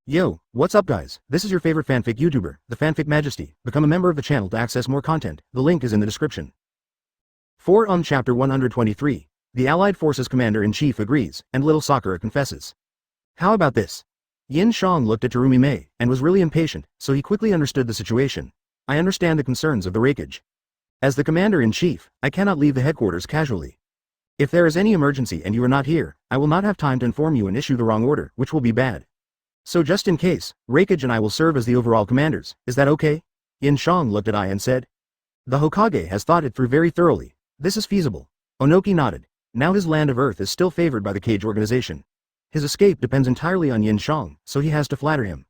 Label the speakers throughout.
Speaker 1: Yo, what's up guys? This is your favorite fanfic YouTuber, the Fanfic Majesty. Become a member of the channel to access more content. The link is in the description. Chapter 123. The Allied Forces Commander-in-Chief agrees, and little Sakura confesses. How about this? Yin Xiang looked at Terumi Mei, and was really impatient, so he quickly understood the situation. I understand the concerns of the Raikage. As the Commander-in-Chief, I cannot leave the headquarters casually. If there is any emergency and you are not here, I will not have time to inform you and issue the wrong order, which will be bad. So just in case, Raikage and I will serve as the overall commanders, is that okay? Yin Xiang looked at I and said. The Hokage has thought it through very thoroughly. This is feasible. Onoki nodded. Now his land of Earth is still favored by the Cage organization. His escape depends entirely on Yin Xiang, so he has to flatter him.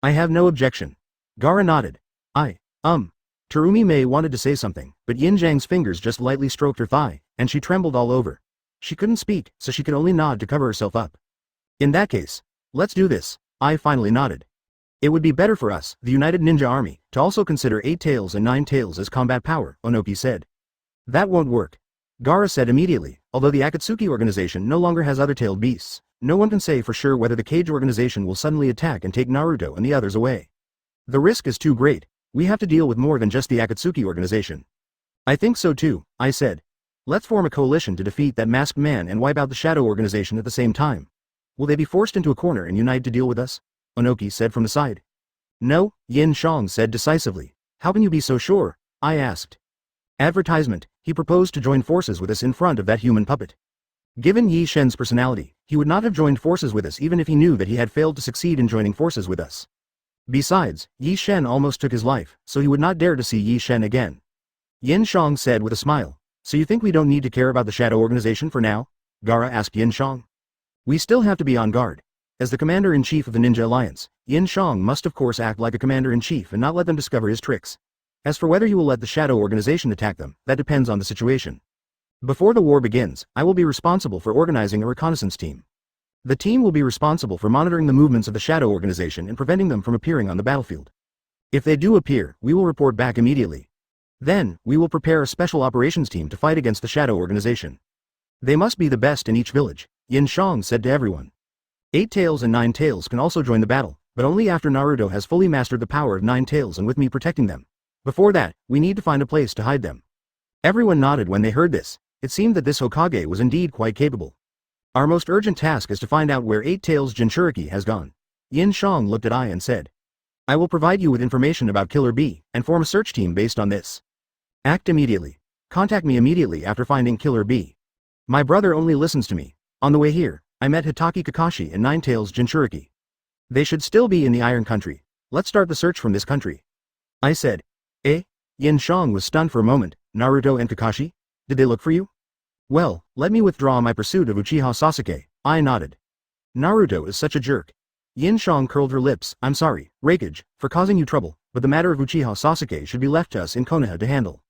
Speaker 1: I have no objection. Gaara nodded. Terumi Mei wanted to say something, but Yin Xiang's fingers just lightly stroked her thigh, and she trembled all over. She couldn't speak, so she could only nod to cover herself up. In that case, let's do this. I finally nodded. It would be better for us, the United Ninja Army, to also consider 8 tails and 9 tails as combat power, Onoki said. That won't work. Gaara said immediately, although the Akatsuki organization no longer has other tailed beasts, no one can say for sure whether the Cage organization will suddenly attack and take Naruto and the others away. The risk is too great. We have to deal with more than just the Akatsuki organization. I think so too, I said. Let's form a coalition to defeat that masked man and wipe out the Shadow organization at the same time. Will they be forced into a corner and unite to deal with us? Onoki said from the side. No, Yin Xiang said decisively. How can you be so sure? I asked. Advertisement, he proposed to join forces with us in front of that human puppet. Given Yi Shen's personality, he would not have joined forces with us even if he knew that he had failed to succeed in joining forces with us. Besides, Yi Shen almost took his life, so he would not dare to see Yi Shen again. Yin Xiang said with a smile. So you think we don't need to care about the Shadow organization for now? Gaara asked Yin Xiang. We still have to be on guard. As the Commander-in-Chief of the Ninja Alliance, Yin Xiang must of course act like a Commander-in-Chief and not let them discover his tricks. As for whether you will let the Shadow organization attack them, that depends on the situation. Before the war begins, I will be responsible for organizing a reconnaissance team. The team will be responsible for monitoring the movements of the Shadow organization and preventing them from appearing on the battlefield. If they do appear, we will report back immediately. Then, we will prepare a special operations team to fight against the Shadow organization. They must be the best in each village, Yin Xiang said to everyone. 8 tails and 9 tails can also join the battle, but only after Naruto has fully mastered the power of 9 tails and with me protecting them. Before that, we need to find a place to hide them. Everyone nodded when they heard this. It seemed that this Hokage was indeed quite capable. Our most urgent task is to find out where 8 tails Jinchuriki has gone. Yin Xiang looked at I and said. I will provide you with information about Killer B, and form a search team based on this. Act immediately. Contact me immediately after finding Killer B. My brother only listens to me. On the way here, I met Hitaki Kakashi and 9 tails Jinchuriki. They should still be in the Iron Country. Let's start the search from this country. I said. Eh? Yin Xiang was stunned for a moment. Naruto and Kakashi? Did they look for you? Well, let me withdraw my pursuit of Uchiha Sasuke. I nodded. Naruto is such a jerk. Yin Xiang curled her lips. I'm sorry, Raikage, for causing you trouble, but the matter of Uchiha Sasuke should be left to us in Konoha to handle.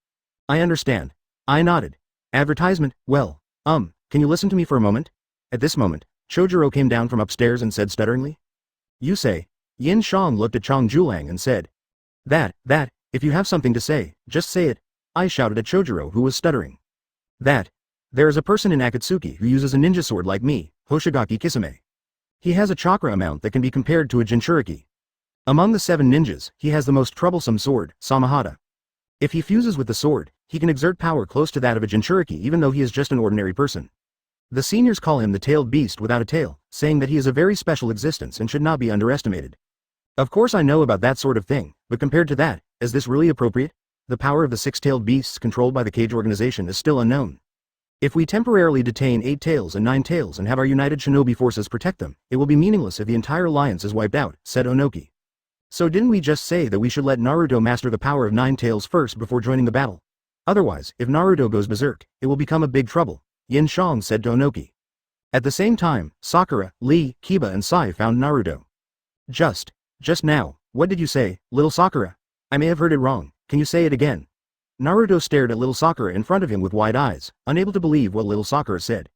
Speaker 1: I understand. I nodded. Advertisement, well, can you listen to me for a moment? At this moment, Chojuro came down from upstairs and said stutteringly. You say. Yin Xiang looked at Chong Julang and said. That, if you have something to say, just say it. I shouted at Chojuro who was stuttering. There is a person in Akatsuki who uses a ninja sword like me, Hoshigaki Kisame. He has a chakra amount that can be compared to a Jinchuriki. Among the 7 ninjas, he has the most troublesome sword, Samahata. If he fuses with the sword, he can exert power close to that of a Jinchuriki even though he is just an ordinary person. The seniors call him the tailed beast without a tail, saying that he is a very special existence and should not be underestimated. Of course I know about that sort of thing, but compared to that, is this really appropriate? The power of the 6-tailed beasts controlled by the Cage organization is still unknown. If we temporarily detain 8 tails and 9 tails and have our united shinobi forces protect them, it will be meaningless if the entire alliance is wiped out, said Onoki. So didn't we just say that we should let Naruto master the power of 9 tails first before joining the battle? Otherwise, if Naruto goes berserk, it will become a big trouble, Yin Xiang said to Onoki. At the same time, Sakura, Lee, Kiba and Sai found Naruto. Just now, what did you say, little Sakura? I may have heard it wrong, can you say it again? Naruto stared at little Sakura in front of him with wide eyes, unable to believe what little Sakura said.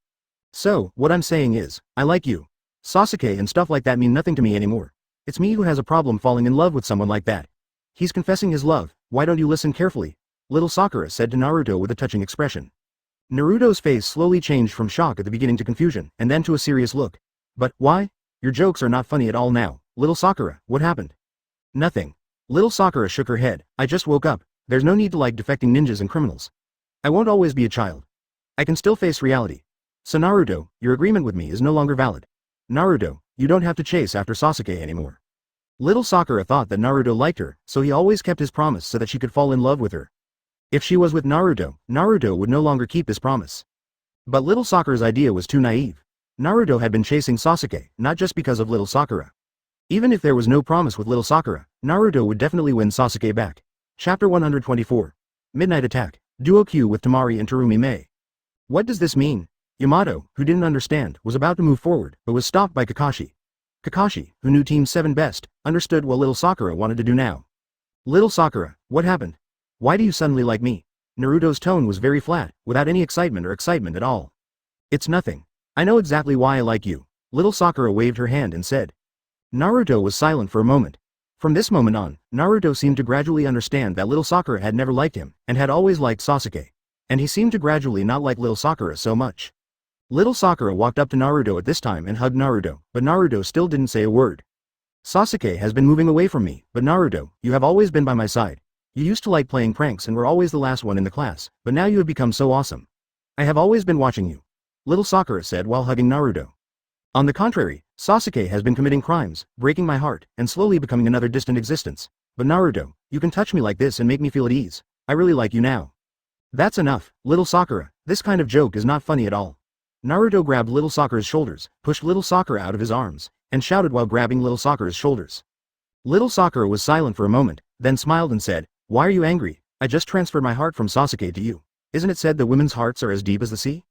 Speaker 1: So, what I'm saying is, I like you. Sasuke and stuff like that mean nothing to me anymore. It's me who has a problem falling in love with someone like that. He's confessing his love, why don't you listen carefully? Little Sakura said to Naruto with a touching expression. Naruto's face slowly changed from shock at the beginning to confusion, and then to a serious look. But, why? Your jokes are not funny at all now, Little Sakura, what happened? Nothing. Little Sakura shook her head. I just woke up. There's no need to like defecting ninjas and criminals. I won't always be a child. I can still face reality. So Naruto, your agreement with me is no longer valid. Naruto, you don't have to chase after Sasuke anymore. Little Sakura thought that Naruto liked her, so he always kept his promise so that she could fall in love with her. If she was with Naruto, Naruto would no longer keep his promise. But little Sakura's idea was too naive. Naruto had been chasing Sasuke, not just because of little Sakura. Even if there was no promise with little Sakura, Naruto would definitely win Sasuke back. Chapter 124. Midnight Attack. Duo Q with Temari and Terumi Mei. What does this mean? Yamato, who didn't understand, was about to move forward, but was stopped by Kakashi. Kakashi, who knew Team 7 best, understood what little Sakura wanted to do now. Little Sakura, what happened? Why do you suddenly like me? Naruto's tone was very flat, without any excitement at all. It's nothing. I know exactly why I like you. Little Sakura waved her hand and said. Naruto was silent for a moment. From this moment on, Naruto seemed to gradually understand that little Sakura had never liked him, and had always liked Sasuke. And he seemed to gradually not like little Sakura so much. Little Sakura walked up to Naruto at this time and hugged Naruto, but Naruto still didn't say a word. Sasuke has been moving away from me, but Naruto, you have always been by my side. You used to like playing pranks and were always the last one in the class, but now you have become so awesome. I have always been watching you. Little Sakura said while hugging Naruto. On the contrary, Sasuke has been committing crimes, breaking my heart, and slowly becoming another distant existence. But Naruto, you can touch me like this and make me feel at ease. I really like you now. That's enough, little Sakura, this kind of joke is not funny at all. Naruto grabbed little Sakura's shoulders, pushed little Sakura out of his arms, and shouted while grabbing little Sakura's shoulders. Little Sakura was silent for a moment, then smiled and said, Why are you angry? I just transferred my heart from Sasuke to you. Isn't it said that women's hearts are as deep as the sea?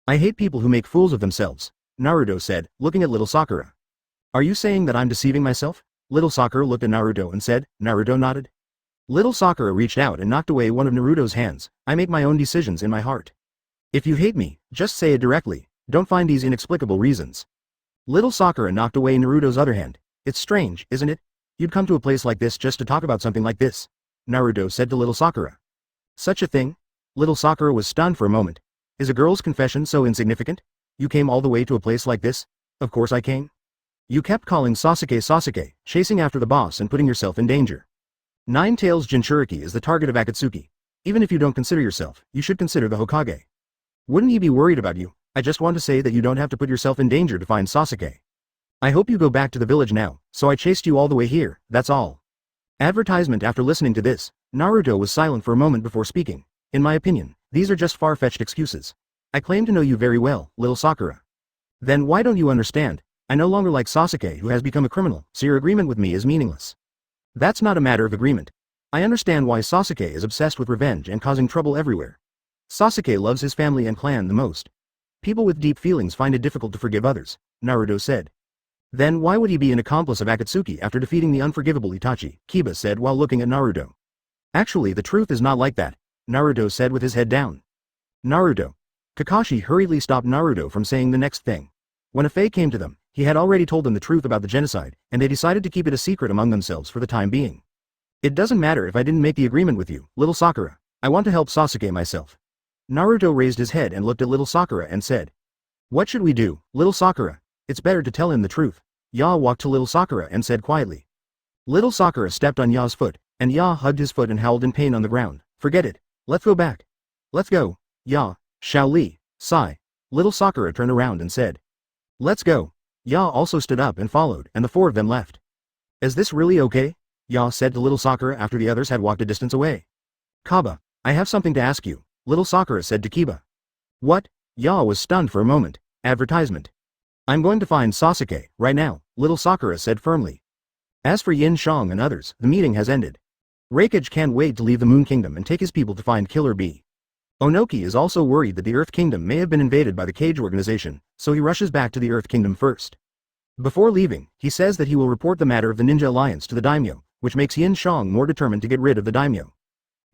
Speaker 1: I hate people who make fools of themselves, Naruto said, looking at little Sakura. Are you saying that I'm deceiving myself? Little Sakura looked at Naruto and said. Naruto nodded. Little Sakura reached out and knocked away one of Naruto's hands. I make my own decisions in my heart. If you hate me, just say it directly, don't find these inexplicable reasons. Little Sakura knocked away Naruto's other hand. It's strange, isn't it? You'd come to a place like this just to talk about something like this, Naruto said to little Sakura. Such a thing? Little Sakura was stunned for a moment. Is a girl's confession so insignificant? You came all the way to a place like this? Of course I came. You kept calling Sasuke Sasuke, chasing after the boss and putting yourself in danger. Nine Tails Jinchuriki is the target of Akatsuki. Even if you don't consider yourself, you should consider the Hokage. Wouldn't he be worried about you? I just want to say that you don't have to put yourself in danger to find Sasuke. I hope you go back to the village now, so I chased you all the way here, that's all. Advertisement. After listening to this, Naruto was silent for a moment before speaking. In my opinion, these are just far-fetched excuses. I claim to know you very well, little Sakura. Then why don't you understand? I no longer like Sasuke, who has become a criminal, so your agreement with me is meaningless. That's not a matter of agreement. I understand why Sasuke is obsessed with revenge and causing trouble everywhere. Sasuke loves his family and clan the most. People with deep feelings find it difficult to forgive others, Naruto said. Then why would he be an accomplice of Akatsuki after defeating the unforgivable Itachi? Kiba said while looking at Naruto. Actually, the truth is not like that, Naruto said with his head down. Naruto. Kakashi hurriedly stopped Naruto from saying the next thing. When a Fae came to them, he had already told them the truth about the genocide, and they decided to keep it a secret among themselves for the time being. It doesn't matter if I didn't make the agreement with you, little Sakura. I want to help Sasuke myself. Naruto raised his head and looked at little Sakura and said. What should we do, little Sakura? It's better to tell him the truth. Ya walked to little Sakura and said quietly. Little Sakura stepped on Ya's foot, and Ya hugged his foot and howled in pain on the ground. Forget it. Let's go back. Let's go, Ya. Xiao Li, sigh. Little Sakura turned around and said. Let's go. Ya also stood up and followed, and the four of them left. Is this really okay? Ya said to little Sakura after the others had walked a distance away. Kaba, I have something to ask you, little Sakura said to Kiba. What? Ya was stunned for a moment. Advertisement. I'm going to find Sasuke, right now, little Sakura said firmly. As for Yin Xiang and others, the meeting has ended. Raikage can't wait to leave the Moon Kingdom and take his people to find Killer Bee. Onoki is also worried that the Earth Kingdom may have been invaded by the Cage organization, so he rushes back to the Earth Kingdom first. Before leaving, he says that he will report the matter of the Ninja Alliance to the Daimyo, which makes Yin Xiang more determined to get rid of the Daimyo.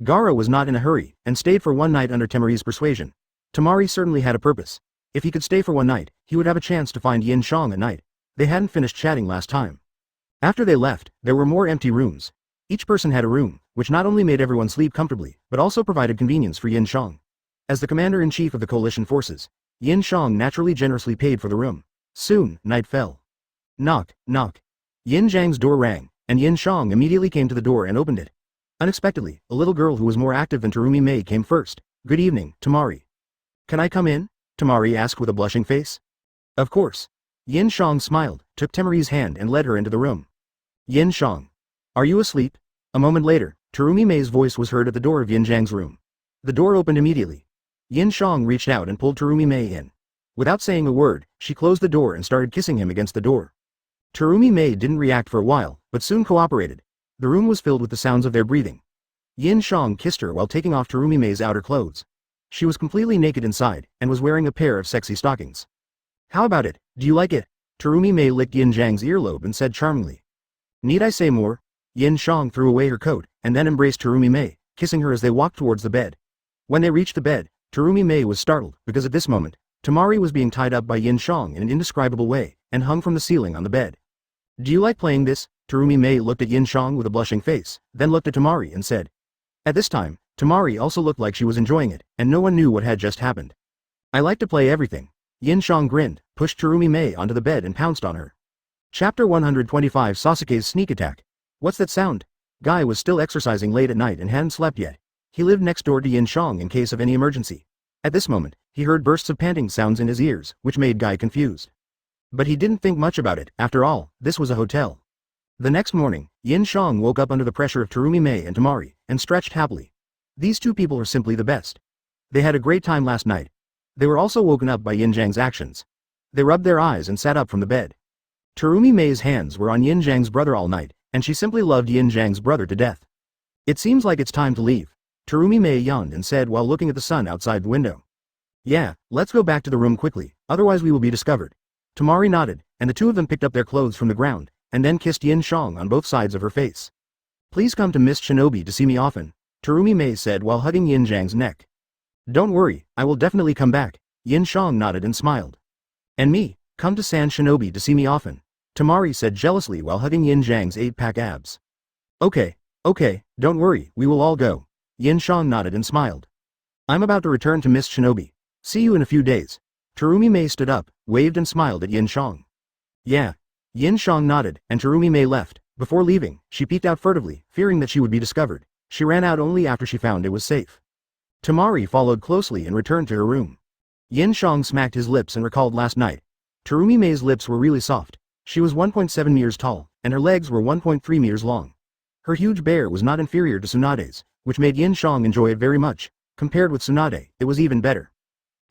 Speaker 1: Gaara was not in a hurry, and stayed for one night under Temari's persuasion. Temari certainly had a purpose. If he could stay for one night, he would have a chance to find Yin Xiang at night. They hadn't finished chatting last time. After they left, there were more empty rooms. Each person had a room, which not only made everyone sleep comfortably, but also provided convenience for Yin Xiang. As the commander-in-chief of the coalition forces, Yin Xiang naturally generously paid for the room. Soon, night fell. Knock, knock. Yin Xiang's door rang, and Yin Xiang immediately came to the door and opened it. Unexpectedly, a little girl who was more active than Terumi Mei came first. "Good evening, Tamari." "Can I come in?" Tamari asked with a blushing face. "Of course." Yin Xiang smiled, took Tamari's hand and led her into the room. "Yin Xiang. Are you asleep?" A moment later, Terumi Mei's voice was heard at the door of Yin Xiang's room. The door opened immediately. Yin Xiang reached out and pulled Terumi Mei in. Without saying a word, she closed the door and started kissing him against the door. Terumi Mei didn't react for a while, but soon cooperated. The room was filled with the sounds of their breathing. Yin Xiang kissed her while taking off Terumi Mei's outer clothes. She was completely naked inside, and was wearing a pair of sexy stockings. "How about it? Do you like it?" Terumi Mei licked Yin Xiang's earlobe and said charmingly. "Need I say more?" Yin Xiang threw away her coat, and then embraced Terumi Mei, kissing her as they walked towards the bed. When they reached the bed, Terumi Mei was startled, because at this moment, Tamari was being tied up by Yin Xiang in an indescribable way, and hung from the ceiling on the bed. "Do you like playing this?" Terumi Mei looked at Yin Xiang with a blushing face, then looked at Tamari and said. At this time, Tamari also looked like she was enjoying it, and no one knew what had just happened. "I like to play everything." Yin Xiang grinned, pushed Terumi Mei onto the bed and pounced on her. Chapter 125 Sasuke's Sneak Attack. "What's that sound?" Guy was still exercising late at night and hadn't slept yet. He lived next door to Yin Xiang in case of any emergency. At this moment, he heard bursts of panting sounds in his ears, which made Guy confused. But he didn't think much about it. After all, this was a hotel. The next morning, Yin Xiang woke up under the pressure of Terumi Mei and Tamari, and stretched happily. These two people are simply the best. They had a great time last night. They were also woken up by Yin Xiang's actions. They rubbed their eyes and sat up from the bed. Terumi Mei's hands were on Yin Xiang's brother all night, and she simply loved Yin Xiang's brother to death. "It seems like it's time to leave," Terumi Mei yawned and said while looking at the sun outside the window. "Yeah, let's go back to the room quickly, otherwise we will be discovered." Tamari nodded, and the two of them picked up their clothes from the ground, and then kissed Yin Xiang on both sides of her face. "Please come to Miss Shinobi to see me often," Terumi Mei said while hugging Yin Xiang's neck. "Don't worry, I will definitely come back," Yin Xiang nodded and smiled. "And me, come to San Shinobi to see me often," Tamari said jealously while hugging Yin Xiang's 8-pack abs. Okay, don't worry, we will all go," Yin Xiang nodded and smiled. "I'm about to return to Miss Shinobi. See you in a few days." Terumi Mei stood up, waved and smiled at Yin Xiang. "Yeah." Yin Xiang nodded, and Terumi Mei left. Before leaving, she peeked out furtively, fearing that she would be discovered. She ran out only after she found it was safe. Tamari followed closely and returned to her room. Yin Xiang smacked his lips and recalled last night. Terumi Mei's lips were really soft. She was 1.7 meters tall, and her legs were 1.3 meters long. Her huge bear was not inferior to Tsunade's, which made Yin Xiang enjoy it very much. Compared with Tsunade, it was even better.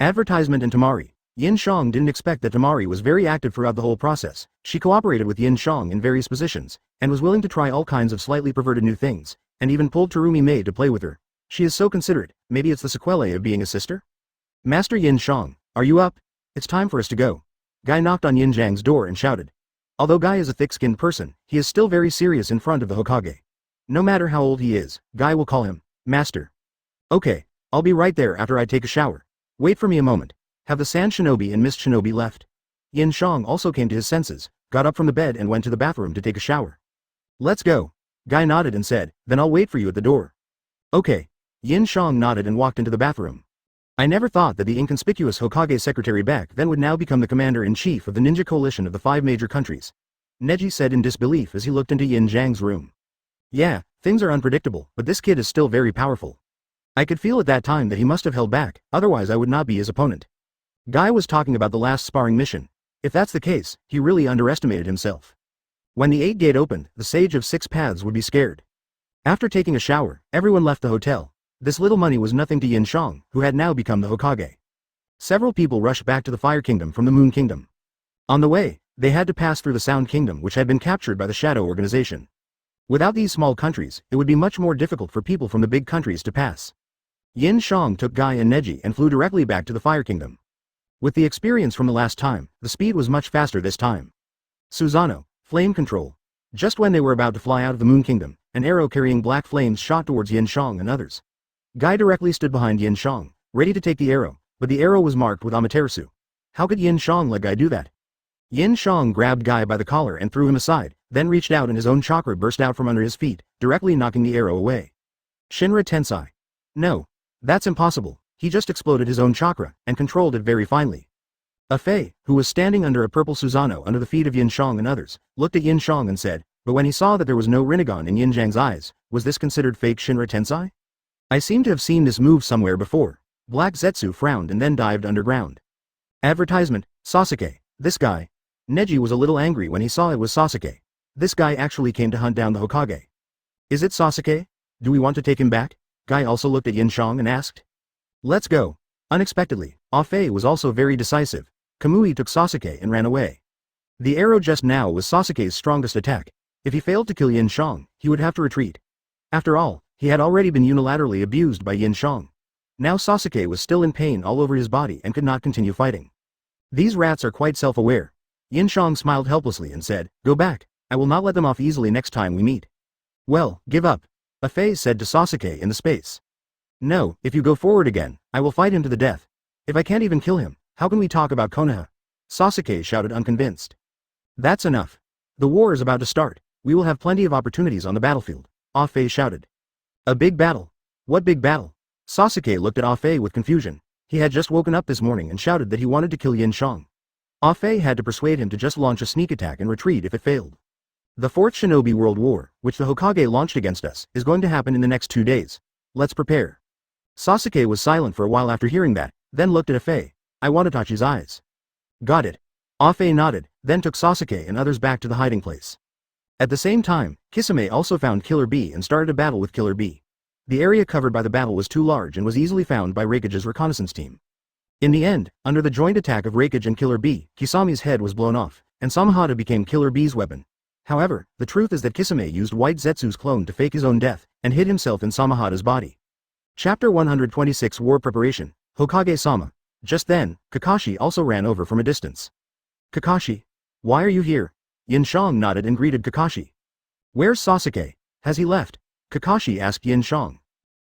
Speaker 1: Advertisement in Tamari. Yin Xiang didn't expect that Tamari was very active throughout the whole process. She cooperated with Yin Xiang in various positions, and was willing to try all kinds of slightly perverted new things, and even pulled Terumi Mei to play with her. She is so considerate. Maybe it's the sequelae of being a sister? "Master Yin Xiang, are you up? It's time for us to go." Guy knocked on Yin Xiang's door and shouted. Although Guy is a thick-skinned person, he is still very serious in front of the Hokage. No matter how old he is, Guy will call him Master. "Okay, I'll be right there after I take a shower. Wait for me a moment. Have the San Shinobi and Miss Shinobi left?" Yin Xiang also came to his senses, got up from the bed and went to the bathroom to take a shower. "Let's go." Guy nodded and said, "Then I'll wait for you at the door." "Okay." Yin Xiang nodded and walked into the bathroom. I never thought that the inconspicuous Hokage secretary back then would now become the commander-in-chief of the ninja coalition of the 5 major countries. Neji said in disbelief as he looked into Yin Xiang's room. "Yeah, things are unpredictable, but this kid is still very powerful. I could feel at that time that he must have held back, otherwise I would not be his opponent." Guy was talking about the last sparring mission. If that's the case, he really underestimated himself. When the 8 gate opened, the Sage of 6 Paths would be scared. After taking a shower, everyone left the hotel. This little money was nothing to Yin Xiang, who had now become the Hokage. Several people rushed back to the Fire Kingdom from the Moon Kingdom. On the way, they had to pass through the Sound Kingdom, which had been captured by the Shadow Organization. Without these small countries, it would be much more difficult for people from the big countries to pass. Yin Xiang took Guy and Neji and flew directly back to the Fire Kingdom. With the experience from the last time, the speed was much faster this time. Susanoo, flame control. Just when they were about to fly out of the Moon Kingdom, an arrow carrying black flames shot towards Yin Xiang and others. Guy directly stood behind Yin Xiang, ready to take the arrow, but the arrow was marked with Amaterasu. How could Yin Xiang let Guy do that? Yin Xiang grabbed Guy by the collar and threw him aside, then reached out and his own chakra burst out from under his feet, directly knocking the arrow away. Shinra Tensai. No. That's impossible. He just exploded his own chakra, and controlled it very finely. Afei, who was standing under a purple Susanoo under the feet of Yin Xiang and others, looked at Yin Xiang and said, but when he saw that there was no Rinnegan in Yin Jiang's eyes, was this considered fake Shinra Tensei? I seem to have seen this move somewhere before. Black Zetsu frowned and then dived underground. Advertisement, Sasuke, this guy. Neji was a little angry when he saw it was Sasuke. This guy actually came to hunt down the Hokage. Is it Sasuke? Do we want to take him back? Guy also looked at Yin Xiang and asked. Let's go. Unexpectedly, Afei was also very decisive. Kamui took Sasuke and ran away. The arrow just now was Sasuke's strongest attack. If he failed to kill Yin Xiang, he would have to retreat. After all, he had already been unilaterally abused by Yin Xiang. Now Sasuke was still in pain all over his body and could not continue fighting. These rats are quite self-aware. Yin Xiang smiled helplessly and said, go back, I will not let them off easily next time we meet. Well, give up. Afei said to Sasuke in the space. No, if you go forward again, I will fight him to the death. If I can't even kill him, how can we talk about Konoha? Sasuke shouted unconvinced. That's enough. The war is about to start. We will have plenty of opportunities on the battlefield. Afei shouted. A big battle? What big battle? Sasuke looked at Afei with confusion. He had just woken up this morning and shouted that he wanted to kill Yin Xiang. Afei had to persuade him to just launch a sneak attack and retreat if it failed. The Fourth Shinobi World War, which the Hokage launched against us, is going to happen in the next 2 days. Let's prepare. Sasuke was silent for a while after hearing that, then looked at Afei. I want Itachi's eyes. Got it. Afei nodded, then took Sasuke and others back to the hiding place. At the same time, Kisame also found Killer Bee and started a battle with Killer Bee. The area covered by the battle was too large and was easily found by Raikage's reconnaissance team. In the end, under the joint attack of Raikage and Killer Bee, Kisame's head was blown off, and Samahata became Killer Bee's weapon. However, the truth is that Kisame used White Zetsu's clone to fake his own death, and hid himself in Samahata's body. Chapter 126 War Preparation, Hokage-sama. Just then, Kakashi also ran over from a distance. Kakashi? Why are you here? Yin Xiang nodded and greeted Kakashi. Where's Sasuke? Has he left? Kakashi asked Yin Xiang.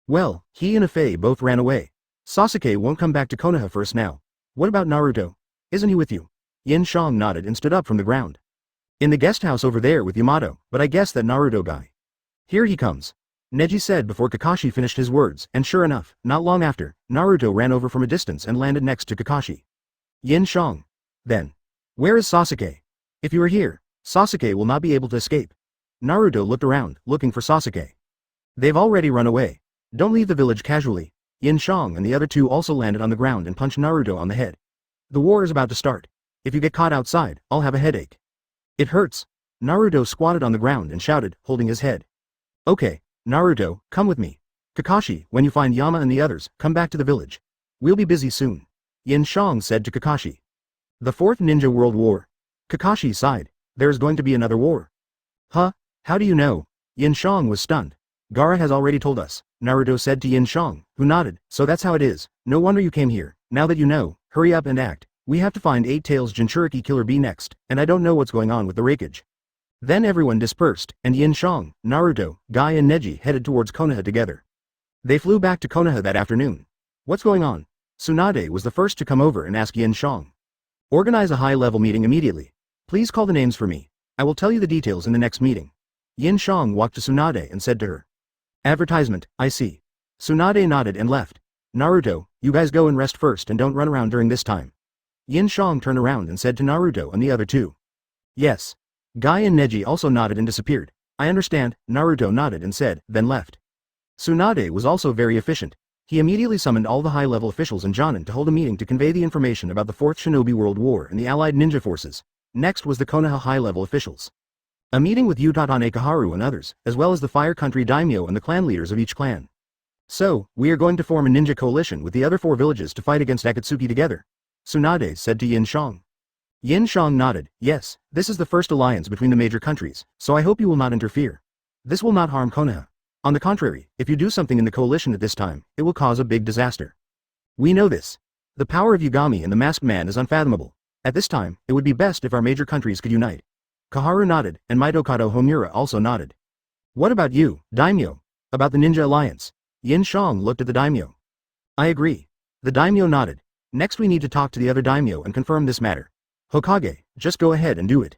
Speaker 1: Well, he and Afei both ran away. Sasuke won't come back to Konoha first now. What about Naruto? Isn't he with you? Yin Xiang nodded and stood up from the ground. In the guest house over there with Yamato, but I guess that Naruto guy. Here he comes. Neji said before Kakashi finished his words, and sure enough, not long after, Naruto ran over from a distance and landed next to Kakashi. Yin Xiang. Then. Where is Sasuke? If you are here, Sasuke will not be able to escape. Naruto looked around, looking for Sasuke. They've already run away. Don't leave the village casually. Yin Xiang and the other two also landed on the ground and punched Naruto on the head. The war is about to start. If you get caught outside, I'll have a headache. It hurts. Naruto squatted on the ground and shouted, holding his head. Okay, Naruto, come with me. Kakashi, when you find Yama and the others, come back to the village. We'll be busy soon. Yin Xiang said to Kakashi. The Fourth Ninja World War. Kakashi sighed. There is going to be another war. Huh? How do you know? Yin Xiang was stunned. Gaara has already told us, Naruto said to Yin Xiang, who nodded, so that's how it is. No wonder you came here. Now that you know, hurry up and act. We have to find Eight Tails Jinchuriki Killer Bee next, and I don't know what's going on with the Raikage. Then everyone dispersed, and Yin Xiang, Naruto, Guy and Neji headed towards Konoha together. They flew back to Konoha that afternoon. What's going on? Tsunade was the first to come over and ask Yin Xiang. Organize a high-level meeting immediately. Please call the names for me. I will tell you the details in the next meeting. Yin Xiang walked to Tsunade and said to her. Advertisement, I see. Tsunade nodded and left. Naruto, you guys go and rest first and don't run around during this time. Yin Xiang turned around and said to Naruto and the other two. Yes. Guy and Neji also nodded and disappeared. I understand, Naruto nodded and said, then left. Tsunade was also very efficient. He immediately summoned all the high-level officials in Jonin to hold a meeting to convey the information about the Fourth Shinobi World War and the Allied ninja forces. Next was the Konoha high-level officials. A meeting with Utatane Kaharu and others, as well as the Fire Country Daimyo and the clan leaders of each clan. So, we are going to form a ninja coalition with the other 4 villages to fight against Akatsuki together. Tsunade said to Yin Xiang. Yin Xiang nodded, yes, this is the first alliance between the major countries, so I hope you will not interfere. This will not harm Konoha. On the contrary, if you do something in the coalition at this time, it will cause a big disaster. We know this. The power of Yagami and the Masked Man is unfathomable. At this time, it would be best if our major countries could unite. Kaharu nodded, and Mitokado Homura also nodded. What about you, Daimyo? About the Ninja Alliance? Yin Xiang looked at the Daimyo. I agree. The Daimyo nodded. Next we need to talk to the other Daimyo and confirm this matter. Hokage, just go ahead and do it.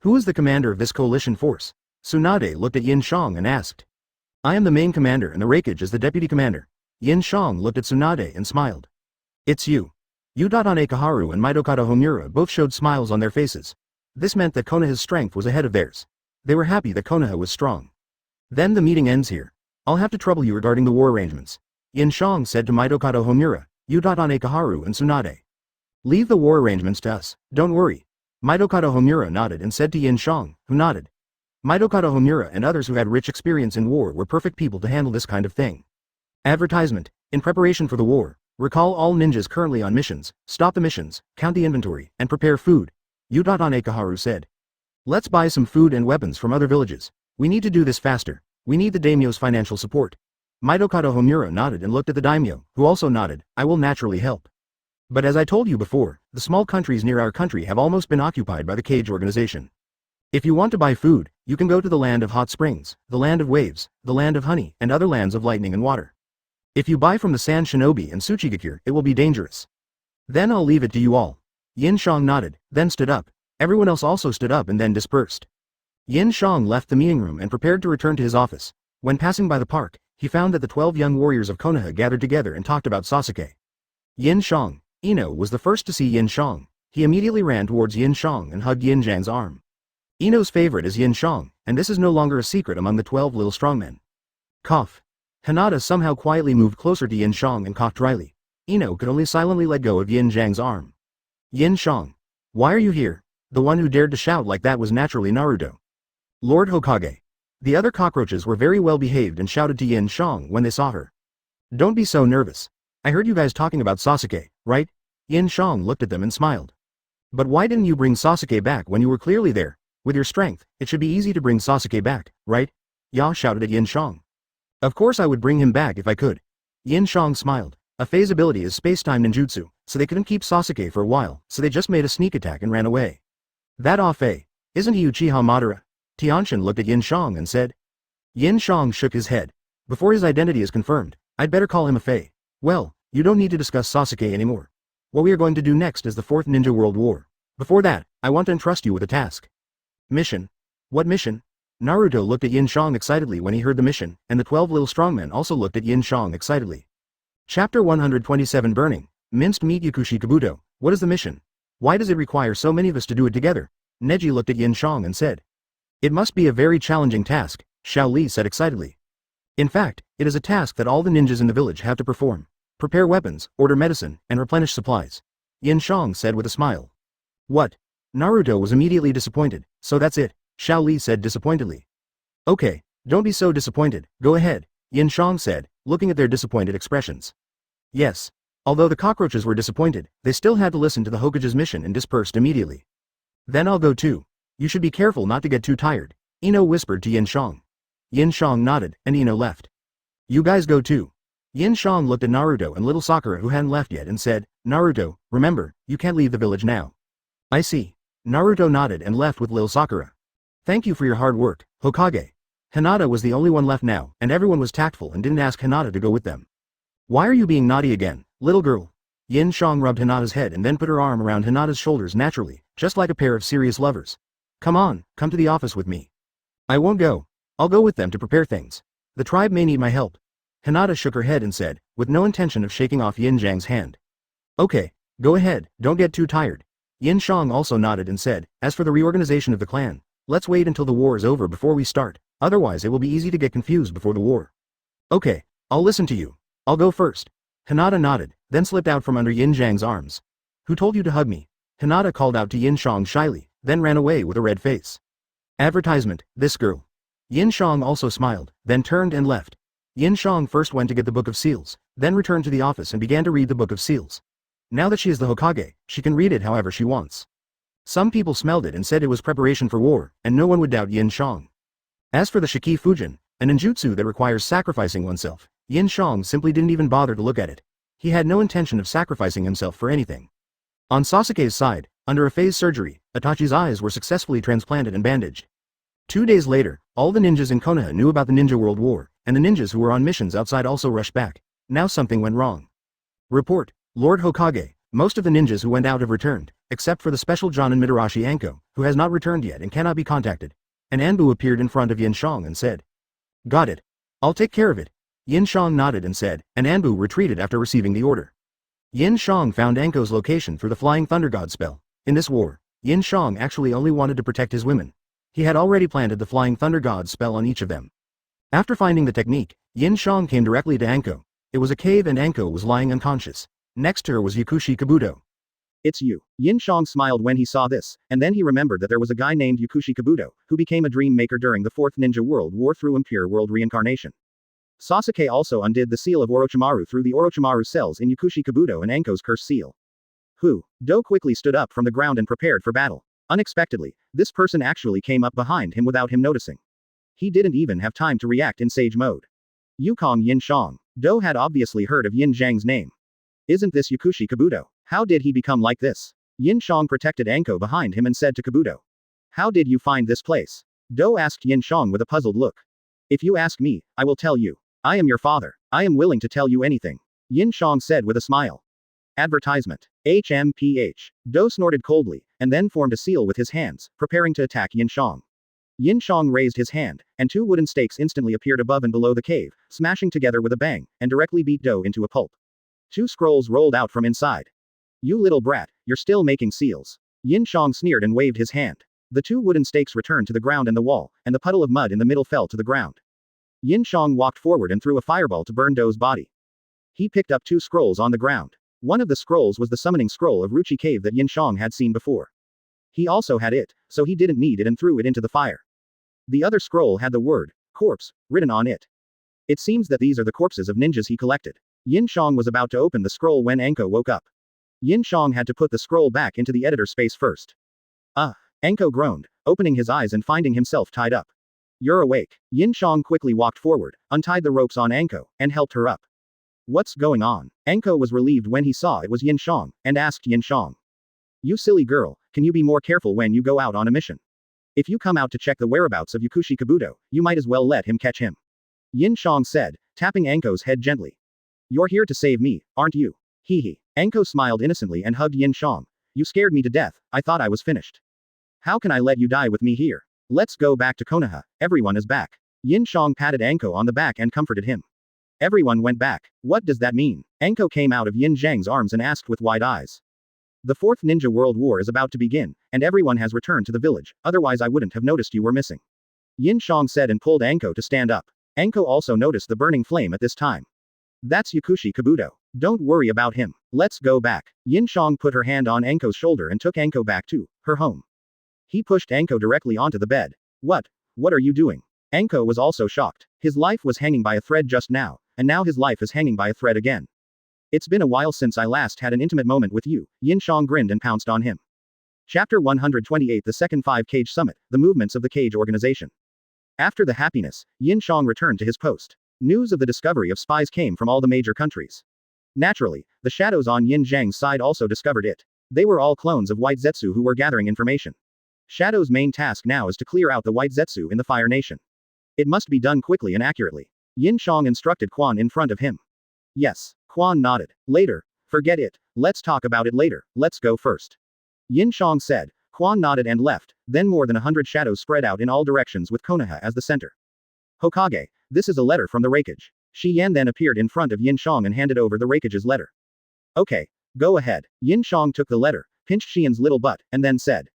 Speaker 1: Who is the commander of this coalition force? Tsunade looked at Yin Xiang and asked. I am the main commander and the Raikage is the deputy commander. Yin Xiang looked at Tsunade and smiled. It's you. Ikaharu and Mitokata Homura both showed smiles on their faces. This meant that Konoha's strength was ahead of theirs. They were happy that Konoha was strong. Then the meeting ends here. I'll have to trouble you regarding the war arrangements. Yin Xiang said to Mitokata Homura, Ikaharu and Tsunade. Leave the war arrangements to us, don't worry. Mitokata Homura nodded and said to Yin Xiang, who nodded. Mitokata Homura and others who had rich experience in war were perfect people to handle this kind of thing. Advertisement. In preparation for the war, recall all ninjas currently on missions, stop the missions, count the inventory, and prepare food. Ikaharu said. Let's buy some food and weapons from other villages. We need to do this faster. We need the daimyo's financial support. Mitokata Homura nodded and looked at the daimyo, who also nodded. I will naturally help. But as I told you before, the small countries near our country have almost been occupied by the Cage organization. If you want to buy food, you can go to the land of hot springs, the land of waves, the land of honey, and other lands of lightning and water. If you buy from the Sand Shinobi and Tsuchigakure, it will be dangerous. Then I'll leave it to you all. Yin Xiang nodded, then stood up. Everyone else also stood up and then dispersed. Yin Xiang left the meeting room and prepared to return to his office. When passing by the park, he found that the 12 young warriors of Konoha gathered together and talked about Sasuke. Yin Xiang. Ino was the first to see Yin Xiang. He immediately ran towards Yin Xiang and hugged Yin Jiang's arm. Ino's favorite is Yin Xiang, and this is no longer a secret among the 12 little strongmen. Cough. Hinata somehow quietly moved closer to Yin Xiang and coughed dryly. Ino could only silently let go of Yin Jiang's arm. Yin Xiang. Why are you here? The one who dared to shout like that was naturally Naruto. Lord Hokage. The other cockroaches were very well behaved and shouted to Yin Xiang when they saw her. Don't be so nervous. I heard you guys talking about Sasuke, right? Yin Xiang looked at them and smiled. But why didn't you bring Sasuke back when you were clearly there? With your strength, it should be easy to bring Sasuke back, right? Ya shouted at Yin Xiang. Of course I would bring him back if I could. Yin Xiang smiled. A phase ability is space-time ninjutsu, so they couldn't keep Sasuke for a while, so they just made a sneak attack and ran away. That off-a. Isn't he Uchiha Madara? Tianshin looked at Yin Xiang and said. Yin Xiang shook his head. Before his identity is confirmed, I'd better call him a Fei. Well, you don't need to discuss Sasuke anymore. What we are going to do next is the 4th Ninja World War. Before that, I want to entrust you with a task. Mission? What mission? Naruto looked at Yin Xiang excitedly when he heard the mission, and the 12 little strongmen also looked at Yin Xiang excitedly. Chapter 127 Burning. Minced meat Yakushi Kabuto. What is the mission? Why does it require so many of us to do it together? Neji looked at Yin Xiang and said. It must be a very challenging task, Xiao Li said excitedly. In fact, it is a task that all the ninjas in the village have to perform. Prepare weapons, order medicine, and replenish supplies. Yin Xiang said with a smile. What? Naruto was immediately disappointed. So that's it, Xiao Li said disappointedly. Okay, don't be so disappointed, go ahead, Yin Xiang said, looking at their disappointed expressions. Yes. Although the cockroaches were disappointed, they still had to listen to the Hokage's mission and dispersed immediately. Then I'll go too. You should be careful not to get too tired, Ino whispered to Yin Xiang. Yin Xiang nodded, and Ino left. You guys go too. Yin Xiang looked at Naruto and little Sakura who hadn't left yet and said, Naruto, remember, you can't leave the village now. I see. Naruto nodded and left with little Sakura. Thank you for your hard work, Hokage. Hinata was the only one left now, and everyone was tactful and didn't ask Hinata to go with them. Why are you being naughty again, little girl? Yin Xiang rubbed Hinata's head and then put her arm around Hinata's shoulders naturally, just like a pair of serious lovers. Come on, come to the office with me. I won't go. I'll go with them to prepare things. The tribe may need my help. Hinata shook her head and said, with no intention of shaking off Yin Jiang's hand. Okay, go ahead, don't get too tired. Yin Xiang also nodded and said, as for the reorganization of the clan, let's wait until the war is over before we start, otherwise it will be easy to get confused before the war. Okay, I'll listen to you. I'll go first. Hinata nodded, then slipped out from under Yin Jiang's arms. Who told you to hug me? Hinata called out to Yin Xiang shyly, then ran away with a red face. Advertisement, this girl. Yin Xiang also smiled, then turned and left. Yin Xiang first went to get the Book of Seals, then returned to the office and began to read the Book of Seals. Now that she is the Hokage, she can read it however she wants. Some people smelled it and said it was preparation for war, and no one would doubt Yin Xiang. As for the Shiki Fujin, a ninjutsu that requires sacrificing oneself, Yin Xiang simply didn't even bother to look at it. He had no intention of sacrificing himself for anything. On Sasuke's side, under a phase surgery, Itachi's eyes were successfully transplanted and bandaged. 2 days later, all the ninjas in Konoha knew about the Ninja World War, and the ninjas who were on missions outside also rushed back. Now something went wrong. Report, Lord Hokage, most of the ninjas who went out have returned, except for the special Jonin Mitarashi Anko, who has not returned yet and cannot be contacted. An Anbu appeared in front of Yin Xiang and said. Got it. I'll take care of it. Yin Xiang nodded and said, and Anbu retreated after receiving the order. Yin Xiang found Anko's location through the Flying Thunder God spell. In this war, Yin Xiang actually only wanted to protect his women. He had already planted the Flying Thunder God spell on each of them. After finding the technique, Yin Xiang came directly to Anko. It was a cave and Anko was lying unconscious. Next to her was Yakushi Kabuto.
Speaker 2: It's you. Yin Xiang smiled when he saw this, and then he remembered that there was a guy named Yakushi Kabuto, who became a dream maker during the 4th Ninja World War through Impure World reincarnation. Sasuke also undid the seal of Orochimaru through the Orochimaru cells in Yakushi Kabuto and Anko's curse seal. Do quickly stood up from the ground and prepared for battle. Unexpectedly, this person actually came up behind him without him noticing. He didn't even have time to react in sage mode. Yukong Yin Xiang. Do had obviously heard of Yin Xiang's name. Isn't this Yakushi Kabuto? How did he become like this? Yin Xiang protected Anko behind him and said to Kabuto. How did you find this place? Do asked Yin Xiang with a puzzled look. If you ask me, I will tell you. I am your father. I am willing to tell you anything. Yin Xiang said with a smile. Advertisement. HMPH. Do snorted coldly, and then formed a seal with his hands, preparing to attack Yin Xiang. Yin Xiang raised his hand, and 2 wooden stakes instantly appeared above and below the cave, smashing together with a bang, and directly beat Do into a pulp. 2 scrolls rolled out from inside. You little brat, you're still making seals. Yin Xiang sneered and waved his hand. The 2 wooden stakes returned to the ground and the wall, and the puddle of mud in the middle fell to the ground. Yin Xiang walked forward and threw a fireball to burn Do's body. He picked up 2 scrolls on the ground. One of the scrolls was the summoning scroll of Ruchi Cave that Yin Xiang had seen before. He also had it, so he didn't need it and threw it into the fire. The other scroll had the word, corpse, written on it. It seems that these are the corpses of ninjas he collected. Yin Xiang was about to open the scroll when Anko woke up. Yin Xiang had to put the scroll back into the editor space first. Anko groaned, opening his eyes and finding himself tied up. You're awake. Yin Xiang quickly walked forward, untied the ropes on Anko, and helped her up. What's going on? Anko was relieved when he saw it was Yin Xiang, and asked Yin Xiang. You silly girl, can you be more careful when you go out on a mission? If you come out to check the whereabouts of Yakushi Kabuto, you might as well let him catch him. Yin Xiang said, tapping Anko's head gently. You're here to save me, aren't you? Hee hee. Anko smiled innocently and hugged Yin Xiang. You scared me to death, I thought I was finished. How can I let you die with me here? Let's go back to Konoha, everyone is back. Yin Xiang patted Anko on the back and comforted him. Everyone went back. What does that mean? Anko came out of Yin Xiang's arms and asked with wide eyes. The 4th Ninja World War is about to begin, and everyone has returned to the village, otherwise I wouldn't have noticed you were missing. Yin Xiang said and pulled Anko to stand up. Anko also noticed the burning flame at this time. That's Yakushi Kabuto. Don't worry about him. Let's go back. Yin Xiang put her hand on Anko's shoulder and took Anko back to her home. He pushed Anko directly onto the bed. What are you doing? Anko was also shocked. His life was hanging by a thread just now, and now his life is hanging by a thread again. It's been a while since I last had an intimate moment with you. Yin Xiang grinned and pounced on him. Chapter 128 The Second 5 Kage Summit, The Movements of the Kage Organization. After the happiness, Yin Xiang returned to his post. News of the discovery of spies came from all the major countries. Naturally, the shadows on Yin Xiang's side also discovered it. They were all clones of White Zetsu who were gathering information. Shadow's main task now is to clear out the White Zetsu in the Fire Nation. It must be done quickly and accurately. Yin Xiang instructed Quan in front of him. Yes. Quan nodded. Later. Forget it. Let's talk about it later. Let's go first. Yin Xiang said. Quan nodded and left, then more than 100 shadows spread out in all directions with Konoha as the center. Hokage, this is a letter from the Raikage. Shi Yan then appeared in front of Yin Xiang and handed over the Raikage's letter. Okay. Go ahead. Yin Xiang took the letter, pinched Xian's little butt, and then said.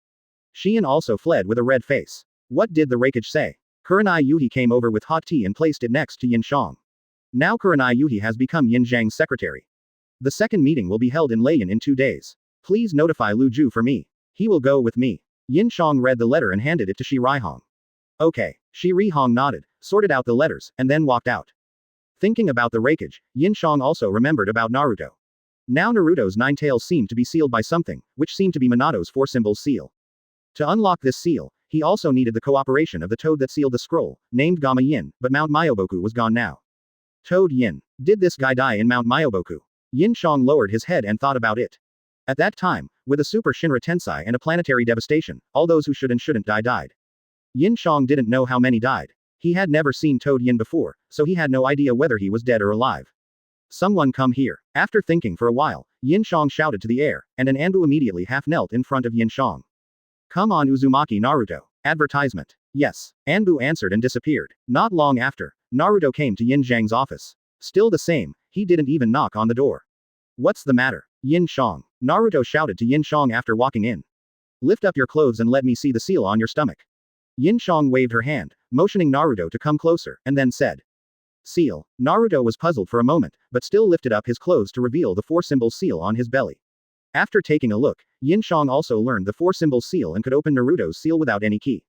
Speaker 2: Xian also fled with a red face. What did the Raikage say? Kurenai Yuhi came over with hot tea and placed it next to Yin Xiang. Now Kurenai Yuhi has become Yin Xiang's secretary. The second meeting will be held in Leyland in 2 days. Please notify Lu Ju for me. He will go with me. Yin Xiang read the letter and handed it to Shi Rihong. Okay. Shi Rihong nodded, sorted out the letters, and then walked out. Thinking about the Raikage, Yin Xiang also remembered about Naruto. Now Naruto's 9 tails seemed to be sealed by something, which seemed to be Minato's 4 symbols seal. To unlock this seal, he also needed the cooperation of the toad that sealed the scroll, named Gamma Yin, but Mount Myoboku was gone now. Toad Yin. Did this guy die in Mount Myoboku? Yin Xiang lowered his head and thought about it. At that time, with a super Shinra Tensai and a planetary devastation, all those who should and shouldn't die died. Yin Xiang didn't know how many died. He had never seen Toad Yin before, so he had no idea whether he was dead or alive. Someone come here. After thinking for a while, Yin Xiang shouted to the air, and an Anbu immediately half knelt in front of Yin Xiang. Come on Uzumaki Naruto. Advertisement. Yes. Anbu answered and disappeared. Not long after, Naruto came to Yin Xiang's office. Still the same, he didn't even knock on the door. What's the matter? Yin Xiang. Naruto shouted to Yin Xiang after walking in. Lift up your clothes and let me see the seal on your stomach. Yin Xiang waved her hand, motioning Naruto to come closer, and then said, seal. Naruto was puzzled for a moment, but still lifted up his clothes to reveal the four-symbol seal on his belly. After taking a look, Yin Xiang also learned the four-symbol seal and could open Naruto's seal without any key.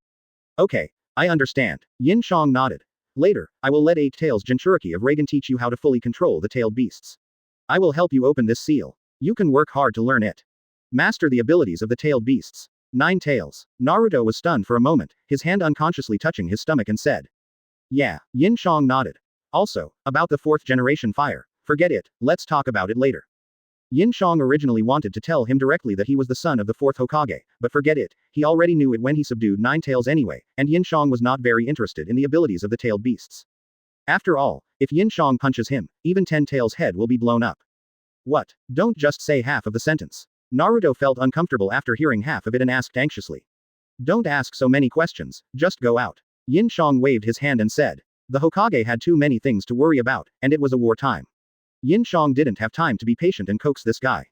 Speaker 2: Okay, I understand. Yin Xiang nodded. Later, I will let 8 Tails Jinchuriki of Reagan teach you how to fully control the tailed beasts. I will help you open this seal. You can work hard to learn it. Master the abilities of the tailed beasts. 9 tails. Naruto was stunned for a moment, his hand unconsciously touching his stomach and said. Yeah, Yin Xiang nodded. Also, about the 4th generation fire. Forget it, let's talk about it later. Yin Xiang originally wanted to tell him directly that he was the son of the 4th Hokage, but forget it, he already knew it when he subdued 9 tails anyway, and Yin Xiang was not very interested in the abilities of the tailed beasts. After all, if Yin Xiang punches him, even 10 tails' head will be blown up. What? Don't just say half of the sentence. Naruto felt uncomfortable after hearing half of it and asked anxiously. Don't ask so many questions, just go out. Yin Xiang waved his hand and said. The Hokage had too many things to worry about, and it was a war time. Yin Xiang didn't have time to be patient and coax this guy.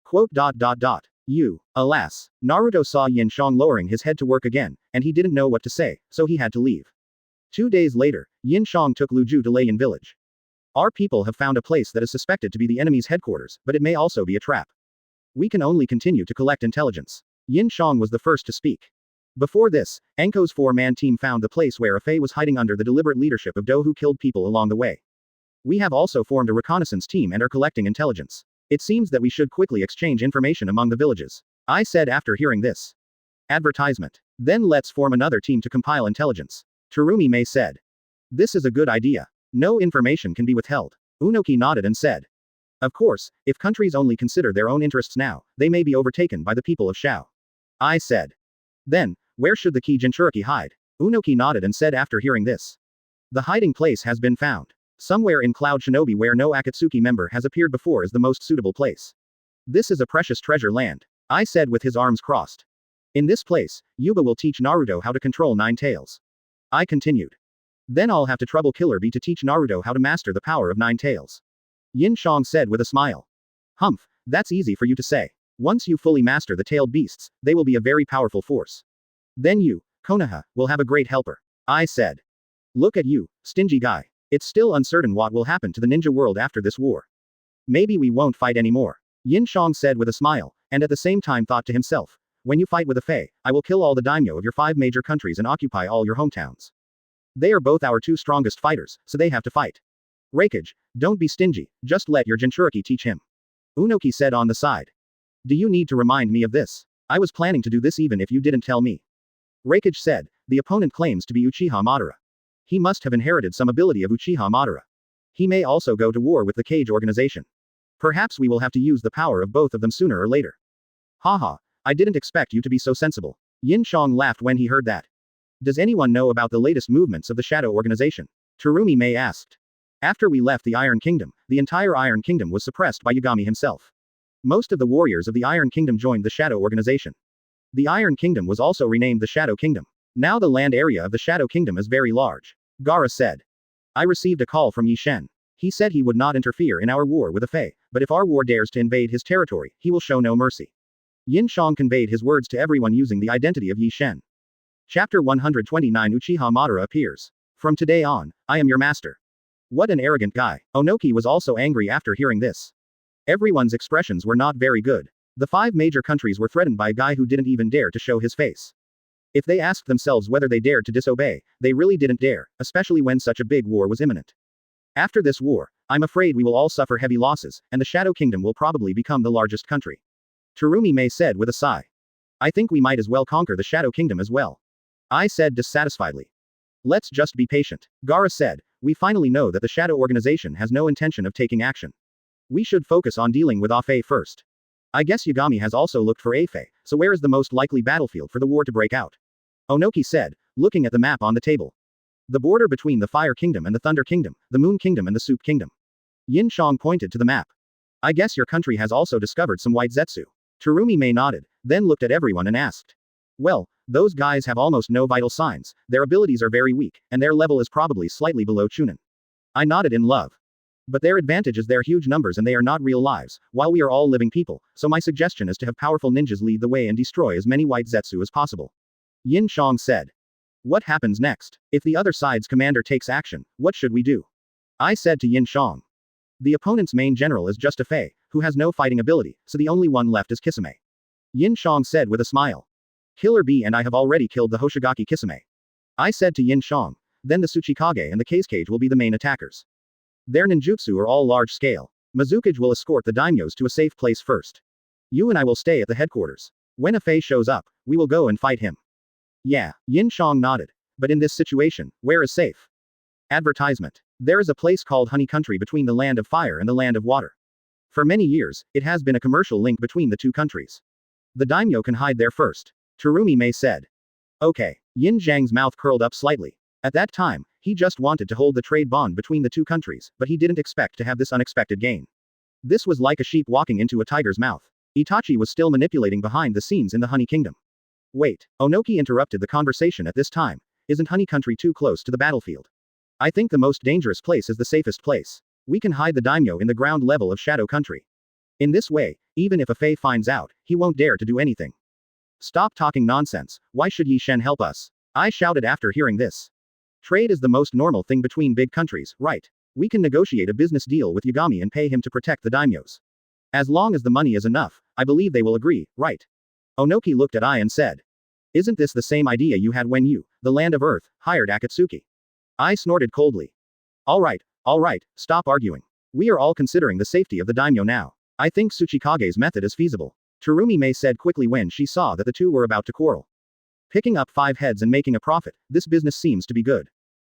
Speaker 2: Quote. You. Alas. Naruto saw Yin Xiang lowering his head to work again, and he didn't know what to say, so he had to leave. 2 days later, Yin Xiang took Luju to Lei village. Our people have found a place that is suspected to be the enemy's headquarters, but it may also be a trap. We can only continue to collect intelligence. Yin Xiang was the first to speak. Before this, Enko's 4-man team found the place where Afei was hiding under the deliberate leadership of Do, who killed people along the way. We have also formed a reconnaissance team and are collecting intelligence. It seems that we should quickly exchange information among the villages. I said after hearing this. Advertisement. Then let's form another team to compile intelligence. Terumi Mei said. This is a good idea. No information can be withheld. Unoki nodded and said. Of course, if countries only consider their own interests now, they may be overtaken by the people of Shao. I said. Then, where should the key Jinchuriki hide? Unoki nodded and said after hearing this. The hiding place has been found. Somewhere in Cloud Shinobi where no Akatsuki member has appeared before is the most suitable place. This is a precious treasure land. I said with his arms crossed. In this place, Yuba will teach Naruto how to control 9 tails. I continued. Then I'll have to trouble Killer Bee to teach Naruto how to master the power of 9 tails. Yin Xiang said with a smile. Humph, that's easy for you to say. Once you fully master the tailed beasts, they will be a very powerful force. Then you, Konoha, will have a great helper. I said. Look at you, stingy guy. It's still uncertain what will happen to the ninja world after this war. Maybe we won't fight anymore. Yin Xiang said with a smile, and at the same time thought to himself. When you fight with Afei, I will kill all the daimyo of your 5 major countries and occupy all your hometowns. They are both our 2 strongest fighters, so they have to fight. Reikage, don't be stingy, just let your Jinchuriki teach him. Unoki said on the side. Do you need to remind me of this? I was planning to do this even if you didn't tell me. Reikage said, the opponent claims to be Uchiha Madara. He must have inherited some ability of Uchiha Madara. He may also go to war with the Cage organization. Perhaps we will have to use the power of both of them sooner or later. Haha, I didn't expect you to be so sensible. Yin Xiang laughed when he heard that. Does anyone know about the latest movements of the Shadow organization? Terumi Mei asked. After we left the Iron Kingdom, the entire Iron Kingdom was suppressed by Yagami himself. Most of the warriors of the Iron Kingdom joined the Shadow organization. The Iron Kingdom was also renamed the Shadow Kingdom. Now the land area of the Shadow Kingdom is very large. Gaara said. I received a call from Yi Shen. He said he would not interfere in our war with Afei, but if our war dares to invade his territory, he will show no mercy. Yin Xiang conveyed his words to everyone using the identity of Yi Shen. Chapter 129 Uchiha Madara appears. From today on, I am your master. What an arrogant guy. Onoki was also angry after hearing this. Everyone's expressions were not very good. The 5 major countries were threatened by a guy who didn't even dare to show his face. If they asked themselves whether they dared to disobey, they really didn't dare, especially when such a big war was imminent. After this war, I'm afraid we will all suffer heavy losses, and the Shadow Kingdom will probably become the largest country. Terumi Mei said with a sigh. I think we might as well conquer the Shadow Kingdom as well. I said dissatisfiedly. Let's just be patient. Gaara said, we finally know that the Shadow organization has no intention of taking action. We should focus on dealing with Afei first. I guess Yagami has also looked for Afei, so where is the most likely battlefield for the war to break out? Onoki said, looking at the map on the table. The border between the Fire Kingdom and the Thunder Kingdom, the Moon Kingdom and the Soup Kingdom. Yin Xiang pointed to the map. I guess your country has also discovered some white Zetsu. Terumi Mei nodded, then looked at everyone and asked. Well, those guys have almost no vital signs, their abilities are very weak, and their level is probably slightly below Chunin. I nodded in love. But their advantage is their huge numbers and they are not real lives, while we are all living people, so my suggestion is to have powerful ninjas lead the way and destroy as many white Zetsu as possible. Yin Xiang said. What happens next? If the other side's commander takes action, what should we do? I said to Yin Xiang. The opponent's main general is just a Fei, who has no fighting ability, so the only one left is Kisame. Yin Xiang said with a smile. Killer Bee and I have already killed the Hoshigaki Kisame. I said to Yin Xiang. Then the Tsuchikage and the Kage will be the main attackers. Their ninjutsu are all large scale. Mizukage will escort the daimyos to a safe place first. You and I will stay at the headquarters. When a Fei shows up, we will go and fight him. Yeah, Yin Xiang nodded. But in this situation, where is safe? Advertisement. There is a place called Honey Country between the land of fire and the land of water. For many years, it has been a commercial link between the two countries. The daimyo can hide there first. Terumi Mei said. Okay. Yin Zhang's mouth curled up slightly. At that time, he just wanted to hold the trade bond between the two countries, but he didn't expect to have this unexpected gain. This was like a sheep walking into a tiger's mouth. Itachi was still manipulating behind the scenes in the Honey Kingdom. Wait, Onoki interrupted the conversation at this time. Isn't Honey Country too close to the battlefield? I think the most dangerous place is the safest place. We can hide the daimyo in the ground level of Shadow Country. In this way, even if a Fei finds out, he won't dare to do anything. Stop talking nonsense, why should Yi Shen help us? I shouted after hearing this. Trade is the most normal thing between big countries, right? We can negotiate a business deal with Yagami and pay him to protect the daimyos. As long as the money is enough, I believe they will agree, right? Onoki looked at I and said. Isn't this the same idea you had when you, the Land of Earth, hired Akatsuki? I snorted coldly. Alright, stop arguing. We are all considering the safety of the daimyo now. I think Tsuchikage's method is feasible. Terumi Mei said quickly when she saw that the two were about to quarrel. Picking up 5 heads and making a profit, this business seems to be good.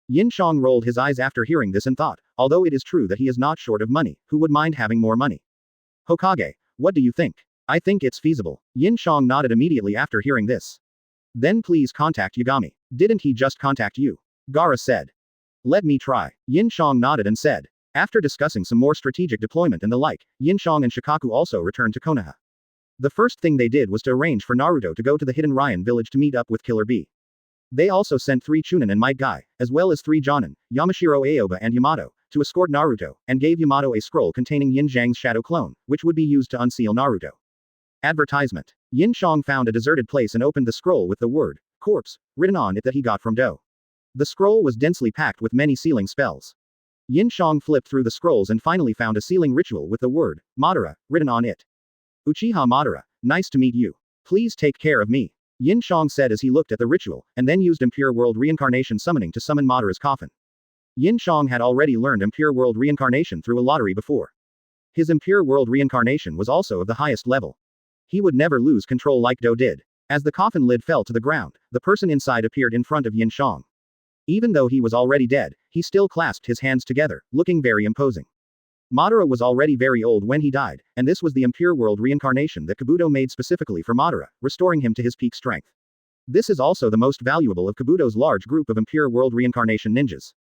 Speaker 2: Yin Xiang rolled his eyes after hearing this and thought, although it is true that he is not short of money, who would mind having more money? Hokage, what do you think? I think it's feasible. Yin Xiang nodded immediately after hearing this. Then please contact Yagami. Didn't he just contact you? Gaara said. Let me try. Yin Xiang nodded and said. After discussing some more strategic deployment and the like, Yin Xiang and Shikaku also returned to Konoha. The first thing they did was to arrange for Naruto to go to the hidden Ryan village to meet up with Killer Bee. They also sent 3 Chunin and Might Guy, as well as 3 Jonin, Yamashiro Aoba and Yamato, to escort Naruto, and gave Yamato a scroll containing Yin Zhang's shadow clone, which would be used to unseal Naruto. Advertisement. Yin Xiang found a deserted place and opened the scroll with the word, corpse, written on it that he got from Do. The scroll was densely packed with many sealing spells. Yin Xiang flipped through the scrolls and finally found a sealing ritual with the word, Madara, written on it. Uchiha Madara, nice to meet you. Please take care of me. Yin Xiang said as he looked at the ritual, and then used Impure World Reincarnation summoning to summon Madara's coffin. Yin Xiang had already learned Impure World Reincarnation through a lottery before. His Impure World Reincarnation was also of the highest level. He would never lose control like Do did. As the coffin lid fell to the ground, the person inside appeared in front of Yin Xiang. Even though he was already dead, he still clasped his hands together, looking very imposing. Madara was already very old when he died, and this was the Impure World Reincarnation that Kabuto made specifically for Madara, restoring him to his peak strength. This is also the most valuable of Kabuto's large group of Impure World Reincarnation ninjas.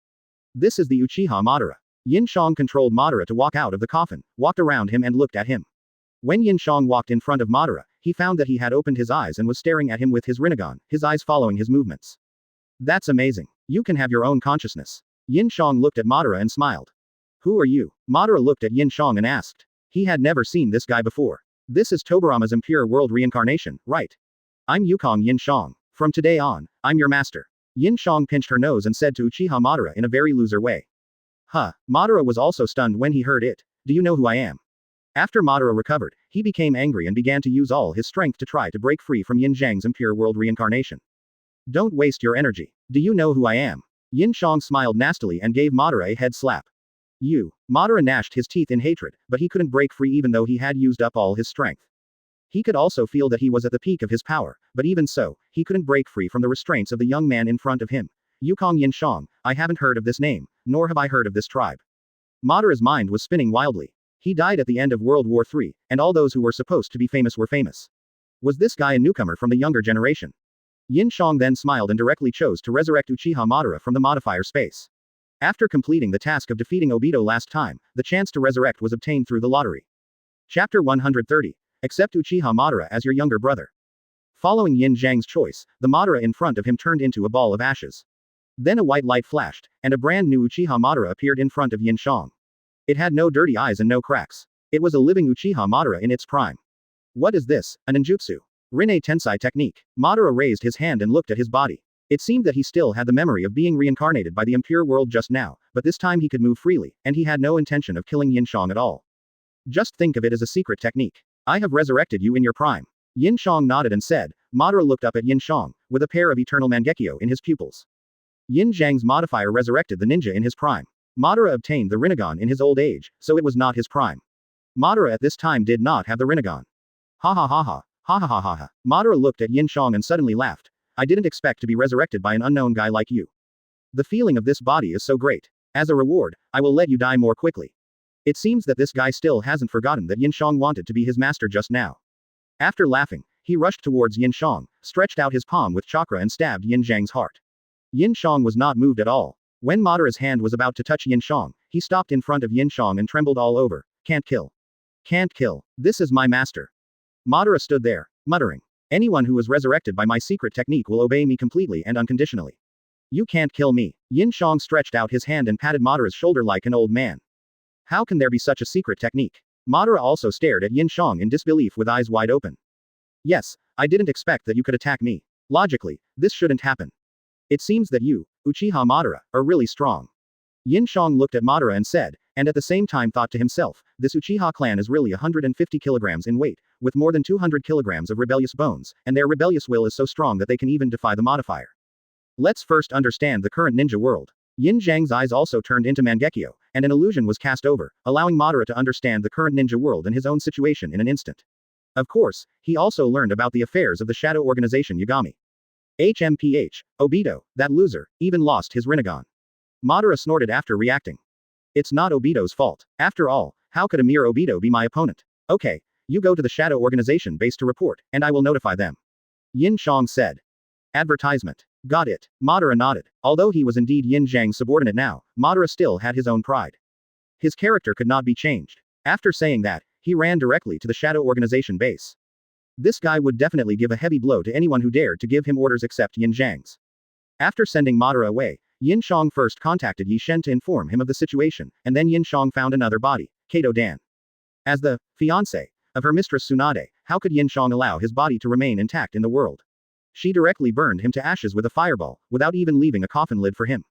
Speaker 2: This is the Uchiha Madara. Yin Xiang controlled Madara to walk out of the coffin, walked around him and looked at him. When Yin Xiang walked in front of Madara, he found that he had opened his eyes and was staring at him with his Rinnegan, his eyes following his movements. That's amazing. You can have your own consciousness. Yin Xiang looked at Madara and smiled. Who are you? Madara looked at Yin Xiang and asked. He had never seen this guy before. This is Tobirama's Impure World Reincarnation, right? I'm Yukong Yin Xiang. From today on, I'm your master. Yin Xiang pinched her nose and said to Uchiha Madara in a very loser way. Huh. Madara was also stunned when he heard it. Do you know who I am? After Madara recovered, he became angry and began to use all his strength to try to break free from Yin Zhang's Impure World Reincarnation. Don't waste your energy. Do you know who I am? Yin Xiang smiled nastily and gave Madara a head slap. You. Madara gnashed his teeth in hatred, but he couldn't break free even though he had used up all his strength. He could also feel that he was at the peak of his power, but even so, he couldn't break free from the restraints of the young man in front of him. Yukong Yin Xiang, I haven't heard of this name, nor have I heard of this tribe. Madara's mind was spinning wildly. He died at the end of World War III, and all those who were supposed to be famous were famous. Was this guy a newcomer from the younger generation? Yin Xiang then smiled and directly chose to resurrect Uchiha Madara from the modifier space. After completing the task of defeating Obito last time, the chance to resurrect was obtained through the lottery. Chapter 130. Accept Uchiha Madara as your younger brother. Following Yin Zhang's choice, the Madara in front of him turned into a ball of ashes. Then a white light flashed, and a brand new Uchiha Madara appeared in front of Yin Xiang. It had no dirty eyes and no cracks. It was a living Uchiha Madara in its prime. What is this, a ninjutsu? Rinne Tensai technique. Madara raised his hand and looked at his body. It seemed that he still had the memory of being reincarnated by the impure world just now, but this time he could move freely, and he had no intention of killing Yin Xiang at all. Just think of it as a secret technique. I have resurrected you in your prime. Yin Xiang nodded and said. Madara looked up at Yin Xiang, with a pair of eternal Mangekyo in his pupils. Yin Xiang's modifier resurrected the ninja in his prime. Madara obtained the Rinnegan in his old age, so it was not his prime. Madara at this time did not have the Rinnegan. Ha ha ha ha, ha ha ha ha ha. Madara looked at Yin Xiang and suddenly laughed. I didn't expect to be resurrected by an unknown guy like you. The feeling of this body is so great. As a reward, I will let you die more quickly. It seems that this guy still hasn't forgotten that Yin Xiang wanted to be his master just now. After laughing, he rushed towards Yin Xiang, stretched out his palm with chakra and stabbed Yin Xiang's heart. Yin Xiang was not moved at all. When Madara's hand was about to touch Yin Xiang, he stopped in front of Yin Xiang and trembled all over. Can't kill. Can't kill. This is my master. Madara stood there, muttering. Anyone who is resurrected by my secret technique will obey me completely and unconditionally. You can't kill me. Yin Xiang stretched out his hand and patted Madara's shoulder like an old man. How can there be such a secret technique? Madara also stared at Yin Xiang in disbelief with eyes wide open. Yes, I didn't expect that you could attack me. Logically, this shouldn't happen. It seems that you, Uchiha Madara, are really strong. Yin Xiang looked at Madara and said, and at the same time thought to himself, this Uchiha clan is really 150 kilograms in weight, with more than 200 kilograms of rebellious bones, and their rebellious will is so strong that they can even defy the modifier. Let's first understand the current ninja world. Yin Xiang's eyes also turned into Mangekyo, and an illusion was cast over, allowing Madara to understand the current ninja world and his own situation in an instant. Of course, he also learned about the affairs of the shadow organization Yagami. HMPH, Obito, that loser, even lost his Rinnegan. Madara snorted after reacting. It's not Obito's fault. After all, how could a mere Obito be my opponent? Okay, you go to the shadow organization base to report, and I will notify them. Yin Xiang said. Advertisement. Got it. Madara nodded. Although he was indeed Yin Xiang's subordinate now, Madara still had his own pride. His character could not be changed. After saying that, he ran directly to the shadow organization base. This guy would definitely give a heavy blow to anyone who dared to give him orders except Yin Xiang's. After sending Madara away, Yin Xiang first contacted Yi Shen to inform him of the situation, and then Yin Xiang found another body, Kato Dan. As the fiancé of her mistress Tsunade, how could Yin Xiang allow his body to remain intact in the world? She directly burned him to ashes with a fireball, without even leaving a coffin lid for him.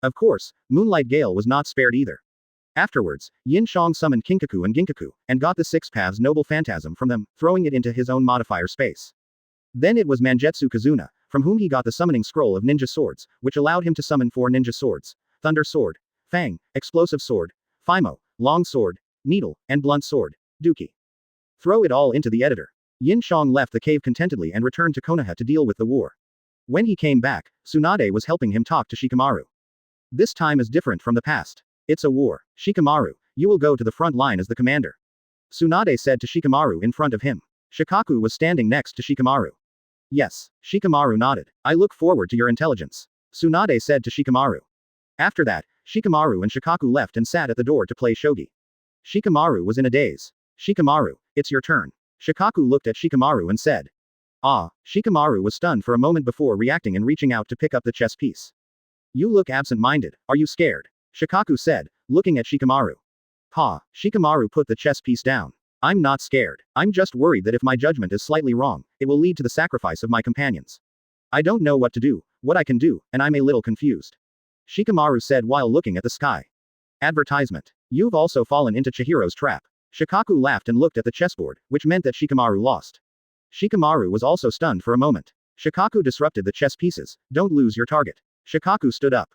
Speaker 2: Of course, Moonlight Gale was not spared either. Afterwards, Yin Xiang summoned Kinkaku and Ginkaku, and got the Six Paths Noble Phantasm from them, throwing it into his own modifier space. Then it was Mangetsu Kazuna, from whom he got the summoning scroll of ninja swords, which allowed him to summon 4 ninja swords: Thunder Sword, Fang, Explosive Sword, Fimo, Long Sword, Needle, and Blunt Sword, Duki. Throw it all into the editor. Yin Xiang left the cave contentedly and returned to Konoha to deal with the war. When he came back, Tsunade was helping him talk to Shikamaru. This time is different from the past. It's a war. Shikamaru, you will go to the front line as the commander. Tsunade said to Shikamaru in front of him. Shikaku was standing next to Shikamaru. Yes, Shikamaru nodded. I look forward to your intelligence. Tsunade said to Shikamaru. After that, Shikamaru and Shikaku left and sat at the door to play shogi. Shikamaru was in a daze. Shikamaru, it's your turn. Shikaku looked at Shikamaru and said. Ah, Shikamaru was stunned for a moment before reacting and reaching out to pick up the chess piece. You look absent-minded, are you scared? Shikaku said, looking at Shikamaru. Ha, Shikamaru put the chess piece down. I'm not scared. I'm just worried that if my judgment is slightly wrong, it will lead to the sacrifice of my companions. I don't know what to do, what I can do, and I'm a little confused. Shikamaru said while looking at the sky. Advertisement. You've also fallen into Chihiro's trap. Shikaku laughed and looked at the chessboard, which meant that Shikamaru lost. Shikamaru was also stunned for a moment. Shikaku disrupted the chess pieces. Don't lose your target. Shikaku stood up.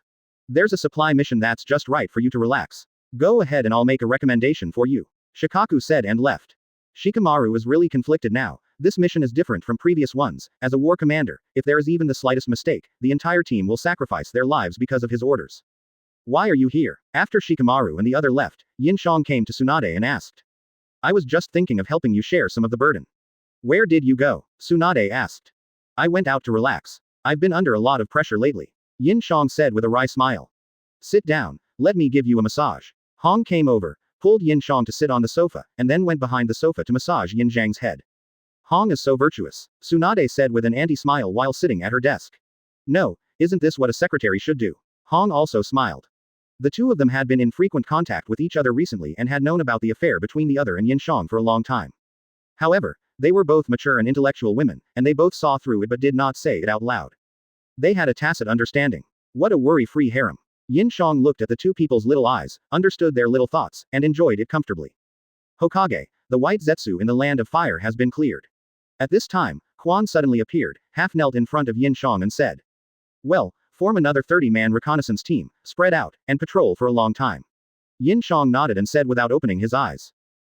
Speaker 2: There's a supply mission that's just right for you to relax. Go ahead and I'll make a recommendation for you. Shikaku said and left. Shikamaru is really conflicted now. This mission is different from previous ones. As a war commander, if there is even the slightest mistake, the entire team will sacrifice their lives because of his orders. Why are you here? After Shikamaru and the other left, Yin Xiang came to Tsunade and asked. I was just thinking of helping you share some of the burden. Where did you go? Tsunade asked. I went out to relax. I've been under a lot of pressure lately. Yin Xiang said with a wry smile. Sit down, let me give you a massage. Hong came over, pulled Yin Xiang to sit on the sofa, and then went behind the sofa to massage Yin Xiang's head. Hong is so virtuous, Tsunade said with an anti-smile while sitting at her desk. No, isn't this what a secretary should do? Hong also smiled. The two of them had been in frequent contact with each other recently and had known about the affair between the other and Yin Xiang for a long time. However, they were both mature and intellectual women, and they both saw through it but did not say it out loud. They had a tacit understanding. What a worry-free harem. Yin Xiang looked at the two people's little eyes, understood their little thoughts, and enjoyed it comfortably. Hokage, the white Zetsu in the land of fire has been cleared. At this time, Quan suddenly appeared, half knelt in front of Yin Xiang and said, "Well, form another 30-man reconnaissance team, spread out, and patrol for a long time." Yin Xiang nodded and said without opening his eyes.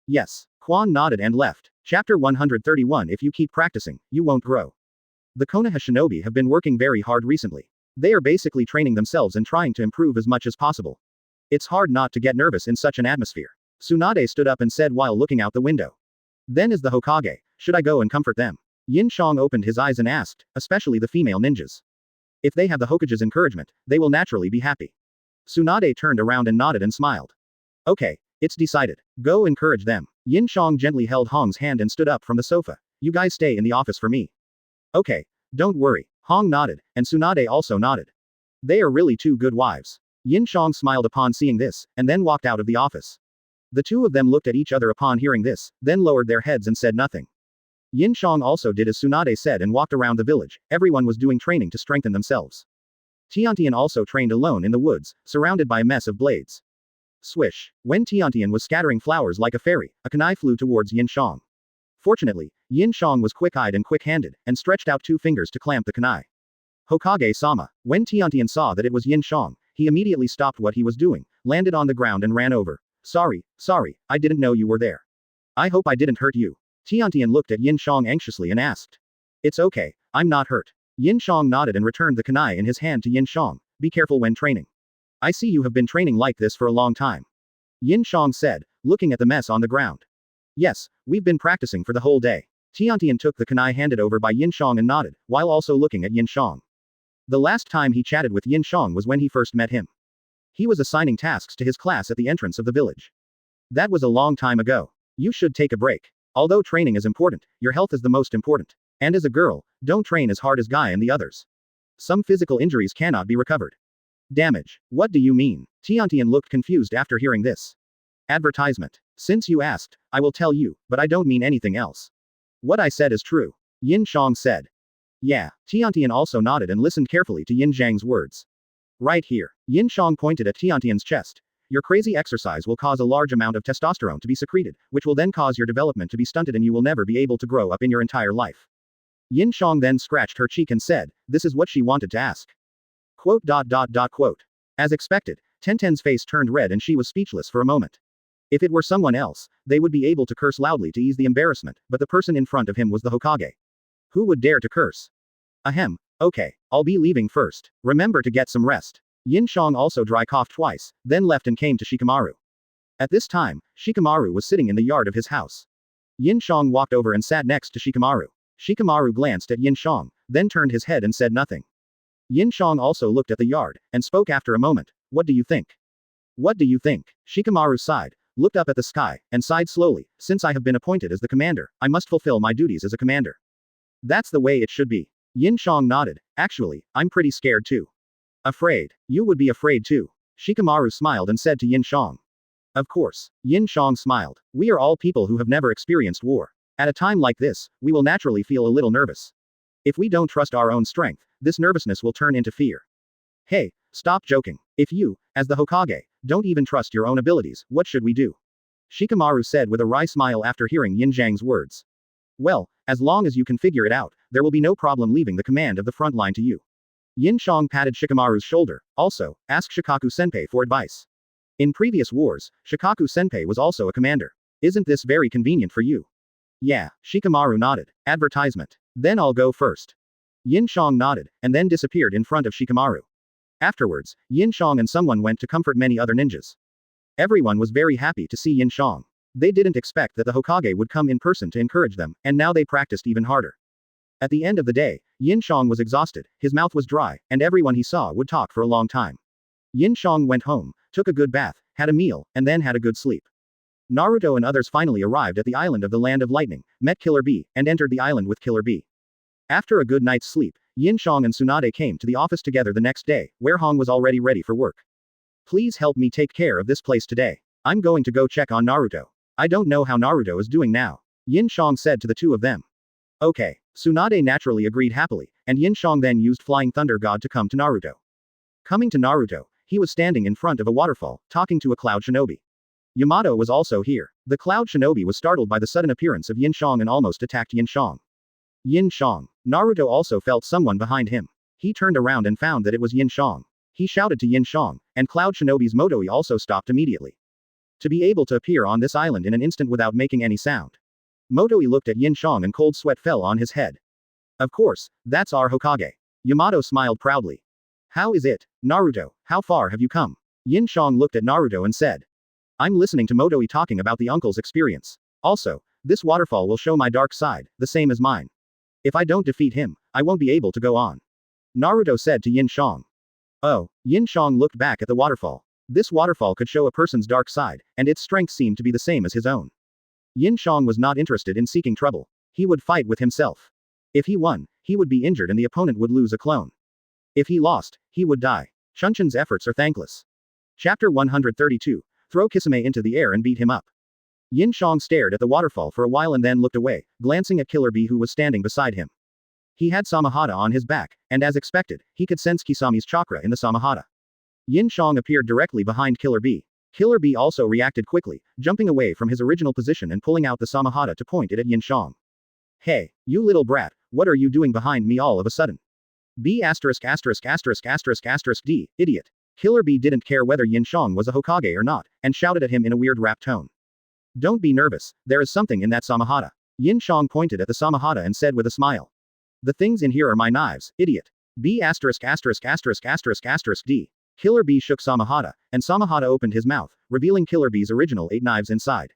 Speaker 2: "Yes." Quan nodded and left. Chapter 131. If you keep practicing, you won't grow. The Konoha shinobi have been working very hard recently. They are basically training themselves and trying to improve as much as possible. It's hard not to get nervous in such an atmosphere. Tsunade stood up and said while looking out the window. Then as the Hokage, should I go and comfort them? Yin Xiang opened his eyes and asked, especially the female ninjas. If they have the Hokage's encouragement, they will naturally be happy. Tsunade turned around and nodded and smiled. Okay, it's decided. Go encourage them. Yin Xiang gently held Hong's hand and stood up from the sofa. You guys stay in the office for me. Okay, don't worry. Hong nodded, and Tsunade also nodded. They are really two good wives. Yin Xiang smiled upon seeing this, and then walked out of the office. The two of them looked at each other upon hearing this, then lowered their heads and said nothing. Yin Xiang also did as Tsunade said and walked around the village. Everyone was doing training to strengthen themselves. Tiantian also trained alone in the woods, surrounded by a mess of blades. Swish. When Tiantian was scattering flowers like a fairy, a kunai flew towards Yin Xiang. Fortunately, Yin Xiang was quick-eyed and quick-handed, and stretched out 2 fingers to clamp the kunai. Hokage-sama. When Tiantian saw that it was Yin Xiang, he immediately stopped what he was doing, landed on the ground and ran over. Sorry, I didn't know you were there. I hope I didn't hurt you. Tiantian looked at Yin Xiang anxiously and asked. It's okay, I'm not hurt. Yin Xiang nodded and returned the kunai in his hand to Yin Xiang. Be careful when training. I see you have been training like this for a long time. Yin Xiang said, looking at the mess on the ground. Yes, we've been practicing for the whole day. Tiantian took the kunai handed over by Yin Xiang and nodded, while also looking at Yin Xiang. The last time he chatted with Yin Xiang was when he first met him. He was assigning tasks to his class at the entrance of the village. That was a long time ago. You should take a break. Although training is important, your health is the most important. And as a girl, don't train as hard as Guy and the others. Some physical injuries cannot be recovered. Damage. What do you mean? Tiantian looked confused after hearing this. Advertisement. Since you asked, I will tell you, but I don't mean anything else. What I said is true. Yin Xiang said. Yeah. Tiantian also nodded and listened carefully to Yin Zhang's words. Right here. Yin Xiang pointed at Tiantian's chest. Your crazy exercise will cause a large amount of testosterone to be secreted, which will then cause your development to be stunted and you will never be able to grow up in your entire life. Yin Xiang then scratched her cheek and said, this is what she wanted to ask. Quote. As expected, Tenten's face turned red and she was speechless for a moment. If it were someone else, they would be able to curse loudly to ease the embarrassment, but the person in front of him was the Hokage. Who would dare to curse? Ahem. Okay, I'll be leaving first. Remember to get some rest. Yin Xiang also dry coughed twice, then left and came to Shikamaru. At this time, Shikamaru was sitting in the yard of his house. Yin Xiang walked over and sat next to Shikamaru. Shikamaru glanced at Yin Xiang, then turned his head and said nothing. Yin Xiang also looked at the yard, and spoke after a moment. What do you think? What do you think? Shikamaru sighed, looked up at the sky, and sighed slowly. Since I have been appointed as the commander, I must fulfill my duties as a commander. That's the way it should be. Yin Xiang nodded. Actually, I'm pretty scared too. Afraid? You would be afraid too. Shikamaru smiled and said to Yin Xiang. Of course. Yin Xiang smiled. We are all people who have never experienced war. At a time like this, we will naturally feel a little nervous. If we don't trust our own strength, this nervousness will turn into fear. Hey, stop joking. If you, as the Hokage, don't even trust your own abilities, what should we do? Shikamaru said with a wry smile after hearing Yin Zhang's words. Well, as long as you can figure it out, there will be no problem leaving the command of the front line to you. Yin Xiang patted Shikamaru's shoulder. Also, ask Shikaku Senpai for advice. In previous wars, Shikaku Senpai was also a commander. Isn't this very convenient for you? Yeah, Shikamaru nodded. Advertisement. Then I'll go first. Yin Xiang nodded, and then disappeared in front of Shikamaru. Afterwards, Yin Xiang and someone went to comfort many other ninjas. Everyone was very happy to see Yin Xiang. They didn't expect that the Hokage would come in person to encourage them, and now they practiced even harder. At the end of the day, Yin Xiang was exhausted, his mouth was dry, and everyone he saw would talk for a long time. Yin Xiang went home, took a good bath, had a meal, and then had a good sleep. Naruto and others finally arrived at the island of the Land of Lightning, met Killer Bee, and entered the island with Killer Bee. After a good night's sleep, Yin Xiang and Tsunade came to the office together the next day, where Hong was already ready for work. Please help me take care of this place today. I'm going to go check on Naruto. I don't know how Naruto is doing now. Yin Xiang said to the two of them. Okay. Tsunade naturally agreed happily, and Yin Xiang then used Flying Thunder God to come to Naruto. Coming to Naruto, he was standing in front of a waterfall, talking to a cloud shinobi. Yamato was also here. The cloud shinobi was startled by the sudden appearance of Yin Xiang and almost attacked Yin Xiang. Yin Xiang. Naruto also felt someone behind him. He turned around and found that it was Yin Xiang. He shouted to Yin Xiang, and Cloud Shinobi's Motoi also stopped immediately. To be able to appear on this island in an instant without making any sound. Motoi looked at Yin Xiang and cold sweat fell on his head. Of course, that's our Hokage. Yamato smiled proudly. How is it, Naruto, how far have you come? Yin Xiang looked at Naruto and said. I'm listening to Motoi talking about the uncle's experience. Also, this waterfall will show my dark side, the same as mine. If I don't defeat him, I won't be able to go on. Naruto said to Yin Xiang. Oh, Yin Xiang looked back at the waterfall. This waterfall could show a person's dark side, and its strength seemed to be the same as his own. Yin Xiang was not interested in seeking trouble. He would fight with himself. If he won, he would be injured and the opponent would lose a clone. If he lost, he would die. Chunchan's efforts are thankless. Chapter 132. Throw Kisame into the air and beat him up. Yin Xiang stared at the waterfall for a while and then looked away, glancing at Killer Bee who was standing beside him. He had Samahata on his back, and as expected, he could sense Kisame's chakra in the Samahata. Yin Xiang appeared directly behind Killer Bee. Killer Bee also reacted quickly, jumping away from his original position and pulling out the Samahata to point it at Yin Xiang. Hey, you little brat, what are you doing behind me all of a sudden? B************ D, idiot. Killer Bee didn't care whether Yin Xiang was a Hokage or not, and shouted at him in a weird rap tone. Don't be nervous, there is something in that Samahata. Yin Xiang pointed at the Samahata and said with a smile. The things in here are my knives, idiot. B********** D. Killer Bee shook Samahata, and Samahata opened his mouth, revealing Killer Bee's original 8 knives inside.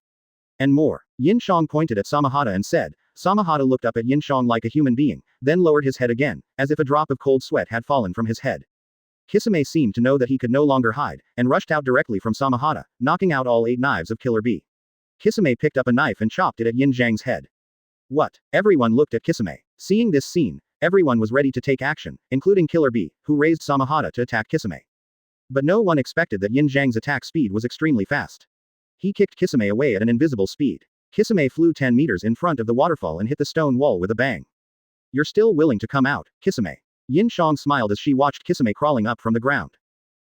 Speaker 2: And more. Yin Xiang pointed at Samahata and said. Samahata looked up at Yin Xiang like a human being, then lowered his head again, as if a drop of cold sweat had fallen from his head. Kisame seemed to know that he could no longer hide, and rushed out directly from Samahata, knocking out all 8 knives of Killer Bee. Kisame picked up a knife and chopped it at Yin Xiang's head. What? Everyone looked at Kisame. Seeing this scene, everyone was ready to take action, including Killer Bee, who raised Samahata to attack Kisame. But no one expected that Yin Xiang's attack speed was extremely fast. He kicked Kisame away at an invisible speed. Kisame flew 10 meters in front of the waterfall and hit the stone wall with a bang. You're still willing to come out, Kisame. Yin Xiang smiled as she watched Kisame crawling up from the ground.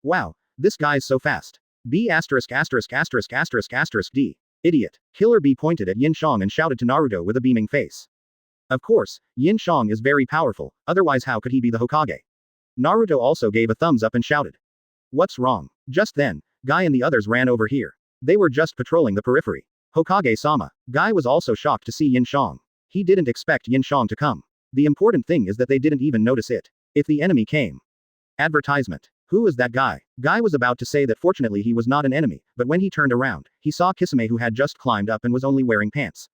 Speaker 2: Wow, this guy's so fast. B**************** D. Idiot. Killer Bee pointed at Yin Xiang and shouted to Naruto with a beaming face. Of course, Yin Xiang is very powerful, otherwise how could he be the Hokage? Naruto also gave a thumbs up and shouted. What's wrong? Just then, Guy and the others ran over here. They were just patrolling the periphery. Hokage-sama. Guy was also shocked to see Yin Xiang. He didn't expect Yin Xiang to come. The important thing is that they didn't even notice it. If the enemy came. Advertisement. Who is that guy? Guy was about to say that fortunately he was not an enemy, but when he turned around, he saw Kisame who had just climbed up and was only wearing pants.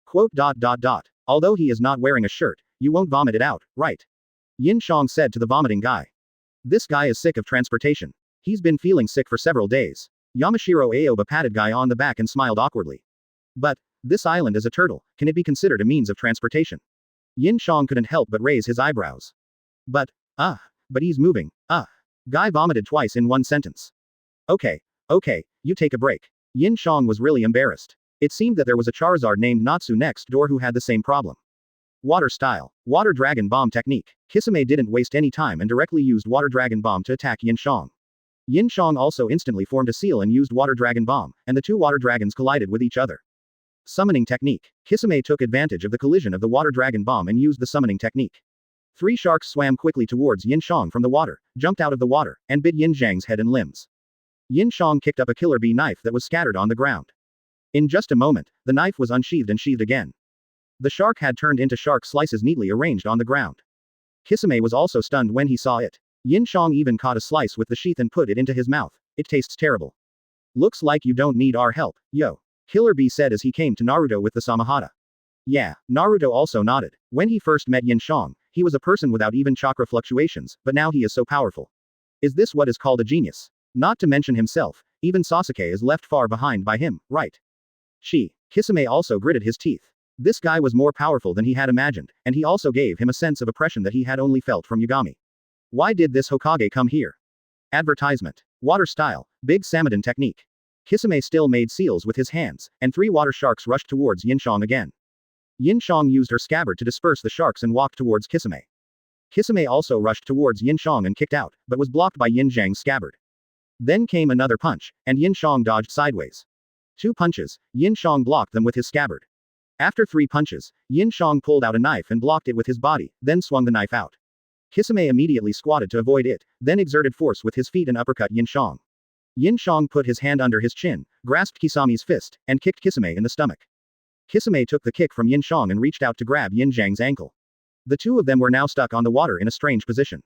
Speaker 2: Quote. Although he is not wearing a shirt, you won't vomit it out, right? Yin Xiang said to the vomiting guy. This guy is sick of transportation. He's been feeling sick for several days. Yamashiro Aoba patted Guy on the back and smiled awkwardly. But, this island is a turtle, can it be considered a means of transportation? Yin Xiang couldn't help but raise his eyebrows. But he's moving, Guy vomited twice in one sentence. Okay, you take a break. Yin Xiang was really embarrassed. It seemed that there was a Charizard named Natsu next door who had the same problem. Water style. Water Dragon Bomb technique. Kisame didn't waste any time and directly used Water Dragon Bomb to attack Yin Xiang. Yin Xiang also instantly formed a seal and used Water Dragon Bomb, and the two water dragons collided with each other. Summoning technique. Kisame took advantage of the collision of the Water Dragon Bomb and used the summoning technique. 3 sharks swam quickly towards Yin Xiang from the water, jumped out of the water, and bit Yin Xiang's head and limbs. Yin Xiang kicked up a Killer Bee knife that was scattered on the ground. In just a moment, the knife was unsheathed and sheathed again. The shark had turned into shark slices neatly arranged on the ground. Kisame was also stunned when he saw it. Yin Xiang even caught a slice with the sheath and put it into his mouth. It tastes terrible. Looks like you don't need our help, yo. Killer Bee said as he came to Naruto with the Samahata. Yeah, Naruto also nodded. When he first met Yin Xiang, he was a person without even chakra fluctuations, but now he is so powerful. Is this what is called a genius? Not to mention himself, even Sasuke is left far behind by him, right? Kisame also gritted his teeth. This guy was more powerful than he had imagined, and he also gave him a sense of oppression that he had only felt from Yagami. Why did this Hokage come here? Advertisement. Water style, big Samadin technique. Kisame still made seals with his hands, and 3 water sharks rushed towards Yin Xiang again. Yin Xiang used her scabbard to disperse the sharks and walked towards Kisame. Kisame also rushed towards Yin Xiang and kicked out, but was blocked by Yin Xiang's scabbard. Then came another punch, and Yin Xiang dodged sideways. 2 punches, Yin Xiang blocked them with his scabbard. After 3 punches, Yin Xiang pulled out a knife and blocked it with his body, then swung the knife out. Kisame immediately squatted to avoid it, then exerted force with his feet and uppercut Yin Xiang. Yin Xiang put his hand under his chin, grasped Kisame's fist, and kicked Kisame in the stomach. Kisame took the kick from Yin Xiang and reached out to grab Yin Xiang's ankle. The 2 of them were now stuck on the water in a strange position.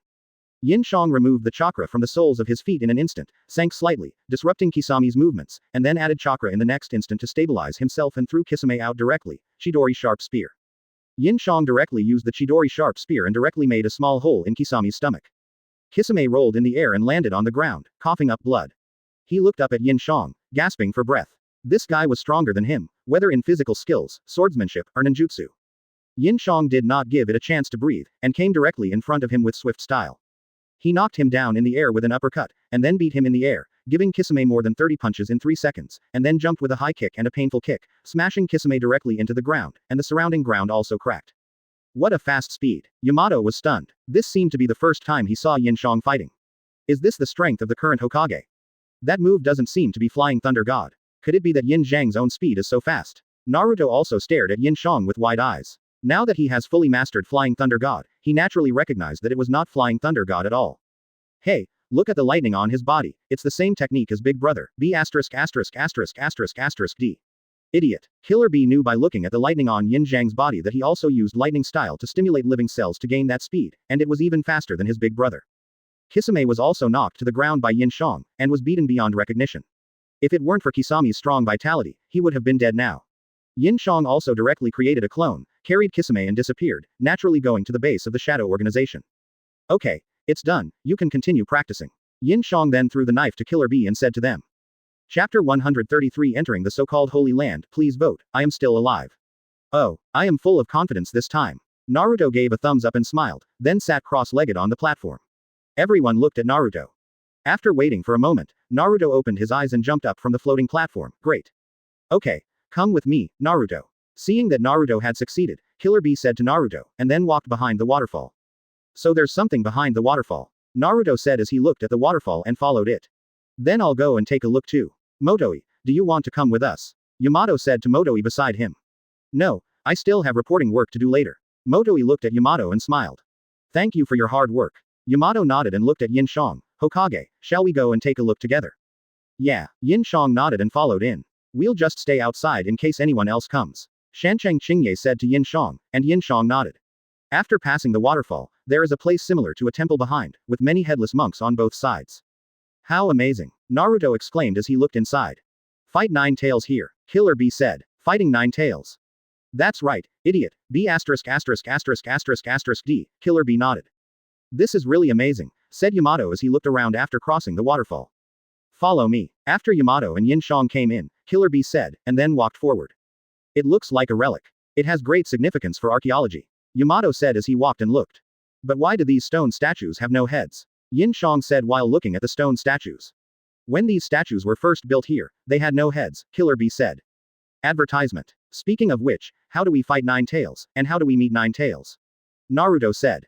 Speaker 2: Yin Xiang removed the chakra from the soles of his feet in an instant, sank slightly, disrupting Kisame's movements, and then added chakra in the next instant to stabilize himself and threw Kisame out directly, Chidori sharp spear. Yin Xiang directly used the Chidori sharp spear and directly made a small hole in Kisame's stomach. Kisame rolled in the air and landed on the ground, coughing up blood. He looked up at Yin Xiang, gasping for breath. This guy was stronger than him, whether in physical skills, swordsmanship, or ninjutsu. Yin Xiang did not give it a chance to breathe, and came directly in front of him with swift style. He knocked him down in the air with an uppercut, and then beat him in the air, giving Kisame more than 30 punches in 3 seconds, and then jumped with a high kick and a painful kick, smashing Kisame directly into the ground, and the surrounding ground also cracked. What a fast speed. Yamato was stunned. This seemed to be the first time he saw Yin Xiang fighting. Is this the strength of the current Hokage? That move doesn't seem to be Flying Thunder God. Could it be that Yin Xiang's own speed is so fast? Naruto also stared at Yin Xiang with wide eyes. Now that he has fully mastered Flying Thunder God, he naturally recognized that it was not Flying Thunder God at all. Hey, look at the lightning on his body. It's the same technique as Big Brother, B******************. Idiot. Killer B knew by looking at the lightning on Yin Xiang's body that he also used lightning style to stimulate living cells to gain that speed, and it was even faster than his big brother. Kisame was also knocked to the ground by Yin Xiang, and was beaten beyond recognition. If it weren't for Kisame's strong vitality, he would have been dead now. Yin Xiang also directly created a clone, carried Kisame and disappeared, naturally going to the base of the Shadow Organization. Okay, it's done, you can continue practicing. Yin Xiang then threw the knife to Killer B and said to them. Chapter 133 Entering the so-called Holy Land, please vote, I am still alive. Oh, I am full of confidence this time. Naruto gave a thumbs up and smiled, then sat cross-legged on the platform. Everyone looked at Naruto. After waiting for a moment, Naruto opened his eyes and jumped up from the floating platform. Great. Okay, come with me, Naruto. Seeing that Naruto had succeeded, Killer B said to Naruto, and then walked behind the waterfall. So there's something behind the waterfall. Naruto said as he looked at the waterfall and followed it. Then I'll go and take a look too. Motoi, do you want to come with us? Yamato said to Motoi beside him. No, I still have reporting work to do later. Motoi looked at Yamato and smiled. Thank you for your hard work. Yamato nodded and looked at Yin Xiang. Hokage, shall we go and take a look together? Yeah, Yin Xiang nodded and followed in. We'll just stay outside in case anyone else comes. Shancheng Qingye said to Yin Xiang, and Yin Xiang nodded. After passing the waterfall, there is a place similar to a temple behind, with many headless monks on both sides. How amazing! Naruto exclaimed as he looked inside. Fight 9 tails here, Killer B said. Fighting 9 tails. That's right, idiot. B**********************, D, Killer B nodded. This is really amazing, said Yamato as he looked around after crossing the waterfall. Follow me. After Yamato and Yin Xiang came in, Killer B said, and then walked forward. It looks like a relic. It has great significance for archaeology. Yamato said as he walked and looked. But why do these stone statues have no heads? Yin Xiang said while looking at the stone statues. When these statues were first built here, they had no heads, Killer B said. Advertisement. Speaking of which, how do we fight 9 tails, and how do we meet 9 tails? Naruto said.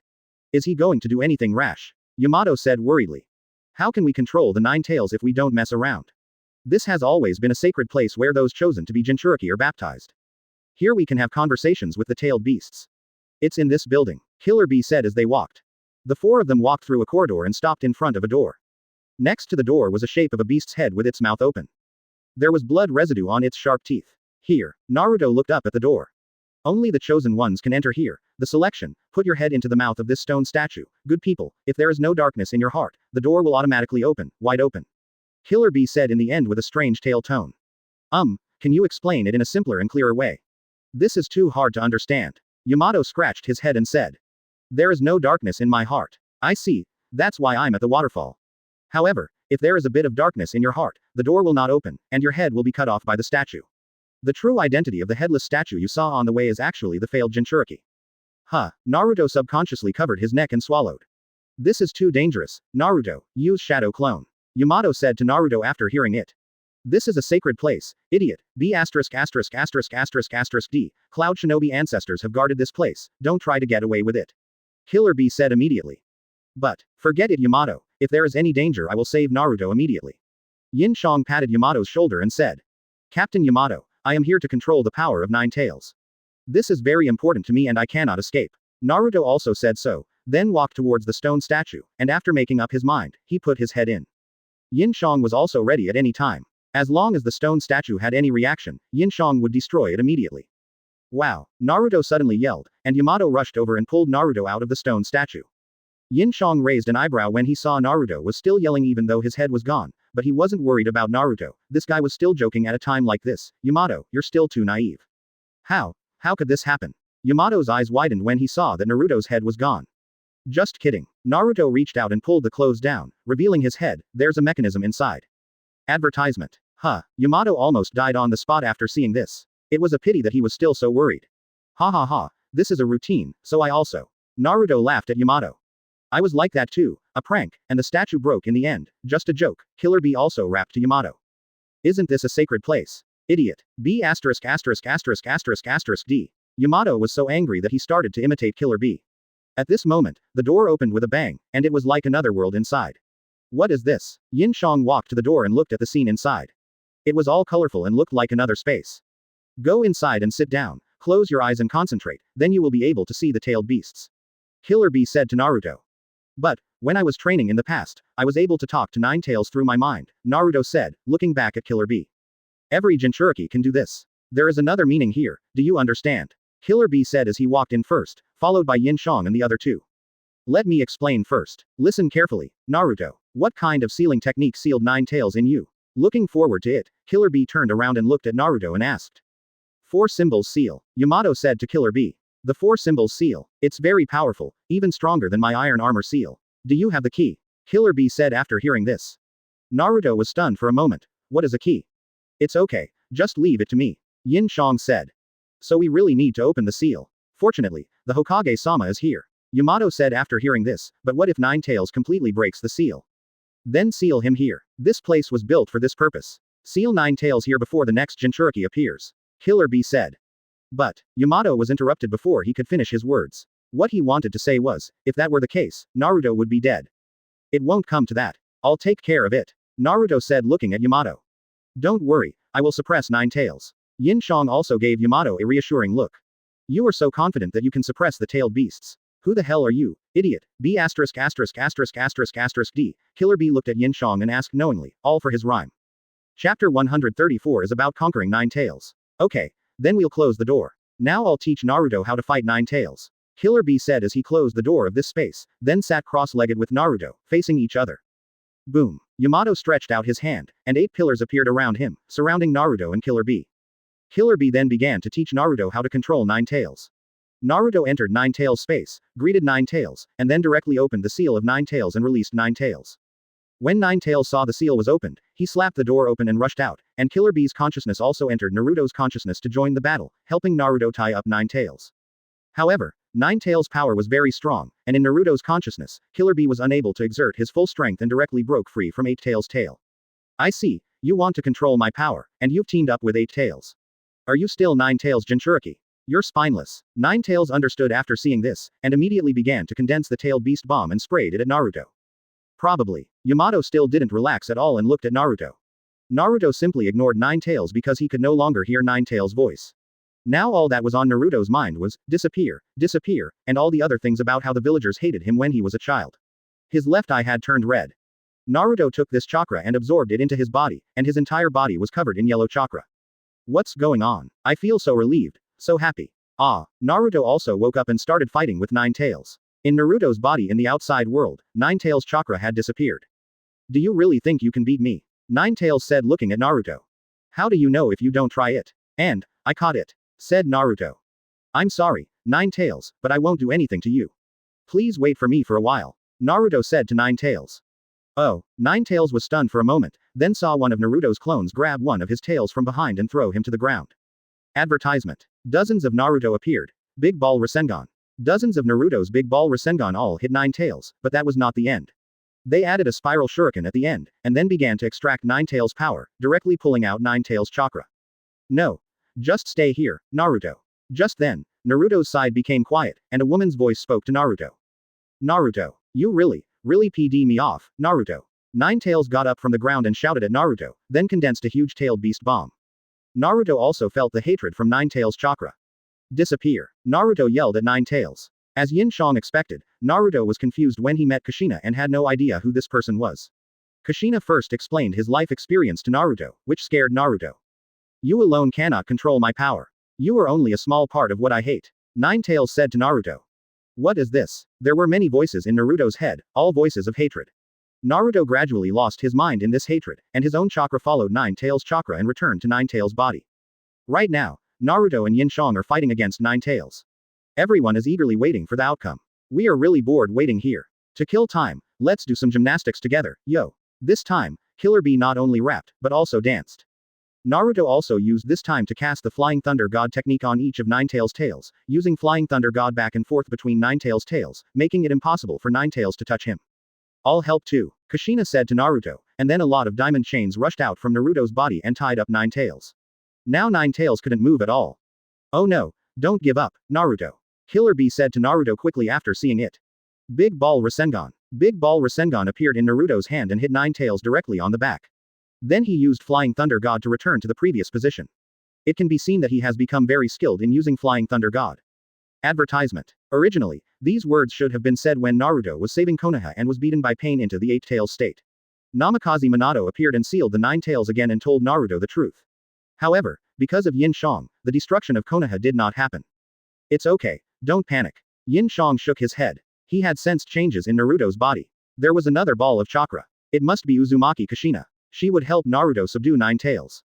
Speaker 2: Is he going to do anything rash? Yamato said worriedly. How can we control the 9 tails if we don't mess around? This has always been a sacred place where those chosen to be Jinchuriki are baptized. Here we can have conversations with the tailed beasts. It's in this building, Killer B said as they walked. The 4 of them walked through a corridor and stopped in front of a door. Next to the door was a shape of a beast's head with its mouth open. There was blood residue on its sharp teeth. Here, Naruto looked up at the door. Only the chosen ones can enter here. The selection, put your head into the mouth of this stone statue. Good people, if there is no darkness in your heart, the door will automatically open, wide open. Killer B said in the end with a strange tail tone. Can you explain it in a simpler and clearer way? This is too hard to understand. Yamato scratched his head and said. There is no darkness in my heart. I see, that's why I'm at the waterfall. However, if there is a bit of darkness in your heart, the door will not open, and your head will be cut off by the statue. The true identity of the headless statue you saw on the way is actually the failed Jinchuriki. Naruto subconsciously covered his neck and swallowed. This is too dangerous. Naruto, use Shadow Clone. Yamato said to Naruto after hearing it. This is a sacred place, idiot. B asterisk asterisk asterisk asterisk asterisk D. Cloud Shinobi ancestors have guarded this place, don't try to get away with it. Killer B said immediately. But, forget it Yamato, if there is any danger I will save Naruto immediately. Yin Xiang patted Yamato's shoulder and said. Captain Yamato, I am here to control the power of Nine Tails. This is very important to me and I cannot escape. Naruto also said so, then walked towards the stone statue, and after making up his mind, he put his head in. Yin Xiang was also ready at any time. As long as the stone statue had any reaction, Yin Xiang would destroy it immediately. Wow! Naruto suddenly yelled, and Yamato rushed over and pulled Naruto out of the stone statue. Yin Xiang raised an eyebrow when he saw Naruto was still yelling even though his head was gone, but he wasn't worried about Naruto, this guy was still joking at a time like this. Yamato, you're still too naive. How could this happen? Yamato's eyes widened when he saw that Naruto's head was gone. Just kidding. Naruto reached out and pulled the clothes down, revealing his head, there's a mechanism inside. Advertisement. Yamato almost died on the spot after seeing this. It was a pity that he was still so worried. Ha ha ha, this is a routine, so I also. Naruto laughed at Yamato. I was like that too, a prank, and the statue broke in the end, just a joke. Killer B also rapped to Yamato. Isn't this a sacred place? Idiot. B asterisk asterisk asterisk asterisk asterisk D. Yamato was so angry that he started to imitate Killer B. At this moment, the door opened with a bang, and it was like another world inside. What is this? Yin Xiang walked to the door and looked at the scene inside. It was all colorful and looked like another space. Go inside and sit down, close your eyes and concentrate, then you will be able to see the tailed beasts. Killer B said to Naruto. But, when I was training in the past, I was able to talk to Nine Tails through my mind, Naruto said, looking back at Killer B. Every Jinchuriki can do this. There is another meaning here, do you understand? Killer B said as he walked in first, followed by Yin Xiang and the other two. Let me explain first. Listen carefully, Naruto. What kind of sealing technique sealed Nine Tails in you? Looking forward to it, Killer B turned around and looked at Naruto and asked. Four symbols seal, Yamato said to Killer B. The four symbols seal. It's very powerful, even stronger than my iron armor seal. Do you have the key? Killer B said after hearing this. Naruto was stunned for a moment. What is a key? It's okay, just leave it to me. Yin Xiang said. So we really need to open the seal. Fortunately, the Hokage-sama is here. Yamato said after hearing this, but what if Nine Tails completely breaks the seal? Then seal him here. This place was built for this purpose. Seal Nine Tails here before the next Jinchuriki appears. Killer B said. But, Yamato was interrupted before he could finish his words. What he wanted to say was, if that were the case, Naruto would be dead. It won't come to that. I'll take care of it. Naruto said looking at Yamato. Don't worry, I will suppress Nine Tails. Yin Xiang also gave Yamato a reassuring look. You are so confident that you can suppress the tailed beasts. Who the hell are you, idiot? B asterisk asterisk asterisk asterisk asterisk D. Killer B looked at Yin Xiang and asked knowingly, all for his rhyme. Chapter 134 is about conquering Nine Tails. Okay, then we'll close the door. Now I'll teach Naruto how to fight Nine Tails. Killer B said as he closed the door of this space, then sat cross-legged with Naruto, facing each other. Boom. Yamato stretched out his hand, and 8 pillars appeared around him, surrounding Naruto and Killer B. Killer B then began to teach Naruto how to control Nine Tails. Naruto entered Nine Tails' space, greeted Nine Tails, and then directly opened the seal of Nine Tails and released Nine Tails. When Nine Tails saw the seal was opened, he slapped the door open and rushed out, and Killer B's consciousness also entered Naruto's consciousness to join the battle, helping Naruto tie up Nine Tails. However, Nine Tails' power was very strong, and in Naruto's consciousness, Killer B was unable to exert his full strength and directly broke free from 8 Tails' tail. I see, you want to control my power, and you've teamed up with 8 Tails. Are you still Nine Tails Jinchuriki? You're spineless. Nine Tails understood after seeing this, and immediately began to condense the tailed beast bomb and sprayed it at Naruto. Probably. Yamato still didn't relax at all and looked at Naruto. Naruto simply ignored Nine Tails because he could no longer hear Nine Tails' voice. Now all that was on Naruto's mind was, disappear, disappear, and all the other things about how the villagers hated him when he was a child. His left eye had turned red. Naruto took this chakra and absorbed it into his body, and his entire body was covered in yellow chakra. What's going on? I feel so relieved, so happy. Ah, Naruto also woke up and started fighting with Nine Tails. In Naruto's body in the outside world, Nine Tails' chakra had disappeared. Do you really think you can beat me? Nine Tails said looking at Naruto. How do you know if you don't try it? And, I caught it, said Naruto. I'm sorry, Nine Tails, but I won't do anything to you. Please wait for me for a while, Naruto said to Nine Tails. Oh, Nine Tails was stunned for a moment, then saw one of Naruto's clones grab one of his tails from behind and throw him to the ground. Advertisement. Dozens of Naruto appeared. Big Ball Rasengan. Dozens of Naruto's Big Ball Rasengan all hit Nine Tails, but that was not the end. They added a spiral shuriken at the end, and then began to extract Ninetales' power, directly pulling out Ninetales' chakra. No. Just stay here, Naruto. Just then, Naruto's side became quiet, and a woman's voice spoke to Naruto. Naruto. You really PD me off, Naruto. Ninetales got up from the ground and shouted at Naruto, then condensed a huge-tailed beast bomb. Naruto also felt the hatred from Ninetales' chakra. Disappear. Naruto yelled at Ninetales. As Yin Xiang expected, Naruto was confused when he met Kushina and had no idea who this person was. Kushina first explained his life experience to Naruto, which scared Naruto. You alone cannot control my power. You are only a small part of what I hate. Ninetales said to Naruto. What is this? There were many voices in Naruto's head, all voices of hatred. Naruto gradually lost his mind in this hatred, and his own chakra followed Ninetales' chakra and returned to Ninetales' body. Right now, Naruto and Yin Xiang are fighting against Ninetales. Everyone is eagerly waiting for the outcome. We are really bored waiting here. To kill time, let's do some gymnastics together, yo. This time, Killer Bee not only rapped, but also danced. Naruto also used this time to cast the Flying Thunder God technique on each of Ninetales' tails, using Flying Thunder God back and forth between Ninetales' tails, making it impossible for Ninetales to touch him. I'll help too, Kushina said to Naruto, and then a lot of diamond chains rushed out from Naruto's body and tied up Ninetales. Now Ninetales couldn't move at all. Oh no, don't give up, Naruto. Killer Bee said to Naruto quickly after seeing it. Big Ball Rasengan. Big Ball Rasengan appeared in Naruto's hand and hit Ninetales directly on the back. Then he used Flying Thunder God to return to the previous position. It can be seen that he has become very skilled in using Flying Thunder God. Advertisement. Originally, these words should have been said when Naruto was saving Konoha and was beaten by pain into the Eight-Tails state. Namikaze Minato appeared and sealed the Nine-Tails again and told Naruto the truth. However, because of Yin Xiang, the destruction of Konoha did not happen. It's okay, don't panic. Yin Xiang shook his head. He had sensed changes in Naruto's body. There was another ball of chakra. It must be Uzumaki Kushina. She would help Naruto subdue Ninetales.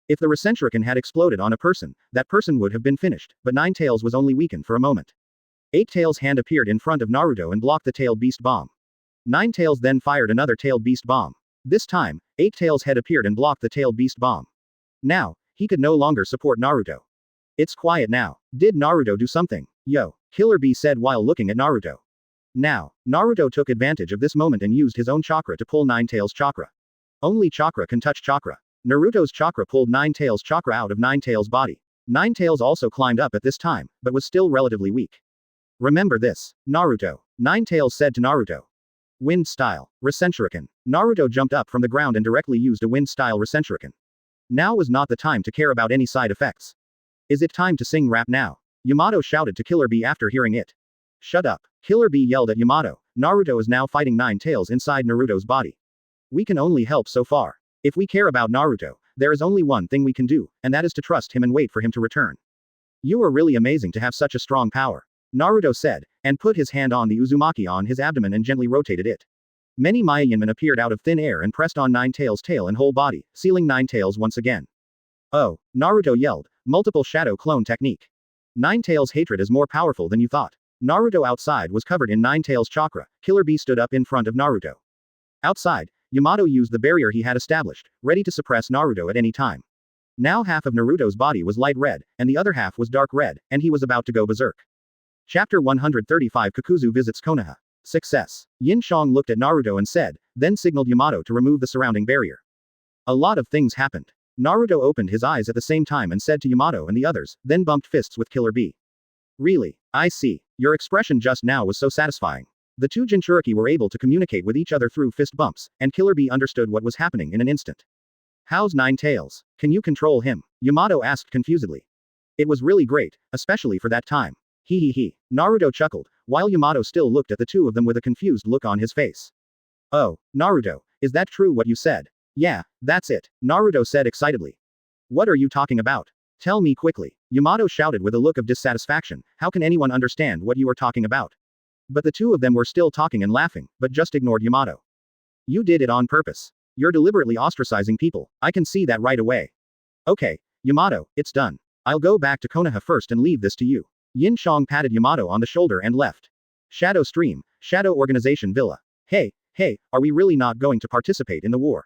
Speaker 2: If the Resurrecting had exploded on a person, that person would have been finished, but Ninetales was only weakened for a moment. Eight-Tails' hand appeared in front of Naruto and blocked the tailed beast bomb. Ninetales then fired another tailed beast bomb. This time, Eight-Tails' head appeared and blocked the tailed beast bomb. Now, he could no longer support Naruto. It's quiet now. Did Naruto do something? Yo, Killer Bee said while looking at Naruto. Now, Naruto took advantage of this moment and used his own chakra to pull Ninetales' chakra. Only chakra can touch chakra. Naruto's chakra pulled Ninetales' chakra out of Ninetales' body. Ninetales also climbed up at this time, but was still relatively weak. Remember this, Naruto. Ninetales said to Naruto. Wind style. Resurrecting. Naruto jumped up from the ground and directly used a wind style Resurrecting. Now was not the time to care about any side effects. Is it time to sing rap now? Yamato shouted to Killer Bee after hearing it. Shut up. Killer Bee yelled at Yamato. Naruto is now fighting Ninetales inside Naruto's body. We can only help so far. If we care about Naruto, there is only one thing we can do, and that is to trust him and wait for him to return. You are really amazing to have such a strong power. Naruto said, and put his hand on the Uzumaki on his abdomen and gently rotated it. Many Maiyanmen appeared out of thin air and pressed on Ninetales' tail and whole body, sealing Ninetales once again. Oh, Naruto yelled, multiple shadow clone technique. Ninetales' hatred is more powerful than you thought. Naruto outside was covered in Ninetales' chakra. Killer Bee stood up in front of Naruto. Outside, Yamato used the barrier he had established, ready to suppress Naruto at any time. Now half of Naruto's body was light red, and the other half was dark red, and he was about to go berserk. Chapter 135 Kakuzu visits Konoha. Success. Yin Xiang looked at Naruto and said, then signaled Yamato to remove the surrounding barrier. A lot of things happened. Naruto opened his eyes at the same time and said to Yamato and the others, then bumped fists with Killer Bee. Really? I see. Your expression just now was so satisfying. The two Jinchuriki were able to communicate with each other through fist bumps, and Killer Bee understood what was happening in an instant. How's Ninetales? Can you control him? Yamato asked confusedly. It was really great, especially for that time. He. Naruto chuckled, while Yamato still looked at the two of them with a confused look on his face. Oh, Naruto, is that true what you said? Yeah, that's it, Naruto said excitedly. What are you talking about? Tell me quickly. Yamato shouted with a look of dissatisfaction, how can anyone understand what you are talking about? But the two of them were still talking and laughing, but just ignored Yamato. You did it on purpose. You're deliberately ostracizing people, I can see that right away. Okay, Yamato, it's done. I'll go back to Konoha first and leave this to you. Yin Xiang patted Yamato on the shoulder and left. Shadow Stream, Shadow Organization Villa. Hey, are we really not going to participate in the war?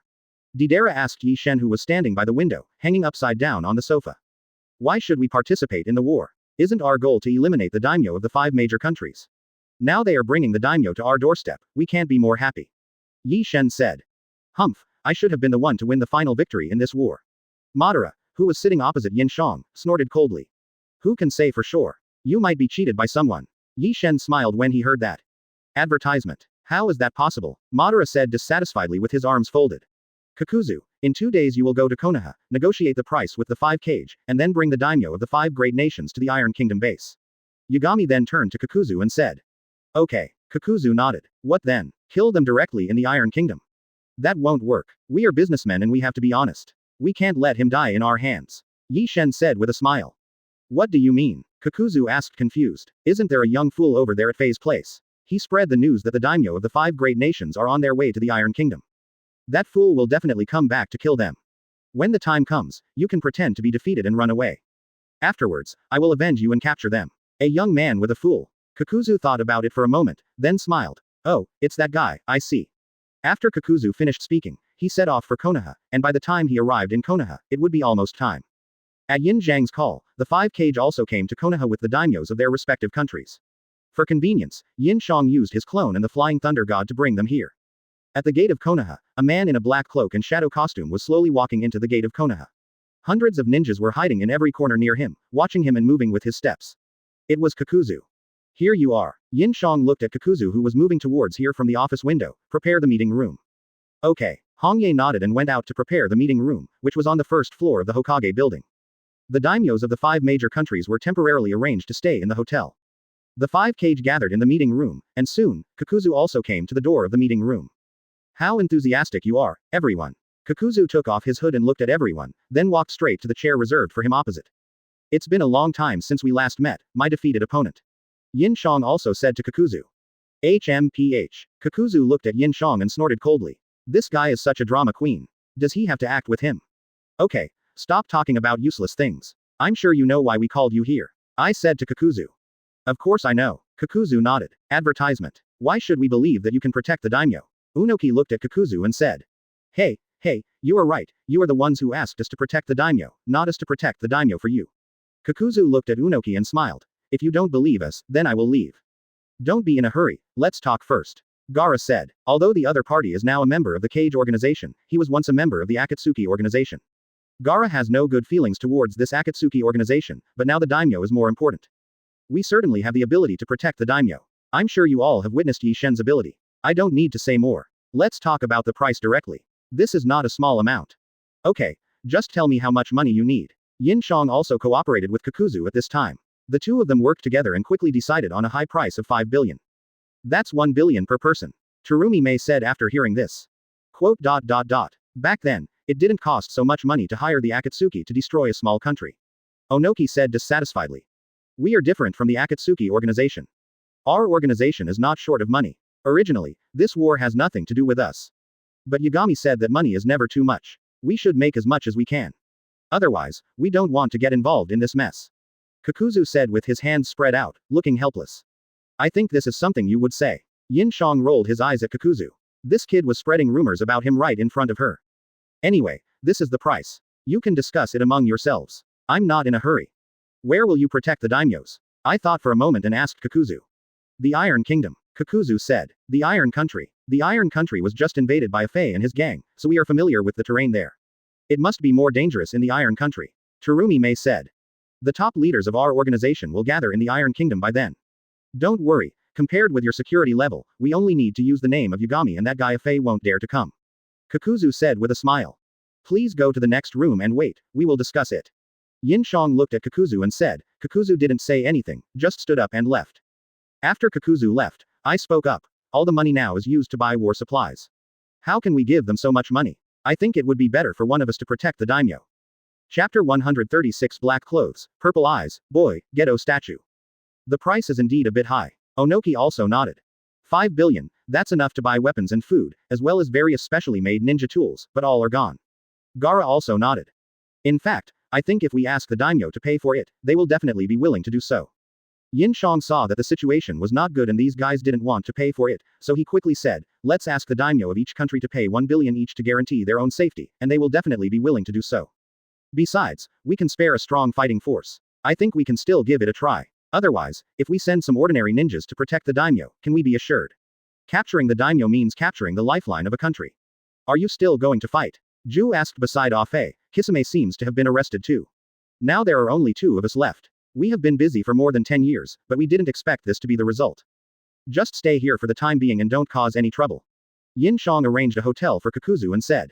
Speaker 2: Deidara asked Yi Shen who was standing by the window, hanging upside down on the sofa. Why should we participate in the war? Isn't our goal to eliminate the daimyo of the 5 major countries? Now they are bringing the daimyo to our doorstep, we can't be more happy. Yi Shen said. Humph, I should have been the one to win the final victory in this war. Madara, who was sitting opposite Yin Xiang, snorted coldly. Who can say for sure? You might be cheated by someone. Yi Shen smiled when he heard that. Advertisement. How is that possible? Madara said dissatisfiedly with his arms folded. Kakuzu, in 2 days you will go to Konoha, negotiate the price with the 5 Kage, and then bring the daimyo of the 5 great nations to the Iron Kingdom base. Yagami then turned to Kakuzu and said. Okay. Kakuzu nodded. What then? Kill them directly in the Iron Kingdom. That won't work. We are businessmen and we have to be honest. We can't let him die in our hands. Yi Shen said with a smile. What do you mean? Kakuzu asked confused. Isn't there a young fool over there at Faye's place? He spread the news that the daimyo of the 5 great nations are on their way to the Iron Kingdom. That fool will definitely come back to kill them. When the time comes, you can pretend to be defeated and run away. Afterwards, I will avenge you and capture them. A young man with a fool. Kakuzu thought about it for a moment, then smiled. Oh, it's that guy, I see. After Kakuzu finished speaking, he set off for Konoha, and by the time he arrived in Konoha, it would be almost time. At Yin Xiang's call, the 5 Kage also came to Konoha with the daimyos of their respective countries. For convenience, Yin Xiang used his clone and the Flying Thunder God to bring them here. At the gate of Konoha, a man in a black cloak and shadow costume was slowly walking into the gate of Konoha. Hundreds of ninjas were hiding in every corner near him, watching him and moving with his steps. It was Kakuzu. Here you are. Yin Xiang looked at Kakuzu who was moving towards here from the office window. Prepare the meeting room. Okay. Hongye nodded and went out to prepare the meeting room, which was on the first floor of the Hokage building. The daimyos of the 5 major countries were temporarily arranged to stay in the hotel. The 5 Kage gathered in the meeting room, and soon, Kakuzu also came to the door of the meeting room. How enthusiastic you are, everyone. Kakuzu took off his hood and looked at everyone, then walked straight to the chair reserved for him opposite. It's been a long time since we last met, my defeated opponent. Yin Xiang also said to Kakuzu. HMPH. Kakuzu looked at Yin Xiang and snorted coldly. This guy is such a drama queen. Does he have to act with him? Okay. Stop talking about useless things. I'm sure you know why we called you here. I said to Kakuzu. Of course I know. Kakuzu nodded. Advertisement. Why should we believe that you can protect the daimyo? Unoki looked at Kakuzu and said. Hey, you are right, you are the ones who asked us to protect the daimyo, not us to protect the daimyo for you. Kakuzu looked at Unoki and smiled. If you don't believe us, then I will leave. Don't be in a hurry, let's talk first. Gaara said. Although the other party is now a member of the Kage organization, he was once a member of the Akatsuki organization. Gaara has no good feelings towards this Akatsuki organization, but now the daimyo is more important. We certainly have the ability to protect the daimyo. I'm sure you all have witnessed Yi Shen's ability. I don't need to say more. Let's talk about the price directly. This is not a small amount. Okay, just tell me how much money you need. Yin Xiang also cooperated with Kakuzu at this time. The two of them worked together and quickly decided on a high price of 5 billion. That's 1 billion per person. Terumi Mei said after hearing this. Quote. Back then, it didn't cost so much money to hire the Akatsuki to destroy a small country. Onoki said dissatisfiedly. We are different from the Akatsuki organization. Our organization is not short of money. Originally, this war has nothing to do with us. But Yagami said that money is never too much. We should make as much as we can. Otherwise, we don't want to get involved in this mess. Kakuzu said with his hands spread out, looking helpless. I think this is something you would say. Yin Xiang rolled his eyes at Kakuzu. This kid was spreading rumors about him right in front of her. Anyway, this is the price. You can discuss it among yourselves. I'm not in a hurry. Where will you protect the daimyos? I thought for a moment and asked Kakuzu. The Iron Kingdom. Kakuzu said. The Iron Country. The Iron Country was just invaded by a Fei and his gang, so we are familiar with the terrain there. It must be more dangerous in the Iron Country. Terumi Mei said. The top leaders of our organization will gather in the Iron Kingdom by then. Don't worry, compared with your security level, we only need to use the name of Yagami and that guy a Fei won't dare to come. Kakuzu said with a smile. Please go to the next room and wait, we will discuss it. Yin Xiang looked at Kakuzu and said. Kakuzu didn't say anything, just stood up and left. After Kakuzu left, I spoke up. All the money now is used to buy war supplies. How can we give them so much money? I think it would be better for one of us to protect the daimyo. Chapter 136 Black Clothes, Purple Eyes, Boy, Ghetto Statue. The price is indeed a bit high. Onoki also nodded. 5 billion, that's enough to buy weapons and food, as well as various specially made ninja tools, but all are gone. Gaara also nodded. In fact, I think if we ask the daimyo to pay for it, they will definitely be willing to do so. Yin Xiang saw that the situation was not good and these guys didn't want to pay for it, so he quickly said, let's ask the daimyo of each country to pay 1 billion each to guarantee their own safety, and they will definitely be willing to do so. Besides, we can spare a strong fighting force. I think we can still give it a try. Otherwise, if we send some ordinary ninjas to protect the daimyo, can we be assured? Capturing the daimyo means capturing the lifeline of a country. Are you still going to fight? Ju asked beside Afe. Kisame seems to have been arrested too. Now there are only 2 of us left. We have been busy for more than 10 years, but we didn't expect this to be the result. Just stay here for the time being and don't cause any trouble. Yin Xiang arranged a hotel for Kakuzu and said.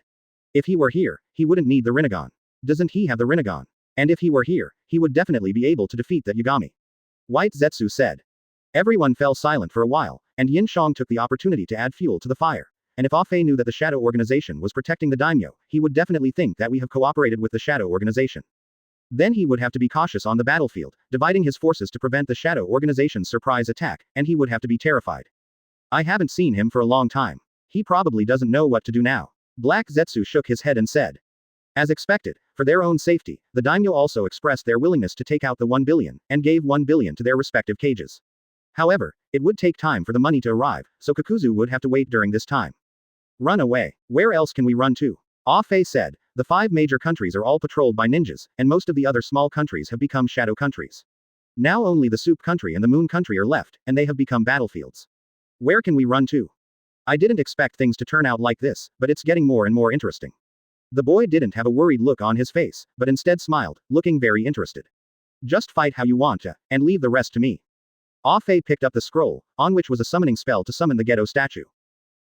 Speaker 2: If he were here, he wouldn't need the Rinnegan. Doesn't he have the Rinnegan? And if he were here, he would definitely be able to defeat that Yagami. White Zetsu said. Everyone fell silent for a while, and Yin Xiang took the opportunity to add fuel to the fire. And if Afe knew that the Shadow Organization was protecting the daimyo, he would definitely think that we have cooperated with the Shadow Organization. Then he would have to be cautious on the battlefield, dividing his forces to prevent the Shadow Organization's surprise attack, and he would have to be terrified. I haven't seen him for a long time. He probably doesn't know what to do now. Black Zetsu shook his head and said. As expected, for their own safety, the daimyo also expressed their willingness to take out the 1 billion, and gave 1 billion to their respective cages. However, it would take time for the money to arrive, so Kakuzu would have to wait during this time. Run away. Where else can we run to? Afe said. The 5 major countries are all patrolled by ninjas, and most of the other small countries have become shadow countries. Now only the Soup country and the Moon country are left, and they have become battlefields. Where can we run to? I didn't expect things to turn out like this, but it's getting more and more interesting. The boy didn't have a worried look on his face, but instead smiled, looking very interested. Just fight how you want to, and leave the rest to me. Afe picked up the scroll, on which was a summoning spell to summon the Ghetto statue.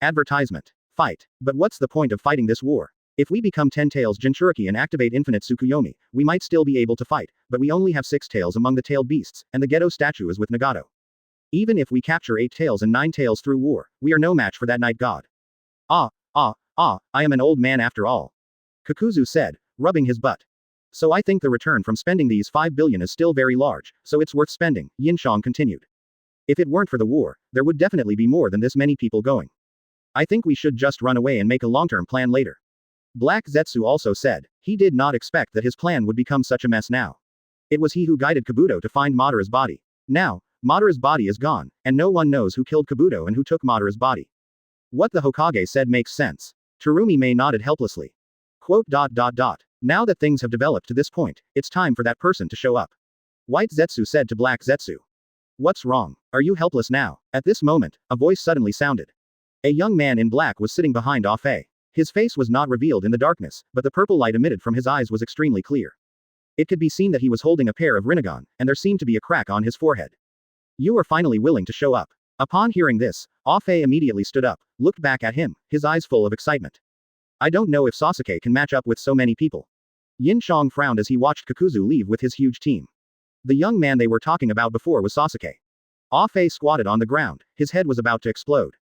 Speaker 2: Advertisement. Fight. But what's the point of fighting this war? If we become 10 tails Jinchuriki and activate infinite Tsukuyomi, we might still be able to fight, but we only have 6 tails among the tailed beasts, and the Ghetto statue is with Nagato. Even if we capture 8 tails and 9 tails through war, we are no match for that night god. I am an old man after all. Kakuzu said, rubbing his butt. So I think the return from spending these 5 billion is still very large, so it's worth spending, Yin Xiang continued. If it weren't for the war, there would definitely be more than this many people going. I think we should just run away and make a long-term plan later. Black Zetsu also said. He did not expect that his plan would become such a mess now. It was he who guided Kabuto to find Madara's body. Now, Madara's body is gone, and no one knows who killed Kabuto and who took Madara's body. What the Hokage said makes sense. Terumi May nodded helplessly. Now that things have developed to this point, it's time for that person to show up. White Zetsu said to Black Zetsu. What's wrong? Are you helpless now? At this moment, a voice suddenly sounded. A young man in black was sitting behind Afe. His face was not revealed in the darkness, but the purple light emitted from his eyes was extremely clear. It could be seen that he was holding a pair of Rinnegan, and there seemed to be a crack on his forehead. You are finally willing to show up. Upon hearing this, Afe immediately stood up, looked back at him, his eyes full of excitement. I don't know if Sasuke can match up with so many people. Yin Xiang frowned as he watched Kakuzu leave with his huge team. The young man they were talking about before was Sasuke. Afe squatted on the ground, his head was about to explode.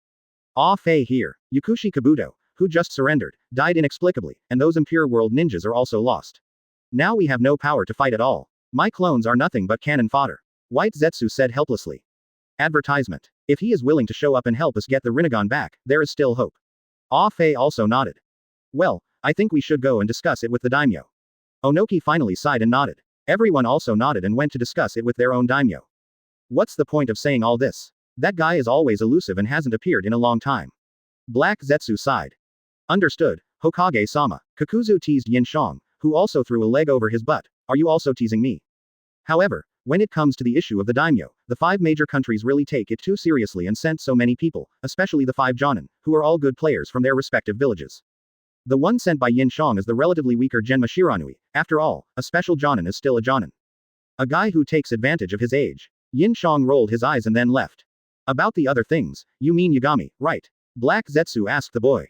Speaker 2: Afe here. Yakushi Kabuto, who just surrendered, died inexplicably, and those impure world ninjas are also lost. Now we have no power to fight at all. My clones are nothing but cannon fodder. White Zetsu said helplessly. Advertisement. If he is willing to show up and help us get the Rinnegan back, there is still hope. Afe also nodded. Well, I think we should go and discuss it with the daimyo. Onoki finally sighed and nodded. Everyone also nodded and went to discuss it with their own daimyo. What's the point of saying all this? That guy is always elusive and hasn't appeared in a long time. Black Zetsu sighed. Understood, Hokage-sama. Kakuzu teased Yin Xiang, who also threw a leg over his butt. Are you also teasing me? However, when it comes to the issue of the daimyo, the 5 major countries really take it too seriously and sent so many people, especially the 5 Jonin, who are all good players from their respective villages. The one sent by Yin Xiang is the relatively weaker Genma Shiranui. After all, a special Jonin is still a Jonin. A guy who takes advantage of his age. Yin Xiang rolled his eyes and then left. About the other things, you mean Yagami, right? Black Zetsu asked the boy.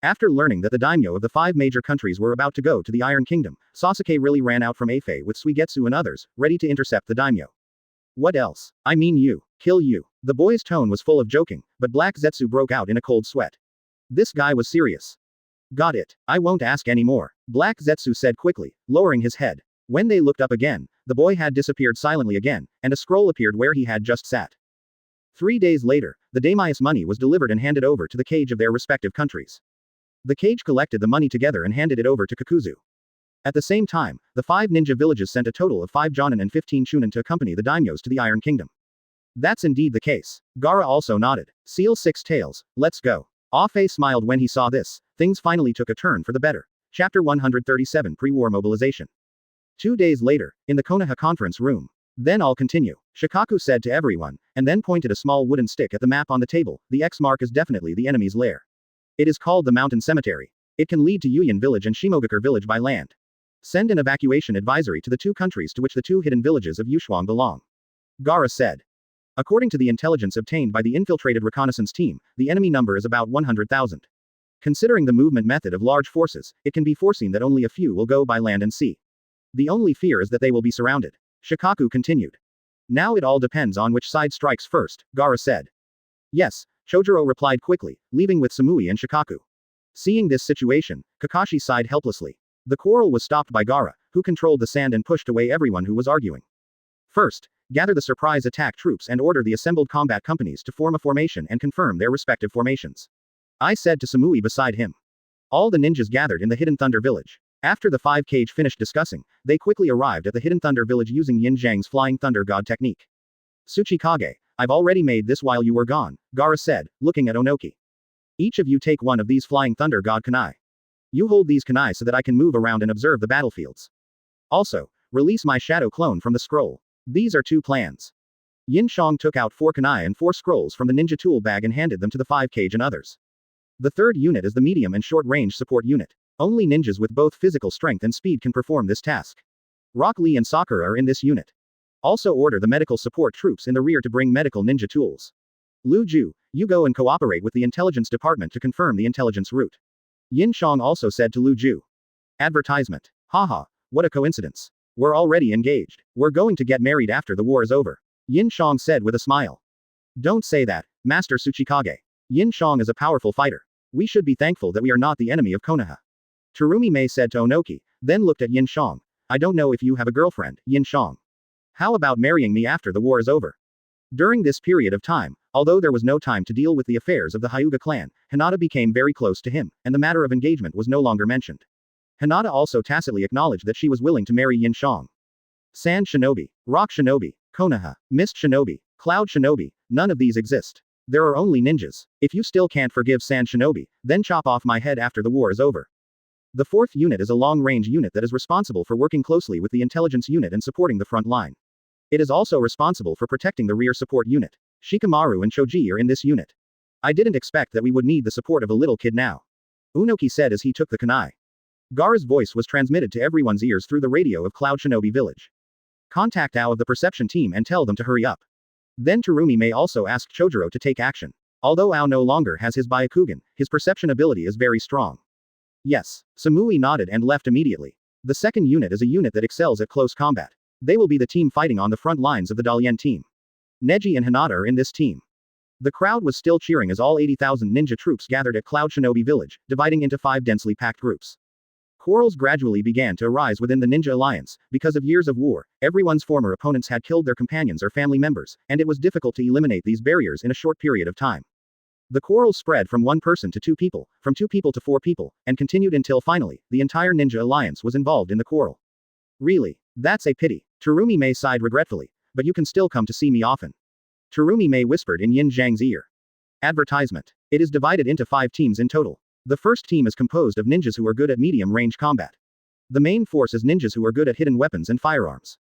Speaker 2: After learning that the daimyo of the 5 major countries were about to go to the Iron Kingdom, Sasuke really ran out from Afe with Suigetsu and others, ready to intercept the daimyo. What else? I mean you. Kill you. The boy's tone was full of joking, but Black Zetsu broke out in a cold sweat. This guy was serious. Got it. I won't ask any more. Black Zetsu said quickly, lowering his head. When they looked up again, the boy had disappeared silently again, and a scroll appeared where he had just sat. 3 days later, the daimyo's money was delivered and handed over to the cage of their respective countries. The cage collected the money together and handed it over to Kakuzu. At the same time, the 5 ninja villages sent a total of 5 Jonin and 15 Chunin to accompany the daimyos to the Iron Kingdom. That's indeed the case. Gaara also nodded. Seal 6 tails, let's go. Afe smiled when he saw this. Things finally took a turn for the better. Chapter 137 Pre-War Mobilization. 2 days later, in the Konoha conference room. Then I'll continue. Shikaku said to everyone, and then pointed a small wooden stick at the map on the table. The X mark is definitely the enemy's lair. It is called the Mountain Cemetery. It can lead to Yuyan Village and Shimogakure Village by land. Send an evacuation advisory to the two countries to which the two hidden villages of Yushuang belong. Gaara said. According to the intelligence obtained by the infiltrated reconnaissance team, the enemy number is about 100,000. Considering the movement method of large forces, it can be foreseen that only a few will go by land and sea. The only fear is that they will be surrounded. Shikaku continued. Now it all depends on which side strikes first, Gaara said. Yes, Chojuro replied quickly, leaving with Samui and Shikaku. Seeing this situation, Kakashi sighed helplessly. The quarrel was stopped by Gaara, who controlled the sand and pushed away everyone who was arguing. First, gather the surprise attack troops and order the assembled combat companies to form a formation and confirm their respective formations. I said to Samui beside him. All the ninjas gathered in the Hidden Thunder Village. After the 5 Kage finished discussing, they quickly arrived at the Hidden Thunder Village using Yin Xiang's Flying Thunder God technique. Tsuchikage, I've already made this while you were gone, Gaara said, looking at Onoki. Each of you take one of these Flying Thunder God kunai. You hold these kunai so that I can move around and observe the battlefields. Also, release my shadow clone from the scroll. These are 2 plans. Yin Xiang took out 4 kunai and 4 scrolls from the ninja tool bag and handed them to the 5 Kage and others. The third unit is the medium and short range support unit. Only ninjas with both physical strength and speed can perform this task. Rock Lee and Sakura are in this unit. Also order the medical support troops in the rear to bring medical ninja tools. Lu Ju, you go and cooperate with the intelligence department to confirm the intelligence route. Yin Xiang also said to Lu Ju. Advertisement. Haha, what a coincidence. We're already engaged. We're going to get married after the war is over. Yin Xiang said with a smile. Don't say that, Master Tsuchikage. Yin Xiang is a powerful fighter. We should be thankful that we are not the enemy of Konoha. Terumi Mei said to Onoki, then looked at Yin Xiang. I don't know if you have a girlfriend, Yin Xiang. How about marrying me after the war is over? During this period of time, although there was no time to deal with the affairs of the Hyuga clan, Hinata became very close to him, and the matter of engagement was no longer mentioned. Hinata also tacitly acknowledged that she was willing to marry Yin Xiang. Sand Shinobi, Rock Shinobi, Konoha, Mist Shinobi, Cloud Shinobi, none of these exist. There are only ninjas. If you still can't forgive Sand Shinobi, then chop off my head after the war is over. The 4th unit is a long-range unit that is responsible for working closely with the intelligence unit and supporting the front line. It is also responsible for protecting the rear support unit. Shikamaru and Choji are in this unit. I didn't expect that we would need the support of a little kid now. Unoki said as he took the kunai. Gaara's voice was transmitted to everyone's ears through the radio of Cloud Shinobi Village. Contact Ao of the perception team and tell them to hurry up. Then Terumi Mei also asked Chojuro to take action. Although Ao no longer has his Byakugan, his perception ability is very strong. Yes. Samui nodded and left immediately. The 2nd unit is a unit that excels at close combat. They will be the team fighting on the front lines of the Dalian team. Neji and Hinata are in this team. The crowd was still cheering as all 80,000 ninja troops gathered at Cloud Shinobi Village, dividing into 5 densely packed groups. Quarrels gradually began to arise within the Ninja Alliance. Because of years of war, everyone's former opponents had killed their companions or family members, and it was difficult to eliminate these barriers in a short period of time. The quarrels spread from 1 person to 2 people, from 2 people to 4 people, and continued until finally, the entire Ninja Alliance was involved in the quarrel. Really? That's a pity. Terumi Mei sighed regretfully, but you can still come to see me often. Terumi Mei whispered in Yin Xiang's ear. Advertisement. It is divided into 5 teams in total. The first team is composed of ninjas who are good at medium-range combat. The main force is ninjas who are good at hidden weapons and firearms.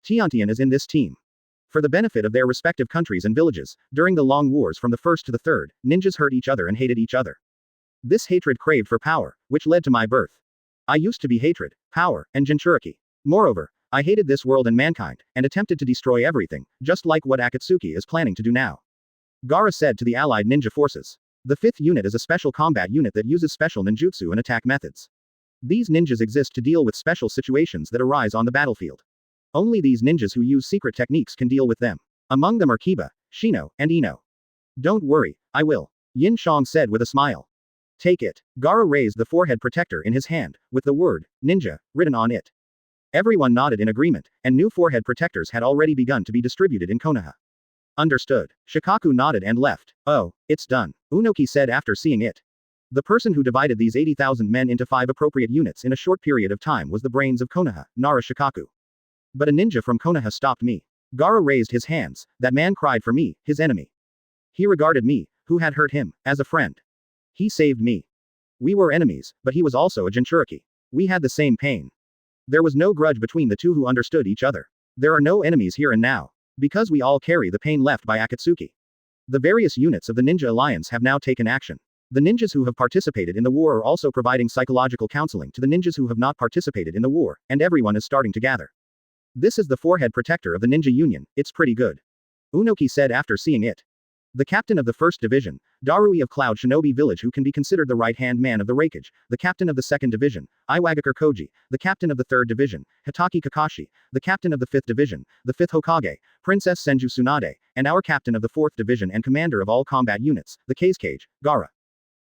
Speaker 2: Tiantian is in this team. For the benefit of their respective countries and villages, during the long wars from the 1st to the 3rd, ninjas hurt each other and hated each other. This hatred craved for power, which led to my birth. I used to be hatred, power, and Jinchuriki. Moreover, I hated this world and mankind, and attempted to destroy everything, just like what Akatsuki is planning to do now. Gaara said to the allied ninja forces. The 5th unit is a special combat unit that uses special ninjutsu and attack methods. These ninjas exist to deal with special situations that arise on the battlefield. Only these ninjas who use secret techniques can deal with them. Among them are Kiba, Shino, and Ino. Don't worry, I will. Yin Xiang said with a smile. Take it. Gaara raised the forehead protector in his hand, with the word, ninja, written on it. Everyone nodded in agreement, and new forehead protectors had already begun to be distributed in Konoha. Understood. Shikaku nodded and left. Oh, it's done. Unoki said after seeing it. The person who divided these 80,000 men into 5 appropriate units in a short period of time was the brains of Konoha, Nara Shikaku. But a ninja from Konoha stopped me. Gaara raised his hands. That man cried for me, his enemy. He regarded me, who had hurt him, as a friend. He saved me. We were enemies, but he was also a Jinchuriki. We had the same pain. There was no grudge between the two who understood each other. There are no enemies here and now. Because we all carry the pain left by Akatsuki. The various units of the Ninja Alliance have now taken action. The ninjas who have participated in the war are also providing psychological counseling to the ninjas who have not participated in the war, and everyone is starting to gather. This is the forehead protector of the Ninja Union, it's pretty good. Unoki said after seeing it. The captain of the 1st Division, Darui of Cloud Shinobi Village, who can be considered the right-hand man of the Raikage, the captain of the 2nd Division, Iwagakure Koji, the captain of the 3rd Division, Hitaki Kakashi, the captain of the 5th Division, the 5th Hokage, Princess Senju Tsunade, and our captain of the 4th Division and commander of all combat units, the Kage, Gaara.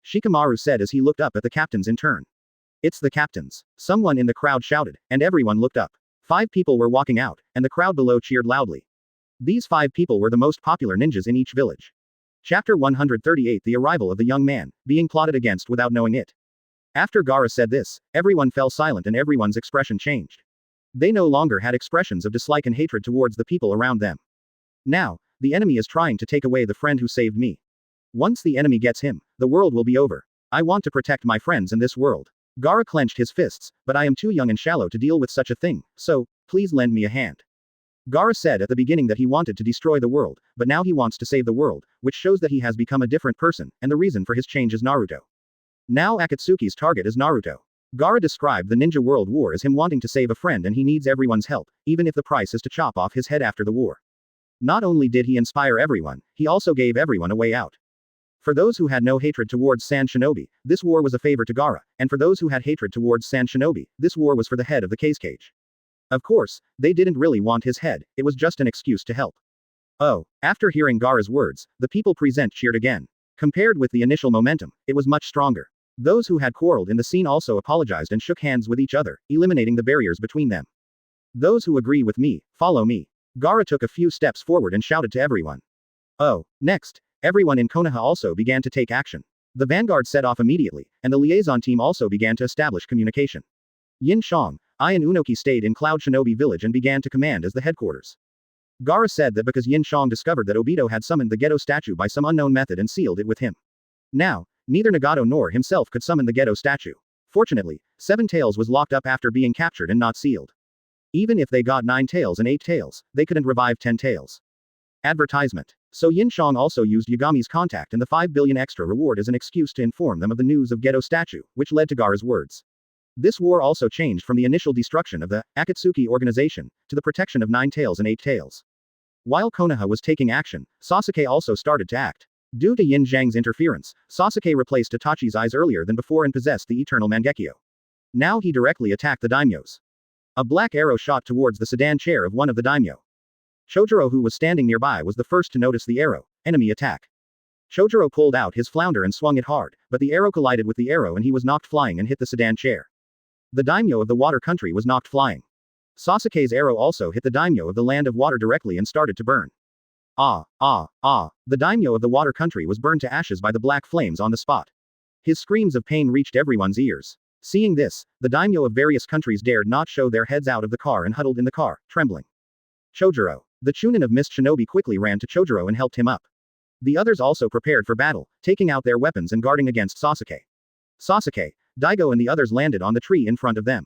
Speaker 2: Shikamaru said as he looked up at the captains in turn. It's the captains. Someone in the crowd shouted, and everyone looked up. 5 people were walking out, and the crowd below cheered loudly. These 5 people were the most popular ninjas in each village. Chapter 138 The arrival of the young man, being plotted against without knowing it. After Gaara said this, everyone fell silent and everyone's expression changed. They no longer had expressions of dislike and hatred towards the people around them. Now, the enemy is trying to take away the friend who saved me. Once the enemy gets him, the world will be over. I want to protect my friends in this world. Gaara clenched his fists, but I am too young and shallow to deal with such a thing, so, please lend me a hand. Gaara said at the beginning that he wanted to destroy the world, but now he wants to save the world, which shows that he has become a different person, and the reason for his change is Naruto. Now Akatsuki's target is Naruto. Gaara described the Ninja World War as him wanting to save a friend and he needs everyone's help, even if the price is to chop off his head after the war. Not only did he inspire everyone, he also gave everyone a way out. For those who had no hatred towards Sand Shinobi, this war was a favor to Gaara, and for those who had hatred towards Sand Shinobi, this war was for the head of the Kage. Of course, they didn't really want his head, it was just an excuse to help. Oh, after hearing Gaara's words, the people present cheered again. Compared with the initial momentum, it was much stronger. Those who had quarreled in the scene also apologized and shook hands with each other, eliminating the barriers between them. Those who agree with me, follow me. Gaara took a few steps forward and shouted to everyone. Oh, next, everyone in Konoha also began to take action. The vanguard set off immediately, and the liaison team also began to establish communication. Yin Xiang, I and Unoki stayed in Cloud Shinobi Village and began to command as the headquarters. Gaara said that because Yin Xiang discovered that Obito had summoned the Ghetto statue by some unknown method and sealed it with him. Now, neither Nagato nor himself could summon the Ghetto statue. Fortunately, 7 tails was locked up after being captured and not sealed. Even if they got 9 tails and 8 tails, they couldn't revive 10 tails. Advertisement. So Yin Xiang also used Yagami's contact and the 5 billion extra reward as an excuse to inform them of the news of Ghetto statue, which led to Gaara's words. This war also changed from the initial destruction of the Akatsuki organization to the protection of 9 tails and 8 tails. While Konoha was taking action, Sasuke also started to act. Due to Yin Xiang's interference, Sasuke replaced Itachi's eyes earlier than before and possessed the eternal Mangekyo. Now he directly attacked the daimyos. A black arrow shot towards the sedan chair of one of the daimyo. Chojuro, who was standing nearby, was the first to notice the arrow. Enemy attack. Chojuro pulled out his flounder and swung it hard, but the arrow collided with the arrow and he was knocked flying and hit the sedan chair. The daimyo of the water country was knocked flying. Sasuke's arrow also hit the daimyo of the land of water directly and started to burn. The daimyo of the water country was burned to ashes by the black flames on the spot. His screams of pain reached everyone's ears. Seeing this, the daimyo of various countries dared not show their heads out of the car and huddled in the car, trembling. Chojuro. The Chunin of Mist Shinobi quickly ran to Chojuro and helped him up. The others also prepared for battle, taking out their weapons and guarding against Sasuke. Sasuke, Daigo and the others landed on the tree in front of them.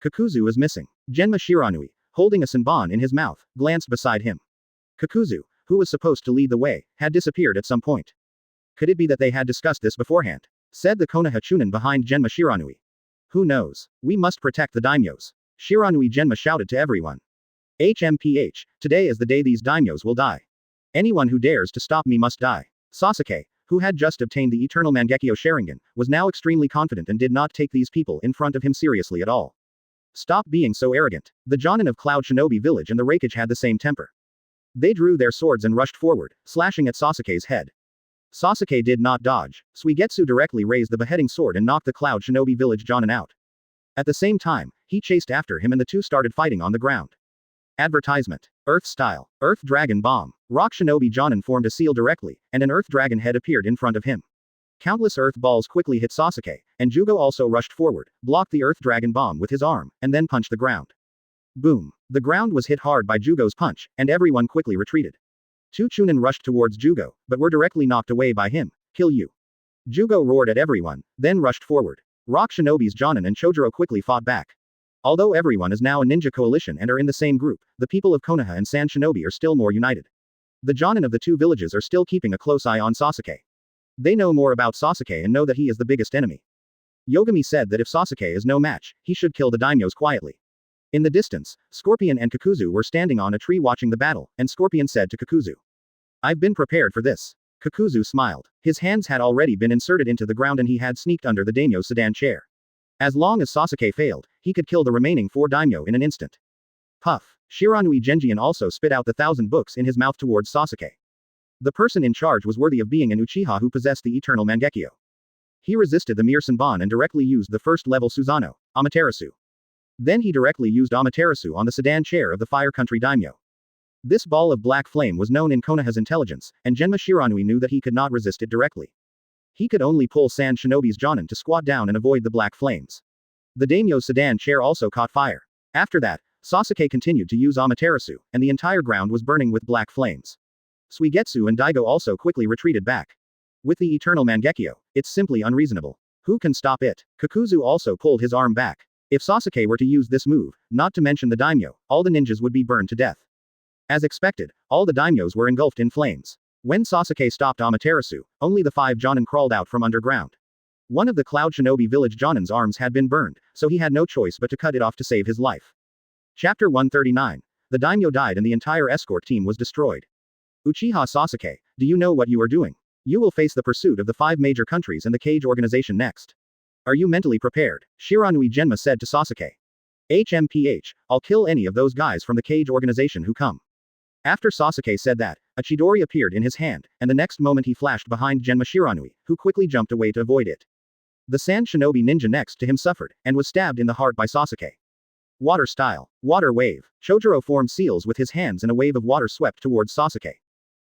Speaker 2: Kakuzu is missing. Genma Shiranui, holding a senbon in his mouth, glanced beside him. Kakuzu, who was supposed to lead the way, had disappeared at some point. Could it be that they had discussed this beforehand? Said the Konoha Chunin behind Genma Shiranui. Who knows? We must protect the daimyos. Shiranui Genma shouted to everyone. HMPH, today is the day these daimyos will die. Anyone who dares to stop me must die. Sasuke, who had just obtained the eternal Mangekyo Sharingan, was now extremely confident and did not take these people in front of him seriously at all. Stop being so arrogant. The Jonin of Cloud Shinobi Village and the Raikage had the same temper. They drew their swords and rushed forward, slashing at Sasuke's head. Sasuke did not dodge. Suigetsu directly raised the beheading sword and knocked the Cloud Shinobi Village Jonin out. At the same time, he chased after him and the two started fighting on the ground. Advertisement. Earth Style. Earth Dragon Bomb. Rock Shinobi Jonin formed a seal directly, and an Earth Dragon head appeared in front of him. Countless Earth balls quickly hit Sasuke, and Jugo also rushed forward, blocked the Earth Dragon bomb with his arm, and then punched the ground. Boom. The ground was hit hard by Jugo's punch, and everyone quickly retreated. 2 Chunin rushed towards Jugo, but were directly knocked away by him. Kill you. Jugo roared at everyone, then rushed forward. Rock Shinobi's Jonin and Chojuro quickly fought back. Although everyone is now a ninja coalition and are in the same group, the people of Konoha and Sand Shinobi are still more united. The Jonin of the two villages are still keeping a close eye on Sasuke. They know more about Sasuke and know that he is the biggest enemy. Yogami said that if Sasuke is no match, he should kill the daimyos quietly. In the distance, Scorpion and Kakuzu were standing on a tree watching the battle, and Scorpion said to Kakuzu, "I've been prepared for this." Kakuzu smiled. His hands had already been inserted into the ground and he had sneaked under the daimyo's sedan chair. As long as Sasuke failed, he could kill the remaining 4 daimyo in an instant. Puff. Shiranui Genjian also spit out the 1,000 books in his mouth towards Sasuke. The person in charge was worthy of being an Uchiha who possessed the eternal Mangekyo. He resisted the mere Senbon and directly used the first-level Susanoo, Amaterasu. Then he directly used Amaterasu on the sedan chair of the Fire Country daimyo. This ball of black flame was known in Konoha's intelligence, and Genma Shiranui knew that he could not resist it directly. He could only pull Sand Shinobi's Jonin to squat down and avoid the black flames. The daimyo's sedan chair also caught fire. After that, Sasuke continued to use Amaterasu, and the entire ground was burning with black flames. Suigetsu and Daigo also quickly retreated back. With the eternal Mangekyo, it's simply unreasonable. Who can stop it? Kakuzu also pulled his arm back. If Sasuke were to use this move, not to mention the daimyo, all the ninjas would be burned to death. As expected, all the daimyos were engulfed in flames. When Sasuke stopped Amaterasu, only the 5 Jonin crawled out from underground. One of the Cloud Shinobi village Jonin's arms had been burned, so he had no choice but to cut it off to save his life. Chapter 139. The daimyo died and the entire escort team was destroyed. Uchiha Sasuke, do you know what you are doing? You will face the pursuit of the 5 major countries and the Kage organization next. Are you mentally prepared? Shiranui Genma said to Sasuke. HMPH, I'll kill any of those guys from the Kage organization who come. After Sasuke said that, a Chidori appeared in his hand, and the next moment he flashed behind Genma Shiranui, who quickly jumped away to avoid it. The Sand Shinobi ninja next to him suffered, and was stabbed in the heart by Sasuke. Water style. Water wave. Chojuro formed seals with his hands and a wave of water swept towards Sasuke.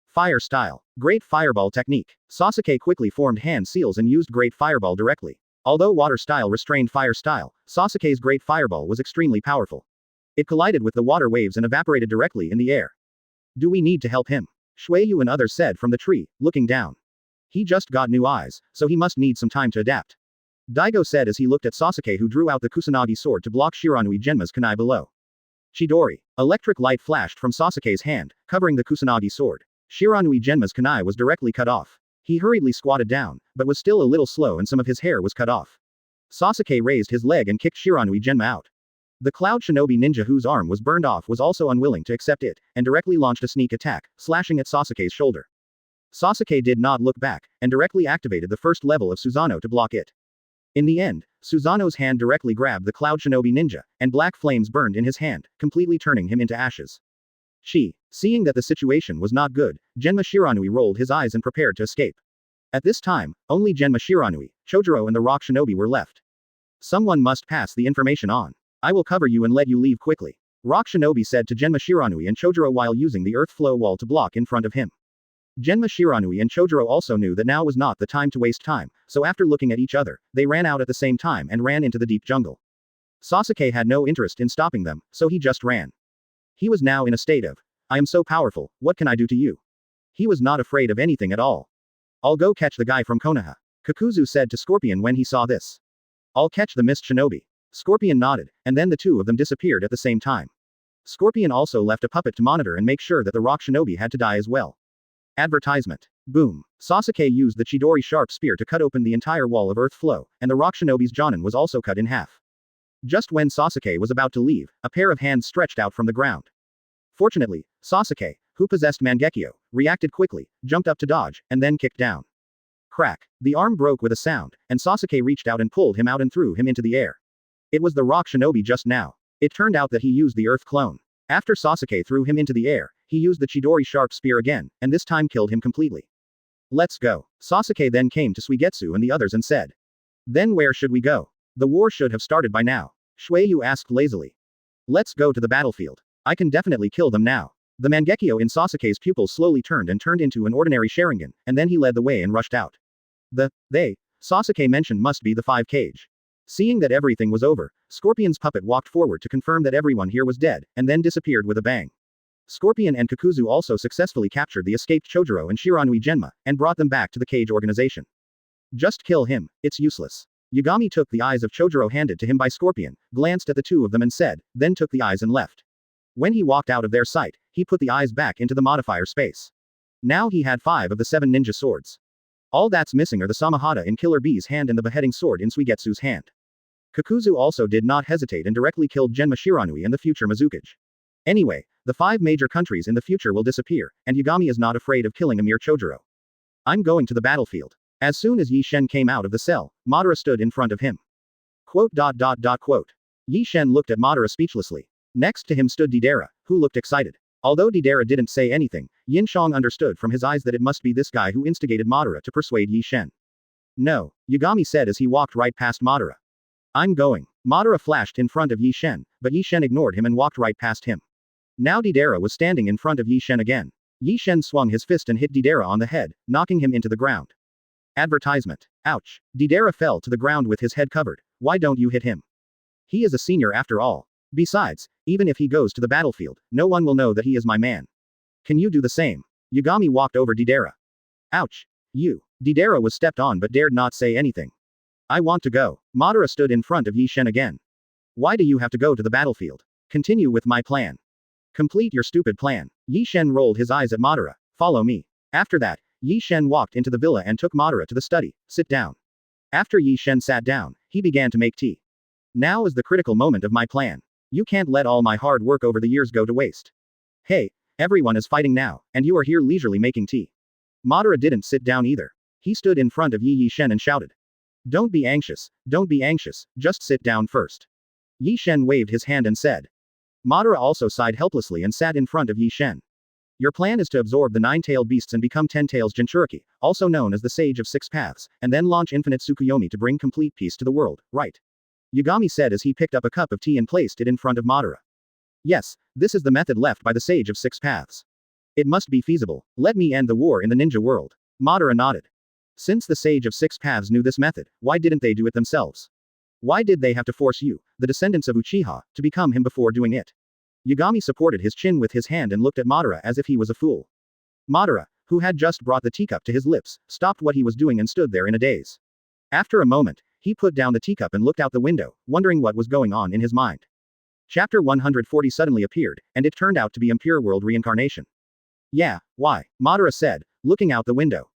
Speaker 2: Fire style. Great fireball technique. Sasuke quickly formed hand seals and used great fireball directly. Although water style restrained fire style, Sasuke's great fireball was extremely powerful. It collided with the water waves and evaporated directly in the air. Do we need to help him? Shueyu and others said from the tree, looking down. He just got new eyes, so he must need some time to adapt. Daigo said as he looked at Sasuke, who drew out the Kusanagi sword to block Shiranui Genma's kunai below. Chidori. Electric light flashed from Sasuke's hand, covering the Kusanagi sword. Shiranui Genma's kunai was directly cut off. He hurriedly squatted down, but was still a little slow and some of his hair was cut off. Sasuke raised his leg and kicked Shiranui Genma out. The Cloud Shinobi ninja whose arm was burned off was also unwilling to accept it, and directly launched a sneak attack, slashing at Sasuke's shoulder. Sasuke did not look back, and directly activated the first level of Susanoo to block it. In the end, Susanoo's hand directly grabbed the Cloud Shinobi ninja, and black flames burned in his hand, completely turning him into ashes. Seeing that the situation was not good, Genma Shiranui rolled his eyes and prepared to escape. At this time, only Genma Shiranui, Chojuro and the Rock Shinobi were left. Someone must pass the information on. I will cover you and let you leave quickly. Rock Shinobi said to Genma Shiranui and Chojuro while using the earth flow wall to block in front of him. Genma Shiranui and Chojuro also knew that now was not the time to waste time, so after looking at each other, they ran out at the same time and ran into the deep jungle. Sasuke had no interest in stopping them, so he just ran. He was now in a state of, I am so powerful, what can I do to you? He was not afraid of anything at all. I'll go catch the guy from Konoha. Kakuzu said to Scorpion when he saw this. I'll catch the Mist Shinobi. Scorpion nodded, and then the two of them disappeared at the same time. Scorpion also left a puppet to monitor and make sure that the Rock Shinobi had to die as well. Advertisement. Boom. Sasuke used the Chidori sharp spear to cut open the entire wall of earth flow, and the Rock Shinobi's Jonin was also cut in half. Just when Sasuke was about to leave, a pair of hands stretched out from the ground. Fortunately, Sasuke, who possessed Mangekyo, reacted quickly, jumped up to dodge, and then kicked down. Crack. The arm broke with a sound, and Sasuke reached out and pulled him out and threw him into the air. It was the Rock Shinobi just now. It turned out that he used the earth clone. After Sasuke threw him into the air, he used the Chidori sharp spear again, and this time killed him completely. Let's go. Sasuke then came to Suigetsu and the others and said. Then where should we go? The war should have started by now. Shueyu asked lazily. Let's go to the battlefield. I can definitely kill them now. The Mangekyo in Sasuke's pupils slowly turned into an ordinary Sharingan, and then he led the way and rushed out. Sasuke mentioned must be the 5 Kage. Seeing that everything was over, Scorpion's puppet walked forward to confirm that everyone here was dead, and then disappeared with a bang. Scorpion and Kakuzu also successfully captured the escaped Chojuro and Shiranui Genma, and brought them back to the Kage organization. Just kill him, it's useless. Yagami took the eyes of Chojuro handed to him by Scorpion, glanced at the two of them and said, then took the eyes and left. When he walked out of their sight, he put the eyes back into the modifier space. Now he had 5 of the 7 ninja swords. All that's missing are the Samahata in Killer Bee's hand and the beheading sword in Suigetsu's hand. Kakuzu also did not hesitate and directly killed Genma Shiranui and the future Mizukage. Anyway, the 5 major countries in the future will disappear, and Yagami is not afraid of killing a mere Chojuro. I'm going to the battlefield. As soon as Yi Shen came out of the cell, Madara stood in front of him. Quote. Yi Shen looked at Madara speechlessly. Next to him stood Deidara, who looked excited. Although Deidara didn't say anything, Yin Xiang understood from his eyes that it must be this guy who instigated Madara to persuade Yi Shen. No, Yagami said as he walked right past Madara. I'm going. Madara flashed in front of Yi Shen, but Yi Shen ignored him and walked right past him. Now Deidara was standing in front of Yi Shen again. Yi Shen swung his fist and hit Deidara on the head, knocking him into the ground. Advertisement. Ouch. Deidara fell to the ground with his head covered. Why don't you hit him? He is a senior after all. Besides, even if he goes to the battlefield, no one will know that he is my man. Can you do the same? Yagami walked over Deidara. Ouch. You. Deidara was stepped on but dared not say anything. I want to go. Madara stood in front of Yi Shen again. Why do you have to go to the battlefield? Continue with my plan. Complete your stupid plan. Yi Shen rolled his eyes at Madara. Follow me. After that, Yi Shen walked into the villa and took Madara to the study. Sit down. After Yi Shen sat down, he began to make tea. Now is the critical moment of my plan. You can't let all my hard work over the years go to waste. Hey, everyone is fighting now, and you are here leisurely making tea. Madara didn't sit down either. He stood in front of Yi Shen and shouted. Don't be anxious, just sit down first. Yi Shen waved his hand and said. Madara also sighed helplessly and sat in front of Yi Shen. Your plan is to absorb the 9-tailed beasts and become 10 tails Jinchuriki, also known as the Sage of 6 Paths, and then launch infinite Tsukuyomi to bring complete peace to the world, right? Yagami said as he picked up a cup of tea and placed it in front of Madara. Yes, this is the method left by the Sage of 6 Paths. It must be feasible. Let me end the war in the ninja world. Madara nodded. Since the Sage of 6 Paths knew this method, why didn't they do it themselves? Why did they have to force you, the descendants of Uchiha, to become him before doing it? Yagami supported his chin with his hand and looked at Madara as if he was a fool. Madara, who had just brought the teacup to his lips, stopped what he was doing and stood there in a daze. After a moment, he put down the teacup and looked out the window, wondering what was going on in his mind. Chapter 140 suddenly appeared, and it turned out to be Impure World reincarnation. Yeah, why? Madara said, looking out the window.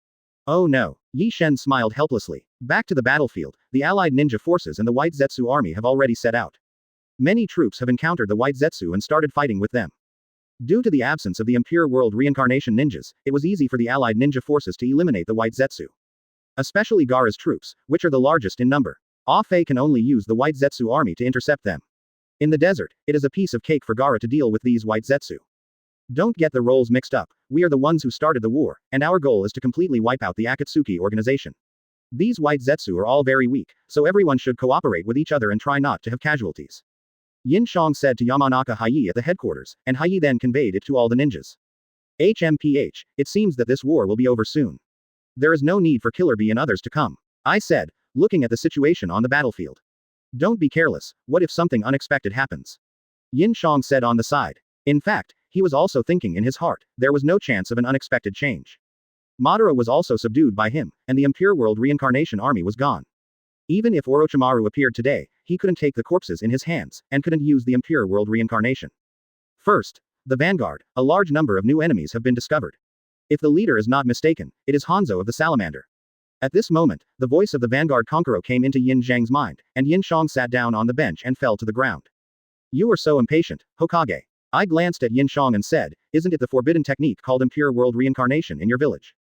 Speaker 2: Oh no. Yi Shen smiled helplessly. Back to the battlefield, the allied ninja forces and the White Zetsu army have already set out. Many troops have encountered the White Zetsu and started fighting with them. Due to the absence of the Impure World reincarnation ninjas, it was easy for the allied ninja forces to eliminate the White Zetsu. Especially Gaara's troops, which are the largest in number. Ah-Fei can only use the White Zetsu army to intercept them. In the desert, it is a piece of cake for Gaara to deal with these White Zetsu. Don't get the roles mixed up. We are the ones who started the war, and our goal is to completely wipe out the Akatsuki organization. These White Zetsu are all very weak, so everyone should cooperate with each other and try not to have casualties. Yin Xiang said to Yamanaka Hai at the headquarters, and Hai then conveyed it to all the ninjas. HMPH, it seems that this war will be over soon. There is no need for Killer Bee and others to come. I said, looking at the situation on the battlefield. Don't be careless, what if something unexpected happens? Yin Xiang said on the side. In fact, he was also thinking in his heart, there was no chance of an unexpected change. Madara was also subdued by him, and the Impure World reincarnation army was gone. Even if Orochimaru appeared today, he couldn't take the corpses in his hands, and couldn't use the Impure World reincarnation. First, the Vanguard, a large number of new enemies have been discovered. If the leader is not mistaken, it is Hanzo of the Salamander. At this moment, the voice of the Vanguard Conqueror came into Yin Xiang's mind, and Yin Xiang sat down on the bench and fell to the ground. You are so impatient, Hokage. I glanced at Yin Xiang and said, isn't it the forbidden technique called Impure World reincarnation in your village?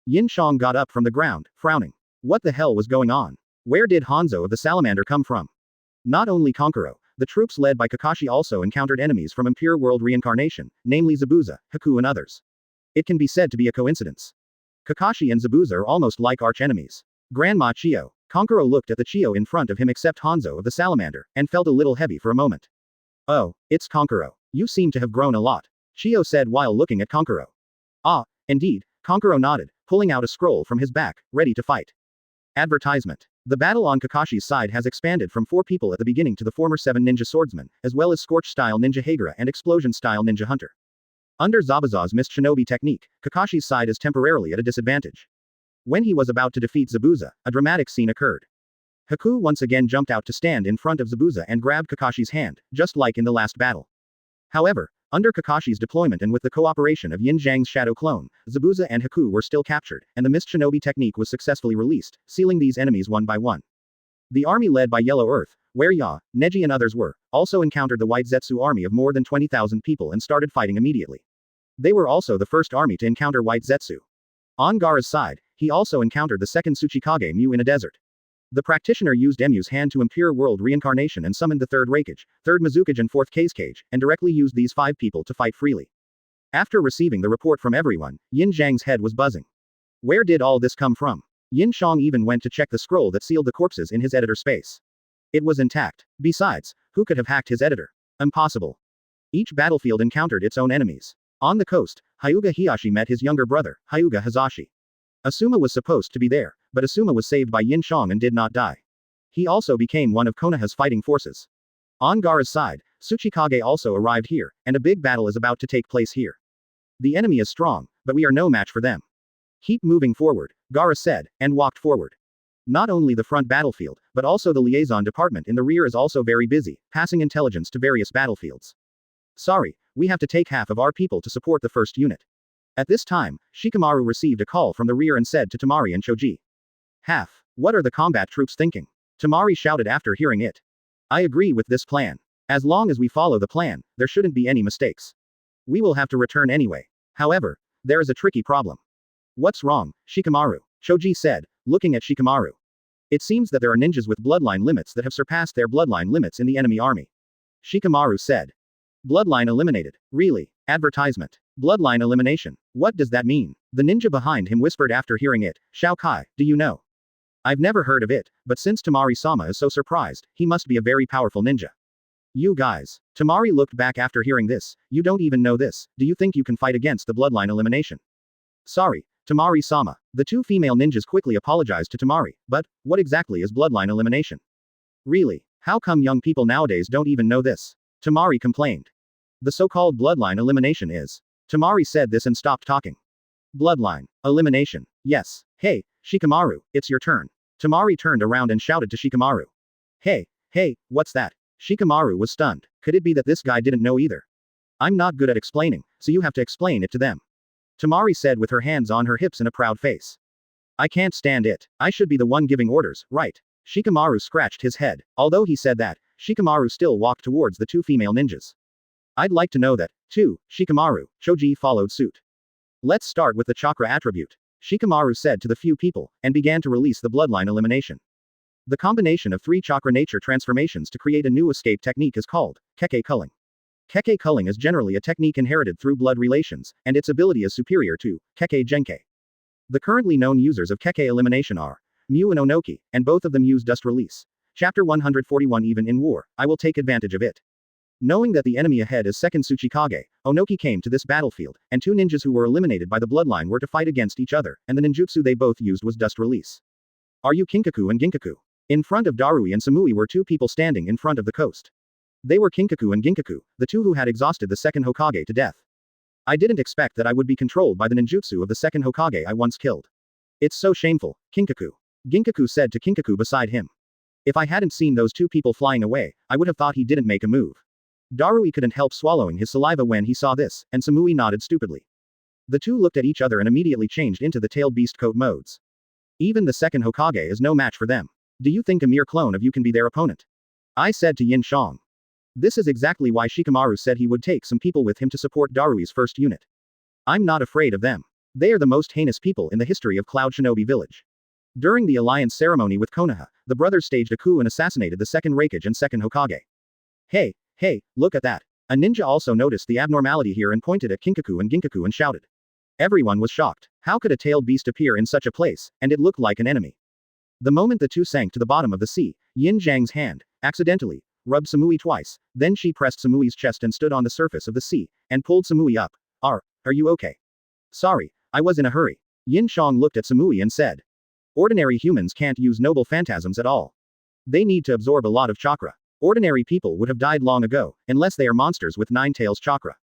Speaker 2: Yin Xiang got up from the ground, frowning. What the hell was going on? Where did Hanzo of the Salamander come from? Not only Kankuro, the troops led by Kakashi also encountered enemies from Impure World reincarnation, namely Zabuza, Haku and others. It can be said to be a coincidence. Kakashi and Zabuza are almost like arch-enemies. Grandma Chiyo. Kankuro looked at the Chiyo in front of him except Hanzo of the Salamander, and felt a little heavy for a moment. Oh, it's Kankuro. You seem to have grown a lot. Chiyo said while looking at Kankuro. Ah, indeed, Kankuro nodded, pulling out a scroll from his back, ready to fight. Advertisement. The battle on Kakashi's side has expanded from 4 people at the beginning to the former 7 ninja swordsmen, as well as Scorch-style ninja Hagura and Explosion-style ninja hunter. Under Zabuza's missed shinobi technique, Kakashi's side is temporarily at a disadvantage. When he was about to defeat Zabuza, a dramatic scene occurred. Haku once again jumped out to stand in front of Zabuza and grabbed Kakashi's hand, just like in the last battle. However, under Kakashi's deployment and with the cooperation of Yin Xiang's shadow clone, Zabuza and Haku were still captured, and the Mist Shinobi technique was successfully released, sealing these enemies one by one. The army led by Yellow Earth, where Ya, Neji and others were, also encountered the White Zetsu army of more than 20,000 people and started fighting immediately. They were also the first army to encounter White Zetsu. On Gaara's side, he also encountered the second Tsuchikage Mu in a desert. The practitioner used Emu's hand to Impure World reincarnation and summoned the third Raikage, third Mizukage and fourth Kazekage, and directly used these 5 people to fight freely. After receiving the report from everyone, Yin Xiang's head was buzzing. Where did all this come from? Yin Xiang even went to check the scroll that sealed the corpses in his editor space. It was intact. Besides, who could have hacked his editor? Impossible. Each battlefield encountered its own enemies. On the coast, Hyuga Hiyashi met his younger brother, Hyuga Hazashi. Asuma was supposed to be there, but Asuma was saved by Yin Xiang and did not die. He also became one of Konoha's fighting forces. On Gaara's side, Tsuchikage also arrived here, and a big battle is about to take place here. The enemy is strong, but we are no match for them. Keep moving forward, Gaara said, and walked forward. Not only the front battlefield, but also the liaison department in the rear is also very busy, passing intelligence to various battlefields. Sorry, we have to take half of our people to support the first unit. At this time, Shikamaru received a call from the rear and said to Temari and Choji. Half. What are the combat troops thinking? Temari shouted after hearing it. I agree with this plan. As long as we follow the plan, there shouldn't be any mistakes. We will have to return anyway. However, there is a tricky problem. What's wrong, Shikamaru? Choji said, looking at Shikamaru. It seems that there are ninjas with bloodline limits that have surpassed their bloodline limits in the enemy army. Shikamaru said. Bloodline eliminated. Really? Advertisement. Bloodline elimination. What does that mean? The ninja behind him whispered after hearing it. Shao Kai, do you know? I've never heard of it, but since Temari-sama is so surprised, he must be a very powerful ninja. You guys. Temari looked back after hearing this. You don't even know this. Do you think you can fight against the bloodline elimination? Sorry, Temari-sama. The 2 female ninjas quickly apologized to Temari, but, what exactly is bloodline elimination? Really? How come young people nowadays don't even know this? Temari complained. The so-called bloodline elimination is. Temari said this and stopped talking. Bloodline elimination. Yes. Hey, Shikamaru, it's your turn. Temari turned around and shouted to Shikamaru. Hey, what's that? Shikamaru was stunned. Could it be that this guy didn't know either? I'm not good at explaining, so you have to explain it to them. Temari said with her hands on her hips and a proud face. I can't stand it. I should be the one giving orders, right? Shikamaru scratched his head. Although he said that, Shikamaru still walked towards the 2 female ninjas. I'd like to know that, too, Shikamaru. Choji followed suit. Let's start with the chakra attribute. Shikamaru said to the few people, and began to release the bloodline elimination. The combination of 3 chakra nature transformations to create a new escape technique is called Kage culling. Kage culling is generally a technique inherited through blood relations, and its ability is superior to Kage Genkai. The currently known users of Kage elimination are Mu and Onoki, and both of them use dust release. Chapter 141. Even in war, I will take advantage of it. Knowing that the enemy ahead is second Tsuchikage, Onoki came to this battlefield, and 2 ninjas who were eliminated by the bloodline were to fight against each other, and the ninjutsu they both used was dust release. Are you Kinkaku and Ginkaku? In front of Darui and Samui were 2 people standing in front of the coast. They were Kinkaku and Ginkaku, the 2 who had exhausted the second Hokage to death. I didn't expect that I would be controlled by the ninjutsu of the second Hokage I once killed. It's so shameful, Kinkaku. Ginkaku said to Kinkaku beside him. If I hadn't seen those 2 people flying away, I would have thought he didn't make a move. Darui couldn't help swallowing his saliva when he saw this, and Samui nodded stupidly. The 2 looked at each other and immediately changed into the tailed beast coat modes. Even the second Hokage is no match for them. Do you think a mere clone of you can be their opponent? I said to Yin Xiang. This is exactly why Shikamaru said he would take some people with him to support Darui's first unit. I'm not afraid of them. They are the most heinous people in the history of Cloud Shinobi Village. During the alliance ceremony with Konoha, the brothers staged a coup and assassinated the second Raikage and second Hokage. Hey, look at that. A ninja also noticed the abnormality here and pointed at Kinkaku and Ginkaku and shouted. Everyone was shocked. How could a tailed beast appear in such a place, and it looked like an enemy? The moment the 2 sank to the bottom of the sea, Yin Xiang's hand, accidentally, rubbed Samui twice, then she pressed Samui's chest and stood on the surface of the sea, and pulled Samui up. Are you okay? Sorry, I was in a hurry. Yin Xiang looked at Samui and said. Ordinary humans can't use noble phantasms at all. They need to absorb a lot of chakra. Ordinary people would have died long ago, unless they are monsters with 9 tails chakra.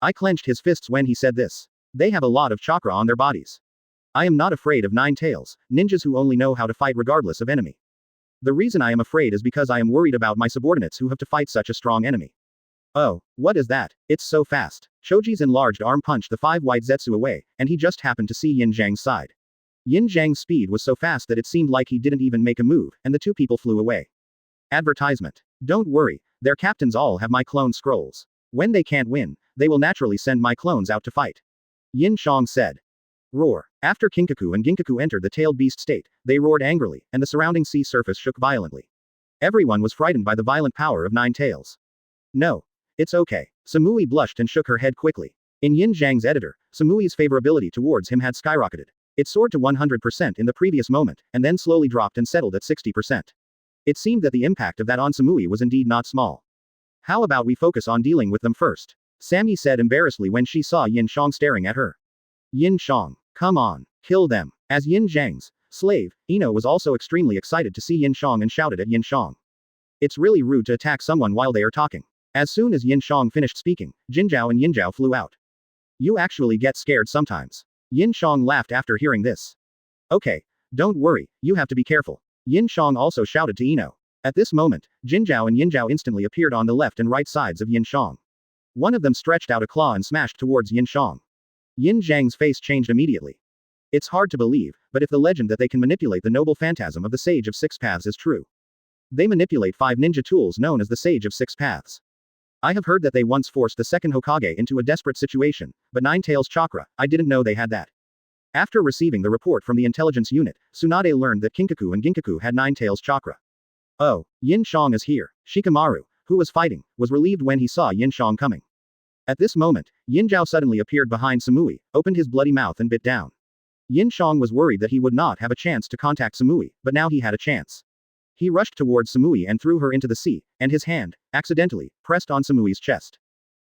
Speaker 2: I clenched his fists when he said this. They have a lot of chakra on their bodies. I am not afraid of 9 tails, ninjas who only know how to fight regardless of enemy. The reason I am afraid is because I am worried about my subordinates who have to fight such a strong enemy. Oh, what is that? It's so fast. Shoji's enlarged arm punched the 5 white Zetsu away, and he just happened to see Yin Xiang's side. Yin Xiang's speed was so fast that it seemed like he didn't even make a move, and the two people flew away. Advertisement. Don't worry, their captains all have my clone scrolls. When they can't win, they will naturally send my clones out to fight. Yin Xiang said. Roar. After Kinkaku and Ginkaku entered the tailed beast state, they roared angrily, and the surrounding sea surface shook violently. Everyone was frightened by the violent power of 9 tails. No. It's okay. Samui blushed and shook her head quickly. In Yin Xiang's editor, Samui's favorability towards him had skyrocketed. It soared to 100% in the previous moment, and then slowly dropped and settled at 60%. It seemed that the impact of that on Samui was indeed not small. How about we focus on dealing with them first? Sammy said embarrassedly when she saw Yin Xiang staring at her. Yin Xiang. Come on. Kill them. As Yin Xiang's slave, Ino was also extremely excited to see Yin Xiang and shouted at Yin Xiang. It's really rude to attack someone while they are talking. As soon as Yin Xiang finished speaking, Jinzhao and Yinzhao flew out. You actually get scared sometimes. Yin Xiang laughed after hearing this. Okay, don't worry, you have to be careful. Yin Xiang also shouted to Ino. At this moment, Jinzhao and Yinzhao instantly appeared on the left and right sides of Yin Xiang. One of them stretched out a claw and smashed towards Yin Xiang. Yin Zhang's face changed immediately. It's hard to believe, but if the legend that they can manipulate the noble phantasm of the Sage of Six Paths is true. They manipulate 5 ninja tools known as the Sage of Six Paths. I have heard that they once forced the second Hokage into a desperate situation, but 9 tails chakra, I didn't know they had that. After receiving the report from the intelligence unit, Tsunade learned that Kinkaku and Ginkaku had 9 tails chakra. Oh, Yin Xiang is here. Shikamaru, who was fighting, was relieved when he saw Yin Xiang coming. At this moment, Yinzhao suddenly appeared behind Samui, opened his bloody mouth and bit down. Yin Xiang was worried that he would not have a chance to contact Samui, but now he had a chance. He rushed towards Samui and threw her into the sea, and his hand, accidentally, pressed on Samui's chest.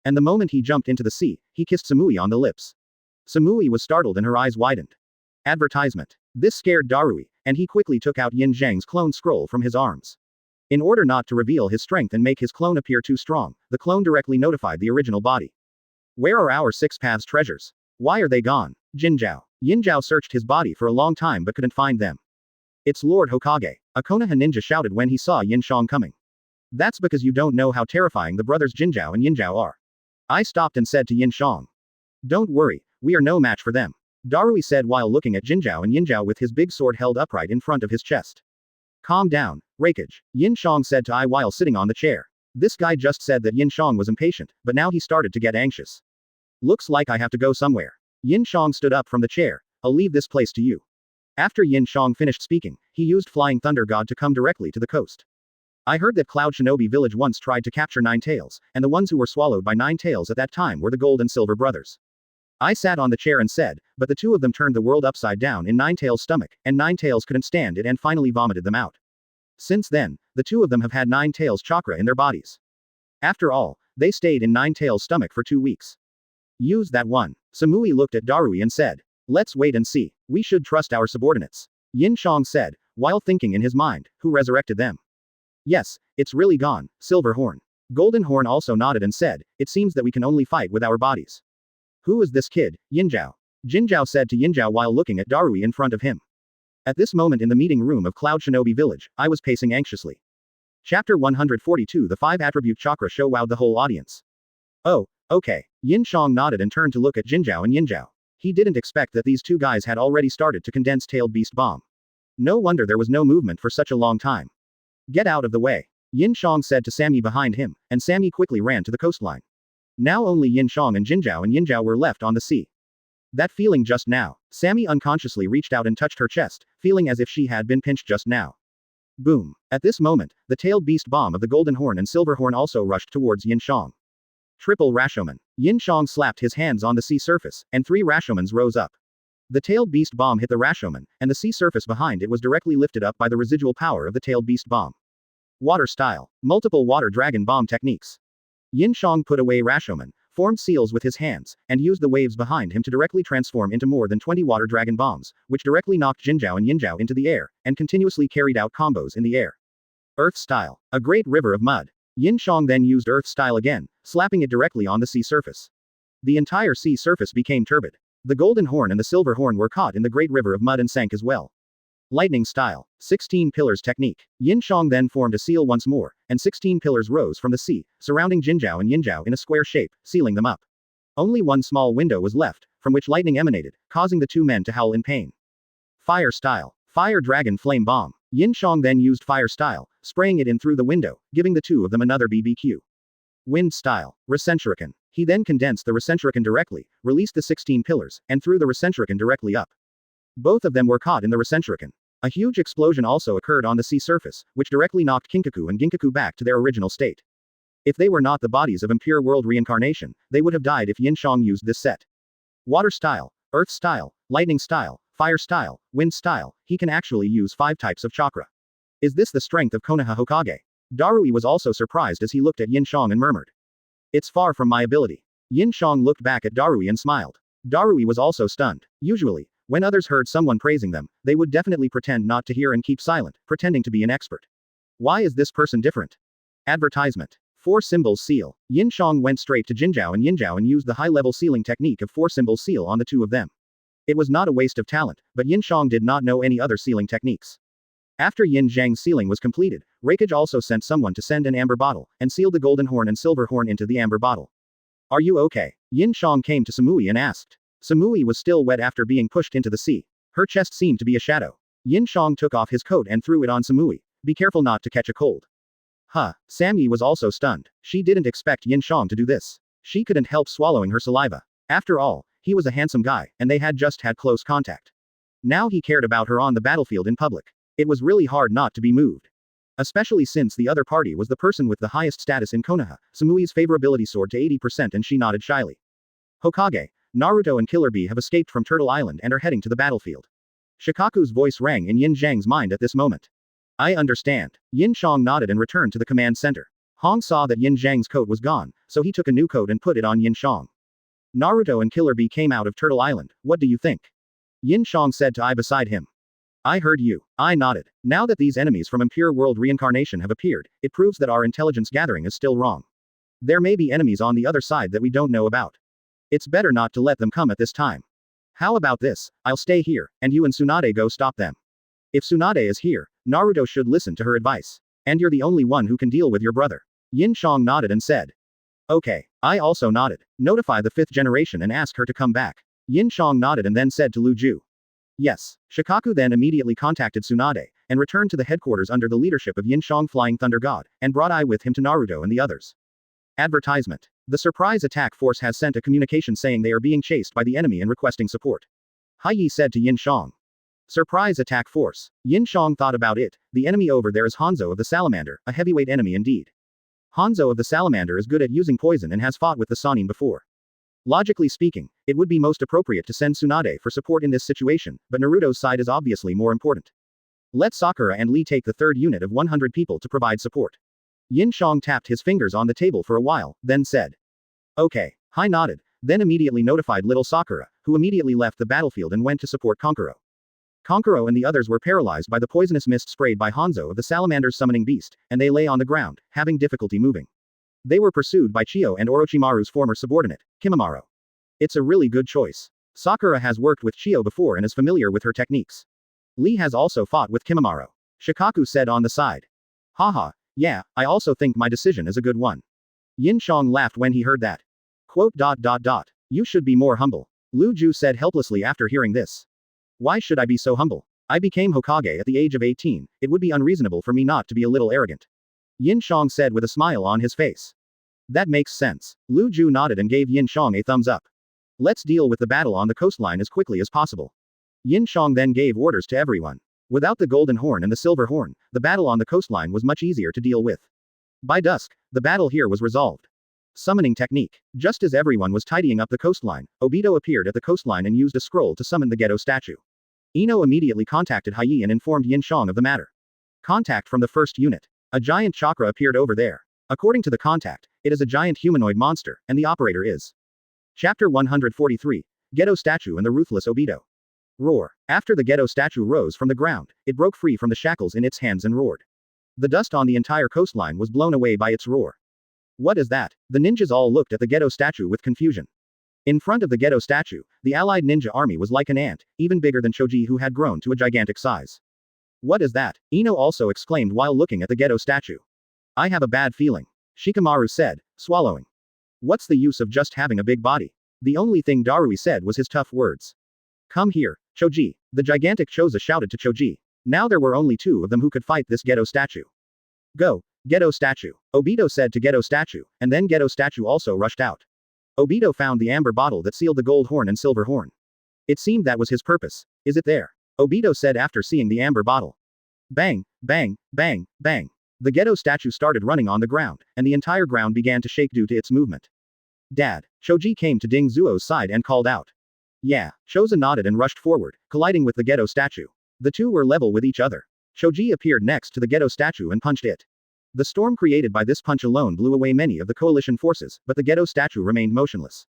Speaker 2: And the moment he jumped into the sea, he kissed Samui on the lips. Samui was startled and her eyes widened. Advertisement. This scared Darui, and he quickly took out Yin Zhang's clone scroll from his arms. In order not to reveal his strength and make his clone appear too strong, the clone directly notified the original body. Where are our 6 paths treasures? Why are they gone? Jinzhao. Yinzhao searched his body for a long time but couldn't find them. It's Lord Hokage, a Konoha ninja shouted when he saw Yin Xiang coming. That's because you don't know how terrifying the brothers Jinzhao and Yinzhao are. I stopped and said to Yin Xiang. Don't worry, we are no match for them. Darui said while looking at Jinzhao and Yinzhao with his big sword held upright in front of his chest. Calm down, Rakage, Yin Xiang said to I while sitting on the chair. This guy just said that Yin Xiang was impatient, but now he started to get anxious. Looks like I have to go somewhere. Yin Xiang stood up from the chair. I'll leave this place to you. After Yin Xiang finished speaking, he used Flying Thunder God to come directly to the coast. I heard that Cloud Shinobi Village once tried to capture 9 tails, and the ones who were swallowed by 9 tails at that time were the Gold and Silver brothers. I sat on the chair and said, but the 2 of them turned the world upside down in 9 tails' stomach, and 9 tails couldn't stand it and finally vomited them out. Since then, the 2 of them have had 9 tails chakra in their bodies. After all, they stayed in 9 tails' stomach for 2 weeks. Use that one. Samui looked at Darui and said. Let's wait and see. We should trust our subordinates. Yin Xiang said, while thinking in his mind, who resurrected them? Yes, it's really gone, Silver Horn. Golden Horn also nodded and said, it seems that we can only fight with our bodies. Who is this kid, Yinzhao? Jinzhao said to Yinzhao while looking at Darui in front of him. At this moment in the meeting room of Cloud Shinobi Village, I was pacing anxiously. Chapter 142 The 5 Attribute Chakra Show wowed the whole audience. Oh, okay. Yin Xiang nodded and turned to look at Jinzhao and Yinzhao. He didn't expect that these 2 guys had already started to condense Tailed Beast Bomb. No wonder there was no movement for such a long time. Get out of the way. Yin Xiang said to Sammy behind him, and Sammy quickly ran to the coastline. Now only Yin Xiang and Yinzhao were left on the sea. That feeling just now, Sammy unconsciously reached out and touched her chest, feeling as if she had been pinched just now. Boom. At this moment, the Tailed Beast Bomb of the Golden Horn and Silver Horn also rushed towards Yin Xiang. Triple Rashomon. Yin Xiang slapped his hands on the sea surface, and 3 Rashomons rose up. The Tailed Beast Bomb hit the Rashomon, and the sea surface behind it was directly lifted up by the residual power of the Tailed Beast Bomb. Water Style. Multiple Water Dragon Bomb Techniques. Yin Xiang put away Rashomon, formed seals with his hands, and used the waves behind him to directly transform into more than 20 Water Dragon Bombs, which directly knocked Jinzhao and Yinzhao into the air, and continuously carried out combos in the air. Earth Style. A great river of mud. Yin Xiang then used Earth Style again, slapping it directly on the sea surface. The entire sea surface became turbid. The Golden Horn and the Silver Horn were caught in the great river of mud and sank as well. Lightning style. 16 pillars technique. Yin Xiang then formed a seal once more, and 16 pillars rose from the sea, surrounding Jinzhao and Yinzhao in a square shape, sealing them up. Only one small window was left, from which lightning emanated, causing the two men to howl in pain. Fire style. Fire dragon flame bomb. Yin Xiang then used fire style, spraying it in through the window, giving the two of them another BBQ. Wind style. Resurrecting. He then condensed the Resurrecting directly, released the 16 pillars, and threw the Resurrecting directly up. Both of them were caught in the Resurrecting. A huge explosion also occurred on the sea surface, which directly knocked Kinkaku and Ginkaku back to their original state. If they were not the bodies of impure world reincarnation, they would have died if Yin Xiang used this set. Water style, earth style, lightning style, fire style, wind style, he can actually use 5 types of chakra. Is this the strength of Konoha Hokage? Darui was also surprised as he looked at Yin Xiang and murmured. It's far from my ability. Yin Xiang looked back at Darui and smiled. Darui was also stunned. Usually, when others heard someone praising them, they would definitely pretend not to hear and keep silent, pretending to be an expert. Why is this person different? Advertisement. 4 symbols seal. Yin Xiang went straight to Jinzhao and used the high-level sealing technique of 4 symbols seal on the two of them. It was not a waste of talent, but Yin Xiang did not know any other sealing techniques. After Yin Xiang's sealing was completed, Reikage also sent someone to send an amber bottle, and sealed the golden horn and silver horn into the amber bottle. Are you okay? Yin Xiang came to Samui and asked. Samui was still wet after being pushed into the sea. Her chest seemed to be a shadow. Yin Xiang took off his coat and threw it on Samui. Be careful not to catch a cold. Samui was also stunned. She didn't expect Yin Xiang to do this. She couldn't help swallowing her saliva. After all, he was a handsome guy, and they had just had close contact. Now he cared about her on the battlefield in public. It was really hard not to be moved. Especially since the other party was the person with the highest status in Konoha. Samui's favorability soared to 80% and she nodded shyly. Hokage, Naruto and Killer Bee have escaped from Turtle Island and are heading to the battlefield. Shikaku's voice rang in Yin Xiang's mind at this moment. I understand. Yin Xiang nodded and returned to the command center. Hong saw that Yin Xiang's coat was gone, so he took a new coat and put it on Yin Xiang. Naruto and Killer Bee came out of Turtle Island. What do you think? Yin Xiang said to I beside him. I heard you. I nodded. Now that these enemies from impure world reincarnation have appeared, it proves that our intelligence gathering is still wrong. There may be enemies on the other side that we don't know about. It's better not to let them come at this time. How about this? I'll stay here, and you and Tsunade go stop them. If Tsunade is here, Naruto should listen to her advice. And you're the only one who can deal with your brother. Yin Xiang nodded and said. Okay. I also nodded. Notify the 5th generation and ask her to come back. Yin Xiang nodded and then said to Lu Ju. Yes. Shikaku then immediately contacted Tsunade, and returned to the headquarters under the leadership of Yin Xiang Flying Thunder God, and brought I with him to Naruto and the others. Advertisement. The surprise attack force has sent a communication saying they are being chased by the enemy and requesting support. Hai said to Yin Xiang. Surprise attack force. Yin Xiang thought about it. The enemy over there is Hanzo of the Salamander, a heavyweight enemy indeed. Hanzo of the Salamander is good at using poison and has fought with the Sannin before. Logically speaking, it would be most appropriate to send Tsunade for support in this situation, but Naruto's side is obviously more important. Let Sakura and Lee take the 3rd unit of 100 people to provide support. Yin Xiang tapped his fingers on the table for a while, then said. Okay. Hai nodded, then immediately notified little Sakura, who immediately left the battlefield and went to support Konkuro. Konkuro and the others were paralyzed by the poisonous mist sprayed by Hanzo of the Salamander's summoning beast, and they lay on the ground, having difficulty moving. They were pursued by Chiyo and Orochimaru's former subordinate, Kimimaro. It's a really good choice. Sakura has worked with Chiyo before and is familiar with her techniques. Lee has also fought with Kimimaro. Shikaku said on the side. Haha, yeah, I also think my decision is a good one. Yin Xiang laughed when he heard that. Quote. You should be more humble. Lu Ju said helplessly after hearing this. Why should I be so humble? I became Hokage at the age of 18, it would be unreasonable for me not to be a little arrogant. Yin Xiang said with a smile on his face. That makes sense. Lu Ju nodded and gave Yin Xiang a thumbs up. Let's deal with the battle on the coastline as quickly as possible. Yin Xiang then gave orders to everyone. Without the golden horn and the silver horn, the battle on the coastline was much easier to deal with. By dusk, the battle here was resolved. Summoning technique. Just as everyone was tidying up the coastline, Obito appeared at the coastline and used a scroll to summon the Ghetto statue. Ino immediately contacted Hai and informed Yin Xiang of the matter. Contact from the 1st unit. A giant chakra appeared over there. According to the contact, it is a giant humanoid monster, and the operator is. Chapter 143. Ghetto Statue and the Ruthless Obito. Roar. After the Ghetto statue rose from the ground, it broke free from the shackles in its hands and roared. The dust on the entire coastline was blown away by its roar. What is that? The ninjas all looked at the Ghetto statue with confusion. In front of the Ghetto statue, the allied ninja army was like an ant, even bigger than Choji, who had grown to a gigantic size. What is that? Ino also exclaimed while looking at the Ghetto statue. I have a bad feeling. Shikamaru said, swallowing. What's the use of just having a big body? The only thing Darui said was his tough words. Come here, Choji. The gigantic Choza shouted to Choji. Now there were only two of them who could fight this Ghetto statue. Go, Ghetto statue. Obito said to Ghetto statue, and then Ghetto statue also rushed out. Obito found the amber bottle that sealed the gold horn and silver horn. It seemed that was his purpose. Is it there? Obito said after seeing the amber bottle. Bang, bang, bang, bang. The Ghetto statue started running on the ground, and the entire ground began to shake due to its movement. Dad. Choji came to Ding Zuo's side and called out. Yeah. Choza nodded and rushed forward, colliding with the Ghetto statue. The two were level with each other. Choji appeared next to the Ghetto statue and punched it. The storm created by this punch alone blew away many of the coalition forces, but the Ghetto statue remained motionless.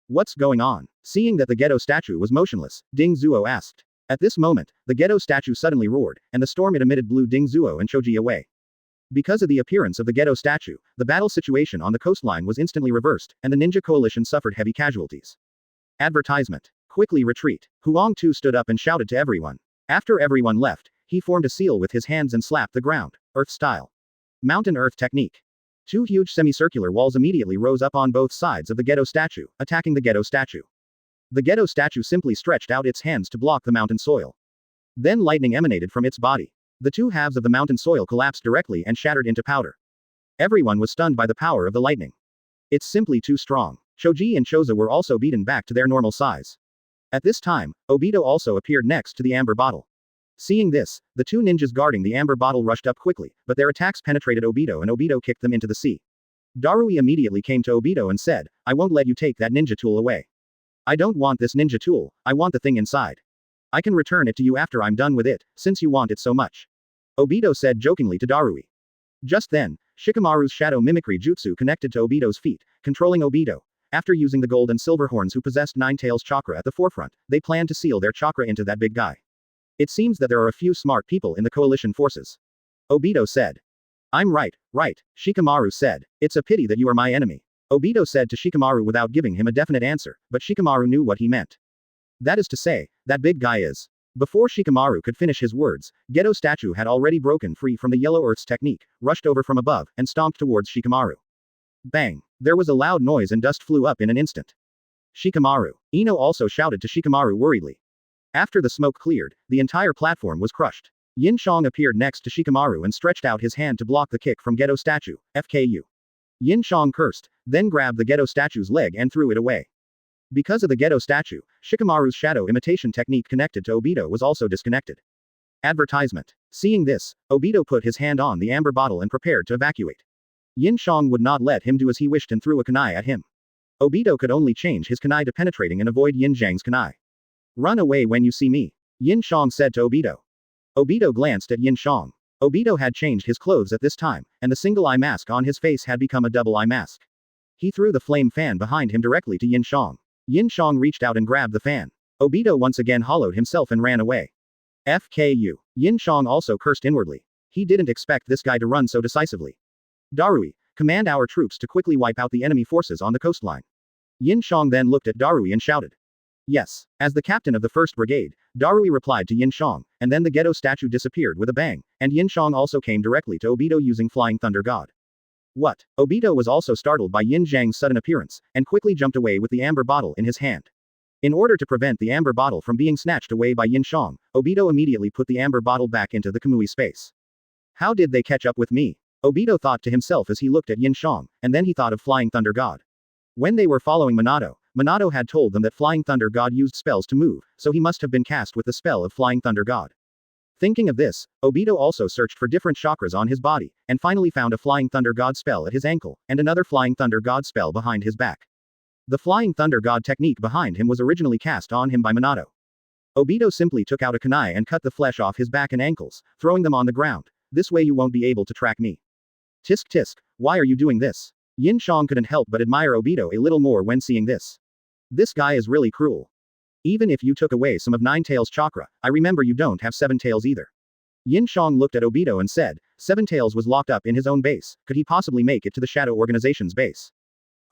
Speaker 2: What's going on? Seeing that the Ghetto statue was motionless, Ding Zuo asked. At this moment, the Ghetto statue suddenly roared, and the storm it emitted blew Ding Zuo and Choji away. Because of the appearance of the Ghetto statue, the battle situation on the coastline was instantly reversed, and the ninja coalition suffered heavy casualties. Advertisement. Quickly retreat. Huang Tu stood up and shouted to everyone. After everyone left, he formed a seal with his hands and slapped the ground, Earth style. Mountain Earth technique. Two huge semicircular walls immediately rose up on both sides of the Ghetto statue, attacking the Ghetto statue. The Ghetto statue simply stretched out its hands to block the mountain soil. Then lightning emanated from its body. The two halves of the mountain soil collapsed directly and shattered into powder. Everyone was stunned by the power of the lightning. It's simply too strong. Choji and Choza were also beaten back to their normal size. At this time, Obito also appeared next to the amber bottle. Seeing this, the two ninjas guarding the amber bottle rushed up quickly, but their attacks penetrated Obito and Obito kicked them into the sea. Darui immediately came to Obito and said, I won't let you take that ninja tool away. I don't want this ninja tool, I want the thing inside. I can return it to you after I'm done with it, since you want it so much. Obito said jokingly to Darui. Just then, Shikamaru's shadow mimicry jutsu connected to Obito's feet, controlling Obito. After using the gold and silver horns who possessed Nine Tails chakra at the forefront, they planned to seal their chakra into that big guy. It seems that there are a few smart people in the coalition forces. Obito said. I'm right, Shikamaru said. It's a pity that you are my enemy. Obito said to Shikamaru without giving him a definite answer, but Shikamaru knew what he meant. That is to say, that big guy is. Before Shikamaru could finish his words, Ghetto statue had already broken free from the Yellow Earth's technique, rushed over from above, and stomped towards Shikamaru. Bang! There was a loud noise and dust flew up in an instant. Shikamaru. Ino also shouted to Shikamaru worriedly. After the smoke cleared, the entire platform was crushed. Yin Xiang appeared next to Shikamaru and stretched out his hand to block the kick from Ghetto statue, FKU. Yin Xiang cursed, then grabbed the Ghetto statue's leg and threw it away. Because of the Ghetto statue, Shikamaru's shadow imitation technique connected to Obito was also disconnected. Advertisement. Seeing this, Obito put his hand on the amber bottle and prepared to evacuate. Yin Xiang would not let him do as he wished and threw a kunai at him. Obito could only change his kunai to penetrating and avoid Yin Xiang's kunai. Run away when you see me. Yin Xiang said to Obito. Obito glanced at Yin Xiang. Obito had changed his clothes at this time, and the single eye mask on his face had become a double eye mask. He threw the flame fan behind him directly to Yin Xiang. Yin Xiang reached out and grabbed the fan. Obito once again hollowed himself and ran away. FKU. Yin Xiang also cursed inwardly. He didn't expect this guy to run so decisively. Darui, command our troops to quickly wipe out the enemy forces on the coastline. Yin Xiang then looked at Darui and shouted. Yes. As the captain of the 1st Brigade, Darui replied to Yin Xiang, and then the Ghetto statue disappeared with a bang, and Yin Xiang also came directly to Obito using Flying Thunder God. What? Obito was also startled by Yin Xiang's sudden appearance, and quickly jumped away with the amber bottle in his hand. In order to prevent the amber bottle from being snatched away by Yin Xiang, Obito immediately put the amber bottle back into the Kamui space. How did they catch up with me? Obito thought to himself as he looked at Yin Xiang, and then he thought of Flying Thunder God. When they were following Minato had told them that Flying Thunder God used spells to move, so he must have been cast with the spell of Flying Thunder God. Thinking of this, Obito also searched for different chakras on his body, and finally found a Flying Thunder God spell at his ankle, and another Flying Thunder God spell behind his back. The Flying Thunder God technique behind him was originally cast on him by Minato. Obito simply took out a kunai and cut the flesh off his back and ankles, throwing them on the ground. This way you won't be able to track me. Tisk tisk, why are you doing this? Yin Xiang couldn't help but admire Obito a little more when seeing this. This guy is really cruel. Even if you took away some of Nine Tails chakra, I remember you don't have 7 tails either. Yin Xiang looked at Obito and said, 7 tails was locked up in his own base, could he possibly make it to the Shadow Organization's base?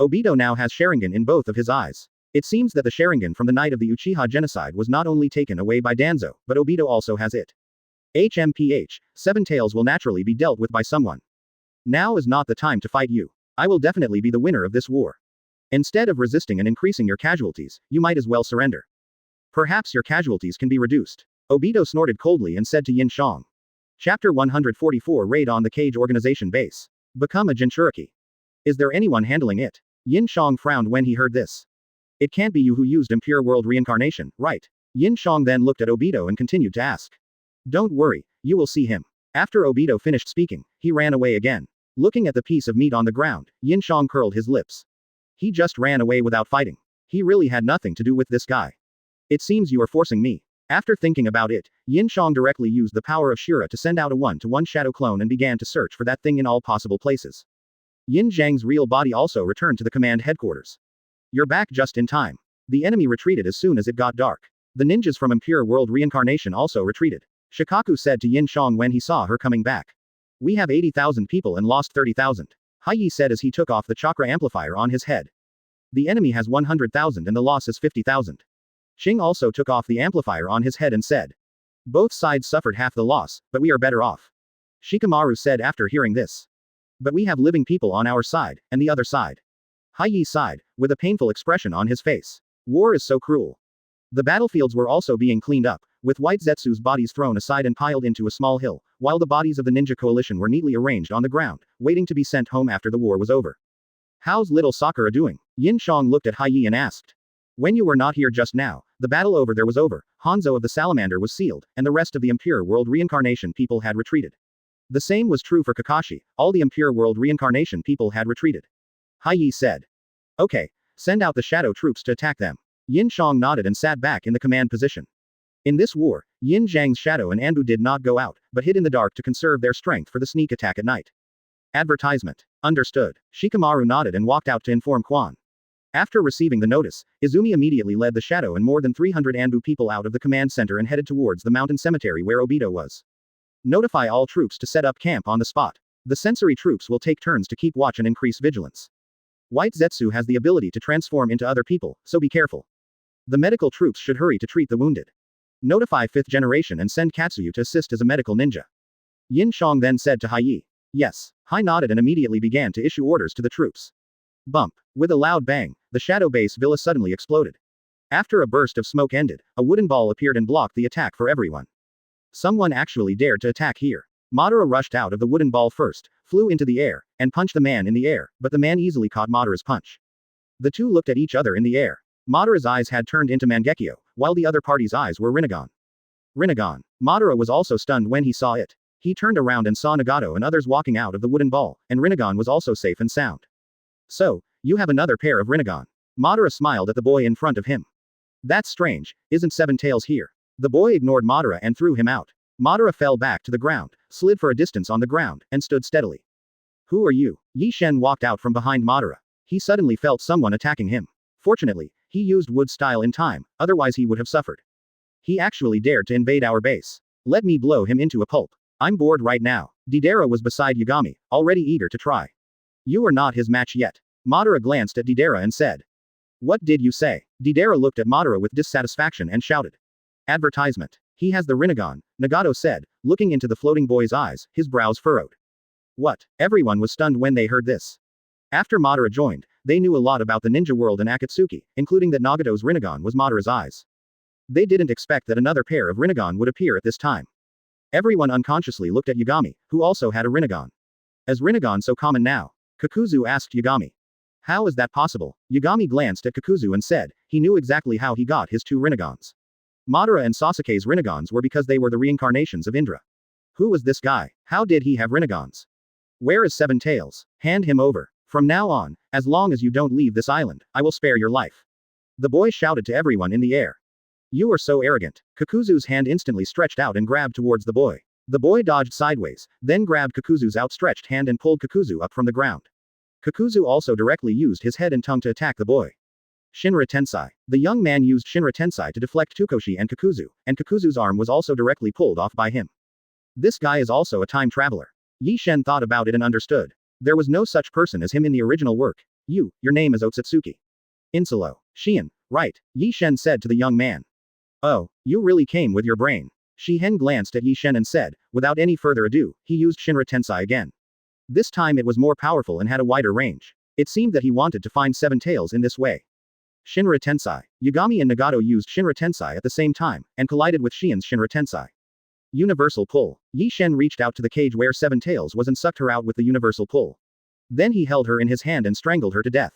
Speaker 2: Obito now has Sharingan in both of his eyes. It seems that the Sharingan from the night of the Uchiha genocide was not only taken away by Danzo, but Obito also has it. HMPH, Seven Tails will naturally be dealt with by someone. Now is not the time to fight you. I will definitely be the winner of this war. Instead of resisting and increasing your casualties, you might as well surrender. Perhaps your casualties can be reduced. Obito snorted coldly and said to Yin Xiang. Chapter 144 Raid on the Cage Organization Base. Become a Jinchuriki. Is there anyone handling it? Yin Xiang frowned when he heard this. It can't be you who used Impure World reincarnation, right? Yin Xiang then looked at Obito and continued to ask. Don't worry, you will see him. After Obito finished speaking, he ran away again. Looking at the piece of meat on the ground, Yin Xiang curled his lips. He just ran away without fighting. He really had nothing to do with this guy. It seems you are forcing me. After thinking about it, Yin Xiang directly used the power of Shira to send out a one-to-one shadow clone and began to search for that thing in all possible places. Yin Zhang's real body also returned to the command headquarters. You're back just in time. The enemy retreated as soon as it got dark. The ninjas from Impure World reincarnation also retreated. Shikaku said to Yin Xiang when he saw her coming back. We have 80,000 people and lost 30,000. Haiyi said as he took off the chakra amplifier on his head. The enemy has 100,000 and the loss is 50,000. Xing also took off the amplifier on his head and said. Both sides suffered half the loss, but we are better off. Shikamaru said after hearing this. But we have living people on our side, and the other side. Haiyi sighed, with a painful expression on his face. War is so cruel. The battlefields were also being cleaned up, with White Zetsu's bodies thrown aside and piled into a small hill, while the bodies of the ninja coalition were neatly arranged on the ground, waiting to be sent home after the war was over. How's little Sakura doing? Yin Xiang looked at Haiyi and asked. When you were not here just now, the battle over there was over, Hanzo of the Salamander was sealed, and the rest of the Impure World reincarnation people had retreated. The same was true for Kakashi, all the Impure World reincarnation people had retreated. Haiyi said. Okay, send out the shadow troops to attack them. Yin Xiang nodded and sat back in the command position. In this war, Yin Zhang's shadow and Anbu did not go out, but hid in the dark to conserve their strength for the sneak attack at night. Advertisement. Understood. Shikamaru nodded and walked out to inform Quan. After receiving the notice, Izumi immediately led the shadow and more than 300 Anbu people out of the command center and headed towards the mountain cemetery where Obito was. Notify all troops to set up camp on the spot. The sensory troops will take turns to keep watch and increase vigilance. White Zetsu has the ability to transform into other people, so be careful. The medical troops should hurry to treat the wounded. Notify 5th generation and send Katsuyu to assist as a medical ninja. Yin Xiang then said to Haiyi. Yes. Hai nodded and immediately began to issue orders to the troops. Bump. With a loud bang, the shadow base villa suddenly exploded. After a burst of smoke ended, a wooden ball appeared and blocked the attack for everyone. Someone actually dared to attack here. Madara rushed out of the wooden ball first, flew into the air, and punched the man in the air, but the man easily caught Madara's punch. The two looked at each other in the air. Madara's eyes had turned into Mangekyo, while the other party's eyes were Rinnegan. Rinnegan. Madara was also stunned when he saw it. He turned around and saw Nagato and others walking out of the wooden ball, and Rinnegan was also safe and sound. So, you have another pair of Rinnegan. Madara smiled at the boy in front of him. That's strange, isn't Seven Tails here? The boy ignored Madara and threw him out. Madara fell back to the ground, slid for a distance on the ground, and stood steadily. Who are you? Yi Shen walked out from behind Madara. He suddenly felt someone attacking him. Fortunately, he used wood style in time, otherwise he would have suffered. He actually dared to invade our base. Let me blow him into a pulp. I'm bored right now. Deidara was beside Yagami, already eager to try. You are not his match yet. Madara glanced at Deidara and said. What did you say? Deidara looked at Madara with dissatisfaction and shouted. Advertisement. He has the Rinnegan, Nagato said, looking into the floating boy's eyes, his brows furrowed. What? Everyone was stunned when they heard this. After Madara joined, they knew a lot about the ninja world and Akatsuki, including that Nagato's Rinnegan was Madara's eyes. They didn't expect that another pair of Rinnegan would appear at this time. Everyone unconsciously looked at Yagami, who also had a Rinnegan. Is Rinnegan so common now? Kakuzu asked Yagami. How is that possible? Yagami glanced at Kakuzu and said, he knew exactly how he got his two Rinnegans. Madara and Sasuke's Rinnegans were because they were the reincarnations of Indra. Who was this guy? How did he have Rinnegans? Where is Seven Tails? Hand him over. From now on, as long as you don't leave this island, I will spare your life. The boy shouted to everyone in the air. You are so arrogant. Kakuzu's hand instantly stretched out and grabbed towards the boy. The boy dodged sideways, then grabbed Kakuzu's outstretched hand and pulled Kakuzu up from the ground. Kakuzu also directly used his head and tongue to attack the boy. Shinra Tensai. The young man used Shinra Tensai to deflect Tukoshi and Kakuzu's arm was also directly pulled off by him. This guy is also a time traveler. Yi Shen thought about it and understood. There was no such person as him in the original work. Your name is Otsutsuki. Insolo. Shion, right, Yi Shen said to the young man. Oh, you really came with your brain. Shihen glanced at Yi Shen and said, without any further ado, he used Shinra Tensei again. This time it was more powerful and had a wider range. It seemed that he wanted to find seven tails in this way. Shinra Tensei. Yagami and Nagato used Shinra Tensei at the same time, and collided with Shien's Shinra Tensei. Universal pull. Yi Shen reached out to the cage where Seven Tails was and sucked her out with the universal pull. Then he held her in his hand and strangled her to death.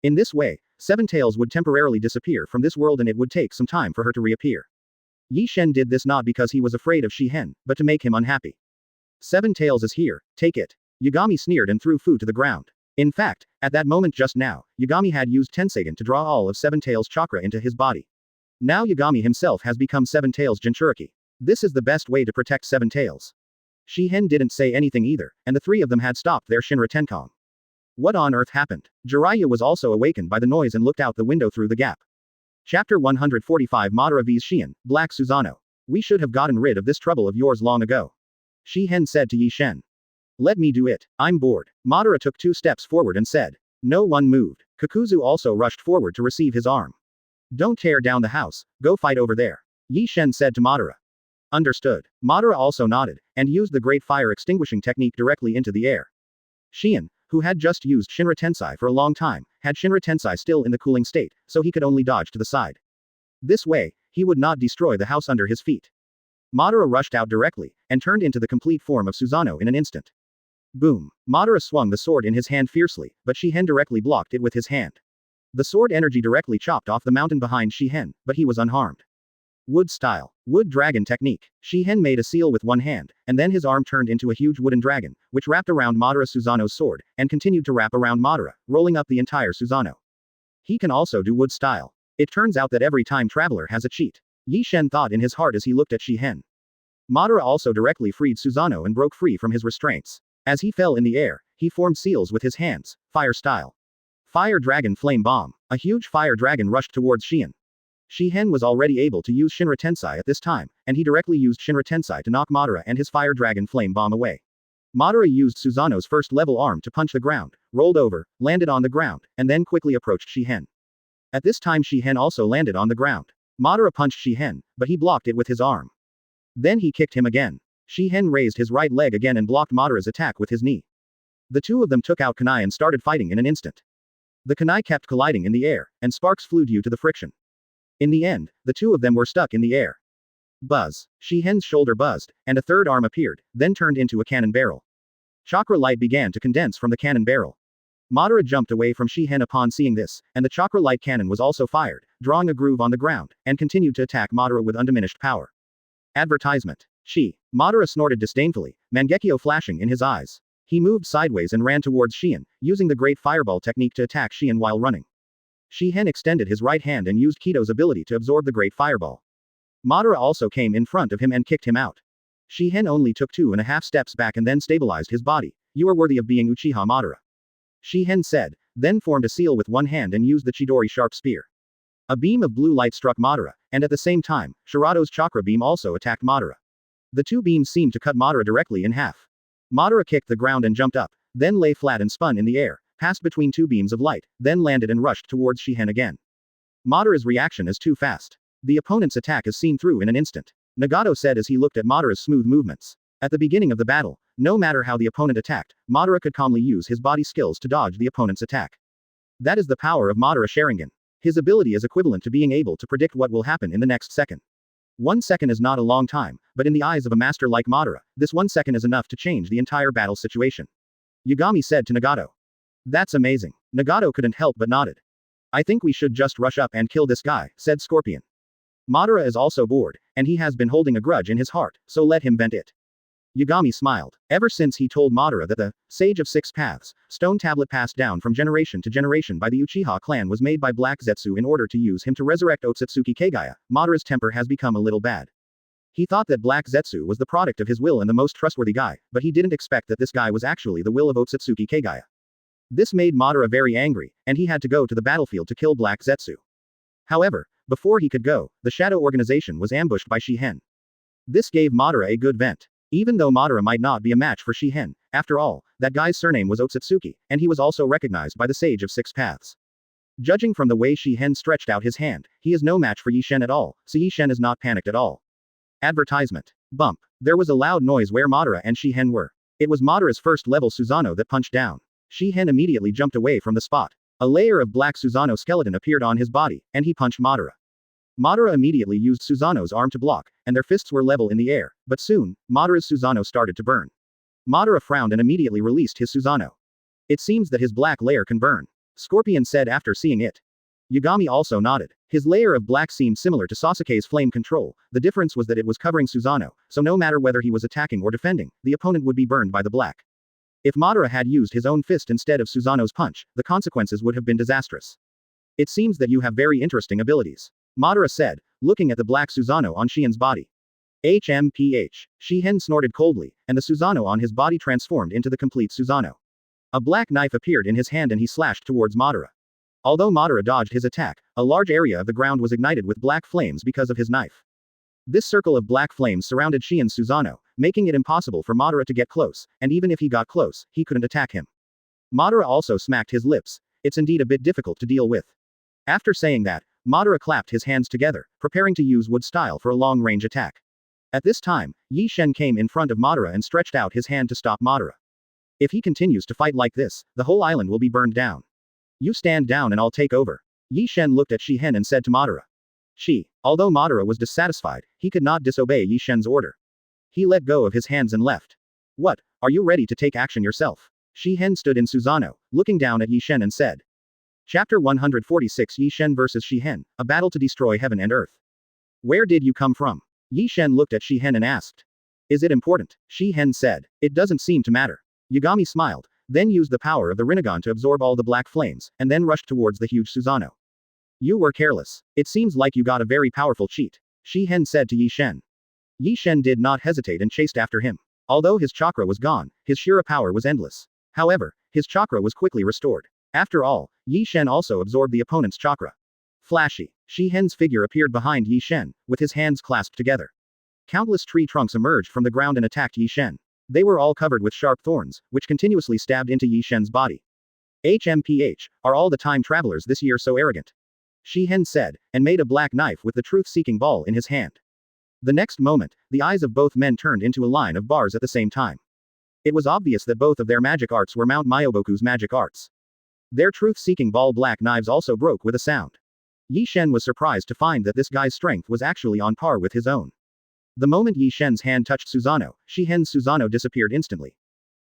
Speaker 2: In this way, Seven Tails would temporarily disappear from this world and it would take some time for her to reappear. Yi Shen did this not because he was afraid of Shihen, but to make him unhappy. Seven Tails is here, take it. Yagami sneered and threw Fu to the ground. In fact, at that moment just now, Yagami had used Tenseigen to draw all of Seven Tails' chakra into his body. Now Yagami himself has become Seven Tails Jinchuriki. This is the best way to protect Seven Tails. Shihen didn't say anything either, and the three of them had stopped their Shinra Tenkong. What on earth happened? Jiraiya was also awakened by the noise and looked out the window through the gap. Chapter 145 Madara vs Shihen, Black Susanoo. We should have gotten rid of this trouble of yours long ago. Shihen said to Yi Shen. Let me do it, I'm bored. Madara took 2 steps forward and said. No one moved. Kakuzu also rushed forward to receive his arm. Don't tear down the house, go fight over there. Yi Shen said to Madara. Understood. Madara also nodded, and used the great fire extinguishing technique directly into the air. Shihen, who had just used Shinra Tensei for a long time, had Shinra Tensei still in the cooling state, so he could only dodge to the side. This way, he would not destroy the house under his feet. Madara rushed out directly, and turned into the complete form of Susanoo in an instant. Boom. Madara swung the sword in his hand fiercely, but Shihen directly blocked it with his hand. The sword energy directly chopped off the mountain behind Shihen, but he was unharmed. Wood style. Wood dragon technique. Shihen made a seal with one hand, and then his arm turned into a huge wooden dragon, which wrapped around Madara Susanoo's sword, and continued to wrap around Madara, rolling up the entire Susanoo. He can also do wood style. It turns out that every time traveler has a cheat. Yi Shen thought in his heart as he looked at Shihen. Madara also directly freed Susanoo and broke free from his restraints. As he fell in the air, he formed seals with his hands, fire style. Fire Dragon Flame Bomb. A huge fire dragon rushed towards Shihen. Shihen was already able to use Shinra Tensei at this time, and he directly used Shinra Tensei to knock Madara and his Fire Dragon Flame Bomb away. Madara used Susanoo's first level arm to punch the ground, rolled over, landed on the ground, and then quickly approached Shihen. At this time Shihen also landed on the ground. Madara punched Shihen, but he blocked it with his arm. Then he kicked him again. Shihen raised his right leg again and blocked Madara's attack with his knee. The two of them took out kunai and started fighting in an instant. The kunai kept colliding in the air, and sparks flew due to the friction. In the end, the two of them were stuck in the air. Buzz. Shihen's shoulder buzzed, and a third arm appeared, then turned into a cannon barrel. Chakra light began to condense from the cannon barrel. Madara jumped away from Shihen upon seeing this, and the chakra light cannon was also fired, drawing a groove on the ground, and continued to attack Madara with undiminished power. Advertisement. Madara snorted disdainfully, Mangekyo flashing in his eyes. He moved sideways and ran towards Shihen, using the great fireball technique to attack Shihen while running. Shihen extended his right hand and used Kito's ability to absorb the great fireball. Madara also came in front of him and kicked him out. Shihen only took 2.5 steps back and then stabilized his body. You are worthy of being Uchiha Madara. Shihen said, then formed a seal with one hand and used the Chidori sharp spear. A beam of blue light struck Madara, and at the same time, Shirato's chakra beam also attacked Madara. The two beams seemed to cut Madara directly in half. Madara kicked the ground and jumped up, then lay flat and spun in the air, passed between two beams of light, then landed and rushed towards Shihen again. Madara's reaction is too fast. The opponent's attack is seen through in an instant. Nagato said as he looked at Madara's smooth movements. At the beginning of the battle, no matter how the opponent attacked, Madara could calmly use his body skills to dodge the opponent's attack. That is the power of Madara Sharingan. His ability is equivalent to being able to predict what will happen in the next second. 1 second is not a long time, but in the eyes of a master like Madara, this 1 second is enough to change the entire battle situation. Yagami said to Nagato. That's amazing. Nagato couldn't help but nodded. I think we should just rush up and kill this guy, said Scorpion. Madara is also bored, and he has been holding a grudge in his heart, so let him vent it. Yagami smiled. Ever since he told Madara that the Sage of Six Paths, stone tablet passed down from generation to generation by the Uchiha clan was made by Black Zetsu in order to use him to resurrect Otsutsuki Kagaya, Madara's temper has become a little bad. He thought that Black Zetsu was the product of his will and the most trustworthy guy, but he didn't expect that this guy was actually the will of Otsutsuki Kagaya. This made Madara very angry, and he had to go to the battlefield to kill Black Zetsu. However, before he could go, the Shadow Organization was ambushed by Shihen. This gave Madara a good vent. Even though Madara might not be a match for Shihen, after all, that guy's surname was Otsutsuki, and he was also recognized by the Sage of Six Paths. Judging from the way Shihen stretched out his hand, he is no match for Yi Shen at all, so Yi Shen is not panicked at all. Advertisement. Bump. There was a loud noise where Madara and Shihen were. It was Madara's first-level Susanoo that punched down. Shihen immediately jumped away from the spot. A layer of black Susanoo skeleton appeared on his body, and he punched Madara. Madara immediately used Susanoo's arm to block, and their fists were level in the air, but soon, Madara's Susanoo started to burn. Madara frowned and immediately released his Susanoo. It seems that his black layer can burn. Scorpion said after seeing it. Yagami also nodded. His layer of black seemed similar to Sasuke's flame control, the difference was that it was covering Susanoo, so no matter whether he was attacking or defending, the opponent would be burned by the black. If Madara had used his own fist instead of Susanoo's punch, the consequences would have been disastrous. It seems that you have very interesting abilities. Madara said, looking at the black Susanoo on Shihen's body. HMPH. Shihen snorted coldly, and the Susanoo on his body transformed into the complete Susanoo. A black knife appeared in his hand and he slashed towards Madara. Although Madara dodged his attack, a large area of the ground was ignited with black flames because of his knife. This circle of black flames surrounded Shihen's Susanoo, making it impossible for Madara to get close, and even if he got close, he couldn't attack him. Madara also smacked his lips. It's indeed a bit difficult to deal with. After saying that, Madara clapped his hands together, preparing to use wood style for a long-range attack. At this time, Yi Shen came in front of Madara and stretched out his hand to stop Madara. If he continues to fight like this, the whole island will be burned down. You stand down and I'll take over. Yi Shen looked at Shihen and said to Madara. Although Madara was dissatisfied, he could not disobey Yi Shen's order. He let go of his hands and left. What, are you ready to take action yourself? Shihen stood in Susanoo, looking down at Yi Shen and said. Chapter 146 Yi Shen vs Shihen, a battle to destroy heaven and earth. Where did you come from? Yi Shen looked at Shihen and asked. Is it important? Shihen said. It doesn't seem to matter. Yagami smiled, then used the power of the Rinnegan to absorb all the black flames, and then rushed towards the huge Susanoo. You were careless. It seems like you got a very powerful cheat. Shihen said to Yi Shen. Yi Shen did not hesitate and chased after him. Although his chakra was gone, his Shira power was endless. However, his chakra was quickly restored. After all, Yi Shen also absorbed the opponent's chakra. Flashy. Shihen's figure appeared behind Yi Shen, with his hands clasped together. Countless tree trunks emerged from the ground and attacked Yi Shen. They were all covered with sharp thorns, which continuously stabbed into Yi Shen's body. HMPH, are all the time travelers this year so arrogant? Shihen said, and made a black knife with the truth-seeking ball in his hand. The next moment, the eyes of both men turned into a line of bars at the same time. It was obvious that both of their magic arts were Mount Myoboku's magic arts. Their truth-seeking ball black knives also broke with a sound. Yi Shen was surprised to find that this guy's strength was actually on par with his own. The moment Yi Shen's hand touched Susanoo, Shihen's Susanoo disappeared instantly.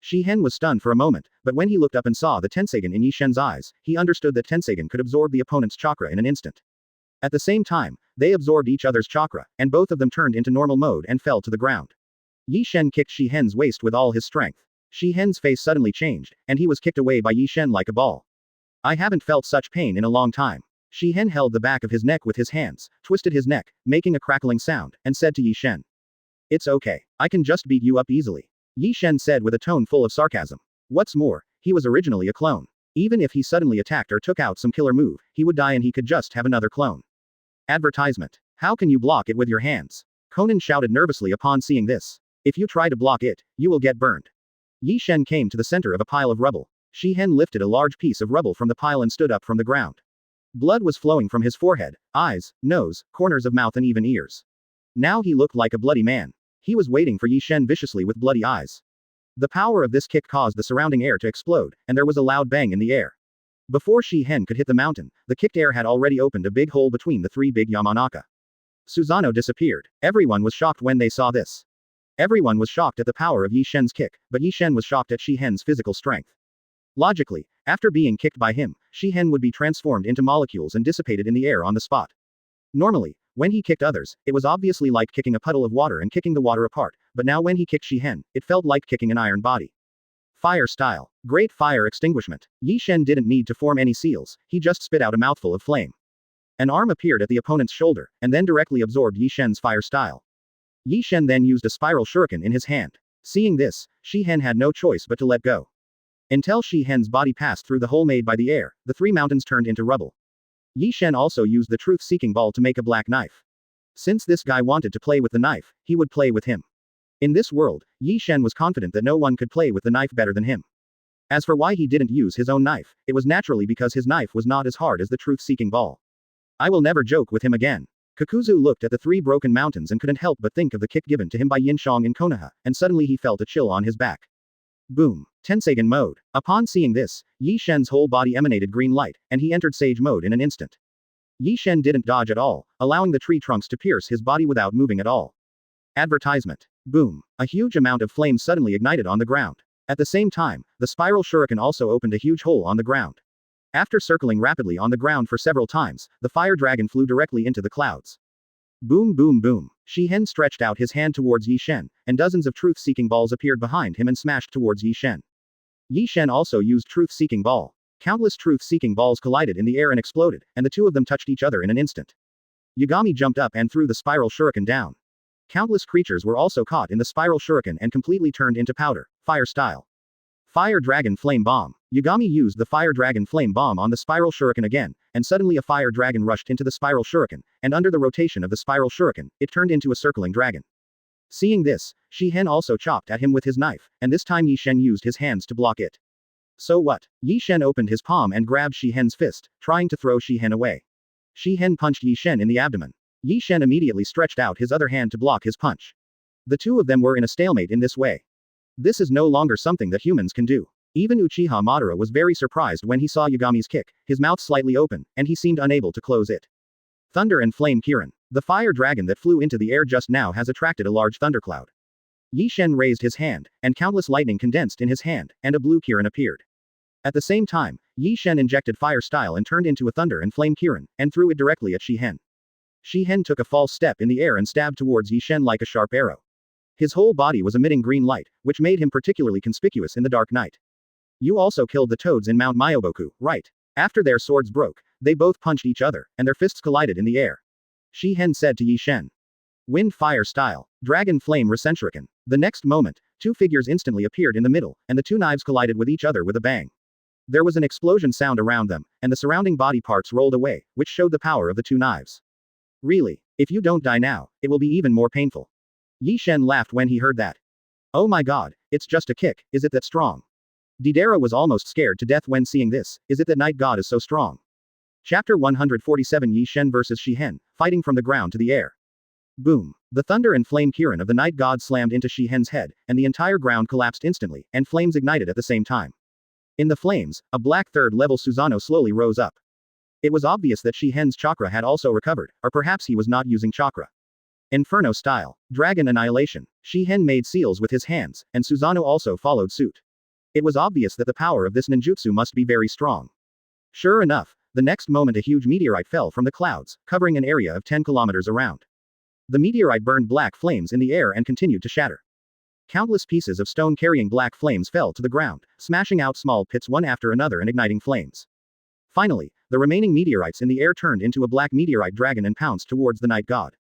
Speaker 2: Shihen was stunned for a moment, but when he looked up and saw the Tensagen in Yi Shen's eyes, he understood that Tensagen could absorb the opponent's chakra in an instant. At the same time, they absorbed each other's chakra, and both of them turned into normal mode and fell to the ground. Yi Shen kicked Shihen's waist with all his strength. Shihen's face suddenly changed, and he was kicked away by Yi Shen like a ball. I haven't felt such pain in a long time. Shihen held the back of his neck with his hands, twisted his neck, making a crackling sound, and said to Yi Shen. It's okay. I can just beat you up easily. Yi Shen said with a tone full of sarcasm. What's more, he was originally a clone. Even if he suddenly attacked or took out some killer move, he would die and he could just have another clone. Advertisement. How can you block it with your hands? Conan shouted nervously upon seeing this. If you try to block it, you will get burned. Yi Shen came to the center of a pile of rubble. Shihen lifted a large piece of rubble from the pile and stood up from the ground. Blood was flowing from his forehead, eyes, nose, corners of mouth and even ears. Now he looked like a bloody man. He was waiting for Yi Shen viciously with bloody eyes. The power of this kick caused the surrounding air to explode, and there was a loud bang in the air. Before Shihen could hit the mountain, the kicked air had already opened a big hole between the three big Yamanaka. Susanoo disappeared. Everyone was shocked when they saw this. Everyone was shocked at the power of Yi Shen's kick, but Yi Shen was shocked at Shihen's physical strength. Logically, after being kicked by him, Shihen would be transformed into molecules and dissipated in the air on the spot. Normally, when he kicked others, it was obviously like kicking a puddle of water and kicking the water apart, but now when he kicked Shihen, it felt like kicking an iron body. Fire style. Great fire extinguishment. Yi Shen didn't need to form any seals, he just spit out a mouthful of flame. An arm appeared at the opponent's shoulder, and then directly absorbed Yi Shen's fire style. Yi Shen then used a spiral shuriken in his hand. Seeing this, Shihen had no choice but to let go. Until Shihen's body passed through the hole made by the air, the three mountains turned into rubble. Yi Shen also used the truth-seeking ball to make a black knife. Since this guy wanted to play with the knife, he would play with him. In this world, Yi Shen was confident that no one could play with the knife better than him. As for why he didn't use his own knife, it was naturally because his knife was not as hard as the truth-seeking ball. I will never joke with him again. Kakuzu looked at the three broken mountains and couldn't help but think of the kick given to him by Yin Xiang in Konoha, and suddenly he felt a chill on his back. Boom. Tensagen mode. Upon seeing this, Yi Shen's whole body emanated green light, and he entered Sage mode in an instant. Yi Shen didn't dodge at all, allowing the tree trunks to pierce his body without moving at all. Advertisement. Boom. A huge amount of flame suddenly ignited on the ground. At the same time, the spiral shuriken also opened a huge hole on the ground. After circling rapidly on the ground for several times, the fire dragon flew directly into the clouds. Boom boom boom. Shihen stretched out his hand towards Yi Shen, and dozens of truth-seeking balls appeared behind him and smashed towards Yi Shen. Yi Shen also used truth-seeking ball. Countless truth-seeking balls collided in the air and exploded, and the two of them touched each other in an instant. Yagami jumped up and threw the spiral shuriken down. Countless creatures were also caught in the spiral shuriken and completely turned into powder, fire style. Fire Dragon Flame Bomb. Yagami used the Fire Dragon Flame Bomb on the spiral shuriken again, and suddenly a fire dragon rushed into the spiral shuriken, and under the rotation of the spiral shuriken, it turned into a circling dragon. Seeing this, Shihen also chopped at him with his knife, and this time Yi Shen used his hands to block it. So what? Yi Shen opened his palm and grabbed Shihen's fist, trying to throw Shihen away. Shihen punched Yi Shen in the abdomen. Yi Shen immediately stretched out his other hand to block his punch. The two of them were in a stalemate in this way. This is no longer something that humans can do. Even Uchiha Madara was very surprised when he saw Yagami's kick, his mouth slightly open, and he seemed unable to close it. Thunder and Flame Kirin. The fire dragon that flew into the air just now has attracted a large thundercloud. Yi Shen raised his hand, and countless lightning condensed in his hand, and a blue Kirin appeared. At the same time, Yi Shen injected fire style and turned into a Thunder and Flame Kirin, and threw it directly at Shihen. Shihen took a false step in the air and stabbed towards Yi Shen like a sharp arrow. His whole body was emitting green light, which made him particularly conspicuous in the dark night. You also killed the toads in Mount Myoboku, right? After their swords broke, they both punched each other, and their fists collided in the air. Shihen said to Yi Shen. Wind Fire Style. Dragon Flame Resurrecting. The next moment, two figures instantly appeared in the middle, and the two knives collided with each other with a bang. There was an explosion sound around them, and the surrounding body parts rolled away, which showed the power of the two knives. Really? If you don't die now, it will be even more painful. Yi Shen laughed when he heard that. Oh my god, it's just a kick, is it that strong? Deidara was almost scared to death when seeing this, is it that Night God is so strong? Chapter 147 Yi Shen vs Shihen, fighting from the ground to the air. Boom. The thunder and flame Kirin of the Night God slammed into Shihen's head, and the entire ground collapsed instantly, and flames ignited at the same time. In the flames, a black third-level Susanoo slowly rose up. It was obvious that Shihen's chakra had also recovered, or perhaps he was not using chakra. Inferno Style. Dragon Annihilation. Shihen made seals with his hands, and Susanoo also followed suit. It was obvious that the power of this ninjutsu must be very strong. Sure enough, the next moment a huge meteorite fell from the clouds, covering an area of 10 kilometers around. The meteorite burned black flames in the air and continued to shatter. Countless pieces of stone carrying black flames fell to the ground, smashing out small pits one after another and igniting flames. Finally, the remaining meteorites in the air turned into a black meteorite dragon and pounced towards the Night God.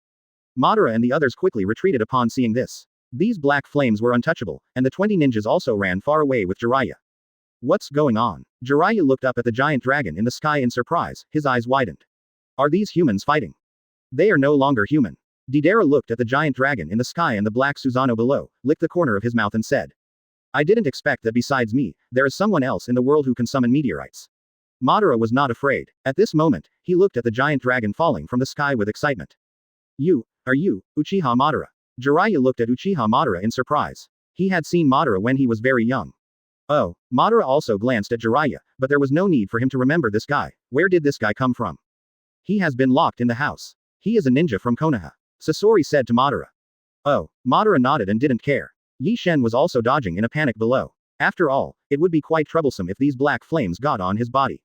Speaker 2: Madara and the others quickly retreated upon seeing this. These black flames were untouchable, and the 20 ninjas also ran far away with Jiraiya. What's going on? Jiraiya looked up at the giant dragon in the sky in surprise, his eyes widened. Are these humans fighting? They are no longer human. Deidara looked at the giant dragon in the sky and the black Susanoo below, licked the corner of his mouth and said. I didn't expect that besides me, there is someone else in the world who can summon meteorites. Madara was not afraid. At this moment, he looked at the giant dragon falling from the sky with excitement. Are you, Uchiha Madara? Jiraiya looked at Uchiha Madara in surprise. He had seen Madara when he was very young. Oh, Madara also glanced at Jiraiya, but there was no need for him to remember this guy. Where did this guy come from? He has been locked in the house. He is a ninja from Konoha. Sasori said to Madara. Oh, Madara nodded and didn't care. Yi Shen was also dodging in a panic below. After all, it would be quite troublesome if these black flames got on his body.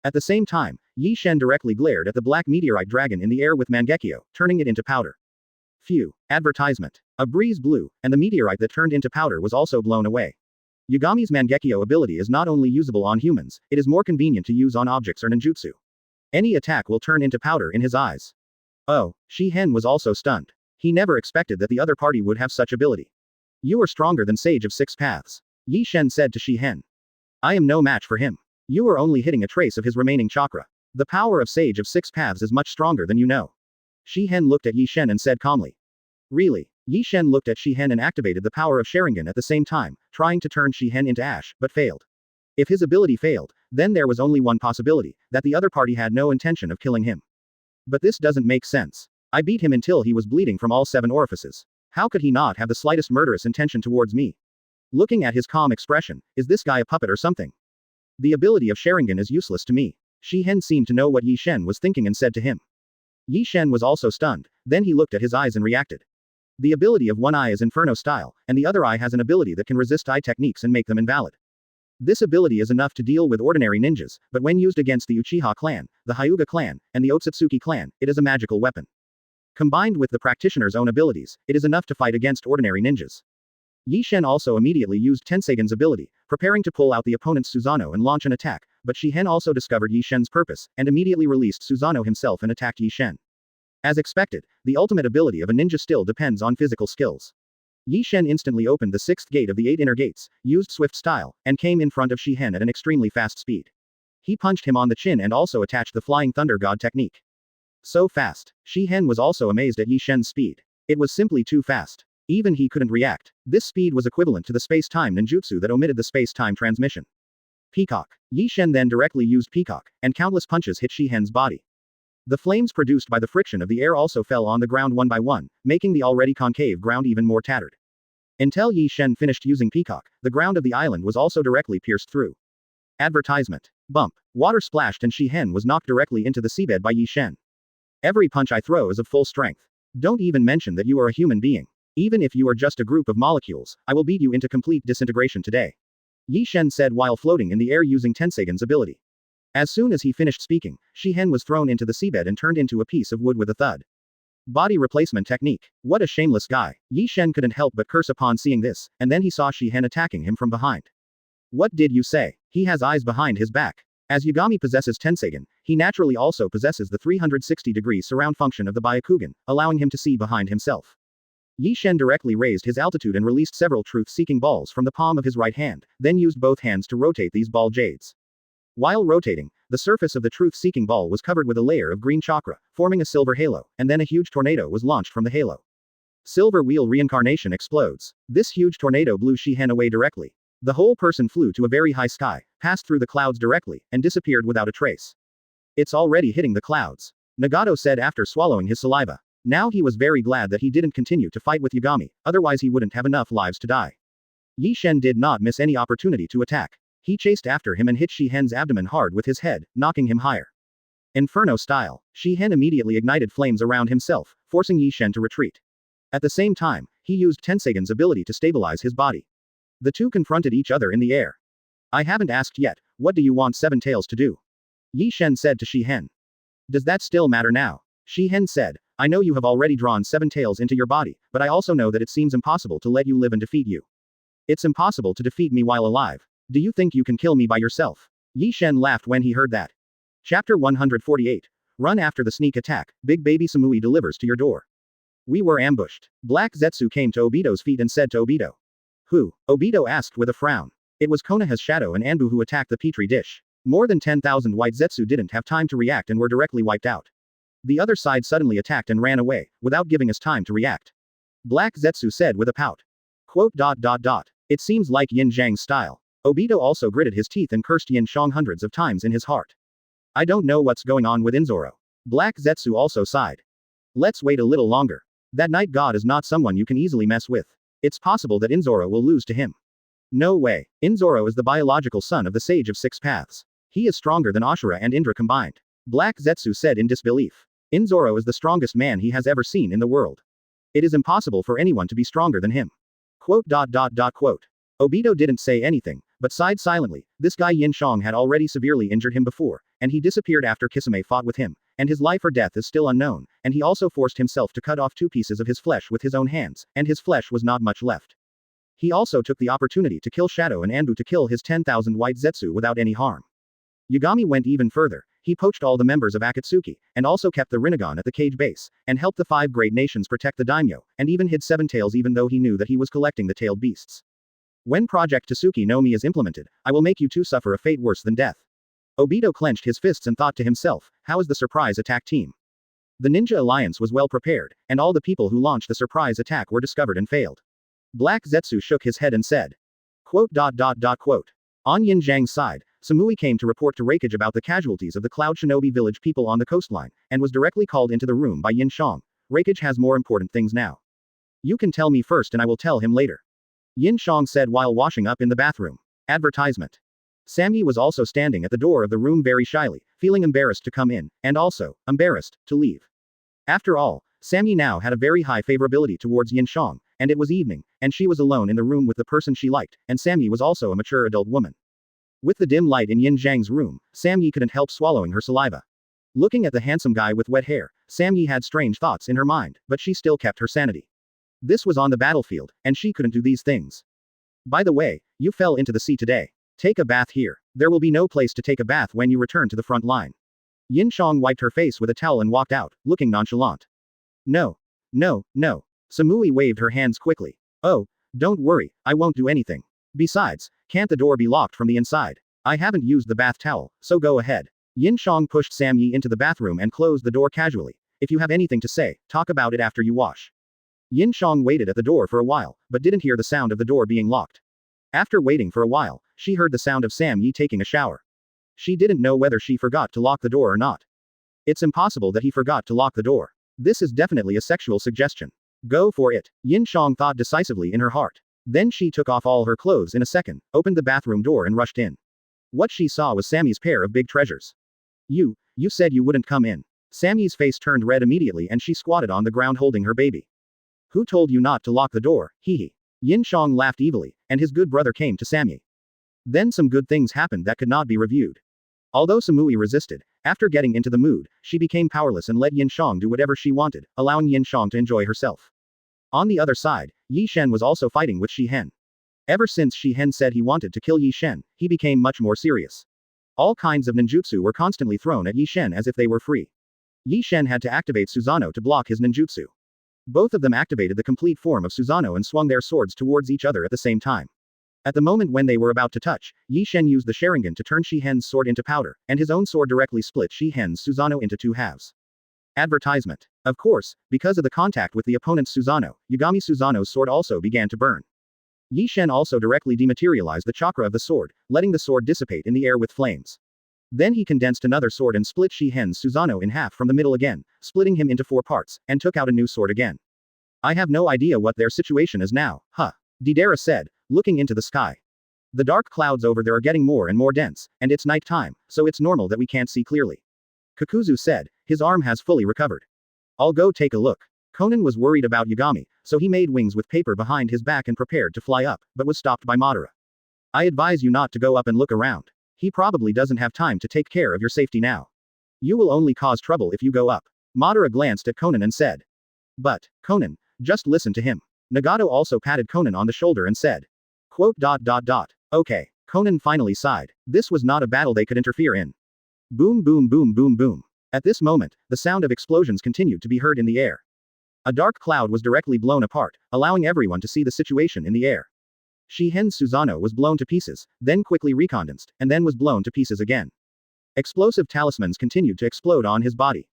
Speaker 2: At the same time, Yi Shen directly glared at the black meteorite dragon in the air with Mangekyo, turning it into powder. Phew. Advertisement. A breeze blew, and the meteorite that turned into powder was also blown away. Yagami's Mangekyo ability is not only usable on humans, it is more convenient to use on objects or ninjutsu. Any attack will turn into powder in his eyes. Oh, Shihen was also stunned. He never expected that the other party would have such ability. You are stronger than Sage of Six Paths. Yi Shen said to Shihen. I am no match for him. You are only hitting a trace of his remaining chakra. The power of Sage of Six Paths is much stronger than you know. Shihen looked at Yi Shen and said calmly. Really? Yi Shen looked at Shihen and activated the power of Sharingan at the same time, trying to turn Shihen into ash, but failed. If his ability failed, then there was only one possibility, that the other party had no intention of killing him. But this doesn't make sense. I beat him until he was bleeding from all 7 orifices. How could he not have the slightest murderous intention towards me? Looking at his calm expression, is this guy a puppet or something? The ability of Sharingan is useless to me. Shihen seemed to know what Yi Shen was thinking and said to him. Yi Shen was also stunned, then he looked at his eyes and reacted. The ability of one eye is Inferno style, and the other eye has an ability that can resist eye techniques and make them invalid. This ability is enough to deal with ordinary ninjas, but when used against the Uchiha clan, the Hyuga clan, and the Otsutsuki clan, it is a magical weapon. Combined with the practitioner's own abilities, it is enough to fight against ordinary ninjas. Yi Shen also immediately used Tensagan's ability, preparing to pull out the opponent's Susanoo and launch an attack, but Shihen also discovered Yi Shen's purpose, and immediately released Susanoo himself and attacked Yi Shen. As expected, the ultimate ability of a ninja still depends on physical skills. Yi Shen instantly opened the 6th gate of the 8 inner gates, used swift style, and came in front of Shihen at an extremely fast speed. He punched him on the chin and also attached the Flying Thunder God technique. So fast. Shihen was also amazed at Yi Shen's speed. It was simply too fast. Even he couldn't react. This speed was equivalent to the space-time ninjutsu that omitted the space-time transmission. Peacock. Yi Shen then directly used Peacock, and countless punches hit Shihen's body. The flames produced by the friction of the air also fell on the ground one by one, making the already concave ground even more tattered. Until Yi Shen finished using Peacock, the ground of the island was also directly pierced through. Advertisement. Bump. Water splashed and Shihen was knocked directly into the seabed by Yi Shen. Every punch I throw is of full strength. Don't even mention that you are a human being. Even if you are just a group of molecules, I will beat you into complete disintegration today. Yi Shen said while floating in the air using Tensagan's ability. As soon as he finished speaking, Shihen was thrown into the seabed and turned into a piece of wood with a thud. Body replacement technique. What a shameless guy. Yi Shen couldn't help but curse upon seeing this, and then he saw Shihen attacking him from behind. What did you say? He has eyes behind his back. As Yagami possesses Tensagan, he naturally also possesses the 360-degree surround function of the Byakugan, allowing him to see behind himself. Yi Shen directly raised his altitude and released several truth-seeking balls from the palm of his right hand, then used both hands to rotate these ball jades. While rotating, the surface of the truth-seeking ball was covered with a layer of green chakra, forming a silver halo, and then a huge tornado was launched from the halo. Silver wheel reincarnation explodes. This huge tornado blew Shihen away directly. The whole person flew to a very high sky, passed through the clouds directly, and disappeared without a trace. It's already hitting the clouds. Nagato said after swallowing his saliva. Now he was very glad that he didn't continue to fight with Yagami, otherwise he wouldn't have enough lives to die. Yi Shen did not miss any opportunity to attack. He chased after him and hit Shihen's abdomen hard with his head, knocking him higher. Inferno style. Shihen immediately ignited flames around himself, forcing Yi Shen to retreat. At the same time, he used Tensagan's ability to stabilize his body. The two confronted each other in the air. I haven't asked yet, what do you want Seven Tails to do? Yi Shen said to Shihen. Does that still matter now? Shihen said, I know you have already drawn 7 tails into your body, but I also know that it seems impossible to let you live and defeat you. It's impossible to defeat me while alive. Do you think you can kill me by yourself? Yi Shen laughed when he heard that. Chapter 148. Run after the sneak attack, Big Baby Samui delivers to your door. We were ambushed. Black Zetsu came to Obito's feet and said to Obito. Who? Obito asked with a frown. It was Konoha's shadow and Anbu who attacked the petri dish. More than 10,000 white Zetsu didn't have time to react and were directly wiped out. The other side suddenly attacked and ran away, without giving us time to react. Black Zetsu said with a pout. It seems like Yin Xiang's style. Obito also gritted his teeth and cursed Yin Xiang hundreds of times in his heart. I don't know what's going on with Inzoro. Black Zetsu also sighed. Let's wait a little longer. That night god is not someone you can easily mess with. It's possible that Inzoro will lose to him. No way. Inzoro is the biological son of the Sage of Six Paths. He is stronger than Ashura and Indra combined. Black Zetsu said in disbelief. Inzoro is the strongest man he has ever seen in the world. It is impossible for anyone to be stronger than him. Obito didn't say anything, but sighed silently. This guy Yin Xiang had already severely injured him before, and he disappeared after Kisame fought with him, and his life or death is still unknown, and he also forced himself to cut off 2 pieces of his flesh with his own hands, and his flesh was not much left. He also took the opportunity to kill Shadow and Anbu to kill his 10,000 white Zetsu without any harm. Yagami went even further. He poached all the members of Akatsuki, and also kept the Rinnegan at the cage base, and helped the 5 great nations protect the daimyo, and even hid 7 tails even though he knew that he was collecting the tailed beasts. When Project Tsuki no Mi is implemented, I will make you 2 suffer a fate worse than death. Obito clenched his fists and thought to himself, how is the surprise attack team? The Ninja Alliance was well prepared, and all the people who launched the surprise attack were discovered and failed. Black Zetsu shook his head and said. On Yin Xiang's side, Samui came to report to Raikage about the casualties of the Cloud Shinobi village people on the coastline, and was directly called into the room by Yin Xiang, Reikage has more important things now. You can tell me first and I will tell him later. Yin Xiang said while washing up in the bathroom. Advertisement. Samyi was also standing at the door of the room very shyly, feeling embarrassed to come in, and also, embarrassed, to leave. After all, Samyi now had a very high favorability towards Yin Xiang, and it was evening, and she was alone in the room with the person she liked, and Samyi was also a mature adult woman. With the dim light in Yin Xiang's room, Samyi couldn't help swallowing her saliva. Looking at the handsome guy with wet hair, Samyi had strange thoughts in her mind, but she still kept her sanity. This was on the battlefield, and she couldn't do these things. By the way, you fell into the sea today. Take a bath here. There will be no place to take a bath when you return to the front line. Yin Xiang wiped her face with a towel and walked out, looking nonchalant. No. No, no. Samui waved her hands quickly. Oh, don't worry, I won't do anything. Besides, can't the door be locked from the inside? I haven't used the bath towel, so go ahead. Yin Xiang pushed Samyi into the bathroom and closed the door casually. If you have anything to say, talk about it after you wash. Yin Xiang waited at the door for a while, but didn't hear the sound of the door being locked. After waiting for a while, she heard the sound of Samyi taking a shower. She didn't know whether she forgot to lock the door or not. It's impossible that he forgot to lock the door. This is definitely a sexual suggestion. Go for it, Yin Xiang thought decisively in her heart. Then she took off all her clothes in a second, opened the bathroom door and rushed in. What she saw was Sammy's pair of big treasures. You said you wouldn't come in. Sammy's face turned red immediately and she squatted on the ground holding her baby. Who told you not to lock the door, hee. Yin Xiang laughed evilly, and his good brother came to Samyi. Then some good things happened that could not be reviewed. Although Samui resisted, after getting into the mood, she became powerless and let Yin Xiang do whatever she wanted, allowing Yin Xiang to enjoy herself. On the other side, Yi Shen was also fighting with Shi Hen. Ever since Shi Hen said he wanted to kill Yi Shen, he became much more serious. All kinds of ninjutsu were constantly thrown at Yi Shen as if they were free. Yi Shen had to activate Susanoo to block his ninjutsu. Both of them activated the complete form of Susanoo and swung their swords towards each other at the same time. At the moment when they were about to touch, Yi Shen used the Sharingan to turn Shi Hen's sword into powder, and his own sword directly split Shi Hen's Susanoo into two halves. Advertisement. Of course, because of the contact with the opponent's Susanoo, Yagami Susanoo's sword also began to burn. Yi Shen also directly dematerialized the chakra of the sword, letting the sword dissipate in the air with flames. Then he condensed another sword and split Shi Hen's Susanoo in half from the middle again, splitting him into 4 parts, and took out a new sword again. I have no idea what their situation is now, huh? Deidara said, looking into the sky. The dark clouds over there are getting more and more dense, and it's night time, so it's normal that we can't see clearly. Kakuzu said, his arm has fully recovered. I'll go take a look. Conan was worried about Yagami, so he made wings with paper behind his back and prepared to fly up, but was stopped by Madara. I advise you not to go up and look around. He probably doesn't have time to take care of your safety now. You will only cause trouble if you go up. Madara glanced at Conan and said. But, Conan, just listen to him. Nagato also patted Conan on the shoulder and said. Okay. Conan finally sighed. This was not a battle they could interfere in. Boom boom boom boom boom. At this moment, the sound of explosions continued to be heard in the air. A dark cloud was directly blown apart, allowing everyone to see the situation in the air. Shi Hen's Susanoo was blown to pieces, then quickly recondensed, and then was blown to pieces again. Explosive talismans continued to explode on his body.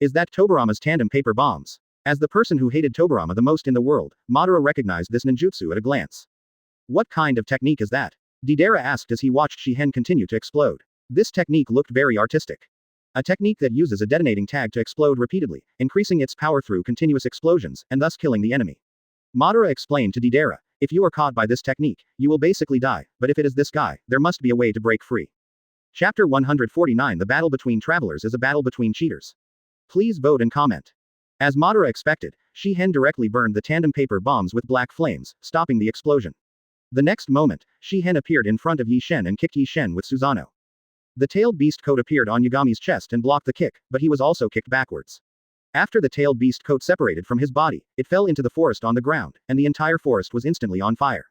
Speaker 2: Is that Tobirama's tandem paper bombs? As the person who hated Tobirama the most in the world, Madara recognized this ninjutsu at a glance. What kind of technique is that? Deidara asked as he watched Shi Hen continue to explode. This technique looked very artistic. A technique that uses a detonating tag to explode repeatedly, increasing its power through continuous explosions, and thus killing the enemy. Madara explained to Deidara, if you are caught by this technique, you will basically die, but if it is this guy, there must be a way to break free. Chapter 149 The battle between travelers is a battle between cheaters. Please vote and comment. As Madara expected, Shi Hen directly burned the tandem paper bombs with black flames, stopping the explosion. The next moment, Shi Hen appeared in front of Yi Shen and kicked Yi Shen with Susanoo. The tailed beast coat appeared on Yagami's chest and blocked the kick, but he was also kicked backwards. After the tailed beast coat separated from his body, it fell into the forest on the ground, and the entire forest was instantly on fire.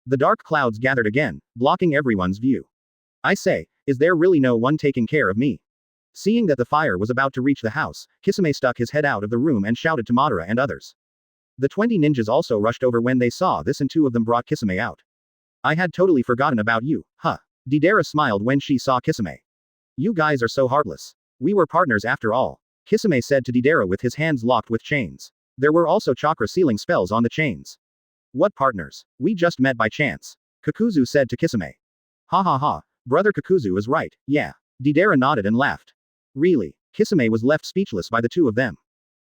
Speaker 2: The dark clouds gathered again, blocking everyone's view. I say, is there really no one taking care of me? Seeing that the fire was about to reach the house, Kisame stuck his head out of the room and shouted to Madara and others. The 20 ninjas also rushed over when they saw this and 2 of them brought Kisame out. I had totally forgotten about you, huh? Deidara smiled when she saw Kisame. You guys are so heartless. We were partners after all. Kisame said to Deidara with his hands locked with chains. There were also chakra sealing spells on the chains. What partners? We just met by chance. Kakuzu said to Kisame. Ha ha ha, brother Kakuzu is right, yeah. Deidara nodded and laughed. Really? Kisame was left speechless by the 2 of them.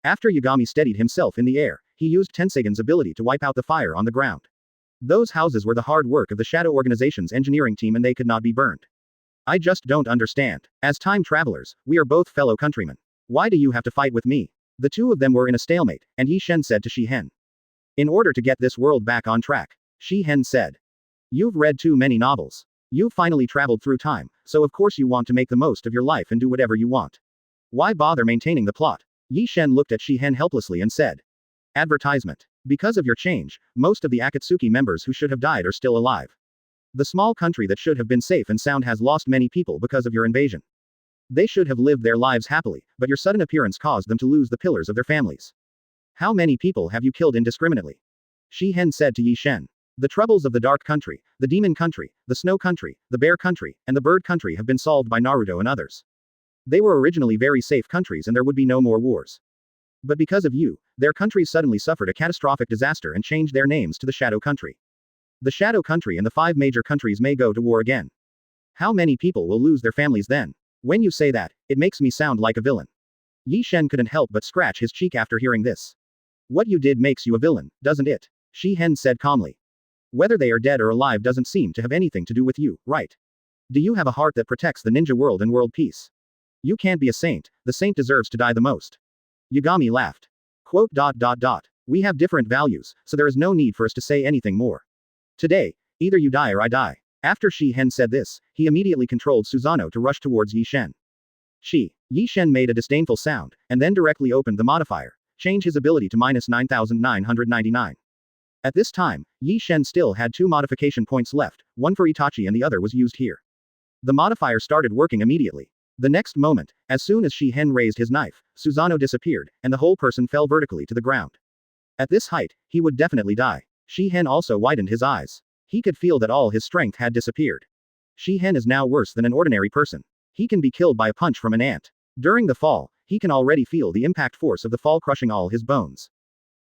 Speaker 2: After Yagami steadied himself in the air, he used Tensegen's ability to wipe out the fire on the ground. Those houses were the hard work of the Shadow Organization's engineering team and they could not be burned. I just don't understand. As time travelers, we are both fellow countrymen. Why do you have to fight with me? The two of them were in a stalemate, and Yi Shen said to Shi Hen. In order to get this world back on track, Shi Hen said. You've read too many novels. You've finally traveled through time, so of course you want to make the most of your life and do whatever you want. Why bother maintaining the plot? Yi Shen looked at Shi Hen helplessly and said. Advertisement. Because of your change, most of the Akatsuki members who should have died are still alive. The small country that should have been safe and sound has lost many people because of your invasion. They should have lived their lives happily, but your sudden appearance caused them to lose the pillars of their families. How many people have you killed indiscriminately? Shi Hen said to Yi Shen. The troubles of the Dark Country, the Demon Country, the Snow Country, the Bear Country, and the Bird Country have been solved by Naruto and others. They were originally very safe countries and there would be no more wars. But because of you, their countries suddenly suffered a catastrophic disaster and changed their names to the Shadow Country. The Shadow Country and the 5 major countries may go to war again. How many people will lose their families then? When you say that, it makes me sound like a villain. Yi Shen couldn't help but scratch his cheek after hearing this. What you did makes you a villain, doesn't it? Shi Hen said calmly. Whether they are dead or alive doesn't seem to have anything to do with you, right? Do you have a heart that protects the ninja world and world peace? You can't be a saint, the saint deserves to die the most. Yagami laughed. Quote. We have different values, so there is no need for us to say anything more. Today, either you die or I die. After Shi Hen said this, he immediately controlled Susanoo to rush towards Yi Shen. Yi Shen made a disdainful sound, and then directly opened the modifier, change his ability to -9999. At this time, Yi Shen still had 2 modification points left, one for Itachi and the other was used here. The modifier started working immediately. The next moment, as soon as Shi Hen raised his knife, Susanoo disappeared, and the whole person fell vertically to the ground. At this height, he would definitely die. Shi Hen also widened his eyes. He could feel that all his strength had disappeared. Shi Hen is now worse than an ordinary person. He can be killed by a punch from an ant. During the fall, he can already feel the impact force of the fall crushing all his bones.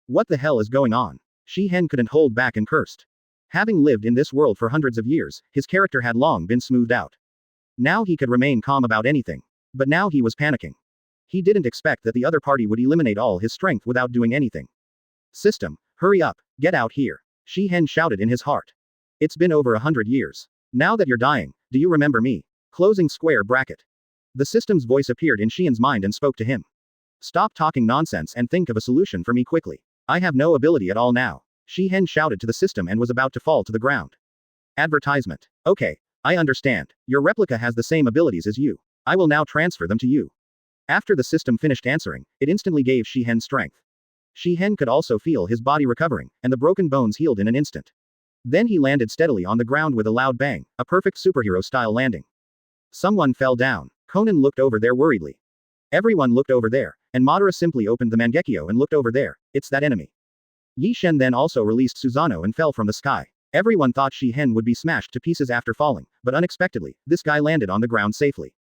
Speaker 2: What the hell is going on? Shi Hen couldn't hold back and cursed. Having lived in this world for hundreds of years, his character had long been smoothed out. Now he could remain calm about anything. But now he was panicking. He didn't expect that the other party would eliminate all his strength without doing anything. System, hurry up, get out here. Shi Hen shouted in his heart. It's been over 100 years. Now that you're dying, do you remember me? Closing square bracket. The system's voice appeared in Xian's mind and spoke to him. Stop talking nonsense and think of a solution for me quickly. I have no ability at all now. Shi Hen shouted to the system and was about to fall to the ground. Advertisement. Okay, I understand. Your replica has the same abilities as you. I will now transfer them to you. After the system finished answering, it instantly gave Shi Hen strength. Shi Hen could also feel his body recovering, and the broken bones healed in an instant. Then he landed steadily on the ground with a loud bang, a perfect superhero-style landing. Someone fell down. Conan looked over there worriedly. Everyone looked over there, and Madara simply opened the Mangekyo and looked over there. It's that enemy. Yi Shen then also released Susanoo and fell from the sky. Everyone thought Shi Hen would be smashed to pieces after falling, but unexpectedly, this guy landed on the ground safely.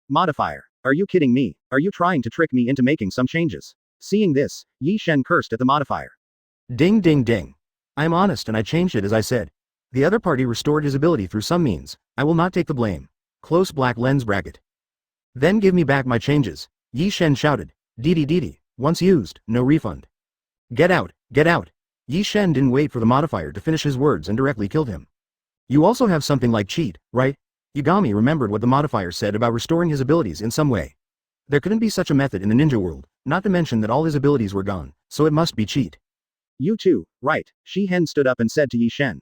Speaker 2: Modifier. Are you kidding me? Are you trying to trick me into making some changes? Seeing this, Yi Shen cursed at the modifier.
Speaker 1: Ding ding ding. I'm honest and I changed it as I said. The other party restored his ability through some means. I will not take the blame. Close black lens bracket. Then give me back my changes. Yi Shen shouted. Dee. Once used, no refund. Get out, get out. Yi Shen didn't wait for the modifier to finish his words and directly killed him. You also have something like cheat, right? Yagami remembered what the modifier said about restoring his abilities in some way. There couldn't be such a method in the ninja world, not to mention that all his abilities were gone, so it must be cheat.
Speaker 2: You too, right? Shi Hen stood up and said to Yi Shen.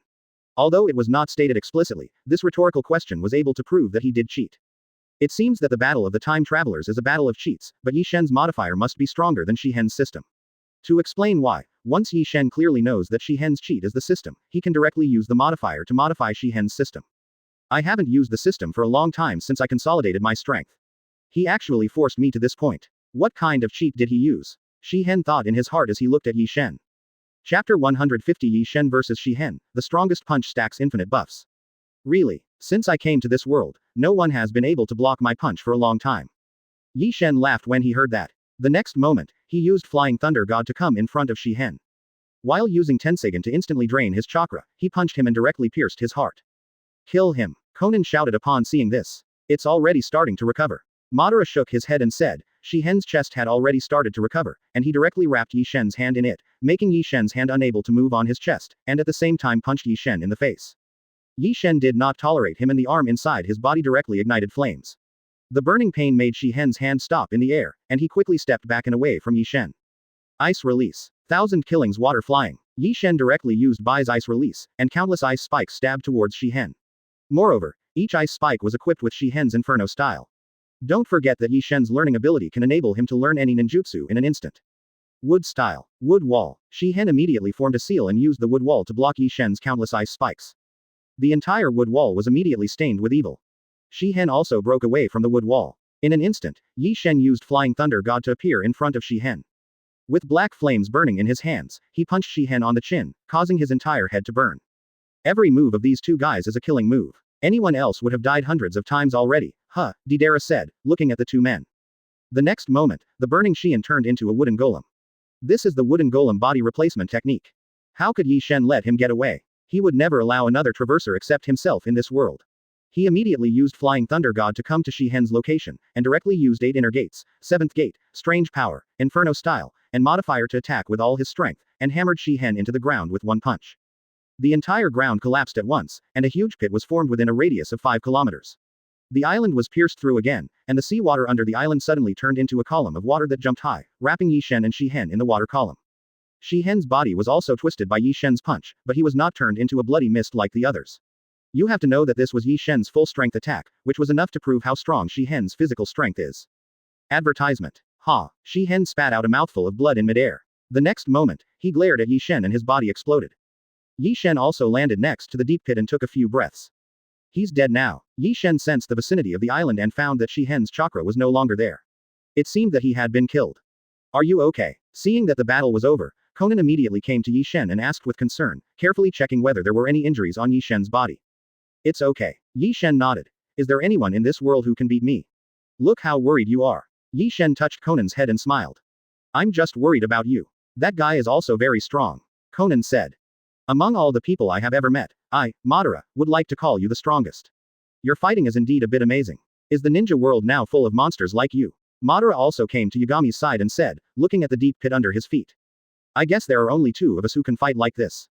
Speaker 2: Although it was not stated explicitly, this rhetorical question was able to prove that he did cheat. It seems that the battle of the time travelers is a battle of cheats, but Yi Shen's modifier must be stronger than Shi Hen's system. To explain why, once Yi Shen clearly knows that Shi Hen's cheat is the system, he can directly use the modifier to modify Shi Hen's system. I haven't used the system for a long time since I consolidated my strength. He actually forced me to this point. What kind of cheat did he use? Shi Hen thought in his heart as he looked at Yi Shen. Chapter 150 Yi Shen vs Shi Hen, the strongest punch stacks infinite buffs. Really, since I came to this world, no one has been able to block my punch for a long time. Yi Shen laughed when he heard that. The next moment, he used Flying Thunder God to come in front of Shi Hen. While using Tensegen to instantly drain his chakra, he punched him and directly pierced his heart. Kill him, Conan shouted upon seeing this. It's already starting to recover. Madara shook his head and said, Shi Hen's chest had already started to recover, and he directly wrapped Yi Shen's hand in it, making Yi Shen's hand unable to move on his chest, and at the same time punched Yi Shen in the face. Yi Shen did not tolerate him, and the arm inside his body directly ignited flames. The burning pain made Shi Hen's hand stop in the air, and he quickly stepped back and away from Yi Shen. Ice release. 1,000 killings water flying. Yi Shen directly used Bai's ice release, and countless ice spikes stabbed towards Shi Hen. Moreover, each ice spike was equipped with Shi Hen's Inferno style. Don't forget that Yi Shen's learning ability can enable him to learn any ninjutsu in an instant. Wood style. Wood wall. Shi Hen immediately formed a seal and used the wood wall to block Yi Shen's countless ice spikes. The entire wood wall was immediately stained with evil. Shi Hen also broke away from the wood wall. In an instant, Yi Shen used Flying Thunder God to appear in front of Shi Hen. With black flames burning in his hands, he punched Shi Hen on the chin, causing his entire head to burn. Every move of these two guys is a killing move. Anyone else would have died hundreds of times already, huh, Deidara said, looking at the two men. The next moment, the burning Xian turned into a wooden golem. This is the wooden golem body replacement technique. How could Yi Shen let him get away? He would never allow another traverser except himself in this world. He immediately used Flying Thunder God to come to Shi Hen's location, and directly used 8 inner gates, 7th gate, Strange Power, Inferno Style, and Modifier to attack with all his strength, and hammered Shi Hen into the ground with one punch. The entire ground collapsed at once, and a huge pit was formed within a radius of 5 kilometers. The island was pierced through again, and the seawater under the island suddenly turned into a column of water that jumped high, wrapping Yi Shen and Shi Hen in the water column. Shi Hen's body was also twisted by Yi Shen's punch, but he was not turned into a bloody mist like the others. You have to know that this was Yi Shen's full-strength attack, which was enough to prove how strong Shi Hen's physical strength is. Advertisement. Ha! Shi Hen spat out a mouthful of blood in midair. The next moment, he glared at Yi Shen and his body exploded. Yi Shen also landed next to the deep pit and took a few breaths. He's dead now. Yi Shen sensed the vicinity of the island and found that Shi Hen's chakra was no longer there. It seemed that he had been killed. Are you okay? Seeing that the battle was over, Conan immediately came to Yi Shen and asked with concern, carefully checking whether there were any injuries on Yi Shen's body. It's okay. Yi Shen nodded. Is there anyone in this world who can beat me? Look how worried you are. Yi Shen touched Conan's head and smiled. I'm just worried about you. That guy is also very strong. Conan said. Among all the people I have ever met, I, Madara, would like to call you the strongest. Your fighting is indeed a bit amazing. Is the ninja world now full of monsters like you? Madara also came to Yagami's side and said, looking at the deep pit under his feet. I guess there are only 2 of us who can fight like this.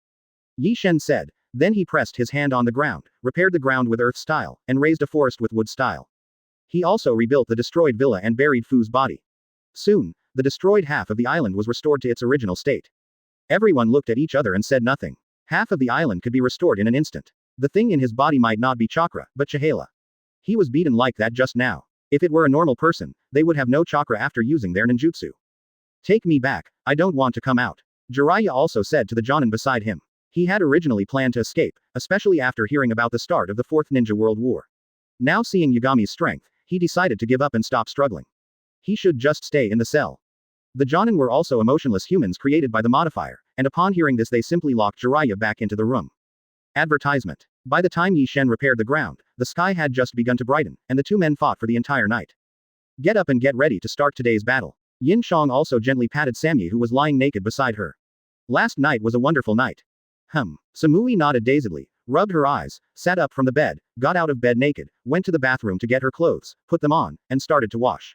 Speaker 2: Yi Shen said. Then he pressed his hand on the ground, repaired the ground with earth style, and raised a forest with wood style. He also rebuilt the destroyed villa and buried Fu's body. Soon, the destroyed half of the island was restored to its original state. Everyone looked at each other and said nothing. Half of the island could be restored in an instant. The thing in his body might not be chakra, but Chihela. He was beaten like that just now. If it were a normal person, they would have no chakra after using their ninjutsu. Take me back, I don't want to come out. Jiraiya also said to the Jonin beside him. He had originally planned to escape, especially after hearing about the start of the 4th Ninja World War. Now seeing Yagami's strength, he decided to give up and stop struggling. He should just stay in the cell. The Jonin were also emotionless humans created by the Modifier, and upon hearing this they simply locked Jiraiya back into the room. Advertisement. By the time Yi Shen repaired the ground, the sky had just begun to brighten, and the two men fought for the entire night. Get up and get ready to start today's battle. Yin Xiang also gently patted Samyi who was lying naked beside her. Last night was a wonderful night. Samui nodded dazedly, rubbed her eyes, sat up from the bed, got out of bed naked, went to the bathroom to get her clothes, put them on, and started to wash.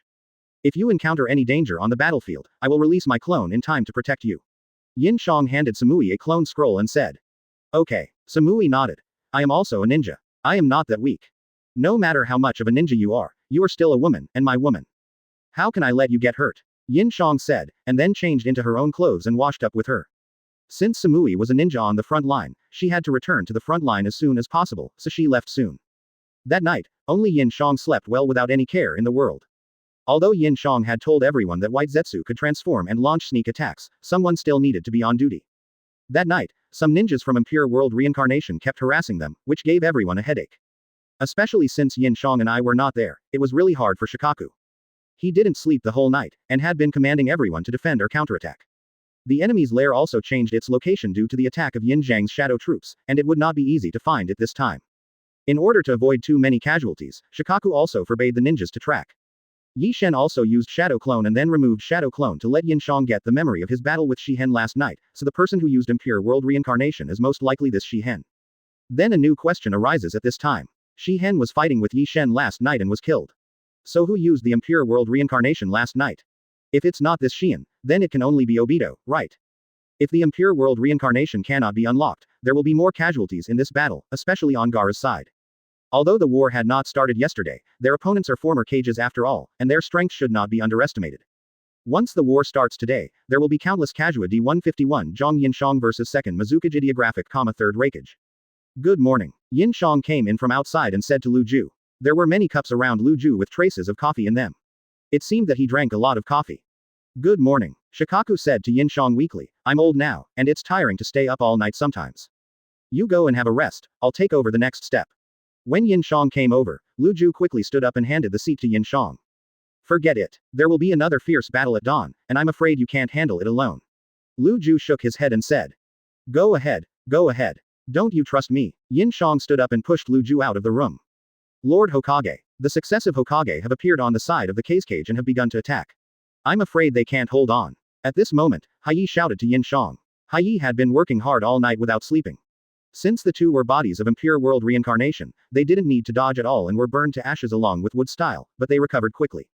Speaker 2: If you encounter any danger on the battlefield, I will release my clone in time to protect you. Yin Xiang handed Samui a clone scroll and said. Okay. Samui nodded. I am also a ninja. I am not that weak. No matter how much of a ninja you are still a woman, and my woman. How can I let you get hurt? Yin Xiang said, and then changed into her own clothes and washed up with her. Since Samui was a ninja on the front line, she had to return to the front line as soon as possible, so she left soon. That night, only Yin Xiang slept well without any care in the world. Although Yin Xiang had told everyone that White Zetsu could transform and launch sneak attacks, someone still needed to be on duty. That night, some ninjas from Impure World Reincarnation kept harassing them, which gave everyone a headache. Especially since Yin Xiang and I were not there, it was really hard for Shikaku. He didn't sleep the whole night, and had been commanding everyone to defend or counterattack. The enemy's lair also changed its location due to the attack of Yin Xiang's shadow troops, and it would not be easy to find it this time. In order to avoid too many casualties, Shikaku also forbade the ninjas to track. Yi Shen also used Shadow Clone and then removed Shadow Clone to let Yin Xiang get the memory of his battle with Shi Hen last night, so the person who used Impure World Reincarnation is most likely this Shi Hen. Then a new question arises at this time. Shi Hen was fighting with Yi Shen last night and was killed. So who used the Impure World reincarnation last night? If it's not this Xian, then it can only be Obito, right? If the Impure World reincarnation cannot be unlocked, there will be more casualties in this battle, especially on Gaara's side. Although the war had not started yesterday, their opponents are former Kages after all, and their strength should not be underestimated. Once the war starts today, there will be countless casualties. D151 Zhang Yin Xiang vs. 2nd Mizukage Ideographic, 3rd Rakage. Good morning. Yin Xiang came in from outside and said to Lu Ju. There were many cups around Lu Ju with traces of coffee in them. It seemed that he drank a lot of coffee. Good morning. Shikaku said to Yin Xiang weakly, I'm old now, and it's tiring to stay up all night sometimes. You go and have a rest, I'll take over the next step. When Yin Xiang came over, Lu Ju quickly stood up and handed the seat to Yin Xiang. Forget it. There will be another fierce battle at dawn, and I'm afraid you can't handle it alone. Lu Ju shook his head and said. Go ahead, go ahead. Don't you trust me? Yin Xiang stood up and pushed Lu Ju out of the room. Lord Hokage. The successive Hokage have appeared on the side of the cage and have begun to attack. I'm afraid they can't hold on. At this moment, Hai shouted to Yin Xiang. Hai had been working hard all night without sleeping. Since the two were bodies of Impure World reincarnation, they didn't need to dodge at all and were burned to ashes along with wood style, but they recovered quickly.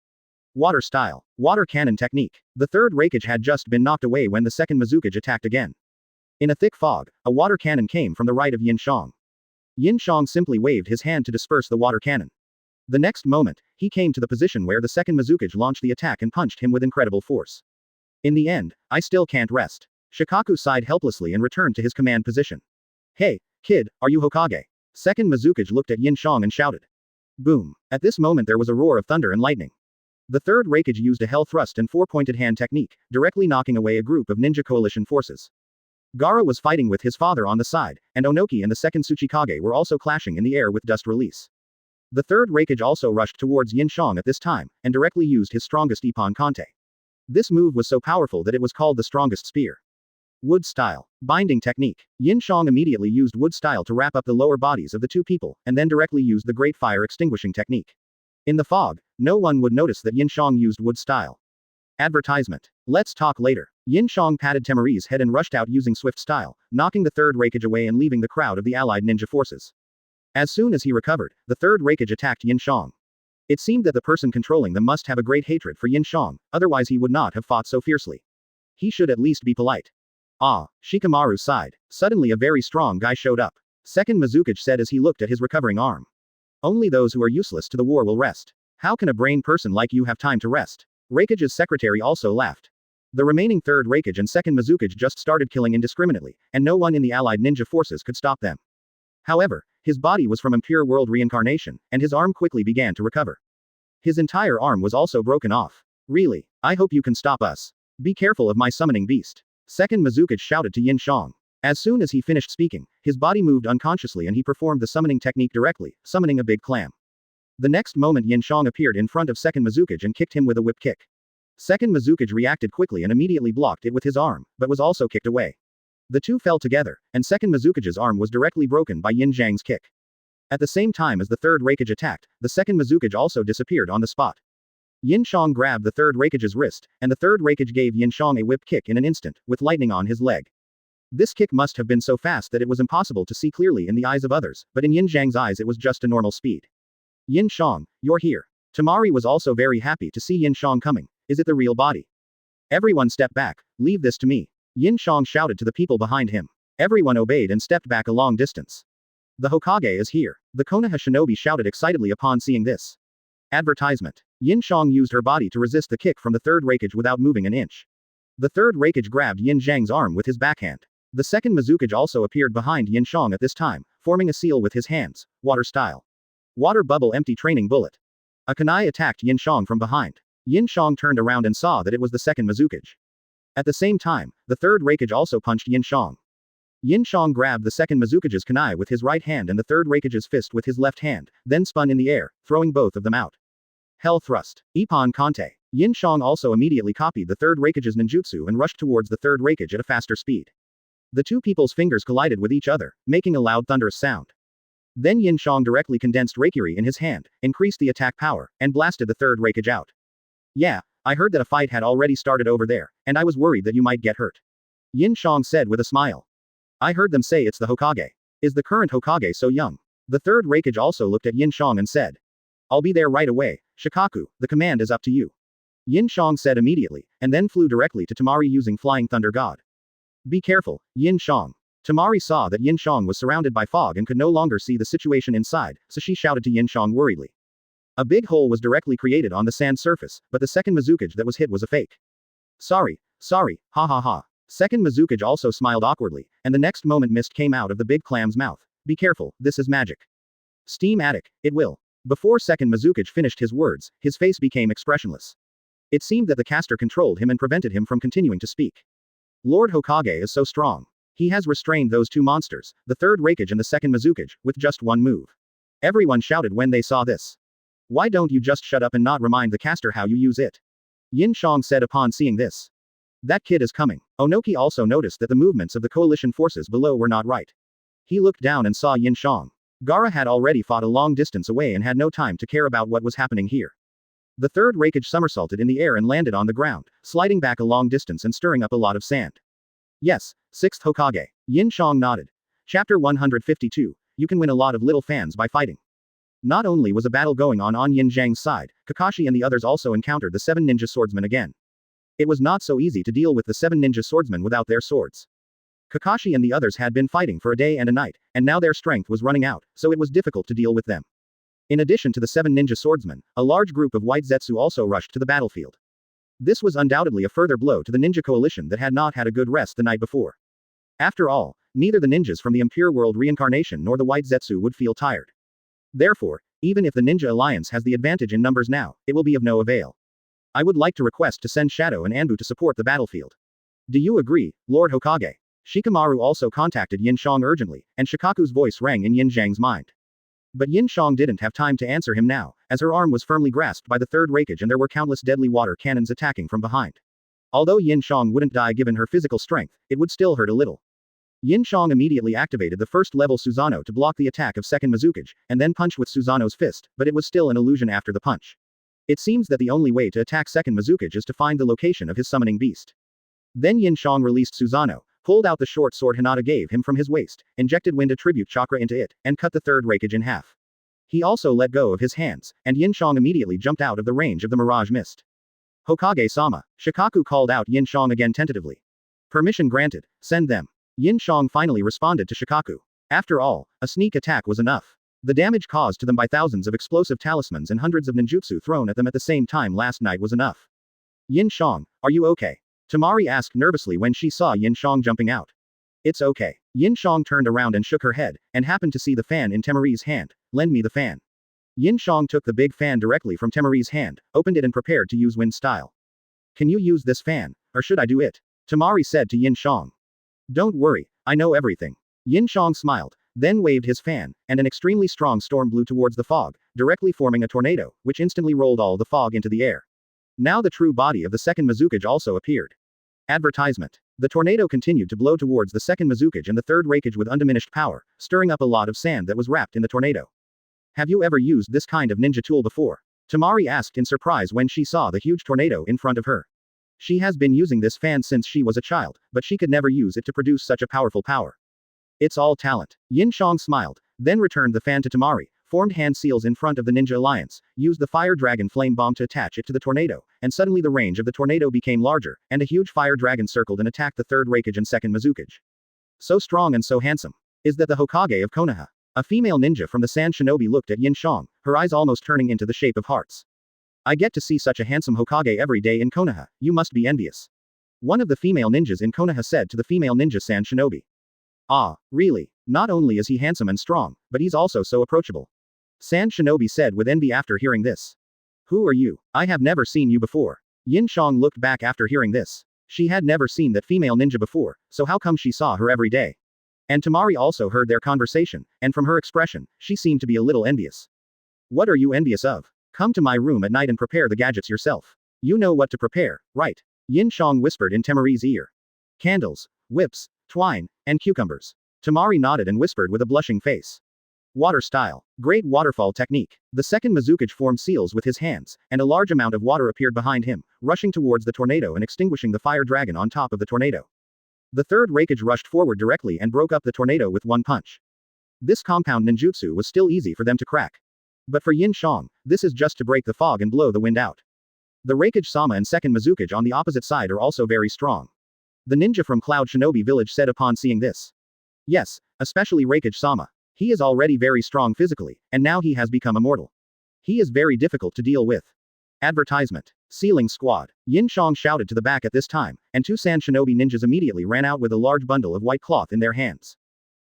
Speaker 2: Water style. Water cannon technique. The 3rd Rakage had just been knocked away when the 2nd Mizukage attacked again. In a thick fog, a water cannon came from the right of Yin Xiang. Yin Xiang simply waved his hand to disperse the water cannon. The next moment, he came to the position where the 2nd Mizukage launched the attack and punched him with incredible force. In the end, I still can't rest. Shikaku sighed helplessly and returned to his command position. Hey, kid, are you Hokage? 2nd Mizukage looked at Yin Xiang and shouted. Boom. At this moment there was a roar of thunder and lightning. The 3rd Rakage used a hell thrust and 4-pointed hand technique, directly knocking away a group of ninja coalition forces. Gaara was fighting with his father on the side, and Onoki and the 2nd Tsuchikage were also clashing in the air with dust release. The 3rd Rakage also rushed towards Yin Xiang at this time, and directly used his strongest Ippon Kante. This move was so powerful that it was called the strongest spear. Wood style. Binding technique. Yin Xiang immediately used wood style to wrap up the lower bodies of the two people, and then directly used the great fire extinguishing technique. In the fog, no one would notice that Yin Xiang used wood style. Advertisement. Let's talk later. Yin Xiang patted Temari's head and rushed out using swift style, knocking the 3rd Rakage away and leaving the crowd of the allied ninja forces. As soon as he recovered, the 3rd Rakage attacked Yin Xiang. It seemed that the person controlling them must have a great hatred for Yin Xiang, otherwise he would not have fought so fiercely. He should at least be polite. Ah, Shikamaru sighed. Suddenly a very strong guy showed up. 2nd Mizukage said as he looked at his recovering arm. Only those who are useless to the war will rest. How can a brain person like you have time to rest? Rakage's secretary also laughed. The remaining 3rd Rakage and 2nd Mizukage just started killing indiscriminately, and no one in the allied ninja forces could stop them. However, his body was from Impure World reincarnation, and his arm quickly began to recover. His entire arm was also broken off. Really, I hope you can stop us. Be careful of my summoning beast. 2nd Mizukage shouted to Yin Xiang. As soon as he finished speaking, his body moved unconsciously and he performed the summoning technique directly, summoning a big clam. The next moment Yin Xiang appeared in front of 2nd Mizukage and kicked him with a whip kick. 2nd Mizukage reacted quickly and immediately blocked it with his arm, but was also kicked away. The two fell together, and 2nd Mizukage's arm was directly broken by Yin Xiang's kick. At the same time as the 3rd Rakage attacked, the 2nd Mizukage also disappeared on the spot. Yin Xiang grabbed the 3rd Rakage's wrist, and the 3rd Rakage gave Yin Xiang a whip kick in an instant, with lightning on his leg. This kick must have been so fast that it was impossible to see clearly in the eyes of others, but in Yin Xiang's eyes it was just a normal speed. Yin Xiang, you're here. Temari was also very happy to see Yin Xiang coming. Is it the real body? Everyone step back, leave this to me. Yin Xiang shouted to the people behind him. Everyone obeyed and stepped back a long distance. The Hokage is here. The Konoha shinobi shouted excitedly upon seeing this. Advertisement. Yin Xiang used her body to resist the kick from the 3rd Rakage without moving an inch. The 3rd Rakage grabbed Yin Xiang's arm with his backhand. The 2nd Mizukage also appeared behind Yin Xiang at this time, forming a seal with his hands, water style. Water bubble empty training bullet. A kunai attacked Yin Xiang from behind. Yin Xiang turned around and saw that it was the 2nd Mizukage. At the same time, the 3rd Rakage also punched Yin Xiang. Yin Xiang grabbed the 2nd Mizukage's kunai with his right hand and the 3rd Rakage's fist with his left hand, then spun in the air, throwing both of them out. Hell thrust. Ippon Kante. Yin Xiang also immediately copied the 3rd Rakage's ninjutsu and rushed towards the 3rd Rakage at a faster speed. The two people's fingers collided with each other, making a loud thunderous sound. Then Yin Xiang directly condensed Reikiri in his hand, increased the attack power, and blasted the 3rd Rakage out. Yeah, I heard that a fight had already started over there, and I was worried that you might get hurt. Yin Xiang said with a smile. I heard them say it's the Hokage. Is the current Hokage so young? The 3rd Rakage also looked at Yin Xiang and said. I'll be there right away, Shikaku, the command is up to you. Yin Xiang said immediately, and then flew directly to Tamari using Flying Thunder God. Be careful, Yin Xiang. Tamari saw that Yin Xiang was surrounded by fog and could no longer see the situation inside, so she shouted to Yin Xiang worriedly. A big hole was directly created on the sand surface, but the second Mizukage that was hit was a fake. Sorry, ha ha ha. Second Mizukage also smiled awkwardly, and the next moment mist came out of the big clam's mouth. Be careful, this is magic. Steam attic, it will. Before second Mizukage finished his words, his face became expressionless. It seemed that the caster controlled him and prevented him from continuing to speak. Lord Hokage is so strong. He has restrained those two monsters, the third Raikage and the second Mizukage, with just one move. Everyone shouted when they saw this. Why don't you just shut up and not remind the caster how you use it? Yin Xiang said upon seeing this. That kid is coming. Onoki also noticed that the movements of the coalition forces below were not right. He looked down and saw Yin Xiang. Gaara had already fought a long distance away and had no time to care about what was happening here. The third Raikage somersaulted in the air and landed on the ground, sliding back a long distance and stirring up a lot of sand. Yes, 6th Hokage. Yin Xiang nodded. Chapter 152. You can win a lot of little fans by fighting. Not only was a battle going on Yin Xiang's side, Kakashi and the others also encountered the 7 ninja swordsmen again. It was not so easy to deal with the 7 ninja swordsmen without their swords. Kakashi and the others had been fighting for a day and a night, and now their strength was running out, so it was difficult to deal with them. In addition to the 7 ninja swordsmen, a large group of white Zetsu also rushed to the battlefield. This was undoubtedly a further blow to the ninja coalition that had not had a good rest the night before. After all, neither the ninjas from the Impure World reincarnation nor the white Zetsu would feel tired. Therefore, even if the Ninja Alliance has the advantage in numbers now, it will be of no avail. I would like to request to send Shadow and Anbu to support the battlefield. Do you agree, Lord Hokage? Shikamaru also contacted Yin Xiang urgently, and Shikaku's voice rang in Yin Xiang's mind. But Yin Xiang didn't have time to answer him now, as her arm was firmly grasped by the third Raikage and there were countless deadly water cannons attacking from behind. Although Yin Xiang wouldn't die given her physical strength, it would still hurt a little. Yin Xiang immediately activated the first level Susanoo to block the attack of second Mizukage, and then punched with Susanoo's fist, but it was still an illusion after the punch. It seems that the only way to attack second Mizukage is to find the location of his summoning beast. Then Yin Xiang released Susanoo, pulled out the short sword Hinata gave him from his waist, injected wind attribute chakra into it, and cut the third Raikage in half. He also let go of his hands, and Yin Xiang immediately jumped out of the range of the mirage mist. Hokage-sama. Shikaku called out Yin Xiang again tentatively. Permission granted, send them. Yin Xiang finally responded to Shikaku. After all, a sneak attack was enough. The damage caused to them by thousands of explosive talismans and hundreds of ninjutsu thrown at them at the same time last night was enough. Yin Xiang, are you okay? Tamari asked nervously when she saw Yin Xiang jumping out. It's okay. Yin Xiang turned around and shook her head, and happened to see the fan in Temari's hand. Lend me the fan. Yin Xiang took the big fan directly from Temari's hand, opened it and prepared to use wind style. Can you use this fan, or should I do it? Tamari said to Yin Xiang. Don't worry, I know everything. Yin Xiang smiled, then waved his fan, and an extremely strong storm blew towards the fog, directly forming a tornado, which instantly rolled all the fog into the air. Now the true body of the second Mizukage also appeared. Advertisement. The tornado continued to blow towards the second Mizukage and the third Raikage with undiminished power, stirring up a lot of sand that was wrapped in the tornado. Have you ever used this kind of ninja tool before? Tamari asked in surprise when she saw the huge tornado in front of her. She has been using this fan since she was a child, but she could never use it to produce such a powerful power. It's all talent. Yin Xiang smiled, then returned the fan to Tamari, formed hand seals in front of the Ninja Alliance, used the Fire Dragon Flame Bomb to attach it to the tornado, and suddenly the range of the tornado became larger, and a huge fire dragon circled and attacked the third Raikage and second Mizukage. So strong and so handsome. Is that the Hokage of Konoha? A female ninja from the Sand Shinobi looked at Yin Xiang, her eyes almost turning into the shape of hearts. I get to see such a handsome Hokage every day in Konoha, you must be envious. One of the female ninjas in Konoha said to the female ninja Sand Shinobi. Ah, really? Not only is he handsome and strong, but he's also so approachable. Sand Shinobi said with envy after hearing this. Who are you? I have never seen you before. Yin Xiang looked back after hearing this. She had never seen that female ninja before, so how come she saw her every day? And Tamari also heard their conversation, and from her expression, she seemed to be a little envious. What are you envious of? Come to my room at night and prepare the gadgets yourself. You know what to prepare, right? Yin Xiang whispered in Tamari's ear. Candles, whips, twine, and cucumbers. Tamari nodded and whispered with a blushing face. Water style. Great waterfall technique. The second Mizukage formed seals with his hands, and a large amount of water appeared behind him, rushing towards the tornado and extinguishing the fire dragon on top of the tornado. The third Raikage rushed forward directly and broke up the tornado with one punch. This compound ninjutsu was still easy for them to crack. But for Yin Xiang, this is just to break the fog and blow the wind out. The Reikage Sama and second Mizukage on the opposite side are also very strong. The ninja from Cloud Shinobi Village said upon seeing this. Yes, especially Reikage Sama. He is already very strong physically, and now he has become immortal. He is very difficult to deal with. Advertisement. Sealing Squad. Yin Xiang shouted to the back at this time, and two Sand Shinobi ninjas immediately ran out with a large bundle of white cloth in their hands.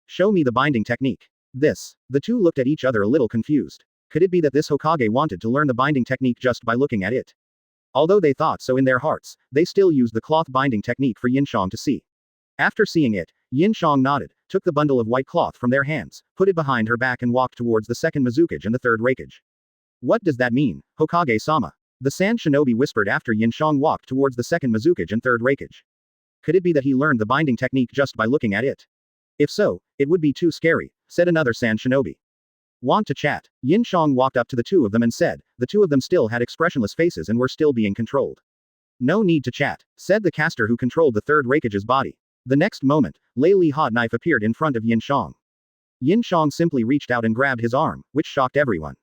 Speaker 2: Show me the binding technique. The two looked at each other a little confused. Could it be that this Hokage wanted to learn the binding technique just by looking at it? Although they thought so in their hearts, they still used the cloth binding technique for Yin Xiang to see. After seeing it, Yin Xiang nodded, took the bundle of white cloth from their hands, put it behind her back and walked towards the second Mizukage and the third Reikage. What does that mean, Hokage-sama? The Sand Shinobi whispered after Yin Xiang walked towards the second Mizukage and third Reikage. Could it be that he learned the binding technique just by looking at it? If so, it would be too scary, said another Sand Shinobi. Want to chat? Yin Xiang walked up to the two of them and said, the two of them still had expressionless faces and were still being controlled. No need to chat, said the caster who controlled the third Reikage's body. The next moment, Lei Li hot knife appeared in front of Yin Xiang. Yin Xiang simply reached out and grabbed his arm, which shocked everyone.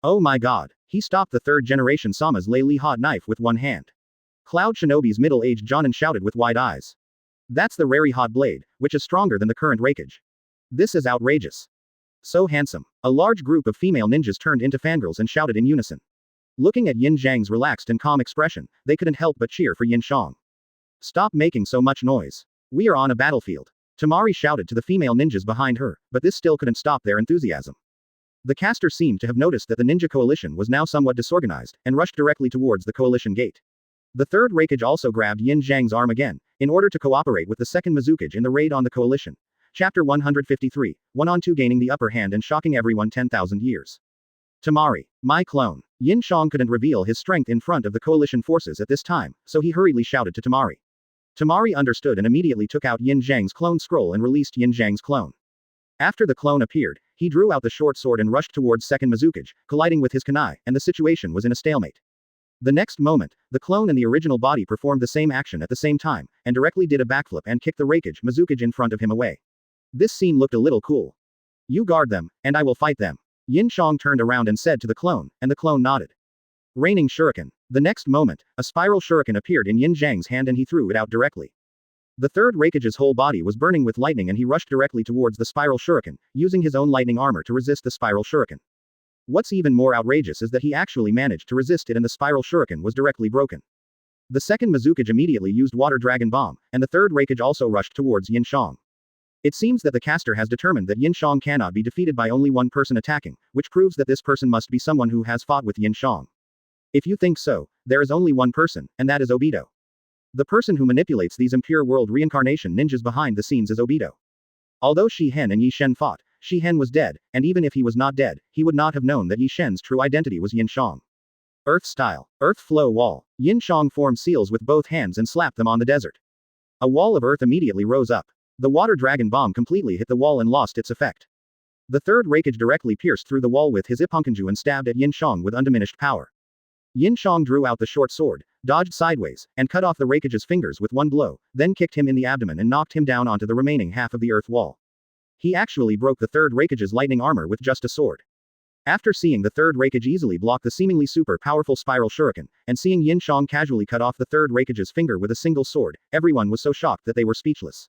Speaker 2: Oh my god, he stopped the third generation Sama's Lei Li hot knife with one hand. Cloud Shinobi's middle-aged Jonin shouted with wide eyes. That's the Rari hot blade, which is stronger than the current Reikage. This is outrageous. So handsome. A large group of female ninjas turned into fangirls and shouted in unison. Looking at Yin Xiang's relaxed and calm expression, they couldn't help but cheer for Yin Xiang. Stop making so much noise. We are on a battlefield. Tamari shouted to the female ninjas behind her, but this still couldn't stop their enthusiasm. The caster seemed to have noticed that the ninja coalition was now somewhat disorganized, and rushed directly towards the coalition gate. The third Reikage also grabbed Yin Xiang's arm again, in order to cooperate with the second Mizukage in the raid on the coalition. Chapter 153, 1-on-2 gaining the upper hand and shocking everyone 10,000 years. Tamari, my clone. Yin Xiang couldn't reveal his strength in front of the coalition forces at this time, so he hurriedly shouted to Tamari. Tamari understood and immediately took out Yin Xiang's clone scroll and released Yin Xiang's clone. After the clone appeared, he drew out the short sword and rushed towards second Mizukage, colliding with his kunai, and the situation was in a stalemate. The next moment, the clone and the original body performed the same action at the same time, and directly did a backflip and kicked the Reikage Mizukage in front of him away. This scene looked a little cool. You guard them, and I will fight them. Yin Xiang turned around and said to the clone, and the clone nodded. Raining Shuriken. The next moment, a spiral shuriken appeared in Yin Xiang's hand and he threw it out directly. The third Reikage's whole body was burning with lightning and he rushed directly towards the spiral shuriken, using his own lightning armor to resist the spiral shuriken. What's even more outrageous is that he actually managed to resist it and the spiral shuriken was directly broken. The second Mizukage immediately used Water Dragon Bomb, and the third Reikage also rushed towards Yin Xiang. It seems that the caster has determined that Yin Xiang cannot be defeated by only one person attacking, which proves that this person must be someone who has fought with Yin Xiang. If you think so, there is only one person, and that is Obito. The person who manipulates these impure world reincarnation ninjas behind the scenes is Obito. Although Shi Hen and Yi Shen fought, Shi Hen was dead, and even if he was not dead, he would not have known that Yi Shen's true identity was Yin Xiang. Earth Style. Earth Flow Wall. Yin Xiang formed seals with both hands and slapped them on the desert. A wall of earth immediately rose up. The Water Dragon Bomb completely hit the wall and lost its effect. The third Reikage directly pierced through the wall with his Ipponkanju and stabbed at Yin Xiang with undiminished power. Yin Xiang drew out the short sword, dodged sideways, and cut off the Reikage's fingers with one blow, then kicked him in the abdomen and knocked him down onto the remaining half of the earth wall. He actually broke the third Reikage's lightning armor with just a sword. After seeing the third Reikage easily block the seemingly super powerful spiral shuriken, and seeing Yin Xiang casually cut off the third Reikage's finger with a single sword, everyone was so shocked that they were speechless.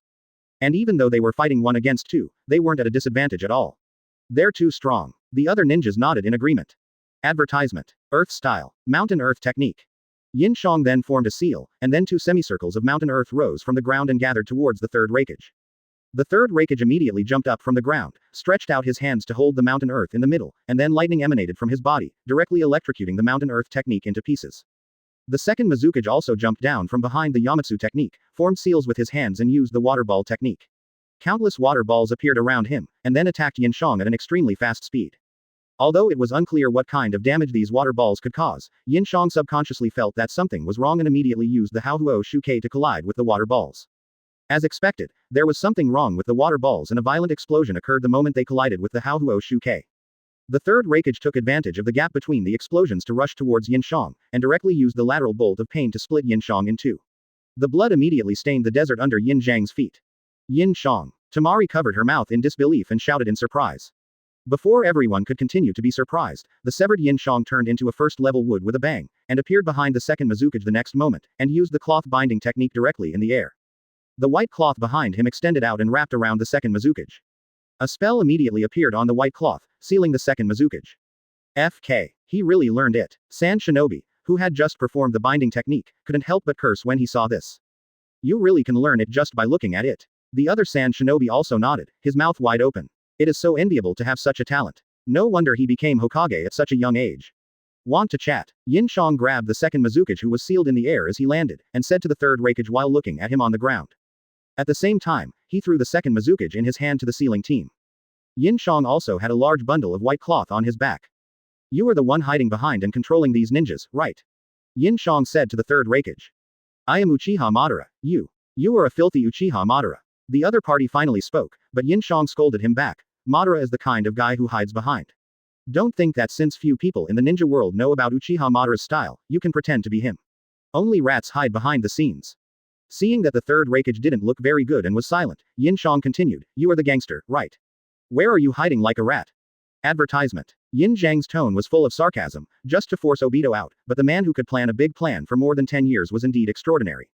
Speaker 2: And even though they were fighting 1 against 2, they weren't at a disadvantage at all. They're too strong. The other ninjas nodded in agreement. Advertisement. Earth Style. Mountain Earth Technique. Yin Xiang then formed a seal, and then 2 semicircles of mountain earth rose from the ground and gathered towards the third Reikage. The third Reikage immediately jumped up from the ground, stretched out his hands to hold the mountain earth in the middle, and then lightning emanated from his body, directly electrocuting the mountain earth technique into pieces. The second Mizukage also jumped down from behind the Yamatsu technique, formed seals with his hands and used the water ball technique. Countless water balls appeared around him, and then attacked Yin Xiang at an extremely fast speed. Although it was unclear what kind of damage these water balls could cause, Yin Xiang subconsciously felt that something was wrong and immediately used the Haohuo Shuke to collide with the water balls. As expected, there was something wrong with the water balls and a violent explosion occurred the moment they collided with the Haohuo Shuke. The third Reikage took advantage of the gap between the explosions to rush towards Yin Xiang, and directly used the lateral bolt of pain to split Yin Xiang in 2. The blood immediately stained the desert under Yin Xiang's feet. Yin Xiang. Tamari covered her mouth in disbelief and shouted in surprise. Before everyone could continue to be surprised, the severed Yin Xiang turned into a first-level wood with a bang, and appeared behind the second Mizukage the next moment, and used the cloth binding technique directly in the air. The white cloth behind him extended out and wrapped around the second Mizukage. A spell immediately appeared on the white cloth, sealing the second Mizukage. FK. He really learned it. Sand Shinobi, who had just performed the binding technique, couldn't help but curse when he saw this. You really can learn it just by looking at it. The other Sand Shinobi also nodded, his mouth wide open. It is so enviable to have such a talent. No wonder he became Hokage at such a young age. Want to chat? Yin Xiang grabbed the second Mizukage who was sealed in the air as he landed, and said to the third Raikage while looking at him on the ground. At the same time, he threw the second Mizukage in his hand to the sealing team. Yin Xiang also had a large bundle of white cloth on his back. You are the one hiding behind and controlling these ninjas, right? Yin Xiang said to the third Raikage. I am Uchiha Madara. You are a filthy Uchiha Madara. The other party finally spoke, but Yin Xiang scolded him back. Madara is the kind of guy who hides behind. Don't think that since few people in the ninja world know about Uchiha Madara's style, you can pretend to be him. Only rats hide behind the scenes. Seeing that the third Raikage didn't look very good and was silent, Yin Xiang continued, you are the gangster, right? Where are you hiding like a rat? Advertisement. Yin Xiang's tone was full of sarcasm, just to force Obito out, but the man who could plan a big plan for more than 10 years was indeed extraordinary.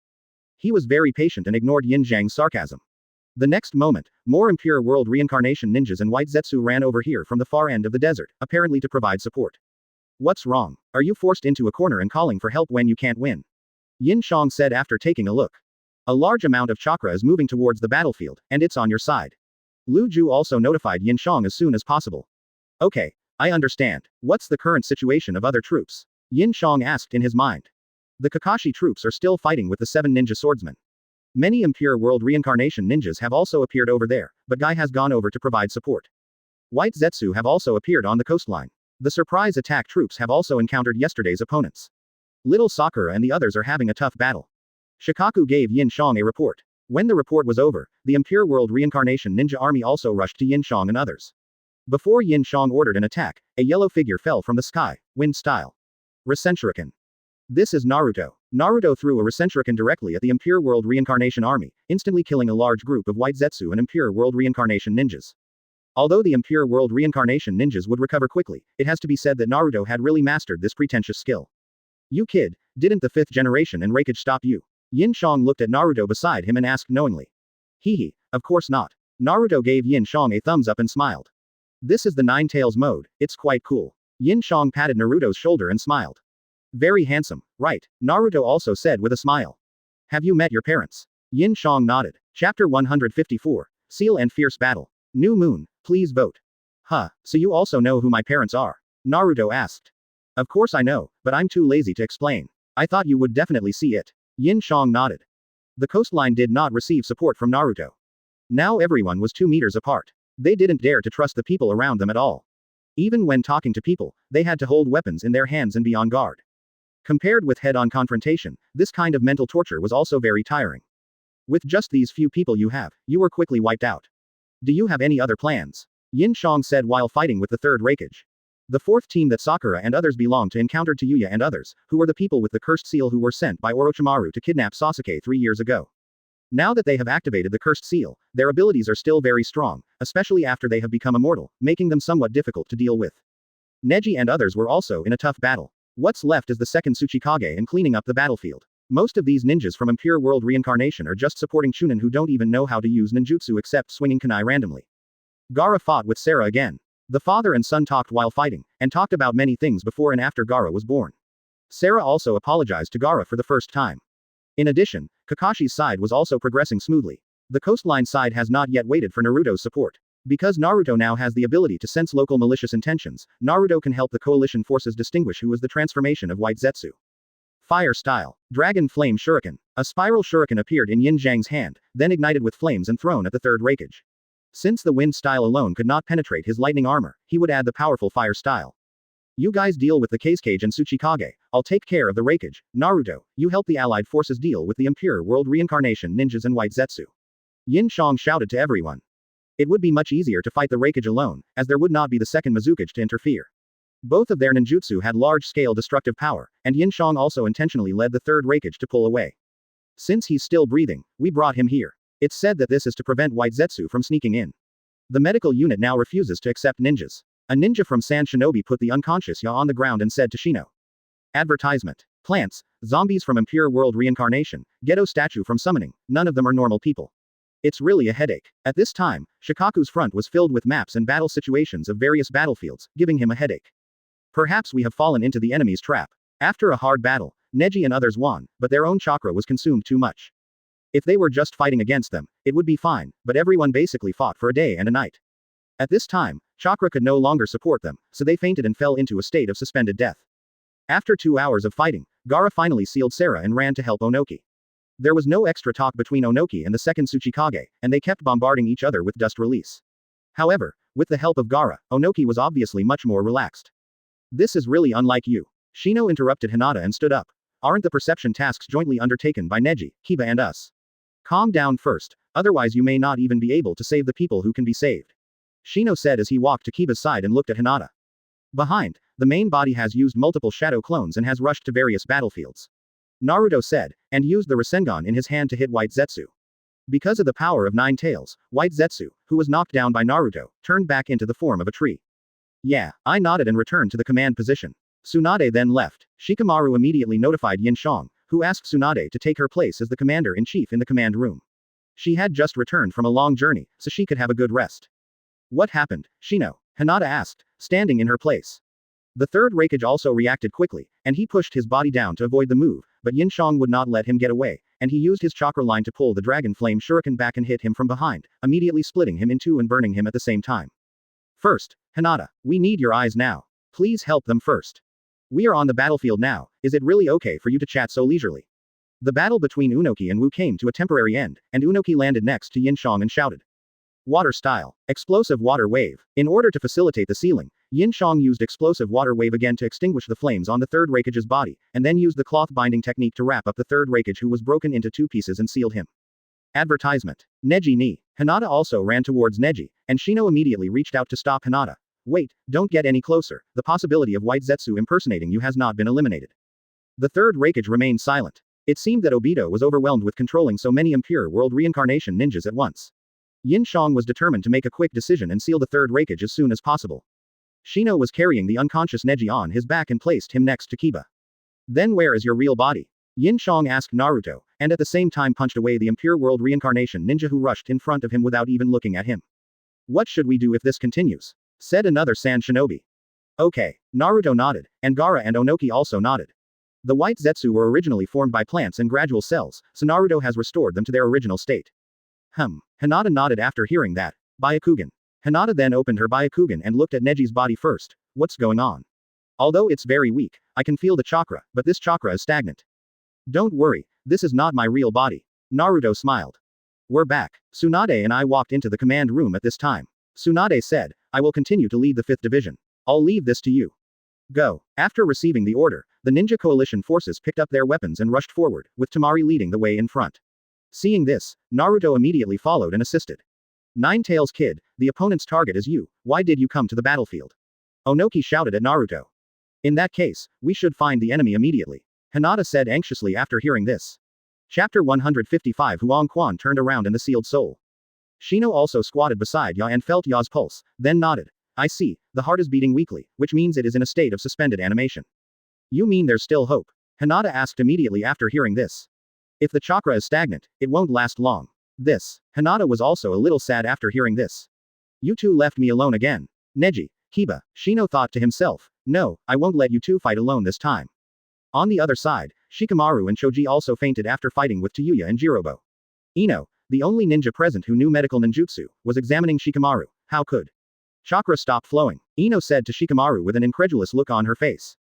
Speaker 2: He was very patient and ignored Yin Xiang's sarcasm. The next moment, more Impure World reincarnation ninjas and white Zetsu ran over here from the far end of the desert, apparently to provide support. What's wrong? Are you forced into a corner and calling for help when you can't win? Yin Xiang said after taking a look. A large amount of chakra is moving towards the battlefield, and it's on your side. Lu Ju also notified Yin Xiang as soon as possible. Okay, I understand. What's the current situation of other troops? Yin Xiang asked in his mind. The Kakashi troops are still fighting with the 7 ninja swordsmen. Many Impure World reincarnation ninjas have also appeared over there, but Guy has gone over to provide support. White Zetsu have also appeared on the coastline. The surprise attack troops have also encountered yesterday's opponents. Little Sakura and the others are having a tough battle. Shikaku gave Yin Xiang a report. When the report was over, the Impure World reincarnation ninja army also rushed to Yin Xiang and others. Before Yin Xiang ordered an attack, a yellow figure fell from the sky, wind style. Resurrecting. This is Naruto. Naruto threw a Resurrecting directly at the Impure World reincarnation army, instantly killing a large group of white Zetsu and Impure World reincarnation ninjas. Although the Impure World reincarnation ninjas would recover quickly, it has to be said that Naruto had really mastered this pretentious skill. You kid, didn't the 5th generation and Raikage stop you? Yin Xiang looked at Naruto beside him and asked knowingly. Hehe, of course not. Naruto gave Yin Xiang a thumbs up and smiled. This is the Nine Tails mode, it's quite cool. Yin Xiang patted Naruto's shoulder and smiled. Very handsome, right? Naruto also said with a smile. Have you met your parents? Yin Xiang nodded. Chapter 154. Seal and Fierce Battle. New Moon, please vote. Huh, so you also know who my parents are? Naruto asked. Of course I know, but I'm too lazy to explain. I thought you would definitely see it. Yin Xiang nodded. The coastline did not receive support from Naruto. Now everyone was 2 meters apart. They didn't dare to trust the people around them at all. Even when talking to people, they had to hold weapons in their hands and be on guard. Compared with head-on confrontation, this kind of mental torture was also very tiring. With just these few people you were quickly wiped out. Do you have any other plans? Yin Xiang said while fighting with the 3rd Raikage. The 4th team that Sakura and others belonged to encountered Yuya and others, who were the people with the cursed seal who were sent by Orochimaru to kidnap Sasuke 3 years ago. Now that they have activated the cursed seal, their abilities are still very strong, especially after they have become immortal, making them somewhat difficult to deal with. Neji and others were also in a tough battle. What's left is the 2nd Tsuchikage and cleaning up the battlefield. Most of these ninjas from Impure World reincarnation are just supporting Chunin who don't even know how to use ninjutsu except swinging kunai randomly. Gaara fought with Sarah again. The father and son talked while fighting, and talked about many things before and after Gaara was born. Sarah also apologized to Gaara for the first time. In addition, Kakashi's side was also progressing smoothly. The coastline side has not yet waited for Naruto's support. Because Naruto now has the ability to sense local malicious intentions, Naruto can help the coalition forces distinguish who is the transformation of White Zetsu. Fire style. Dragon Flame Shuriken. A spiral shuriken appeared in Yin Xiang's hand, then ignited with flames and thrown at the 3rd Raikage. Since the wind style alone could not penetrate his lightning armor, he would add the powerful fire style. You guys deal with the Kage and Tsuchikage, I'll take care of the Raikage. Naruto, you help the allied forces deal with the Impure World reincarnation ninjas and White Zetsu. Yin Xiang shouted to everyone. It would be much easier to fight the Raikage alone, as there would not be the 2nd Mizukage to interfere. Both of their ninjutsu had large-scale destructive power, and Yin Xiang also intentionally led the 3rd Raikage to pull away. Since he's still breathing, we brought him here. It's said that this is to prevent White Zetsu from sneaking in. The medical unit now refuses to accept ninjas. A ninja from San Shinobi put the unconscious Ya on the ground and said to Shino. Advertisement. Plants, zombies from Impure World Reincarnation, Ghetto statue from Summoning, none of them are normal people. It's really a headache. At this time, Shikaku's front was filled with maps and battle situations of various battlefields, giving him a headache. Perhaps we have fallen into the enemy's trap. After a hard battle, Neji and others won, but their own chakra was consumed too much. If they were just fighting against them, it would be fine, but everyone basically fought for a day and a night. At this time, chakra could no longer support them, so they fainted and fell into a state of suspended death. After 2 hours of fighting, Gaara finally sealed Sarah and ran to help Onoki. There was no extra talk between Onoki and the second Tsuchikage, and they kept bombarding each other with dust release. However, with the help of Gaara, Onoki was obviously much more relaxed. This is really unlike you. Shino interrupted Hinata and stood up. Aren't the perception tasks jointly undertaken by Neji, Kiba and us? Calm down first, otherwise you may not even be able to save the people who can be saved. Shino said as he walked to Kiba's side and looked at Hinata. Behind, the main body has used multiple shadow clones and has rushed to various battlefields. Naruto said, and used the Rasengan in his hand to hit White Zetsu. Because of the power of 9 tails, White Zetsu, who was knocked down by Naruto, turned back into the form of a tree. Yeah, I nodded and returned to the command position. Tsunade then left. Shikamaru immediately notified Yin Xiang, who asked Tsunade to take her place as the commander-in-chief in the command room. She had just returned from a long journey, so she could have a good rest. What happened, Shino? Hinata asked, standing in her place. The third Raikage also reacted quickly, and he pushed his body down to avoid the move, but Yin Xiang would not let him get away, and he used his chakra line to pull the dragon flame shuriken back and hit him from behind, immediately splitting him in two and burning him at the same time. First, Hinata, we need your eyes now. Please help them first. We are on the battlefield now, is it really okay for you to chat so leisurely? The battle between Unoki and Wu came to a temporary end, and Unoki landed next to Yin Xiang and shouted. Water style. Explosive water wave. In order to facilitate the sealing, Yin Xiang used explosive water wave again to extinguish the flames on the third Raikage's body, and then used the cloth binding technique to wrap up the third Raikage who was broken into 2 pieces and sealed him. Advertisement. Neji ni. Hinata also ran towards Neji, and Shino immediately reached out to stop Hinata. Wait, don't get any closer, the possibility of White Zetsu impersonating you has not been eliminated. The third Raikage remained silent. It seemed that Obito was overwhelmed with controlling so many Impure World Reincarnation ninjas at once. Yin Xiang was determined to make a quick decision and seal the third Raikage as soon as possible. Shino was carrying the unconscious Neji on his back and placed him next to Kiba. Then where is your real body? Yin Xiang asked Naruto, and at the same time punched away the Impure World Reincarnation ninja who rushed in front of him without even looking at him. What should we do if this continues? Said another San Shinobi. Okay. Naruto nodded, and Gaara and Onoki also nodded. The White Zetsu were originally formed by plants and gradual cells, so Naruto has restored them to their original state. Hinata nodded after hearing that. Byakugan. Hinata then opened her Byakugan and looked at Neji's body first. What's going on? Although it's very weak, I can feel the chakra, but this chakra is stagnant. Don't worry, this is not my real body. Naruto smiled. We're back. Tsunade and I walked into the command room at this time. Tsunade said, I will continue to lead the 5th division. I'll leave this to you. Go. After receiving the order, the ninja coalition forces picked up their weapons and rushed forward, with Tamari leading the way in front. Seeing this, Naruto immediately followed and assisted. Nine Tails kid, the opponent's target is you, why did you come to the battlefield? Onoki shouted at Naruto. In that case, we should find the enemy immediately. Hinata said anxiously after hearing this. Chapter 155 Huang Quan turned around in the sealed soul. Shino also squatted beside Ya and felt Ya's pulse, then nodded. I see, the heart is beating weakly, which means it is in a state of suspended animation. You mean there's still hope? Hinata asked immediately after hearing this. If the chakra is stagnant, it won't last long. Hinata was also a little sad after hearing this. You two left me alone again. Neji, Kiba, Shino thought to himself, no, I won't let you two fight alone this time. On the other side, Shikamaru and Choji also fainted after fighting with Tayuya and Jirobo. Ino, the only ninja present who knew medical ninjutsu, was examining Shikamaru. How could chakra stop flowing? Ino said to Shikamaru with an incredulous look on her face.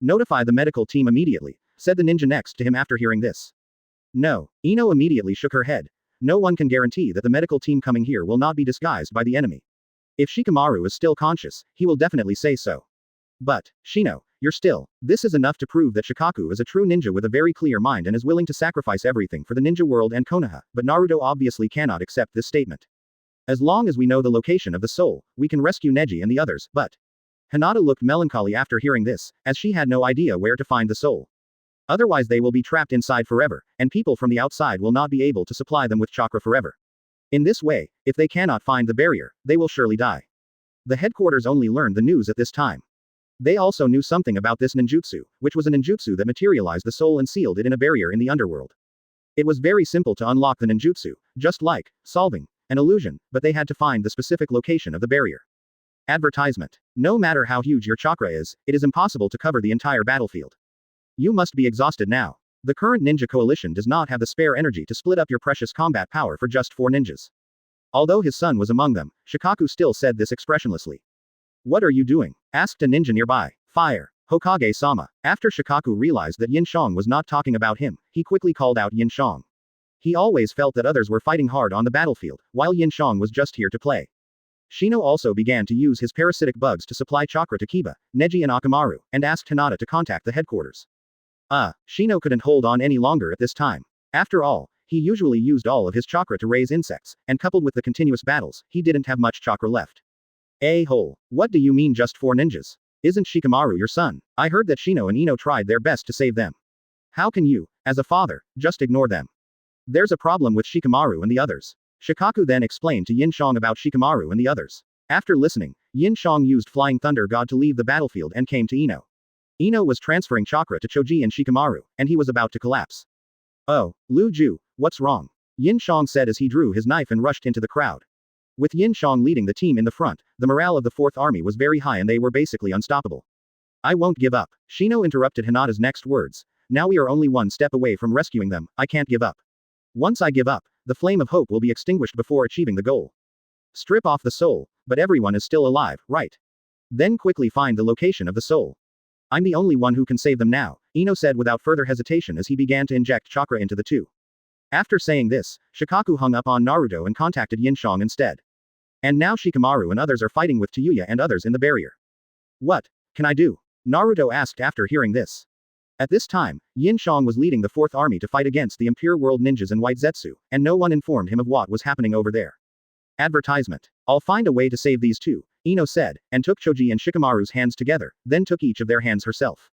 Speaker 2: Notify the medical team immediately, said the ninja next to him after hearing this. No, Ino immediately shook her head. No one can guarantee that the medical team coming here will not be disguised by the enemy. If Shikamaru is still conscious, he will definitely say so. But, Shino, you're still. This is enough to prove that Shikaku is a true ninja with a very clear mind and is willing to sacrifice everything for the ninja world and Konoha, but Naruto obviously cannot accept this statement. As long as we know the location of the soul, we can rescue Neji and the others, but Hinata looked melancholy after hearing this, as she had no idea where to find the soul. Otherwise they will be trapped inside forever, and people from the outside will not be able to supply them with chakra forever. In this way, if they cannot find the barrier, they will surely die. The headquarters only learned the news at this time. They also knew something about this ninjutsu, which was a ninjutsu that materialized the soul and sealed it in a barrier in the underworld. It was very simple to unlock the ninjutsu, just like solving an illusion, but they had to find the specific location of the barrier. Advertisement. No matter how huge your chakra is, it is impossible to cover the entire battlefield. You must be exhausted now. The current ninja coalition does not have the spare energy to split up your precious combat power for just 4 ninjas. Although his son was among them, Shikaku still said this expressionlessly. What are you doing? Asked a ninja nearby. Fire. Hokage-sama. After Shikaku realized that Yin Xiang was not talking about him, he quickly called out Yin Xiang. He always felt that others were fighting hard on the battlefield, while Yin Xiang was just here to play. Shino also began to use his parasitic bugs to supply chakra to Kiba, Neji and Akamaru, and asked Hinata to contact the headquarters. Shino couldn't hold on any longer at this time. After all, he usually used all of his chakra to raise insects, and coupled with the continuous battles, he didn't have much chakra left. A-hole. What do you mean just 4 ninjas? Isn't Shikamaru your son? I heard that Shino and Ino tried their best to save them. How can you, as a father, just ignore them? There's a problem with Shikamaru and the others. Shikaku then explained to Yin Xiang about Shikamaru and the others. After listening, Yin Xiang used Flying Thunder God to leave the battlefield and came to Ino. Ino was transferring chakra to Choji and Shikamaru, and he was about to collapse. Oh, Lu Ju, what's wrong? Yin Xiang said as he drew his knife and rushed into the crowd. With Yin Xiang leading the team in the front, the morale of the 4th Army was very high and they were basically unstoppable. I won't give up. Shino interrupted Hinata's next words. Now we are only one step away from rescuing them, I can't give up. Once I give up, the flame of hope will be extinguished before achieving the goal. Strip off the soul, but everyone is still alive, right? Then quickly find the location of the soul. I'm the only one who can save them now, Ino said without further hesitation as he began to inject chakra into the 2. After saying this, Shikaku hung up on Naruto and contacted Yin Xiang instead. And now Shikamaru and others are fighting with Tayuya and others in the barrier. What can I do? Naruto asked after hearing this. At this time, Yin Xiang was leading the 4th Army to fight against the Impure World ninjas and White Zetsu, and no one informed him of what was happening over there. Advertisement. I'll find a way to save these 2, Ino said, and took Choji and Shikamaru's hands together, then took each of their hands herself.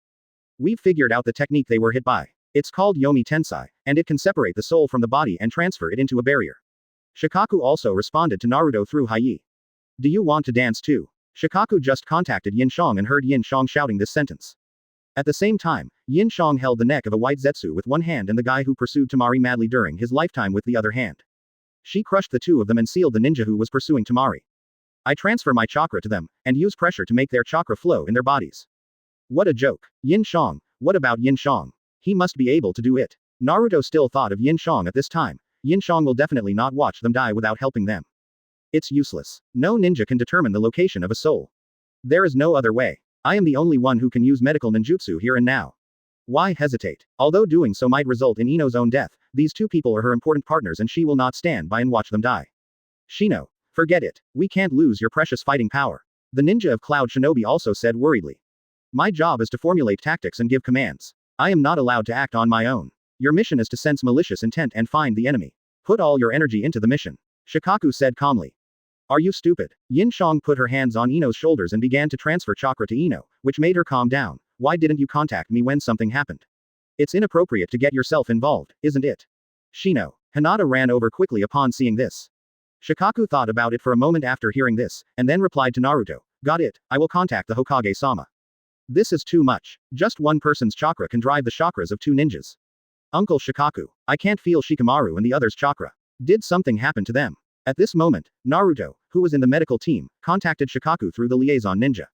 Speaker 2: We've figured out the technique they were hit by. It's called Yomi Tensai, and it can separate the soul from the body and transfer it into a barrier. Shikaku also responded to Naruto through Hai. Do you want to dance too? Shikaku just contacted Yin Xiang and heard Yin Xiang shouting this sentence. At the same time, Yin Xiang held the neck of a White Zetsu with one hand and the guy who pursued Tamari madly during his lifetime with the other hand. She crushed the 2 of them and sealed the ninja who was pursuing Tamari. I transfer my chakra to them, and use pressure to make their chakra flow in their bodies. What a joke. Yin Xiang, what about Yin Xiang? He must be able to do it. Naruto still thought of Yin Xiang at this time. Yin Xiang will definitely not watch them die without helping them. It's useless. No ninja can determine the location of a soul. There is no other way. I am the only one who can use medical ninjutsu here and now. Why hesitate? Although doing so might result in Ino's own death, these 2 people are her important partners and she will not stand by and watch them die. Shino, forget it. We can't lose your precious fighting power. The ninja of Cloud Shinobi also said worriedly. My job is to formulate tactics and give commands. I am not allowed to act on my own. Your mission is to sense malicious intent and find the enemy. Put all your energy into the mission. Shikaku said calmly. Are you stupid? Yin Xiang put her hands on Ino's shoulders and began to transfer chakra to Ino, which made her calm down. Why didn't you contact me when something happened? It's inappropriate to get yourself involved, isn't it? Shino. Hinata ran over quickly upon seeing this. Shikaku thought about it for a moment after hearing this, and then replied to Naruto. Got it, I will contact the Hokage-sama. This is too much. Just one person's chakra can drive the chakras of 2 ninjas. Uncle Shikaku. I can't feel Shikamaru and the others' chakra. Did something happen to them? At this moment, Naruto, who was in the medical team, contacted Shikaku through the liaison ninja.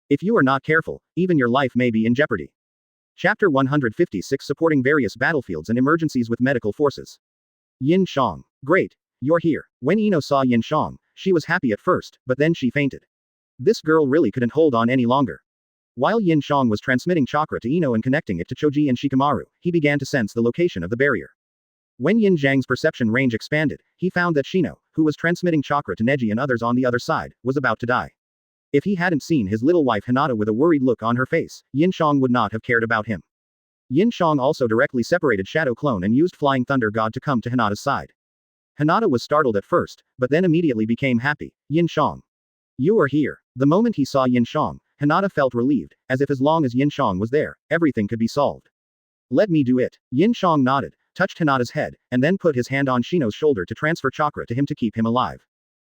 Speaker 2: If you are not careful, even your life may be in jeopardy. Chapter 156 Supporting various battlefields and emergencies with medical forces. Yin Xiang. Great. You're here. When Ino saw Yin Xiang, she was happy at first, but then she fainted. This girl really couldn't hold on any longer. While Yin Xiang was transmitting chakra to Ino and connecting it to Choji and Shikamaru, he began to sense the location of the barrier. When Yin Xiang's perception range expanded, he found that Shino, who was transmitting chakra to Neji and others on the other side, was about to die. If he hadn't seen his little wife Hinata with a worried look on her face, Yin Xiang would not have cared about him. Yin Xiang also directly separated Shadow Clone and used Flying Thunder God to come to Hinata's side. Hinata was startled at first, but then immediately became happy. Yin Xiang. You are here. The moment he saw Yin Xiang, Hinata felt relieved, as if as long as Yin Xiang was there, everything could be solved. Let me do it. Yin Xiang nodded, touched Hinata's head, and then put his hand on Shino's shoulder to transfer chakra to him to keep him alive.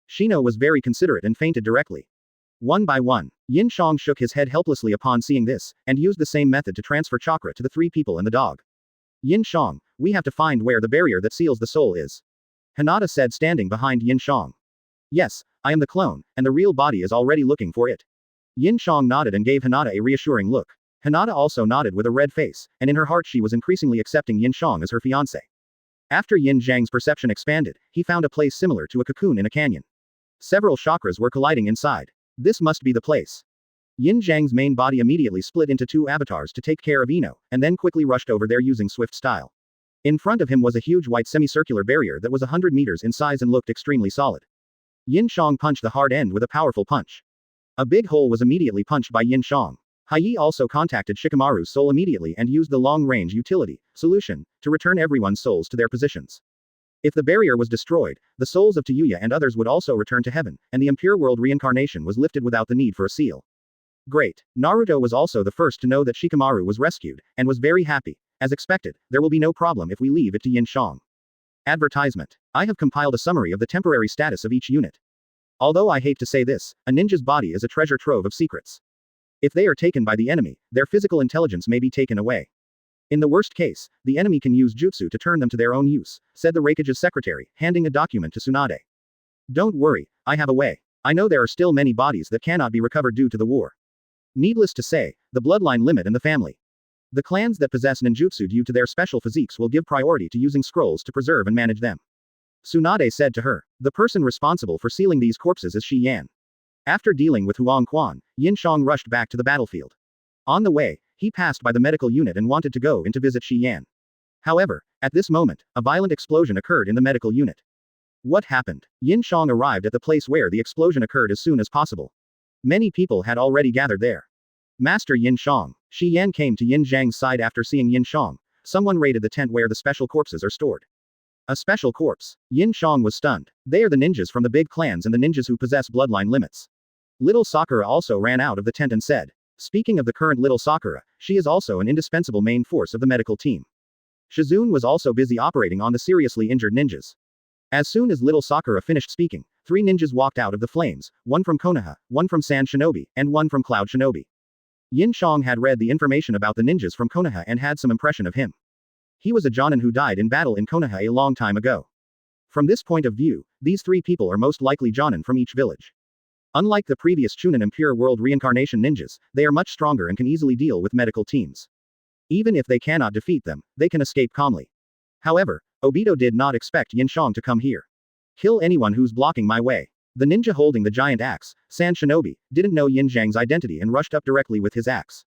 Speaker 2: Shino was very considerate and fainted directly. One by one, Yin Xiang shook his head helplessly upon seeing this, and used the same method to transfer chakra to the 3 people and the dog. Yin Xiang, we have to find where the barrier that seals the soul is. Hinata said, standing behind Yin Xiang. Yes, I am the clone, and the real body is already looking for it. Yin Xiang nodded and gave Hinata a reassuring look. Hinata also nodded with a red face, and in her heart she was increasingly accepting Yin Xiang as her fiancé. After Yin Zhang's perception expanded, he found a place similar to a cocoon in a canyon. Several chakras were colliding inside. This must be the place. Yin Zhang's main body immediately split into 2 avatars to take care of Ino, and then quickly rushed over there using swift style. In front of him was a huge white semicircular barrier that was 100 meters in size and looked extremely solid. Yin Xiang punched the hard end with a powerful punch. A big hole was immediately punched by Yin Xiang. Hai also contacted Shikamaru's soul immediately and used the long-range utility solution to return everyone's souls to their positions. If the barrier was destroyed, the souls of Tayuya and others would also return to heaven, and the impure world reincarnation was lifted without the need for a seal. Great. Naruto was also the first to know that Shikamaru was rescued, and was very happy. As expected, there will be no problem if we leave it to Yin Xiang. Advertisement. I have compiled a summary of the temporary status of each unit. Although I hate to say this, a ninja's body is a treasure trove of secrets. If they are taken by the enemy, their physical intelligence may be taken away. In the worst case, the enemy can use jutsu to turn them to their own use, said the Raikage's secretary, handing a document to Tsunade. Don't worry, I have a way. I know there are still many bodies that cannot be recovered due to the war. Needless to say, the bloodline limit and the family. The clans that possess ninjutsu due to their special physiques will give priority to using scrolls to preserve and manage them. Tsunade said to her. The person responsible for sealing these corpses is Shi Yan. After dealing with Huang Quan, Yin Xiang rushed back to the battlefield. On the way, he passed by the medical unit and wanted to go in to visit Shi Yan. However, at this moment, a violent explosion occurred in the medical unit. What happened? Yin Xiang arrived at the place where the explosion occurred as soon as possible. Many people had already gathered there. Master Yin Xiang. Shi Yan came to Yin Zhang's side after seeing Yin Xiang. Someone raided the tent where the special corpses are stored. A special corpse. Yin Xiang was stunned. They are the ninjas from the big clans and the ninjas who possess bloodline limits. Little Sakura also ran out of the tent and said. Speaking of the current little Sakura, she is also an indispensable main force of the medical team. Shizune was also busy operating on the seriously injured ninjas. As soon as little Sakura finished speaking, 3 ninjas walked out of the flames, one from Konoha, one from Sand Shinobi, and one from Cloud Shinobi. Yin Xiang had read the information about the ninjas from Konoha and had some impression of him. He was a Jonin who died in battle in Konoha a long time ago. From this point of view, these 3 people are most likely Jonin from each village. Unlike the previous Chunin Impure World Reincarnation ninjas, they are much stronger and can easily deal with medical teams. Even if they cannot defeat them, they can escape calmly. However, Obito did not expect Yin Xiang to come here. Kill anyone who's blocking my way. The ninja holding the giant axe, Sand Shinobi, didn't know Yin Zhang's identity and rushed up directly with his axe.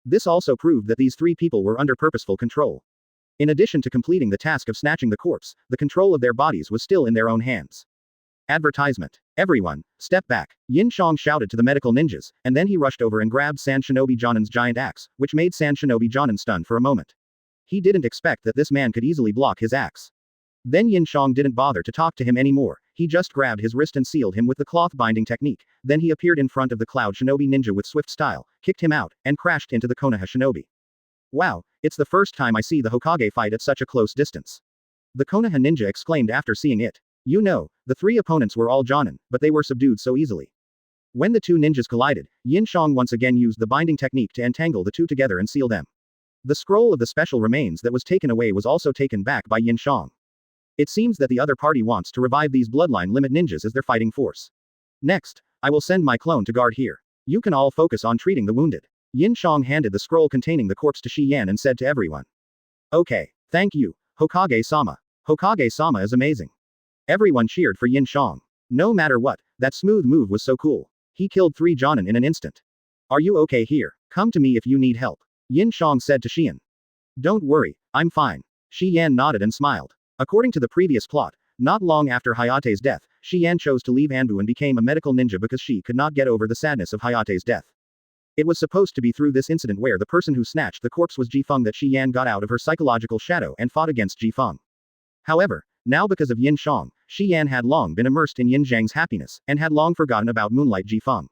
Speaker 2: This also proved that these 3 people were under purposeful control. In addition to completing the task of snatching the corpse, the control of their bodies was still in their own hands. Advertisement. Everyone, step back, Yin Xiang shouted to the medical ninjas, and then he rushed over and grabbed Sand Shinobi Jonin's giant axe, which made Sand Shinobi Jonin stunned for a moment. He didn't expect that this man could easily block his axe. Then Yin Xiang didn't bother to talk to him anymore, he just grabbed his wrist and sealed him with the cloth binding technique, then he appeared in front of the Cloud Shinobi ninja with swift style, kicked him out, and crashed into the Konoha Shinobi. Wow, it's the first time I see the Hokage fight at such a close distance. The Konoha ninja exclaimed after seeing it. You know, the 3 opponents were all Jonin, but they were subdued so easily. When the 2 ninjas collided, Yin Xiang once again used the binding technique to entangle the 2 together and seal them. The scroll of the special remains that was taken away was also taken back by Yin Xiang. It seems that the other party wants to revive these bloodline limit ninjas as their fighting force. Next, I will send my clone to guard here. You can all focus on treating the wounded. Yin Xiang handed the scroll containing the corpse to Shi Yan and said to everyone. Okay, thank you, Hokage-sama. Hokage-sama is amazing. Everyone cheered for Yin Xiang. No matter what, that smooth move was so cool. He killed 3 Jonin in an instant. Are you okay here? Come to me if you need help. Yin Xiang said to Xian. Don't worry, I'm fine. Shi Yan nodded and smiled. According to the previous plot, not long after Hayate's death, Shi Yan chose to leave Anbu and became a medical ninja because she could not get over the sadness of Hayate's death. It was supposed to be through this incident where the person who snatched the corpse was Ji Feng that Shi Yan got out of her psychological shadow and fought against Ji Feng. However, now because of Yin Xiang, Shi Yan had long been immersed in Yin Zhang's happiness, and had long forgotten about Moonlight Ji Feng.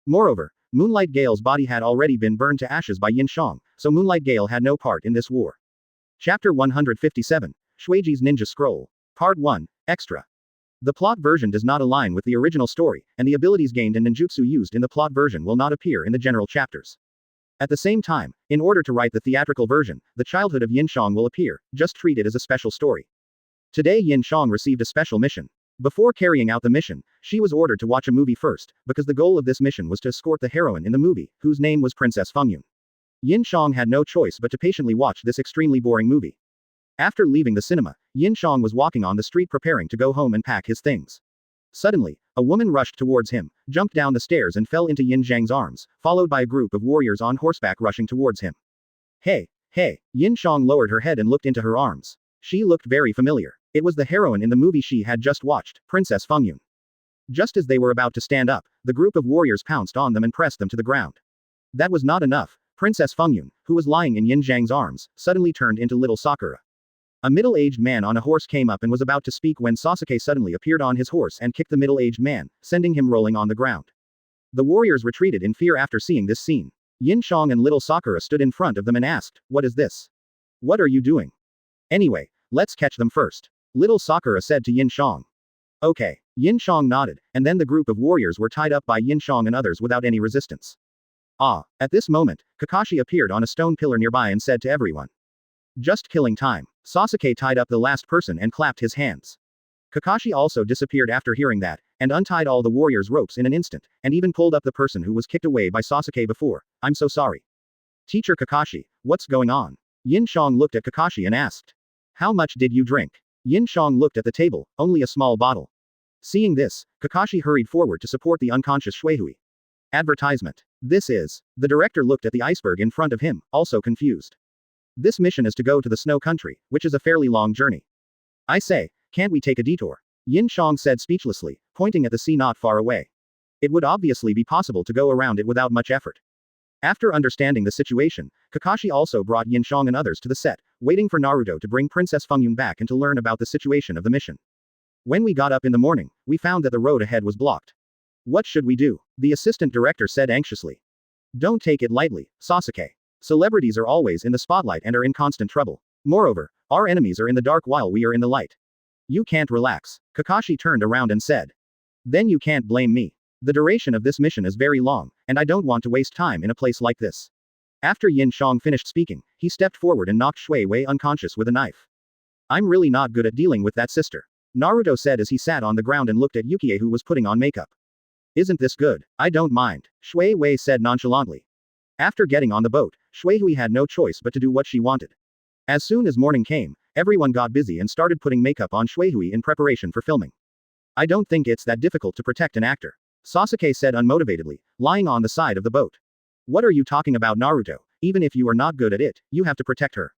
Speaker 2: Moreover, Moonlight Gale's body had already been burned to ashes by Yin Xiang, so Moonlight Gale had no part in this war. Chapter 157, Shuiji's Ninja Scroll. Part 1, Extra. The plot version does not align with the original story, and the abilities gained and ninjutsu used in the plot version will not appear in the general chapters. At the same time, in order to write the theatrical version, the childhood of Yin Xiang will appear, just treat it as a special story. Today Yin Xiang received a special mission. Before carrying out the mission, she was ordered to watch a movie first, because the goal of this mission was to escort the heroine in the movie, whose name was Princess Fengyun. Yin Xiang had no choice but to patiently watch this extremely boring movie. After leaving the cinema, Yin Xiang was walking on the street preparing to go home and pack his things. Suddenly, a woman rushed towards him, jumped down the stairs and fell into Yin Xiang's arms, followed by a group of warriors on horseback rushing towards him. Hey, hey, Yin Xiang lowered her head and looked into her arms. She looked very familiar. It was the heroine in the movie she had just watched, Princess Fengyun. Just as they were about to stand up, the group of warriors pounced on them and pressed them to the ground. That was not enough. Princess Fengyun, who was lying in Yin Xiang's arms, suddenly turned into little Sakura. A middle-aged man on a horse came up and was about to speak when Sasuke suddenly appeared on his horse and kicked the middle-aged man, sending him rolling on the ground. The warriors retreated in fear after seeing this scene. Yin Xiang and little Sakura stood in front of them and asked, "What is this? What are you doing? Anyway, let's catch them first," little Sakura said to Yin Xiang. Okay. Yin Xiang nodded, and then the group of warriors were tied up by Yin Xiang and others without any resistance. At this moment, Kakashi appeared on a stone pillar nearby and said to everyone, "Just killing time." Sasuke tied up the last person and clapped his hands. Kakashi also disappeared after hearing that, and untied all the warriors' ropes in an instant, and even pulled up the person who was kicked away by Sasuke before. "I'm so sorry. Teacher Kakashi, what's going on?" Yin Xiang looked at Kakashi and asked. "How much did you drink?" Yin Xiang looked at the table, only a small bottle. Seeing this, Kakashi hurried forward to support the unconscious Shuihui. Advertisement. This is. The director looked at the iceberg in front of him, also confused. This mission is to go to the snow country, which is a fairly long journey. "I say, can't we take a detour?" Yin Xiang said speechlessly, pointing at the sea not far away. It would obviously be possible to go around it without much effort. After understanding the situation, Kakashi also brought Yin Xiang and others to the set, waiting for Naruto to bring Princess Fengyun back and to learn about the situation of the mission. When we got up in the morning, we found that the road ahead was blocked. "What should we do?" the assistant director said anxiously. "Don't take it lightly, Sasuke. Celebrities are always in the spotlight and are in constant trouble. Moreover, our enemies are in the dark while we are in the light. You can't relax." Kakashi turned around and said. "Then you can't blame me. The duration of this mission is very long, and I don't want to waste time in a place like this." After Yin Xiang finished speaking, he stepped forward and knocked Shui Wei unconscious with a knife. "I'm really not good at dealing with that sister," Naruto said as he sat on the ground and looked at Uchiha who was putting on makeup. "Isn't this good? I don't mind," Shui Wei said nonchalantly. After getting on the boat, Shuihui had no choice but to do what she wanted. As soon as morning came, everyone got busy and started putting makeup on Shuihui in preparation for filming. "I don't think it's that difficult to protect an actor," Sasuke said unmotivatedly, lying on the side of the boat. "What are you talking about, Naruto? Even if you are not good at it, you have to protect her.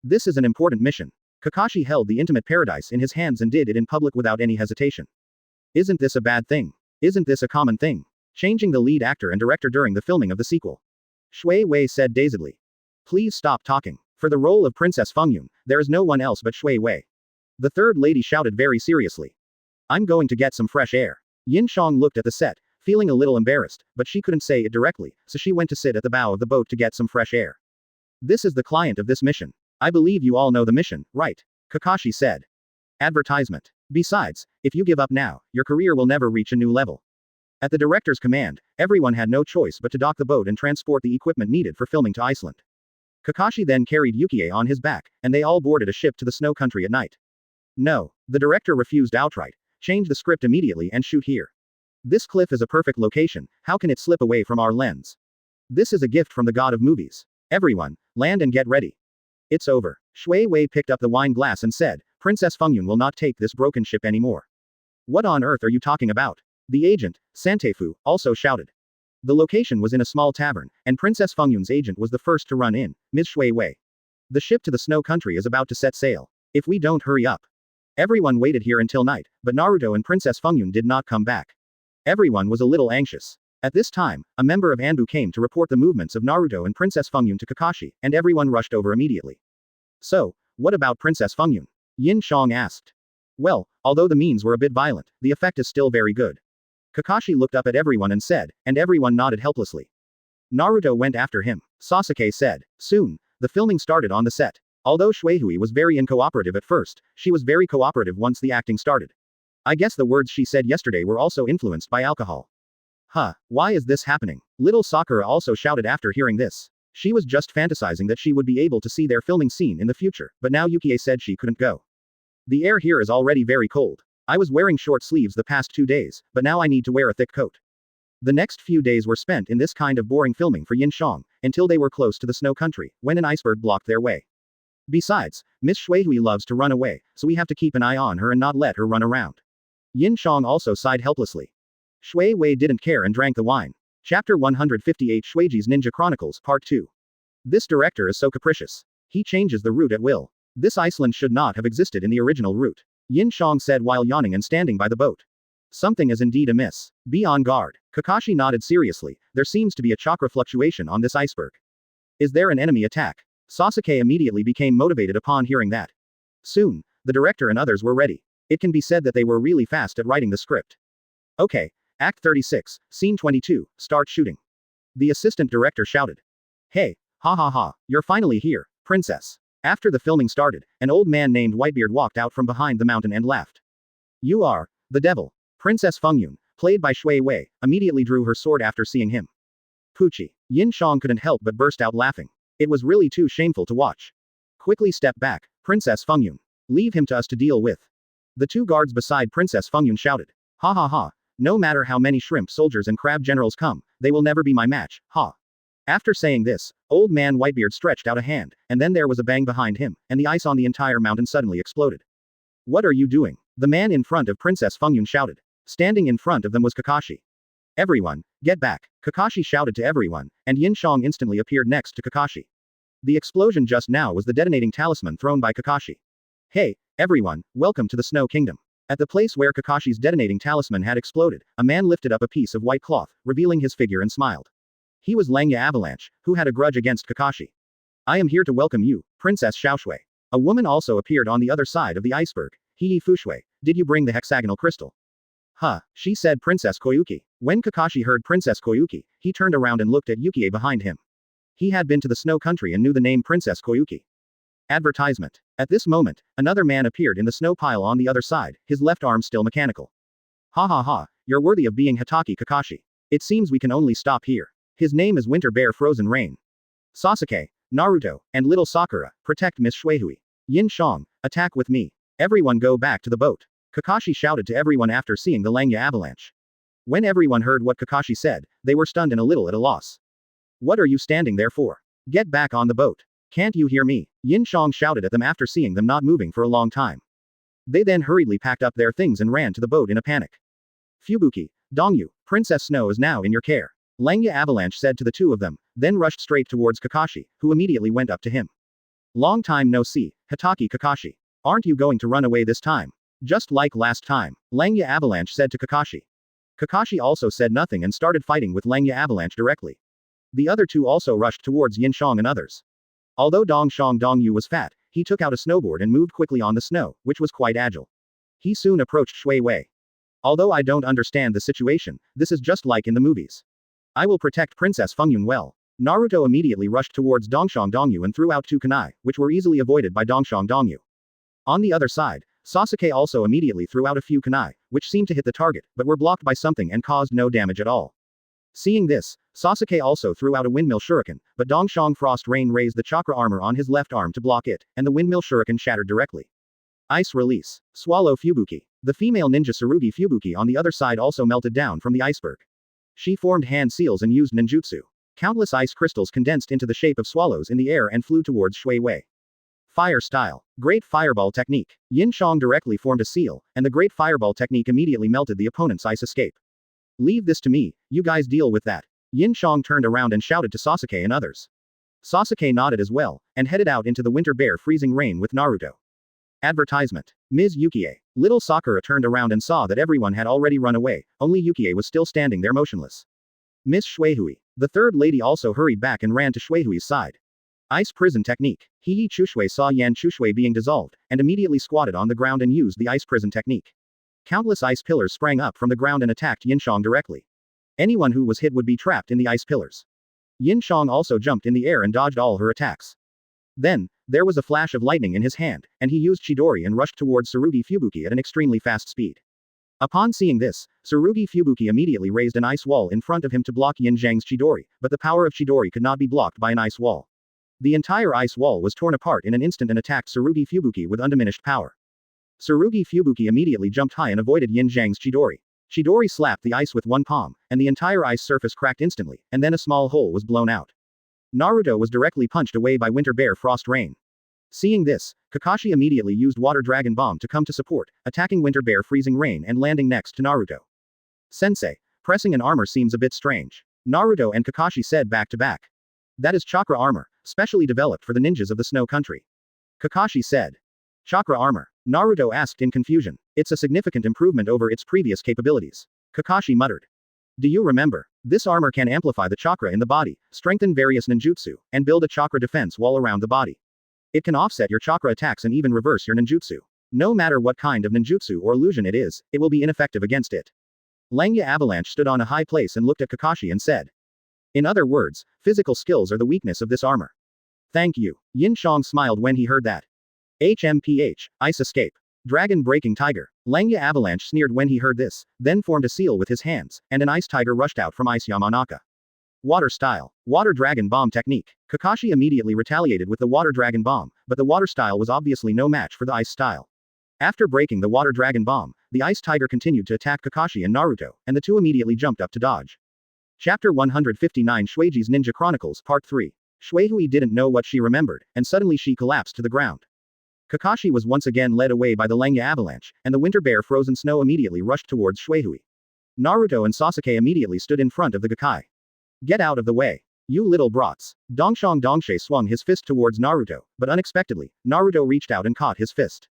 Speaker 2: This is an important mission." Kakashi held the intimate paradise in his hands and did it in public without any hesitation. "Isn't this a bad thing? Isn't this a common thing? Changing the lead actor and director during the filming of the sequel?" Shui Wei said dazedly. "Please stop talking. For the role of Princess Fengyun, there is no one else but Shui Wei." The third lady shouted very seriously. "I'm going to get some fresh air." Yin Xiang looked at the set, feeling a little embarrassed, but she couldn't say it directly, so she went to sit at the bow of the boat to get some fresh air. "This is the client of this mission. I believe you all know the mission, right?" Kakashi said. Advertisement. "Besides, if you give up now, your career will never reach a new level." At the director's command, everyone had no choice but to dock the boat and transport the equipment needed for filming to Iceland. Kakashi then carried Uchiha on his back, and they all boarded a ship to the snow country at night. "No," the director refused outright. "Change the script immediately and shoot here. This cliff is a perfect location, how can it slip away from our lens? This is a gift from the god of movies. Everyone, land and get ready. It's over." Shui Wei picked up the wine glass and said, "Princess Fengyun will not take this broken ship anymore." "What on earth are you talking about?" The agent, Santefu, also shouted. The location was in a small tavern, and Princess Fengyun's agent was the first to run in, "Ms. Shui Wei. The ship to the snow country is about to set sail. If we don't hurry up." Everyone waited here until night, but Naruto and Princess Fengyun did not come back. Everyone was a little anxious. At this time, a member of Anbu came to report the movements of Naruto and Princess Fengyun to Kakashi, and everyone rushed over immediately. "So, what about Princess Fengyun?" Yin Xiang asked. "Well, although the means were a bit violent, the effect is still very good." Kakashi looked up at everyone and said, and everyone nodded helplessly. "Naruto went after him," Sasuke said. Soon, the filming started on the set. Although Shuihui was very uncooperative at first, she was very cooperative once the acting started. I guess the words she said yesterday were also influenced by alcohol. Huh, why is this happening? Little Sakura also shouted after hearing this. She was just fantasizing that she would be able to see their filming scene in the future, but now Yukie said she couldn't go. The air here is already very cold. I was wearing short sleeves the past 2 days, but now I need to wear a thick coat. The next few days were spent in this kind of boring filming for Yin Xiang, until they were close to the snow country, when an iceberg blocked their way. Besides, Miss Shuihui loves to run away, so we have to keep an eye on her and not let her run around. Yin Xiang also sighed helplessly. Shuihui didn't care and drank the wine. Chapter 158 Shuiji's Ninja Chronicles, Part 2. This director is so capricious. He changes the route at will. This Iceland should not have existed in the original route. Yin Xiang said while yawning and standing by the boat. Something is indeed amiss. Be on guard. Kakashi nodded seriously. There seems to be a chakra fluctuation on this iceberg. Is there an enemy attack? Sasuke immediately became motivated upon hearing that. Soon, the director and others were ready. It can be said that they were really fast at writing the script. Okay. Act 36, Scene 22, start shooting. The assistant director shouted. Hey, ha ha ha, you're finally here, princess. After the filming started, an old man named Whitebeard walked out from behind the mountain and laughed. You are the devil. Princess Fengyun, played by Shui Wei, immediately drew her sword after seeing him. Poochie. Yin Xiang couldn't help but burst out laughing. It was really too shameful to watch. Quickly step back, Princess Fengyun. Leave him to us to deal with. The 2 guards beside Princess Fengyun shouted. Ha ha ha. No matter how many shrimp soldiers and crab generals come, they will never be my match, ha. After saying this, old man Whitebeard stretched out a hand, and then there was a bang behind him, and the ice on the entire mountain suddenly exploded. What are you doing? The man in front of Princess Fengyun shouted. Standing in front of them was Kakashi. Everyone, get back, Kakashi shouted to everyone, and Yin Xiang instantly appeared next to Kakashi. The explosion just now was the detonating talisman thrown by Kakashi. Hey, everyone, welcome to the Snow Kingdom. At the place where Kakashi's detonating talisman had exploded, a man lifted up a piece of white cloth, revealing his figure and smiled. He was Langya Avalanche, who had a grudge against Kakashi. I am here to welcome you, Princess Xiaoshui. A woman also appeared on the other side of the iceberg. Hee Fushui, did you bring the hexagonal crystal? Huh, she said Princess Koyuki. When Kakashi heard Princess Koyuki, he turned around and looked at Yukie behind him. He had been to the snow country and knew the name Princess Koyuki. Advertisement. At this moment, another man appeared in the snow pile on the other side, his left arm still mechanical. Ha ha ha, you're worthy of being Hitaki Kakashi. It seems we can only stop here. His name is Winter Bear Frozen Rain. Sasuke, Naruto, and little Sakura, protect Miss Shuihui. Yin Xiang, attack with me. Everyone go back to the boat. Kakashi shouted to everyone after seeing the Langya avalanche. When everyone heard what Kakashi said, they were stunned and a little at a loss. What are you standing there for? Get back on the boat. Can't you hear me? Yin Xiang shouted at them after seeing them not moving for a long time. They then hurriedly packed up their things and ran to the boat in a panic. Fubuki, Dongyu, Princess Snow is now in your care. Langya Avalanche said to the 2 of them, then rushed straight towards Kakashi, who immediately went up to him. Long time no see, Hitaki Kakashi. Aren't you going to run away this time? Just like last time, Langya Avalanche said to Kakashi. Kakashi also said nothing and started fighting with Langya Avalanche directly. The other 2 also rushed towards Yin Xiang and others. Although Dongyu was fat, he took out a snowboard and moved quickly on the snow, which was quite agile. He soon approached Shui Wei. Although I don't understand the situation, this is just like in the movies. I will protect Princess Fengyun well. Naruto immediately rushed towards Dongyu and threw out 2 kunai, which were easily avoided by Dongyu. On the other side, Sasuke also immediately threw out a few kunai, which seemed to hit the target, but were blocked by something and caused no damage at all. Seeing this, Sasuke also threw out a windmill shuriken, but Dongshang Frost Rain raised the chakra armor on his left arm to block it, and the windmill shuriken shattered directly. Ice release. Swallow Fubuki. The female ninja Tsurugi Fubuki on the other side also melted down from the iceberg. She formed hand seals and used ninjutsu. Countless ice crystals condensed into the shape of swallows in the air and flew towards Shui Wei. Fire style. Great fireball technique. Yin Xiang directly formed a seal, and the great fireball technique immediately melted the opponent's ice escape. Leave this to me, you guys deal with that. Yin Xiang turned around and shouted to Sasuke and others. Sasuke nodded as well, and headed out into the winter bear freezing rain with Naruto. Advertisement. Ms. Yukie. Little Sakura turned around and saw that everyone had already run away, only Yukie was still standing there motionless. Miss Shuihui. The 3rd lady also hurried back and ran to Shuihui's side. Ice prison technique. Hee Chushui saw Yan Chushui being dissolved, and immediately squatted on the ground and used the ice prison technique. Countless ice pillars sprang up from the ground and attacked Yin Xiang directly. Anyone who was hit would be trapped in the ice pillars. Yin Xiang also jumped in the air and dodged all her attacks. Then, There was a flash of lightning in his hand, and he used Chidori and rushed towards Tsurugi Fubuki at an extremely fast speed. Upon seeing this, Tsurugi Fubuki immediately raised an ice wall in front of him to block Yin Xiang's Chidori, but the power of Chidori could not be blocked by an ice wall. The entire ice wall was torn apart in an instant and attacked Tsurugi Fubuki with undiminished power. Tsurugi Fubuki immediately jumped high and avoided Yin Xiang's Chidori. Chidori slapped the ice with one palm, and the entire ice surface cracked instantly, and then a small hole was blown out. Naruto was directly punched away by Winter Bear Frost Rain. Seeing this, Kakashi immediately used Water Dragon Bomb to come to support, attacking Winter Bear Freezing Rain and landing next to Naruto. Sensei, pressing an armor seems a bit strange. Naruto and Kakashi said back to back. That is chakra armor, specially developed for the ninjas of the Snow Country. Kakashi said. Chakra armor? Naruto asked in confusion. It's a significant improvement over its previous capabilities. Kakashi muttered. Do you remember? This armor can amplify the chakra in the body, strengthen various ninjutsu, and build a chakra defense wall around the body. It can offset your chakra attacks and even reverse your ninjutsu. No matter what kind of ninjutsu or illusion it is, it will be ineffective against it. Langya Avalanche stood on a high place and looked at Kakashi and said. In other words, physical skills are the weakness of this armor. Thank you. Yin Xiang smiled when he heard that. HMPH, Ice Escape. Dragon Breaking Tiger. Langya Avalanche sneered when he heard this, then formed a seal with his hands, and an ice tiger rushed out from Ice Yamanaka. Water Style. Water Dragon Bomb Technique. Kakashi immediately retaliated with the Water Dragon Bomb, but the water style was obviously no match for the ice style. After breaking the Water Dragon Bomb, the Ice Tiger continued to attack Kakashi and Naruto, and the two immediately jumped up to dodge. Chapter 159 Shueiji's Ninja Chronicles Part 3. Shueihui didn't know what she remembered, and suddenly she collapsed to the ground. Kakashi was once again led away by the Langya Avalanche, and the Winter Bear Frozen Snow immediately rushed towards Shueihui. Naruto and Sasuke immediately stood in front of the Gakkai. Get out of the way. You little brats. Dongshang Dongshe swung his fist towards Naruto, but unexpectedly, Naruto reached out and caught his fist.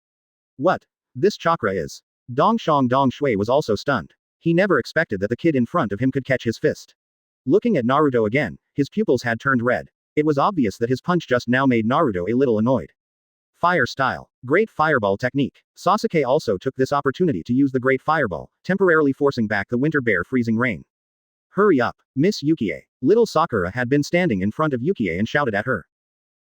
Speaker 2: What? This chakra is. Dongshang Dongshui was also stunned. He never expected that the kid in front of him could catch his fist. Looking at Naruto again, his pupils had turned red. It was obvious that his punch just now made Naruto a little annoyed. Fire Style. Great Fireball Technique. Sasuke also took this opportunity to use the Great Fireball, temporarily forcing back the Winter Bear Freezing Rain. Hurry up, Miss Yukie. Little Sakura had been standing in front of Yukie and shouted at her.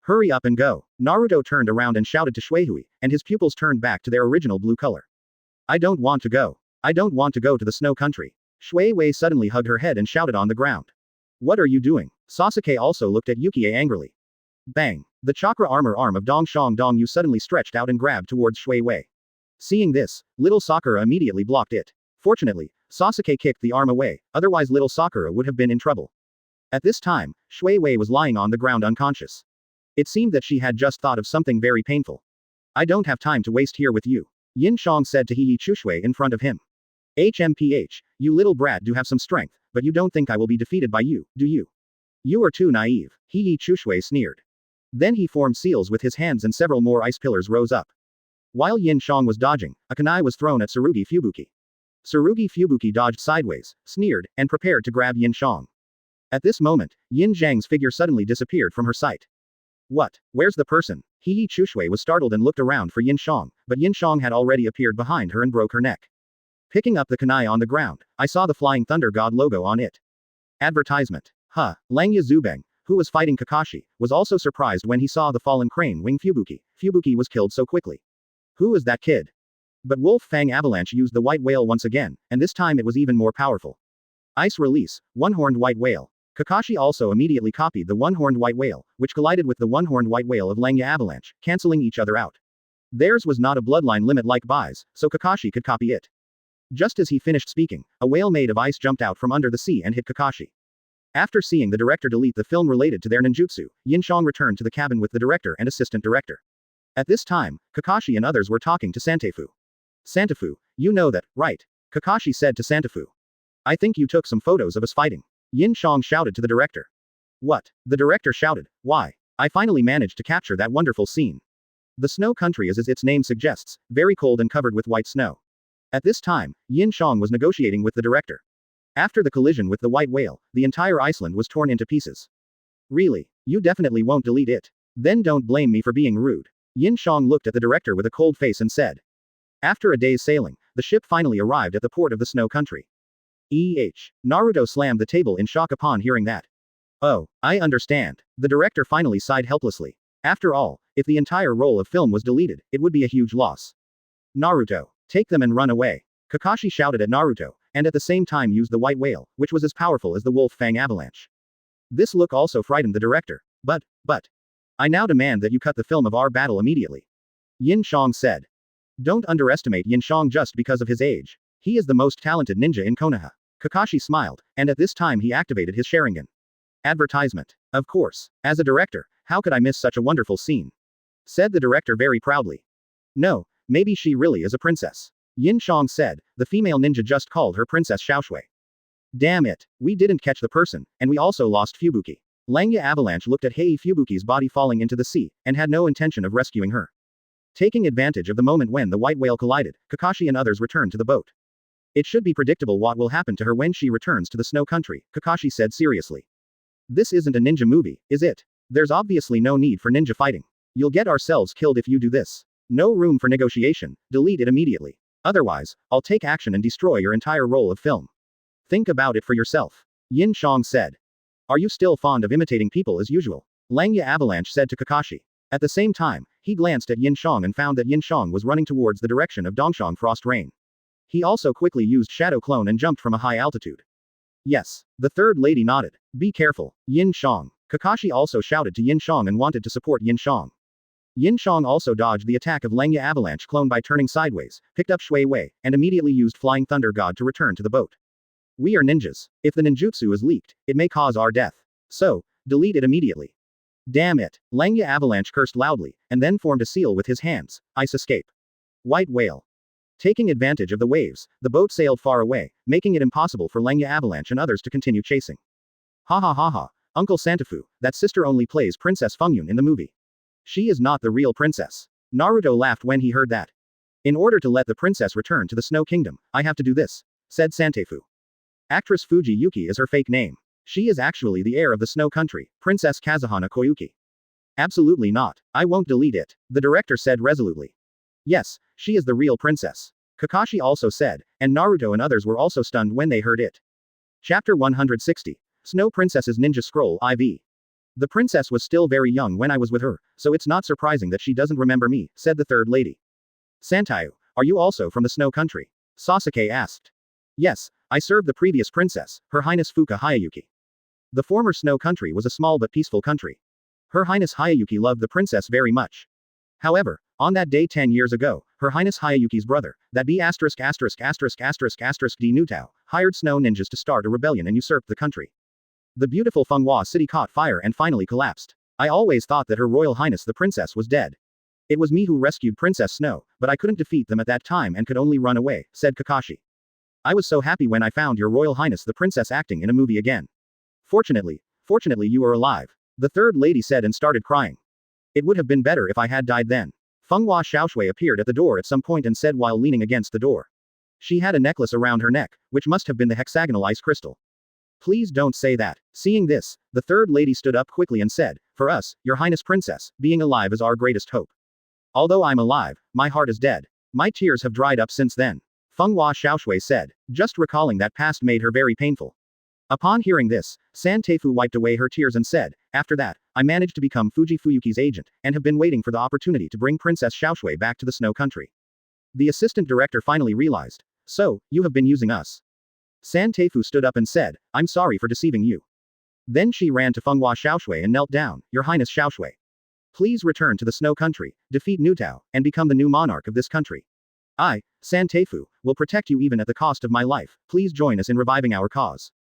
Speaker 2: Hurry up and go. Naruto turned around and shouted to Shueihui, and his pupils turned back to their original blue color. I don't want to go. I don't want to go to the Snow Country. Shueihui suddenly hugged her head and shouted on the ground. What are you doing? Sasuke also looked at Yukie angrily. Bang. The chakra armor arm of Dongshang Dongyu suddenly stretched out and grabbed towards Shueihui. Seeing this, little Sakura immediately blocked it. Fortunately, Sasuke kicked the arm away, otherwise little Sakura would have been in trouble. At this time, Shueihui was lying on the ground unconscious. It seemed that she had just thought of something very painful. I don't have time to waste here with you. Yin Xiang said to Heyi Chushui in front of him. HMPH, you little brat do have some strength, but you don't think I will be defeated by you, do you? You are too naive, Heyi Chushui sneered. Then he formed seals with his hands and several more ice pillars rose up. While Yin Xiang was dodging, a kunai was thrown at Tsurugi Fubuki. Tsurugi Fubuki dodged sideways, sneered, and prepared to grab Yin Xiang. At this moment, Yin Xiang's figure suddenly disappeared from her sight. What? Where's the person? Heyi Chushui was startled and looked around for Yin Xiang, but Yin Xiang had already appeared behind her and broke her neck. Picking up the kunai on the ground, I saw the Flying Thunder God logo on it. Advertisement. Langya Zubeng, who was fighting Kakashi, was also surprised when he saw the fallen crane wing Fubuki. Fubuki was killed so quickly. Who is that kid? But Wolf Fang Avalanche used the white whale once again, and this time it was even more powerful. Ice Release, One-Horned White Whale. Kakashi also immediately copied the One-Horned White Whale, which collided with the One-Horned White Whale of Langya Avalanche, cancelling each other out. Theirs was not a bloodline limit like Bai's, so Kakashi could copy it. Just as he finished speaking, a whale made of ice jumped out from under the sea and hit Kakashi. After seeing the director delete the film related to their ninjutsu, Yin Xiang returned to the cabin with the director and assistant director. At this time, Kakashi and others were talking to Santefu. Santefu, you know that, right? Kakashi said to Santefu. I think you took some photos of us fighting. Yin Xiang shouted to the director. What? The director shouted. Why? I finally managed to capture that wonderful scene. The Snow Country is as its name suggests, very cold and covered with white snow. At this time, Yin Xiang was negotiating with the director. After the collision with the white whale, the entire Iceland was torn into pieces. Really? You definitely won't delete it. Then don't blame me for being rude. Yin Xiang looked at the director with a cold face and said. After a day's sailing, the ship finally arrived at the port of the Snow Country. Naruto slammed the table in shock upon hearing that. Oh, I understand. The director finally sighed helplessly. After all, if the entire roll of film was deleted, it would be a huge loss. Naruto, take them and run away. Kakashi shouted at Naruto, and at the same time used the white whale, which was as powerful as the wolf fang avalanche. This look also frightened the director. But, I now demand that you cut the film of our battle immediately. Yin Xiang said. Don't underestimate Yin Xiang just because of his age. He is the most talented ninja in Konoha. Kakashi smiled, and at this time he activated his Sharingan. Advertisement. Of course. As a director, how could I miss such a wonderful scene? Said the director very proudly. No, maybe she really is a princess. Yin Xiang said, the female ninja just called her Princess Xiaoshui. Damn it, we didn't catch the person, and we also lost Fubuki. Langya Avalanche looked at Hei Fubuki's body falling into the sea, and had no intention of rescuing her. Taking advantage of the moment when the white whale collided, Kakashi and others returned to the boat. It should be predictable what will happen to her when she returns to the snow country, Kakashi said seriously. This isn't a ninja movie, is it? There's obviously no need for ninja fighting. You'll get ourselves killed if you do this. No room for negotiation, delete it immediately. Otherwise, I'll take action and destroy your entire roll of film. Think about it for yourself. Yin Xiang said. Are you still fond of imitating people as usual? Langya Avalanche said to Kakashi. At the same time, he glanced at Yin Xiang and found that Yin Xiang was running towards the direction of Dongxiang Frost Rain. He also quickly used Shadow Clone and jumped from a high altitude. Yes. The third lady nodded. Be careful, Yin Xiang. Kakashi also shouted to Yin Xiang and wanted to support Yin Xiang. Yin Xiang also dodged the attack of Langya Avalanche Clone by turning sideways, picked up Shui Wei, and immediately used Flying Thunder God to return to the boat. We are ninjas. If the ninjutsu is leaked, it may cause our death. So, delete it immediately. Damn it. Langya Avalanche cursed loudly, and then formed a seal with his hands. Ice escape. White whale. Taking advantage of the waves, the boat sailed far away, making it impossible for Langya Avalanche and others to continue chasing. Ha ha ha ha. Uncle Santafu, that sister only plays Princess Fengyun in the movie. She is not the real princess. Naruto laughed when he heard that. In order to let the princess return to the Snow Kingdom, I have to do this, said Santafu. Actress Fuji Yuki is her fake name. She is actually the heir of the Snow Country, Princess Kazuhana Koyuki. Absolutely not. I won't delete it, the director said resolutely. Yes, she is the real princess. Kakashi also said, and Naruto and others were also stunned when they heard it. Chapter 160. Snow Princess's Ninja Scroll IV. The princess was still very young when I was with her, so it's not surprising that she doesn't remember me, said the third lady. Santayu, are you also from the Snow Country? Sasuke asked. Yes, I served the previous princess, Her Highness Fuka Hayayuki. The former Snow Country was a small but peaceful country. Her Highness Hayayuki loved the princess very much. However, on that day 10 years ago, Her Highness Hayayuki's brother, that be ******** D Nutao, hired snow ninjas to start a rebellion and usurped the country. The beautiful Fenghua city caught fire and finally collapsed. I always thought that Her Royal Highness the princess was dead. It was me who rescued Princess Snow, but I couldn't defeat them at that time and could only run away, said Kakashi. I was so happy when I found Your Royal Highness the princess acting in a movie again. Fortunately you are alive. The third lady said and started crying. It would have been better if I had died then. Fenghua Xiaoshui appeared at the door at some point and said while leaning against the door. She had a necklace around her neck, which must have been the hexagonal ice crystal. Please don't say that. Seeing this, the third lady stood up quickly and said, for us, Your Highness Princess, being alive is our greatest hope. Although I'm alive, my heart is dead. My tears have dried up since then. Fenghua Xiaoshui said. Just recalling that past made her very painful. Upon hearing this, Santafu wiped away her tears and said, after that, I managed to become Fuji Fuyuki's agent, and have been waiting for the opportunity to bring Princess Xiaoshui back to the Snow Country. The assistant director finally realized. So, you have been using us. Santafu stood up and said, I'm sorry for deceiving you. Then she ran to Fenghua Xiaoshui and knelt down, Your Highness Xiaoshui. Please return to the Snow Country, defeat Nutao, and become the new monarch of this country. I, Santafu, will protect you even at the cost of my life. Please join us in reviving our cause.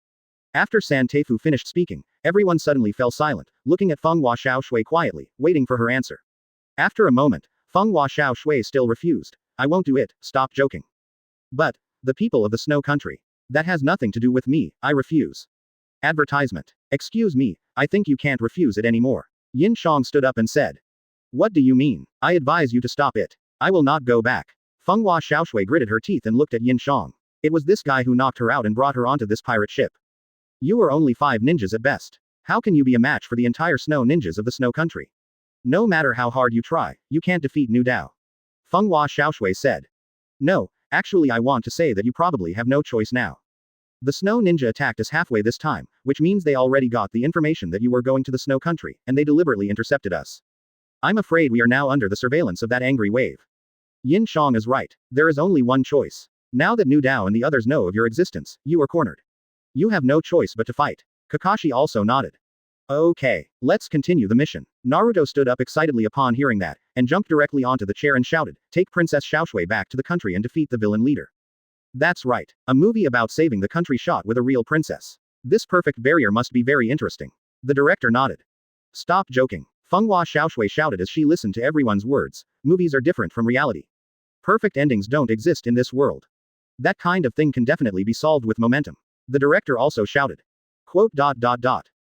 Speaker 2: After Santafu finished speaking, everyone suddenly fell silent, looking at Fenghua Xiaoshui quietly, waiting for her answer. After a moment, Fenghua Xiaoshui still refused. I won't do it, stop joking. But, the people of the Snow Country. That has nothing to do with me, I refuse. Advertisement. Excuse me, I think you can't refuse it anymore. Yin Xiang stood up and said. What do you mean? I advise you to stop it. I will not go back. Fenghua Xiaoshui gritted her teeth and looked at Yin Xiang. It was this guy who knocked her out and brought her onto this pirate ship. You are only 5 ninjas at best. How can you be a match for the entire snow ninjas of the Snow Country? No matter how hard you try, you can't defeat Nutao. Fenghua Xiaoshui said. No, actually I want to say that you probably have no choice now. The snow ninja attacked us halfway this time, which means they already got the information that you were going to the Snow Country, and they deliberately intercepted us. I'm afraid we are now under the surveillance of that angry wave. Yin Xiang is right. There is only one choice. Now that Nu Dao and the others know of your existence, you are cornered. You have no choice but to fight. Kakashi also nodded. Okay, let's continue the mission. Naruto stood up excitedly upon hearing that, and jumped directly onto the chair and shouted, take Princess Xiaoshui back to the country and defeat the villain leader. That's right. A movie about saving the country shot with a real princess. This perfect barrier must be very interesting. The director nodded. Stop joking. Fenghua Xiaoshui shouted as she listened to everyone's words. Movies are different from reality. Perfect endings don't exist in this world. That kind of thing can definitely be solved with momentum. The director also shouted. Quote.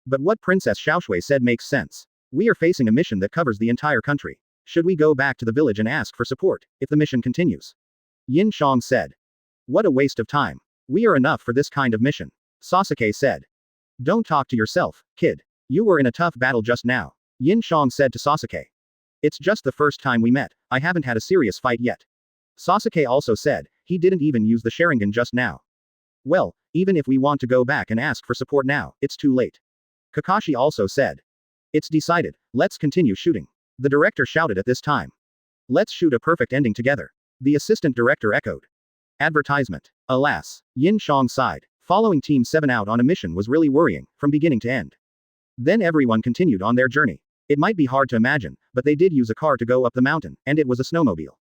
Speaker 2: But what Princess Xiaoshui said makes sense. We are facing a mission that covers the entire country. Should we go back to the village and ask for support, if the mission continues? Yin Xiang said. What a waste of time. We are enough for this kind of mission. Sasuke said. Don't talk to yourself, kid. You were in a tough battle just now. Yin Xiang said to Sasuke. It's just the first time we met, I haven't had a serious fight yet. Sasuke also said, he didn't even use the Sharingan just now. Well, even if we want to go back and ask for support now, it's too late. Kakashi also said. It's decided, let's continue shooting. The director shouted at this time. Let's shoot a perfect ending together. The assistant director echoed. Advertisement. Alas. Yin Xiang sighed. Following Team 7 out on a mission was really worrying, from beginning to end. Then everyone continued on their journey. It might be hard to imagine, but they did use a car to go up the mountain, and it was a snowmobile.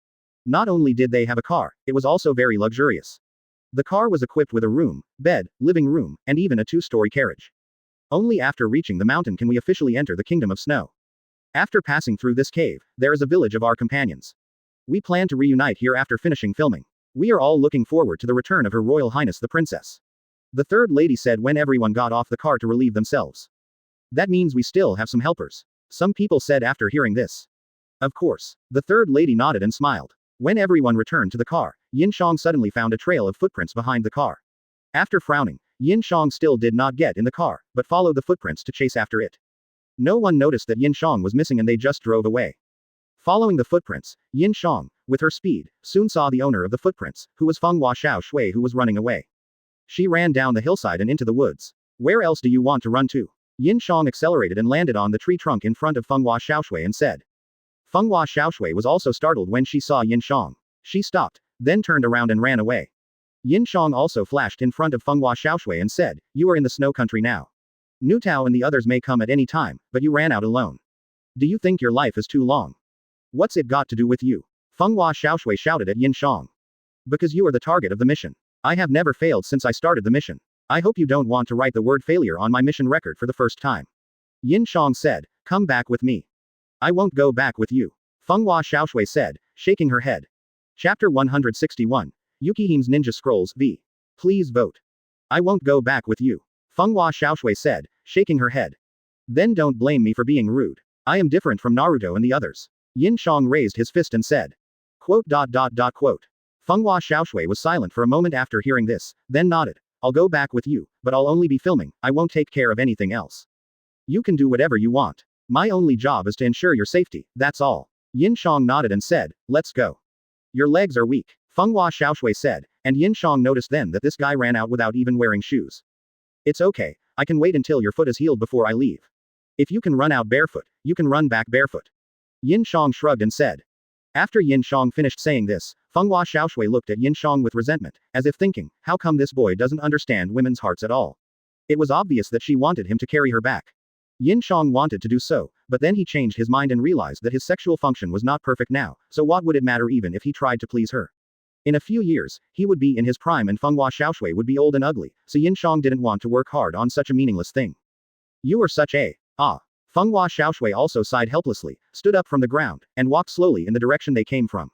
Speaker 2: Not only did they have a car, it was also very luxurious. The car was equipped with a room, bed, living room, and even a two-story carriage. Only after reaching the mountain can we officially enter the Kingdom of Snow. After passing through this cave, there is a village of our companions. We plan to reunite here after finishing filming. We are all looking forward to the return of Her Royal Highness the Princess. The third lady said when everyone got off the car to relieve themselves. That means we still have some helpers. Some people said after hearing this. Of course. The third lady nodded and smiled. When everyone returned to the car, Yin Xiang suddenly found a trail of footprints behind the car. After frowning, Yin Xiang still did not get in the car, but followed the footprints to chase after it. No one noticed that Yin Xiang was missing and they just drove away. Following the footprints, Yin Xiang, with her speed, soon saw the owner of the footprints, who was Fenghua Xiaoshui who was running away. She ran down the hillside and into the woods. Where else do you want to run to? Yin Xiang accelerated and landed on the tree trunk in front of Fenghua Xiaoshui and said. Fenghua Xiaoshui was also startled when she saw Yin Xiang. She stopped, then turned around and ran away. Yin Xiang also flashed in front of Fenghua Xiaoshui and said, you are in the snow country now. Nu Tao and the others may come at any time, but you ran out alone. Do you think your life is too long? What's it got to do with you? Fenghua Xiaoshui shouted at Yin Xiang. Because you are the target of the mission. I have never failed since I started the mission. I hope you don't want to write the word failure on my mission record for the first time. Yin Xiang said, come back with me. I won't go back with you. Fenghua Xiaoshui said, shaking her head. Chapter 161. Yukihime's Ninja Scrolls v. Please vote. I won't go back with you. Fenghua Xiaoshui said, shaking her head. Then don't blame me for being rude. I am different from Naruto and the others. Yin Xiang raised his fist and said. Quote. Fenghua Xiaoshui was silent for a moment after hearing this, then nodded. I'll go back with you, but I'll only be filming, I won't take care of anything else. You can do whatever you want. My only job is to ensure your safety, that's all. Yin Xiang nodded and said, let's go. Your legs are weak. Fenghua Xiaoshui said, and Yin Xiang noticed then that this guy ran out without even wearing shoes. It's okay, I can wait until your foot is healed before I leave. If you can run out barefoot, you can run back barefoot. Yin Xiang shrugged and said. After Yin Xiang finished saying this, Fenghua Xiaoshui looked at Yin Xiang with resentment, as if thinking, how come this boy doesn't understand women's hearts at all? It was obvious that she wanted him to carry her back. Yin Xiang wanted to do so, but then he changed his mind and realized that his sexual function was not perfect now, so what would it matter even if he tried to please her? In a few years, he would be in his prime and Fenghua Xiaoshui would be old and ugly, so Yin Xiang didn't want to work hard on such a meaningless thing. You are such a. Fenghua Xiaoshui also sighed helplessly, stood up from the ground, and walked slowly in the direction they came from.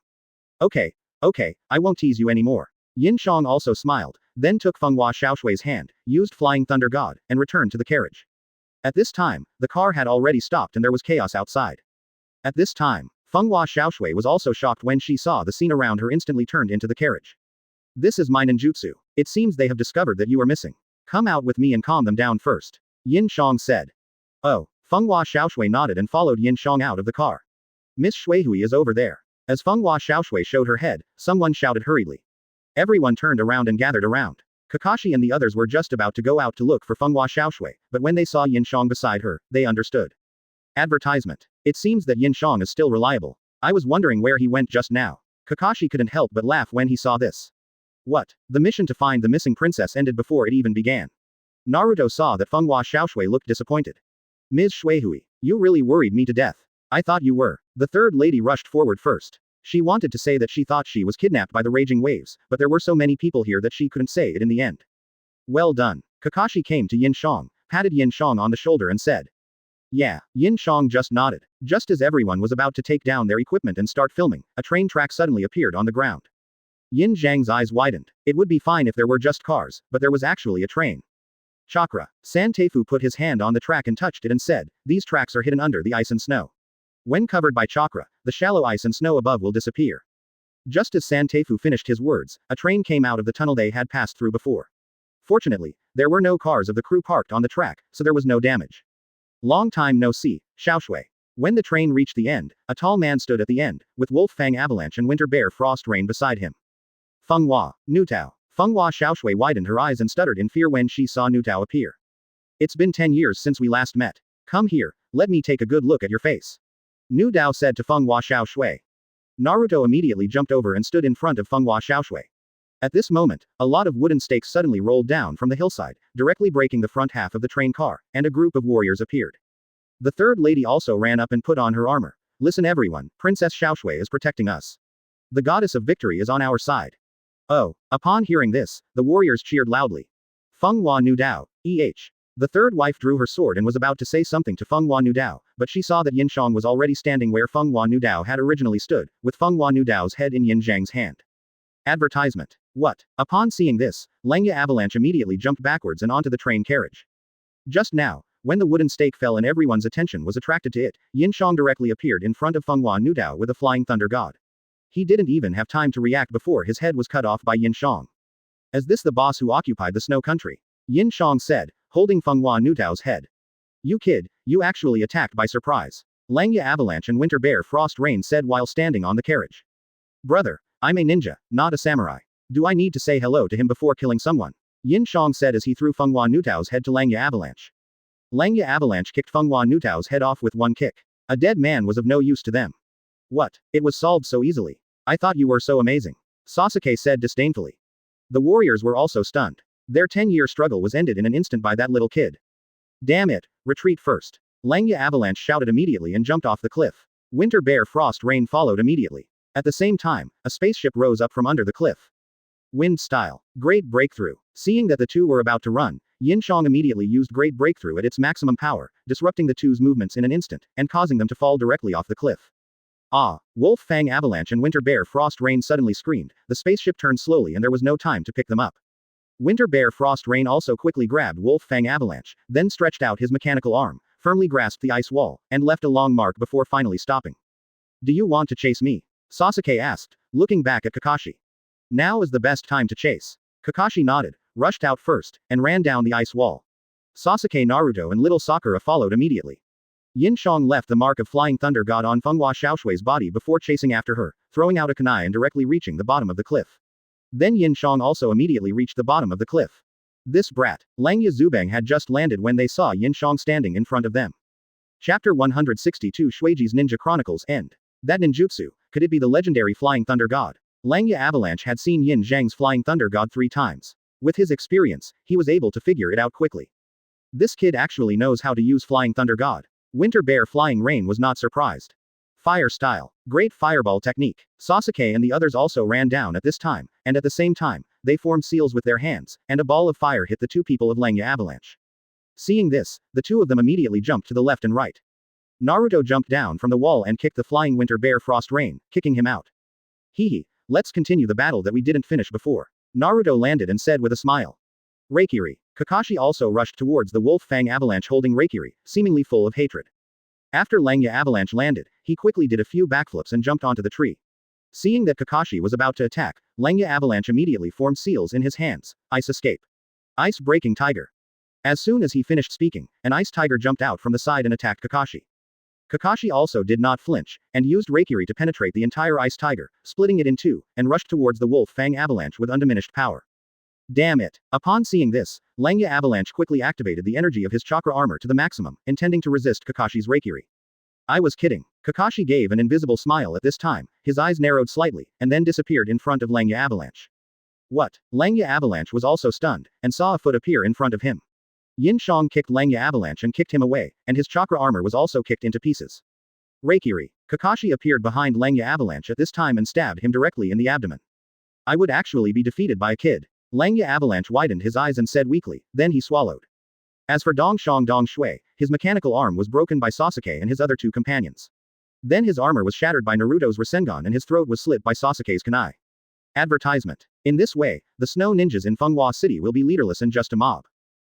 Speaker 2: Okay, I won't tease you anymore. Yin Xiang also smiled, then took Fenghua Xiaoshui's hand, used Flying Thunder God, and returned to the carriage. At this time, the car had already stopped and there was chaos outside. At this time, Fenghua Xiaoshui was also shocked when she saw the scene around her instantly turned into the carriage. This is my ninjutsu. It seems they have discovered that you are missing. Come out with me and calm them down first. Yin Xiang said. Oh, Fenghua Xiaoshui nodded and followed Yin Xiang out of the car. Miss Shuihui is over there. As Fenghua Xiaoshui showed her head, someone shouted hurriedly. Everyone turned around and gathered around. Kakashi and the others were just about to go out to look for Fenghua Xiaoshui, but when they saw Yin Xiang beside her, they understood. Advertisement. It seems that Yin Xiang is still reliable. I was wondering where he went just now. Kakashi couldn't help but laugh when he saw this. What? The mission to find the missing princess ended before it even began. Naruto saw that Fenghua Xiaoshui looked disappointed. Ms. Shuihui, you really worried me to death. I thought you were. The third lady rushed forward first. She wanted to say that she thought she was kidnapped by the raging waves, but there were so many people here that she couldn't say it in the end. Well done. Kakashi came to Yin Xiang, patted Yin Xiang on the shoulder and said. Yeah, Yin Xiang just nodded. Just as everyone was about to take down their equipment and start filming, a train track suddenly appeared on the ground. Yin Xiang's eyes widened. It would be fine if there were just cars, but there was actually a train. Chakra. Santeifu put his hand on the track and touched it and said, these tracks are hidden under the ice and snow. When covered by chakra, the shallow ice and snow above will disappear. Just as Santeifu finished his words, a train came out of the tunnel they had passed through before. Fortunately, there were no cars of the crew parked on the track, so there was no damage. Long time no see, Xiaoshui. When the train reached the end, a tall man stood at the end, with Wolf Fang Avalanche and Winter Bear Frost Rain beside him. Fenghua, Nutao. Fenghua Xiaoshui widened her eyes and stuttered in fear when she saw Nutao appear. It's been 10 years since we last met. Come here, let me take a good look at your face. Nutao said to Fenghua Xiaoshui. Naruto immediately jumped over and stood in front of Fenghua Xiaoshui. At this moment, a lot of wooden stakes suddenly rolled down from the hillside, directly breaking the front half of the train car, and a group of warriors appeared. The third lady also ran up and put on her armor. Listen everyone, Princess Xiaoshui is protecting us. The goddess of victory is on our side. Oh, upon hearing this, the warriors cheered loudly. Fenghua Nudao, The third wife drew her sword and was about to say something to Fenghua Nudao, but she saw that Yin Xiang was already standing where Fenghua Nudao had originally stood, with Fenghua Nudao's head in Yin Xiang's hand. Advertisement. What? Upon seeing this, Langya Avalanche immediately jumped backwards and onto the train carriage. Just now, when the wooden stake fell and everyone's attention was attracted to it, Yin Xiang directly appeared in front of Fenghua Nudao with a flying thunder god. He didn't even have time to react before his head was cut off by Yin Xiang. Is this the boss who occupied the snow country? Yin Xiang said, holding Fenghua Nudao's head. You kid, you actually attacked by surprise. Langya Avalanche and Winter Bear Frost Rain said while standing on the carriage. Brother, I'm a ninja, not a samurai. Do I need to say hello to him before killing someone? Yin Xiang said as he threw Fenghua Nudao's head to Langya Avalanche. Langya Avalanche kicked Fenghua Nudao's head off with one kick. A dead man was of no use to them. What? It was solved so easily. I thought you were so amazing. Sasuke said disdainfully. The warriors were also stunned. Their 10-year struggle was ended in an instant by that little kid. Damn it, retreat first. Langya Avalanche shouted immediately and jumped off the cliff. Winter Bear Frost Rain followed immediately. At the same time, a spaceship rose up from under the cliff. Wind style. Great breakthrough. Seeing that the two were about to run, Yin Xiang immediately used Great Breakthrough at its maximum power, disrupting the two's movements in an instant, and causing them to fall directly off the cliff. Ah! Wolf Fang Avalanche and Winter Bear Frost Rain suddenly screamed, the spaceship turned slowly and there was no time to pick them up. Winter Bear Frost Rain also quickly grabbed Wolf Fang Avalanche, then stretched out his mechanical arm, firmly grasped the ice wall, and left a long mark before finally stopping. Do you want to chase me? Sasuke asked, looking back at Kakashi. Now is the best time to chase. Kakashi nodded, rushed out first, and ran down the ice wall. Sasuke, Naruto and little Sakura followed immediately. Yin Xiang left the mark of Flying Thunder God on Fenghua Xiaoshui's body before chasing after her, throwing out a kunai and directly reaching the bottom of the cliff. Then Yin Xiang also immediately reached the bottom of the cliff. This brat, Langya Zubang had just landed when they saw Yin Xiang standing in front of them. Chapter 162 Shuiji's Ninja Chronicles End. That ninjutsu, could it be the legendary Flying Thunder God? Langya Avalanche had seen Yin Xiang's Flying Thunder God 3 times. With his experience, he was able to figure it out quickly. This kid actually knows how to use Flying Thunder God. Winter Bear Flying Rain was not surprised. Fire style. Great fireball technique. Sasuke and the others also ran down at this time, and at the same time, they formed seals with their hands, and a ball of fire hit the two people of Langya Avalanche. Seeing this, the two of them immediately jumped to the left and right. Naruto jumped down from the wall and kicked the flying Winter Bear Frost Rain, kicking him out. Hee, let's continue the battle that we didn't finish before. Naruto landed and said with a smile. Reikiri. Kakashi also rushed towards the Wolf Fang Avalanche holding Reikiri, seemingly full of hatred. After Langya Avalanche landed, he quickly did a few backflips and jumped onto the tree. Seeing that Kakashi was about to attack, Langya Avalanche immediately formed seals in his hands. Ice escape. Ice breaking tiger. As soon as he finished speaking, an ice tiger jumped out from the side and attacked Kakashi. Kakashi also did not flinch, and used Reikiri to penetrate the entire ice tiger, splitting it in two, and rushed towards the Wolf Fang Avalanche with undiminished power. Damn it. Upon seeing this, Langya Avalanche quickly activated the energy of his chakra armor to the maximum, intending to resist Kakashi's Reikiri. I was kidding. Kakashi gave an invisible smile at this time, his eyes narrowed slightly, and then disappeared in front of Langya Avalanche. What? Langya Avalanche was also stunned, and saw a foot appear in front of him. Yin Xiang kicked Langya Avalanche and kicked him away, and his chakra armor was also kicked into pieces. Reikiri. Kakashi appeared behind Langya Avalanche at this time and stabbed him directly in the abdomen. I would actually be defeated by a kid. Langya Avalanche widened his eyes and said weakly, then he swallowed. As for Dong Shui, his mechanical arm was broken by Sasuke and his other two companions. Then his armor was shattered by Naruto's Rasengan and his throat was slit by Sasuke's kunai. Advertisement. In this way, the snow ninjas in Fenghua City will be leaderless and just a mob.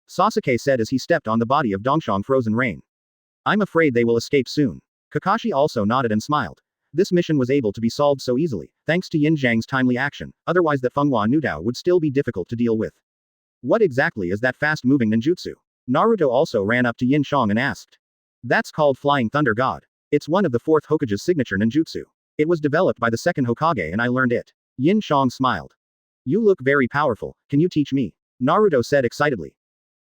Speaker 2: Sasuke said as he stepped on the body of Dongshang Frozen Rain. I'm afraid they will escape soon. Kakashi also nodded and smiled. This mission was able to be solved so easily, thanks to Yin Xiang's timely action, otherwise that Fenghua Nutao would still be difficult to deal with. What exactly is that fast-moving ninjutsu? Naruto also ran up to Yin Xiang and asked. That's called Flying Thunder God. It's one of the 4th Hokage's signature ninjutsu. It was developed by the 2nd Hokage and I learned it. Yin Xiang smiled. You look very powerful, can you teach me? Naruto said excitedly.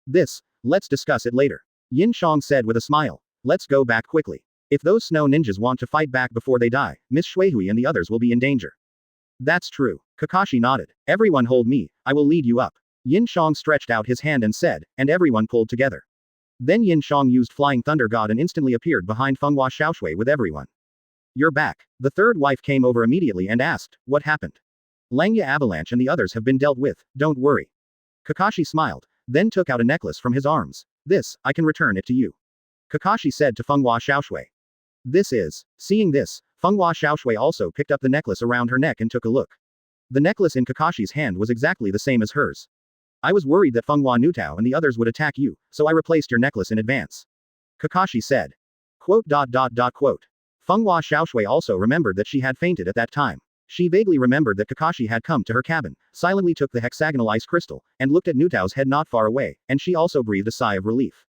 Speaker 2: Let's discuss it later. Yin Xiang said with a smile. Let's go back quickly. If those snow ninjas want to fight back before they die, Miss Shuihui and the others will be in danger. That's true. Kakashi nodded. Everyone hold me, I will lead you up. Yin Xiang stretched out his hand and said, and everyone pulled together. Then Yin Xiang used Flying Thunder God and instantly appeared behind Fenghua Xiaoshui with everyone. You're back. The third wife came over immediately and asked, what happened? Langya Avalanche and the others have been dealt with, don't worry. Kakashi smiled, then took out a necklace from his arms. I can return it to you. Kakashi said to Fenghua Xiaoshui. Seeing this, Fenghua Xiaoshui also picked up the necklace around her neck and took a look. The necklace in Kakashi's hand was exactly the same as hers. I was worried that Fenghua Nutao and the others would attack you, so I replaced your necklace in advance. Kakashi said. Fenghua Xiaoshui also remembered that she had fainted at that time. She vaguely remembered that Kakashi had come to her cabin, silently took the hexagonal ice crystal, and looked at Nutao's head not far away, and she also breathed a sigh of relief.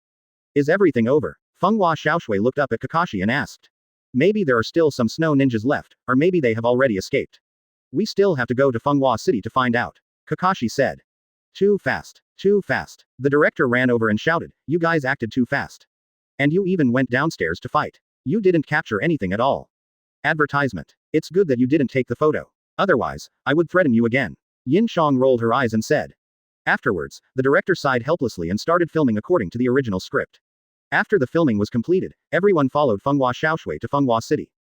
Speaker 2: Is everything over? Fenghua Xiaoshui looked up at Kakashi and asked. Maybe there are still some snow ninjas left, or maybe they have already escaped. We still have to go to Fenghua City to find out. Kakashi said. Too fast. Too fast. The director ran over and shouted, you guys acted too fast. And you even went downstairs to fight. You didn't capture anything at all. Advertisement. It's good that you didn't take the photo. Otherwise, I would threaten you again. Yin Xiang rolled her eyes and said. Afterwards, the director sighed helplessly and started filming according to the original script. After the filming was completed, everyone followed Fenghua Xiaoshui to Fenghua City.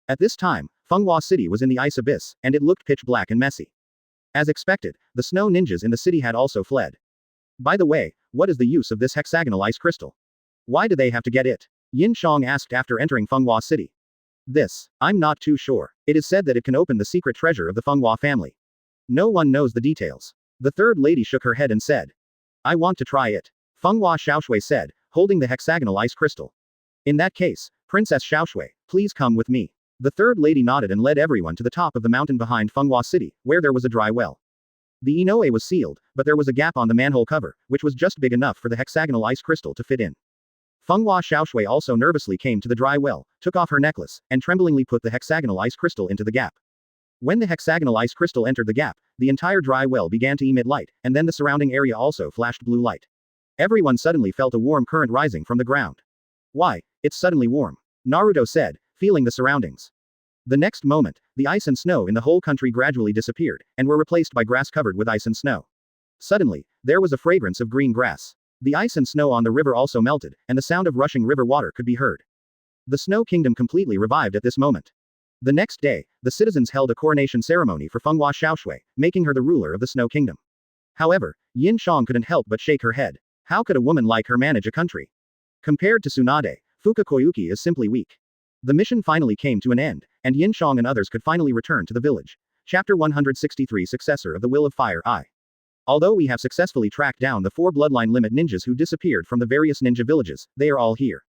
Speaker 2: At this time, Fenghua City was in the ice abyss, and it looked pitch black and messy. As expected, the snow ninjas in the city had also fled. By the way, what is the use of this hexagonal ice crystal? Why do they have to get it? Yin Xiang asked after entering Fenghua City. I'm not too sure. It is said that it can open the secret treasure of the Fenghua family. No one knows the details. The third lady shook her head and said. I want to try it. Fenghua Xiaoshui said, holding the hexagonal ice crystal. In that case, Princess Xiaoshui, please come with me. The third lady nodded and led everyone to the top of the mountain behind Fenghua City, where there was a dry well. The Inoue was sealed, but there was a gap on the manhole cover, which was just big enough for the hexagonal ice crystal to fit in. Fenghua Xiaoshui also nervously came to the dry well, took off her necklace, and tremblingly put the hexagonal ice crystal into the gap. When the hexagonal ice crystal entered the gap, the entire dry well began to emit light, and then the surrounding area also flashed blue light. Everyone suddenly felt a warm current rising from the ground. Why, it's suddenly warm. Naruto said, feeling the surroundings. The next moment, the ice and snow in the whole country gradually disappeared, and were replaced by grass covered with ice and snow. Suddenly, there was a fragrance of green grass. The ice and snow on the river also melted, and the sound of rushing river water could be heard. The Snow Kingdom completely revived at this moment. The next day, the citizens held a coronation ceremony for Fenghua Xiaoshui, making her the ruler of the Snow Kingdom. However, Yin Xiang couldn't help but shake her head. How could a woman like her manage a country? Compared to Tsunade, Fuka Koyuki is simply weak. The mission finally came to an end, and Yin Xiang and others could finally return to the village. Chapter 163 Successor of the Will of Fire I. Although we have successfully tracked down the 4 bloodline limit ninjas who disappeared from the various ninja villages, they are all here.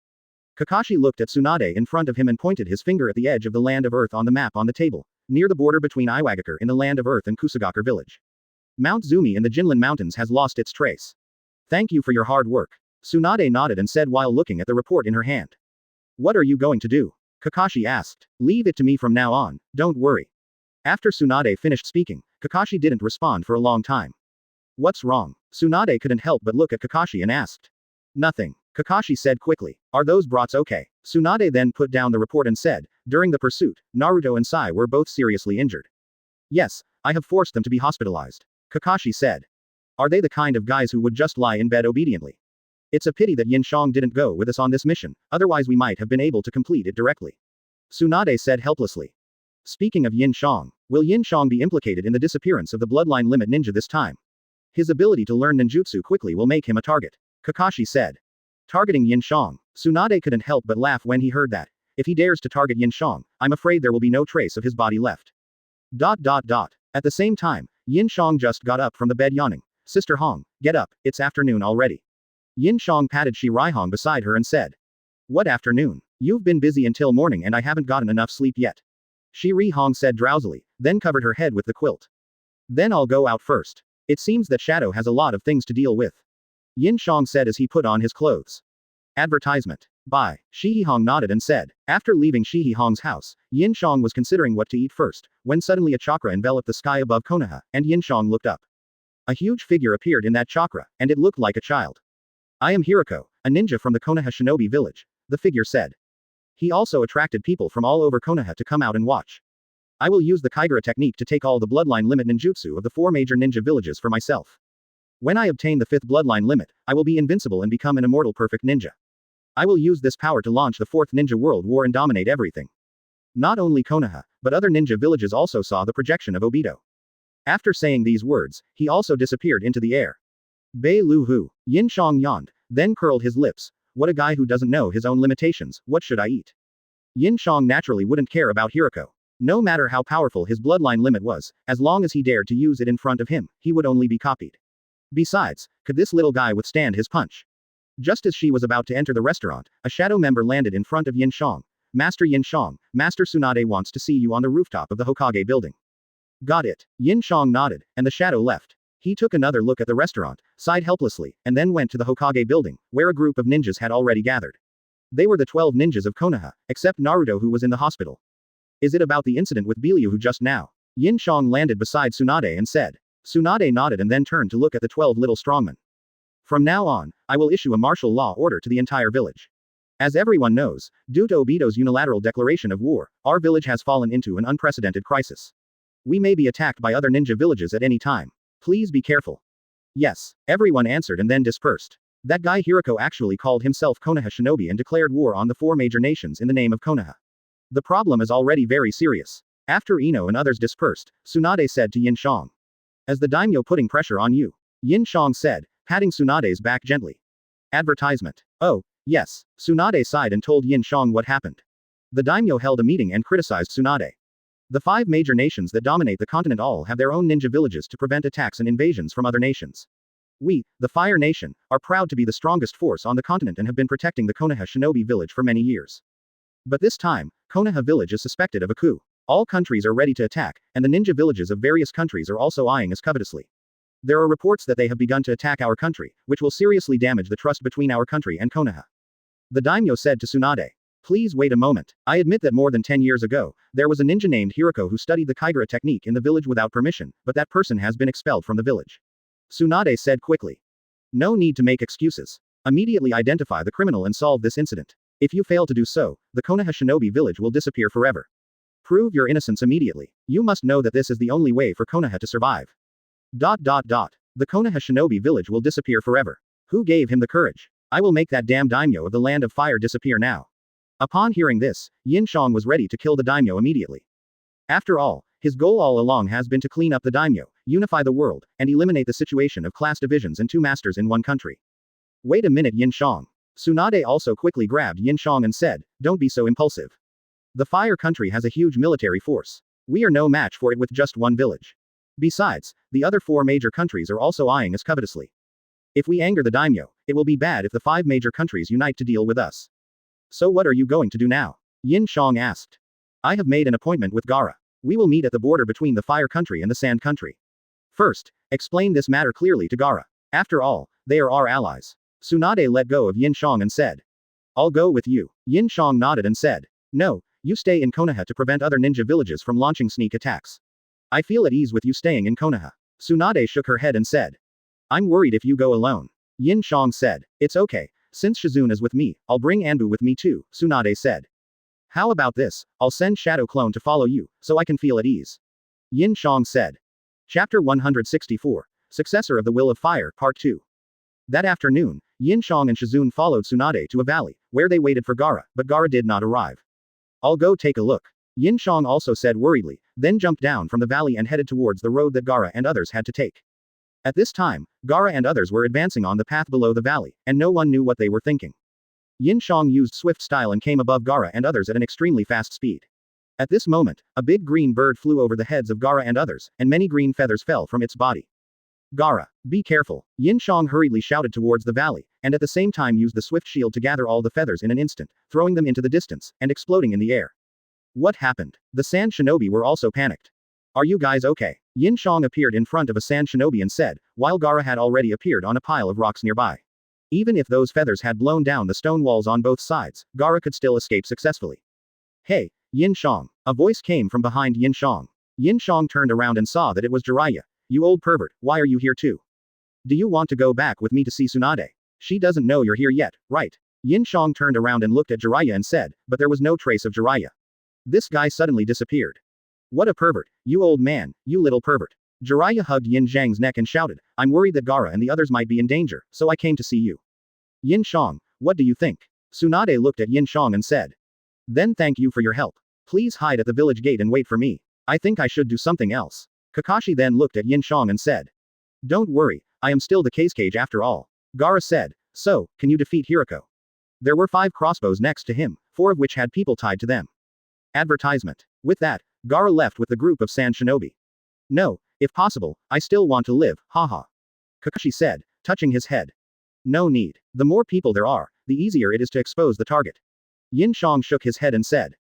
Speaker 2: Kakashi looked at Tsunade in front of him and pointed his finger at the edge of the Land of Earth on the map on the table, near the border between Iwagakure in the Land of Earth and Kusagakure village. Mount Zumi in the Jinlan Mountains has lost its trace. Thank you for your hard work. Tsunade nodded and said while looking at the report in her hand. What are you going to do? Kakashi asked. Leave it to me from now on, don't worry. After Tsunade finished speaking, Kakashi didn't respond for a long time. What's wrong? Tsunade couldn't help but look at Kakashi and asked. Nothing. Kakashi said quickly. Are those brats okay? Tsunade then put down the report and said, during the pursuit, Naruto and Sai were both seriously injured. Yes, I have forced them to be hospitalized. Kakashi said. Are they the kind of guys who would just lie in bed obediently? It's a pity that Yin Xiang didn't go with us on this mission, otherwise we might have been able to complete it directly. Tsunade said helplessly. Speaking of Yin Xiang, will Yin Xiang be implicated in the disappearance of the bloodline limit ninja this time? His ability to learn ninjutsu quickly will make him a target. Kakashi said. Targeting Yin Xiang. Tsunade couldn't help but laugh when he heard that. If he dares to target Yin Xiang, I'm afraid there will be no trace of his body left. At the same time, Yin Xiang just got up from the bed yawning. Sister Hong, get up, it's afternoon already. Yin Xiang patted Shi Hong beside her and said. What afternoon? You've been busy until morning and I haven't gotten enough sleep yet. Shi Hong said drowsily, then covered her head with the quilt. Then I'll go out first. It seems that Shadow has a lot of things to deal with. Yin Xiang said as he put on his clothes. Advertisement. Bye. Shi Hong nodded and said. After leaving Shi Hong's house, Yin Xiang was considering what to eat first, when suddenly a chakra enveloped the sky above Konoha, and Yin Xiang looked up. A huge figure appeared in that chakra, and it looked like a child. I am Hiriko, a ninja from the Konoha shinobi village, the figure said. He also attracted people from all over Konoha to come out and watch. I will use the Kage technique to take all the bloodline limit ninjutsu of the 4 major ninja villages for myself. When I obtain the 5th bloodline limit, I will be invincible and become an immortal perfect ninja. I will use this power to launch the 4th Ninja World War and dominate everything. Not only Konoha, but other ninja villages also saw the projection of Obito. After saying these words, he also disappeared into the air. Bei Lu Hu. Yin Xiang yawned, then curled his lips. What a guy who doesn't know his own limitations, what should I eat? Yin Xiang naturally wouldn't care about Hiriko. No matter how powerful his bloodline limit was, as long as he dared to use it in front of him, he would only be copied. Besides, could this little guy withstand his punch? Just as she was about to enter the restaurant, a shadow member landed in front of Yin Xiang. Master Yin Xiang, Master Tsunade wants to see you on the rooftop of the Hokage building. Got it. Yin Xiang nodded, and the shadow left. He took another look at the restaurant, sighed helplessly, and then went to the Hokage building, where a group of ninjas had already gathered. They were the 12 ninjas of Konoha, except Naruto who was in the hospital. Is it about the incident with Beilu who just now? Yin Xiang landed beside Tsunade and said. Tsunade nodded and then turned to look at the 12 little strongmen. From now on, I will issue a martial law order to the entire village. As everyone knows, due to Obito's unilateral declaration of war, our village has fallen into an unprecedented crisis. We may be attacked by other ninja villages at any time. Please be careful. Yes, everyone answered and then dispersed. That guy Hiriko actually called himself Konoha Shinobi and declared war on the 4 major nations in the name of Konoha. The problem is already very serious. After Ino and others dispersed, Tsunade said to Yin Xiang. Is the daimyo putting pressure on you? Yin Xiang said, patting Tsunade's back gently. Advertisement. Oh, yes. Tsunade sighed and told Yin Xiang what happened. The daimyo held a meeting and criticized Tsunade. The 5 major nations that dominate the continent all have their own ninja villages to prevent attacks and invasions from other nations. We, the Fire Nation, are proud to be the strongest force on the continent and have been protecting the Konoha Shinobi village for many years. But this time, Konoha village is suspected of a coup. All countries are ready to attack, and the ninja villages of various countries are also eyeing us covetously. There are reports that they have begun to attack our country, which will seriously damage the trust between our country and Konoha. The daimyo said to Tsunade. Please wait a moment. I admit that more than 10 years ago, there was a ninja named Hiriko who studied the Kage technique in the village without permission, but that person has been expelled from the village. Tsunade said quickly. No need to make excuses. Immediately identify the criminal and solve this incident. If you fail to do so, the Konoha Shinobi village will disappear forever. Prove your innocence immediately. You must know that this is the only way for Konoha to survive. The Konoha Shinobi village will disappear forever. Who gave him the courage? I will make that damn daimyo of the land of fire disappear now. Upon hearing this, Yin Xiang was ready to kill the daimyo immediately. After all, his goal all along has been to clean up the daimyo, unify the world, and eliminate the situation of class divisions and 2 masters in one country. Wait a minute Yin Xiang. Tsunade also quickly grabbed Yin Xiang and said, don't be so impulsive. The fire country has a huge military force. We are no match for it with just 1 village. Besides, the other 4 major countries are also eyeing us covetously. If we anger the daimyo, it will be bad if the 5 major countries unite to deal with us. So what are you going to do now? Yin Xiang asked. I have made an appointment with Gaara. We will meet at the border between the fire country and the sand country. First, explain this matter clearly to Gaara. After all, they are our allies. Tsunade let go of Yin Xiang and said. I'll go with you. Yin Xiang nodded and said. No, you stay in Konoha to prevent other ninja villages from launching sneak attacks. I feel at ease with you staying in Konoha. Tsunade shook her head and said. I'm worried if you go alone. Yin Xiang said. It's okay. Since Shizune is with me, I'll bring Anbu with me too, Tsunade said. How about this, I'll send Shadow Clone to follow you, so I can feel at ease. Yin Xiang said. Chapter 164. Successor of the Will of Fire, Part 2. That afternoon, Yin Xiang and Shizune followed Tsunade to a valley, where they waited for Gaara, but Gaara did not arrive. I'll go take a look. Yin Xiang also said worriedly, then jumped down from the valley and headed towards the road that Gaara and others had to take. At this time, Gaara and others were advancing on the path below the valley, and no one knew what they were thinking. Yin Xiang used swift style and came above Gaara and others at an extremely fast speed. At this moment, a big green bird flew over the heads of Gaara and others, and many green feathers fell from its body. Gaara, be careful, Yin Xiang hurriedly shouted towards the valley, and at the same time used the swift shield to gather all the feathers in an instant, throwing them into the distance, and exploding in the air. What happened? The sand shinobi were also panicked. Are you guys okay? Yin Xiang appeared in front of a sand shinobi and said, while Gaara had already appeared on a pile of rocks nearby. Even if those feathers had blown down the stone walls on both sides, Gaara could still escape successfully. Hey, Yin Xiang. A voice came from behind Yin Xiang. Yin Xiang turned around and saw that it was Jiraiya. You old pervert, why are you here too? Do you want to go back with me to see Tsunade? She doesn't know you're here yet, right? Yin Xiang turned around and looked at Jiraiya and said, but there was no trace of Jiraiya. This guy suddenly disappeared. What a pervert, you old man, you little pervert. Jiraiya hugged Yin Xiang's neck and shouted, I'm worried that Gaara and the others might be in danger, so I came to see you. Yin Xiang, what do you think? Tsunade looked at Yin Xiang and said. Then thank you for your help. Please hide at the village gate and wait for me. I think I should do something else. Kakashi then looked at Yin Xiang and said. Don't worry, I am still the Cage after all. Gaara said, so, can you defeat Hiriko? There were 5 crossbows next to him, 4 of which had people tied to them. Advertisement. With that, Gaara left with the group of sand shinobi. No, if possible, I still want to live, haha. Kakashi said, touching his head. No need. The more people there are, the easier it is to expose the target. Yin Xiang shook his head and said.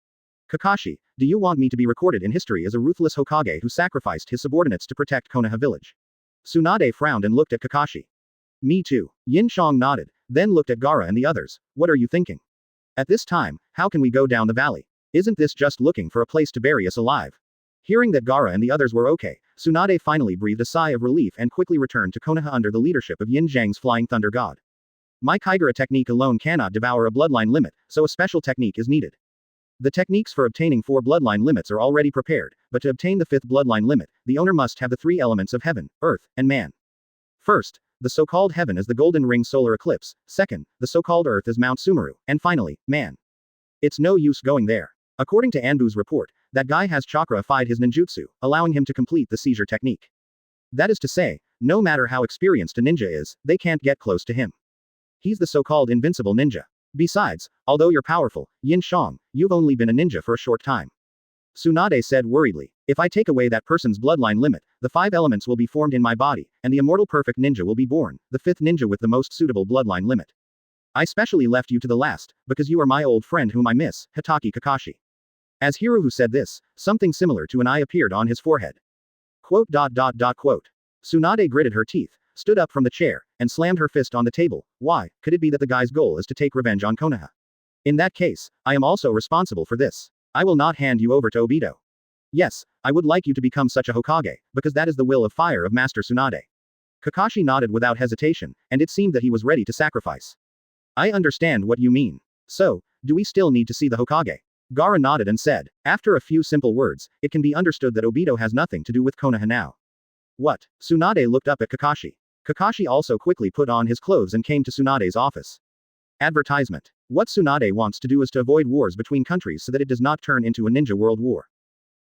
Speaker 2: Kakashi, do you want me to be recorded in history as a ruthless Hokage who sacrificed his subordinates to protect Konoha village? Tsunade frowned and looked at Kakashi. Me too. Yin Xiang nodded, then looked at Gaara and the others. What are you thinking? At this time, how can we go down the valley? Isn't this just looking for a place to bury us alive? Hearing that Gaara and the others were okay, Tsunade finally breathed a sigh of relief and quickly returned to Konoha under the leadership of Yin Xiang's Flying Thunder God. My Kaigura technique alone cannot devour a bloodline limit, so a special technique is needed. The techniques for obtaining 4 bloodline limits are already prepared, but to obtain the 5th bloodline limit, the owner must have the 3 elements of heaven, earth, and man. First, the so-called heaven is the golden ring solar eclipse, second, the so-called earth is Mount Sumeru, and finally, man. It's no use going there. According to Anbu's report, that guy has chakra-ified his ninjutsu, allowing him to complete the seizure technique. That is to say, no matter how experienced a ninja is, they can't get close to him. He's the so-called invincible ninja. Besides, although you're powerful, Yin Xiang, you've only been a ninja for a short time. Tsunade said worriedly, if I take away that person's bloodline limit, the 5 elements will be formed in my body, and the immortal perfect ninja will be born, the 5th ninja with the most suitable bloodline limit. I specially left you to the last, because you are my old friend whom I miss, Hitaki Kakashi. As Hiruhu said this, something similar to an eye appeared on his forehead. Quote. Tsunade gritted her teeth, stood up from the chair, and slammed her fist on the table. Why, could it be that the guy's goal is to take revenge on Konoha? In that case, I am also responsible for this. I will not hand you over to Obito. Yes, I would like you to become such a Hokage, because that is the will of fire of Master Tsunade. Kakashi nodded without hesitation, and it seemed that he was ready to sacrifice. I understand what you mean. So, do we still need to see the Hokage? Gaara nodded and said, after a few simple words, it can be understood that Obito has nothing to do with Konoha now. What? Tsunade looked up at Kakashi. Kakashi also quickly put on his clothes and came to Tsunade's office. Advertisement. What Tsunade wants to do is to avoid wars between countries so that it does not turn into a ninja world war.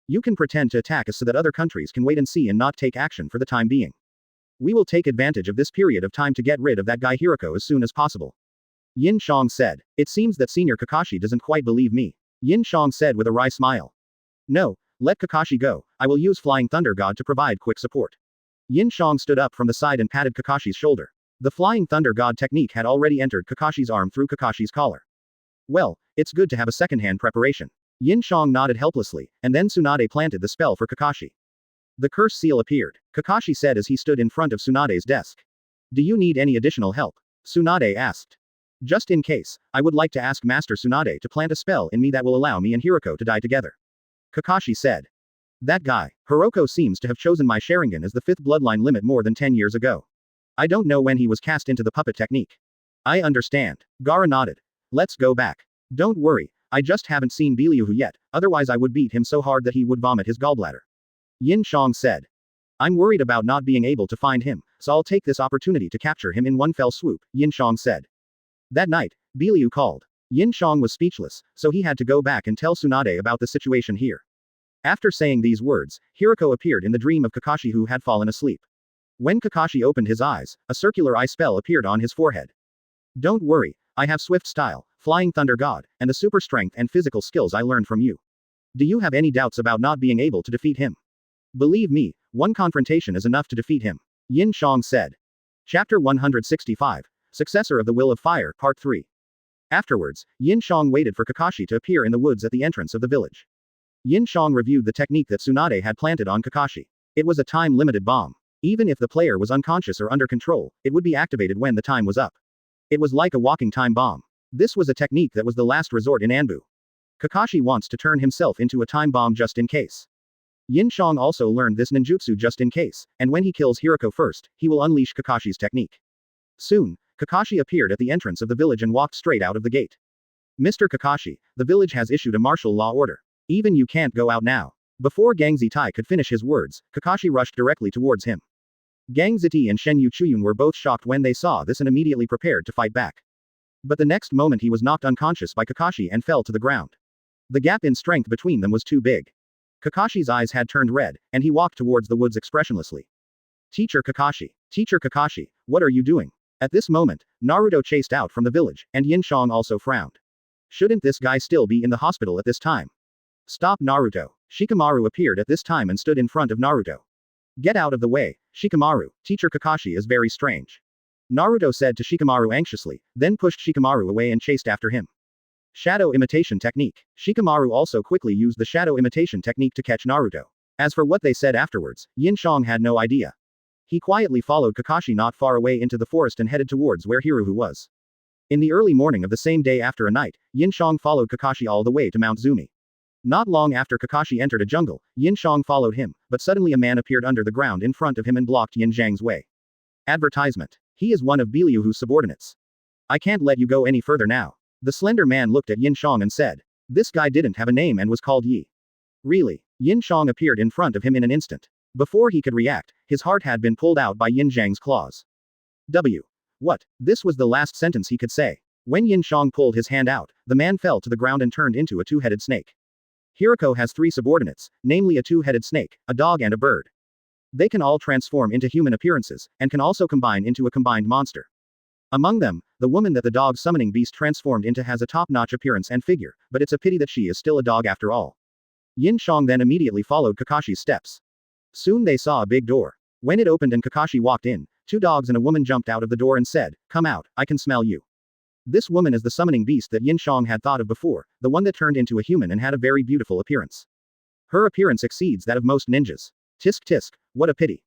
Speaker 2: You can pretend to attack us so that other countries can wait and see and not take action for the time being. We will take advantage of this period of time to get rid of that guy Hiriko as soon as possible. Yin Xiang said, it seems that Senior Kakashi doesn't quite believe me. Yin Xiang said with a wry smile. No, let Kakashi go, I will use Flying Thunder God to provide quick support. Yin Xiang stood up from the side and patted Kakashi's shoulder. The Flying Thunder God technique had already entered Kakashi's arm through Kakashi's collar. Well, it's good to have a second-hand preparation. Yin Xiang nodded helplessly, and then Tsunade planted the spell for Kakashi. The curse seal appeared, Kakashi said as he stood in front of Tsunade's desk. Do you need any additional help? Tsunade asked. Just in case, I would like to ask Master Tsunade to plant a spell in me that will allow me and Hiroko to die together. Kakashi said. That guy, Hiroko seems to have chosen my Sharingan as the 5th bloodline limit more than 10 years ago. I don't know when he was cast into the puppet technique. I understand. Gaara nodded. Let's go back. Don't worry, I just haven't seen Beliuhu yet, otherwise I would beat him so hard that he would vomit his gallbladder. Yin Xiang said. I'm worried about not being able to find him, so I'll take this opportunity to capture him in one fell swoop, Yin Xiang said. That night, Beliu called. Yin Xiang was speechless, so he had to go back and tell Tsunade about the situation here. After saying these words, Hiriko appeared in the dream of Kakashi who had fallen asleep. When Kakashi opened his eyes, a circular eye spell appeared on his forehead. Don't worry, I have swift style, flying thunder god, and the super strength and physical skills I learned from you. Do you have any doubts about not being able to defeat him? Believe me, one confrontation is enough to defeat him, Yin Xiang said. Chapter 165, Successor of the Will of Fire, Part 3. Afterwards, Yin Xiang waited for Kakashi to appear in the woods at the entrance of the village. Yin Xiang reviewed the technique that Tsunade had planted on Kakashi. It was a time-limited bomb. Even if the player was unconscious or under control, it would be activated when the time was up. It was like a walking time bomb. This was a technique that was the last resort in Anbu. Kakashi wants to turn himself into a time bomb just in case. Yin Xiang also learned this ninjutsu just in case, and when he kills Hiriko first, he will unleash Kakashi's technique. Soon, Kakashi appeared at the entrance of the village and walked straight out of the gate. Mr. Kakashi, the village has issued a martial law order. Even you can't go out now. Before Gang Zitai could finish his words, Kakashi rushed directly towards him. Gang Ziti and Shen Yuchuyun were both shocked when they saw this and immediately prepared to fight back. But the next moment he was knocked unconscious by Kakashi and fell to the ground. The gap in strength between them was too big. Kakashi's eyes had turned red, and he walked towards the woods expressionlessly. Teacher Kakashi, what are you doing? At this moment, Naruto chased out from the village, and Yin Xiang also frowned. Shouldn't this guy still be in the hospital at this time? Stop Naruto. Shikamaru appeared at this time and stood in front of Naruto. Get out of the way, Shikamaru, Teacher Kakashi is very strange. Naruto said to Shikamaru anxiously, then pushed Shikamaru away and chased after him. Shadow imitation technique. Shikamaru also quickly used the shadow imitation technique to catch Naruto. As for what they said afterwards, Yin Xiang had no idea. He quietly followed Kakashi not far away into the forest and headed towards where Hiruhu was. In the early morning of the same day after a night, Yin Xiang followed Kakashi all the way to Mount Zumi. Not long after Kakashi entered a jungle, Yin Xiang followed him, but suddenly a man appeared under the ground in front of him and blocked Yin Zhang's way. Advertisement. He is one of Beliuhu's subordinates. I can't let you go any further now. The slender man looked at Yin Xiang and said. This guy didn't have a name and was called Yi. Really? Yin Xiang appeared in front of him in an instant. Before he could react, his heart had been pulled out by Yin Zhang's claws. What? This was the last sentence he could say. When Yin Xiang pulled his hand out, the man fell to the ground and turned into a two-headed snake. Hiriko has 3 subordinates, namely a two-headed snake, a dog and a bird. They can all transform into human appearances, and can also combine into a combined monster. Among them, the woman that the dog summoning beast transformed into has a top-notch appearance and figure, but it's a pity that she is still a dog after all. Yin Xiang then immediately followed Kakashi's steps. Soon they saw a big door. When it opened and Kakashi walked in, 2 dogs and a woman jumped out of the door and said, "Come out, I can smell you." This woman is the summoning beast that Yin Xiang had thought of before, the one that turned into a human and had a very beautiful appearance. Her appearance exceeds that of most ninjas. Tisk tisk, what a pity.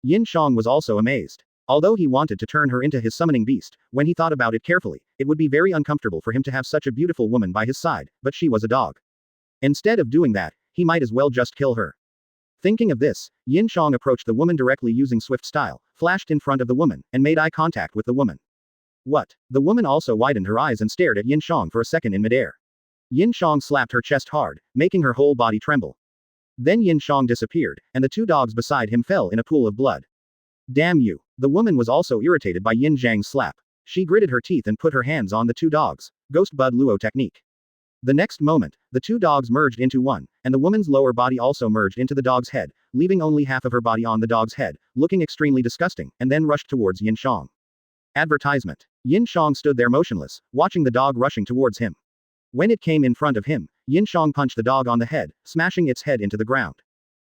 Speaker 2: Yin Xiang was also amazed. Although he wanted to turn her into his summoning beast, when he thought about it carefully, it would be very uncomfortable for him to have such a beautiful woman by his side, but she was a dog. Instead of doing that, he might as well just kill her. Thinking of this, Yin Xiang approached the woman directly using swift style, flashed in front of the woman, and made eye contact with the woman. What? The woman also widened her eyes and stared at Yin Xiang for a second in midair. Yin Xiang slapped her chest hard, making her whole body tremble. Then Yin Xiang disappeared, and the 2 dogs beside him fell in a pool of blood. Damn you. The woman was also irritated by Yin Zhang's slap. She gritted her teeth and put her hands on the 2 dogs. Ghost Bud Luo technique. The next moment, the 2 dogs merged into one, and the woman's lower body also merged into the dog's head, leaving only half of her body on the dog's head, looking extremely disgusting, and then rushed towards Yin Xiang. Advertisement. Yin Xiang stood there motionless, watching the dog rushing towards him. When it came in front of him, Yin Xiang punched the dog on the head, smashing its head into the ground.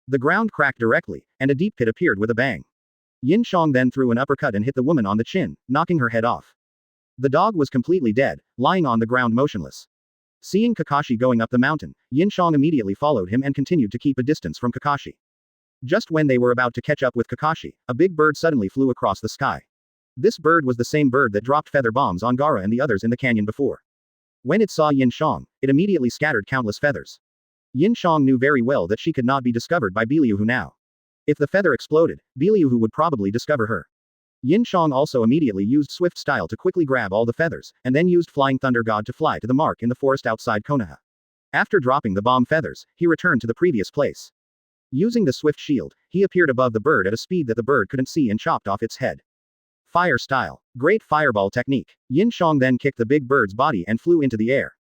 Speaker 2: The ground cracked directly, and a deep pit appeared with a bang. Yin Xiang then threw an uppercut and hit the woman on the chin, knocking her head off. The dog was completely dead, lying on the ground motionless. Seeing Kakashi going up the mountain, Yin Xiang immediately followed him and continued to keep a distance from Kakashi. Just when they were about to catch up with Kakashi, a big bird suddenly flew across the sky. This bird was the same bird that dropped feather bombs on Gaara and the others in the canyon before. When it saw Yin Xiang, it immediately scattered countless feathers. Yin Xiang knew very well that she could not be discovered by Beliuhu now. If the feather exploded, Beliuhu would probably discover her. Yin Xiang also immediately used Swift Style to quickly grab all the feathers, and then used Flying Thunder God to fly to the mark in the forest outside Konoha. After dropping the bomb feathers, he returned to the previous place. Using the Swift Shield, he appeared above the bird at a speed that the bird couldn't see and chopped off its head. Fire Style. Great Fireball Technique. Yin Xiang then kicked the big bird's body and flew into the air.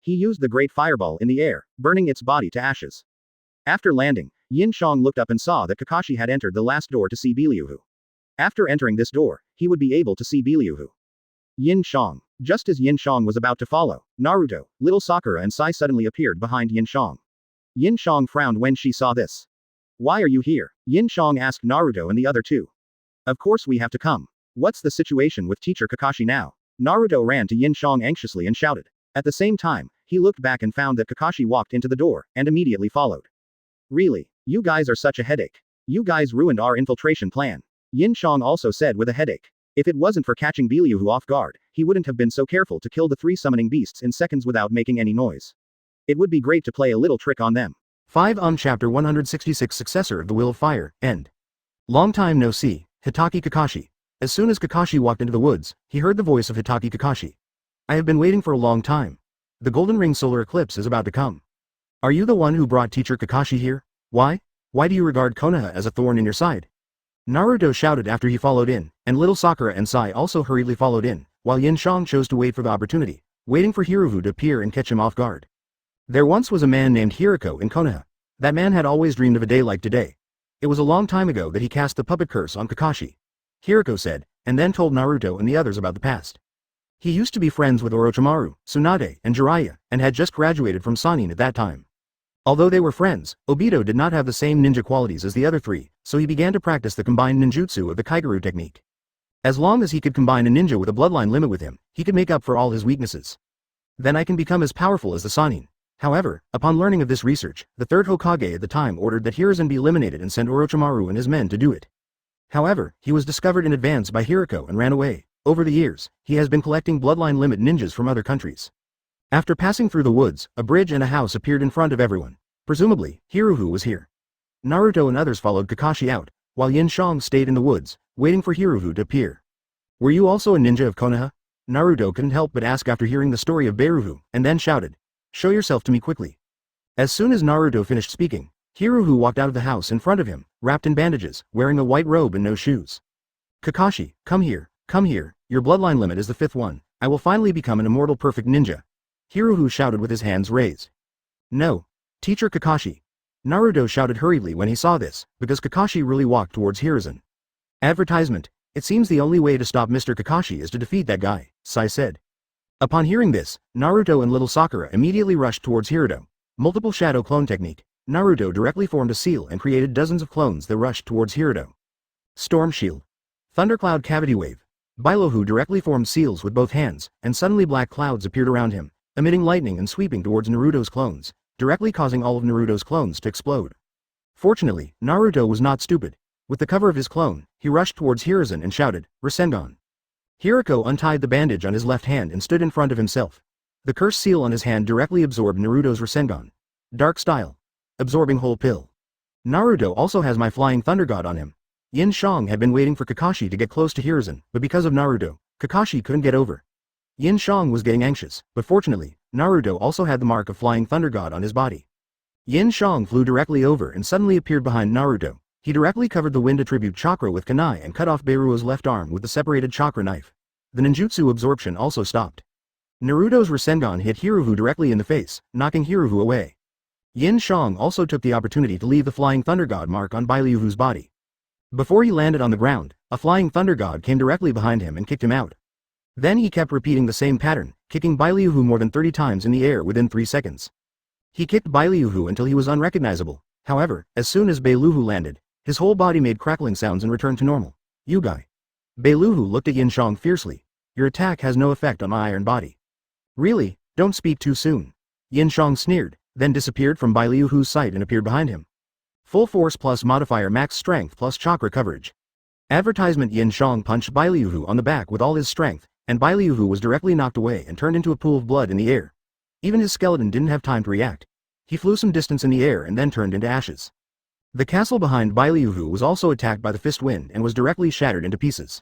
Speaker 2: He used the Great Fireball in the air, burning its body to ashes. After landing, Yin Xiang looked up and saw that Kakashi had entered the last door to see Beliuhu. After entering this door, he would be able to see Beliuhu. Yin Xiang. Just as Yin Xiang was about to follow, Naruto, little Sakura and Sai suddenly appeared behind Yin Xiang. Yin Xiang frowned when she saw this. Why are you here? Yin Xiang asked Naruto and the other two. Of course we have to come. What's the situation with teacher Kakashi now? Naruto ran to Yin Xiang anxiously and shouted. At the same time, he looked back and found that Kakashi walked into the door, and immediately followed. Really? You guys are such a headache. You guys ruined our infiltration plan. Yin Xiang also said with a headache. If it wasn't for catching Beliuhu off guard, he wouldn't have been so careful to kill the 3 summoning beasts in seconds without making any noise. It would be great to play a little trick on them.
Speaker 1: 5 Chapter 166 Successor of the Will of Fire, End. Long time no see, Hitaki Kakashi. As soon as Kakashi walked into the woods, he heard the voice of Hitaki Kakashi. I have been waiting for a long time. The Golden Ring solar eclipse is about to come. Are you the one who brought teacher Kakashi here? Why? Why do you regard Konoha as a thorn in your side? Naruto shouted after he followed in, and little Sakura and Sai also hurriedly followed in, while Yin Xiang chose to wait for the opportunity, waiting for Hiruhu to appear and catch him off guard. There once was a man named Hiriko in Konoha. That man had always dreamed of a day like today. It was a long time ago that he cast the puppet curse on Kakashi. Hiriko said, and then told Naruto and the others about the past. He used to be friends with Orochimaru, Tsunade, and Jiraiya, and had just graduated from Sannin at that time. Although they were friends, Obito did not have the same ninja qualities as the other 3, so he began to practice the combined ninjutsu of the Kaigaru technique. As long as he could combine a ninja with a bloodline limit with him, he could make up for all his weaknesses. Then I can become as powerful as the Sannin. However, upon learning of this research, the 3rd Hokage at the time ordered that Hiruzen be eliminated and sent Orochimaru and his men to do it. However, he was discovered in advance by Hiriko and ran away. Over the years, he has been collecting bloodline limit ninjas from other countries. After passing through the woods, a bridge and a house appeared in front of everyone. Presumably, Hiruhu was here. Naruto and others followed Kakashi out, while Yin Xiang stayed in the woods, waiting for Hiruhu to appear. Were you also a ninja of Konoha? Naruto couldn't help but ask after hearing the story of Beiruhu, and then shouted. Show yourself to me quickly. As soon as Naruto finished speaking, Hiruhu walked out of the house in front of him, wrapped in bandages, wearing a white robe and no shoes. Kakashi, come here, your bloodline limit is the 5th one, I will finally become an immortal perfect ninja. Hiruhu shouted with his hands raised. No. Teacher Kakashi. Naruto shouted hurriedly when he saw this, because Kakashi really walked towards Hiruzen. Advertisement. It seems the only way to stop Mr. Kakashi is to defeat that guy, Sai said. Upon hearing this, Naruto and little Sakura immediately rushed towards Hirudo. Multiple shadow clone technique. Naruto directly formed a seal and created dozens of clones that rushed towards Hirudo. Storm Shield. Thundercloud Cavity Wave. Bailohu directly formed seals with both hands, and suddenly black clouds appeared around him, emitting lightning and sweeping towards Naruto's clones, directly causing all of Naruto's clones to explode. Fortunately, Naruto was not stupid. With the cover of his clone, he rushed towards Hiruzen and shouted, Rasengan. Hiriko untied the bandage on his left hand and stood in front of himself. The cursed seal on his hand directly absorbed Naruto's Rasengan. Dark Style. Absorbing whole pill. Naruto also has my Flying Thunder God on him. Yin Xiang had been waiting for Kakashi to get close to Hiruzen, but because of Naruto, Kakashi couldn't get over. Yin Xiang was getting anxious, but fortunately, Naruto also had the mark of Flying Thunder God on his body. Yin Xiang flew directly over and suddenly appeared behind Naruto. He directly covered the wind attribute chakra with kunai and cut off Beiruo's left arm with the separated chakra knife. The ninjutsu absorption also stopped. Naruto's Rasengan hit Hiruhu directly in the face, knocking Hiruhu away. Yin Xiang also took the opportunity to leave the Flying Thunder God mark on Bailuhu's body. Before he landed on the ground, a Flying Thunder God came directly behind him and kicked him out. Then he kept repeating the same pattern, kicking Bailuhu more than 30 times in the air within 3 seconds. He kicked Bailuhu until he was unrecognizable. However, as soon as Bailuhu landed, his whole body made crackling sounds and returned to normal. You guy. Bailuhu looked at Yin Xiang fiercely. Your attack has no effect on my iron body. Really? Don't speak too soon. Yin Xiang sneered, then disappeared from Bailuhu's sight and appeared behind him. Full force plus modifier max strength plus chakra coverage. Advertisement. Yin Xiang punched Bailuhu on the back with all his strength, and Bailuhu was directly knocked away and turned into a pool of blood in the air. Even his skeleton didn't have time to react. He flew some distance in the air and then turned into ashes. The castle behind Bailuhu was also attacked by the fist wind and was directly shattered into pieces.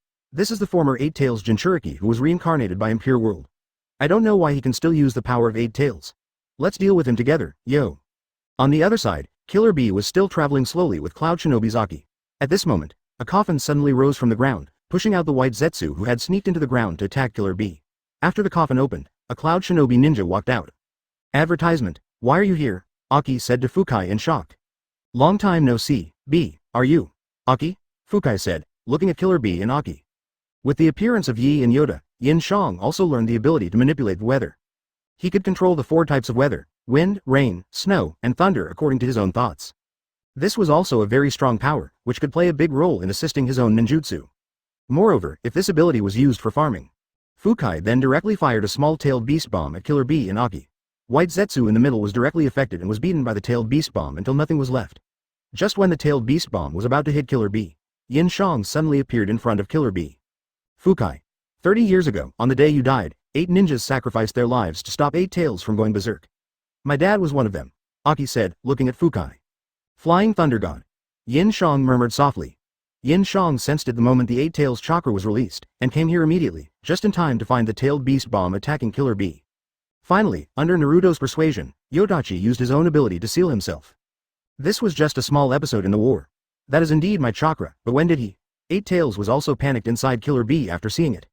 Speaker 1: This is the former Eight Tails Jinchuriki who was reincarnated by Impure World. I don't know why he can still use the power of Eight Tails. Let's deal with him together, yo. On the other side, Killer Bee was still traveling slowly with Cloud Shinobi Zaki. At this moment, a coffin suddenly rose from the ground, pushing out the white Zetsu who had sneaked into the ground to attack Killer B. After the coffin opened, a cloud shinobi ninja walked out. Advertisement, why are you here? Aki said to Fukai in shock. Long time no see, B, are you? Aki? Fukai said, looking at Killer B and Aki. With the appearance of Yi and Yoda, Yin Xiang also learned the ability to manipulate the weather. He could control the 4 types of weather: wind, rain, snow, and thunder according to his own thoughts. This was also a very strong power, which could play a big role in assisting his own ninjutsu. Moreover, if this ability was used for farming. Fukai then directly fired a small-tailed beast bomb at Killer B and Aki. White Zetsu in the middle was directly affected and was beaten by the tailed beast bomb until nothing was left. Just when the tailed beast bomb was about to hit Killer B, Yin Xiang suddenly appeared in front of Killer B. Fukai. 30 years ago, on the day you died, 8 ninjas sacrificed their lives to stop 8 tails from going berserk. My dad was one of them, Aki said, looking at Fukai. Flying Thunder God. Yin Xiang murmured softly. Yin Xiang sensed it the moment the 8 tails chakra was released, and came here immediately, just in time to find the tailed beast bomb attacking Killer B. Finally, under Naruto's persuasion, Yodachi used his own ability to seal himself. This was just a small episode in the war. That is indeed my chakra, but when did he? 8 tails was also panicked inside Killer B after seeing it.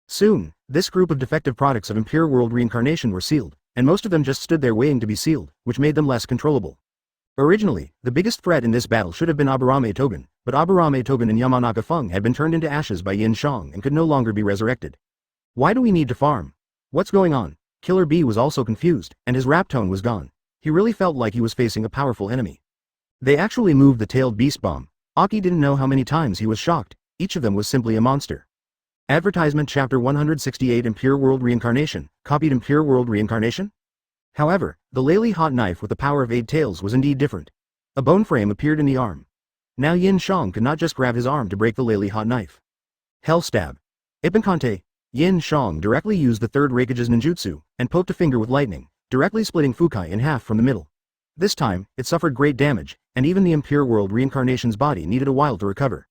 Speaker 1: Soon, this group of defective products of Impure World reincarnation were sealed, and most of them just stood there waiting to be sealed, which made them less controllable. Originally, the biggest threat in this battle should have been Aburame Togen, but Aburame Togen and Yamanaka Feng had been turned into ashes by Yin Xiang and could no longer be resurrected. Why do we need to farm? What's going on? Killer B was also confused, and his rap tone was gone. He really felt like he was facing a powerful enemy. They actually moved the tailed beast bomb. Aki didn't know how many times he was shocked. Each of them was simply a monster. Advertisement Chapter 168 Impure World Reincarnation, copied Impure World Reincarnation? However, the Lely hot knife with the power of 8 tails was indeed different. A bone frame appeared in the arm. Now Yin Xiang could not just grab his arm to break the Lely hot knife. Hell stab. Ippenkante. Yin Xiang directly used the 3rd Raikage's ninjutsu, and poked a finger with lightning, directly splitting Fukai in half from the middle. This time, it suffered great damage, and even the Impure World reincarnation's body needed a while to recover.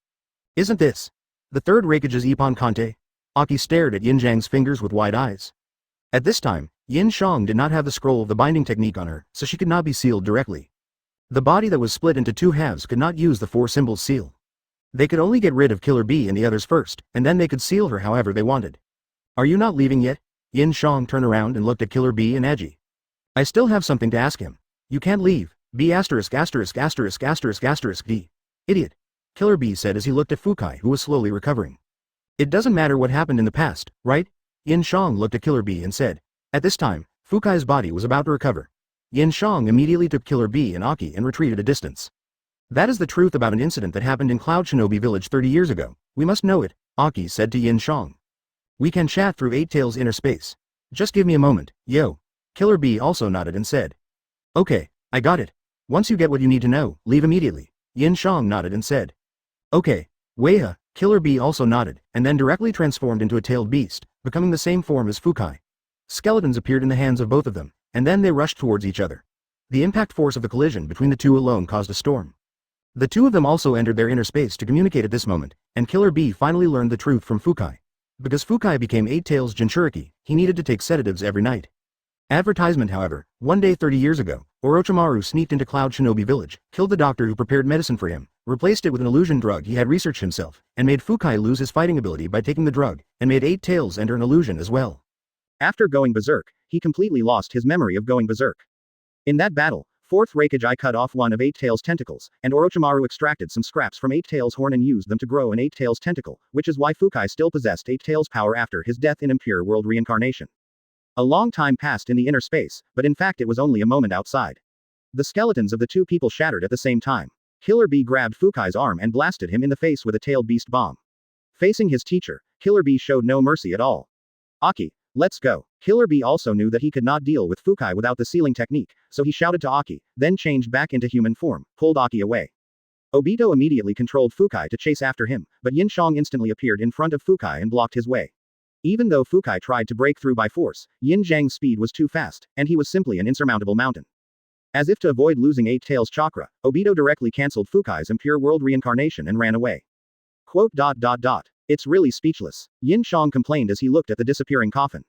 Speaker 1: Isn't this the 3rd Raikage's Ippon Kante? Aki stared at Yin Jiang's fingers with wide eyes. At this time, Yin Xiang did not have the scroll of the binding technique on her, so she could not be sealed directly. The body that was split into 2 halves could not use the 4 symbols seal. They could only get rid of Killer B and the others first, and then they could seal her however they wanted. Are you not leaving yet? Yin Xiang turned around and looked at Killer B and Agi. I still have something to ask him. You can't leave. B asterisk asterisk asterisk asterisk asterisk D. Idiot. Killer B said as he looked at Fukai who was slowly recovering. It doesn't matter what happened in the past, right? Yin Xiang looked at Killer B and said. At this time, Fukai's body was about to recover. Yin Xiang immediately took Killer B and Aki and retreated a distance. That is the truth about an incident that happened in Cloud Shinobi Village 30 years ago. We must know it, Aki said to Yin Xiang. We can chat through 8 tails inner space. Just give me a moment, yo. Killer B also nodded and said. Okay, I got it. Once you get what you need to know, leave immediately. Yin Xiang nodded and said. Okay, Weiha. Killer B also nodded, and then directly transformed into a tailed beast, becoming the same form as Fukai. Skeletons appeared in the hands of both of them, and then they rushed towards each other. The impact force of the collision between the two alone caused a storm. The two of them also entered their inner space to communicate at this moment, and Killer B finally learned the truth from Fukai. Because Fukai became 8 tails Jinchuriki, he needed to take sedatives every night. Advertisement however, one day 30 years ago, Orochimaru sneaked into Cloud Shinobi Village, killed the doctor who prepared medicine for him, replaced it with an illusion drug he had researched himself, and made Fukai lose his fighting ability by taking the drug, and made 8 tails enter an illusion as well. After going berserk, he completely lost his memory of going berserk. In that battle, 4th Raikage cut off one of 8 tails tentacles, and Orochimaru extracted some scraps from 8 tails horn and used them to grow an 8 tails tentacle, which is why Fukai still possessed 8 tails power after his death in Impure World reincarnation. A long time passed in the inner space, but in fact it was only a moment outside. The skeletons of the two people shattered at the same time. Killer B grabbed Fukai's arm and blasted him in the face with a tailed beast bomb. Facing his teacher, Killer B showed no mercy at all. Aki, let's go. Killer B also knew that he could not deal with Fukai without the sealing technique, so he shouted to Aki, then changed back into human form, pulled Aki away. Obito immediately controlled Fukai to chase after him, but Yin Xiang instantly appeared in front of Fukai and blocked his way. Even though Fukai tried to break through by force, Yin Jiang's speed was too fast, and he was simply an insurmountable mountain. As if to avoid losing 8 tails chakra, Obito directly cancelled Fukai's Impure World reincarnation and ran away. It's really speechless, Yin Xiang complained as he looked at the disappearing coffin.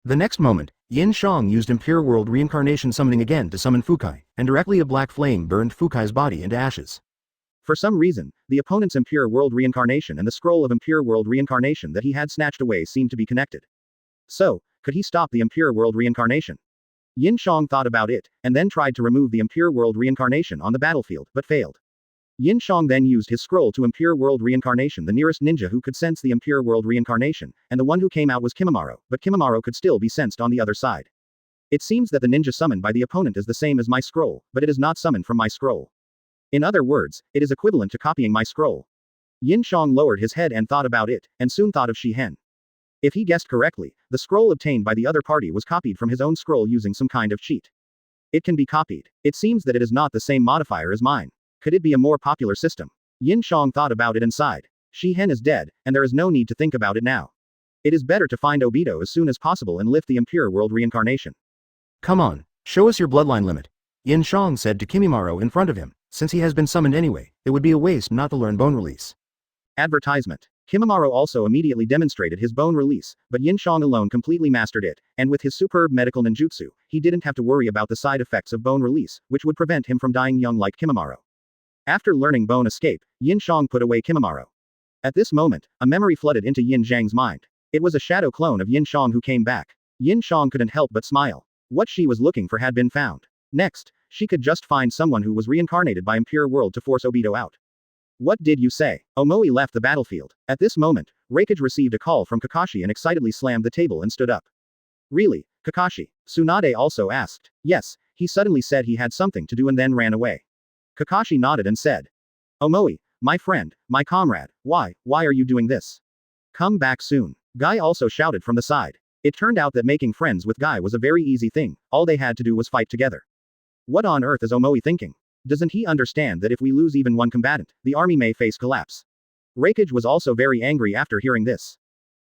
Speaker 1: The next moment, Yin Xiang used Impure World reincarnation summoning again to summon Fukai, and directly a black flame burned Fukai's body into ashes.
Speaker 2: For some reason, the opponent's Impure World reincarnation and the scroll of Impure World reincarnation that he had snatched away seemed to be connected. So, could he stop the Impure World reincarnation? Yin Xiang thought about it, and then tried to remove the Impure World reincarnation on the battlefield, but failed. Yin Xiang then used his scroll to Impure World reincarnation the nearest ninja who could sense the Impure World reincarnation, and the one who came out was Kimimaro, but Kimimaro could still be sensed on the other side. It seems that the ninja summoned by the opponent is the same as my scroll, but it is not summoned from my scroll. In other words, it is equivalent to copying my scroll. Yin Xiang lowered his head and thought about it, and soon thought of Shihen. If he guessed correctly, the scroll obtained by the other party was copied from his own scroll using some kind of cheat. It can be copied. It seems that it is not the same modifier as mine. Could it be a more popular system? Yin Xiang thought about it and sighed. Shihen is dead, and there is no need to think about it now. It is better to find Obito as soon as possible and lift the Impure World reincarnation.
Speaker 1: Come on, show us your bloodline limit, Yin Xiang said to Kimimaro in front of him. Since he has been summoned anyway, it would be a waste not to learn bone release.
Speaker 2: Advertisement. Kimimaro also immediately demonstrated his bone release, but Yin Xiang alone completely mastered it, and with his superb medical ninjutsu, he didn't have to worry about the side effects of bone release, which would prevent him from dying young like Kimimaro. After learning bone escape, Yin Xiang put away Kimimaro. At this moment, a memory flooded into Yin Xiang's mind. It was a shadow clone of Yin Xiang who came back. Yin Xiang couldn't help but smile. What she was looking for had been found. Next, she could just find someone who was reincarnated by Impure World to force Obito out. What did you say? Omoi left the battlefield. At this moment, Reikage received a call from Kakashi and excitedly slammed the table and stood up. Really, Kakashi? Tsunade also asked. Yes, he suddenly said he had something to do and then ran away. Kakashi nodded and said. Omoi, my friend, my comrade, why are you doing this? Come back soon. Guy also shouted from the side. It turned out that making friends with Guy was a very easy thing, all they had to do was fight together. What on earth is Omoi thinking? Doesn't he understand that if we lose even one combatant, the army may face collapse? Reikage was also very angry after hearing this.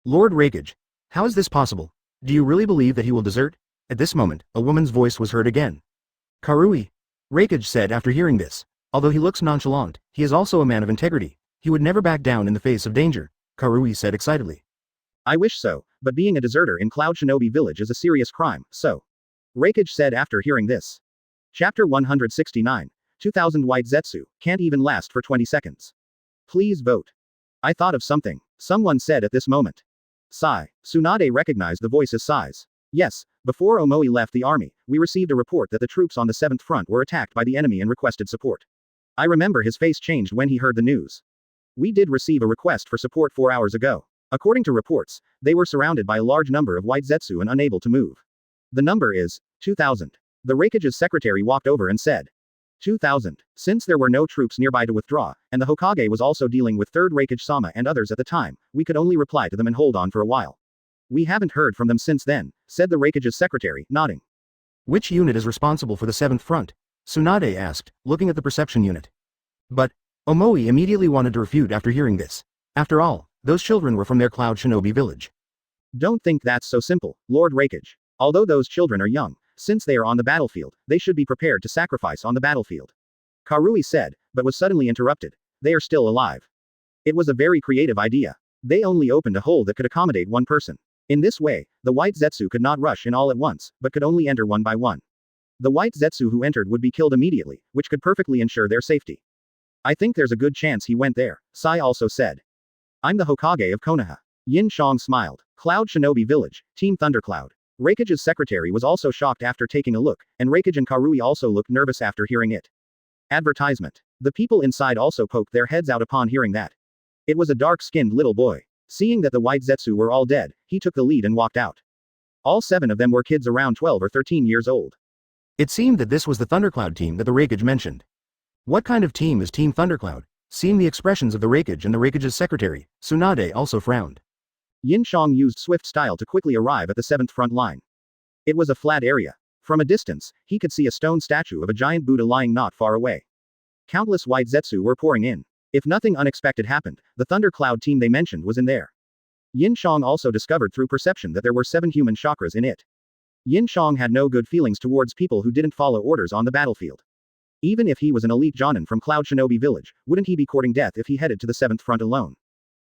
Speaker 1: Lord Reikage, how is this possible? Do you really believe that he will desert? At this moment, a woman's voice was heard again. Karui, Reikage said after hearing this. Although he looks nonchalant, he is also a man of integrity. He would never back down in the face of danger, Karui said excitedly. I wish so, but being a deserter in Cloud Shinobi Village is a serious crime, so. Reikage said after hearing this. Chapter 169. 2000 White Zetsu, can't even last for 20 seconds. Please vote. I thought of something, someone said at this moment. Sigh. Tsunade recognized the voice as Sai's. Yes, before Omoi left the army, we received a report that the troops on the 7th front were attacked by the enemy and requested support. I remember his face changed when he heard the news. We did receive a request for support 4 hours ago. According to reports, they were surrounded by a large number of White Zetsu and unable to move. The number is 2000. The Reikage's secretary walked over and said. 2000. Since there were no troops nearby to withdraw, and the Hokage was also dealing with 3rd Reikage-sama and others at the time, we could only reply to them and hold on for a while. We haven't heard from them since then, said the Reikage's secretary, nodding. Which unit is responsible for the 7th front? Tsunade asked, looking at the perception unit. But, Omoi immediately wanted to refute after hearing this. After all, those children were from their Cloud Shinobi village. Don't think that's so simple, Lord Reikage. Although those children are young, since they are on the battlefield, they should be prepared to sacrifice on the battlefield. Karui said, but was suddenly interrupted. They are still alive. It was a very creative idea. They only opened a hole that could accommodate one person. In this way, the White Zetsu could not rush in all at once, but could only enter one by one. The White Zetsu who entered would be killed immediately, which could perfectly ensure their safety. I think there's a good chance he went there, Sai also said. I'm the Hokage of Konoha. Yin Xiang smiled. Cloud Shinobi Village, Team Thundercloud. Reikage's secretary was also shocked after taking a look, and Reikage and Karui also looked nervous after hearing it. Advertisement. The people inside also poked their heads out upon hearing that. It was a dark-skinned little boy. Seeing that the White Zetsu were all dead, he took the lead and walked out. All 7 of them were kids around 12 or 13 years old. It seemed that this was the Thundercloud team that the Reikage mentioned. What kind of team is Team Thundercloud? Seeing the expressions of the Reikage and the Reikage's secretary, Tsunade also frowned. Yin Xiang used swift style to quickly arrive at the 7th front line. It was a flat area. From a distance, he could see a stone statue of a giant Buddha lying not far away. Countless White Zetsu were pouring in. If nothing unexpected happened, the Thundercloud team they mentioned was in there. Yin Xiang also discovered through perception that there were 7 human chakras in it. Yin Xiang had no good feelings towards people who didn't follow orders on the battlefield. Even if he was an elite Jonin from Cloud Shinobi Village, wouldn't he be courting death if he headed to the 7th front alone?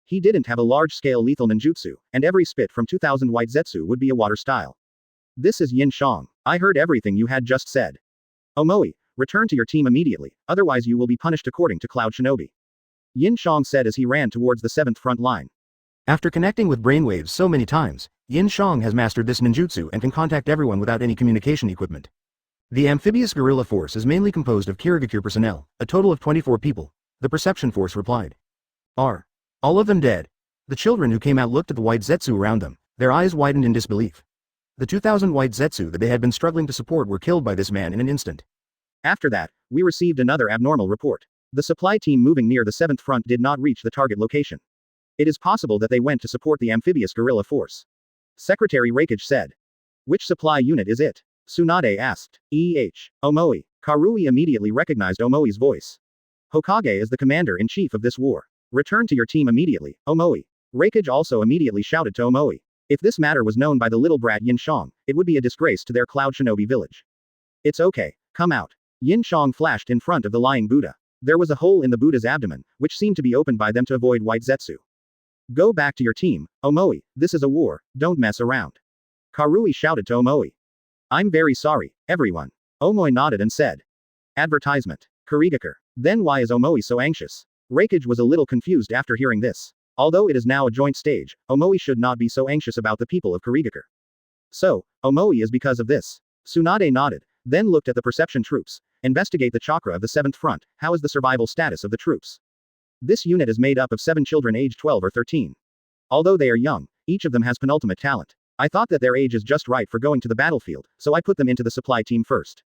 Speaker 1: He didn't have a large-scale lethal ninjutsu, and every spit from 2000 White Zetsu would be a water style. This is Yin Xiang. I heard everything you had just said. Omoi,
Speaker 2: Return to your team immediately, otherwise you will be punished according to Cloud Shinobi. Yin Xiang said as he ran towards the 7th front line.
Speaker 1: After connecting with brainwaves so many times, Yin Xiang has mastered this ninjutsu and can contact everyone without any communication equipment. The amphibious guerrilla force is mainly composed of Kirigakure personnel, a total of 24 people, the perception force replied. Are all of them dead? The children who came out looked at the white Zetsu around them, their eyes widened in disbelief. The 2,000 white Zetsu that they had been struggling to support were killed by this man in an instant.
Speaker 2: After that, we received another abnormal report. The supply team moving near the 7th front did not reach the target location. It is possible that they went to support the amphibious guerrilla force. Secretary Rakage said. Which supply unit is it? Tsunade asked. Omoi. Karui immediately recognized Omoi's voice. Hokage is the commander-in-chief of this war. Return to your team immediately, Omoi. Rakage also immediately shouted to Omoi. If this matter was known by the little brat Yin Xiang, it would be a disgrace to their Cloud Shinobi village. It's okay, come out. Yin Xiang flashed in front of the lying Buddha. There was a hole in the Buddha's abdomen, which seemed to be opened by them to avoid white Zetsu. Go back to your team, Omoi, this is a war, don't mess around. Karui shouted to Omoi. I'm very sorry, everyone. Omoi nodded and said. Advertisement. Kirigakure. Then why is Omoi so anxious? Rakage was a little confused after hearing this. Although it is now a joint stage, Omoi should not be so anxious about the people of Kirigakure. So, Omoi is because of this. Tsunade nodded, then looked at the perception troops. Investigate the chakra of the 7th front, how is the survival status of the troops? This unit is made up of 7 children aged 12 or 13. Although they are young, each of them has penultimate talent. I thought that their age is just right for going to the battlefield, so I put them into the supply team first.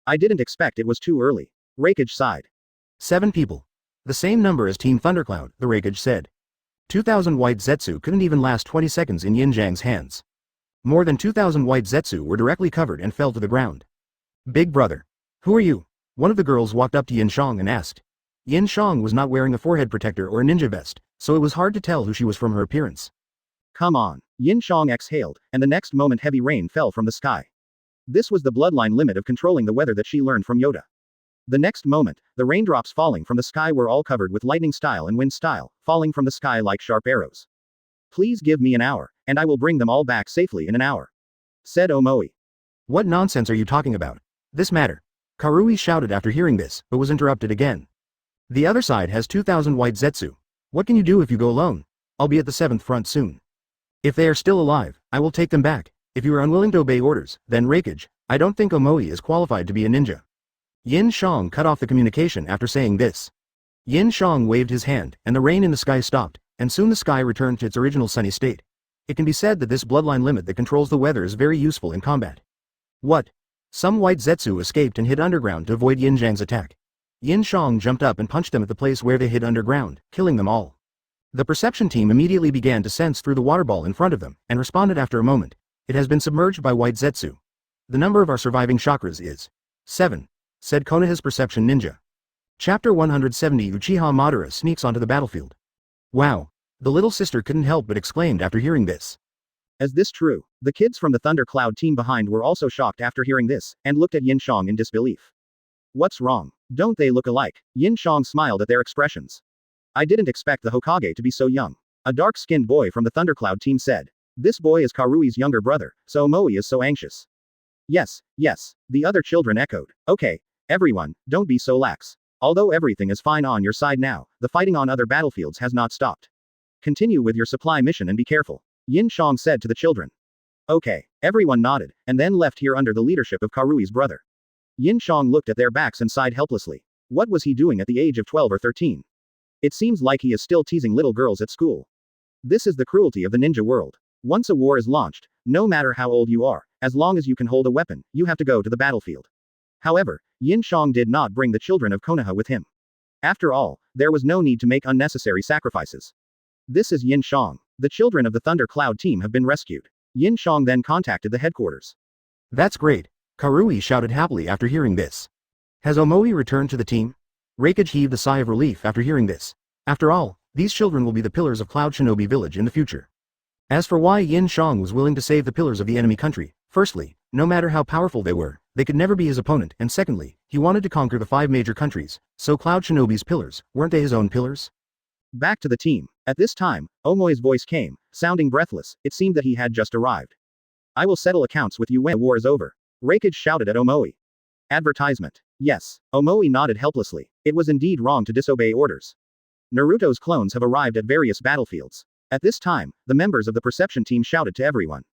Speaker 2: I didn't expect it was too early. Rakage sighed.
Speaker 1: 7 people. The same number as Team Thundercloud, the Rakage said. 2,000 white Zetsu couldn't even last 20 seconds in Yin Xiang's hands. More than 2,000 white Zetsu were directly covered and fell to the ground. Big brother. Who are you? One of the girls walked up to Yin Xiang and asked. Yin Xiang was not wearing a forehead protector or a ninja vest, so it was hard to tell who she was from her appearance.
Speaker 2: Come on. Yin Xiang exhaled, and the next moment heavy rain fell from the sky. This was the bloodline limit of controlling the weather that she learned from Yoda. The next moment, the raindrops falling from the sky were all covered with lightning style and wind style, falling from the sky like sharp arrows. Please give me an hour, and I will bring them all back safely in an hour. Said Omoi.
Speaker 1: What nonsense are you talking about? This matter. Karui shouted after hearing this, but was interrupted again. The other side has 2,000 white Zetsu. What can you do if you go alone? I'll be at the 7th front soon. If they are still alive, I will take them back. If you are unwilling to obey orders, then Rakage, I don't think Omoi is qualified to be a ninja. Yin Xiang cut off the communication after saying this. Yin Xiang waved his hand, and the rain in the sky stopped, and soon the sky returned to its original sunny state. It can be said that this bloodline limit that controls the weather is very useful in combat. What? Some white Zetsu escaped and hid underground to avoid Yin Xiang's attack. Yin Xiang jumped up and punched them at the place where they hid underground, killing them all. The perception team immediately began to sense through the water ball in front of them, and responded after a moment. It has been submerged by white Zetsu. The number of our surviving chakras is 7, said Konoha's perception ninja. Chapter 170 Uchiha Madara sneaks onto the battlefield. Wow. The little sister couldn't help but exclaimed after hearing this.
Speaker 2: Is this true? The kids from the Thunder Cloud team behind were also shocked after hearing this, and looked at Yin Xiang in disbelief. What's wrong? Don't they look alike? Yin Xiang smiled at their expressions. I didn't expect the Hokage to be so young. A dark-skinned boy from the Thundercloud team said. This boy is Karui's younger brother, so Omoi is so anxious. Yes, yes, the other children echoed. Okay, everyone, don't be so lax. Although everything is fine on your side now, the fighting on other battlefields has not stopped. Continue with your supply mission and be careful. Yin Xiang said to the children. Okay, everyone nodded, and then left here under the leadership of Karui's brother. Yin Xiang looked at their backs and sighed helplessly. What was he doing at the age of 12 or 13? It seems like he is still teasing little girls at school. This is the cruelty of the ninja world. Once a war is launched, no matter how old you are, as long as you can hold a weapon, you have to go to the battlefield. However, Yin Xiang did not bring the children of Konoha with him. After all, there was no need to make unnecessary sacrifices. This is Yin Xiang. The children of the Thunder Cloud team have been rescued. Yin Xiang then contacted the headquarters.
Speaker 1: That's great. Karui shouted happily after hearing this. Has Omoi returned to the team? Rakage heaved a sigh of relief after hearing this. After all, these children will be the pillars of Cloud Shinobi Village in the future. As for why Yin Xiang was willing to save the pillars of the enemy country, firstly, no matter how powerful they were, they could never be his opponent, and secondly, he wanted to conquer the 5 major countries, so Cloud Shinobi's pillars, weren't they his own pillars? Back to the team. At this time, Omoi's voice came, sounding breathless. It seemed that he had just arrived. I will settle accounts with you when the war is over. Rakage shouted at Omoi. Advertisement.
Speaker 2: Yes. Omoi nodded helplessly. It was indeed wrong to disobey orders. Naruto's clones have arrived at various battlefields. At this time, the members of the perception team shouted to everyone.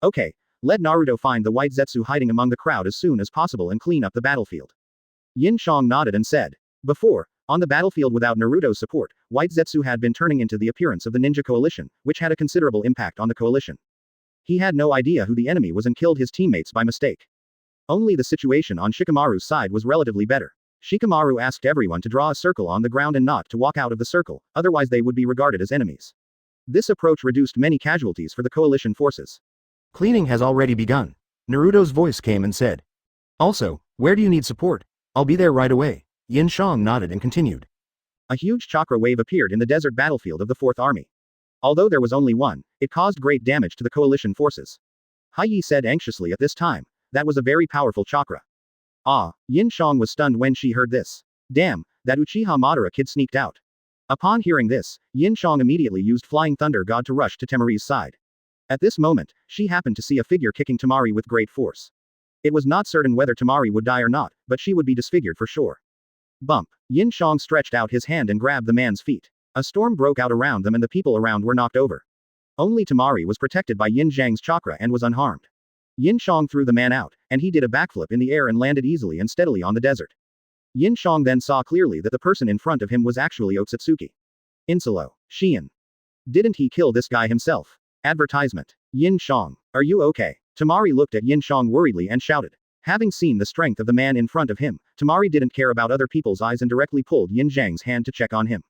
Speaker 2: Okay, let Naruto find the white Zetsu hiding among the crowd as soon as possible and clean up the battlefield. Yin Xiang nodded and said. Before, on the battlefield without Naruto's support, white Zetsu had been turning into the appearance of the ninja coalition, which had a considerable impact on the coalition. He had no idea who the enemy was and killed his teammates by mistake. Only the situation on Shikamaru's side was relatively better. Shikamaru asked everyone to draw a circle on the ground and not to walk out of the circle, otherwise they would be regarded as enemies. This approach reduced many casualties for the coalition forces.
Speaker 1: Cleaning has already begun. Naruto's voice came and said. Also, where do you need support? I'll be there right away. Yin Xiang nodded and continued.
Speaker 2: A huge chakra wave appeared in the desert battlefield of the Fourth Army. Although there was only one, it caused great damage to the coalition forces. Haiyi said anxiously at this time. That was a very powerful chakra. Ah, Yin Xiang was stunned when she heard this. Damn, that Uchiha Madara kid sneaked out. Upon hearing this, Yin Xiang immediately used Flying Thunder God to rush to Temari's side. At this moment, she happened to see a figure kicking Temari with great force. It was not certain whether Temari would die or not, but she would be disfigured for sure. Bump. Yin Xiang stretched out his hand and grabbed the man's feet. A storm broke out around them and the people around were knocked over. Only Temari was protected by Yin Xiang's chakra and was unharmed. Yin Xiang threw the man out, and he did a backflip in the air and landed easily and steadily on the desert. Yin Xiang then saw clearly that the person in front of him was actually Otsutsuki. Insolo. Xian. Didn't he kill this guy himself? Advertisement. Yin Xiang. Are you okay? Temari looked at Yin Xiang worriedly and shouted. Having seen the strength of the man in front of him, Temari didn't care about other people's eyes and directly pulled Yin Xiang's hand to check on him.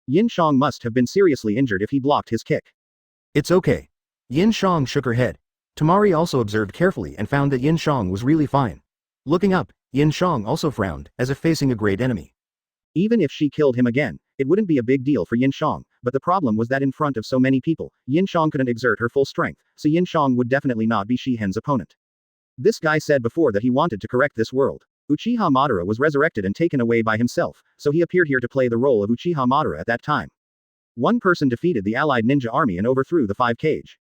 Speaker 2: Yin Xiang must have been seriously injured if he blocked his kick.
Speaker 1: It's okay. Yin Xiang shook her head. Temari also observed carefully and found that Yin Xiang was really fine. Looking up, Yin Xiang also frowned, as if facing a great enemy.
Speaker 2: Even if she killed him again, it wouldn't be a big deal for Yin Xiang, but the problem was that in front of so many people, Yin Xiang couldn't exert her full strength, so Yin Xiang would definitely not be Shihen's opponent. This guy said before that he wanted to correct this world. Uchiha Madara was resurrected and taken away by himself, so he appeared here to play the role of Uchiha Madara at that time. One person defeated the allied ninja army and overthrew the 5 Kage.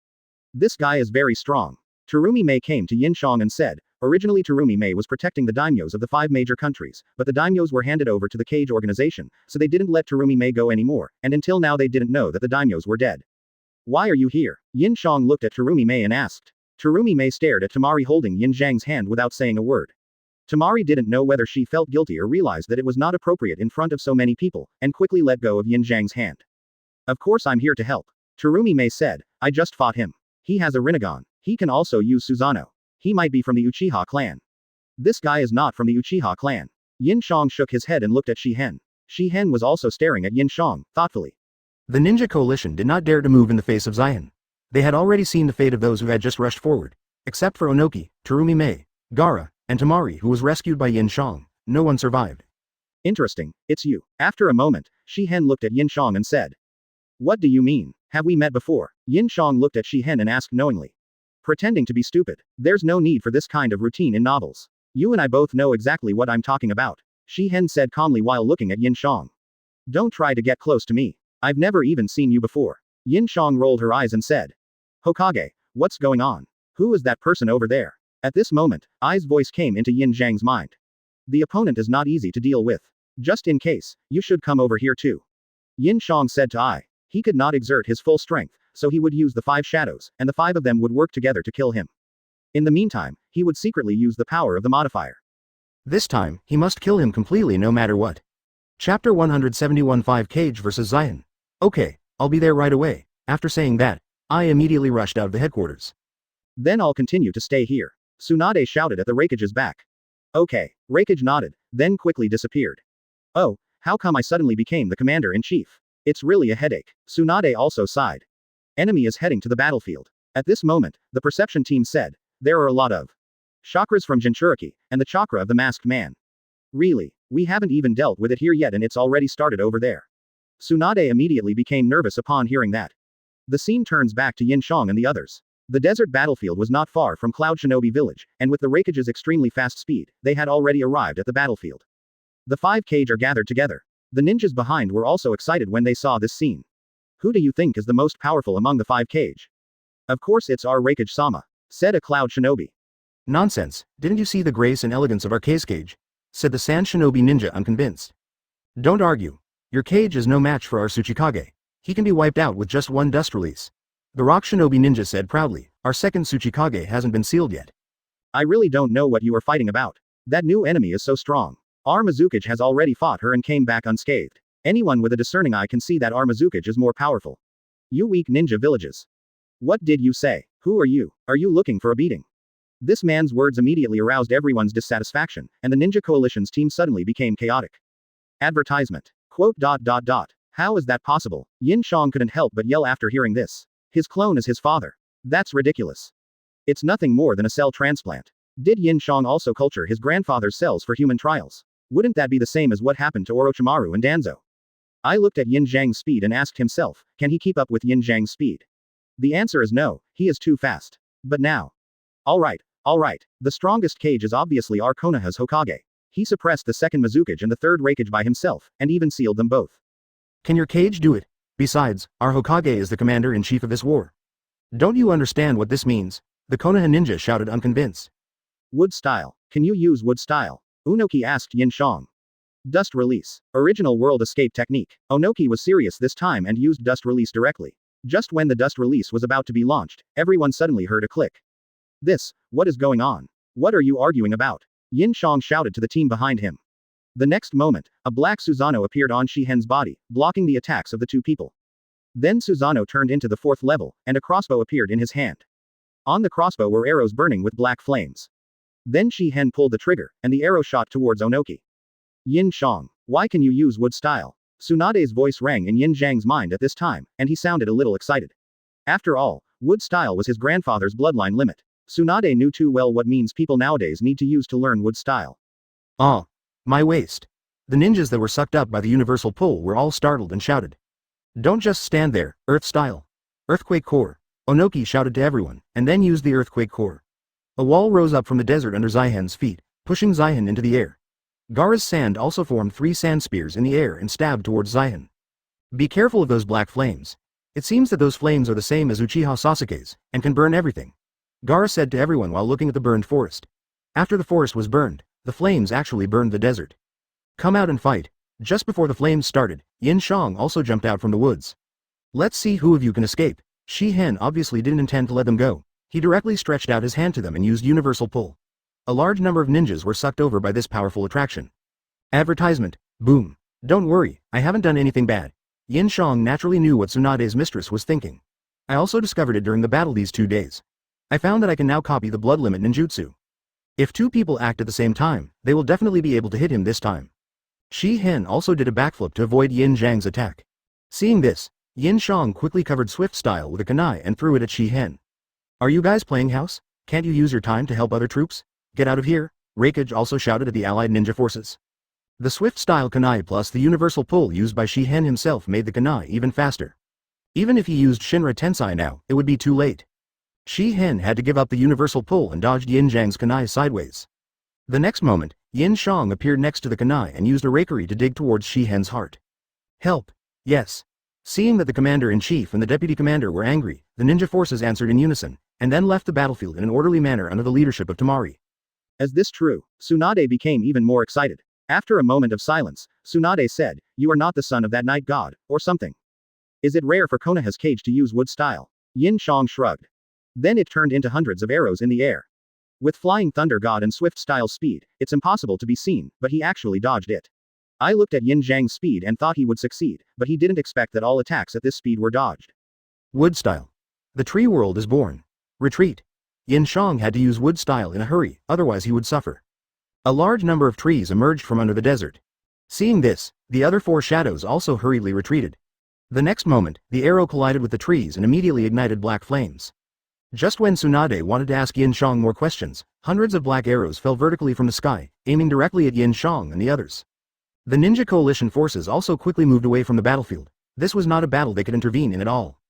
Speaker 2: This guy is very strong. Terumi Mei came to Yin Xiang and said, originally Terumi Mei was protecting the daimyos of the 5 major countries, but the daimyos were handed over to the Kage organization, so they didn't let Terumi Mei go anymore, and until now they didn't know that the daimyos were dead. Why are you here? Yin Xiang looked at Terumi Mei and asked. Terumi Mei stared at Temari holding Yin Xiang's hand without saying a word. Temari didn't know whether she felt guilty or realized that it was not appropriate in front of so many people, and quickly let go of Yin Xiang's hand. Of course I'm here to help. Terumi Mei said, I just fought him. He has a Rinnegan. He can also use Susanoo. He might be from the Uchiha clan. This guy is not from the Uchiha clan. Yin Xiang shook his head and looked at Shihen. Shihen was also staring at Yin Xiang, thoughtfully.
Speaker 1: The ninja coalition did not dare to move in the face of Zion. They had already seen the fate of those who had just rushed forward. Except for Onoki, Terumi Mei, Gaara, and Temari who was rescued by Yin Xiang, no one survived.
Speaker 2: Interesting, it's you. After a moment, Shihen looked at Yin Xiang and said. What do you mean? Have we met before? Yin Xiang looked at Shihen and asked knowingly. Pretending to be stupid. There's no need for this kind of routine in novels. You and I both know exactly what I'm talking about. Shihen said calmly while looking at Yin Xiang. Don't try to get close to me. I've never even seen you before. Yin Xiang rolled her eyes and said. Hokage, what's going on? Who is that person over there? At this moment, Ai's voice came into Yin Xiang's mind. The opponent is not easy to deal with. Just in case, you should come over here too. Yin Xiang said to Ai. He could not exert his full strength, so he would use the 5 shadows, and the 5 of them would work together to kill him. In the meantime, he would secretly use the power of the modifier.
Speaker 1: This time, he must kill him completely no matter what. Chapter 171 5 Kage vs Zion. Okay, I'll be there right away. After saying that, I immediately rushed out of the headquarters.
Speaker 2: Then I'll continue to stay here. Tsunade shouted at the Raikage's back. Okay, Raikage nodded, then quickly disappeared. Oh, how come I suddenly became the commander-in-chief? It's really a headache. Tsunade also sighed. Enemy is heading to the battlefield. At this moment, the perception team said, there are a lot of chakras from Jinchuriki, and the chakra of the masked man. Really, we haven't even dealt with it here yet and it's already started over there. Tsunade immediately became nervous upon hearing that. The scene turns back to Yin Xiang and the others. The desert battlefield was not far from Cloud Shinobi village, and with the Raikage's extremely fast speed, they had already arrived at the battlefield. The 5 Kage are gathered together. The ninjas behind were also excited when they saw this scene. Who do you think is the most powerful among the 5 Kage? Of course it's our Raikage-sama, said a Cloud Shinobi.
Speaker 1: Nonsense, didn't you see the grace and elegance of our Kage? said the Sand Shinobi ninja unconvinced. Don't argue. Your Kage is no match for our Tsuchikage. He can be wiped out with just one dust release. The Rock Shinobi ninja said proudly, our second Tsuchikage hasn't been sealed yet.
Speaker 2: I really don't know what you are fighting about. That new enemy is so strong. Our Mizukage has already fought her and came back unscathed. Anyone with a discerning eye can see that our Mizukage is more powerful. You weak ninja villages. What did you say? Who are you? Are you looking for a beating? This man's words immediately aroused everyone's dissatisfaction, and the Ninja Coalition's team suddenly became chaotic. Advertisement. Quote. How is that possible? Yin Xiang couldn't help but yell after hearing this. His clone is his father. That's ridiculous. It's nothing more than a cell transplant. Did Yin Xiang also culture his grandfather's cells for human trials? Wouldn't that be the same as what happened to Orochimaru and Danzo? I looked at Yin Xiang's speed and asked himself, can he keep up with Yin Xiang's speed? The answer is no, he is too fast. But now. Alright. The strongest Kage is obviously our Konoha's Hokage. He suppressed the second Mizukage and the third Raikage by himself, and even sealed them both.
Speaker 1: Can your Kage do it? Besides, our Hokage is the commander-in-chief of this war. Don't you understand what this means? The Konoha ninja shouted unconvinced.
Speaker 2: Wood style. Can you use wood style? Unoki asked Yin Xiang. Dust release. Original world escape technique. Onoki was serious this time and used dust release directly. Just when the dust release was about to be launched, everyone suddenly heard a click. What is going on? What are you arguing about? Yin Xiang shouted to the team behind him. The next moment, a black Susanoo appeared on Shihen's body, blocking the attacks of the two people. Then Susanoo turned into the fourth level, and a crossbow appeared in his hand. On the crossbow were arrows burning with black flames. Then Shihen pulled the trigger, and the arrow shot towards Onoki. Yin Xiang, why can you use wood style? Tsunade's voice rang in Yin Xiang's mind at this time, and he sounded a little excited. After all, wood style was his grandfather's bloodline limit. Tsunade knew too well what means people nowadays need to use to learn wood style.
Speaker 1: Ah! My waist. The ninjas that were sucked up by the universal pull were all startled and shouted. Don't just stand there, earth style. Earthquake core. Onoki shouted to everyone, and then used the earthquake core. A wall rose up from the desert under Zihen's feet, pushing Zihen into the air. Gaara's sand also formed 3 sand spears in the air and stabbed towards Zihen. Be careful of those black flames. It seems that those flames are the same as Uchiha Sasuke's, and can burn everything. Gaara said to everyone while looking at the burned forest. After the forest was burned, the flames actually burned the desert. Come out and fight. Just before the flames started, Yin Xiang also jumped out from the woods. Let's see who of you can escape. Shihen obviously didn't intend to let them go. He directly stretched out his hand to them and used universal pull. A large number of ninjas were sucked over by this powerful attraction. Advertisement. Boom. Don't worry, I haven't done anything bad. Yin Xiang naturally knew what Tsunade's mistress was thinking. I also discovered it during the battle these 2 days. I found that I can now copy the blood limit ninjutsu. If 2 people act at the same time, they will definitely be able to hit him this time. Shihen also did a backflip to avoid Yin Xiang's attack. Seeing this, Yin Xiang quickly covered Swift style with a kunai and threw it at Shihen. Are you guys playing house? Can't you use your time to help other troops? Get out of here, Raikage also shouted at the allied ninja forces. The Swift style kunai plus the universal pull used by Shihen himself made the kunai even faster. Even if he used Shinra Tensai now, it would be too late. Shihen had to give up the universal pull and dodged Yin Xiang's kunai sideways. The next moment, Yin Xiang appeared next to the kunai and used a rakery to dig towards Shihen's heart. Help! Yes. Seeing that the commander-in-chief and the deputy commander were angry, the ninja forces answered in unison, and then left the battlefield in an orderly manner under the leadership of Temari.
Speaker 2: As this true, Tsunade became even more excited. After a moment of silence, Tsunade said, you are not the son of that night god, or something. Is it rare for Konoha's Kage to use wood style? Yin Xiang shrugged. Then it turned into hundreds of arrows in the air. With flying thunder god and swift style speed, it's impossible to be seen, but he actually dodged it. I looked at Yin Xiang's speed and thought he would succeed, but he didn't expect that all attacks at this speed were dodged.
Speaker 1: Wood style. The tree world is born. Retreat. Yin Xiang had to use wood style in a hurry, otherwise he would suffer. A large number of trees emerged from under the desert. Seeing this, the other 4 shadows also hurriedly retreated. The next moment, the arrow collided with the trees and immediately ignited black flames. Just when Tsunade wanted to ask Yin Xiang more questions, hundreds of black arrows fell vertically from the sky, aiming directly at Yin Xiang and the others. The Ninja Coalition forces also quickly moved away from the battlefield. This was not a battle they could intervene in at all.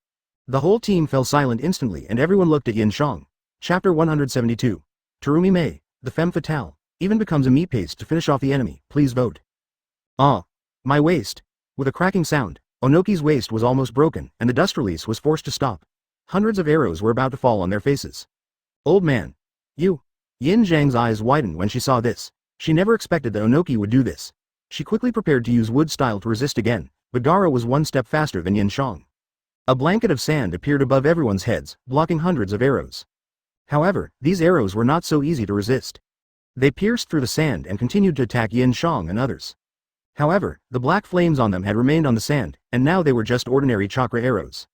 Speaker 1: The whole team fell silent instantly and everyone looked at Yin Xiang. Chapter 172. Terumi Mei, the femme fatale, even becomes a meat paste to finish off the enemy. Please vote. Ah. My waist. With a cracking sound, Onoki's waist was almost broken, and the dust release was forced to stop. Hundreds of arrows were about to fall on their faces. Old man. You. Yin Xiang's eyes widened when she saw this. She never expected that Onoki would do this. She quickly prepared to use wood style to resist again, but Gaara was one step faster than Yin Xiang. A blanket of sand appeared above everyone's heads, blocking hundreds of arrows. However, these arrows were not so easy to resist. They pierced through the sand and continued to attack Yin Xiang and others. However, the black flames on them had remained on the sand, and now they were just ordinary chakra arrows.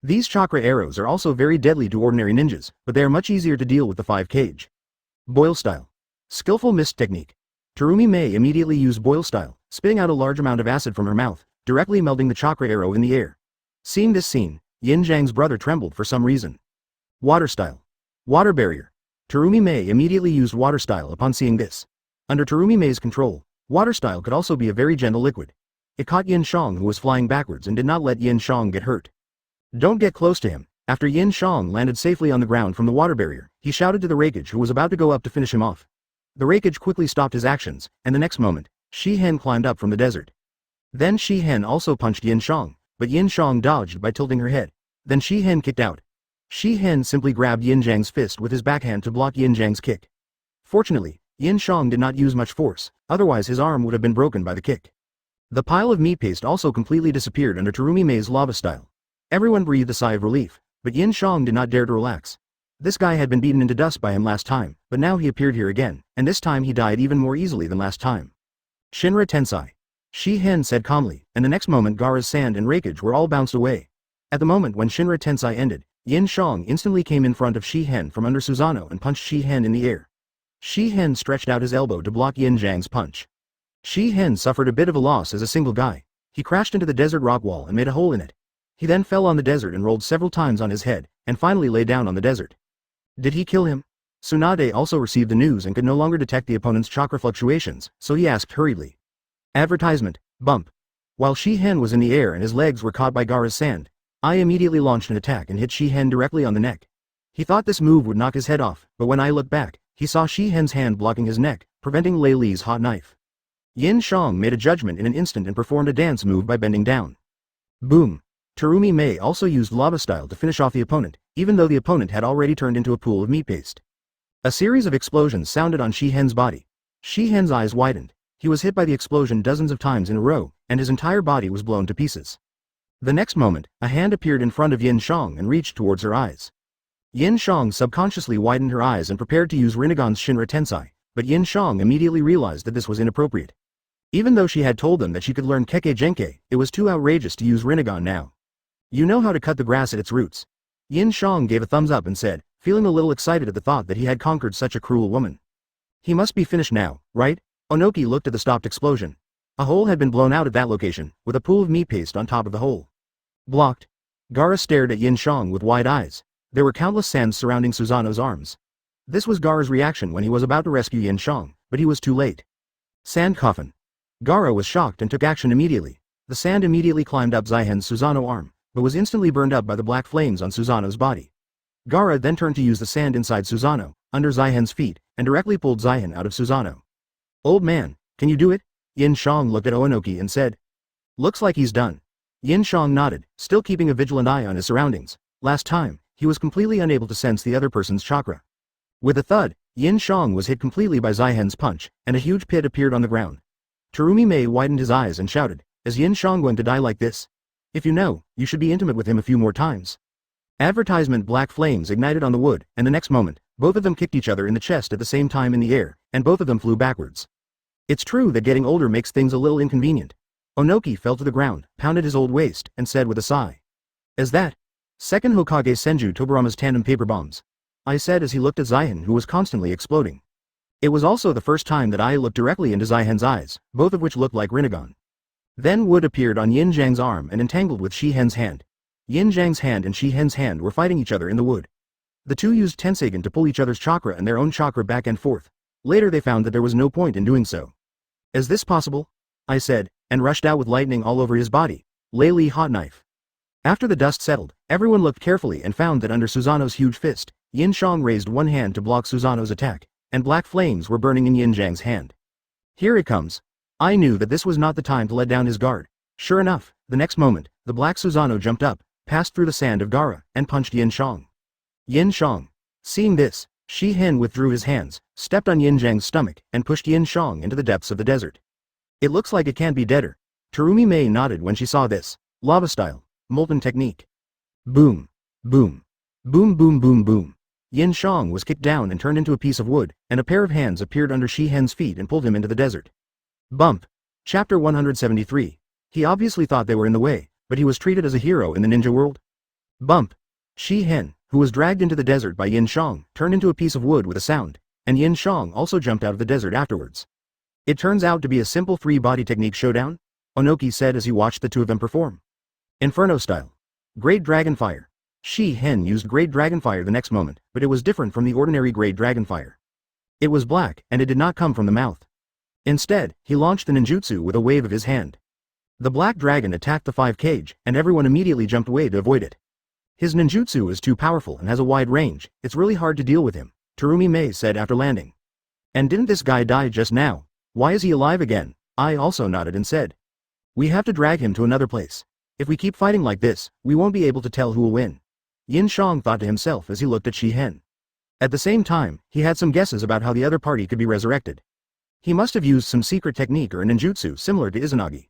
Speaker 1: These chakra arrows are also very deadly to ordinary ninjas, but they are much easier to deal with the 5 Kage. Boil style. Skillful mist technique. Terumi Mei immediately used boil style, spitting out a large amount of acid from her mouth, directly melting the chakra arrow in the air. Seeing this scene, Yin Xiang's brother trembled for some reason. Water style. Water barrier. Terumi Mei immediately used water style upon seeing this. Under Terumi Mei's control, water style could also be a very gentle liquid. It caught Yin Xiang, who was flying backwards, and did not let Yin Xiang get hurt. Don't get close to him. After Yin Xiang landed safely on the ground from the water barrier, he shouted to the Raikage, who was about to go up to finish him off. The Raikage quickly stopped his actions, and the next moment, Shi-Hen climbed up from the desert. Then Shi-Hen also punched Yin Xiang, but Yin Xiang dodged by tilting her head. Then Shi-Hen kicked out. Shi-Hen simply grabbed Yin Xiang's fist with his backhand to block Yin Xiang's kick. Fortunately, Yin Xiang did not use much force, otherwise his arm would have been broken by the kick. The pile of meat paste also completely disappeared under Terumi Mei's lava style. Everyone breathed a sigh of relief, but Yin Xiang did not dare to relax. This guy had been beaten into dust by him last time, but now he appeared here again, and this time he died even more easily than last time. Shinra Tensai. Shi-Hen said calmly, and the next moment Gaara's sand and Raikage were all bounced away. At the moment when Shinra Tensai ended, Yin Xiang instantly came in front of Shi-Hen from under Susanoo and punched Shi-Hen in the air. Shi-Hen stretched out his elbow to block Yin Xiang's punch. Shi-Hen suffered a bit of a loss as a single guy. He crashed into the desert rock wall and made a hole in it. He then fell on the desert and rolled several times on his head, and finally lay down on the desert. Did he kill him? Tsunade also received the news and could no longer detect the opponent's chakra fluctuations, so he asked hurriedly. Advertisement, bump. While Shi-Hen was in the air and his legs were caught by Gaara's sand, I immediately launched an attack and hit Shi-Hen directly on the neck. He thought this move would knock his head off, but when I looked back, he saw Shi-Hen's hand blocking his neck, preventing Lei Li's hot knife. Yin Xiang made a judgment in an instant and performed a dance move by bending down. Boom. Terumi Mei also used lava style to finish off the opponent, even though the opponent had already turned into a pool of meat paste. A series of explosions sounded on Shi-Hen's body. Shi-Hen's eyes widened. He was hit by the explosion dozens of times in a row, and his entire body was blown to pieces. The next moment, a hand appeared in front of Yin Xiang and reached towards her eyes. Yin Xiang subconsciously widened her eyes and prepared to use Rinnegan's Shinra Tensai, but Yin Xiang immediately realized that this was inappropriate. Even though she had told them that she could learn Keke Genkai, it was too outrageous to use Rinnegan now. You know how to cut the grass at its roots. Yin Xiang gave a thumbs up and said, feeling a little excited at the thought that he had conquered such a cruel woman. He must be finished now, right? Onoki looked at the stopped explosion. A hole had been blown out at that location, with a pool of meat paste on top of the hole. Blocked. Gaara stared at Yin Xiang with wide eyes. There were countless sands surrounding Susanoo's arms. This was Gaara's reaction when he was about to rescue Yin Xiang, but he was too late. Sand coffin. Gaara was shocked and took action immediately. The sand immediately climbed up Zihen's Susanoo arm, but was instantly burned up by the black flames on Susanoo's body. Gaara then turned to use the sand inside Susanoo, under Zihen's feet, and directly pulled Zihen out of Susanoo. Old man, can you do it? Yin Xiang looked at Onoki and said. Looks like he's done. Yin Xiang nodded, still keeping a vigilant eye on his surroundings. Last time, he was completely unable to sense the other person's chakra. With a thud, Yin Xiang was hit completely by Zihen's punch, and a huge pit appeared on the ground. Terumi Mei widened his eyes and shouted, is Yin Xiang going to die like this? If you know, you should be intimate with him a few more times. Advertisement black flames ignited on the wood, and the next moment, both of them kicked each other in the chest at the same time in the air, and both of them flew backwards. It's true that getting older makes things a little inconvenient. Onoki fell to the ground, pounded his old waist, and said with a sigh. As that? Second Hokage Senju Tobarama's tandem paper bombs. I said as he looked at Zihen, who was constantly exploding. It was also the first time that I looked directly into Zihen's eyes, both of which looked like Rinnegan. Then wood appeared on Yin Xiang's arm and entangled with Shi-Hen's hand. Yin Xiang's hand and Shi-Hen's hand were fighting each other in the wood. The two used Tensagen to pull each other's chakra and their own chakra back and forth. Later they found that there was no point in doing so. Is this possible? I said, and rushed out with lightning all over his body. Lei Li hot knife. After the dust settled, everyone looked carefully and found that under Susanoo's huge fist, Yin Xiang raised one hand to block Susanoo's attack, and black flames were burning in Yin Xiang's hand. Here it comes. I knew that this was not the time to let down his guard. Sure enough, the next moment, the black Susanoo jumped up, passed through the sand of Gaara, and punched Yin Xiang. Yin Xiang. Seeing this, Shi Hen withdrew his hands, stepped on Yin Xiang's stomach, and pushed Yin Xiang into the depths of the desert. It looks like it can't be deader. Terumi Mei nodded when she saw this. Lava style. Molten technique. Boom. Boom. Boom boom boom boom. Yin Xiang was kicked down and turned into a piece of wood, and a pair of hands appeared under Shi Hen's feet and pulled him into the desert. Bump. Chapter 173. He obviously thought they were in the way, but he was treated as a hero in the ninja world. Bump. Shi Hen, who was dragged into the desert by Yin Xiang, turned into a piece of wood with a sound, and Yin Xiang also jumped out of the desert afterwards. It turns out to be a simple three-body technique showdown, Onoki said as he watched the two of them perform. Inferno style. Great Dragon Fire. Shi Hen used Great Dragon Fire the next moment, but it was different from the ordinary Great Dragon Fire. It was black, and it did not come from the mouth. Instead, he launched the ninjutsu with a wave of his hand. The black dragon attacked the 5 cage, and everyone immediately jumped away to avoid it. His ninjutsu is too powerful and has a wide range, it's really hard to deal with him, Terumi Mei said after landing. And didn't this guy die just now? Why is he alive again? I also nodded and said. We have to drag him to another place. If we keep fighting like this, we won't be able to tell who will win. Yin Xiang thought to himself as he looked at Shi Hen. At the same time, he had some guesses about how the other party could be resurrected. He must have used some secret technique or a ninjutsu similar to Izanagi.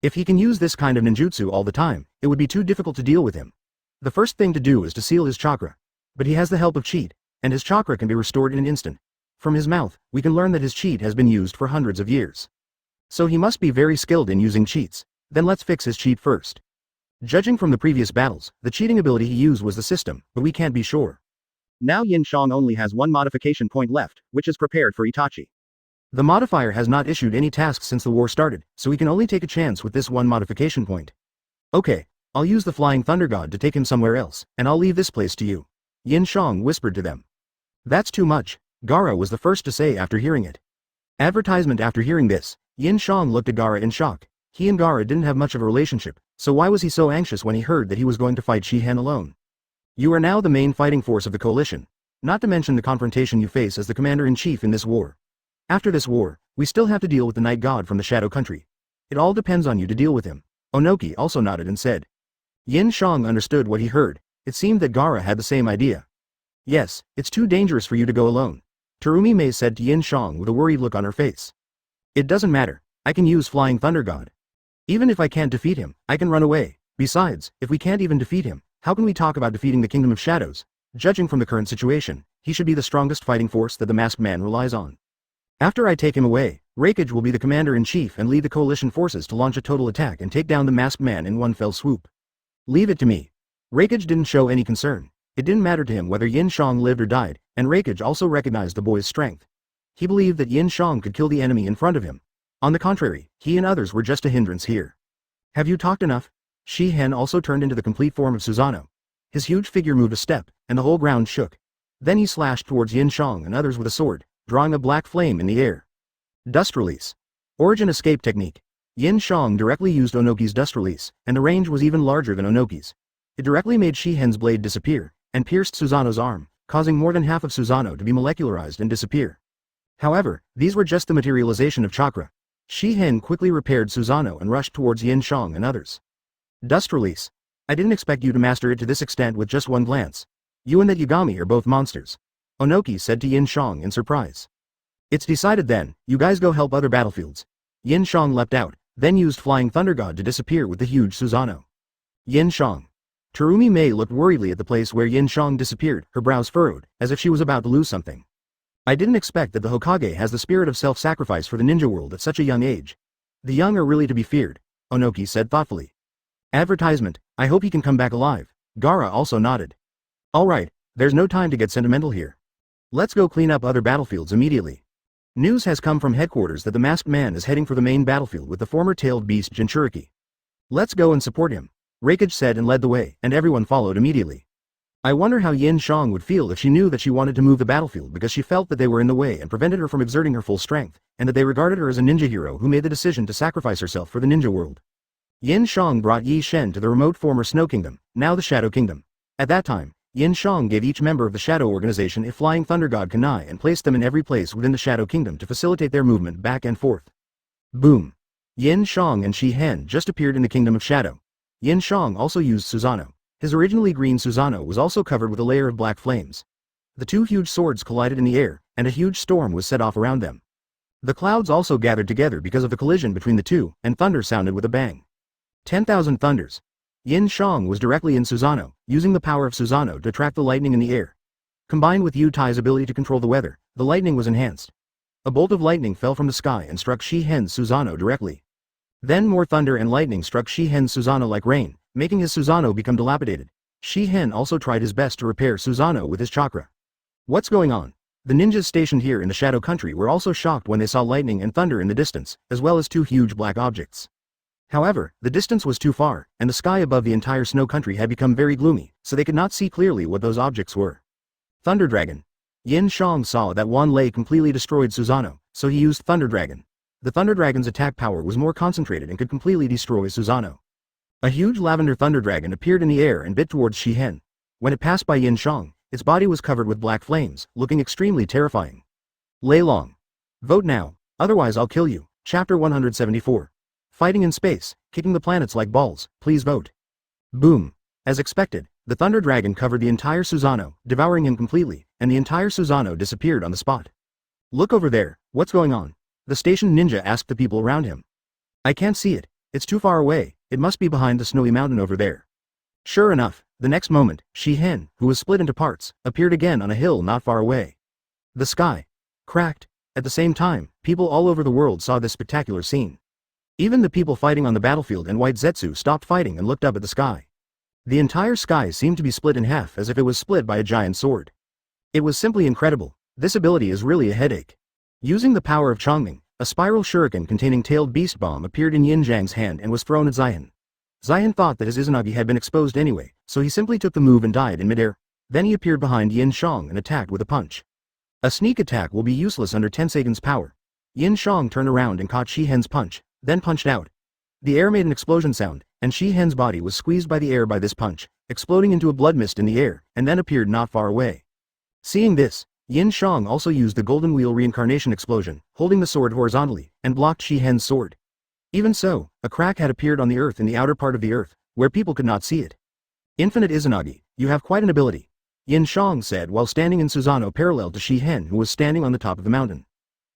Speaker 1: If he can use this kind of ninjutsu all the time, it would be too difficult to deal with him. The first thing to do is to seal his chakra. But he has the help of cheat, and his chakra can be restored in an instant. From his mouth, we can learn that his cheat has been used for hundreds of years. So he must be very skilled in using cheats. Then let's fix his cheat first. Judging from the previous battles, the cheating ability he used was the system, but we can't be sure.
Speaker 2: Now Yin Xiang only has one modification point left, which is prepared for Itachi.
Speaker 1: The modifier has not issued any tasks since the war started, so he can only take a chance with this one modification point. Okay, I'll use the Flying Thunder God to take him somewhere else, and I'll leave this place to you. Yin Xiang whispered to them. That's too much, Gaara was the first to say after hearing it. Advertisement. After hearing this, Yin Xiang looked at Gaara in shock. He and Gaara didn't have much of a relationship, so why was he so anxious when he heard that he was going to fight Shi Hen alone? You are now the main fighting force of the coalition, not to mention the confrontation you face as the commander-in-chief in this war. After this war, we still have to deal with the Night God from the Shadow Country. It all depends on you to deal with him. Onoki also nodded and said. Yin Xiang understood what he heard. It seemed that Gaara had the same idea. Yes, it's too dangerous for you to go alone, Terumi Mei said to Yin Xiang with a worried look on her face. It doesn't matter, I can use Flying Thunder God. Even if I can't defeat him, I can run away. Besides, if we can't even defeat him, how can we talk about defeating the Kingdom of Shadows? Judging from the current situation, he should be the strongest fighting force that the Masked Man relies on. After I take him away, Reikage will be the commander-in-chief and lead the coalition forces to launch a total attack and take down the Masked Man in one fell swoop. Leave it to me. Reikage didn't show any concern. It didn't matter to him whether Yin Xiang lived or died, and Reikage also recognized the boy's strength. He believed that Yin Xiang could kill the enemy in front of him. On the contrary, he and others were just a hindrance here. Have you talked enough? Shi Hen also turned into the complete form of Susanoo. His huge figure moved a step, and the whole ground shook. Then he slashed towards Yin Xiang and others with a sword, drawing a black flame in the air. Dust Release. Origin Escape Technique. Yin Xiang directly used Onoki's Dust Release, and the range was even larger than Onoki's. It directly made Shi Hen's blade disappear, and pierced Susanoo's arm, causing more than half of Susanoo to be molecularized and disappear. However, these were just the materialization of chakra. Shi Hen quickly repaired Susanoo and rushed towards Yin Xiang and others. Dust Release. I didn't expect you to master it to this extent with just one glance. You and that Yagami are both monsters, Onoki said to Yin Xiang in surprise. It's decided then, you guys go help other battlefields. Yin Xiang leapt out, then used Flying Thunder God to disappear with the huge Susanoo. Yin Xiang. Terumi Mei looked worriedly at the place where Yin Xiang disappeared, her brows furrowed, as if she was about to lose something. I didn't expect that the Hokage has the spirit of self-sacrifice for the ninja world at such a young age. The young are really to be feared, Onoki said thoughtfully. Advertisement, I hope he can come back alive. Gaara also nodded. Alright, there's no time to get sentimental here. Let's go clean up other battlefields immediately. News has come from headquarters that the Masked Man is heading for the main battlefield with the former tailed beast Jinchuriki. Let's go and support him, Reikage said and led the way, and everyone followed immediately. I wonder how Yin Xiang would feel if she knew that she wanted to move the battlefield because she felt that they were in the way and prevented her from exerting her full strength, and that they regarded her as a ninja hero who made the decision to sacrifice herself for the ninja world. Yin Xiang brought Yi Shen to the remote former Snow Kingdom, now the Shadow Kingdom. At that time, Yin Xiang gave each member of the Shadow Organization a Flying Thunder God kunai and placed them in every place within the Shadow Kingdom to facilitate their movement back and forth. Boom. Yin Xiang and Shi Hen just appeared in the Kingdom of Shadow. Yin Xiang also used Susanoo. His originally green Susanoo was also covered with a layer of black flames. The two huge swords collided in the air, and a huge storm was set off around them. The clouds also gathered together because of the collision between the two, and thunder sounded with a bang. 10,000 thunders. Yin Xiang was directly in Susanoo, using the power of Susanoo to track the lightning in the air. Combined with Yu Tai's ability to control the weather, the lightning was enhanced. A bolt of lightning fell from the sky and struck Shihen's Susanoo directly. Then more thunder and lightning struck Shihen's Susanoo like rain, making his Susanoo become dilapidated. Shihen also tried his best to repair Susanoo with his chakra. What's going on? The ninjas stationed here in the Shadow Country were also shocked when they saw lightning and thunder in the distance, as well as two huge black objects. However, the distance was too far, and the sky above the entire snow country had become very gloomy, so they could not see clearly what those objects were. Thunder Dragon. Yin Xiang saw that Wan Lei completely destroyed Susanoo, so he used Thunder Dragon. The Thunder Dragon's attack power was more concentrated and could completely destroy Susanoo. A huge lavender Thunder Dragon appeared in the air and bit towards Shihen. When it passed by Yin Xiang, its body was covered with black flames, looking extremely terrifying. Lei Long. Vote now, otherwise I'll kill you. Chapter 174. Fighting in space, kicking the planets like balls, please vote. Boom. As expected, the Thunder Dragon covered the entire Susanoo, devouring him completely, and the entire Susanoo disappeared on the spot. Look over there, what's going on? The station ninja asked the people around him. I can't see it, it's too far away, it must be behind the snowy mountain over there. Sure enough, the next moment, Shihen, who was split into parts, appeared again on a hill not far away. The sky cracked. At the same time, people all over the world saw this spectacular scene. Even the people fighting on the battlefield and White Zetsu stopped fighting and looked up at the sky. The entire sky seemed to be split in half as if it was split by a giant sword. It was simply incredible. This ability is really a headache. Using the power of Chongming, a spiral shuriken containing tailed beast bomb appeared in Yin Xiang's hand and was thrown at Zion. Zion thought that his Izanagi had been exposed anyway, so he simply took the move and died in midair. Then he appeared behind Yin Xiang and attacked with a punch. A sneak attack will be useless under Tensagen's power. Yin Xiang turned around and caught Shihen's punch, then punched out. The air made an explosion sound, and Shihen's body was squeezed by the air by this punch, exploding into a blood mist in the air, and then appeared not far away. Seeing this, Yin Xiang also used the Golden Wheel reincarnation explosion, holding the sword horizontally, and blocked Shihen's sword. Even so, a crack had appeared on the earth in the outer part of the earth, where people could not see it. Infinite Izanagi, you have quite an ability, Yin Xiang said while standing in Susanoo parallel to Shihen who was standing on the top of the mountain.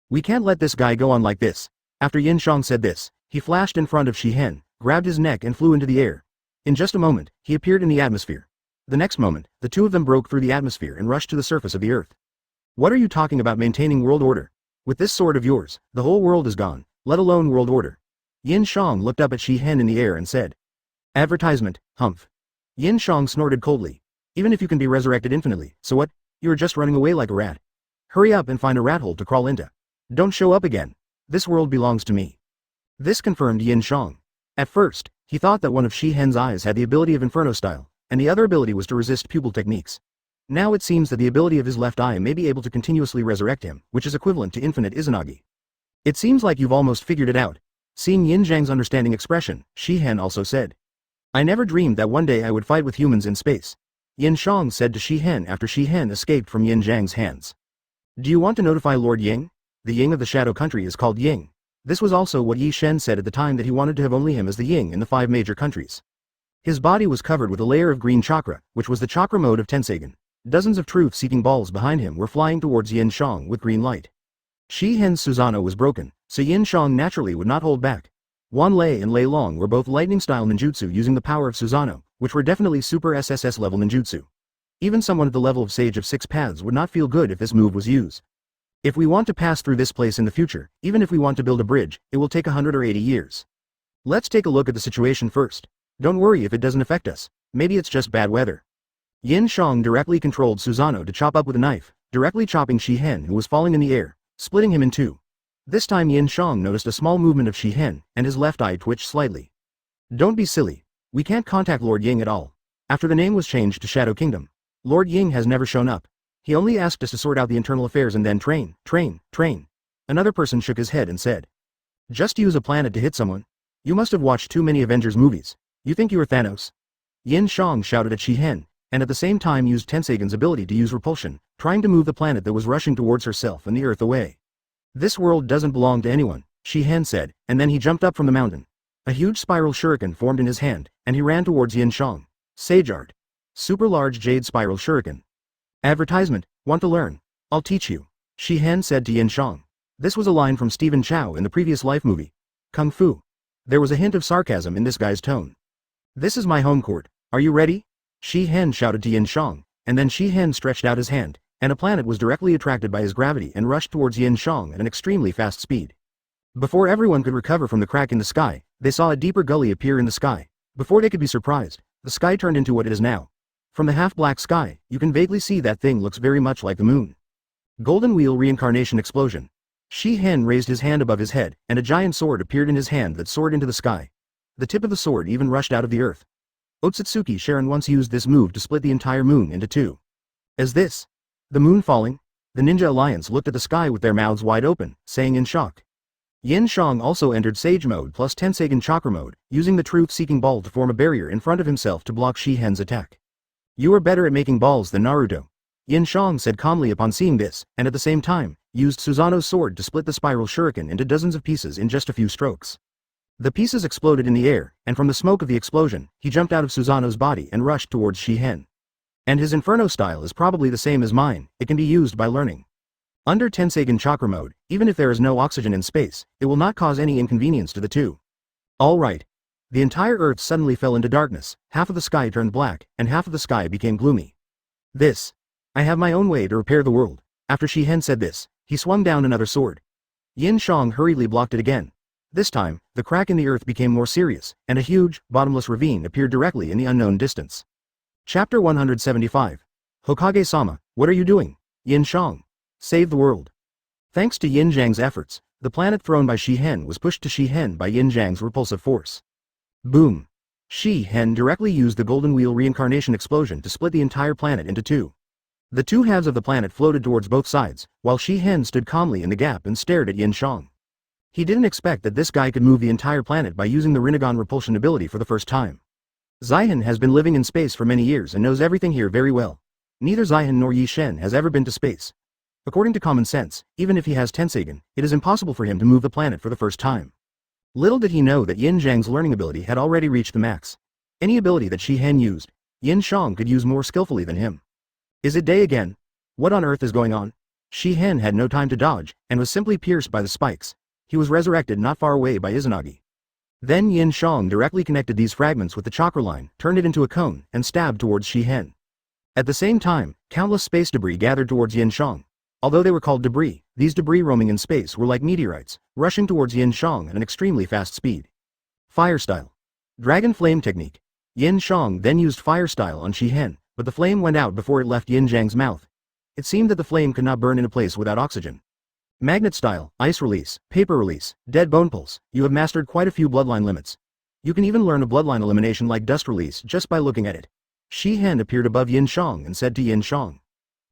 Speaker 1: We can't let this guy go on like this. After Yin Xiang said this, he flashed in front of Shihen, grabbed his neck and flew into the air. In just a moment, he appeared in the atmosphere. The next moment, the two of them broke through the atmosphere and rushed to the surface of the earth. What are you talking about maintaining world order? With this sword of yours, the whole world is gone, let alone world order. Yin Xiang looked up at Shihen in the air and said. Advertisement, humph. Yin Xiang snorted coldly. Even if you can be resurrected infinitely, so what? You are just running away like a rat. Hurry up and find a rat hole to crawl into. Don't show up again. This world belongs to me. This confirmed Yin Xiang. At first, he thought that one of Shihen's eyes had the ability of Inferno style, and the other ability was to resist pupil techniques. Now it seems that the ability of his left eye may be able to continuously resurrect him, which is equivalent to infinite Izanagi. It seems like you've almost figured it out. Seeing Yin Xiang's understanding expression, Shihen also said. I never dreamed that one day I would fight with humans in space. Yin Xiang said to Shihen after Shihen escaped from Yin Xiang's hands. Do you want to notify Lord Ying? The Ying of the Shadow Country is called Ying. This was also what Yi Shen said at the time that he wanted to have only him as the Ying in the 5 major countries. His body was covered with a layer of green chakra, which was the chakra mode of Tensagen. Dozens of truth-seeking balls behind him were flying towards Yin Xiang with green light. Shihen's Susanoo was broken, so Yin Xiang naturally would not hold back. Wan Lei and Lei Long were both lightning-style ninjutsu using the power of Susanoo, which were definitely super SSS level ninjutsu. Even someone at the level of Sage of 6 Paths would not feel good if this move was used. If we want to pass through this place in the future, even if we want to build a bridge, it will take 100 or 80 years. Let's take a look at the situation first. Don't worry if it doesn't affect us, maybe it's just bad weather. Yin Xiang directly controlled Susanoo to chop up with a knife, directly chopping Shihen who was falling in the air, splitting him in two. This time Yin Xiang noticed a small movement of Shihen, and his left eye twitched slightly. Don't be silly. We can't contact Lord Ying at all. After the name was changed to Shadow Kingdom, Lord Ying has never shown up. He only asked us to sort out the internal affairs and then train. Another person shook his head and said. Just use a planet to hit someone? You must have watched too many Avengers movies. You think you are Thanos? Yin Xiang shouted at Shihen, and at the same time used Tensagen's ability to use repulsion, trying to move the planet that was rushing towards herself and the Earth away. This world doesn't belong to anyone, Shihen said, and then he jumped up from the mountain. A huge spiral shuriken formed in his hand, and he ran towards Yin Xiang. Sage Art. Super large jade spiral shuriken. Advertisement, want to learn? I'll teach you. Shi Hen said to Yin Xiang. This was a line from Stephen Chow in the previous life movie, Kung Fu. There was a hint of sarcasm in this guy's tone. This is my home court. Are you ready? Shi Hen shouted to Yin Xiang, and then Shi Hen stretched out his hand, and a planet was directly attracted by his gravity and rushed towards Yin Xiang at an extremely fast speed. Before everyone could recover from the crack in the sky, they saw a deeper gully appear in the sky. Before they could be surprised, the sky turned into what it is now. From the half-black sky, you can vaguely see that thing looks very much like the moon. Golden Wheel Reincarnation Explosion. Shi Hen raised his hand above his head, and a giant sword appeared in his hand that soared into the sky. The tip of the sword even rushed out of the earth. Akatsuki Sharingan once used this move to split the entire moon into two. As this, the moon falling, the Ninja Alliance looked at the sky with their mouths wide open, saying in shock. Yin Xiang also entered Sage Mode plus Tensagen Chakra Mode, using the Truth-Seeking Ball to form a barrier in front of himself to block Shi Hen's attack. You are better at making balls than Naruto. Yin Xiang said calmly upon seeing this, and at the same time, used Susanoo's sword to split the spiral shuriken into dozens of pieces in just a few strokes. The pieces exploded in the air, and from the smoke of the explosion, he jumped out of Susanoo's body and rushed towards Shi Hen. And his Inferno style is probably the same as mine, it can be used by learning. Under Tensagen Chakra Mode, even if there is no oxygen in space, it will not cause any inconvenience to the two. Alright. The entire Earth suddenly fell into darkness, half of the sky turned black, and half of the sky became gloomy. I have my own way to repair the world. After Shi Hen said this, he swung down another sword. Yin Xiang hurriedly blocked it again. This time, the crack in the earth became more serious, and a huge, bottomless ravine appeared directly in the unknown distance. Chapter 175. Hokage-sama, what are you doing? Yin Xiang. Save the world. Thanks to Yin Xiang's efforts, the planet thrown by Shi Hen was pushed to Shi Hen by Yin Xiang's repulsive force. Boom. Shi Hen directly used the Golden Wheel Reincarnation Explosion to split the entire planet into two. The two halves of the planet floated towards both sides, while Shi Hen stood calmly in the gap and stared at Yin Xiang. He didn't expect that this guy could move the entire planet by using the Rinnegan repulsion ability for the first time. Zihan has been living in space for many years and knows everything here very well. Neither Zihan nor Yi Shen has ever been to space. According to common sense, even if he has Tensagen, it is impossible for him to move the planet for the first time. Little did he know that Yin Xiang's learning ability had already reached the max. Any ability that Shi Hen used, Yin Xiang could use more skillfully than him. Is it day again? What on earth is going on? Shi Hen had no time to dodge, and was simply pierced by the spikes. He was resurrected not far away by Izanagi. Then Yin Xiang directly connected these fragments with the chakra line, turned it into a cone, and stabbed towards Shi Hen. At the same time, countless space debris gathered towards Yin Xiang. Although they were called debris, these debris roaming in space were like meteorites, rushing towards Yin Xiang at an extremely fast speed. Fire Style. Dragon Flame Technique. Yin Xiang then used Fire Style on Shi Hen, but the flame went out before it left Yin Xiang's mouth. It seemed that the flame could not burn in a place without oxygen. Magnet Style, Ice Release, Paper Release, Dead Bone Pulse. You have mastered quite a few bloodline limits. You can even learn a bloodline elimination like Dust Release just by looking at it. Shi Hen appeared above Yin Xiang and said to Yin Xiang.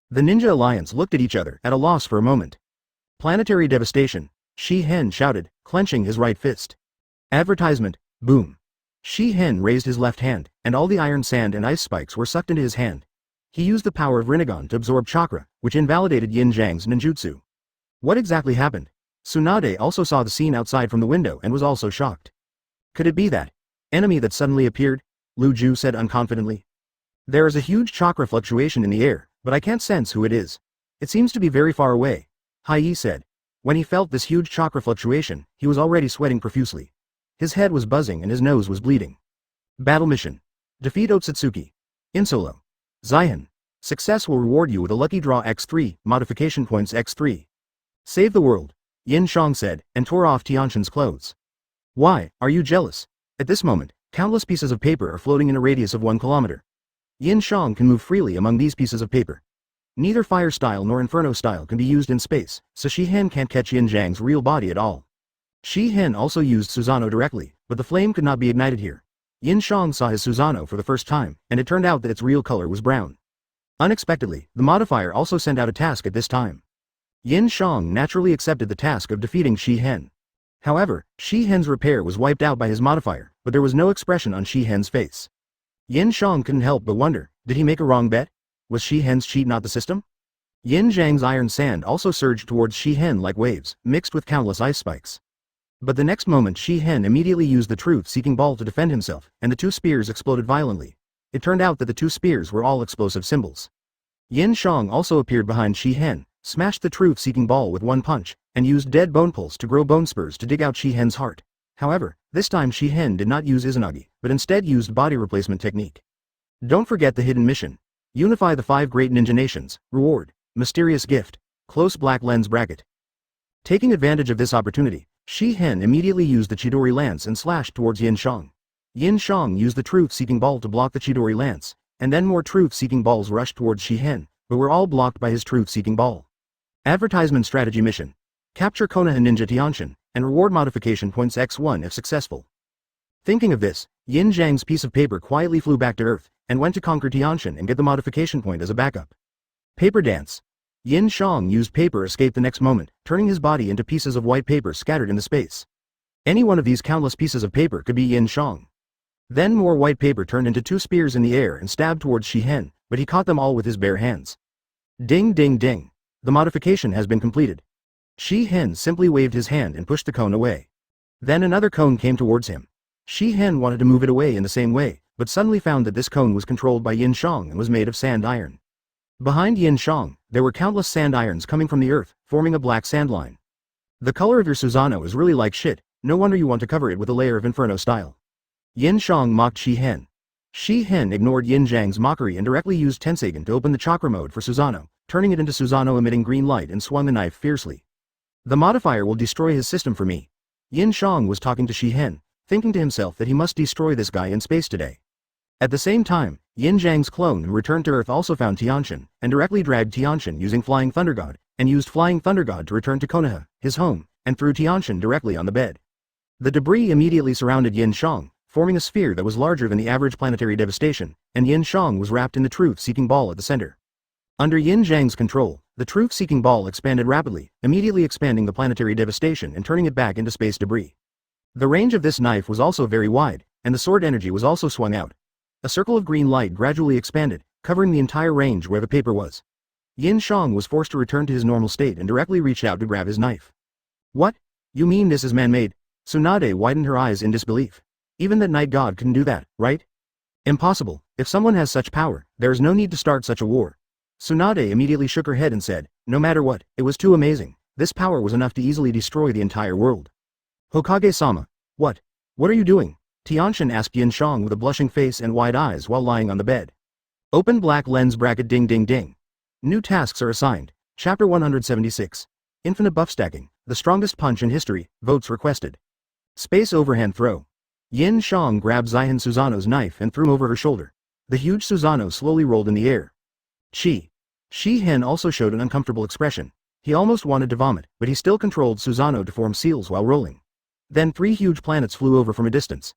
Speaker 1: The Ninja Alliance looked at each other, at a loss for a moment. Planetary Devastation. Shi Hen shouted, clenching his right fist. Advertisement. Boom. Shi Hen raised his left hand, and all the iron sand and ice spikes were sucked into his hand. He used the power of Rinnegan to absorb chakra, which invalidated Yin Xiang's ninjutsu. What exactly happened? Tsunade also saw the scene outside from the window and was also shocked. Could it be that enemy that suddenly appeared? Lu Ju said unconfidently. There is a huge chakra fluctuation in the air, but I can't sense who it is. It seems to be very far away. Hai Yi said. When he felt this huge chakra fluctuation, he was already sweating profusely. His head was buzzing and his nose was bleeding. Battle Mission. Defeat Akatsuki. In solo. Zihan. Success will reward you with a lucky draw x3, modification points x3. Save the world. Yin Xiang said, and tore off Tianshan's clothes. Why, are you jealous? At this moment, countless pieces of paper are floating in a radius of 1 kilometer. Yin Xiang can move freely among these pieces of paper. Neither Fire Style nor Inferno Style can be used in space, so Shi Hen can't catch Yin Xiang's real body at all. Shi Hen also used Susanoo directly, but the flame could not be ignited here. Yin Xiang saw his Susanoo for the first time, and it turned out that its real color was brown. Unexpectedly, the Modifier also sent out a task at this time. Yin Xiang naturally accepted the task of defeating Shi Hen. However, Shi Hen's repair was wiped out by his Modifier, but there was no expression on Shi Hen's face. Yin Xiang couldn't help but wonder, did he make a wrong bet? Was Shi Hen's cheat not the system? Yin Xiang's iron sand also surged towards Shi Hen like waves, mixed with countless ice spikes. But the next moment Shi Hen immediately used the Truth-Seeking Ball to defend himself, and the two spears exploded violently. It turned out that the two spears were all explosive symbols. Yin Xiang also appeared behind Shihen, smashed the truth-seeking ball with one punch, and used dead bone pulse to grow bone spurs to dig out Shihen's heart. However, this time Shihen did not use Izanagi, but instead used body replacement technique. Don't forget the hidden mission. Unify the 5 great ninja nations. Reward. Mysterious gift. Close black lens bracket. Taking advantage of this opportunity, Shihen immediately used the Chidori lance and slashed towards Yin Xiang. Yin Xiang used the truth-seeking ball to block the Chidori lance, and then more truth-seeking balls rushed towards Shihen, but were all blocked by his truth-seeking ball. Advertisement strategy mission. Capture Konoha Ninja Tianshin, and reward modification points x1 if successful. Thinking of this, Yin Xiang's piece of paper quietly flew back to Earth, and went to conquer Tianshin and get the modification point as a backup. Paper dance. Yin Xiang used paper escape the next moment, turning his body into pieces of white paper scattered in the space. Any one of these countless pieces of paper could be Yin Xiang. Then more white paper turned into 2 spears in the air and stabbed towards Shihen, but he caught them all with his bare hands. Ding ding ding. The modification has been completed. Shihen simply waved his hand and pushed the cone away. Then another cone came towards him. Shihen wanted to move it away in the same way, but suddenly found that this cone was controlled by Yin Xiang and was made of sand iron. Behind Yin Xiang, there were countless sand irons coming from the earth, forming a black sand line. The color of your Susanoo is really like shit, no wonder you want to cover it with a layer of Inferno style. Yin Xiang mocked Shihen. Shihen ignored Yin Xiang's mockery and directly used Tensagen to open the chakra mode for Susanoo, turning it into Susanoo emitting green light and swung the knife fiercely. The modifier will destroy his system for me. Yin Xiang was talking to Shihen, thinking to himself that he must destroy this guy in space today. At the same time, Yin Xiang's clone who returned to Earth also found Tianshin, and directly dragged Tianshin using Flying Thunder God, and used Flying Thunder God to return to Konoha, his home, and threw Tianshin directly on the bed. The debris immediately surrounded Yin Xiang, forming a sphere that was larger than the average planetary devastation, and Yin Xiang was wrapped in the truth-seeking ball at the center. Under Yin Xiang's control, the truth-seeking ball expanded rapidly, immediately expanding the planetary devastation and turning it back into space debris. The range of this knife was also very wide, and the sword energy was also swung out. A circle of green light gradually expanded, covering the entire range where the paper was. Yin Xiang was forced to return to his normal state and directly reached out to grab his knife. What? You mean this is man-made? Tsunade widened her eyes in disbelief. Even that night god couldn't do that, right? Impossible. If someone has such power, there is no need to start such a war. Tsunade immediately shook her head and said, no matter what, it was too amazing. This power was enough to easily destroy the entire world. Hokage-sama. What? What are you doing? Tianshin asked Yin Xiang with a blushing face and wide eyes while lying on the bed. Open black lens bracket ding ding ding. New tasks are assigned. Chapter 176. Infinite buff stacking. The strongest punch in history. Votes requested. Space overhand throw. Yin Xiang grabbed Zihan Susanoo's knife and threw over her shoulder. The huge Susanoo slowly rolled in the air. Shihen also showed an uncomfortable expression. He almost wanted to vomit, but he still controlled Susanoo to form seals while rolling. Then 3 huge planets flew over from a distance.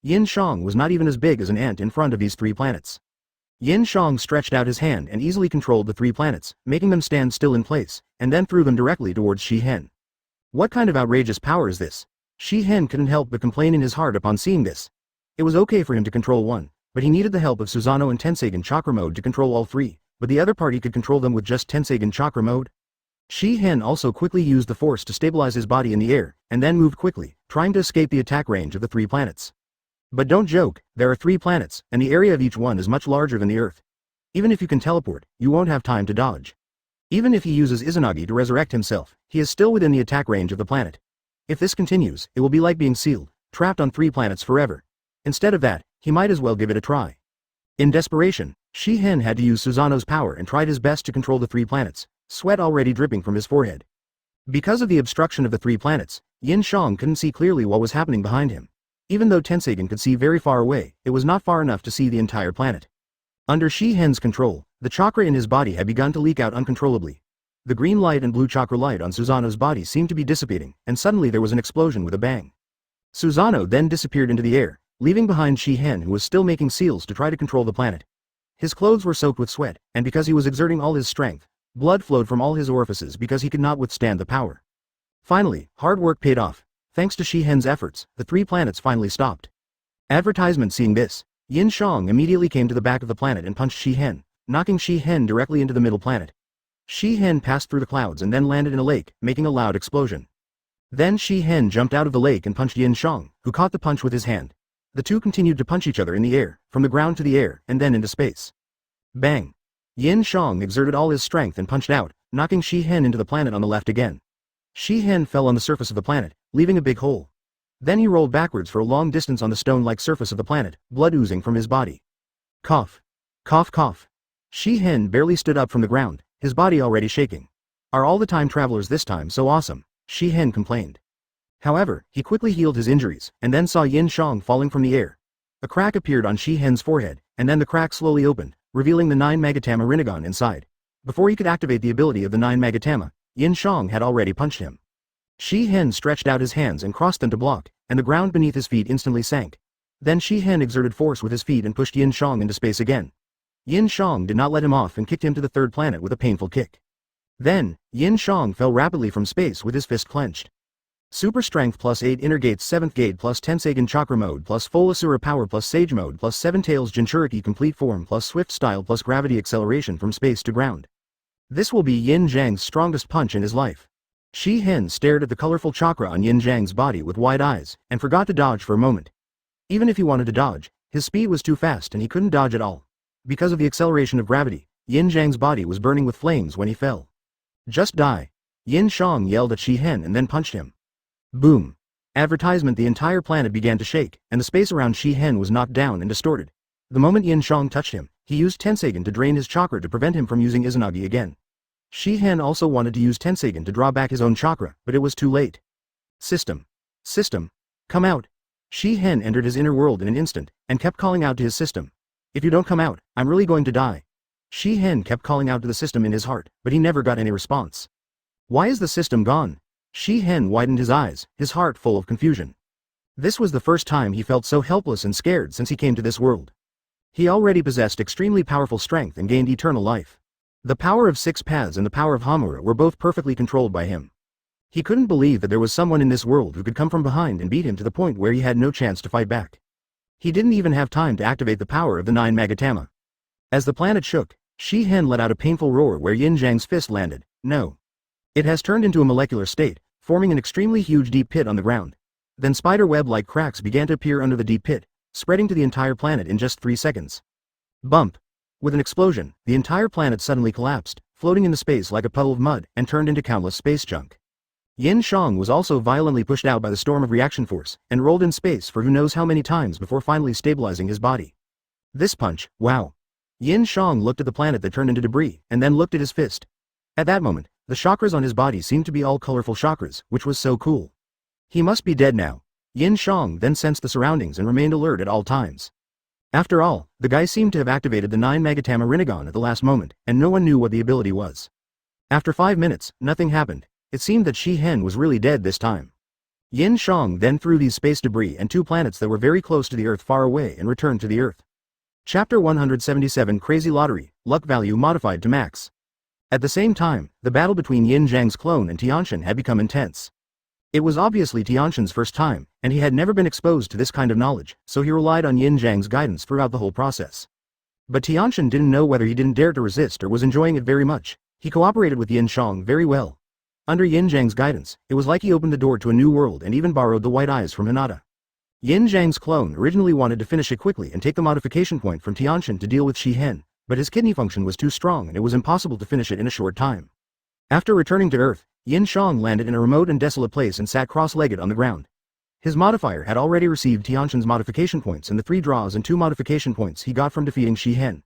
Speaker 1: Yin Xiang was not even as big as an ant in front of these 3 planets. Yin Xiang stretched out his hand and easily controlled the 3 planets, making them stand still in place, and then threw them directly towards Shihen. What kind of outrageous power is this? Shihen couldn't help but complain in his heart upon seeing this. It was okay for him to control one, but he needed the help of Susanoo and Tensagen chakra mode to control all 3, but the other party could control them with just Tensagen chakra mode. Shihen also quickly used the force to stabilize his body in the air, and then moved quickly, trying to escape the attack range of the 3 planets. But don't joke, there are 3 planets, and the area of each one is much larger than the Earth. Even if you can teleport, you won't have time to dodge. Even if he uses Izanagi to resurrect himself, he is still within the attack range of the planet. If this continues, it will be like being sealed, trapped on 3 planets forever. Instead of that, he might as well give it a try. In desperation, Shihen had to use Susanoo's power and tried his best to control the 3 planets, sweat already dripping from his forehead. Because of the obstruction of the 3 planets, Yin Xiang couldn't see clearly what was happening behind him. Even though Tensagen could see very far away, it was not far enough to see the entire planet. Under Shihen's control, the chakra in his body had begun to leak out uncontrollably. The green light and blue chakra light on Susanoo's body seemed to be dissipating, and suddenly there was an explosion with a bang. Susanoo then disappeared into the air, leaving behind Shihen who was still making seals to try to control the planet. His clothes were soaked with sweat, and because he was exerting all his strength, blood flowed from all his orifices because he could not withstand the power. Finally, hard work paid off. Thanks to Shihen's efforts, the 3 planets finally stopped. Advertisement seeing this, Yin Xiang immediately came to the back of the planet and punched Shihen, knocking Shihen directly into the middle planet. Shihen passed through the clouds and then landed in a lake, making a loud explosion. Then Shihen jumped out of the lake and punched Yin Xiang, who caught the punch with his hand. The two continued to punch each other in the air, from the ground to the air, and then into space. Bang! Yin Xiang exerted all his strength and punched out, knocking Shi-Hen into the planet on the left again. Shi-Hen fell on the surface of the planet, leaving a big hole. Then he rolled backwards for a long distance on the stone-like surface of the planet, blood oozing from his body. Cough. Cough cough. Shi-Hen barely stood up from the ground, his body already shaking. Are all the time travelers this time so awesome? Shi-Hen complained. However, he quickly healed his injuries, and then saw Yin Xiang falling from the air. A crack appeared on Shi-Hen's forehead, and then the crack slowly opened, revealing the 9 Magatama Rinnegan inside. Before he could activate the ability of the 9 Magatama, Yin Xiang had already punched him. Shi-Hen stretched out his hands and crossed them to block, and the ground beneath his feet instantly sank. Then Shi-Hen exerted force with his feet and pushed Yin Xiang into space again. Yin Xiang did not let him off and kicked him to the third planet with a painful kick. Then, Yin Xiang fell rapidly from space with his fist clenched. Super Strength plus 8 Inner Gates 7th Gate plus Tensagen Chakra Mode plus Full Asura Power plus Sage Mode plus 7 Tails Jinchuriki Complete Form plus Swift Style plus Gravity Acceleration from space to ground. This will be Yin Xiang's strongest punch in his life. Shi-Hen stared at the colorful chakra on Yin Xiang's body with wide eyes, and forgot to dodge for a moment. Even if he wanted to dodge, his speed was too fast and he couldn't dodge at all. Because of the acceleration of gravity, Yin Xiang's body was burning with flames when he fell. Just die. Yin Xiang yelled at Shi-Hen and then punched him. Boom. Advertisement. The entire planet began to shake, and the space around Shi-Hen was knocked down and distorted. The moment Yin Xiang touched him, he used Tensagen to drain his chakra to prevent him from using Izanagi again. Shi-Hen also wanted to use Tensagen to draw back his own chakra, but it was too late. System. System. Come out. Shi-Hen entered his inner world in an instant, and kept calling out to his system. If you don't come out, I'm really going to die. Shi-Hen kept calling out to the system in his heart, but he never got any response. Why is the system gone? Shi-Hen widened his eyes, his heart full of confusion. This was the first time he felt so helpless and scared since he came to this world. He already possessed extremely powerful strength and gained eternal life. The power of 6 paths and the power of Hamura were both perfectly controlled by him. He couldn't believe that there was someone in this world who could come from behind and beat him to the point where he had no chance to fight back. He didn't even have time to activate the power of the 9 Magatama. As the planet shook, Shi-Hen let out a painful roar where Yin Xiang's fist landed. No. It has turned into a molecular state, forming an extremely huge deep pit on the ground. Then spider web-like cracks began to appear under the deep pit, spreading to the entire planet in just 3 seconds. Bump. With an explosion, the entire planet suddenly collapsed, floating in the space like a puddle of mud, and turned into countless space junk. Yin Xiang was also violently pushed out by the storm of reaction force, and rolled in space for who knows how many times before finally stabilizing his body. This punch, wow. Yin Xiang looked at the planet that turned into debris, and then looked at his fist. At that moment, the chakras on his body seemed to be all colorful chakras, which was so cool. He must be dead now. Yin Xiang then sensed the surroundings and remained alert at all times. After all, the guy seemed to have activated the 9 Magatama Rinnegan at the last moment, and no one knew what the ability was. After 5 minutes, nothing happened. It seemed that Shi-Hen was really dead this time. Yin Xiang then threw these space debris and 2 planets that were very close to the Earth far away and returned to the Earth. Chapter 177 Crazy Lottery, Luck Value Modified to Max. At the same time, the battle between Yin Xiang's clone and Tianshan had become intense. It was obviously Tianshan's first time, and he had never been exposed to this kind of knowledge, so he relied on Yin Xiang's guidance throughout the whole process. But Tianshan didn't know whether he didn't dare to resist or was enjoying it very much. He cooperated with Yin Xiang very well. Under Yin Xiang's guidance, it was like he opened the door to a new world and even borrowed the white eyes from Hinata. Yin Xiang's clone originally wanted to finish it quickly and take the modification point from Tianshan to deal with Shi-Hen, but his kidney function was too strong and it was impossible to finish it in a short time. After returning to Earth, Yin Xiang landed in a remote and desolate place and sat cross-legged on the ground. His modifier had already received Tianshan's modification points and the 3 draws and 2 modification points he got from defeating Shi-Hen.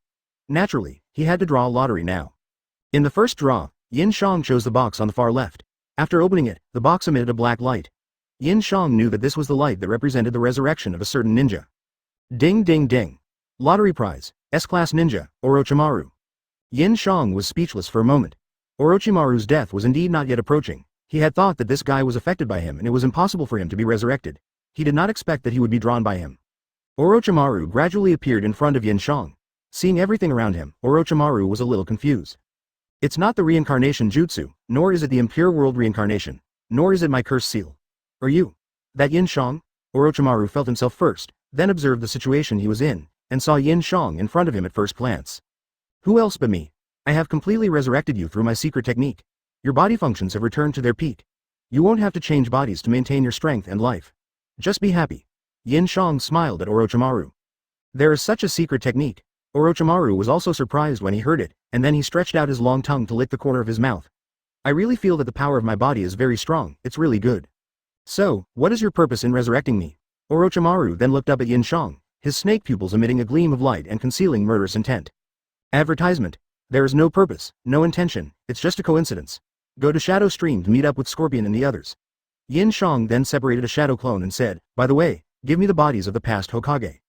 Speaker 1: Naturally, he had to draw a lottery now. In the first draw, Yin Xiang chose the box on the far left. After opening it, the box emitted a black light. Yin Xiang knew that this was the light that represented the resurrection of a certain ninja. Ding ding ding. Lottery prize, S-Class Ninja, Orochimaru. Yin Xiang was speechless for a moment. Orochimaru's death was indeed not yet approaching. He had thought that this guy was affected by him and it was impossible for him to be resurrected. He did not expect that he would be drawn by him. Orochimaru gradually appeared in front of Yin Xiang. Seeing everything around him, Orochimaru was a little confused. It's not the reincarnation jutsu, nor is it the impure world reincarnation, nor is it my curse seal. Are you that Yin Xiang? Orochimaru felt himself first, then observed the situation he was in, and saw Yin Xiang in front of him at first glance. Who else but me? I have completely resurrected you through my secret technique. Your body functions have returned to their peak. You won't have to change bodies to maintain your strength and life. Just be happy. Yin Xiang smiled at Orochimaru. There is such a secret technique. Orochimaru was also surprised when he heard it, and then he stretched out his long tongue to lick the corner of his mouth. I really feel that the power of my body is very strong, it's really good. So, what is your purpose in resurrecting me? Orochimaru then looked up at Yin Xiang, his snake pupils emitting a gleam of light and concealing murderous intent. Advertisement. There is no purpose, no intention, it's just a coincidence. Go to Shadow Stream to meet up with Scorpion and the others. Yin Xiang then separated a shadow clone and said, by the way, give me the bodies of the past Hokage.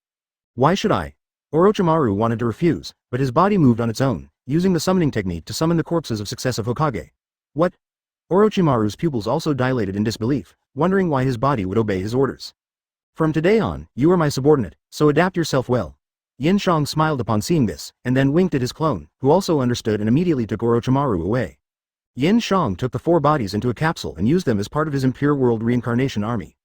Speaker 1: Why should I? Orochimaru wanted to refuse, but his body moved on its own, using the summoning technique to summon the corpses of successive Hokage. What? Orochimaru's pupils also dilated in disbelief, wondering why his body would obey his orders. From today on, you are my subordinate, so adapt yourself well. Yin Xiang smiled upon seeing this, and then winked at his clone, who also understood and immediately took Orochimaru away. Yin Xiang took the 4 bodies into a capsule and used them as part of his Impure World reincarnation army.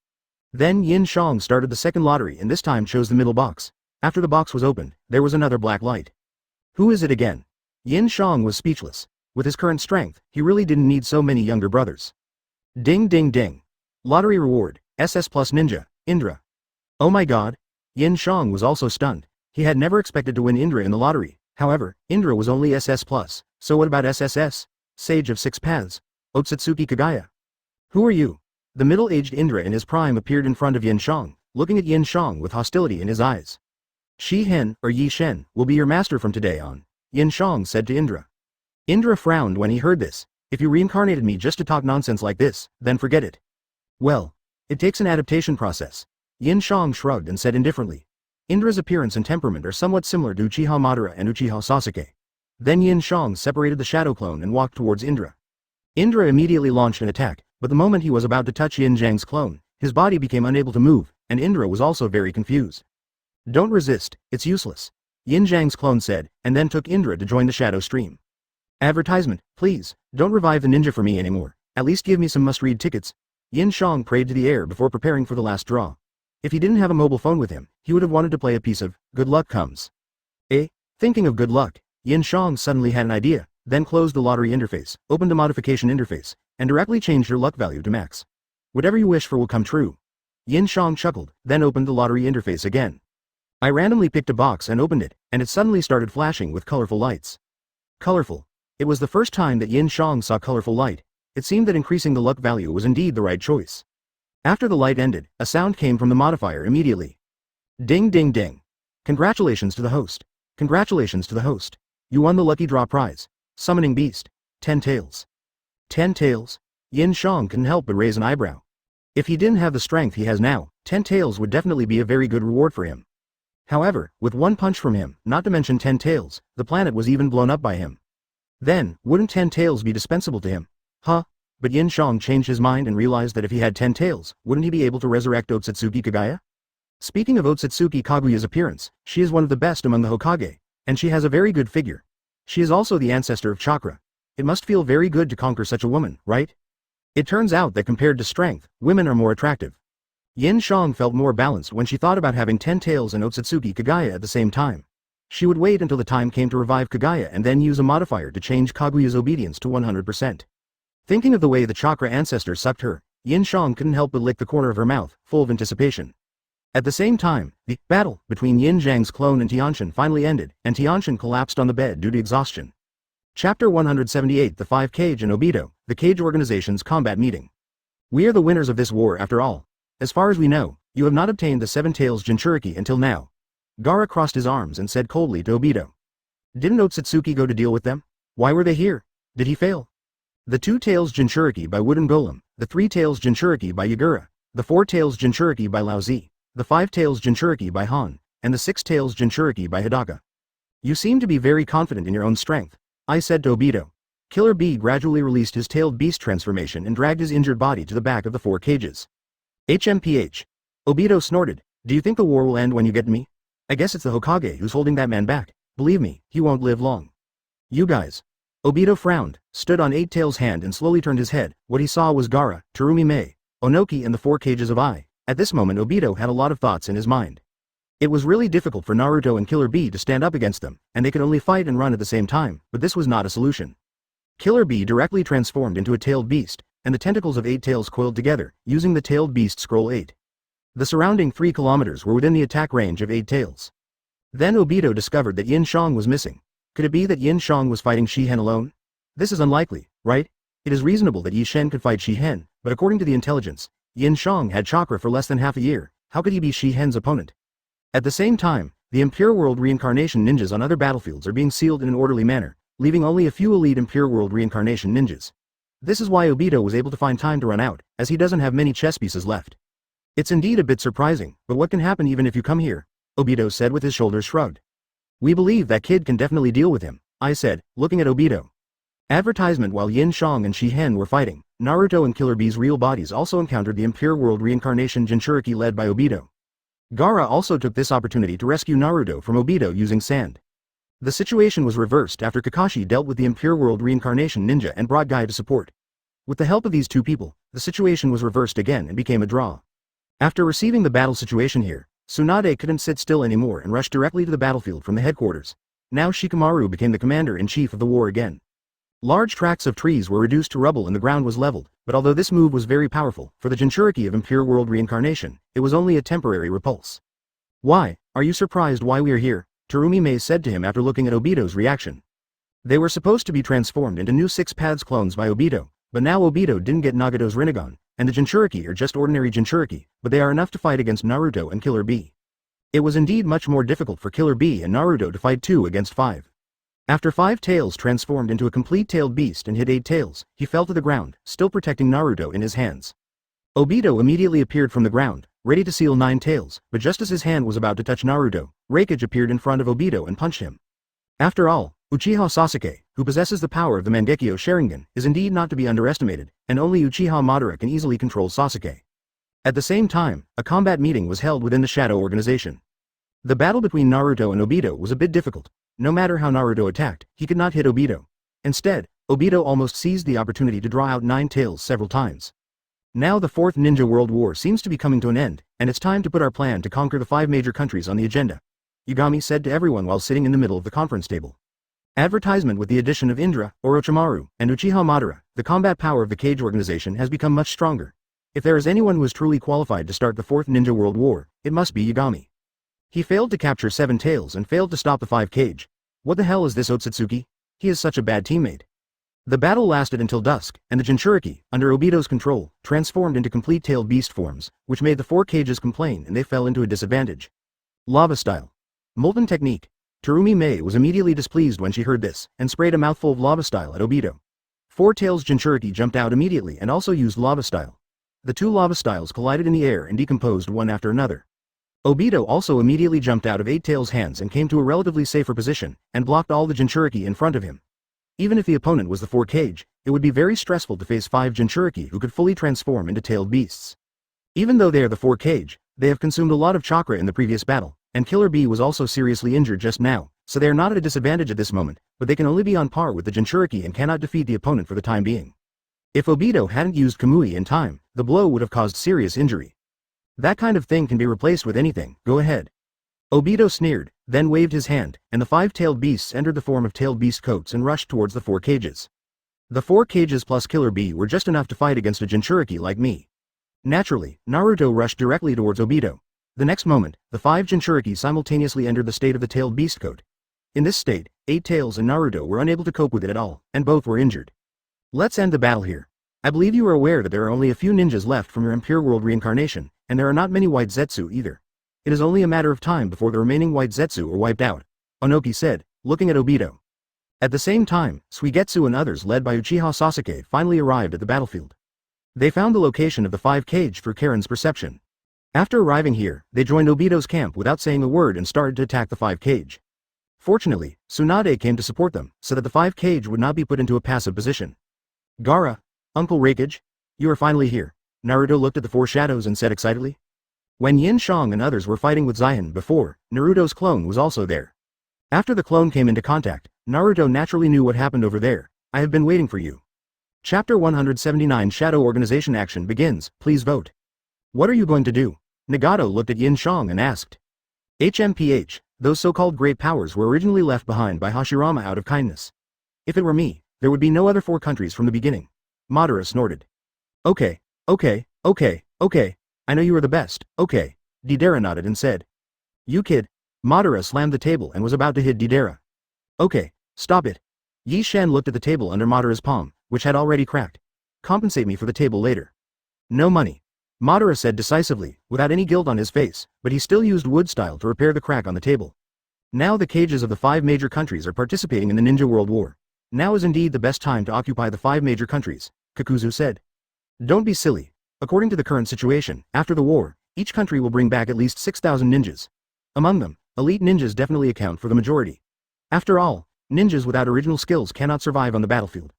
Speaker 1: Then Yin Xiang started the second lottery and this time chose the middle box. After the box was opened, there was another black light. Who is it again? Yin Xiang was speechless. With his current strength, he really didn't need so many younger brothers. Ding ding ding. Lottery reward, SS plus Ninja, Indra. Oh my god. Yin Xiang was also stunned. He had never expected to win Indra in the lottery. However, Indra was only SS plus, so what about SSS? Sage of 6 Paths. Otsutsuki Kagaya. Who are you? The middle-aged Indra in his prime appeared in front of Yin Xiang, looking at Yin Xiang with hostility in his eyes. Shi Hen, or Yi Shen, will be your master from today on, Yin Xiang said to Indra. Indra frowned when he heard this. If you reincarnated me just to talk nonsense like this, then forget it. Well, it takes an adaptation process. Yin Xiang shrugged and said indifferently. Indra's appearance and temperament are somewhat similar to Uchiha Madara and Uchiha Sasuke. Then Yin Xiang separated the shadow clone and walked towards Indra. Indra immediately launched an attack, but the moment he was about to touch Yin Xiang's clone, his body became unable to move, and Indra was also very confused. Don't resist, it's useless, Yin Xiang's clone said, and then took Indra to join the shadow stream. Advertisement, please, don't revive the ninja for me anymore, at least give me some must-read tickets. Yin Xiang prayed to the air before preparing for the last draw. If he didn't have a mobile phone with him, he would have wanted to play a piece of Good Luck Comes. Thinking of good luck, Yin Xiang suddenly had an idea, then closed the lottery interface, opened the modification interface, and directly changed your luck value to max. Whatever you wish for will come true. Yin Xiang chuckled, then opened the lottery interface again. I randomly picked a box and opened it, and it suddenly started flashing with colorful lights. Colorful. It was the first time that Yin Xiang saw colorful light. It seemed that increasing the luck value was indeed the right choice. After the light ended, a sound came from the modifier immediately. Ding ding ding. Congratulations to the host. Congratulations to the host. You won the lucky draw prize. Summoning Beast. 10 tails. 10 tails? Yin Xiang couldn't help but raise an eyebrow. If he didn't have the strength he has now, 10 tails would definitely be a very good reward for him. However, with one punch from him, not to mention 10 tails, the planet was even blown up by him. Then, wouldn't 10 tails be dispensable to him? Huh? But Yin Xiang changed his mind and realized that if he had 10 tails, wouldn't he be able to resurrect Otsutsuki Kagaya? Speaking of Otsutsuki Kaguya's appearance, she is one of the best among the Hokage, and she has a very good figure. She is also the ancestor of chakra. It must feel very good to conquer such a woman, right? It turns out that compared to strength, women are more attractive. Yin Xiang felt more balanced when she thought about having 10 tails and Otsutsuki Kagaya at the same time. She would wait until the time came to revive Kagaya and then use a modifier to change Kaguya's obedience to 100%. Thinking of the way the chakra ancestor sucked her, Yin Xiang couldn't help but lick the corner of her mouth, full of anticipation. At the same time, the battle between Yin Xiang's clone and Tianshan finally ended, and Tianshan collapsed on the bed due to exhaustion. Chapter 178 The 5 Kage and Obito, the Kage Organization's combat meeting. We are the winners of this war after all. As far as we know, you have not obtained the 7 Tails Jinchuriki until now. Gaara crossed his arms and said coldly to Obito. Didn't Otsutsuki go to deal with them? Why were they here? Did he fail? The 2 Tails Jinchuriki by Wooden Golem, the 3 Tails Jinchuriki by Yagura, the 4 Tails Jinchuriki by Laozi, the 5 Tails Jinchuriki by Han, and the 6 Tails Jinchuriki by Hidaka. You seem to be very confident in your own strength, I said to Obito. Killer Bee gradually released his tailed beast transformation and dragged his injured body to the back of the 4 cages. HMPH. Obito snorted, do you think the war will end when you get me? I guess it's the Hokage who's holding that man back. Believe me, he won't live long. You guys. Obito frowned, stood on 8 Tails' hand and slowly turned his head. What he saw was Gaara, Terumi Mei, Onoki and the 4 cages of Ai. At this moment Obito had a lot of thoughts in his mind. It was really difficult for Naruto and Killer Bee to stand up against them, and they could only fight and run at the same time, but this was not a solution. Killer Bee directly transformed into a tailed beast, and the tentacles of 8 Tails coiled together, using the tailed beast scroll 8. The surrounding 3 kilometers were within the attack range of 8 Tails. Then Obito discovered that Yin Xiang was missing. Could it be that Yin Xiang was fighting Shihen alone? This is unlikely, right? It is reasonable that Yi Shen could fight Shihen, but according to the intelligence, Yin Xiang had chakra for less than half a year. How could he be Shihen's opponent? At the same time, the Impure World reincarnation ninjas on other battlefields are being sealed in an orderly manner, leaving only a few elite Impure World reincarnation ninjas. This is why Obito was able to find time to run out, as he doesn't have many chess pieces left. It's indeed a bit surprising, but what can happen even if you come here? Obito said with his shoulders shrugged. We believe that kid can definitely deal with him, I said, looking at Obito. Advertisement. While Yin Xiang and Shihen were fighting, Naruto and Killer Bee's real bodies also encountered the Impure World reincarnation Jinchuriki led by Obito. Gaara also took this opportunity to rescue Naruto from Obito using sand. The situation was reversed after Kakashi dealt with the Impure World reincarnation ninja and brought Guy to support. With the help of these two people, the situation was reversed again and became a draw. After receiving the battle situation here, Tsunade couldn't sit still anymore and rushed directly to the battlefield from the headquarters. Now Shikamaru became the commander-in-chief of the war again. Large tracts of trees were reduced to rubble and the ground was leveled, but although this move was very powerful, for the Jinchuriki of Impure World reincarnation, it was only a temporary repulse. Why, are you surprised why we are here? Terumi Mei said to him after looking at Obito's reaction. They were supposed to be transformed into new Six Paths clones by Obito, but now Obito didn't get Nagato's Rinnegan, and the Jinchuriki are just ordinary Jinchuriki, but they are enough to fight against Naruto and Killer Bee. It was indeed much more difficult for Killer Bee and Naruto to fight 2 against 5. After 5 tails transformed into a complete tailed beast and hit 8 tails, he fell to the ground, still protecting Naruto in his hands. Obito immediately appeared from the ground, ready to seal 9 tails, but just as his hand was about to touch Naruto, Raikage appeared in front of Obito and punched him. After all, Uchiha Sasuke, who possesses the power of the Mangekyo Sharingan, is indeed not to be underestimated, and only Uchiha Madara can easily control Sasuke. At the same time, a combat meeting was held within the Shadow Organization. The battle between Naruto and Obito was a bit difficult. No matter how Naruto attacked, he could not hit Obito. Instead, Obito almost seized the opportunity to draw out 9 tails several times. Now the 4th Ninja World War seems to be coming to an end, and it's time to put our plan to conquer the 5 major countries on the agenda, Yagami said to everyone while sitting in the middle of the conference table. Advertisement. With the addition of Indra, Orochimaru, and Uchiha Madara, the combat power of the Cage organization has become much stronger. If there is anyone who is truly qualified to start the 4th Ninja World War, it must be Yagami. He failed to capture 7 tails and failed to stop the 5 Cage. What the hell is this Otsutsuki? He is such a bad teammate. The battle lasted until dusk, and the Jinchuriki, under Obito's control, transformed into complete tailed beast forms, which made the 4 Cages complain and they fell into a disadvantage. Lava style. Molten technique. Terumi Mei was immediately displeased when she heard this, and sprayed a mouthful of lava style at Obito. 4 tails Jinchuriki jumped out immediately and also used lava style. The 2 lava styles collided in the air and decomposed one after another. Obito also immediately jumped out of 8 tails' hands and came to a relatively safer position, and blocked all the Jinchuriki in front of him. Even if the opponent was the 4 Cage, it would be very stressful to face 5 Jinchuriki who could fully transform into tailed beasts. Even though they are the 4 Cage, they have consumed a lot of chakra in the previous battle, and Killer Bee was also seriously injured just now, so they are not at a disadvantage at this moment, but they can only be on par with the Jinchuriki and cannot defeat the opponent for the time being. If Obito hadn't used Kamui in time, the blow would have caused serious injury. That kind of thing can be replaced with anything, go ahead. Obito sneered, then waved his hand, and the 5 tailed beasts entered the form of tailed beast coats and rushed towards the 4 Cages. The 4 Cages plus Killer Bee were just enough to fight against a Jinchuriki like me. Naturally, Naruto rushed directly towards Obito. The next moment, the 5 Jinchuriki simultaneously entered the state of the tailed beast coat. In this state, 8 tails and Naruto were unable to cope with it at all, and both were injured. Let's end the battle here. I believe you are aware that there are only a few ninjas left from your Impure World reincarnation, and there are not many White Zetsu either. It is only a matter of time before the remaining White Zetsu are wiped out, Onoki said, looking at Obito. At the same time, Suigetsu and others led by Uchiha Sasuke finally arrived at the battlefield. They found the location of the 5 Cage through Karen's perception. After arriving here, they joined Obito's camp without saying a word and started to attack the 5 Cage. Fortunately, Tsunade came to support them, so that the 5 Cage would not be put into a passive position. Gaara, Uncle Raikage, you are finally here. Naruto looked at the 4 shadows and said excitedly. When Yin Xiang and others were fighting with Zion before, Naruto's clone was also there. After the clone came into contact, Naruto naturally knew what happened over there. I have been waiting for you. Chapter 179 Shadow Organization Action begins, please vote. What are you going to do? Nagato looked at Yin Xiang and asked. HMPH, those so-called great powers were originally left behind by Hashirama out of kindness. If it were me, there would be no other 4 countries from the beginning. Madara snorted. Okay. I know you are the best, okay. Deidara nodded and said. You kid. Madara slammed the table and was about to hit Deidara. Okay, stop it. Yi Shen looked at the table under Madara's palm, which had already cracked. Compensate me for the table later. No money. Madara said decisively, without any guilt on his face, but he still used wood style to repair the crack on the table. Now the cages of the 5 major countries are participating in the Ninja World War. Now is indeed the best time to occupy the 5 major countries, Kakuzu said. Don't be silly. According to the current situation, after the war, each country will bring back at least 6,000 ninjas. Among them, elite ninjas definitely account for the majority. After all, ninjas without original skills cannot survive on the battlefield.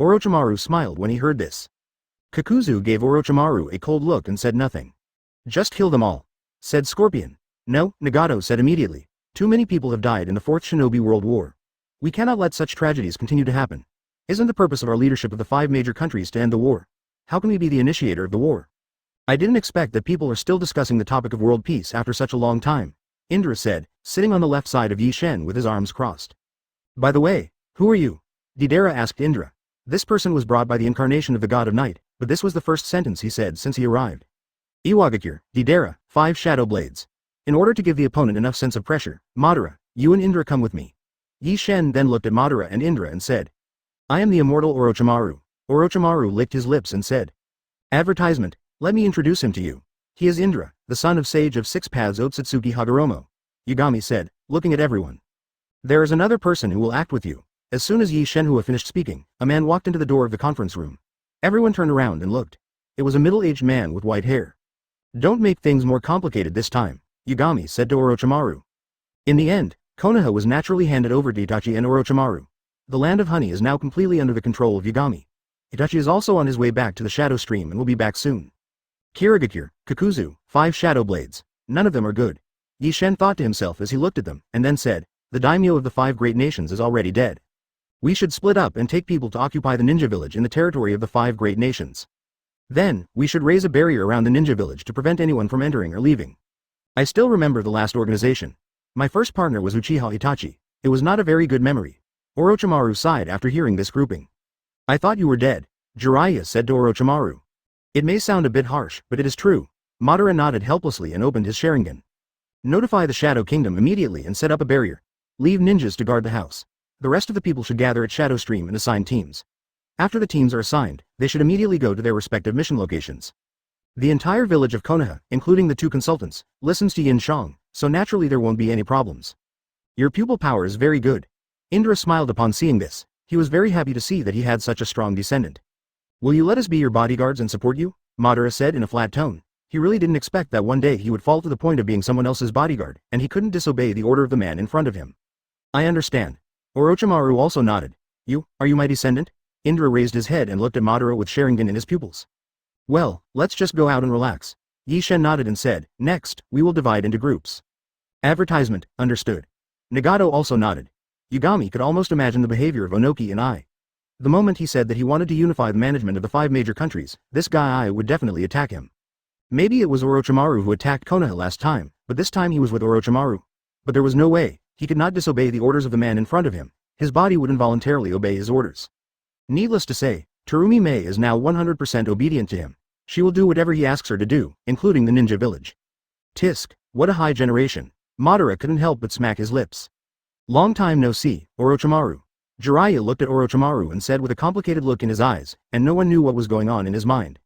Speaker 1: Orochimaru smiled when he heard this. Kakuzu gave Orochimaru a cold look and said nothing. Just kill them all, said Scorpion. No, Nagato said immediately. Too many people have died in the 4th Shinobi World War. We cannot let such tragedies continue to happen. Isn't the purpose of our leadership of the 5 major countries to end the war? How can we be the initiator of the war? I didn't expect that people are still discussing the topic of world peace after such a long time, Indra said, sitting on the left side of Yi Shen with his arms crossed. By the way, who are you? Deidara asked Indra. This person was brought by the incarnation of the god of night, but this was the first sentence he said since he arrived. Iwagakure, Deidara, 5 shadow blades. In order to give the opponent enough sense of pressure, Madara, you and Indra come with me. Yi Shen then looked at Madara and Indra and said. I am the immortal Orochimaru. Orochimaru licked his lips and said. Advertisement, let me introduce him to you. He is Indra, the son of Sage of 6 Paths Otsutsuki Hagoromo. Yagami said, looking at everyone. There is another person who will act with you. As soon as Yi Shenhua finished speaking, a man walked into the door of the conference room. Everyone turned around and looked. It was a middle-aged man with white hair. Don't make things more complicated this time, Yagami said to Orochimaru. In the end, Konoha was naturally handed over to Itachi and Orochimaru. The land of honey is now completely under the control of Yagami. Itachi is also on his way back to the Shadow Stream and will be back soon. Kirigakure, Kakuzu, 5 shadow blades. None of them are good. Yi Shen thought to himself as he looked at them, and then said, the daimyo of the 5 great nations is already dead. We should split up and take people to occupy the ninja village in the territory of the 5 great nations. Then, we should raise a barrier around the ninja village to prevent anyone from entering or leaving. I still remember the last organization. My first partner was Uchiha Itachi. It was not a very good memory. Orochimaru sighed after hearing this grouping. I thought you were dead, Jiraiya said to Orochimaru. It may sound a bit harsh, but it is true. Madara nodded helplessly and opened his Sharingan. Notify the Shadow Kingdom immediately and set up a barrier. Leave ninjas to guard the house. The rest of the people should gather at Shadow Stream and assign teams. After the teams are assigned, they should immediately go to their respective mission locations. The entire village of Konoha, including the 2 consultants, listens to Yin Xiang, so naturally there won't be any problems. Your pupil power is very good. Indra smiled upon seeing this. He was very happy to see that he had such a strong descendant. Will you let us be your bodyguards and support you? Madara said in a flat tone. He really didn't expect that one day he would fall to the point of being someone else's bodyguard, and he couldn't disobey the order of the man in front of him. I understand. Orochimaru also nodded. Are you my descendant? Indra raised his head and looked at Madara with Sharingan in his pupils. Well, let's just go out and relax. Yi Shen nodded and said, next, we will divide into groups. Advertisement, understood. Nagato also nodded. Yagami could almost imagine the behavior of Onoki and Ai. The moment he said that he wanted to unify the management of the 5 major countries, this guy Ai would definitely attack him. Maybe it was Orochimaru who attacked Konoha last time, but this time he was with Orochimaru. But there was no way, he could not disobey the orders of the man in front of him. His body would involuntarily obey his orders. Needless to say, Terumi Mei is now 100% obedient to him. She will do whatever he asks her to do, including the ninja village. Tisk, what a high generation. Madara couldn't help but smack his lips. Long time no see, Orochimaru. Jiraiya looked at Orochimaru and said with a complicated look in his eyes, and no one knew what was going on in his mind.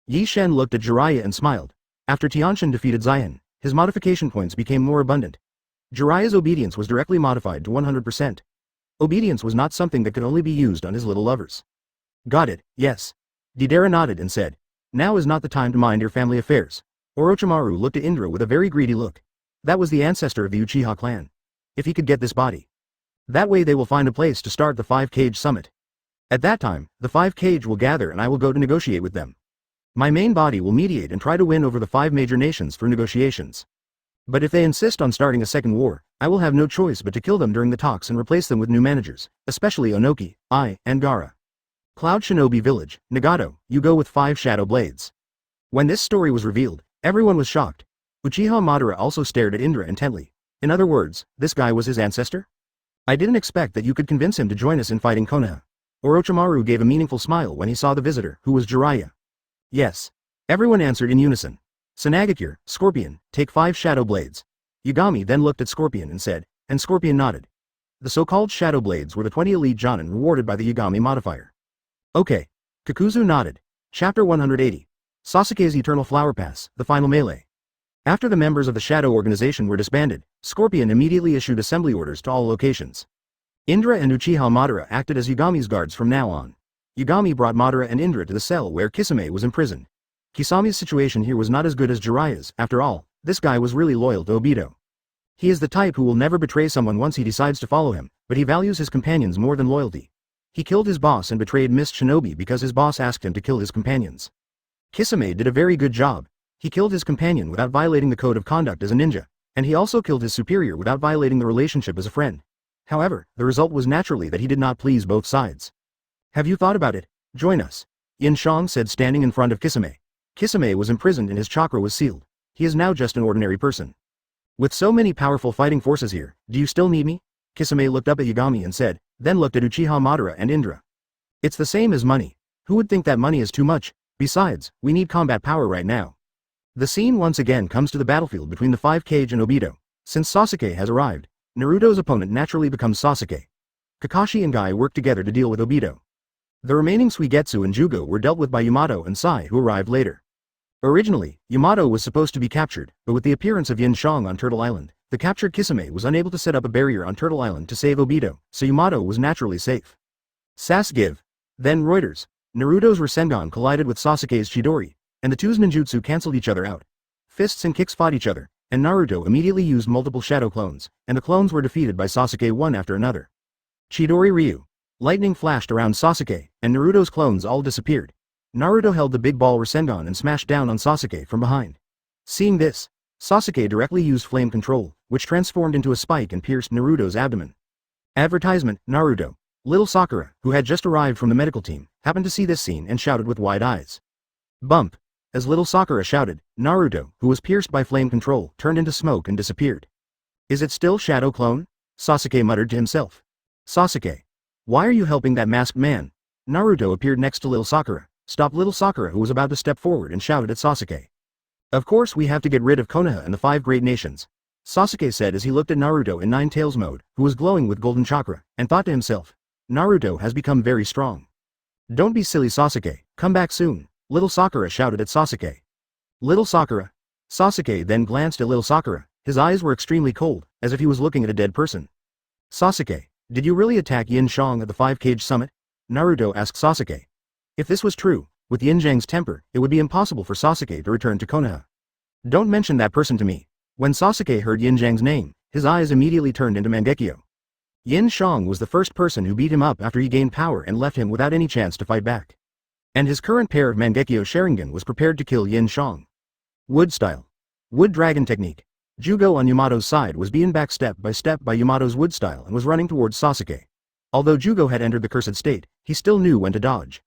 Speaker 1: Yi Shen looked at Jiraiya and smiled. After Tianshan defeated Xian, his modification points became more abundant. Jiraiya's obedience was directly modified to 100%. Obedience was not something that could only be used on his little lovers. Got it, yes. Deidara nodded and said, now is not the time to mind your family affairs. Orochimaru looked at Indra with a very greedy look. That was the ancestor of the Uchiha clan. If he could get this body. That way they will find a place to start the 5 Kage Summit. At that time, the 5 Kage will gather and I will go to negotiate with them. My main body will mediate and try to win over the 5 major nations for negotiations. But if they insist on starting a second war, I will have no choice but to kill them during the talks and replace them with new managers, especially Onoki, Ai, and Gaara. Cloud Shinobi Village, Nagato, you go with 5 shadow blades. When this story was revealed, everyone was shocked. Uchiha Madara also stared at Indra intently. In other words, this guy was his ancestor? I didn't expect that you could convince him to join us in fighting Konoha. Orochimaru gave a meaningful smile when he saw the visitor, who was Jiraiya. Yes. Everyone answered in unison. Sanagakure, Scorpion, take 5 shadow blades. Yagami then looked at Scorpion and said, and Scorpion nodded. The so-called Shadow Blades were the 20 elite Jonin rewarded by the Yagami modifier. Okay. Kakuzu nodded. Chapter 180. Sasuke's Eternal Flower Pass, the final melee. After the members of the Shadow Organization were disbanded, Scorpion immediately issued assembly orders to all locations. Indra and Uchiha Madara acted as Yagami's guards from now on. Yagami brought Madara and Indra to the cell where Kisame was imprisoned. Kisame's situation here was not as good as Jiraiya's, after all, this guy was really loyal to Obito. He is the type who will never betray someone once he decides to follow him, but he values his companions more than loyalty. He killed his boss and betrayed Miss Shinobi because his boss asked him to kill his companions. Kisame did a very good job. He killed his companion without violating the code of conduct as a ninja, and he also killed his superior without violating the relationship as a friend. However, the result was naturally that he did not please both sides. Have you thought about it? Join us. Yin Xiang said standing in front of Kisame. Kisame was imprisoned and his chakra was sealed. He is now just an ordinary person. With so many powerful fighting forces here, do you still need me? Kisame looked up at Yagami and said, then looked at Uchiha Madara and Indra. It's the same as money. Who would think that money is too much? Besides, we need combat power right now. The scene once again comes to the battlefield between the 5 Kage and Obito. Since Sasuke has arrived, Naruto's opponent naturally becomes Sasuke. Kakashi and Guy work together to deal with Obito. The remaining Suigetsu and Jugo were dealt with by Yamato and Sai, who arrived later. Originally, Yamato was supposed to be captured, but with the appearance of Yin Xiang on Turtle Island, the captured Kisame was unable to set up a barrier on Turtle Island to save Obito, so Yamato was naturally safe. Sasuke. Then Reuters. Naruto's Rasengan collided with Sasuke's Chidori, and the two's ninjutsu cancelled each other out. Fists and kicks fought each other, and Naruto immediately used multiple shadow clones, and the clones were defeated by Sasuke one after another. Chidori Ryu. Lightning flashed around Sasuke, and Naruto's clones all disappeared. Naruto held the big ball Rasengan and smashed down on Sasuke from behind. Seeing this, Sasuke directly used flame control, which transformed into a spike and pierced Naruto's abdomen. Advertisement, Naruto. Little Sakura, who had just arrived from the medical team, happened to see this scene and shouted with wide eyes. Bump. As little Sakura shouted, Naruto, who was pierced by flame control, turned into smoke and disappeared. Is it still Shadow Clone? Sasuke muttered to himself. Sasuke. Why are you helping that masked man? Naruto appeared next to little Sakura, stopped little Sakura who was about to step forward and shouted at Sasuke. Of course we have to get rid of Konoha and the 5 great nations. Sasuke said as he looked at Naruto in Nine Tails mode, who was glowing with golden chakra, and thought to himself, Naruto has become very strong. Don't be silly Sasuke, come back soon, little Sakura shouted at Sasuke. Little Sakura. Sasuke then glanced at little Sakura, his eyes were extremely cold, as if he was looking at a dead person. Sasuke, did you really attack Yin Xiang at the 5 Kage Summit? Naruto asked Sasuke. If this was true, with Yin Xiang's temper, it would be impossible for Sasuke to return to Konoha. Don't mention that person to me. When Sasuke heard Yin Xiang's name, his eyes immediately turned into Mangekyo. Yin Xiang was the first person who beat him up after he gained power and left him without any chance to fight back. And his current pair of Mangekyo Sharingan was prepared to kill Yin Xiang. Wood style. Wood dragon technique. Jugo on Yamato's side was beaten back step by Yamato's wood style and was running towards Sasuke. Although Jugo had entered the cursed state, he still knew when to dodge.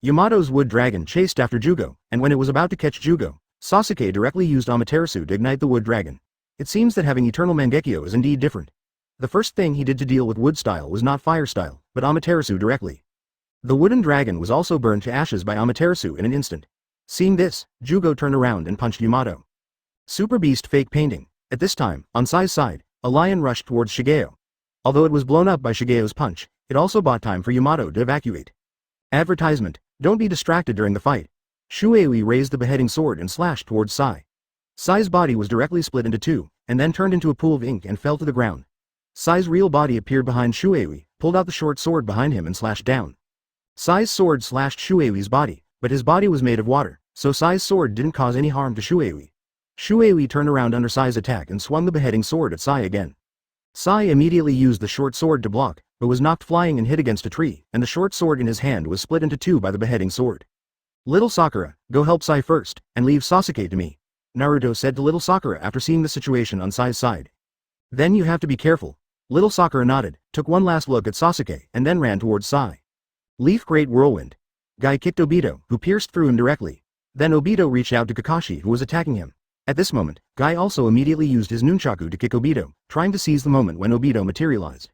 Speaker 1: Yamato's wood dragon chased after Jugo, and when it was about to catch Jugo, Sasuke directly used Amaterasu to ignite the wood dragon. It seems that having eternal Mangekyo is indeed different. The first thing he did to deal with wood style was not fire style, but Amaterasu directly. The wooden dragon was also burned to ashes by Amaterasu in an instant. Seeing this, Jugo turned around and punched Yamato. Super Beast fake painting. At this time, on Sai's side, a lion rushed towards Shigeo. Although it was blown up by Shigeo's punch, it also bought time for Yamato to evacuate. Advertisement, don't be distracted during the fight. Shuei raised the beheading sword and slashed towards Sai. Sai's body was directly split into two, and then turned into a pool of ink and fell to the ground. Sai's real body appeared behind Shuei, pulled out the short sword behind him and slashed down. Sai's sword slashed Shuei's body, but his body was made of water, so Sai's sword didn't cause any harm to Shuei. Shuei turned around under Sai's attack and swung the beheading sword at Sai again. Sai immediately used the short sword to block, but was knocked flying and hit against a tree, and the short sword in his hand was split into two by the beheading sword. Little Sakura, go help Sai first, and leave Sasuke to me, Naruto said to little Sakura after seeing the situation on Sai's side. Then you have to be careful. Little Sakura nodded, took one last look at Sasuke, and then ran towards Sai. Leaf Great Whirlwind. Guy kicked Obito, who pierced through him directly. Then Obito reached out to Kakashi, who was attacking him. At this moment, Guy also immediately used his nunchaku to kick Obito, trying to seize the moment when Obito materialized.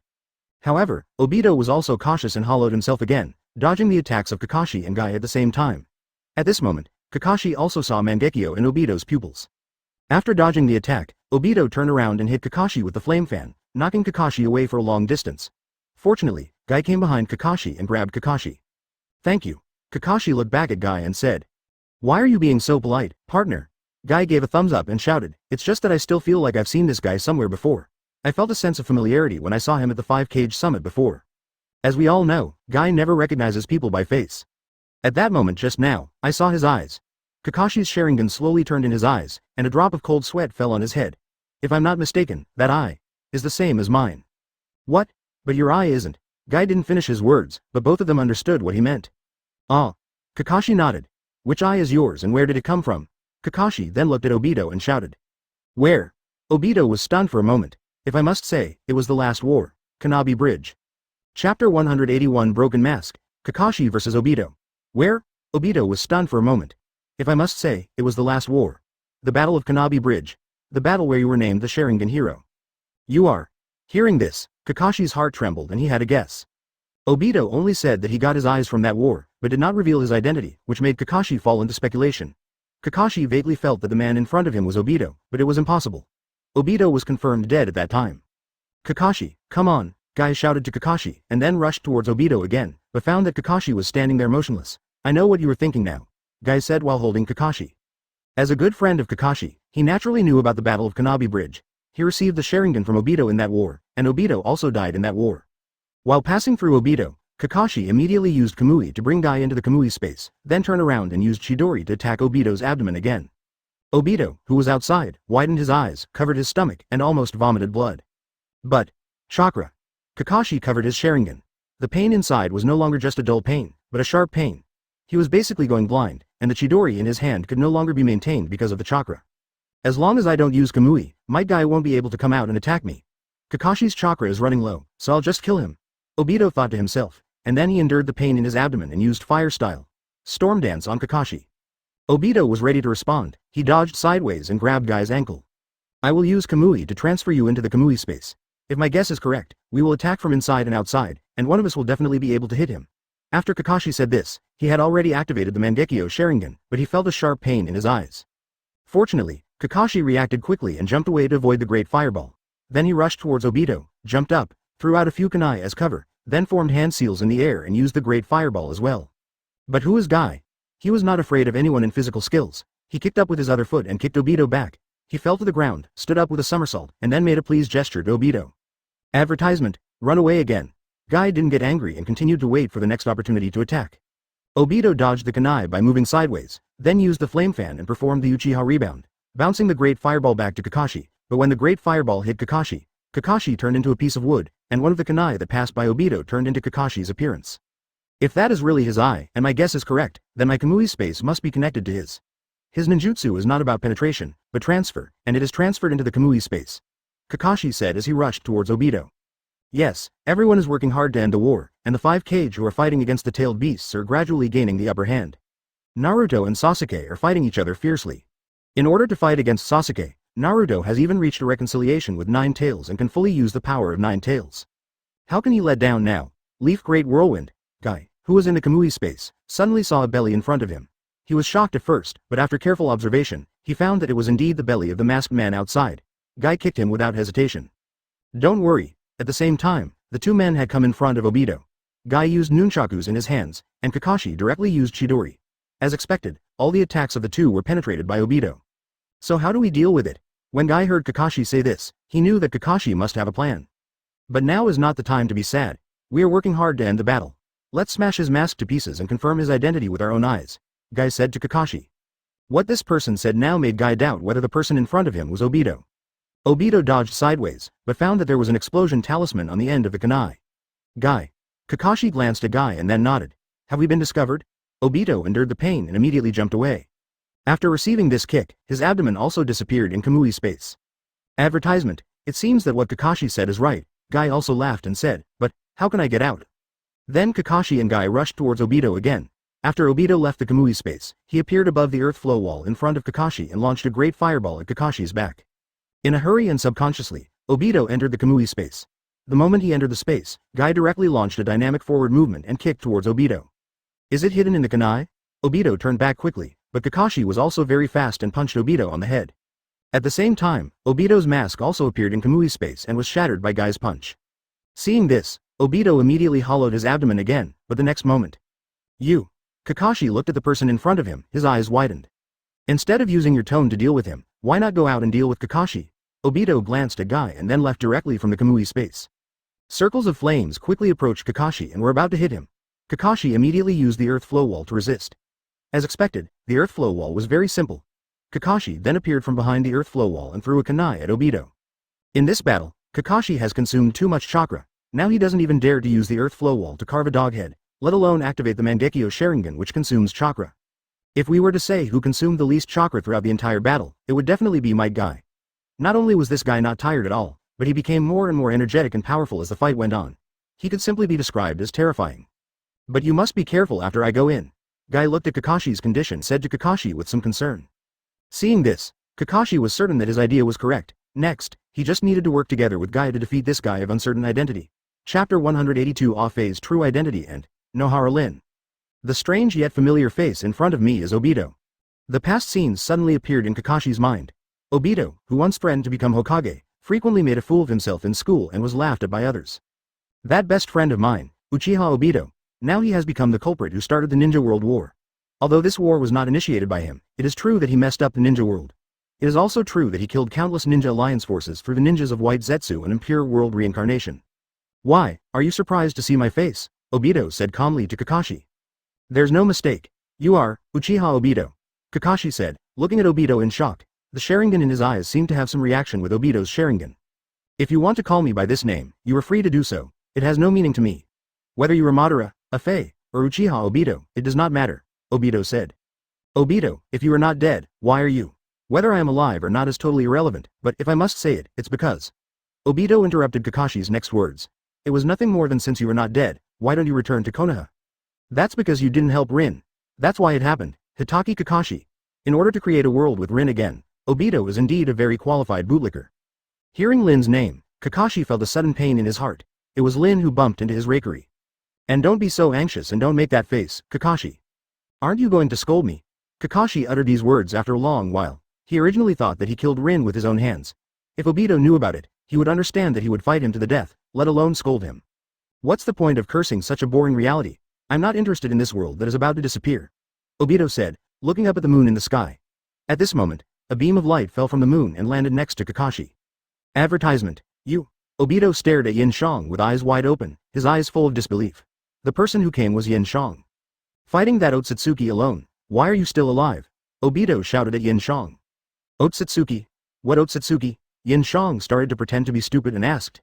Speaker 1: However, Obito was also cautious and hollowed himself again, dodging the attacks of Kakashi and Guy at the same time. At this moment, Kakashi also saw Mangekyo in Obito's pupils. After dodging the attack, Obito turned around and hit Kakashi with the flame fan, knocking Kakashi away for a long distance. Fortunately, Guy came behind Kakashi and grabbed Kakashi. Thank you. Kakashi looked back at Guy and said. Why are you being so polite, partner? Guy gave a thumbs up and shouted, it's just that I still feel like I've seen this guy somewhere before. I felt a sense of familiarity when I saw him at the Kage Summit before. As we all know, Guy never recognizes people by face. At that moment just now, I saw his eyes. Kakashi's Sharingan slowly turned in his eyes, and a drop of cold sweat fell on his head. If I'm not mistaken, that eye is the same as mine. What? But your eye isn't. Guy didn't finish his words, but both of them understood what he meant. Ah. Kakashi nodded. Which eye is yours and where did it come from? Kakashi then looked at Obito and shouted. Where? Obito was stunned for a moment. If I must say, it was the last war. Kanabi Bridge. Chapter 181 Broken Mask. Kakashi vs Obito. Where? Obito was stunned for a moment. If I must say, it was the last war. The Battle of Kanabi Bridge. The battle where you were named the Sharingan hero. You are. Hearing this, Kakashi's heart trembled and he had a guess. Obito only said that he got his eyes from that war, but did not reveal his identity, which made Kakashi fall into speculation. Kakashi vaguely felt that the man in front of him was Obito, but it was impossible. Obito was confirmed dead at that time. Kakashi, come on, Guy shouted to Kakashi, and then rushed towards Obito again, but found that Kakashi was standing there motionless. I know what you were thinking now, Guy said while holding Kakashi. As a good friend of Kakashi, he naturally knew about the Battle of Kanabi Bridge. He received the Sharingan from Obito in that war, and Obito also died in that war. While passing through Obito, Kakashi immediately used Kamui to bring Guy into the Kamui space, then turned around and used Chidori to attack Obito's abdomen again. Obito, who was outside, widened his eyes, covered his stomach, and almost vomited blood. But, chakra. Kakashi covered his Sharingan. The pain inside was no longer just a dull pain, but a sharp pain. He was basically going blind, and the Chidori in his hand could no longer be maintained because of the chakra. As long as I don't use Kamui, my Guy won't be able to come out and attack me. Kakashi's chakra is running low, so I'll just kill him. Obito thought to himself, and then he endured the pain in his abdomen and used fire style. Storm dance on Kakashi. Obito was ready to respond. He dodged sideways and grabbed Guy's ankle. I will use Kamui to transfer you into the Kamui space. If my guess is correct, we will attack from inside and outside, and one of us will definitely be able to hit him. After Kakashi said this, he had already activated the Mangekyo Sharingan, but he felt a sharp pain in his eyes. Fortunately, Kakashi reacted quickly and jumped away to avoid the Great Fireball. Then he rushed towards Obito, jumped up, threw out a few kunai as cover, then formed hand seals in the air and used the Great Fireball as well. But who is Guy? He was not afraid of anyone in physical skills. He kicked up with his other foot and kicked Obito back. He fell to the ground, stood up with a somersault, and then made a please gesture to Obito. Advertisement, run away again. Guy didn't get angry and continued to wait for the next opportunity to attack. Obito dodged the kunai by moving sideways, then used the flame fan and performed the Uchiha rebound, bouncing the Great Fireball back to Kakashi, but when the Great Fireball hit Kakashi, Kakashi turned into a piece of wood, and one of the kunai that passed by Obito turned into Kakashi's appearance. If that is really his eye, and my guess is correct, then my Kamui space must be connected to his. His ninjutsu is not about penetration, but transfer, and it is transferred into the Kamui space. Kakashi said as he rushed towards Obito. Yes, everyone is working hard to end the war, and the 5 Kage who are fighting against the tailed beasts are gradually gaining the upper hand. Naruto and Sasuke are fighting each other fiercely. In order to fight against Sasuke, Naruto has even reached a reconciliation with 9 tails and can fully use the power of 9 tails. How can he let down now? Leaf Great Whirlwind. Guy, who was in the Kamui space, suddenly saw a belly in front of him. He was shocked at first, but after careful observation, he found that it was indeed the belly of the masked man outside. Guy kicked him without hesitation. Don't worry. At the same time, the 2 men had come in front of Obito. Guy used nunchakus in his hands, and Kakashi directly used Chidori. As expected, all the attacks of the 2 were penetrated by Obito. So how do we deal with it? When Guy heard Kakashi say this, he knew that Kakashi must have a plan. But now is not the time to be sad. We are working hard to end the battle. Let's smash his mask to pieces and confirm his identity with our own eyes, Guy said to Kakashi. What this person said now made Guy doubt whether the person in front of him was Obito. Obito dodged sideways, but found that there was an explosion talisman on the end of the kunai. Guy. Kakashi glanced at Guy and then nodded. Have we been discovered? Obito endured the pain and immediately jumped away. After receiving this kick, his abdomen also disappeared in Kamui space. Advertisement. It seems that what Kakashi said is right. Guy also laughed and said, but, how can I get out? Then Kakashi and Guy rushed towards Obito again. After Obito left the Kamui space, he appeared above the earth flow wall in front of Kakashi and launched a great fireball at Kakashi's back. In a hurry and subconsciously, Obito entered the Kamui space. The moment he entered the space, Guy directly launched a dynamic forward movement and kicked towards Obito. Is it hidden in the kunai? Obito turned back quickly, but Kakashi was also very fast and punched Obito on the head. At the same time, Obito's mask also appeared in Kamui's space and was shattered by Guy's punch. Seeing this, Obito immediately hollowed his abdomen again, but the next moment. You. Kakashi looked at the person in front of him, his eyes widened. Instead of using your tone to deal with him, why not go out and deal with Kakashi? Obito glanced at Guy and then left directly from the Kamui space. Circles of flames quickly approached Kakashi and were about to hit him. Kakashi immediately used the earth flow wall to resist. As expected, the earth flow wall was very simple. Kakashi then appeared from behind the earth flow wall and threw a kunai at Obito. In this battle, Kakashi has consumed too much chakra. Now he doesn't even dare to use the earth flow wall to carve a dog head, let alone activate the Mangekyo Sharingan, which consumes chakra. If we were to say who consumed the least chakra throughout the entire battle, it would definitely be Might Guy. Not only was this guy not tired at all, but he became more and more energetic and powerful as the fight went on. He could simply be described as terrifying. But you must be careful after I go in. Guy looked at Kakashi's condition, said to Kakashi with some concern. Seeing this, Kakashi was certain that his idea was correct. Next, he just needed to work together with Guy to defeat this guy of uncertain identity. Chapter 182 Offay's True Identity and Nohara Lin. The strange yet familiar face in front of me is Obito. The past scenes suddenly appeared in Kakashi's mind. Obito, who once threatened to become Hokage, frequently made a fool of himself in school and was laughed at by others. That best friend of mine, Uchiha Obito, now he has become the culprit who started the Ninja World War. Although this war was not initiated by him, it is true that he messed up the Ninja World. It is also true that he killed countless Ninja Alliance forces for the ninjas of White Zetsu and Impure World Reincarnation. Why, are you surprised to see my face? Obito said calmly to Kakashi. There's no mistake. You are, Uchiha Obito. Kakashi said, looking at Obito in shock. The Sharingan in his eyes seemed to have some reaction with Obito's Sharingan. If you want to call me by this name, you are free to do so. It has no meaning to me. Whether you are Madara, Afei, or Uchiha Obito, it does not matter, Obito said. Obito, if you are not dead, why are you? Whether I am alive or not is totally irrelevant, but if I must say it, it's because. Obito interrupted Kakashi's next words. It was nothing more than since you are not dead, why don't you return to Konoha? That's because you didn't help Rin. That's why it happened, Hitaki Kakashi. In order to create a world with Rin again, Obito is indeed a very qualified bootlicker. Hearing Lin's name, Kakashi felt a sudden pain in his heart. It was Lin who bumped into his rakery. And don't be so anxious and don't make that face, Kakashi. Aren't you going to scold me? Kakashi uttered these words after a long while. He originally thought that he killed Rin with his own hands. If Obito knew about it, he would understand that he would fight him to the death, let alone scold him. What's the point of cursing such a boring reality? I'm not interested in this world that is about to disappear. Obito said, looking up at the moon in the sky. At this moment, a beam of light fell from the moon and landed next to Kakashi. Advertisement. You. Obito stared at Yin Xiang with eyes wide open, his eyes full of disbelief. The person who came was Yin Xiang. Fighting that Otsutsuki alone, why are you still alive? Obito shouted at Yin Xiang. Otsutsuki? What Otsutsuki? Yin Xiang started to pretend to be stupid and asked.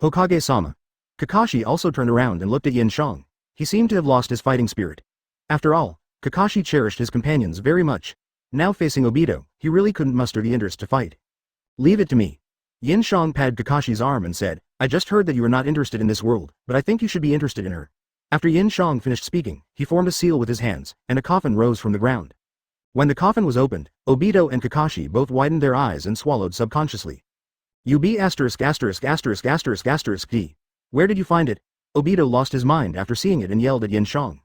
Speaker 1: Hokage-sama. Kakashi also turned around and looked at Yin Xiang. He seemed to have lost his fighting spirit. After all, Kakashi cherished his companions very much. Now facing Obito, he really couldn't muster the interest to fight. Leave it to me. Yin Xiang patted Kakashi's arm and said, I just heard that you are not interested in this world, but I think you should be interested in her. After Yin Xiang finished speaking, he formed a seal with his hands, and a coffin rose from the ground. When the coffin was opened, Obito and Kakashi both widened their eyes and swallowed subconsciously. UB*************. D. Where did you find it? Obito lost his mind after seeing it and yelled at Yin Xiang.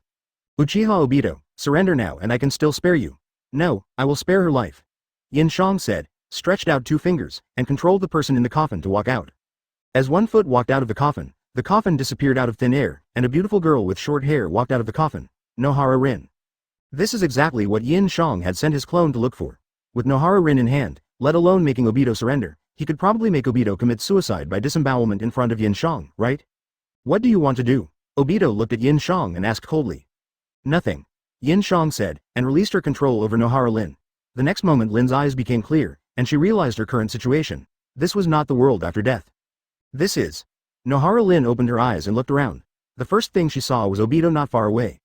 Speaker 1: Uchiha Obito, surrender now and I can still spare you. No, I will spare her life. Yin Xiang said, stretched out 2 fingers, and controlled the person in the coffin to walk out. As one foot walked out of the coffin disappeared out of thin air, and a beautiful girl with short hair walked out of the coffin, Nohara Rin. This is exactly what Yin Xiang had sent his clone to look for. With Nohara Rin in hand, let alone making Obito surrender, he could probably make Obito commit suicide by disembowelment in front of Yin Xiang, right? What do you want to do? Obito looked at Yin Xiang and asked coldly. Nothing. Yin Xiang said, and released her control over Nohara Lin. The next moment Lin's eyes became clear, and she realized her current situation. This was not the world after death. This is. Nohara Lin opened her eyes and looked around. The first thing she saw was Obito not far away.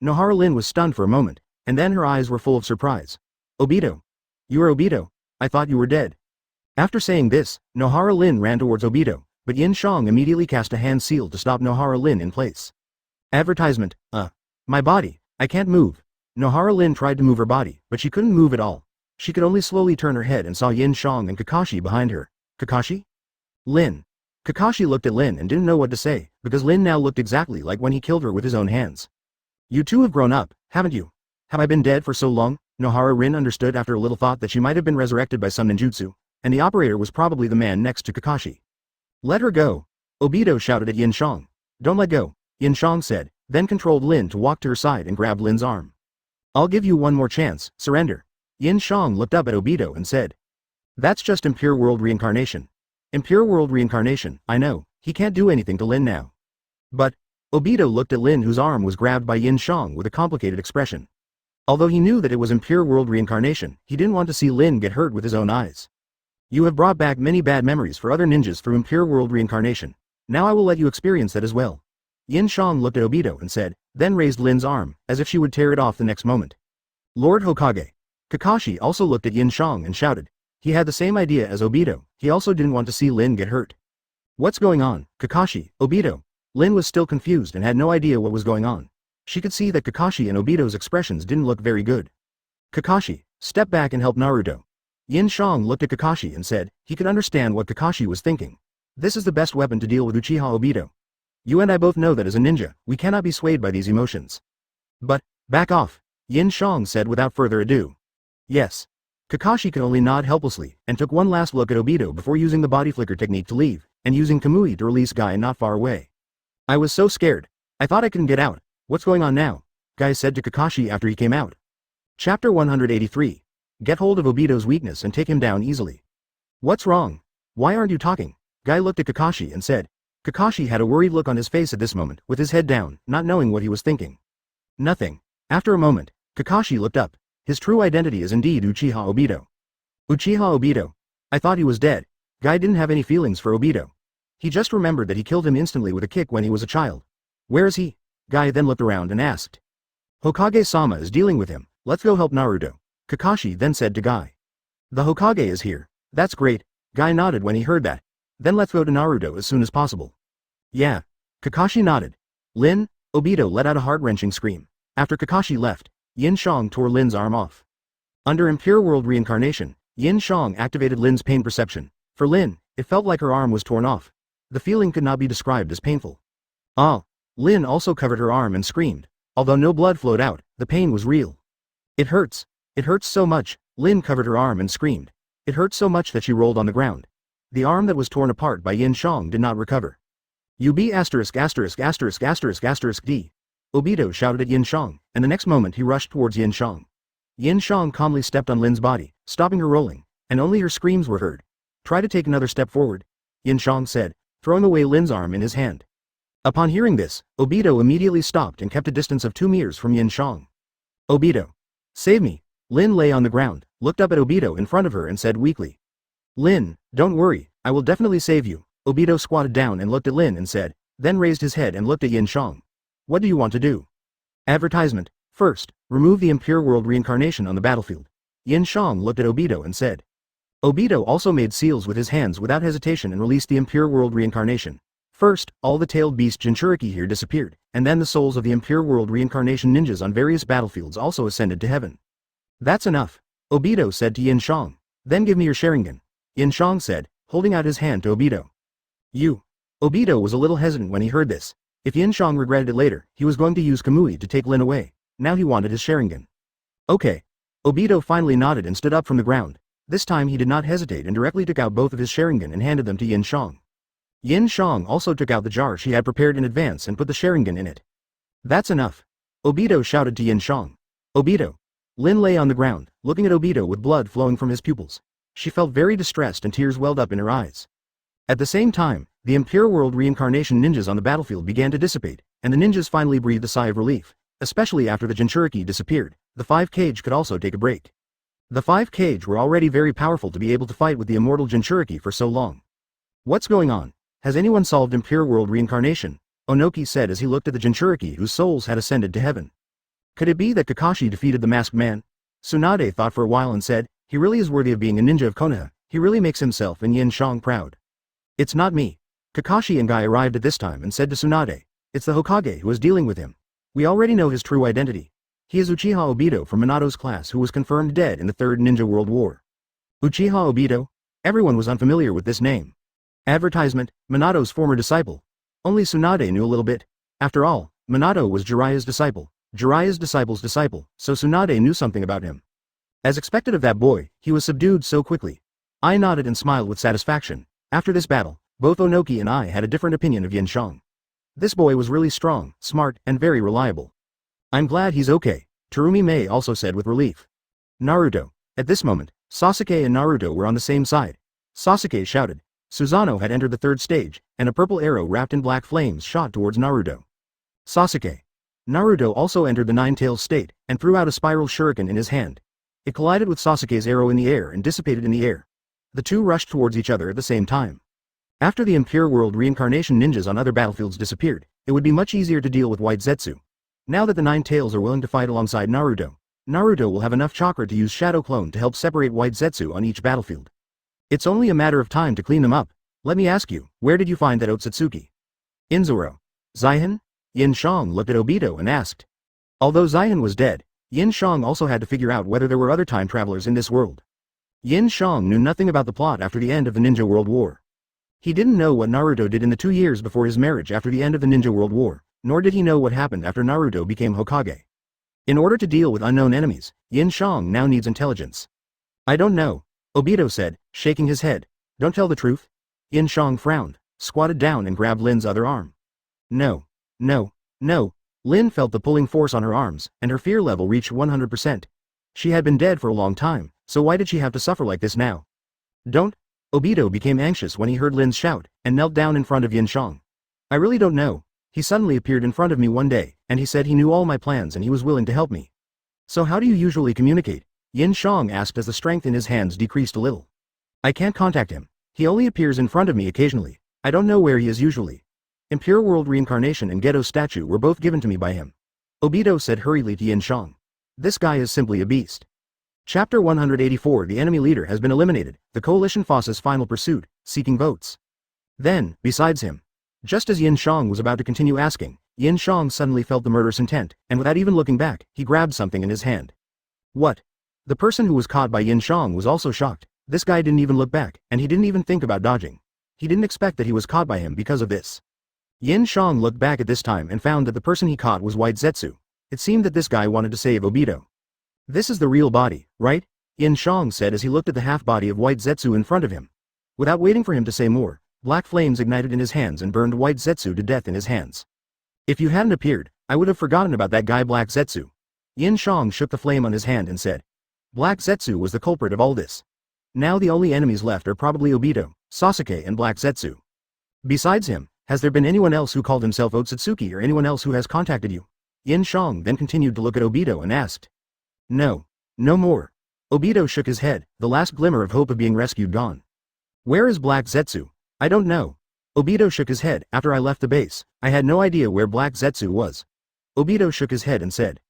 Speaker 1: Nohara Lin was stunned for a moment, and then her eyes were full of surprise. Obito. You are Obito? I thought you were dead. After saying this, Nohara Lin ran towards Obito, but Yin Xiang immediately cast a hand seal to stop Nohara Lin in place. Advertisement. My body. I can't move. Nohara Lin tried to move her body, but she couldn't move at all. She could only slowly turn her head and saw Yin Xiang and Kakashi behind her. Kakashi? Lin. Kakashi looked at Lin and didn't know what to say, because Lin now looked exactly like when he killed her with his own hands. You two have grown up, haven't you? Have I been dead for so long? Nohara Rin understood after a little thought that she might have been resurrected by some ninjutsu, and the operator was probably the man next to Kakashi. Let her go! Obito shouted at Yin Xiang. Don't let go, Yin Xiang said, then controlled Lin to walk to her side and grab Lin's arm. I'll give you one more chance, surrender. Yin Xiang looked up at Obito and said. That's just Impure World Reincarnation. Impure World Reincarnation, I know, he can't do anything to Lin now. But, Obito looked at Lin whose arm was grabbed by Yin Xiang with a complicated expression. Although he knew that it was Impure World Reincarnation, he didn't want to see Lin get hurt with his own eyes. You have brought back many bad memories for other ninjas through Impure World Reincarnation. Now I will let you experience that as well. Yin Xiang looked at Obito and said, then raised Lin's arm, as if she would tear it off the next moment. Lord Hokage. Kakashi also looked at Yin Xiang and shouted. He had the same idea as Obito, he also didn't want to see Lin get hurt. What's going on, Kakashi, Obito? Lin was still confused and had no idea what was going on. She could see that Kakashi and Obito's expressions didn't look very good. Kakashi, step back and help Naruto. Yin Xiang looked at Kakashi and said, he could understand what Kakashi was thinking. This is the best weapon to deal with Uchiha Obito. You and I both know that as a ninja, we cannot be swayed by these emotions. But, back off, Yin Xiang said without further ado. Yes. Kakashi could only nod helplessly, and took one last look at Obito before using the body flicker technique to leave, and using Kamui to release Guy not far away. I was so scared. I thought I couldn't get out. What's going on now? Guy said to Kakashi after he came out. Chapter 183. Get hold of Obito's weakness and take him down easily. What's wrong? Why aren't you talking? Guy looked at Kakashi and said. Kakashi had a worried look on his face at this moment, with his head down, not knowing what he was thinking. Nothing. After a moment, Kakashi looked up. His true identity is indeed Uchiha Obito. Uchiha Obito. I thought he was dead. Guy didn't have any feelings for Obito. He just remembered that he killed him instantly with a kick when he was a child. Where is he? Guy then looked around and asked. Hokage-sama is dealing with him, let's go help Naruto. Kakashi then said to Guy. The Hokage is here. That's great. Guy nodded when he heard that. Then let's go to Naruto as soon as possible. Yeah. Kakashi nodded. Lin, Obito let out a heart-wrenching scream. After Kakashi left, Yin Xiang tore Lin's arm off. Under Impure World Reincarnation, Yin Xiang activated Lin's pain perception. For Lin, it felt like her arm was torn off. The feeling could not be described as painful. Ah! Lin also covered her arm and screamed. Although no blood flowed out, the pain was real. It hurts. It hurts so much. Lin covered her arm and screamed. It hurt so much that she rolled on the ground. The arm that was torn apart by Yin Xiang did not recover. UB*********************** D. Obito shouted at Yin Xiang, and the next moment he rushed towards Yin Xiang. Yin Xiang calmly stepped on Lin's body, stopping her rolling, and only her screams were heard. Try to take another step forward, Yin Xiang said, throwing away Lin's arm in his hand. Upon hearing this, Obito immediately stopped and kept a distance of 2 meters from Yin Xiang. Obito. Save me. Lin lay on the ground, looked up at Obito in front of her and said weakly. Lin, don't worry, I will definitely save you. Obito squatted down and looked at Lin and said, then raised his head and looked at Yin Xiang. What do you want to do? Advertisement. First, remove the Impure World Reincarnation on the battlefield. Yin Xiang looked at Obito and said. Obito also made seals with his hands without hesitation and released the Impure World Reincarnation. First, all the tailed beast Jinchuriki here disappeared, and then the souls of the Impure World Reincarnation ninjas on various battlefields also ascended to heaven. That's enough, Obito said to Yin Xiang. Then give me your Sharingan, Yin Xiang said, holding out his hand to Obito. You. Obito was a little hesitant when he heard this. If Yin Xiang regretted it later, he was going to use Kamui to take Lin away. Now he wanted his Sharingan. Okay. Obito finally nodded and stood up from the ground. This time he did not hesitate and directly took out both of his Sharingan and handed them to Yin Xiang. Yin Xiang also took out the jar she had prepared in advance and put the Sharingan in it. That's enough. Obito shouted to Yin Xiang. Obito. Lin lay on the ground, looking at Obito with blood flowing from his pupils. She felt very distressed and tears welled up in her eyes. At the same time, the Impure World Reincarnation ninjas on the battlefield began to dissipate, and the ninjas finally breathed a sigh of relief. Especially after the Jinchuriki disappeared, the 5 Kage could also take a break. The 5 Kage were already very powerful to be able to fight with the immortal Jinchuriki for so long. What's going on? Has anyone solved Impure World Reincarnation? Onoki said as he looked at the Jinchuriki whose souls had ascended to heaven. Could it be that Kakashi defeated the masked man? Tsunade thought for a while and said, he really is worthy of being a ninja of Konoha, he really makes himself and Yin Xiang proud. It's not me. Kakashi and Guy arrived at this time and said to Tsunade, it's the Hokage who is dealing with him. We already know his true identity. He is Uchiha Obito from Minato's class who was confirmed dead in the Third Ninja World War. Uchiha Obito? Everyone was unfamiliar with this name. Advertisement, Minato's former disciple. Only Tsunade knew a little bit. After all, Minato was Jiraiya's disciple, Jiraiya's disciple's disciple, so Tsunade knew something about him. As expected of that boy, he was subdued so quickly. I nodded and smiled with satisfaction. After this battle, both Onoki and I had a different opinion of Yin Xiang. This boy was really strong, smart, and very reliable. I'm glad he's okay, Terumi Mei also said with relief. Naruto. At this moment, Sasuke and Naruto were on the same side. Sasuke shouted. Susanoo had entered the third stage, and a purple arrow wrapped in black flames shot towards Naruto. Sasuke. Naruto also entered the Nine-Tails state, and threw out a spiral shuriken in his hand. It collided with Sasuke's arrow in the air and dissipated in the air. The two rushed towards each other at the same time. After the Impure World reincarnation ninjas on other battlefields disappeared, it would be much easier to deal with White Zetsu. Now that the Nine-Tails are willing to fight alongside Naruto, Naruto will have enough chakra to use Shadow Clone to help separate White Zetsu on each battlefield. It's only a matter of time to clean them up. Let me ask you, where did you find that Otsutsuki? Inzuro. Zion? Yin Xiang looked at Obito and asked. Although Zion was dead, Yin Xiang also had to figure out whether there were other time travelers in this world. Yin Xiang knew nothing about the plot after the end of the Ninja World War. He didn't know what Naruto did in the 2 years before his marriage after the end of the Ninja World War, nor did he know what happened after Naruto became Hokage. In order to deal with unknown enemies, Yin Xiang now needs intelligence. I don't know, Obito said, shaking his head. Don't tell the truth. Yin Xiang frowned, squatted down and grabbed Lin's other arm. No. Lin felt the pulling force on her arms, and her fear level reached 100%. She had been dead for a long time, so why did she have to suffer like this now? Don't. Obito became anxious when he heard Lin's shout, and knelt down in front of Yin Xiang. I really don't know. He suddenly appeared in front of me one day, and he said he knew all my plans and he was willing to help me. So how do you usually communicate? Yin Xiang asked as the strength in his hands decreased a little. I can't contact him. He only appears in front of me occasionally. I don't know where he is usually. Impure World Reincarnation and Ghetto statue were both given to me by him. Obito said hurriedly to Yin Xiang. This guy is simply a beast. Chapter 184 The enemy leader has been eliminated, the coalition fosses final pursuit, seeking votes. Then, besides him. Just as Yin Xiang was about to continue asking, Yin Xiang suddenly felt the murderous intent, and without even looking back, he grabbed something in his hand. What? The person who was caught by Yin Xiang was also shocked. This guy didn't even look back, and he didn't even think about dodging. He didn't expect that he was caught by him because of this. Yin Xiang looked back at this time and found that the person he caught was White Zetsu. It seemed that this guy wanted to save Obito. This is the real body, right? Yin Xiang said as he looked at the half-body of White Zetsu in front of him. Without waiting for him to say more, black flames ignited in his hands and burned White Zetsu to death in his hands. If you hadn't appeared, I would have forgotten about that guy Black Zetsu. Yin Xiang shook the flame on his hand and said. Black Zetsu was the culprit of all this. Now the only enemies left are probably Obito, Sasuke and Black Zetsu. Besides him, has there been anyone else who called himself Otsutsuki or anyone else who has contacted you? Yin Xiang then continued to look at Obito and asked. No. No more. Obito shook his head, the last glimmer of hope of being rescued gone. Where is Black Zetsu? I don't know. Obito shook his head. After I left the base, I had no idea where Black Zetsu was. Obito shook his head and said.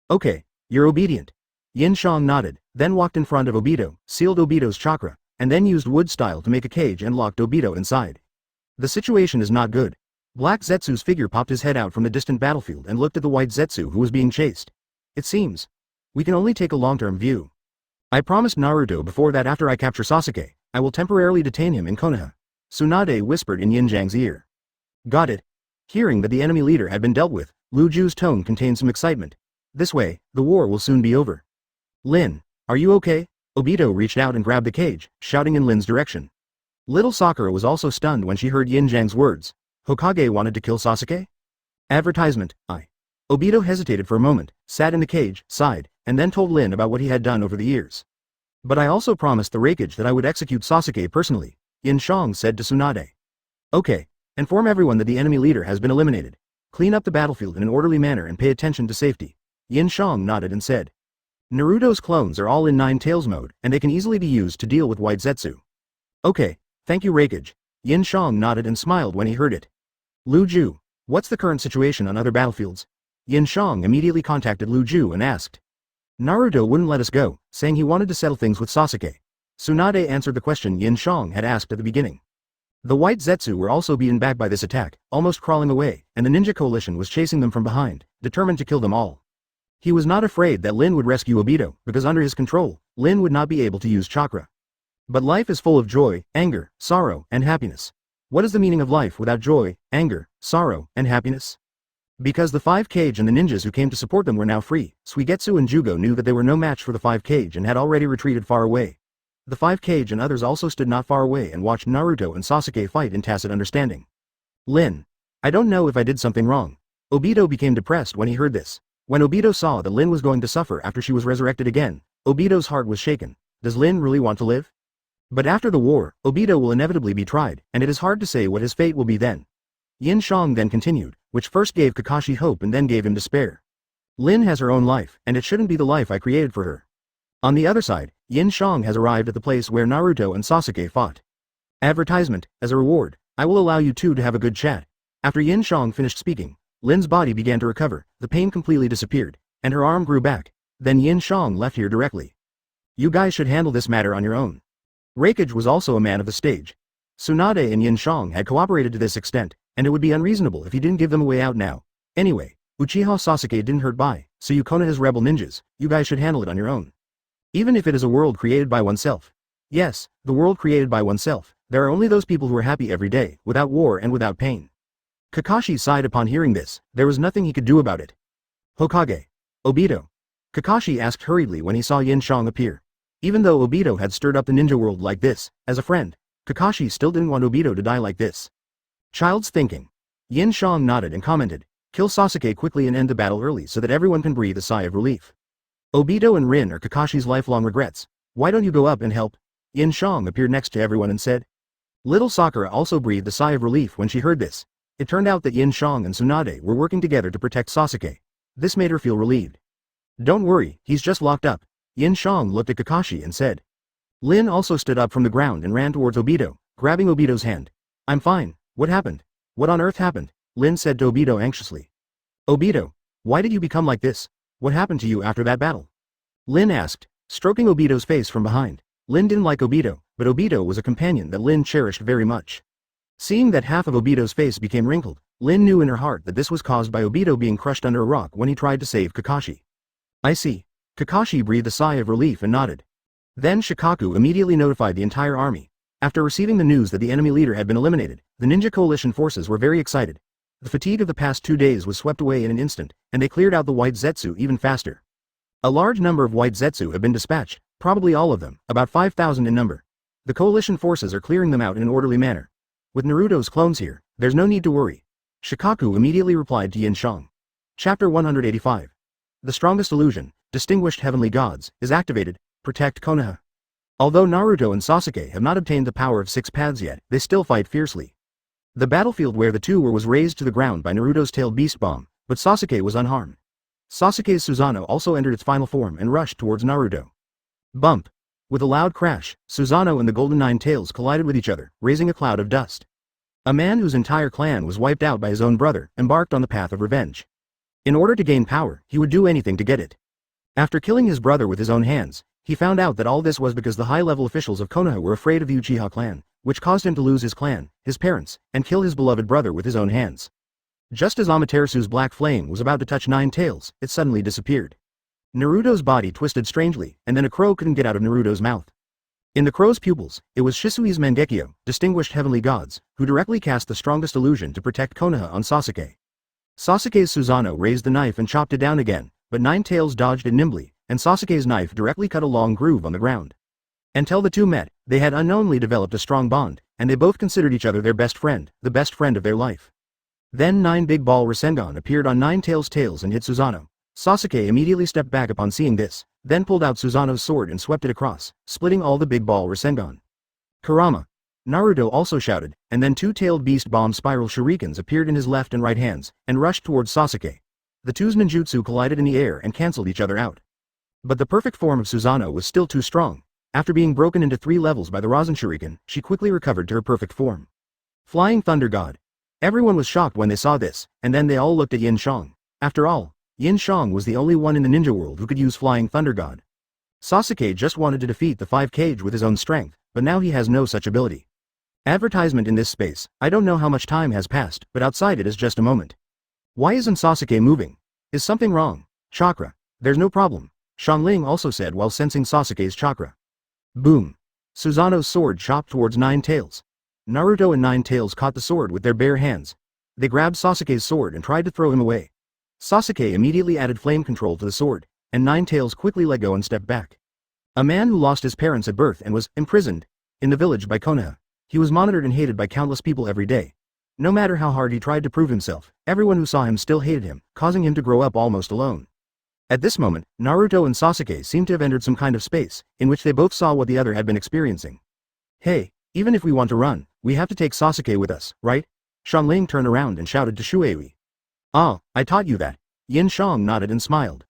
Speaker 1: Okay, you're obedient. Yin Xiang nodded, then walked in front of Obito, sealed Obito's chakra, and then used wood style to make a cage and locked Obito inside. The situation is not good. Black Zetsu's figure popped his head out from the distant battlefield and looked at the White Zetsu who was being chased. It seems. We can only take a long-term view. I promised Naruto before that after I capture Sasuke, I will temporarily detain him in Konoha. Tsunade whispered in Yin Jiang's ear. Got it. Hearing that the enemy leader had been dealt with, Lu Ju's tone contained some excitement. This way, the war will soon be over. Lin, are you okay? Obito reached out and grabbed the cage, shouting in Lin's direction. Little Sakura was also stunned when she heard Yin Jiang's words. Hokage wanted to kill Sasuke? Advertisement, Obito hesitated for a moment, sat in the cage, sighed, and then told Lin about what he had done over the years. But I also promised the Raikage that I would execute Sasuke personally, Yin Xiang said to Tsunade. Okay, inform everyone that the enemy leader has been eliminated. Clean up the battlefield in an orderly manner and pay attention to safety. Yin Xiang nodded and said. Naruto's clones are all in Nine-Tails mode, and they can easily be used to deal with White Zetsu. Okay, thank you Raikage. Yin Xiang nodded and smiled when he heard it. Lu Ju, what's the current situation on other battlefields? Yin Xiang immediately contacted Lu Ju and asked. Naruto wouldn't let us go, saying he wanted to settle things with Sasuke. Tsunade answered the question Yin Xiang had asked at the beginning. The White Zetsu were also beaten back by this attack, almost crawling away, and the ninja coalition was chasing them from behind, determined to kill them all. He was not afraid that Lin would rescue Obito, because under his control, Lin would not be able to use chakra. But life is full of joy, anger, sorrow, and happiness. What is the meaning of life without joy, anger, sorrow, and happiness? Because the 5 Kage and the ninjas who came to support them were now free, Suigetsu and Jugo knew that they were no match for the 5 Kage and had already retreated far away. The 5 Kage and others also stood not far away and watched Naruto and Sasuke fight in tacit understanding. Lin. I don't know if I did something wrong. Obito became depressed when he heard this. When Obito saw that Lin was going to suffer after she was resurrected again, Obito's heart was shaken. Does Lin really want to live? But after the war, Obito will inevitably be tried, and it is hard to say what his fate will be then. Yin Xiang then continued, which first gave Kakashi hope and then gave him despair. Lin has her own life, and it shouldn't be the life I created for her. On the other side, Yin Xiang has arrived at the place where Naruto and Sasuke fought. Advertisement, as a reward, I will allow you two to have a good chat. After Yin Xiang finished speaking, Lin's body began to recover, the pain completely disappeared, and her arm grew back. Then Yin Xiang left here directly. You guys should handle this matter on your own. Reikage was also a man of the stage. Tsunade and Yin Xiang had cooperated to this extent, and it would be unreasonable if he didn't give them a way out now. Anyway, Uchiha Sasuke didn't hurt by, so you Konoha's rebel ninjas, you guys should handle it on your own. Even if it is a world created by oneself. Yes, the world created by oneself, there are only those people who are happy every day, without war and without pain. Kakashi sighed upon hearing this, there was nothing he could do about it. Hokage. Obito. Kakashi asked hurriedly when he saw Yin Xiang appear. Even though Obito had stirred up the ninja world like this, as a friend, Kakashi still didn't want Obito to die like this. Child's thinking. Yin Xiang nodded and commented, kill Sasuke quickly and end the battle early so that everyone can breathe a sigh of relief. Obito and Rin are Kakashi's lifelong regrets. Why don't you go up and help? Yin Xiang appeared next to everyone and said. Little Sakura also breathed a sigh of relief when she heard this. It turned out that Yin Xiang and Tsunade were working together to protect Sasuke. This made her feel relieved. Don't worry, he's just locked up. Yin Xiang looked at Kakashi and said. Lin also stood up from the ground and ran towards Obito, grabbing Obito's hand. I'm fine, what happened? What on earth happened? Lin said to Obito anxiously. Obito, why did you become like this? What happened to you after that battle? Lin asked, stroking Obito's face from behind. Lin didn't like Obito, but Obito was a companion that Lin cherished very much. Seeing that half of Obito's face became wrinkled, Lin knew in her heart that this was caused by Obito being crushed under a rock when he tried to save Kakashi. I see. Kakashi breathed a sigh of relief and nodded. Then Shikaku immediately notified the entire army. After receiving the news that the enemy leader had been eliminated, the ninja coalition forces were very excited. The fatigue of the past 2 days was swept away in an instant, and they cleared out the white Zetsu even faster. A large number of white Zetsu have been dispatched, probably all of them, about 5,000 in number. The coalition forces are clearing them out in an orderly manner. With Naruto's clones here, there's no need to worry. Shikaku immediately replied to Yin Xiang. Chapter 185. The strongest illusion, distinguished heavenly gods, is activated, protect Konoha. Although Naruto and Sasuke have not obtained the power of 6 paths yet, they still fight fiercely. The battlefield where the two were was razed to the ground by Naruto's tailed beast bomb, but Sasuke was unharmed. Sasuke's Susanoo also entered its final form and rushed towards Naruto. Bump. With a loud crash, Susanoo and the Golden Nine Tails collided with each other, raising a cloud of dust. A man whose entire clan was wiped out by his own brother embarked on the path of revenge. In order to gain power, he would do anything to get it. After killing his brother with his own hands, he found out that all this was because the high-level officials of Konoha were afraid of the Uchiha clan, which caused him to lose his clan, his parents, and kill his beloved brother with his own hands. Just as Amaterasu's black flame was about to touch Nine Tails, it suddenly disappeared. Naruto's body twisted strangely, and then a crow couldn't get out of Naruto's mouth. In the crow's pupils, it was Shisui's Mangekyo, distinguished heavenly gods, who directly cast the strongest illusion to protect Konoha on Sasuke. Sasuke's Susanoo raised the knife and chopped it down again, but Nine Tails dodged it nimbly, and Sasuke's knife directly cut a long groove on the ground. Until the two met, they had unknowingly developed a strong bond, and they both considered each other their best friend, the best friend of their life. Then 9 Big Ball Rasengan appeared on Nine Tails' tails and hit Susanoo. Sasuke immediately stepped back upon seeing this, then pulled out Susanoo's sword and swept it across, splitting all the Big Ball Rasengan. Kurama. Naruto also shouted, and then 2-tailed beast bomb spiral shurikens appeared in his left and right hands, and rushed towards Sasuke. The two's ninjutsu collided in the air and cancelled each other out. But the perfect form of Susanoo was still too strong. After being broken into 3 levels by the Rasen Shuriken, she quickly recovered to her perfect form. Flying Thunder God. Everyone was shocked when they saw this, and then they all looked at Yin Xiang. After all, Yin Xiang was the only one in the ninja world who could use Flying Thunder God. Sasuke just wanted to defeat the 5 Kage with his own strength, but now he has no such ability. Advertisement in this space, I don't know how much time has passed, but outside it is just a moment. Why isn't Sasuke moving? Is something wrong? Chakra. There's no problem, Xiangling also said while sensing Sasuke's chakra. Boom. Susanoo's sword chopped towards Nine Tails. Naruto and Nine Tails caught the sword with their bare hands. They grabbed Sasuke's sword and tried to throw him away. Sasuke immediately added flame control to the sword, and Ninetales quickly let go and stepped back. A man who lost his parents at birth and was imprisoned in the village by Konoha. He was monitored and hated by countless people every day. No matter how hard he tried to prove himself, everyone who saw him still hated him, causing him to grow up almost alone. At this moment, Naruto and Sasuke seemed to have entered some kind of space, in which they both saw what the other had been experiencing. Hey, even if we want to run, we have to take Sasuke with us, right? Xiangling turned around and shouted to Shuei. Ah, I taught you that. Yin Xiang nodded and smiled.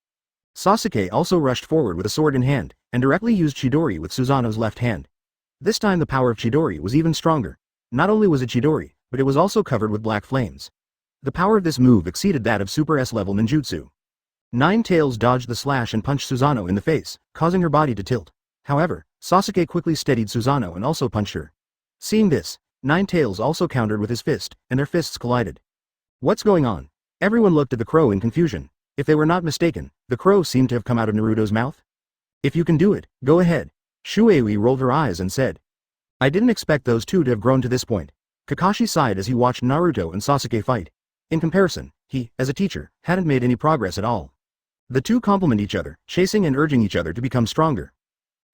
Speaker 1: Sasuke also rushed forward with a sword in hand, and directly used Chidori with Susanoo's left hand. This time the power of Chidori was even stronger. Not only was it Chidori, but it was also covered with black flames. The power of this move exceeded that of Super S-level ninjutsu. Ninetales dodged the slash and punched Susanoo in the face, causing her body to tilt. However, Sasuke quickly steadied Susanoo and also punched her. Seeing this, Ninetales also countered with his fist, and their fists collided. What's going on? Everyone looked at the crow in confusion. If they were not mistaken, the crow seemed to have come out of Naruto's mouth. If you can do it, go ahead. Shuei rolled her eyes and said. I didn't expect those two to have grown to this point. Kakashi sighed as he watched Naruto and Sasuke fight. In comparison, he, as a teacher, hadn't made any progress at all. The two complement each other, chasing and urging each other to become stronger.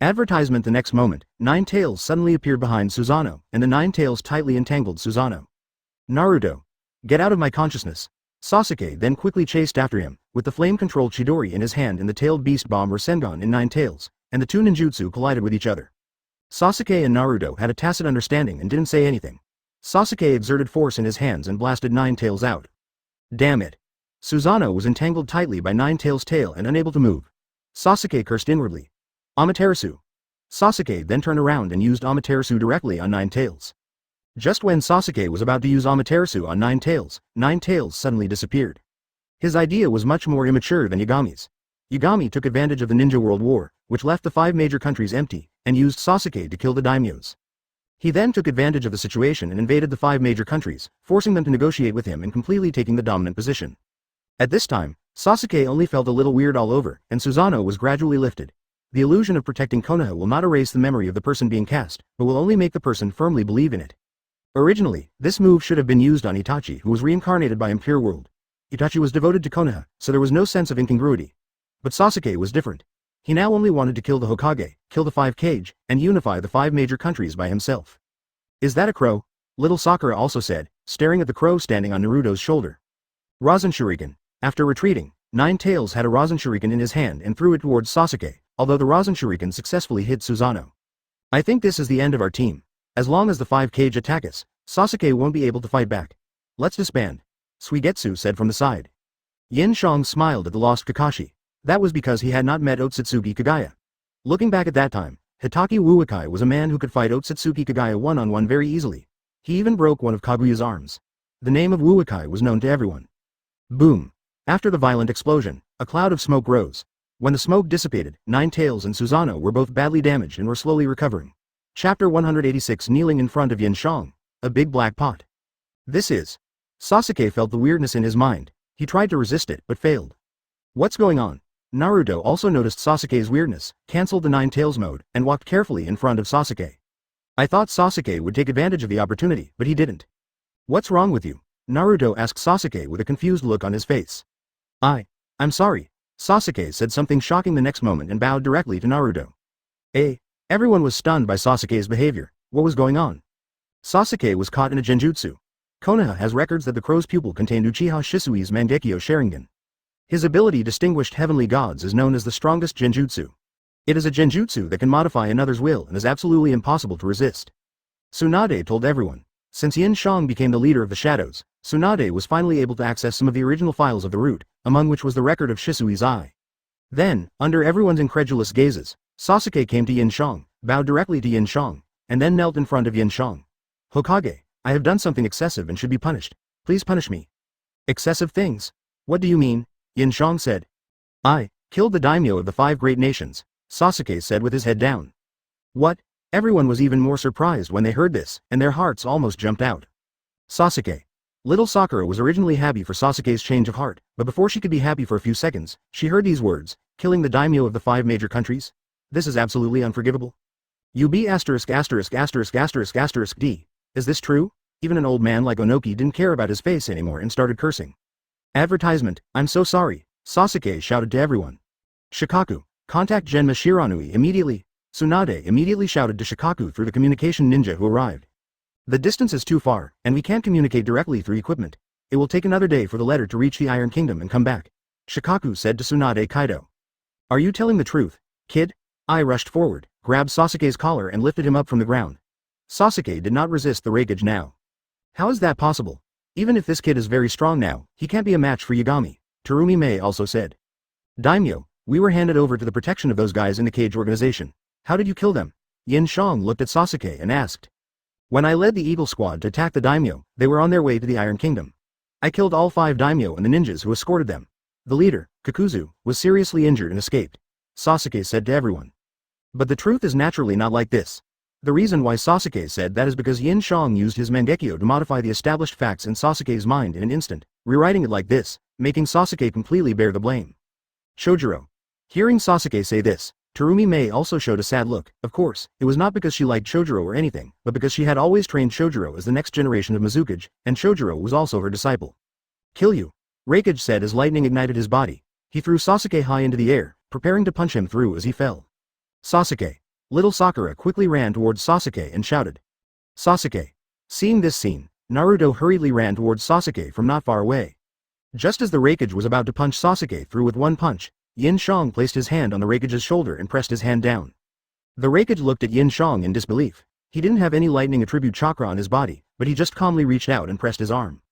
Speaker 1: Advertisement. The next moment, Ninetales suddenly appeared behind Susanoo, and the Ninetales tightly entangled Susanoo. Naruto! Get out of my consciousness! Sasuke then quickly chased after him, with the flame-controlled Chidori in his hand and the tailed beast bomb Rasengan in Ninetales, and the two ninjutsu collided with each other. Sasuke and Naruto had a tacit understanding and didn't say anything. Sasuke exerted force in his hands and blasted Ninetales out. Damn it! Susanoo was entangled tightly by Ninetales' tail and unable to move. Sasuke cursed inwardly. Amaterasu! Sasuke then turned around and used Amaterasu directly on Ninetales. Just when Sasuke was about to use Amaterasu on Ninetales suddenly disappeared. His idea was much more immature than Yagami's. Yagami took advantage of the Ninja World War, which left the 5 major countries empty, and used Sasuke to kill the daimyos. He then took advantage of the situation and invaded the 5 major countries, forcing them to negotiate with him and completely taking the dominant position. At this time, Sasuke only felt a little weird all over, and Susanoo was gradually lifted. The illusion of protecting Konoha will not erase the memory of the person being cast, but will only make the person firmly believe in it. Originally, this move should have been used on Itachi, who was reincarnated by Impure World. Itachi was devoted to Konoha, so there was no sense of incongruity. But Sasuke was different. He now only wanted to kill the Hokage, kill the 5 Kage, and unify the 5 major countries by himself. Is that a crow? Little Sakura also said, staring at the crow standing on Naruto's shoulder. Rasen Shuriken. After retreating, Ninetales had a Rasen Shuriken in his hand and threw it towards Sasuke, although the Rasen Shuriken successfully hit Susanoo. I think this is the end of our team. As long as the 5 Kage attack us, Sasuke won't be able to fight back. Let's disband. Suigetsu said from the side. Yin Xiang smiled at the lost Kakashi. That was because he had not met Otsutsuki Kagaya. Looking back at that time, Hitaki Wuukai was a man who could fight Otsutsuki Kagaya one-on-one very easily. He even broke one of Kaguya's arms. The name of Wuukai was known to everyone. Boom. After the violent explosion, a cloud of smoke rose. When the smoke dissipated, Ninetales and Susanoo were both badly damaged and were slowly recovering. Chapter 186. Kneeling in front of Yin Xiang. A big black pot. This is. Sasuke felt the weirdness in his mind. He tried to resist it, but failed. What's going on? Naruto also noticed Sasuke's weirdness, cancelled the Ninetales mode, and walked carefully in front of Sasuke. I thought Sasuke would take advantage of the opportunity, but he didn't. What's wrong with you? Naruto asked Sasuke with a confused look on his face. I'm sorry. Sasuke said something shocking the next moment and bowed directly to Naruto. Everyone was stunned by Sasuke's behavior. What was going on? Sasuke was caught in a genjutsu. Konoha has records that the crow's pupil contained Uchiha Shisui's Mangekyo Sharingan. His ability distinguished heavenly gods is known as the strongest genjutsu. It is a genjutsu that can modify another's will and is absolutely impossible to resist. Tsunade told everyone. Since Yin Xiang became the leader of the shadows, Tsunade was finally able to access some of the original files of the root, among which was the record of Shisui's eye. Then, under everyone's incredulous gazes, Sasuke came to Yin Xiang, bowed directly to Yin Xiang, and then knelt in front of Yin Xiang. Hokage, I have done something excessive and should be punished. Please punish me. Excessive things? What do you mean? Yin Xiang said. I killed the daimyo of the 5 great nations, Sasuke said with his head down. What? Everyone was even more surprised when they heard this, and their hearts almost jumped out. Sasuke. Little Sakura was originally happy for Sasuke's change of heart, but before she could be happy for a few seconds, she heard these words, killing the daimyo of the 5 major countries? This is absolutely unforgivable. UB****************************** D. Is this true? Even an old man like Onoki didn't care about his face anymore and started cursing. Advertisement, I'm so sorry, Sasuke shouted to everyone. Shikaku, contact Genma Shiranui immediately. Tsunade immediately shouted to Shikaku through the communication ninja who arrived. The distance is too far, and we can't communicate directly through equipment. It will take another day for the letter to reach the Iron Kingdom and come back. Shikaku said to Tsunade Kaido. Are you telling the truth, kid? I rushed forward, grabbed Sasuke's collar and lifted him up from the ground. Sasuke did not resist the raikage now. How is that possible? Even if this kid is very strong now, he can't be a match for Yagami, Terumi Mei also said. Daimyo, we were handed over to the protection of those guys in the cage organization. How did you kill them? Yin Xiang looked at Sasuke and asked. When I led the Eagle Squad to attack the Daimyo, they were on their way to the Iron Kingdom. I killed all 5 Daimyo and the ninjas who escorted them. The leader, Kakuzu, was seriously injured and escaped. Sasuke said to everyone. But the truth is naturally not like this. The reason why Sasuke said that is because Yin Xiang used his Mangekyo to modify the established facts in Sasuke's mind in an instant, rewriting it like this, making Sasuke completely bear the blame. Shojiro. Hearing Sasuke say this, Terumi Mei also showed a sad look. Of course, it was not because she liked Shojiro or anything, but because she had always trained Shojiro as the next generation of Mizukage, and Shojiro was also her disciple. Kill you. Raikage said as lightning ignited his body. He threw Sasuke high into the air, preparing to punch him through as he fell. Sasuke. Little Sakura quickly ran towards Sasuke and shouted. Sasuke. Seeing this scene, Naruto hurriedly ran towards Sasuke from not far away. Just as the Raikage was about to punch Sasuke through with one punch, Yin Xiang placed his hand on the Raikage's shoulder and pressed his hand down. The Raikage looked at Yin Xiang in disbelief. He didn't have any lightning attribute chakra on his body, but he just calmly reached out and pressed his arm.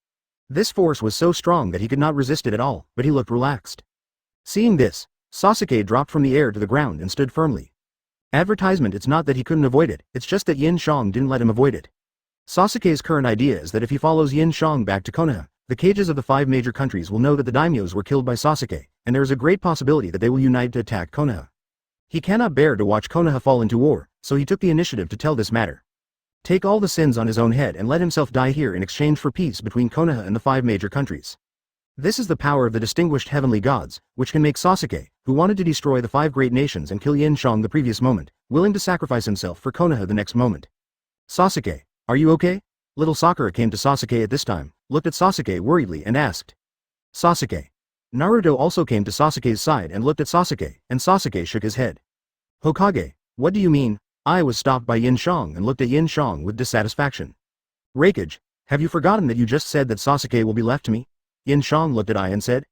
Speaker 1: This force was so strong that he could not resist it at all, but he looked relaxed. Seeing this, Sasuke dropped from the air to the ground and stood firmly. Advertisement, it's not that he couldn't avoid it, it's just that Yin Xiang didn't let him avoid it. Sasuke's current idea is that if he follows Yin Xiang back to Konoha, the cages of the 5 major countries will know that the daimyos were killed by Sasuke, and there is a great possibility that they will unite to attack Konoha. He cannot bear to watch Konoha fall into war, so he took the initiative to tell this matter. Take all the sins on his own head and let himself die here in exchange for peace between Konoha and the 5 major countries. This is the power of the distinguished heavenly gods, which can make Sasuke, who wanted to destroy the 5 great nations and kill Yin Xiang the previous moment, willing to sacrifice himself for Konoha the next moment. Sasuke, are you okay? Little Sakura came to Sasuke at this time, looked at Sasuke worriedly and asked. Sasuke. Naruto also came to Sasuke's side and looked at Sasuke, and Sasuke shook his head. Hokage, what do you mean? I was stopped by Yin Xiang and looked at Yin Xiang with dissatisfaction. Raikage, have you forgotten that you just said that Sasuke will be left to me? Yin Xiang looked at I and said.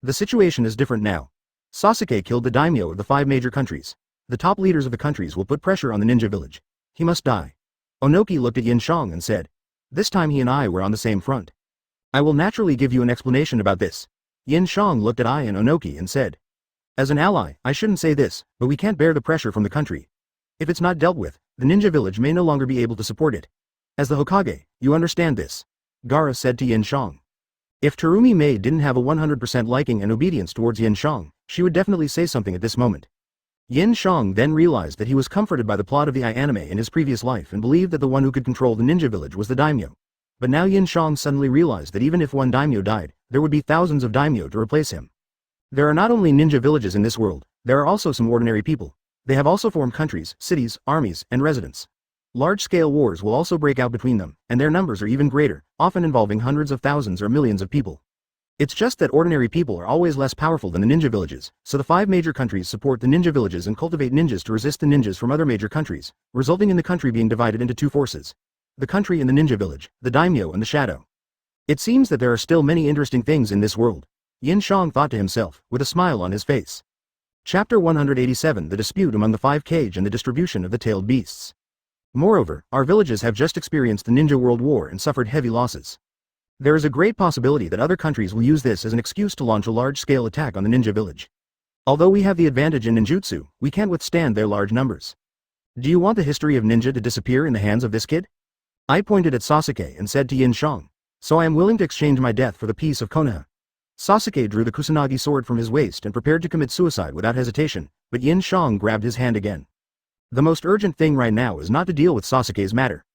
Speaker 1: The situation is different now. Sasuke killed the daimyo of the 5 major countries. The top leaders of the countries will put pressure on the ninja village. He must die. Onoki looked at Yin Xiang and said. This time he and I were on the same front. I will naturally give you an explanation about this. Yin Xiang looked at I and Onoki and said. As an ally, I shouldn't say this, but we can't bear the pressure from the country. If it's not dealt with, the ninja village may no longer be able to support it. As the Hokage, you understand this. Gaara said to Yin Xiang. If Terumi Mei didn't have a 100% liking and obedience towards Yin Xiang, she would definitely say something at this moment. Yin Xiang then realized that he was comforted by the plot of the anime in his previous life and believed that the one who could control the ninja village was the daimyo. But now Yin Xiang suddenly realized that even if one daimyo died, there would be thousands of daimyo to replace him. There are not only ninja villages in this world, there are also some ordinary people. They have also formed countries, cities, armies, and residents. Large-scale wars will also break out between them, and their numbers are even greater, often involving hundreds of thousands or millions of people. It's just that ordinary people are always less powerful than the ninja villages, so the 5 major countries support the ninja villages and cultivate ninjas to resist the ninjas from other major countries, resulting in the country being divided into 2 forces. The country and the ninja village, the daimyo and the shadow. It seems that there are still many interesting things in this world. Yin Xiang thought to himself, with a smile on his face. Chapter 187 The Dispute Among the 5 Kage and the Distribution of the Tailed Beasts. Moreover, our villages have just experienced the Ninja World War and suffered heavy losses. There is a great possibility that other countries will use this as an excuse to launch a large-scale attack on the ninja village. Although we have the advantage in ninjutsu, we can't withstand their large numbers. Do you want the history of ninja to disappear in the hands of this kid? I pointed at Sasuke and said to Yin Xiang. So I am willing to exchange my death for the peace of Konoha. Sasuke drew the Kusanagi sword from his waist and prepared to commit suicide without hesitation, but Yin Xiang grabbed his hand again. The most urgent thing right now is not to deal with Sasuke's matter.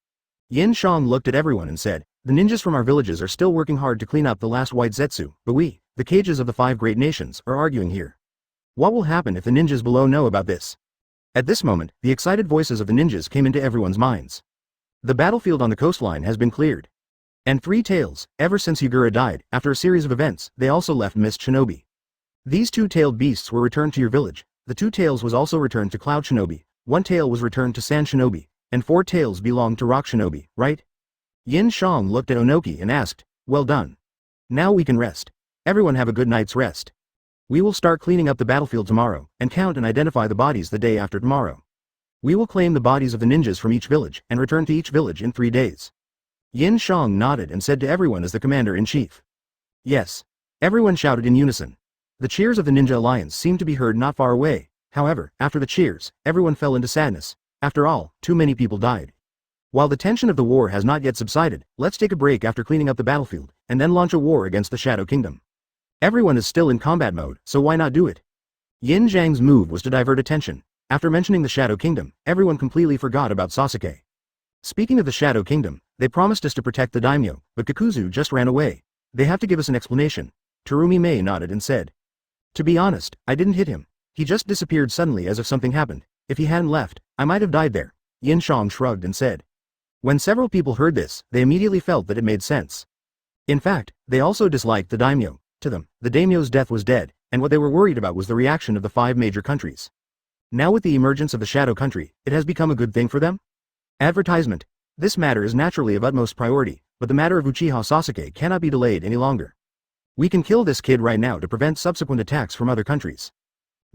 Speaker 1: Yin Xiang looked at everyone and said, the ninjas from our villages are still working hard to clean up the last white zetsu, but we, the cages of the 5 great nations, are arguing here. What will happen if the ninjas below know about this? At this moment, the excited voices of the ninjas came into everyone's minds. The battlefield on the coastline has been cleared. And three tails, ever since Yagura died, after a series of events, they also left Mist Shinobi. These two-tailed beasts were returned to your village, the two tails was also returned to Cloud Shinobi, one tail was returned to Sand Shinobi, and four tails belonged to Rock Shinobi, right? Yin Xiang looked at Onoki and asked, well done. Now we can rest. Everyone have a good night's rest. We will start cleaning up the battlefield tomorrow, and count and identify the bodies the day after tomorrow. We will claim the bodies of the ninjas from each village, and return to each village in 3 days. Yin Xiang nodded and said to everyone as the commander-in-chief. Yes. Everyone shouted in unison. The cheers of the Ninja Alliance seemed to be heard not far away, however, after the cheers, everyone fell into sadness. After all, too many people died. While the tension of the war has not yet subsided, let's take a break after cleaning up the battlefield, and then launch a war against the Shadow Kingdom. Everyone is still in combat mode, so why not do it? Yin Xiang's move was to divert attention. After mentioning the Shadow Kingdom, everyone completely forgot about Sasuke. Speaking of the Shadow Kingdom, they promised us to protect the daimyo, but Kakuzu just ran away. They have to give us an explanation. Terumi Mei nodded and said. To be honest, I didn't hit him. He just disappeared suddenly as if something happened. If he hadn't left, I might have died there. Yin Xiang shrugged and said. When several people heard this, they immediately felt that it made sense. In fact, they also disliked the daimyo. To them, the daimyo's death was dead, and what they were worried about was the reaction of the 5 major countries. Now with the emergence of the Shadow Country, it has become a good thing for them? Advertisement. This matter is naturally of utmost priority, but the matter of Uchiha Sasuke cannot be delayed any longer. We can kill this kid right now to prevent subsequent attacks from other countries.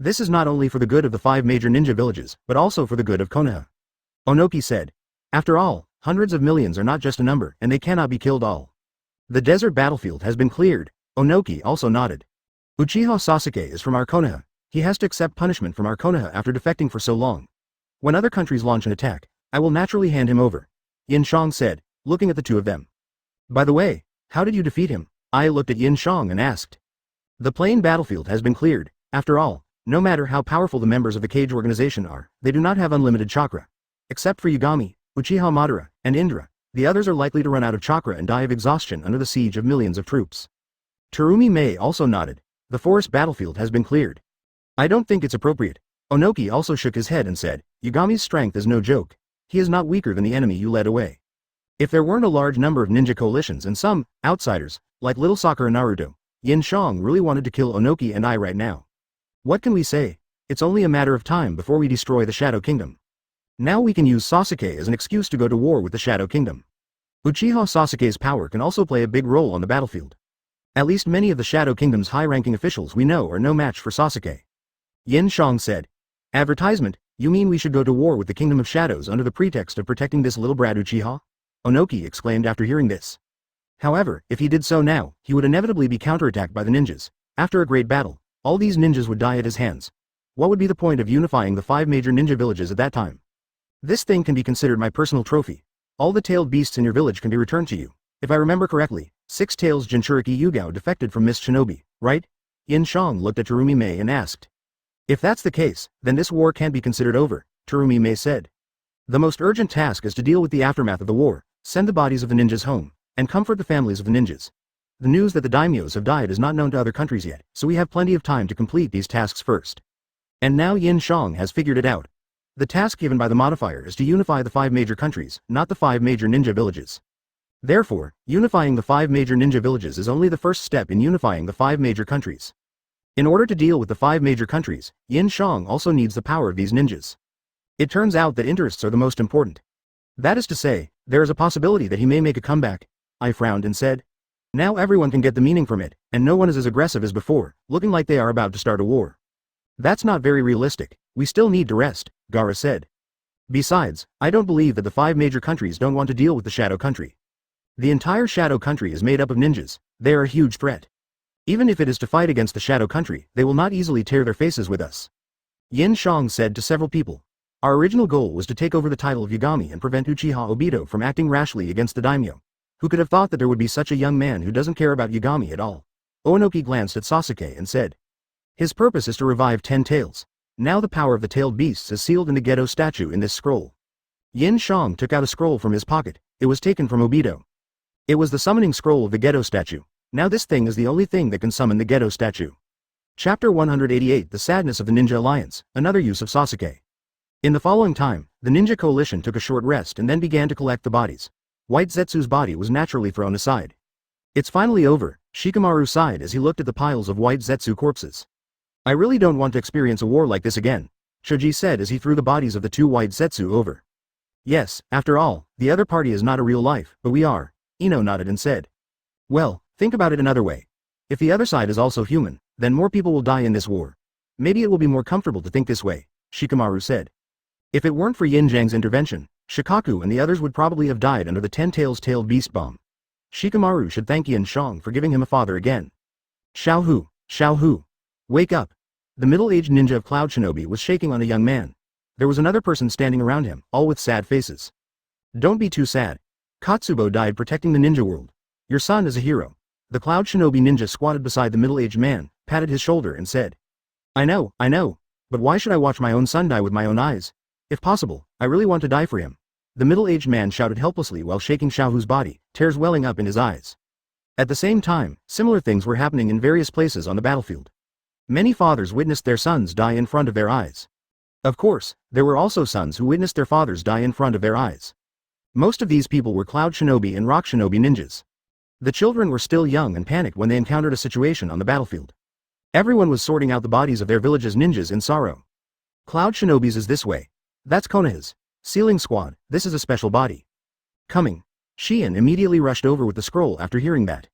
Speaker 1: This is not only for the good of the 5 major ninja villages, but also for the good of Konoha. Onoki said. After all, hundreds of millions are not just a number, and they cannot be killed all. The desert battlefield has been cleared. Onoki also nodded. Uchiha Sasuke is from our Konoha. He has to accept punishment from our Konoha after defecting for so long. When other countries launch an attack, I will naturally hand him over. Yin Xiang said, looking at the two of them. By the way, how did you defeat him? I looked at Yin Xiang and asked. The plain battlefield has been cleared. After all, no matter how powerful the members of the Cage organization are, they do not have unlimited chakra. Except for Yagami, Uchiha Madara, and Indra, the others are likely to run out of chakra and die of exhaustion under the siege of millions of troops. Terumi Mei also nodded. The forest battlefield has been cleared. I don't think it's appropriate. Onoki also shook his head and said, Yagami's strength is no joke. He is not weaker than the enemy you led away. If there weren't a large number of ninja coalitions and some outsiders, like little Sakura and Naruto, Yin Xiang really wanted to kill Onoki and I right now. What can we say? It's only a matter of time before we destroy the Shadow Kingdom. Now we can use Sasuke as an excuse to go to war with the Shadow Kingdom. Uchiha Sasuke's power can also play a big role on the battlefield. At least many of the Shadow Kingdom's high-ranking officials we know are no match for Sasuke. Yin Xiang said. Advertisement, you mean we should go to war with the Kingdom of Shadows under the pretext of protecting this little brat Uchiha? Onoki exclaimed after hearing this. However, if he did so now, he would inevitably be counterattacked by the ninjas. After a great battle, all these ninjas would die at his hands. What would be the point of unifying the 5 major ninja villages at that time? This thing can be considered my personal trophy. All the tailed beasts in your village can be returned to you. If I remember correctly, 6 tails Jinchuriki Yugao defected from Mist Shinobi, right? Yin Xiang looked at Terumi Mei and asked. If that's the case, then this war can't be considered over, Terumi Mei said. The most urgent task is to deal with the aftermath of the war, send the bodies of the ninjas home, and comfort the families of the ninjas. The news that the daimyos have died is not known to other countries yet, so we have plenty of time to complete these tasks first. And now Yin Xiang has figured it out. The task given by the Modifier is to unify the 5 major countries, not the 5 major ninja villages. Therefore, unifying the 5 major ninja villages is only the first step in unifying the 5 major countries. In order to deal with the 5 major countries, Yin Xiang also needs the power of these ninjas. It turns out that interests are the most important. That is to say, there is a possibility that he may make a comeback. I frowned and said. Now everyone can get the meaning from it, and no one is as aggressive as before, looking like they are about to start a war. That's not very realistic. We still need to rest, Gaara said. Besides, I don't believe that the 5 major countries don't want to deal with the Shadow Country. The entire Shadow Country is made up of ninjas. They are a huge threat. Even if it is to fight against the Shadow Country, they will not easily tear their faces with us. Yin Xiang said to several people. Our original goal was to take over the title of Yagami and prevent Uchiha Obito from acting rashly against the daimyo. Who could have thought that there would be such a young man who doesn't care about Yagami at all? Onoki glanced at Sasuke and said. His purpose is to revive 10 tails. Now the power of the tailed beasts is sealed in the Ghetto statue in this scroll. Yin Xiang took out a scroll from his pocket. It was taken from Obito. It was the summoning scroll of the Ghetto statue. Now this thing is the only thing that can summon the Ghetto statue. Chapter 188 The Sadness of the Ninja Alliance, another use of Sasuke. In the following time, the ninja coalition took a short rest and then began to collect the bodies. White Zetsu's body was naturally thrown aside. It's finally over, Shikamaru sighed as he looked at the piles of White Zetsu corpses. I really don't want to experience a war like this again, Shoji said as he threw the bodies of the 2 White Zetsu over. Yes, after all, the other party is not a real life, but we are, Ino nodded and said. Well, think about it another way. If the other side is also human, then more people will die in this war. Maybe it will be more comfortable to think this way, Shikamaru said. If it weren't for Yin Xiang's intervention, Shikaku and the others would probably have died under the 10 tails tailed beast bomb. Shikamaru should thank Yin Xiang for giving him a father again. Xiao Hu. Wake up. The middle-aged ninja of Cloud Shinobi was shaking on a young man. There was another person standing around him, all with sad faces. Don't be too sad. Katsubo died protecting the ninja world. Your son is a hero. The Cloud Shinobi ninja squatted beside the middle-aged man, patted his shoulder and said. I know, but why should I watch my own son die with my own eyes? If possible, I really want to die for him. The middle-aged man shouted helplessly while shaking Xiaohu's body, tears welling up in his eyes. At the same time, similar things were happening in various places on the battlefield. Many fathers witnessed their sons die in front of their eyes. Of course, there were also sons who witnessed their fathers die in front of their eyes. Most of these people were Cloud Shinobi and Rock Shinobi ninjas. The children were still young and panicked when they encountered a situation on the battlefield. Everyone was sorting out the bodies of their village's ninjas in sorrow. Cloud Shinobi's is this way. That's Konoha's. Sealing Squad, this is a special body. Coming. Shion immediately rushed over with the scroll after hearing that.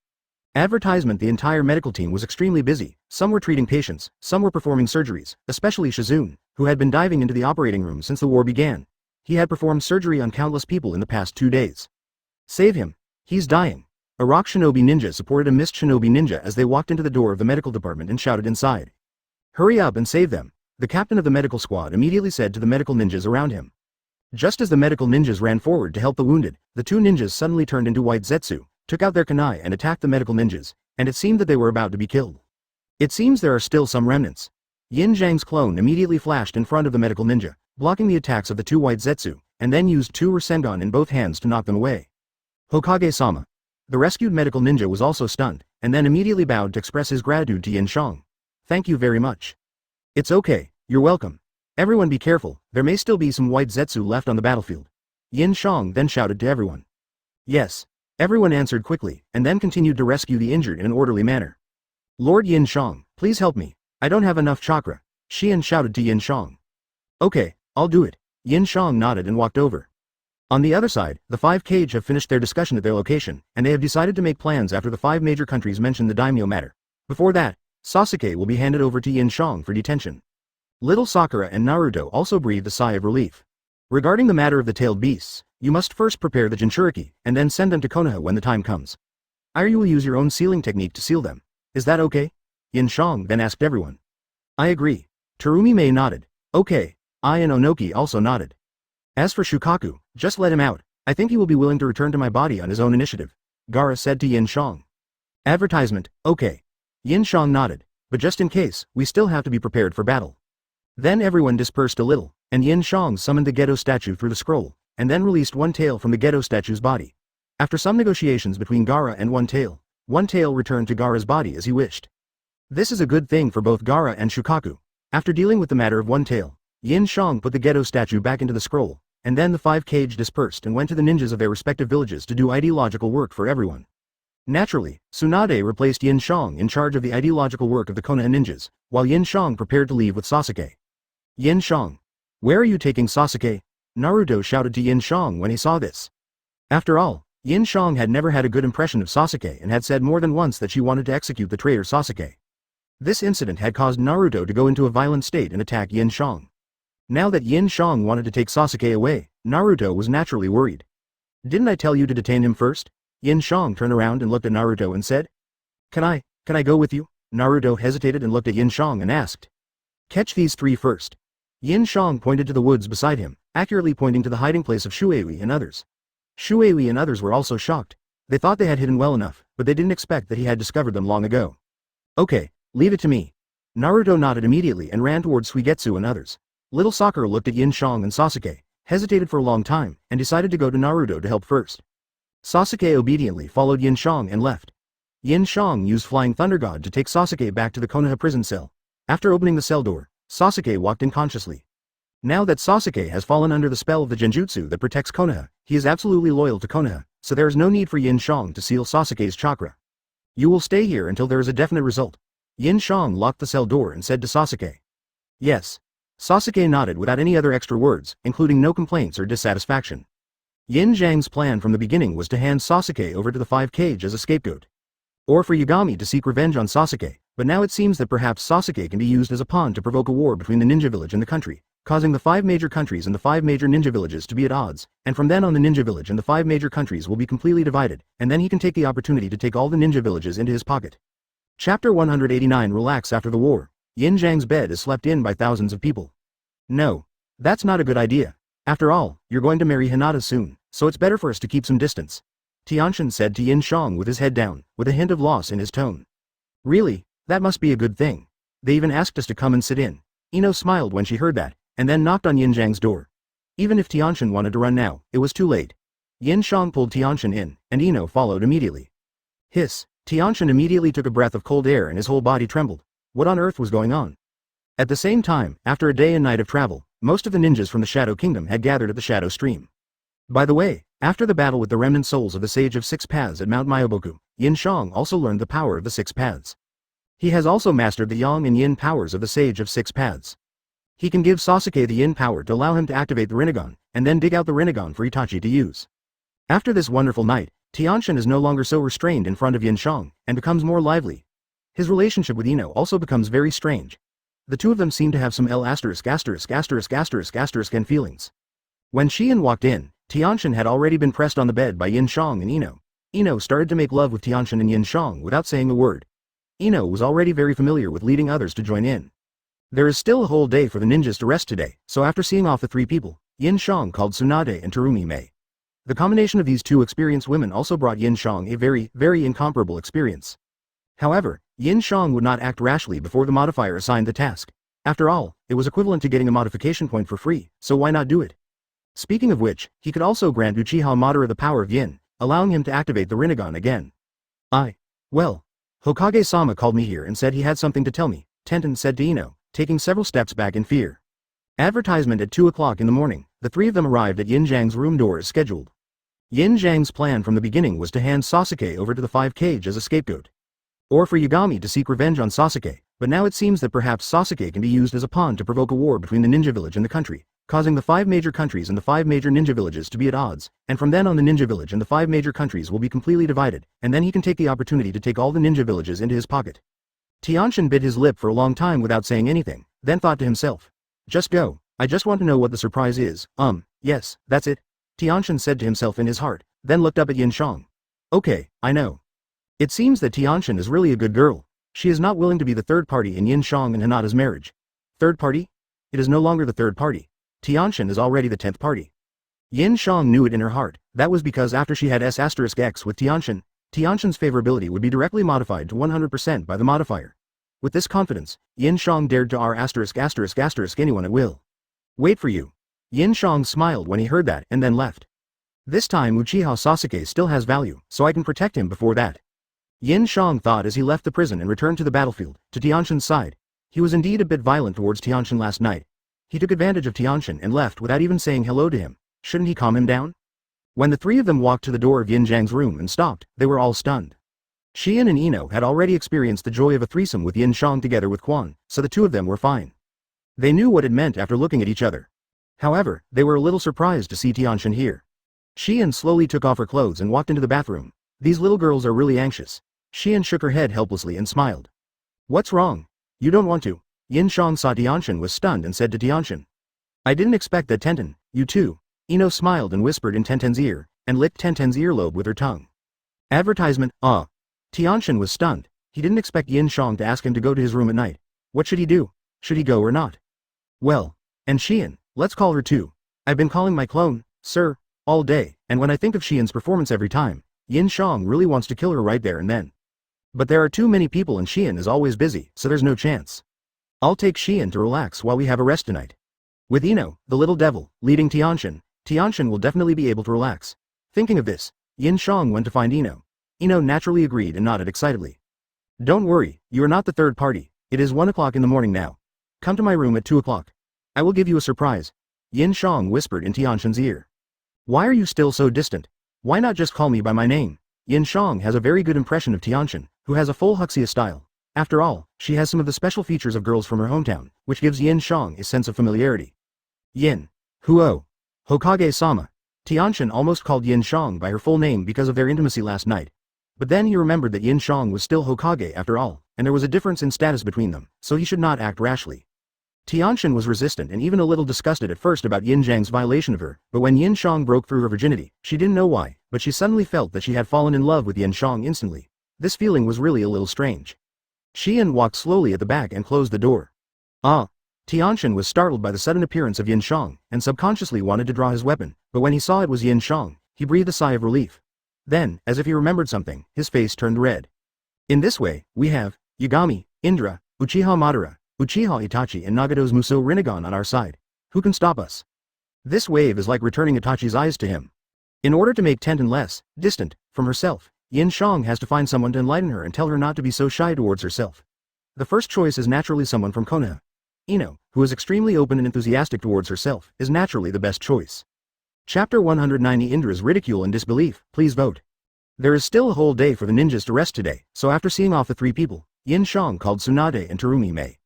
Speaker 1: Advertisement. The entire medical team was extremely busy, some were treating patients, some were performing surgeries, especially Shizune, who had been diving into the operating room since the war began. He had performed surgery on countless people in the past 2 days. Save him. He's dying. A Rock Shinobi ninja supported a Mist Shinobi ninja as they walked into the door of the medical department and shouted inside. Hurry up and save them. The captain of the medical squad immediately said to the medical ninjas around him. Just as the medical ninjas ran forward to help the wounded, the 2 ninjas suddenly turned into White Zetsu, took out their kunai and attacked the medical ninjas, and it seemed that they were about to be killed. It seems there are still some remnants. Yin Xiang's clone immediately flashed in front of the medical ninja, blocking the attacks of the 2 White Zetsu, and then used 2 Rasengan in both hands to knock them away. Hokage-sama. The rescued medical ninja was also stunned, and then immediately bowed to express his gratitude to Yin Xiang. Thank you very much. It's okay, you're welcome. Everyone be careful, there may still be some White Zetsu left on the battlefield. Yin Xiang then shouted to everyone. Yes. Everyone answered quickly, and then continued to rescue the injured in an orderly manner. Lord Yin Xiang, please help me. I don't have enough chakra. Shion shouted to Yin Xiang. Okay, I'll do it. Yin Xiang nodded and walked over. On the other side, the 5 Kage have finished their discussion at their location, and they have decided to make plans after the 5 major countries mention the daimyo matter. Before that, Sasuke will be handed over to Yin Xiang for detention. Little Sakura and Naruto also breathed a sigh of relief. Regarding the matter of the tailed beasts, you must first prepare the Jinchuriki, and then send them to Konoha when the time comes. You will use your own sealing technique to seal them. Is that okay? Yin Xiang then asked everyone. I agree. Terumi Mei nodded. Okay. I and Onoki also nodded. As for Shukaku, just let him out. I think he will be willing to return to my body on his own initiative. Gaara said to Yin Xiang. Advertisement, okay. Yin Xiang nodded. But just in case, we still have to be prepared for battle. Then everyone dispersed a little, and Yin Xiang summoned the Ghetto statue through the scroll, and then released one tail from the Ghetto statue's body. After some negotiations between Gaara and one tail returned to Gaara's body as he wished. This is a good thing for both Gaara and Shukaku. After dealing with the matter of one tail, Yin Xiang put the Ghetto statue back into the scroll, and then the 5 Kage dispersed and went to the ninjas of their respective villages to do ideological work for everyone. Naturally, Tsunade replaced Yin Xiang in charge of the ideological work of the Konoha ninjas, while Yin Xiang prepared to leave with Sasuke. Yin Xiang. Where are you taking Sasuke? Naruto shouted to Yin Xiang when he saw this. After all, Yin Xiang had never had a good impression of Sasuke and had said more than once that she wanted to execute the traitor Sasuke. This incident had caused Naruto to go into a violent state and attack Yin Xiang. Now that Yin Xiang wanted to take Sasuke away, Naruto was naturally worried. Didn't I tell you to detain him first? Yin Xiang turned around and looked at Naruto and said. Can I go with you? Naruto hesitated and looked at Yin Xiang and asked. Catch these 3 first. Yin Xiang pointed to the woods beside him, accurately pointing to the hiding place of Shuei and others. Shuei and others were also shocked. They thought they had hidden well enough, but they didn't expect that he had discovered them long ago. Okay, leave it to me. Naruto nodded immediately and ran towards Suigetsu and others. Little Sakura looked at Yin Xiang and Sasuke, hesitated for a long time, and decided to go to Naruto to help first. Sasuke obediently followed Yin Xiang and left. Yin Xiang used Flying Thunder God to take Sasuke back to the Konoha prison cell. After opening the cell door, Sasuke walked in cautiously. Now that Sasuke has fallen under the spell of the Genjutsu that protects Konoha, he is absolutely loyal to Konoha, so there is no need for Yin Xiang to seal Sasuke's chakra. You will stay here until there is a definite result. Yin Xiang locked the cell door and said to Sasuke. Yes. Sasuke nodded without any other extra words, including no complaints or dissatisfaction. Yin Xiang's plan from the beginning was to hand Sasuke over to the Five Cage as a scapegoat. Or for Yagami to seek revenge on Sasuke, but now it seems that perhaps Sasuke can be used as a pawn to provoke a war between the ninja village and the country, causing the 5 major countries and the 5 major ninja villages to be at odds, and from then on the ninja village and the 5 major countries will be completely divided, and then he can take the opportunity to take all the ninja villages into his pocket. Chapter 189 Relax after the war. Yin Xiang's bed is slept in by thousands of people. No. That's not a good idea. After all, you're going to marry Hinata soon, so it's better for us to keep some distance. Tianshan said to Yin Xiang with his head down, with a hint of loss in his tone. Really? That must be a good thing. They even asked us to come and sit in. Ino smiled when she heard that, and then knocked on Yin Xiang's door. Even if Tianshan wanted to run now, it was too late. Yin Xiang pulled Tianshan in, and Ino followed immediately. Hiss. Tianshan immediately took a breath of cold air and his whole body trembled. What on earth was going on? At the same time, after a day and night of travel, most of the ninjas from the Shadow Kingdom had gathered at the Shadow Stream. By the way, after the battle with the remnant souls of the Sage of Six Paths at Mount Myoboku, Yin Xiang also learned the power of the Six Paths. He has also mastered the Yang and Yin powers of the Sage of Six Paths. He can give Sasuke the Yin power to allow him to activate the Rinnegan, and then dig out the Rinnegan for Itachi to use. After this wonderful night, Tianshan is no longer so restrained in front of Yin Xiang, and becomes more lively. His relationship with Ino also becomes very strange. The two of them seem to have some and feelings. When Xian walked in, Tianshan had already been pressed on the bed by Yin Xiang and Ino. Ino started to make love with Tianshan and Yin Xiang without saying a word. Ino was already very familiar with leading others to join in. There is still a whole day for the ninjas to rest today, so after seeing off the 3 people, Yin Xiang called Tsunade and Terumi Mei. The combination of these 2 experienced women also brought Yin Xiang a very, very incomparable experience. However, Yin Xiang would not act rashly before the modifier assigned the task. After all, it was equivalent to getting a modification point for free, so why not do it? Speaking of which, he could also grant Uchiha Madara the power of Yin, allowing him to activate the Rinnegan again. Well, Hokage-sama called me here and said he had something to tell me, Tenten said to Ino, taking several steps back in fear. Advertisement at 2 o'clock in the morning, the 3 of them arrived at Yin Xiang's room door as scheduled. Yin Xiang's plan from the beginning was to hand Sasuke over to the 5 Cage as a scapegoat. Or for Yagami to seek revenge on Sasuke, but now it seems that perhaps Sasuke can be used as a pawn to provoke a war between the ninja village and the country, causing the 5 major countries and the 5 major ninja villages to be at odds, and from then on the ninja village and the 5 major countries will be completely divided, and then he can take the opportunity to take all the ninja villages into his pocket. Tianshan bit his lip for a long time without saying anything, then thought to himself. Just go. I just want to know what the surprise is. Yes, that's it. Tianshan said to himself in his heart, then looked up at Yin Xiang. Okay, I know. It seems that Tianshan is really a good girl. She is not willing to be the third party in Yin Xiang and Hinata's marriage. Third party? It is no longer the third party. Tianshan is already the 10th party. Yin Xiang knew it in her heart. That was because after she had S*X with Tianshan, Tianshan's favorability would be directly modified to 100% by the modifier. With this confidence, Yin Xiang dared to R*** anyone at will. Wait for you. Yin Xiang smiled when he heard that and then left. This time Uchiha Sasuke still has value, so I can protect him before that. Yin Xiang thought as he left the prison and returned to the battlefield, to Tianshan's side. He was indeed a bit violent towards Tianshan last night. He took advantage of Tianshan and left without even saying hello to him. Shouldn't he calm him down? When the 3 of them walked to the door of Yin Xiang's room and stopped, they were all stunned. Xian and Ino had already experienced the joy of a threesome with Yin Xiang together with Quan, so the 2 of them were fine. They knew what it meant after looking at each other. However, they were a little surprised to see Tianshan here. Xian slowly took off her clothes and walked into the bathroom. These little girls are really anxious. Xian shook her head helplessly and smiled. What's wrong? You don't want to? Yin Xiang saw Tianshan was stunned and said to Tianshan. I didn't expect that Tenten, you too. Ino smiled and whispered in Tenten's ear, and licked Tenten's earlobe with her tongue. Advertisement, Tianshan was stunned. He didn't expect Yin Xiang to ask him to go to his room at night. What should he do? Should he go or not? Well, and Xian, let's call her too. I've been calling my clone, sir, all day, and when I think of Xian's performance every time, Yin Xiang really wants to kill her right there and then. But there are too many people and Xian is always busy, so there's no chance. I'll take Xian to relax while we have a rest tonight. With Ino, the little devil, leading Tianshan, Tianshan will definitely be able to relax. Thinking of this, Yin Xiang went to find Ino. Ino naturally agreed and nodded excitedly. Don't worry, you are not the third party. It is 1 o'clock in the morning now. Come to my room at 2 o'clock. I will give you a surprise. Yin Xiang whispered in Tianshan's ear. Why are you still so distant? Why not just call me by my name? Yin Xiang has a very good impression of Tianxian, who has a full Huxia style. After all, she has some of the special features of girls from her hometown, which gives Yin Xiang a sense of familiarity. Yin. Huo. Hokage-sama. Tianxian almost called Yin Xiang by her full name because of their intimacy last night. But then he remembered that Yin Xiang was still Hokage after all, and there was a difference in status between them, so he should not act rashly. Tianxian was resistant and even a little disgusted at first about Yin Xiang's violation of her, but when Yin Xiang broke through her virginity, she didn't know why, but she suddenly felt that she had fallen in love with Yin Xiang instantly. This feeling was really a little strange. Xian walked slowly at the back and closed the door. Ah! Tianxian was startled by the sudden appearance of Yin Xiang, and subconsciously wanted to draw his weapon, but when he saw it was Yin Xiang, he breathed a sigh of relief. Then, as if he remembered something, his face turned red. In this way, we have Yagami, Indra, Uchiha Madara, Uchiha Itachi and Nagato's Musou Rinnegan on our side. Who can stop us? This wave is like returning Itachi's eyes to him. In order to make Tenten less distant from herself, Yin Xiang has to find someone to enlighten her and tell her not to be so shy towards herself. The first choice is naturally someone from Konoha. Ino, who is extremely open and enthusiastic towards herself, is naturally the best choice. Chapter 190 Indra's ridicule and disbelief, please vote. There is still a whole day for the ninjas to rest today, so after seeing off the three people, Yin Xiang called Tsunade and Terumi Mei.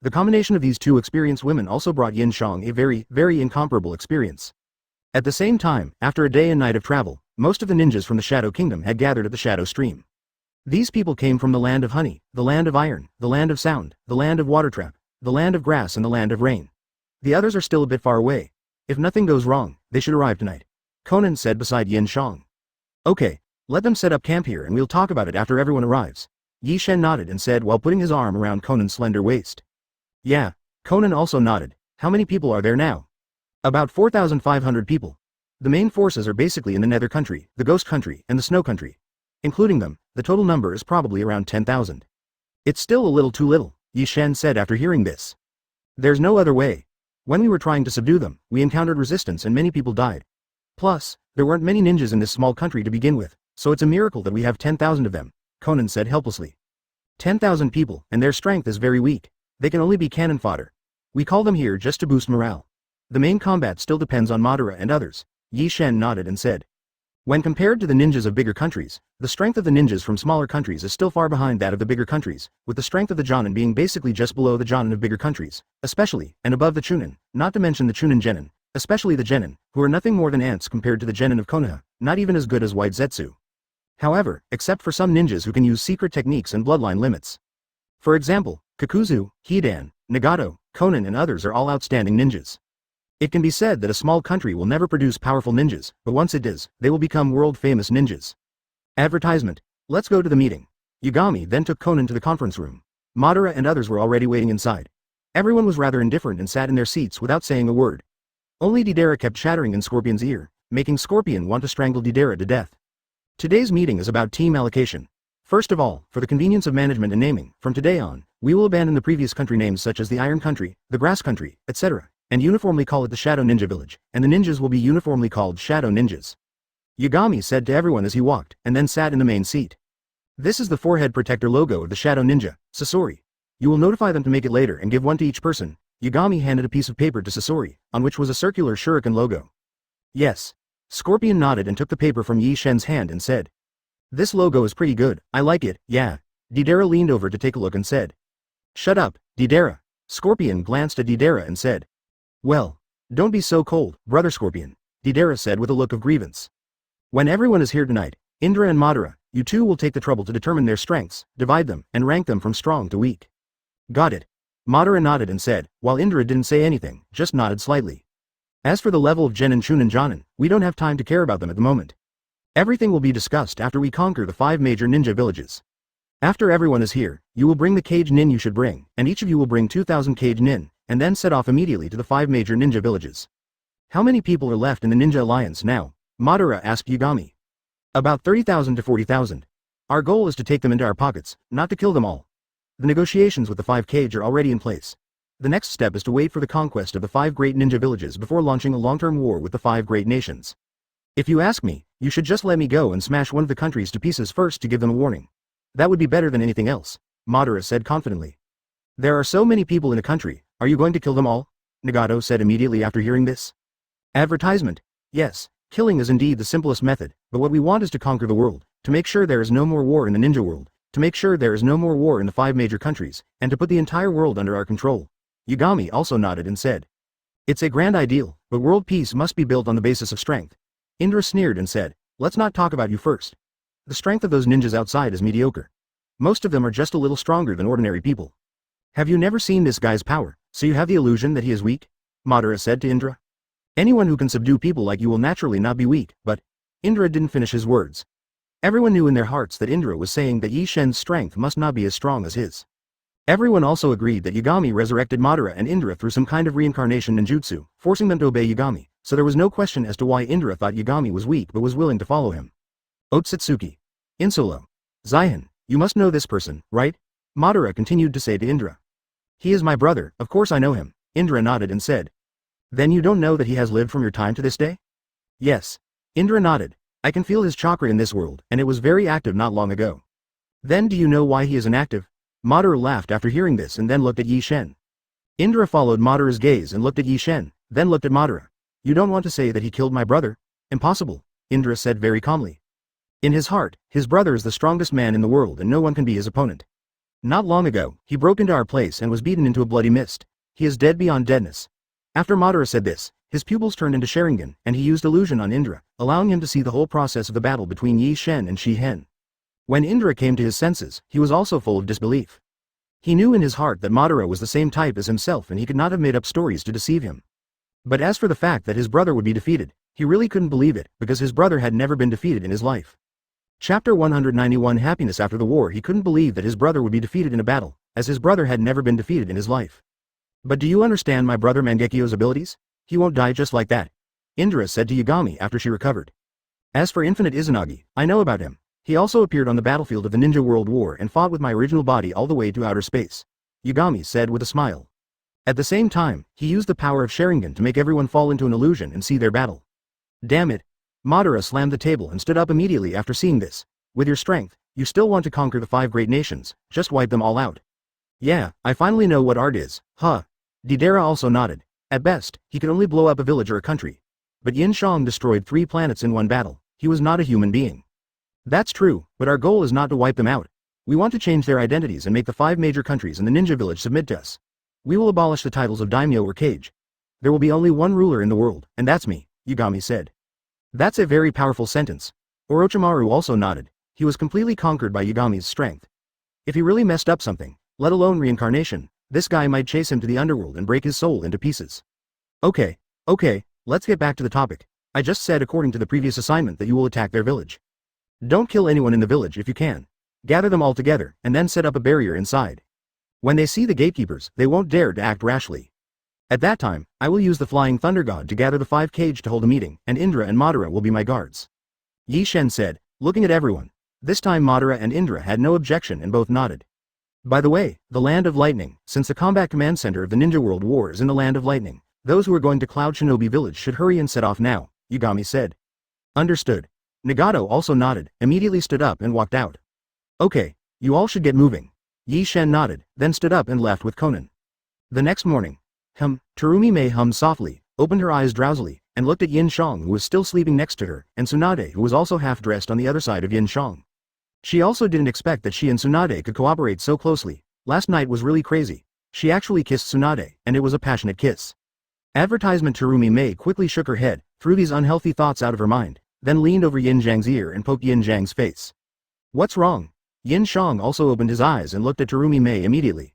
Speaker 1: The combination of these two experienced women also brought Yin Xiang a very, very incomparable experience. At the same time, after a day and night of travel, most of the ninjas from the Shadow Kingdom had gathered at the Shadow Stream. These people came from the land of honey, the land of iron, the land of sound, the land of water trap, the land of grass and the land of rain. The others are still a bit far away. If nothing goes wrong, they should arrive tonight. Conan said beside Yin Xiang. Okay, let them set up camp here and we'll talk about it after everyone arrives. Yi Shen nodded and said while putting his arm around Conan's slender waist. Yeah, Conan also nodded. How many people are there now? About 4,500 people. The main forces are basically in the Nether Country, the Ghost Country, and the Snow Country. Including them, the total number is probably around 10,000. It's still a little too little, Yi Shen said after hearing this. There's no other way. When we were trying to subdue them, we encountered resistance and many people died. Plus, there weren't many ninjas in this small country to begin with, so it's a miracle that we have 10,000 of them, Conan said helplessly. 10,000 people, and their strength is very weak. They can only be cannon fodder. We call them here just to boost morale. The main combat still depends on Madara and others, Yi Shen nodded and said. When compared to the ninjas of bigger countries, the strength of the ninjas from smaller countries is still far behind that of the bigger countries, with the strength of the Jonin being basically just below the Jonin of bigger countries, especially, and above the Chunin, not to mention the Chunin Genin, especially the Genin, who are nothing more than ants compared to the Genin of Konoha, not even as good as White Zetsu. However, except for some ninjas who can use secret techniques and bloodline limits. For example, Kakuzu, Hidan, Nagato, Conan and others are all outstanding ninjas. It can be said that a small country will never produce powerful ninjas, but once it does, they will become world-famous ninjas. Advertisement. Let's go to the meeting. Yagami then took Conan to the conference room. Madara and others were already waiting inside. Everyone was rather indifferent and sat in their seats without saying a word. Only Deidara kept chattering in Scorpion's ear, making Scorpion want to strangle Deidara to death. Today's meeting is about team allocation. First of all, for the convenience of management and naming, from today on, we will abandon the previous country names such as the Iron Country, the Grass Country, etc., and uniformly call it the Shadow Ninja Village, and the ninjas will be uniformly called Shadow Ninjas. Yagami said to everyone as he walked, and then sat in the main seat. This is the forehead protector logo of the Shadow Ninja, Sasori. You will notify them to make it later and give one to each person. Yagami handed a piece of paper to Sasori, on which was a circular shuriken logo. Yes. Scorpion nodded and took the paper from Yi Shen's hand and said. This logo is pretty good, I like it, yeah. Deidara leaned over to take a look and said. Shut up, Deidara. Scorpion glanced at Deidara and said. Well, don't be so cold, brother Scorpion, Deidara said with a look of grievance. When everyone is here tonight, Indra and Madara, you two will take the trouble to determine their strengths, divide them, and rank them from strong to weak. Got it. Madara nodded and said, while Indra didn't say anything, just nodded slightly. As for the level of Genin Chunin Jonin, we don't have time to care about them at the moment. Everything will be discussed after we conquer the 5 major ninja villages. After everyone is here, you will bring the cage nin you should bring, and each of you will bring 2,000 cage nin, and then set off immediately to the 5 major ninja villages. How many people are left in the Ninja Alliance now? Madara asked Yagami. About 30,000 to 40,000. Our goal is to take them into our pockets, not to kill them all. The negotiations with the 5 cage are already in place. The next step is to wait for the conquest of the 5 great ninja villages before launching a long-term war with the 5 great nations. If you ask me, you should just let me go and smash one of the countries to pieces first to give them a warning. That would be better than anything else, Madara said confidently. There are so many people in a country, are you going to kill them all? Nagato said immediately after hearing this. Advertisement. Yes, killing is indeed the simplest method, but what we want is to conquer the world, to make sure there is no more war in the ninja world, to make sure there is no more war in the 5 major countries, and to put the entire world under our control. Yagami also nodded and said. It's a grand ideal, but world peace must be built on the basis of strength. Indra sneered and said, let's not talk about you first. The strength of those ninjas outside is mediocre. Most of them are just a little stronger than ordinary people. Have you never seen this guy's power, so you have the illusion that he is weak? Madara said to Indra. Anyone who can subdue people like you will naturally not be weak, but Indra didn't finish his words. Everyone knew in their hearts that Indra was saying that Yi Shen's strength must not be as strong as his. Everyone also agreed that Yagami resurrected Madara and Indra through some kind of reincarnation ninjutsu, forcing them to obey Yagami, so there was no question as to why Indra thought Yagami was weak but was willing to follow him. Otsutsuki. Insolo. Zion, you must know this person, right? Madara continued to say to Indra. He is my brother, of course I know him, Indra nodded and said. Then you don't know that he has lived from your time to this day? Yes. Indra nodded. I can feel his chakra in this world, and it was very active not long ago. Then do you know why he is inactive? Madara laughed after hearing this and then looked at Yi Shen. Indra followed Madara's gaze and looked at Yi Shen, then looked at Madara. You don't want to say that he killed my brother? Impossible, Indra said very calmly. In his heart, his brother is the strongest man in the world and no one can be his opponent. Not long ago, he broke into our place and was beaten into a bloody mist. He is dead beyond deadness. After Madara said this, his pupils turned into Sharingan, and he used illusion on Indra, allowing him to see the whole process of the battle between Yi Shen and Shi Hen. When Indra came to his senses, he was also full of disbelief. He knew in his heart that Madara was the same type as himself and he could not have made up stories to deceive him. But as for the fact that his brother would be defeated, he really couldn't believe it, because his brother had never been defeated in his life. Chapter 191 Happiness After the war. He couldn't believe that his brother would be defeated in a battle, as his brother had never been defeated in his life. But do you understand my brother Mangekyo's abilities? He won't die just like that, Indra said to Yagami after she recovered. As for Infinite Izanagi, I know about him. He also appeared on the battlefield of the Ninja World War and fought with my original body all the way to outer space, Yagami said with a smile. At the same time, he used the power of Sharingan to make everyone fall into an illusion and see their battle. Damn it. Madara slammed the table and stood up immediately after seeing this. With your strength, you still want to conquer the 5 great nations, just wipe them all out. Yeah, I finally know what art is, huh? Deidara also nodded. At best, he could only blow up a village or a country. But Yin Xiang destroyed 3 planets in one battle. He was not a human being. That's true, but our goal is not to wipe them out. We want to change their identities and make the 5 major countries in the ninja village submit to us. We will abolish the titles of daimyo or kage. There will be only one ruler in the world, and that's me, Yagami said. That's a very powerful sentence. Orochimaru also nodded. He was completely conquered by Yagami's strength. If he really messed up something, let alone reincarnation, this guy might chase him to the underworld and break his soul into pieces. Okay, let's get back to the topic. I just said according to the previous assignment that you will attack their village. Don't kill anyone in the village if you can. Gather them all together, and then set up a barrier inside. When they see the gatekeepers, they won't dare to act rashly. At that time, I will use the Flying Thunder God to gather the 5 kage to hold a meeting, and Indra and Madara will be my guards. Yi Shen said, looking at everyone. This time Madara and Indra had no objection and both nodded. By the way, the Land of Lightning, since the Combat Command Center of the Ninja World War is in the Land of Lightning, those who are going to Cloud Shinobi Village should hurry and set off now, Yagami said. Understood. Nagato also nodded, immediately stood up and walked out. Okay, you all should get moving. Yi Shen nodded, then stood up and left with Conan. The next morning, Terumi Mei hummed softly, opened her eyes drowsily, and looked at Yin Xiang who was still sleeping next to her, and Tsunade who was also half dressed on the other side of Yin Xiang. She also didn't expect that she and Tsunade could cooperate so closely. Last night was really crazy. She actually kissed Tsunade, and it was a passionate kiss. Advertisement. Terumi Mei quickly shook her head, threw these unhealthy thoughts out of her mind, then leaned over Yin Xiang's ear and poked Yin Xiang's face. What's wrong? Yin Xiang also opened his eyes and looked at Terumi Mei immediately.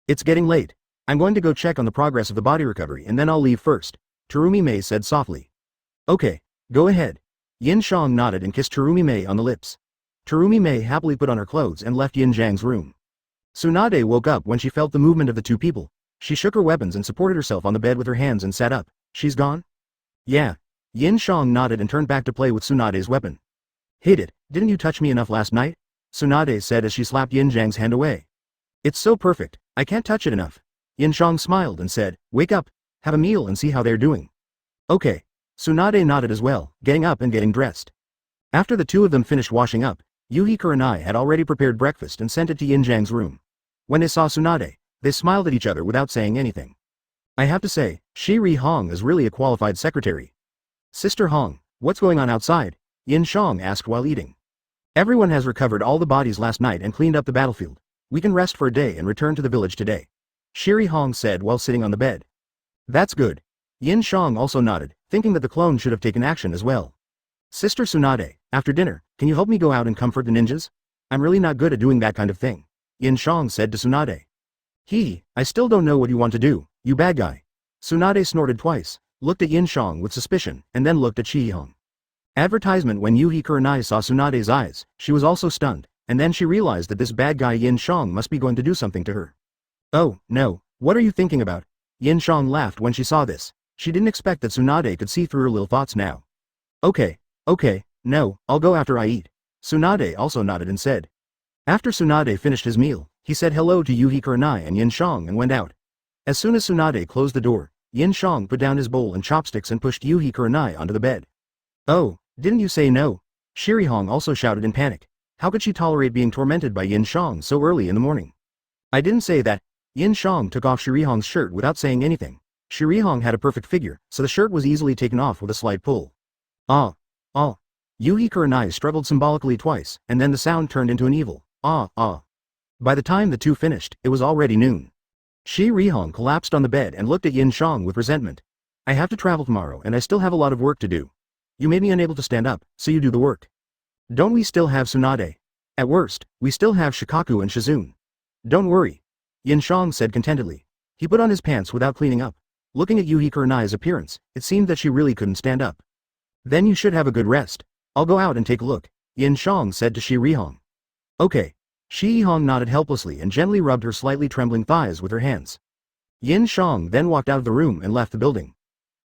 Speaker 1: It's getting late. I'm going to go check on the progress of the body recovery and then I'll leave first, Terumi Mei said softly. Okay, go ahead. Yin Xiang nodded and kissed Terumi Mei on the lips. Terumi Mei happily put on her clothes and left Yin Xiang's room. Tsunade woke up when she felt the movement of the 2 people. She shook her weapons and supported herself on the bed with her hands and sat up. She's gone? Yeah. Yin Xiang nodded and turned back to play with Tsunade's weapon. Hate it, didn't you touch me enough last night? Tsunade said as she slapped Yin Xiang's hand away. It's so perfect, I can't touch it enough. Yin Xiang smiled and said, wake up, have a meal and see how they're doing. Okay. Tsunade nodded as well, getting up and getting dressed. After the 2 of them finished washing up, Yuhi Kurenai had already prepared breakfast and sent it to Yin Xiang's room. When they saw Tsunade, they smiled at each other without saying anything. I have to say, Shiri Hong is really a qualified secretary. Sister Hong, what's going on outside? Yin Xiang asked while eating. Everyone has recovered all the bodies last night and cleaned up the battlefield. We can rest for a day and return to the village today. Shiri Hong said while sitting on the bed. That's good. Yin Xiang also nodded, thinking that the clone should have taken action as well. Sister Tsunade, after dinner, can you help me go out and comfort the ninjas? I'm really not good at doing that kind of thing. Yin Xiang said to Tsunade. I still don't know what you want to do, you bad guy. Tsunade snorted twice, looked at Yin Xiang with suspicion, and then looked at Shi Hong. Advertisement. When Yuhi Kurenai saw Tsunade's eyes, she was also stunned, and then she realized that this bad guy Yin Xiang must be going to do something to her. Oh, no, what are you thinking about? Yin Xiang laughed when she saw this. She didn't expect that Tsunade could see through her little thoughts now. Okay, no, I'll go after I eat. Tsunade also nodded and said. After Tsunade finished his meal, he said hello to Yuhi Kurenai and Yin Xiang and went out. As soon as Tsunade closed the door, Yin Xiang put down his bowl and chopsticks and pushed Yuhi Kurenai onto the bed. Oh, didn't you say no? Shiri Hong also shouted in panic. How could she tolerate being tormented by Yin Xiang so early in the morning? I didn't say that. Yin Xiang took off Shiri Hong's shirt without saying anything. Shiri Hong had a perfect figure, so the shirt was easily taken off with a slight pull. Ah. Yuhi Kurenai struggled symbolically twice, and then the sound turned into an evil, ah. By the time the two finished, it was already noon. Shiri Hong collapsed on the bed and looked at Yin Xiang with resentment. I have to travel tomorrow and I still have a lot of work to do. You made me unable to stand up, so you do the work. Don't we still have Tsunade? At worst, we still have Shikaku and Shizune. Don't worry. Yin Xiang said contentedly. He put on his pants without cleaning up. Looking at Yuhi Kurenai's appearance, it seemed that she really couldn't stand up. Then you should have a good rest. I'll go out and take a look, Yin Xiang said to Shiri Hong. Okay. Shi Hong nodded helplessly and gently rubbed her slightly trembling thighs with her hands. Yin Xiang then walked out of the room and left the building.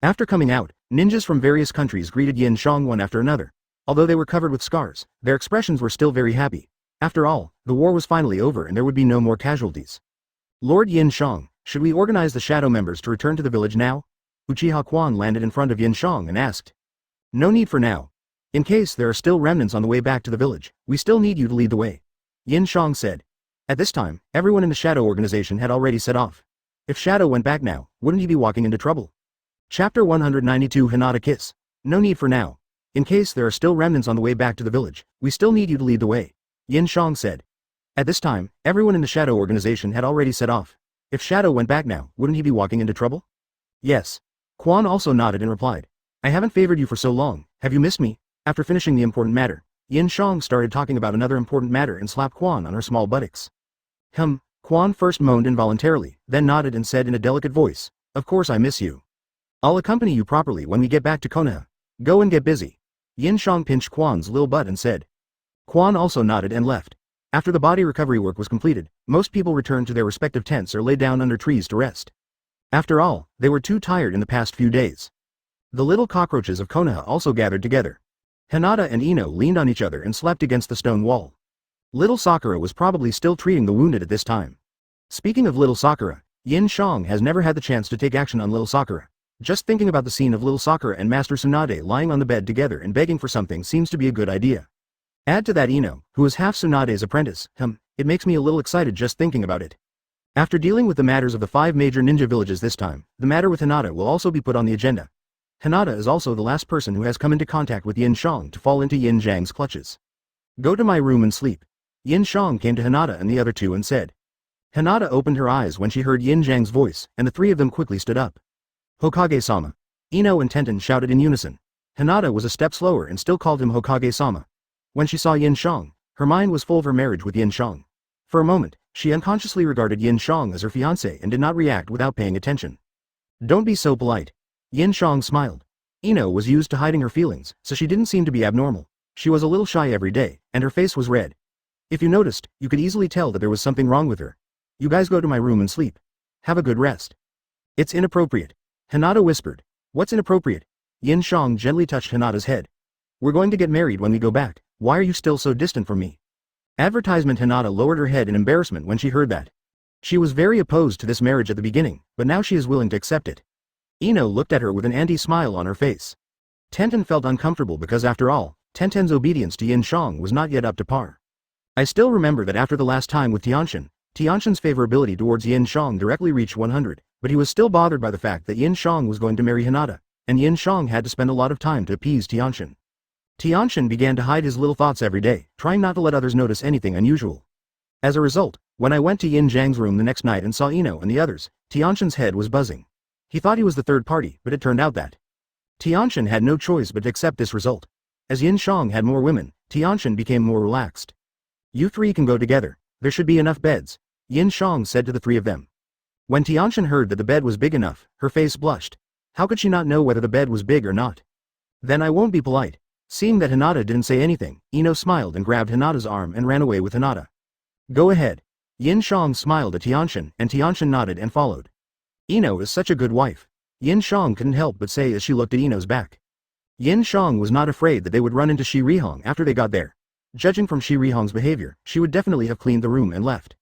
Speaker 1: After coming out, ninjas from various countries greeted Yin Xiang one after another. Although they were covered with scars, their expressions were still very happy. After all, the war was finally over and there would be no more casualties. Lord Yin Xiang, should we organize the shadow members to return to the village now? Uchiha Quan landed in front of Yin Xiang and asked. No need for now. In case there are still remnants on the way back to the village, we still need you to lead the way. Yin Xiang said. At this time, everyone in the Shadow organization had already set off. If Shadow went back now, wouldn't he be walking into trouble? Chapter 192 Hinata Kiss. No need for now. In case there are still remnants on the way back to the village, we still need you to lead the way. Yin Xiang said. At this time, everyone in the Shadow organization had already set off. If Shadow went back now, wouldn't he be walking into trouble? Yes. Quan also nodded and replied. I haven't favored you for so long, have you missed me? After finishing the important matter, Yin Xiang started talking about another important matter and slapped Quan on her small buttocks. Quan first moaned involuntarily, then nodded and said in a delicate voice, of course I miss you. I'll accompany you properly when we get back to Konoha. Go and get busy. Yin Xiang pinched Quan's little butt and said. Quan also nodded and left. After the body recovery work was completed, most people returned to their respective tents or lay down under trees to rest. After all, they were too tired in the past few days. The little cockroaches of Konoha also gathered together. Hinata and Ino leaned on each other and slept against the stone wall. Little Sakura was probably still treating the wounded at this time. Speaking of little Sakura, Yin Xiang has never had the chance to take action on little Sakura. Just thinking about the scene of little Sakura and Master Tsunade lying on the bed together and begging for something seems to be a good idea. Add to that Ino, who is half Tsunade's apprentice, it makes me a little excited just thinking about it. After dealing with the matters of the 5 major ninja villages this time, the matter with Hinata will also be put on the agenda. Hinata is also the last person who has come into contact with Yin Xiang to fall into Yin Xiang's clutches. Go to my room and sleep. Yin Xiang came to Hinata and the other two and said. Hinata opened her eyes when she heard Yin Xiang's voice, and the three of them quickly stood up. Hokage-sama. Ino and Tenten shouted in unison. Hinata was a step slower and still called him Hokage-sama. When she saw Yin Xiang, her mind was full of her marriage with Yin Xiang. For a moment, she unconsciously regarded Yin Xiang as her fiancé and did not react without paying attention. Don't be so polite. Yin Xiang smiled. Ino was used to hiding her feelings, so she didn't seem to be abnormal. She was a little shy every day, and her face was red. If you noticed, you could easily tell that there was something wrong with her. You guys go to my room and sleep. Have a good rest. It's inappropriate. Hinata whispered. What's inappropriate? Yin Xiang gently touched Hinata's head. We're going to get married when we go back. Why are you still so distant from me? Advertisement. Hinata lowered her head in embarrassment when she heard that. She was very opposed to this marriage at the beginning, but now she is willing to accept it. Ino looked at her with an anti-smile on her face. Tenten felt uncomfortable because after all, Tenten's obedience to Yin Xiang was not yet up to par. I still remember that after the last time with Tianxin, Tianxin's favorability towards Yin Xiang directly reached 100, but he was still bothered by the fact that Yin Xiang was going to marry Hinata, and Yin Xiang had to spend a lot of time to appease Tianxin. Tianshan began to hide his little thoughts every day, trying not to let others notice anything unusual. As a result, when I went to Yin Xiang's room the next night and saw Ino and the others, Tianshan's head was buzzing. He thought he was the third party, but it turned out that Tianshan had no choice but to accept this result. As Yin Xiang had more women, Tianshan became more relaxed. You three can go together. There should be enough beds, Yin Xiang said to the three of them. When Tianshan heard that the bed was big enough, her face blushed. How could she not know whether the bed was big or not? Then I won't be polite. Seeing that Hinata didn't say anything, Ino smiled and grabbed Hinata's arm and ran away with Hinata. Go ahead. Yin Xiang smiled at Tianshan, and Tianshan nodded and followed. Ino is such a good wife. Yin Xiang couldn't help but say as she looked at Ino's back. Yin Xiang was not afraid that they would run into Shi Rihong after they got there. Judging from Shi Rihong's behavior, she would definitely have cleaned the room and left.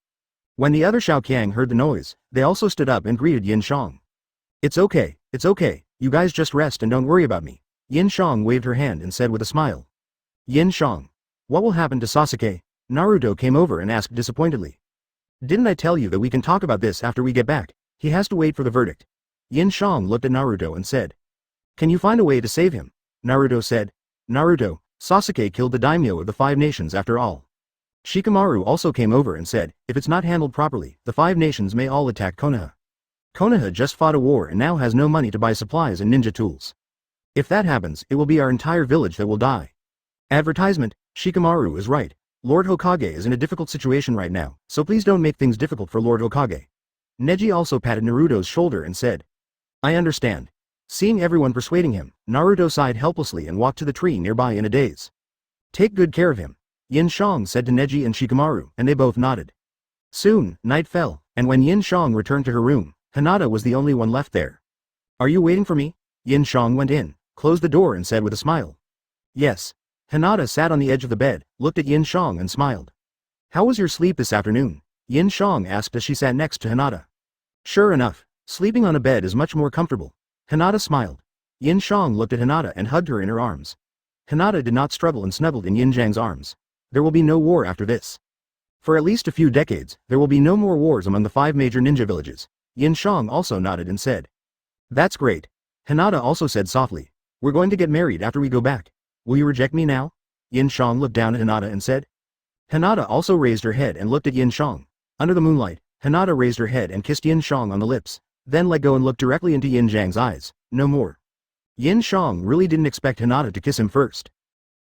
Speaker 1: When the other Xiaoqiang heard the noise, they also stood up and greeted Yin Xiang. It's okay, you guys just rest and don't worry about me. Yin Xiang waved her hand and said with a smile. Yin Xiang. What will happen to Sasuke? Naruto came over and asked disappointedly. Didn't I tell you that we can talk about this after we get back? He has to wait for the verdict. Yin Xiang looked at Naruto and said. Can you find a way to save him? Naruto said. Naruto, Sasuke killed the daimyo of the 5 nations after all. Shikamaru also came over and said, if it's not handled properly, the 5 nations may all attack Konoha. Konoha just fought a war and now has no money to buy supplies and ninja tools. If that happens, it will be our entire village that will die. Advertisement, Shikamaru is right. Lord Hokage is in a difficult situation right now, so please don't make things difficult for Lord Hokage. Neji also patted Naruto's shoulder and said. I understand. Seeing everyone persuading him, Naruto sighed helplessly and walked to the tree nearby in a daze. Take good care of him, Yin Xiang said to Neji and Shikamaru, and they both nodded. Soon, night fell, and when Yin Xiang returned to her room, Hinata was the only one left there. Are you waiting for me? Yin Xiang went in, closed the door and said with a smile. Yes. Hinata sat on the edge of the bed, looked at Yin Xiang and smiled. How was your sleep this afternoon? Yin Xiang asked as she sat next to Hinata. Sure enough, sleeping on a bed is much more comfortable. Hinata smiled. Yin Xiang looked at Hinata and hugged her in her arms. Hinata did not struggle and snuggled in Yin Xiang's arms. There will be no war after this. For at least a few decades, there will be no more wars among the 5 major ninja villages. Yin Xiang also nodded and said. That's great. Hinata also said softly. We're going to get married after we go back. Will you reject me now? Yin Xiang looked down at Hinata and said. Hinata also raised her head and looked at Yin Xiang. Under the moonlight, Hinata raised her head and kissed Yin Xiang on the lips, then let go and looked directly into Yin Xiang's eyes, no more. Yin Xiang really didn't expect Hinata to kiss him first.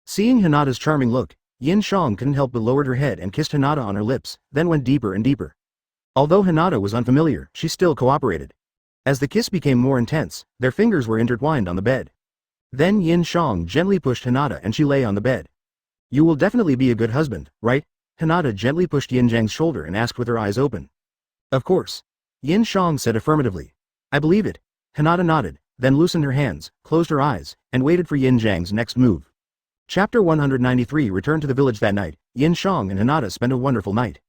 Speaker 1: Seeing Hinata's charming look, Yin Xiang couldn't help but lowered her head and kissed Hinata on her lips, then went deeper and deeper. Although Hinata was unfamiliar, she still cooperated. As the kiss became more intense, their fingers were intertwined on the bed. Then Yin Xiang gently pushed Hinata and she lay on the bed. You will definitely be a good husband, right? Hinata gently pushed Yin Xiang's shoulder and asked with her eyes open. Of course. Yin Xiang said affirmatively. I believe it. Hinata nodded, then loosened her hands, closed her eyes, and waited for Yin Xiang's next move. Chapter 193 returned to the village that night. Yin Xiang and Hinata spent a wonderful night.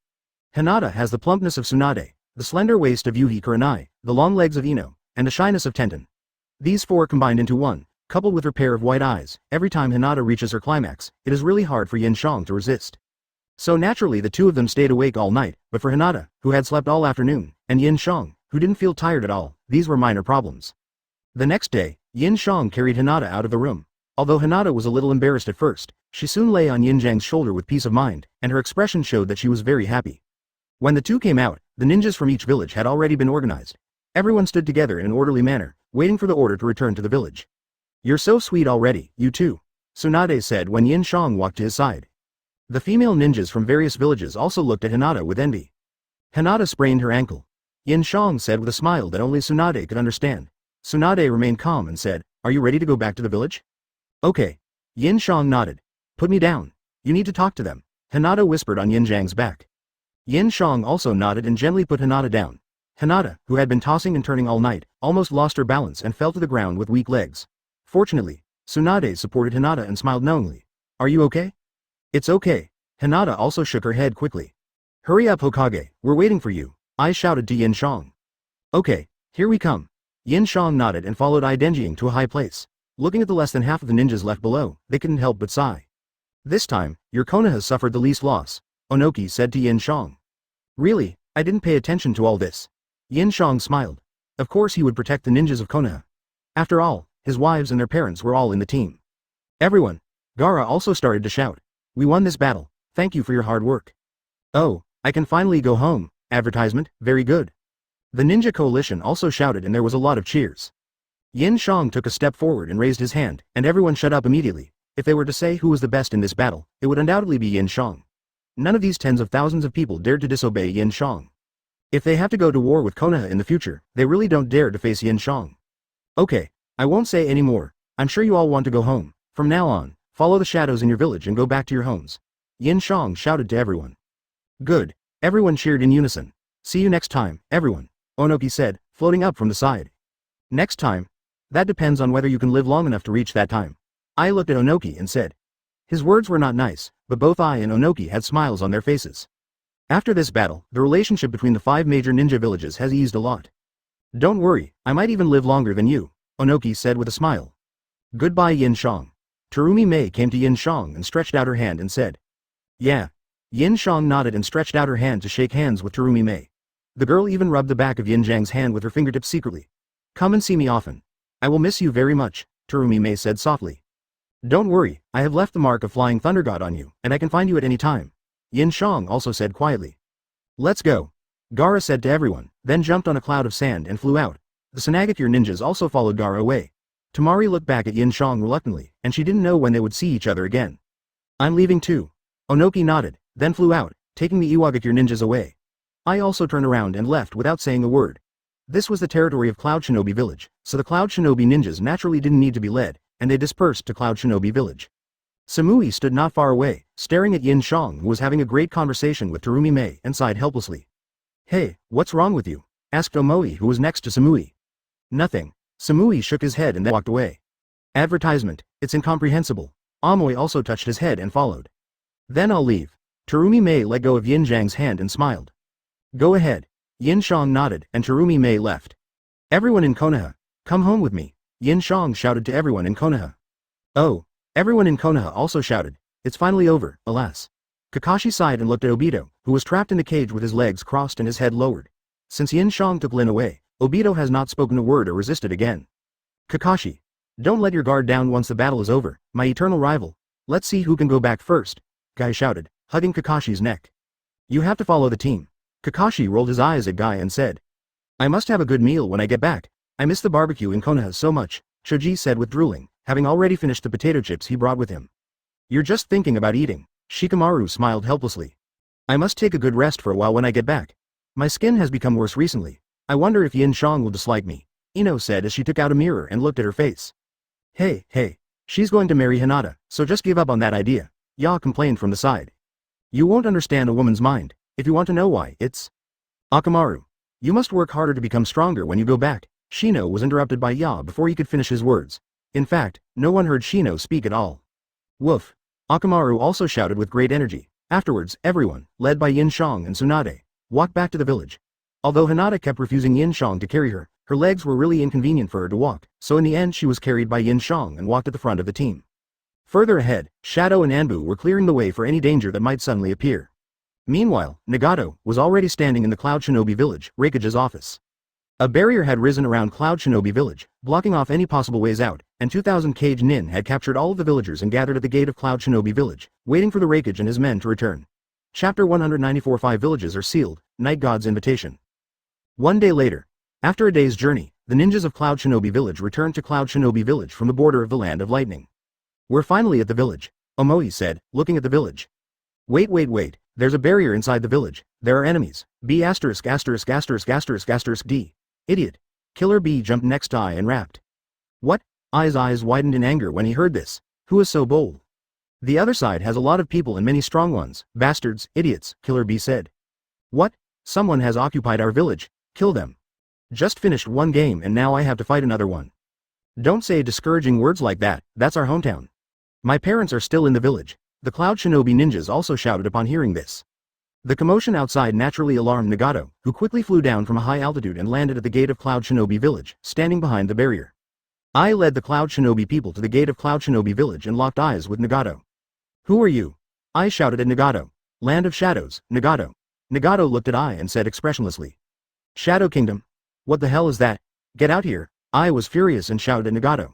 Speaker 1: Hinata has the plumpness of Tsunade, the slender waist of Yuhi Kurenai, the long legs of Ino, and the shyness of Tenten. These 4 combined into one, coupled with her pair of white eyes. Every time Hinata reaches her climax, it is really hard for Yin Xiang to resist. So naturally the two of them stayed awake all night, but for Hinata, who had slept all afternoon, and Yin Xiang, who didn't feel tired at all, these were minor problems. The next day, Yin Xiang carried Hinata out of the room. Although Hinata was a little embarrassed at first, she soon lay on Yin Xiang's shoulder with peace of mind, and her expression showed that she was very happy. When the two came out, the ninjas from each village had already been organized. Everyone stood together in an orderly manner, waiting for the order to return to the village. You're so sweet already, you two, Tsunade said when Yin Xiang walked to his side. The female ninjas from various villages also looked at Hinata with envy. Hinata sprained her ankle. Yin Xiang said with a smile that only Tsunade could understand. Tsunade remained calm and said, Are you ready to go back to the village? Okay. Yin Xiang nodded. Put me down. You need to talk to them. Hinata whispered on Yin Xiang's back. Yin Xiang also nodded and gently put Hinata down. Hinata, who had been tossing and turning all night, almost lost her balance and fell to the ground with weak legs. Fortunately, Tsunade supported Hinata and smiled knowingly. Are you okay? It's okay. Hinata also shook her head quickly. Hurry up Hokage, we're waiting for you, I shouted to Yin Xiang. Okay, here we come. Yin Xiang nodded and followed Denjing to a high place. Looking at the less than half of the ninjas left below, they couldn't help but sigh. This time, your Konoha suffered the least loss, Onoki said to Yin Xiang. Really, I didn't pay attention to all this. Yin Xiang smiled. Of course he would protect the ninjas of Konoha. After all, his wives and their parents were all in the team. Everyone. Gaara also started to shout. We won this battle. Thank you for your hard work. Oh, I can finally go home. Advertisement, very good. The Ninja Coalition also shouted and there was a lot of cheers. Yin Xiang took a step forward and raised his hand, and everyone shut up immediately. If they were to say who was the best in this battle, it would undoubtedly be Yin Xiang. None of these tens of thousands of people dared to disobey Yin Xiang. If they have to go to war with Konoha in the future, they really don't dare to face Yin Xiang. Okay, I won't say any more. I'm sure you all want to go home. From now on, follow the shadows in your village and go back to your homes. Yin Xiang shouted to everyone. Good. Everyone cheered in unison. See you next time, everyone, Onoki said, floating up from the side. Next time? That depends on whether you can live long enough to reach that time. I looked at Onoki and said. His words were not nice, but both I and Onoki had smiles on their faces. After this battle, the relationship between the 5 major ninja villages has eased a lot. Don't worry, I might even live longer than you, Onoki said with a smile. Goodbye Yin Xiang. Terumi Mei came to Yin Xiang and stretched out her hand and said. Yeah. Yin Xiang nodded and stretched out her hand to shake hands with Terumi Mei. The girl even rubbed the back of Yin Jiang's hand with her fingertips secretly. Come and see me often. I will miss you very much, Terumi Mei said softly. Don't worry, I have left the mark of Flying Thunder God on you, and I can find you at any time. Yin Xiang also said quietly. Let's go. Gaara said to everyone, then jumped on a cloud of sand and flew out. The Sanagakure ninjas also followed Gaara away. Tamari looked back at Yin Xiang reluctantly, and she didn't know when they would see each other again. I'm leaving too. Onoki nodded, then flew out, taking the Iwagakure ninjas away. I also turned around and left without saying a word. This was the territory of Cloud Shinobi Village, so the Cloud Shinobi ninjas naturally didn't need to be led, and they dispersed to Cloud Shinobi Village. Samui stood not far away, staring at Yin Xiang who was having a great conversation with Terumi Mei and sighed helplessly. Hey, what's wrong with you? Asked Omoi who was next to Samui. Nothing. Samui shook his head and then walked away. Advertisement, it's incomprehensible. Omoi also touched his head and followed. Then I'll leave. Terumi Mei let go of Yin Jiang's hand and smiled. Go ahead. Yin Xiang nodded and Terumi Mei left. Everyone in Konoha, come home with me, Yin Xiang shouted to everyone in Konoha. Oh. Everyone in Konoha also shouted. It's finally over, alas. Kakashi sighed and looked at Obito, who was trapped in the cage with his legs crossed and his head lowered. Since Yin Xiang took Lin away, Obito has not spoken a word or resisted again. Kakashi. Don't let your guard down once the battle is over, my eternal rival. Let's see who can go back first, Guy shouted, hugging Kakashi's neck. You have to follow the team. Kakashi rolled his eyes at Guy and said. I must have a good meal when I get back. I miss the barbecue in Konoha so much, Shoji said with drooling, having already finished the potato chips he brought with him. You're just thinking about eating. Shikamaru smiled helplessly. I must take a good rest for a while when I get back. My skin has become worse recently. I wonder if Yin Xiang will dislike me, Ino said as she took out a mirror and looked at her face. Hey, she's going to marry Hinata, so just give up on that idea, Ya complained from the side. You won't understand a woman's mind. If you want to know why, it's... Akamaru. You must work harder to become stronger when you go back. Shino was interrupted by Ya before he could finish his words. In fact, no one heard Shino speak at all. Woof. Akamaru also shouted with great energy. Afterwards, everyone, led by Yin Xiang and Tsunade, walked back to the village. Although Hinata kept refusing Yin Xiang to carry her, her legs were really inconvenient for her to walk, so in the end she was carried by Yin Xiang and walked at the front of the team. Further ahead, Shadow and Anbu were clearing the way for any danger that might suddenly appear. Meanwhile, Nagato was already standing in the Cloud Shinobi Village, Raikage's office. A barrier had risen around Cloud Shinobi Village, blocking off any possible ways out, and 2,000 Cage Nin had captured all of the villagers and gathered at the gate of Cloud Shinobi Village, waiting for the Raikage and his men to return. Chapter 194. 5 villages are sealed, Night God's invitation. One day later, after a day's journey, the ninjas of Cloud Shinobi Village returned to Cloud Shinobi Village from the border of the Land of Lightning. We're finally at the village, Omoi said, looking at the village. Wait, there's a barrier inside the village, there are enemies, B***************** D. Idiot. Killer B jumped next to I and rapped. What? I's eyes widened in anger when he heard this. Who is so bold? The other side has a lot of people and many strong ones, bastards, idiots, Killer B said. What? Someone has occupied our village, kill them. Just finished one game and now I have to fight another one. Don't say discouraging words like that, that's our hometown. My parents are still in the village. The Cloud Shinobi ninjas also shouted upon hearing this. The commotion outside naturally alarmed Nagato, who quickly flew down from a high altitude and landed at the gate of Cloud Shinobi Village, standing behind the barrier. I led the Cloud Shinobi people to the gate of Cloud Shinobi Village and locked eyes with Nagato. Who are you? I shouted at Nagato. Land of Shadows, Nagato. Nagato looked at I and said expressionlessly. Shadow Kingdom? What the hell is that? Get out here. I was furious and shouted at Nagato.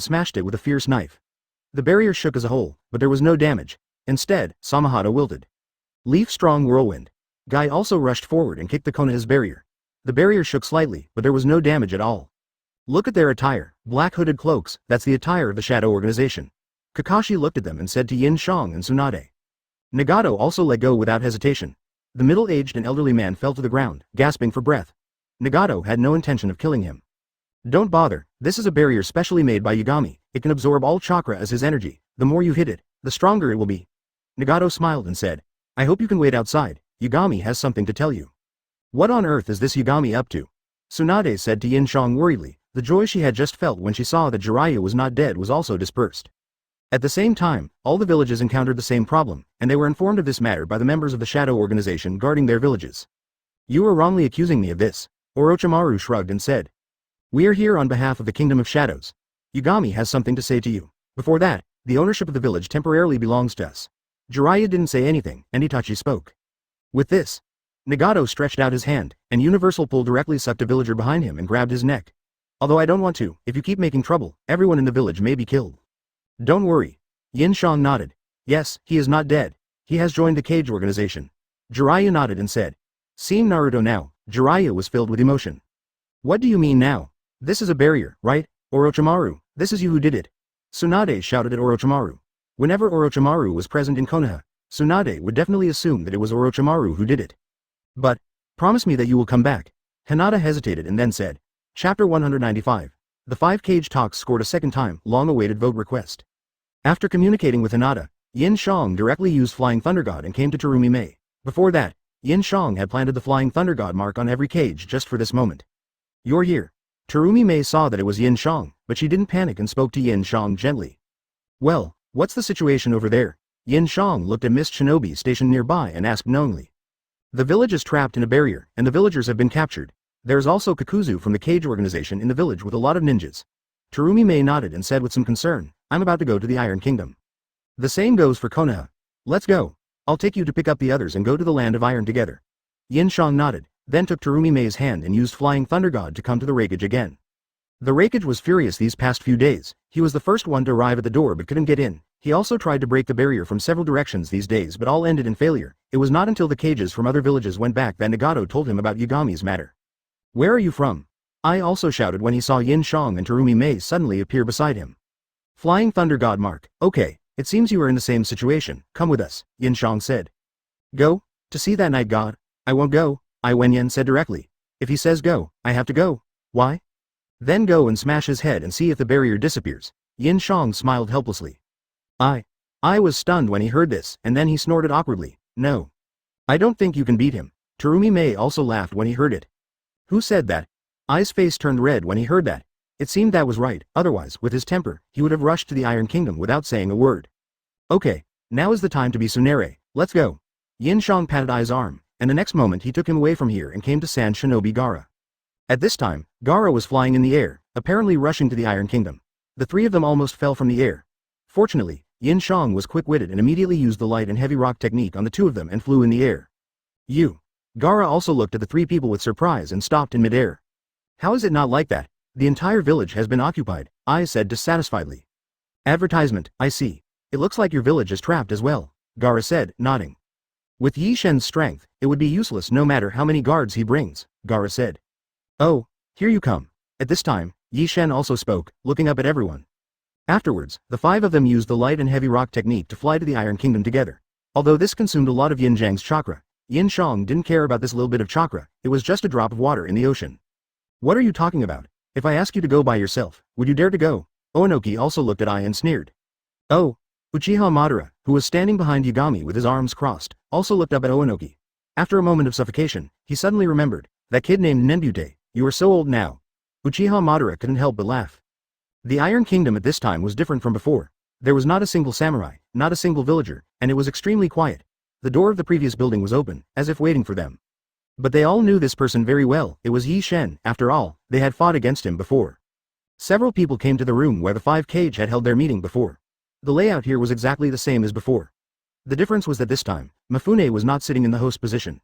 Speaker 1: and smashed it with a fierce knife. The barrier shook as a whole, but there was no damage. Instead, Samahata wilted. Leaf-strong whirlwind. Guy also rushed forward and kicked the Konoha's barrier. The barrier shook slightly, but there was no damage at all. Look at their attire, black hooded cloaks, that's the attire of the Shadow Organization. Kakashi looked at them and said to Yin Xiang and Tsunade. Nagato also let go without hesitation. The middle-aged and elderly man fell to the ground, gasping for breath. Nagato had no intention of killing him. Don't bother, this is a barrier specially made by Yagami, it can absorb all chakra as his energy, the more you hit it, the stronger it will be. Nagato smiled and said, I hope you can wait outside, Yagami has something to tell you. What on earth is this Yagami up to? Tsunade said to Yin Xiang worriedly, the joy she had just felt when she saw that Jiraiya was not dead was also dispersed. At the same time, all the villages encountered the same problem, and they were informed of this matter by the members of the Shadow Organization guarding their villages. You are wrongly accusing me of this, Orochimaru shrugged and said. We are here on behalf of the Kingdom of Shadows. Yagami has something to say to you. Before that, the ownership of the village temporarily belongs to us. Jiraiya didn't say anything, and Itachi spoke. With this, Nagato stretched out his hand, and Universal Pull directly sucked a villager behind him and grabbed his neck. Although I don't want to, if you keep making trouble, everyone in the village may be killed. Don't worry. Yin Xiang nodded. Yes, he is not dead. He has joined the Cage organization. Jiraiya nodded and said. Seeing Naruto now, Jiraiya was filled with emotion. What do you mean now? This is a barrier, right? Orochimaru, this is you who did it. Tsunade shouted at Orochimaru. Whenever Orochimaru was present in Konoha, Tsunade would definitely assume that it was Orochimaru who did it. But, promise me that you will come back. Hinata hesitated and then said. Chapter 195. The 5 Cage talks scored a second time, long-awaited vote request. After communicating with Hinata, Yin Xiang directly used Flying Thunder God and came to Terumi Mei. Before that, Yin Xiang had planted the Flying Thunder God mark on every cage just for this moment. You're here. Terumi Mei saw that it was Yin Xiang, but she didn't panic and spoke to Yin Xiang gently. Well, what's the situation over there? Yin Xiang looked at Mist Shinobi stationed nearby and asked knowingly. The village is trapped in a barrier, and the villagers have been captured. There's also Kakuzu from the Cage organization in the village with a lot of ninjas. Terumi Mei nodded and said with some concern, I'm about to go to the Iron Kingdom. The same goes for Konoha. Let's go. I'll take you to pick up the others and go to the land of iron together. Yin Xiang nodded, then took Terumi Mei's hand and used Flying Thunder God to come to the Raikage again. The Raikage was furious these past few days. He was the first one to arrive at the door but couldn't get in. He also tried to break the barrier from several directions these days but all ended in failure. It was not until the cages from other villages went back that Nagato told him about Yagami's matter. Where are you from? I also shouted when he saw Yin Xiang and Terumi Mei suddenly appear beside him. Flying Thunder God Mark. Okay, it seems you are in the same situation. Come with us, Yin Xiang said. Go? To see that night god? I won't go, I Wenyan said directly. If he says go, I have to go. Why? Then go and smash his head and see if the barrier disappears. Yin Xiang smiled helplessly. I was stunned when he heard this, and then he snorted awkwardly. No. I don't think you can beat him. Terumi Mei also laughed when he heard it. Who said that? Ai's face turned red when he heard that. It seemed that was right, otherwise, with his temper, he would have rushed to the Iron Kingdom without saying a word. Okay, now is the time to be Tsunere, let's go. Yin Xiang patted Ai's arm, and the next moment he took him away from here and came to Sand Shinobi Gaara. At this time, Gaara was flying in the air, apparently rushing to the Iron Kingdom. The three of them almost fell from the air. Fortunately, Yin Xiang was quick-witted and immediately used the light and heavy rock technique on the two of them and flew in the air. Gaara also looked at the three people with surprise and stopped in midair. How is it not like that? The entire village has been occupied, Ai said dissatisfiedly. Advertisement, I see. It looks like your village is trapped as well, Gaara said, nodding. With Yi Shen's strength, it would be useless no matter how many guards he brings, Gaara said. Oh, here you come. At this time, Yi Shen also spoke, looking up at everyone. Afterwards, the five of them used the light and heavy rock technique to fly to the Iron Kingdom together. Although this consumed a lot of Yin Jiang's chakra, Yin Xiang didn't care about this little bit of chakra, it was just a drop of water in the ocean. What are you talking about? If I ask you to go by yourself, would you dare to go? Onoki also looked at Ai and sneered. Oh. Uchiha Madara, who was standing behind Yagami with his arms crossed, also looked up at Onoki. After a moment of suffocation, he suddenly remembered, that kid named Nenbute, you are so old now. Uchiha Madara couldn't help but laugh. The Iron Kingdom at this time was different from before. There was not a single samurai, not a single villager, and it was extremely quiet. The door of the previous building was open, as if waiting for them. But they all knew this person very well, it was Yi Shen, after all, they had fought against him before. Several people came to the room where the five cage had held their meeting before. The layout here was exactly the same as before. The difference was that this time, Mifune was not sitting in the host position.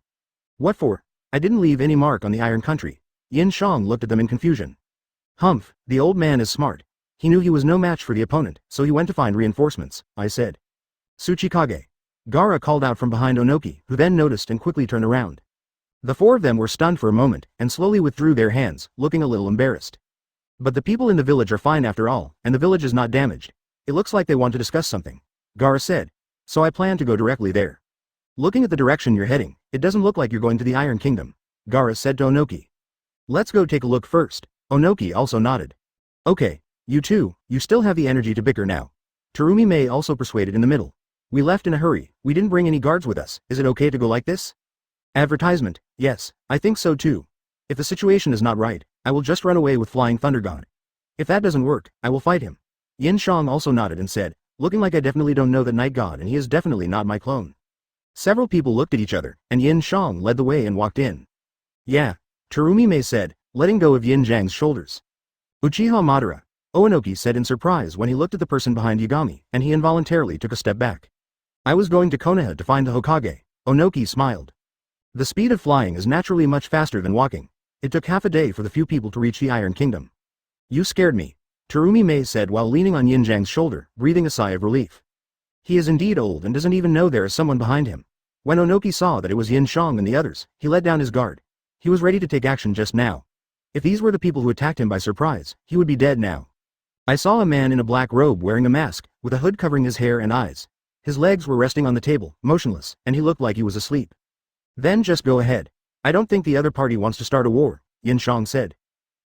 Speaker 1: What for? I didn't leave any mark on the Iron Country. Yin Xiang looked at them in confusion. Humph, the old man is smart. He knew he was no match for the opponent, so he went to find reinforcements, I said. Tsuchikage. Gaara called out from behind Onoki, who then noticed and quickly turned around. The four of them were stunned for a moment, and slowly withdrew their hands, looking a little embarrassed. But the people in the village are fine after all, and the village is not damaged. It looks like they want to discuss something, Gaara said. So I plan to go directly there. Looking at the direction you're heading, it doesn't look like you're going to the Iron Kingdom, Gaara said to Onoki. Let's go take a look first. Onoki also nodded. Okay, you two, you still have the energy to bicker now. Terumi Mei also persuaded in the middle. We left in a hurry, we didn't bring any guards with us, is it okay to go like this? Advertisement, yes, I think so too. If the situation is not right, I will just run away with Flying Thunder God. If that doesn't work, I will fight him. Yin Xiang also nodded and said, looking like I definitely don't know that Night God and he is definitely not my clone. Several people looked at each other, and Yin Xiang led the way and walked in. Yeah, Terumi Mei said, letting go of Yin Jiang's shoulders. Uchiha Madara, Onoki said in surprise when he looked at the person behind Yagami, and he involuntarily took a step back. I was going to Konoha to find the Hokage, Onoki smiled. The speed of flying is naturally much faster than walking. It took half a day for the few people to reach the Iron Kingdom. You scared me, Terumi Mei said while leaning on Yin Jiang's shoulder, breathing a sigh of relief. He is indeed old and doesn't even know there is someone behind him. When Onoki saw that it was Yin Xiang and the others, he let down his guard. He was ready to take action just now. If these were the people who attacked him by surprise, he would be dead now. I saw a man in a black robe wearing a mask, with a hood covering his hair and eyes. His legs were resting on the table, motionless, and he looked like he was asleep. Then just go ahead. I don't think the other party wants to start a war, Yin Xiang said.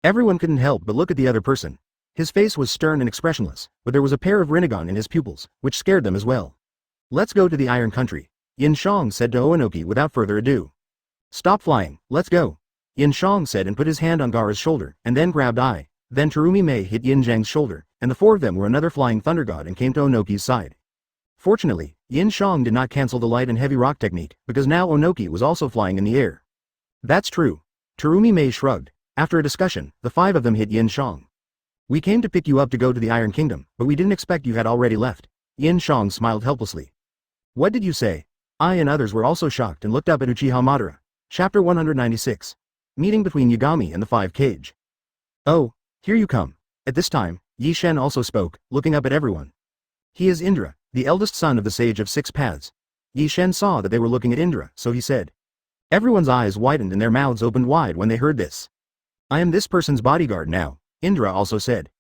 Speaker 1: Everyone couldn't help but look at the other person. His face was stern and expressionless, but there was a pair of Rinnegan in his pupils, which scared them as well. Let's go to the Iron Country, Yin Xiang said to Onoki without further ado. Stop flying, let's go, Yin Xiang said and put his hand on Gaara's shoulder, and then grabbed Ai. Then Terumi Mei hit Yin Jiang's shoulder, and the four of them were another Flying Thunder God and came to Onoki's side. Fortunately, Yin Xiang did not cancel the light and heavy rock technique, because now Onoki was also flying in the air. That's true. Terumi Mei shrugged. After a discussion, the five of them hit Yin Xiang. We came to pick you up to go to the Iron Kingdom, but we didn't expect you had already left. Yin Xiang smiled helplessly. What did you say? I and others were also shocked and looked up at Uchiha Madara. Chapter 196. Meeting between Yagami and the Five Cage. Oh, here you come. At this time, Yi Shen also spoke, looking up at everyone. He is Indra, the eldest son of the Sage of Six Paths. Yi Shen saw that they were looking at Indra, so he said. Everyone's eyes widened and their mouths opened wide when they heard this. I am this person's bodyguard now, Indra also said.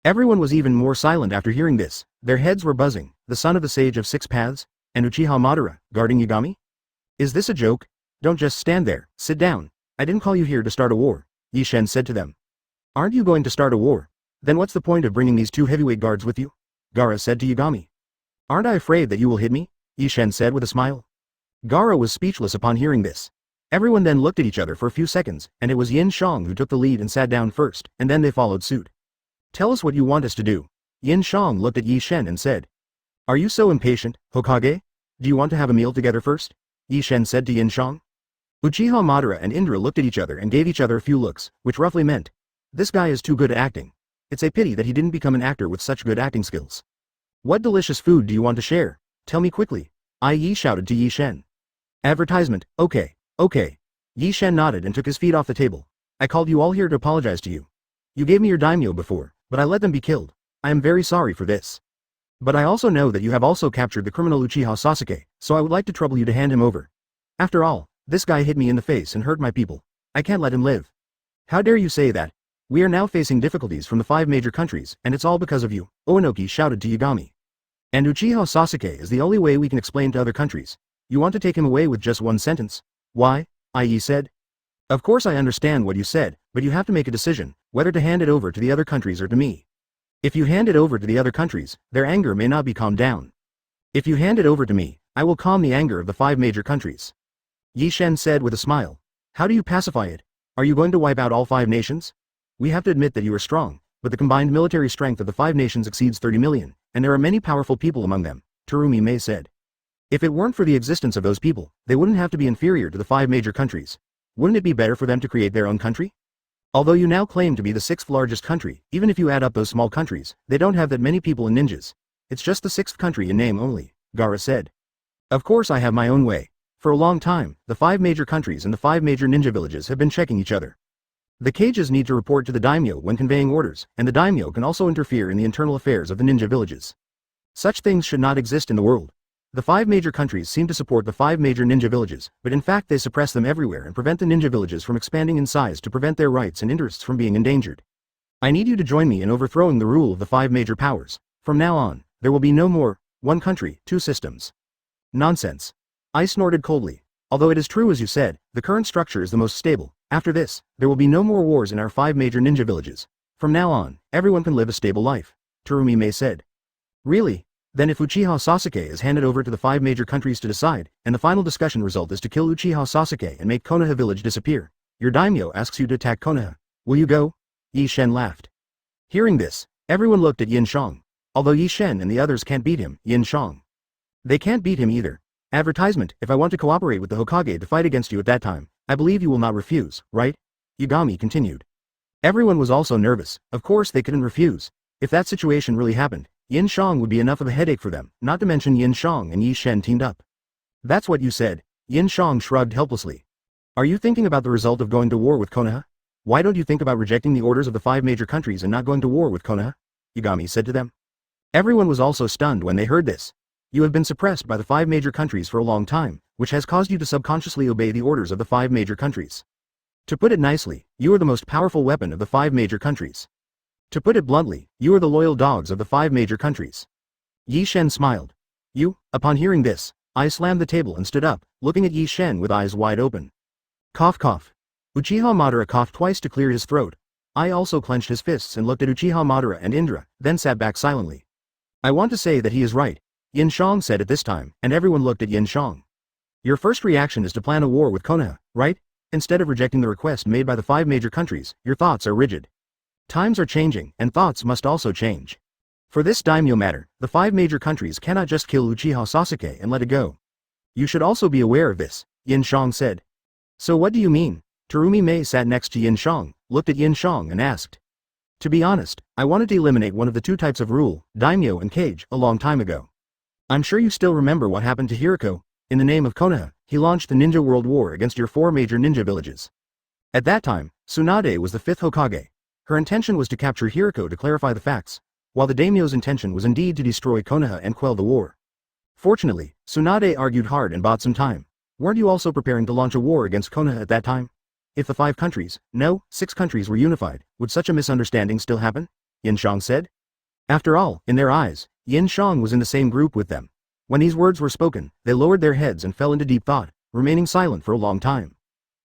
Speaker 1: Everyone was even more silent after hearing this. Their heads were buzzing. The son of the Sage of Six Paths? And Uchiha Madara, guarding Yagami? Is this a joke? Don't just stand there, sit down. I didn't call you here to start a war, Yi Shen said to them. Aren't you going to start a war? Then what's the point of bringing these two heavyweight guards with you? Gaara said to Yagami. Aren't I afraid that you will hit me? Yi Shen said with a smile. Gaara was speechless upon hearing this. Everyone then looked at each other for a few seconds, and it was Yin Xiang who took the lead and sat down first, and then they followed suit. Tell us what you want us to do. Yin Xiang looked at Yi Shen and said. Are you so impatient, Hokage? Do you want to have a meal together first? Yi Shen said to Yin Xiang. Uchiha Madara and Indra looked at each other and gave each other a few looks, which roughly meant, this guy is too good at acting. It's a pity that he didn't become an actor with such good acting skills. What delicious food do you want to share? Tell me quickly. Yi shouted to Yi Shen. Advertisement, okay. Yi Shen nodded and took his feet off the table. I called you all here to apologize to you. You gave me your daimyo before, but I let them be killed. I am very sorry for this. But I also know that you have also captured the criminal Uchiha Sasuke, so I would like to trouble you to hand him over. After all, this guy hit me in the face and hurt my people. I can't let him live. How dare you say that? We are now facing difficulties from the 5 major countries, and it's all because of you, Onoki shouted to Yagami. And Uchiha Sasuke is the only way we can explain to other countries. You want to take him away with just one sentence? Why? Yi said. Of course I understand what you said, but you have to make a decision, whether to hand it over to the other countries or to me. If you hand it over to the other countries, their anger may not be calmed down. If you hand it over to me, I will calm the anger of the 5 major countries. Yi Shen said with a smile. How do you pacify it? Are you going to wipe out all 5 nations? We have to admit that you are strong, but the combined military strength of the 5 nations exceeds 30 million, and there are many powerful people among them, Terumi Mei said. If it weren't for the existence of those people, they wouldn't have to be inferior to the 5 major countries. Wouldn't it be better for them to create their own country? Although you now claim to be the 6th largest country, even if you add up those small countries, they don't have that many people in ninjas. It's just the 6th country in name only, Gaara said. Of course I have my own way. For a long time, the 5 major countries and the 5 major ninja villages have been checking each other. The cages need to report to the daimyo when conveying orders, and the daimyo can also interfere in the internal affairs of the ninja villages. Such things should not exist in the world. The 5 major countries seem to support the 5 major ninja villages, but in fact they suppress them everywhere and prevent the ninja villages from expanding in size to prevent their rights and interests from being endangered. I need you to join me in overthrowing the rule of the 5 major powers. From now on, there will be no more, 1 country, 2 systems. Nonsense. I snorted coldly. Although it is true as you said, the current structure is the most stable. After this, there will be no more wars in our 5 major ninja villages. From now on, everyone can live a stable life, Terumi Mei said. Really? Then if Uchiha Sasuke is handed over to the 5 major countries to decide, and the final discussion result is to kill Uchiha Sasuke and make Konoha village disappear, your daimyo asks you to attack Konoha, will you go? Yi Shen laughed. Hearing this, everyone looked at Yin Xiang. Although Yi Shen and the others can't beat him, Yin Xiang. They can't beat him either. Advertisement, if I want to cooperate with the Hokage to fight against you at that time, I believe you will not refuse, right? Yagami continued. Everyone was also nervous, of course they couldn't refuse. If that situation really happened, Yin Xiang would be enough of a headache for them, not to mention Yin Xiang and Yi Shen teamed up. That's what you said, Yin Xiang shrugged helplessly. Are you thinking about the result of going to war with Konoha? Why don't you think about rejecting the orders of the 5 major countries and not going to war with Konoha? Yagami said to them. Everyone was also stunned when they heard this. You have been suppressed by the 5 major countries for a long time, which has caused you to subconsciously obey the orders of the 5 major countries. To put it nicely, you are the most powerful weapon of the 5 major countries. To put it bluntly, you are the loyal dogs of the 5 major countries. Yi Shen smiled. You, upon hearing this, I slammed the table and stood up, looking at Yi Shen with eyes wide open. Cough cough. Uchiha Madara coughed twice to clear his throat. I also clenched his fists and looked at Uchiha Madara and Indra, then sat back silently. I want to say that he is right, Yin Xiang said at this time, and everyone looked at Yin Xiang. Your first reaction is to plan a war with Konoha, right? Instead of rejecting the request made by the 5 major countries, your thoughts are rigid. Times are changing, and thoughts must also change. For this daimyo matter, the 5 major countries cannot just kill Uchiha Sasuke and let it go. You should also be aware of this, Yin Xiang said. So what do you mean? Terumi Mei sat next to Yin Xiang, looked at Yin Xiang and asked. To be honest, I wanted to eliminate one of the two types of rule, daimyo and kage, a long time ago. I'm sure you still remember what happened to Hiriko. In the name of Konoha, he launched the Ninja World War against your 4 major ninja villages. At that time, Tsunade was the 5th Hokage. Her intention was to capture Hiriko to clarify the facts, while the daimyo's intention was indeed to destroy Konoha and quell the war. Fortunately, Tsunade argued hard and bought some time. Weren't you also preparing to launch a war against Konoha at that time? If the 5 countries, no, 6 countries were unified, would such a misunderstanding still happen? Yin Xiang said. After all, in their eyes, Yin Xiang was in the same group with them. When these words were spoken, they lowered their heads and fell into deep thought, remaining silent for a long time.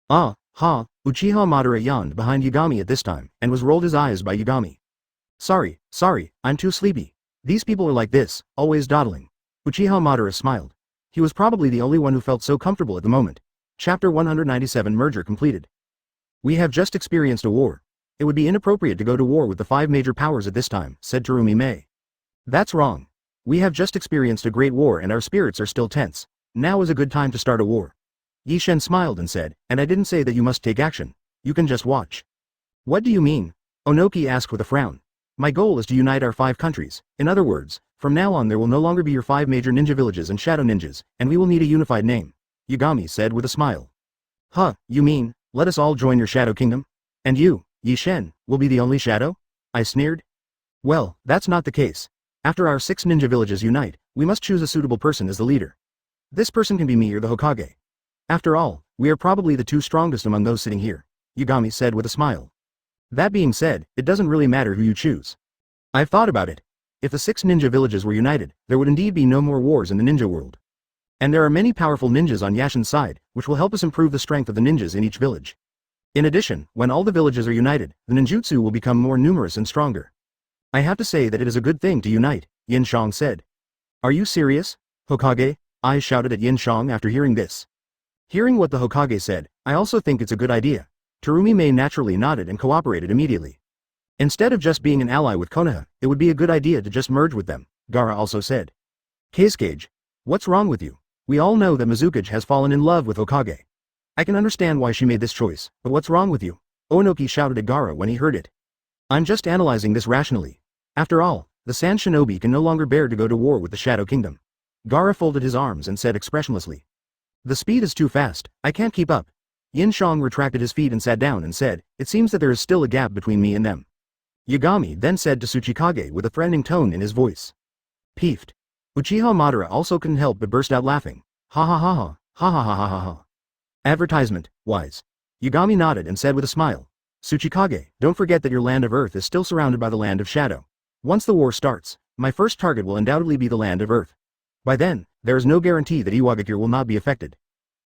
Speaker 1: Ah, ha, Uchiha Madara yawned behind Yagami at this time, and was rolled his eyes by Yagami. Sorry, I'm too sleepy. These people are like this, always dawdling. Uchiha Madara smiled. He was probably the only one who felt so comfortable at the moment. Chapter 197 Merger completed. We have just experienced a war. It would be inappropriate to go to war with the 5 major powers at this time, said Terumi Mei. That's wrong. We have just experienced a great war and our spirits are still tense. Now is a good time to start a war. Yi Shen smiled and said, and I didn't say that you must take action. You can just watch. What do you mean? Onoki asked with a frown. My goal is to unite our 5 countries. In other words, from now on there will no longer be your 5 major ninja villages and shadow ninjas, and we will need a unified name. Yagami said with a smile. Huh, you mean, let us all join your shadow kingdom? And you, Yi Shen, will be the only shadow? I sneered. Well, that's not the case. After our 6 ninja villages unite, we must choose a suitable person as the leader. This person can be me or the Hokage. After all, we are probably the 2 strongest among those sitting here, Yagami said with a smile. That being said, it doesn't really matter who you choose. I've thought about it. If the 6 ninja villages were united, there would indeed be no more wars in the ninja world. And there are many powerful ninjas on Yashin's side, which will help us improve the strength of the ninjas in each village. In addition, when all the villages are united, the ninjutsu will become more numerous and stronger. I have to say that it is a good thing to unite, Yin Xiang said. Are you serious, Hokage? I shouted at Yin Xiang after hearing this. Hearing what the Hokage said, I also think it's a good idea. Terumi Mei naturally nodded and cooperated immediately. Instead of just being an ally with Konoha, it would be a good idea to just merge with them, Gaara also said. Kazekage, what's wrong with you? We all know that Mizukage has fallen in love with Hokage. I can understand why she made this choice, but what's wrong with you? Onoki shouted at Gaara when he heard it. I'm just analyzing this rationally. After all, the Sand Shinobi can no longer bear to go to war with the Shadow Kingdom. Gaara folded his arms and said expressionlessly. The speed is too fast, I can't keep up. Yin Xiang retracted his feet and sat down and said, it seems that there is still a gap between me and them. Yagami then said to Tsuchikage with a threatening tone in his voice. Peeved. Uchiha Madara also couldn't help but burst out laughing. Ha ha ha ha, ha ha ha ha ha ha. Advertisement, wise. Yagami nodded and said with a smile. Tsuchikage, don't forget that your land of Earth is still surrounded by the land of Shadow. Once the war starts, my first target will undoubtedly be the land of Earth. By then, there is no guarantee that Iwagakure will not be affected.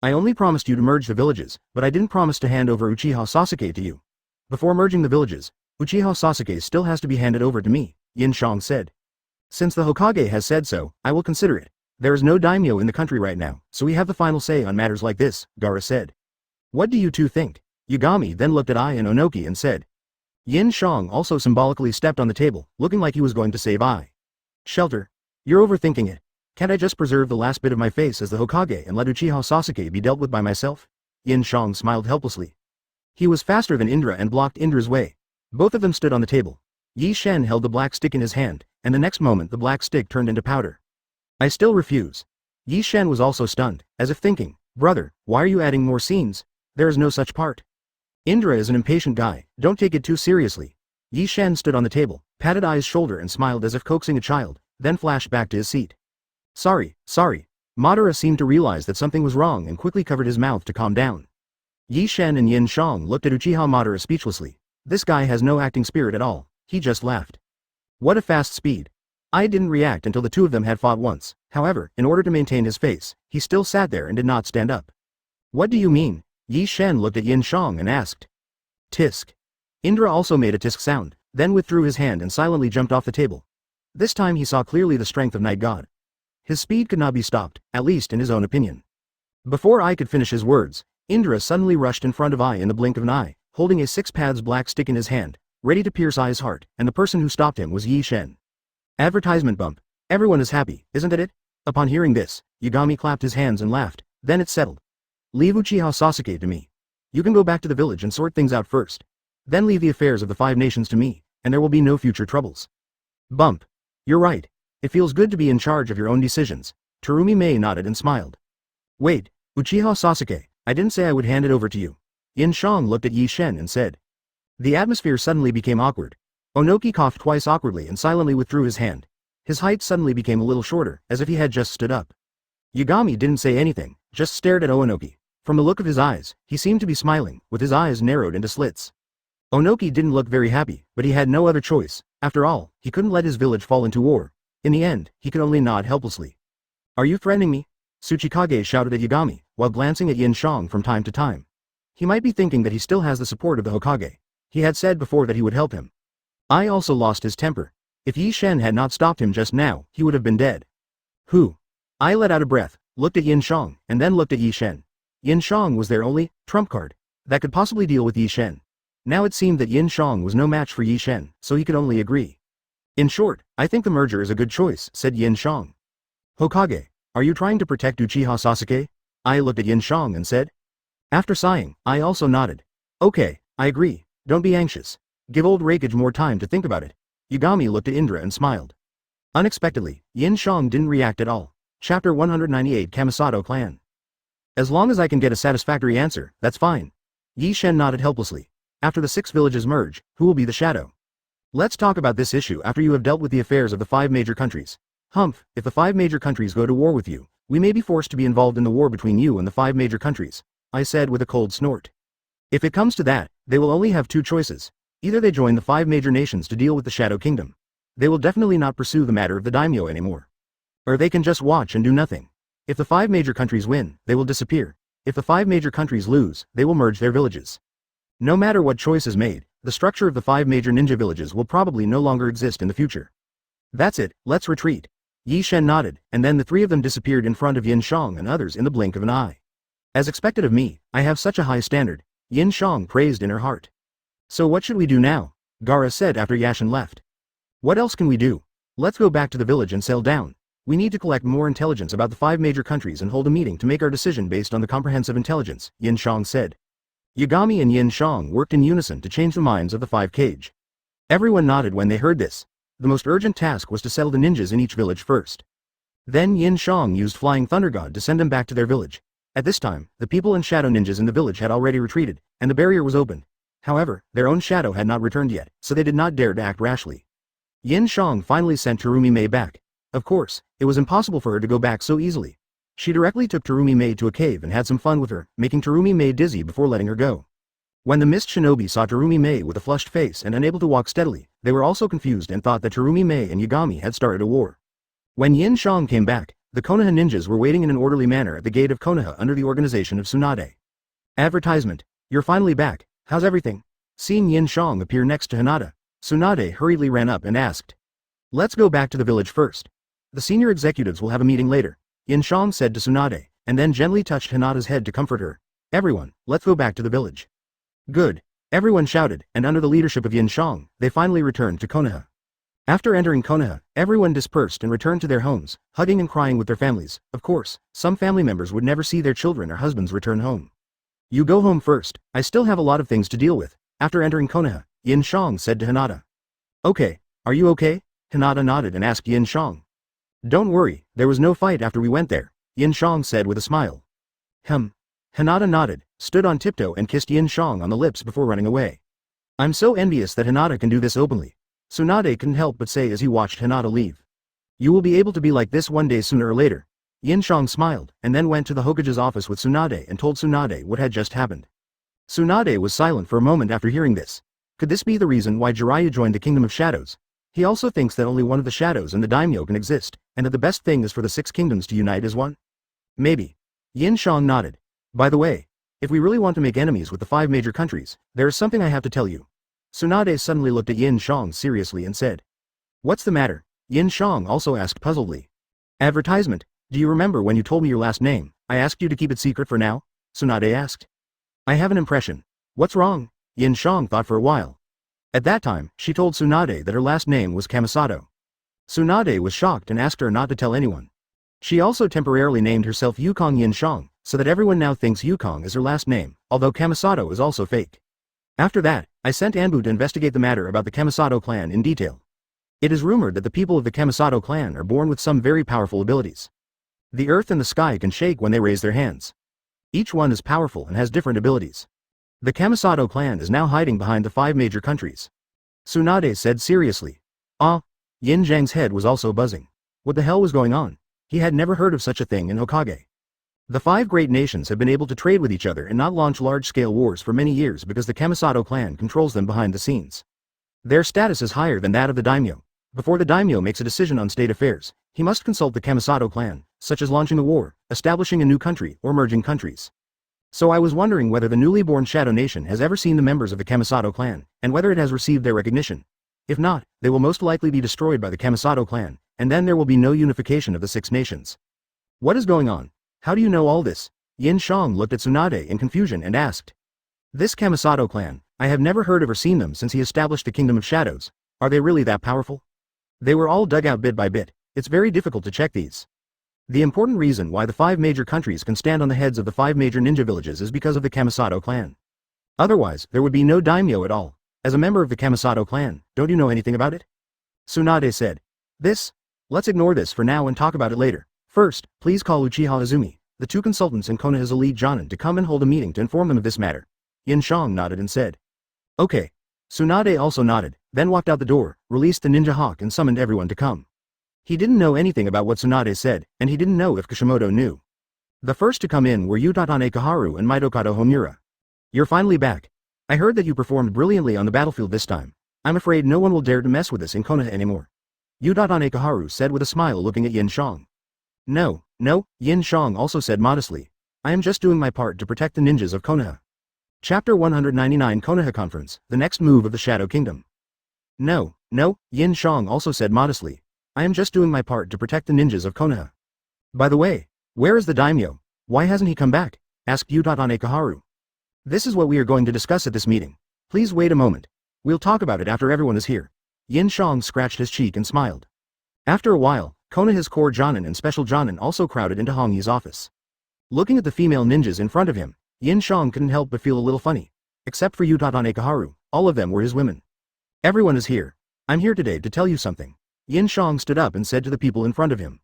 Speaker 1: I only promised you to merge the villages, but I didn't promise to hand over Uchiha Sasuke to you. Before merging the villages, Uchiha Sasuke still has to be handed over to me, Yin Xiang said. Since the Hokage has said so, I will consider it. There is no daimyo in the country right now, so we have the final say on matters like this, Gaara said. What do you two think? Yagami then looked at Ai and Onoki and said. Yin Xiang also symbolically stepped on the table, looking like he was going to save Ai. Shelter. You're overthinking it. Can't I just preserve the last bit of my face as the Hokage and let Uchiha Sasuke be dealt with by myself? Yin Xiang smiled helplessly. He was faster than Indra and blocked Indra's way. Both of them stood on the table. Yi Shen held the black stick in his hand, and the next moment the black stick turned into powder. I still refuse. Yi Shen was also stunned, as if thinking, brother, why are you adding more scenes? There is no such part. Indra is an impatient guy, don't take it too seriously. Yi Shen stood on the table, patted Ai's shoulder and smiled as if coaxing a child, then flashed back to his seat. Sorry. Madara seemed to realize that something was wrong and quickly covered his mouth to calm down. Yi Shen and Yin Xiang looked at Uchiha Madara speechlessly. This guy has no acting spirit at all, he just laughed. What a fast speed. I didn't react until the two of them had fought once, however, in order to maintain his face, he still sat there and did not stand up. What do you mean? Yi Shen looked at Yin Xiang and asked. Tisk. Indra also made a tisk sound, then withdrew his hand and silently jumped off the table. This time he saw clearly the strength of Night God. His speed could not be stopped, at least in his own opinion. Before Ai could finish his words, Indra suddenly rushed in front of Ai in the blink of an eye, holding a 6 paths black stick in his hand, ready to pierce Ai's heart, and the person who stopped him was Yi Shen. Advertisement bump. Everyone is happy, isn't it? Upon hearing this, Yagami clapped his hands and laughed, then it settled. Leave Uchiha Sasuke to me. You can go back to the village and sort things out first. Then leave the affairs of the 5 nations to me, and there will be no future troubles. Bump. You're right. It feels good to be in charge of your own decisions. Terumi Mei nodded and smiled. Wait, Uchiha Sasuke, I didn't say I would hand it over to you. Yin Xiang looked at Yi Shen and said. The atmosphere suddenly became awkward. Onoki coughed twice awkwardly and silently withdrew his hand. His height suddenly became a little shorter, as if he had just stood up. Yagami didn't say anything, just stared at Onoki. From the look of his eyes, he seemed to be smiling, with his eyes narrowed into slits. Onoki didn't look very happy, but he had no other choice. After all, he couldn't let his village fall into war. In the end, he could only nod helplessly. Are you threatening me? Tsuchikage shouted at Yagami, while glancing at Yin Xiang from time to time. He might be thinking that he still has the support of the Hokage. He had said before that he would help him. I also lost his temper. If Yi Shen had not stopped him just now, he would have been dead. Who? I let out a breath, looked at Yin Xiang, and then looked at Yi Shen. Yin Xiang was their only trump card that could possibly deal with Yi Shen. Now it seemed that Yin Xiang was no match for Yi Shen, so he could only agree. In short, I think the merger is a good choice, said Yin Xiang. Hokage, are you trying to protect Uchiha Sasuke? I looked at Yin Xiang and said. After sighing, I also nodded. Okay, I agree, don't be anxious. Give old Rakage more time to think about it. Yagami looked at Indra and smiled. Unexpectedly, Yin Xiang didn't react at all. Chapter 198 Kamisato Clan. As long as I can get a satisfactory answer, that's fine. Yi Shen nodded helplessly. After the 6 villages merge, who will be the shadow? Let's talk about this issue after you have dealt with the affairs of the 5 major countries. Humph, if the 5 major countries go to war with you, we may be forced to be involved in the war between you and the 5 major countries, I said with a cold snort. If it comes to that, they will only have 2 choices. Either they join the 5 major nations to deal with the Shadow Kingdom. They will definitely not pursue the matter of the daimyo anymore. Or they can just watch and do nothing. If the 5 major countries win, they will disappear. If the 5 major countries lose, they will merge their villages. No matter what choice is made, the structure of the 5 major ninja villages will probably no longer exist in the future. That's it, let's retreat. Yi Shen nodded, and then the 3 of them disappeared in front of Yin Xiang and others in the blink of an eye. As expected of me, I have such a high standard, Yin Xiang praised in her heart. So what should we do now? Gaara said after Yashin left. What else can we do? Let's go back to the village and settle down. We need to collect more intelligence about the 5 major countries and hold a meeting to make our decision based on the comprehensive intelligence, Yin Xiang said. Yagami and Yin Xiang worked in unison to change the minds of the 5 Kage. Everyone nodded when they heard this. The most urgent task was to settle the ninjas in each village first. Then Yin Xiang used Flying Thunder God to send them back to their village. At this time, the people and shadow ninjas in the village had already retreated, and the barrier was opened. However, their own shadow had not returned yet, so they did not dare to act rashly. Yin Xiang finally sent Terumi Mei back. Of course, it was impossible for her to go back so easily. She directly took Terumi Mei to a cave and had some fun with her, making Terumi Mei dizzy before letting her go. When the Mist Shinobi saw Terumi Mei with a flushed face and unable to walk steadily, they were also confused and thought that Terumi Mei and Yagami had started a war. When Yin Xiang came back, the Konoha ninjas were waiting in an orderly manner at the gate of Konoha under the organization of Tsunade. Advertisement. You're finally back, how's everything? Seeing Yin Xiang appear next to Hinata, Tsunade hurriedly ran up and asked. Let's go back to the village first. The senior executives will have a meeting later, Yin Xiang said to Tsunade, and then gently touched Hinata's head to comfort her. Everyone, let's go back to the village. Good. Everyone shouted, and under the leadership of Yin Xiang, they finally returned to Konoha. After entering Konoha, everyone dispersed and returned to their homes, hugging and crying with their families. Of course, some family members would never see their children or husbands return home. You go home first, I still have a lot of things to deal with. After entering Konoha, Yin Xiang said to Hinata. Okay, are you okay? Hinata nodded and asked Yin Xiang. Don't worry, there was no fight after we went there, Yin Xiang said with a smile. Hinata nodded, stood on tiptoe and kissed Yin Xiang on the lips before running away. I'm so envious that Hinata can do this openly. Tsunade couldn't help but say as he watched Hinata leave. You will be able to be like this one day sooner or later. Yin Xiang smiled, and then went to the Hokage's office with Tsunade and told Tsunade what had just happened. Tsunade was silent for a moment after hearing this. Could this be the reason why Jiraiya joined the Kingdom of Shadows? He also thinks that only one of the shadows and the daimyo can exist, and that the best thing is for the 6 kingdoms to unite as one? Maybe. Yin Xiang nodded. By the way, if we really want to make enemies with the 5 major countries, there is something I have to tell you. Tsunade suddenly looked at Yin Xiang seriously and said. What's the matter? Yin Xiang also asked puzzledly. Advertisement. Do you remember when you told me your last name? I asked you to keep it secret for now? Tsunade asked. I have an impression. What's wrong? Yin Xiang thought for a while. At that time, she told Tsunade that her last name was Kamisato. Tsunade was shocked and asked her not to tell anyone. She also temporarily named herself Yukong Yin Xiang, so that everyone now thinks Yukong is her last name, although Kamisato is also fake. After that, I sent Anbu to investigate the matter about the Kamisato clan in detail. It is rumored that the people of the Kamisato clan are born with some very powerful abilities. The earth and the sky can shake when they raise their hands. Each one is powerful and has different abilities. The Kamisato clan is now hiding behind the 5 major countries. Tsunade said seriously. Yin Xiang's head was also buzzing. What the hell was going on? He had never heard of such a thing in Hokage. The 5 great nations have been able to trade with each other and not launch large-scale wars for many years because the Kamisato clan controls them behind the scenes. Their status is higher than that of the daimyo. Before the daimyo makes a decision on state affairs, he must consult the Kamisato clan, such as launching a war, establishing a new country, or merging countries. So I was wondering whether the newly born Shadow Nation has ever seen the members of the Kamisato clan, and whether it has received their recognition. If not, they will most likely be destroyed by the Kamisato clan, and then there will be no unification of the 6 nations. What is going on? How do you know all this? Yin Xiang looked at Tsunade in confusion and asked. This Kamisato clan, I have never heard of or seen them since he established the Kingdom of Shadows. Are they really that powerful? They were all dug out bit by bit. It's very difficult to check these. The important reason why the 5 major countries can stand on the heads of the 5 major ninja villages is because of the Kamisato clan. Otherwise, there would be no daimyo at all. As a member of the Kamisato clan, don't you know anything about it? Tsunade said. Let's ignore this for now and talk about it later. First, please call Uchiha Izumi, the 2 consultants in Konoha's elite Jonin, to come and hold a meeting to inform them of this matter. Yin Xiang nodded and said. Okay. Tsunade also nodded, then walked out the door, released the ninja hawk and summoned everyone to come. He didn't know anything about what Tsunade said, and he didn't know if Kishimoto knew. The first to come in were Utatane Kaharu and Mitokado Homura. You're finally back. I heard that you performed brilliantly on the battlefield this time. I'm afraid no one will dare to mess with us in Konoha anymore. Utatane Kaharu said with a smile, looking at Yin Xiang. No, Yin Xiang also said modestly. I am just doing my part to protect the ninjas of Konoha. Chapter 199 Konoha Conference, the next move of the Shadow Kingdom. No, Yin Xiang also said modestly. I am just doing my part to protect the ninjas of Konoha. By the way, where is the daimyo? Why hasn't he come back? Asked Utatane Kaharu. This is what we are going to discuss at this meeting. Please wait a moment. We'll talk about it after everyone is here. Yin Xiang scratched his cheek and smiled. After a while, Konoha's core Jonin and special Jonin also crowded into Hongyi's office. Looking at the female ninjas in front of him, Yin Xiang couldn't help but feel a little funny. Except for Utatane Kaharu, all of them were his women. Everyone is here. I'm here today to tell you something. Yin Xiang stood up and said to the people in front of him.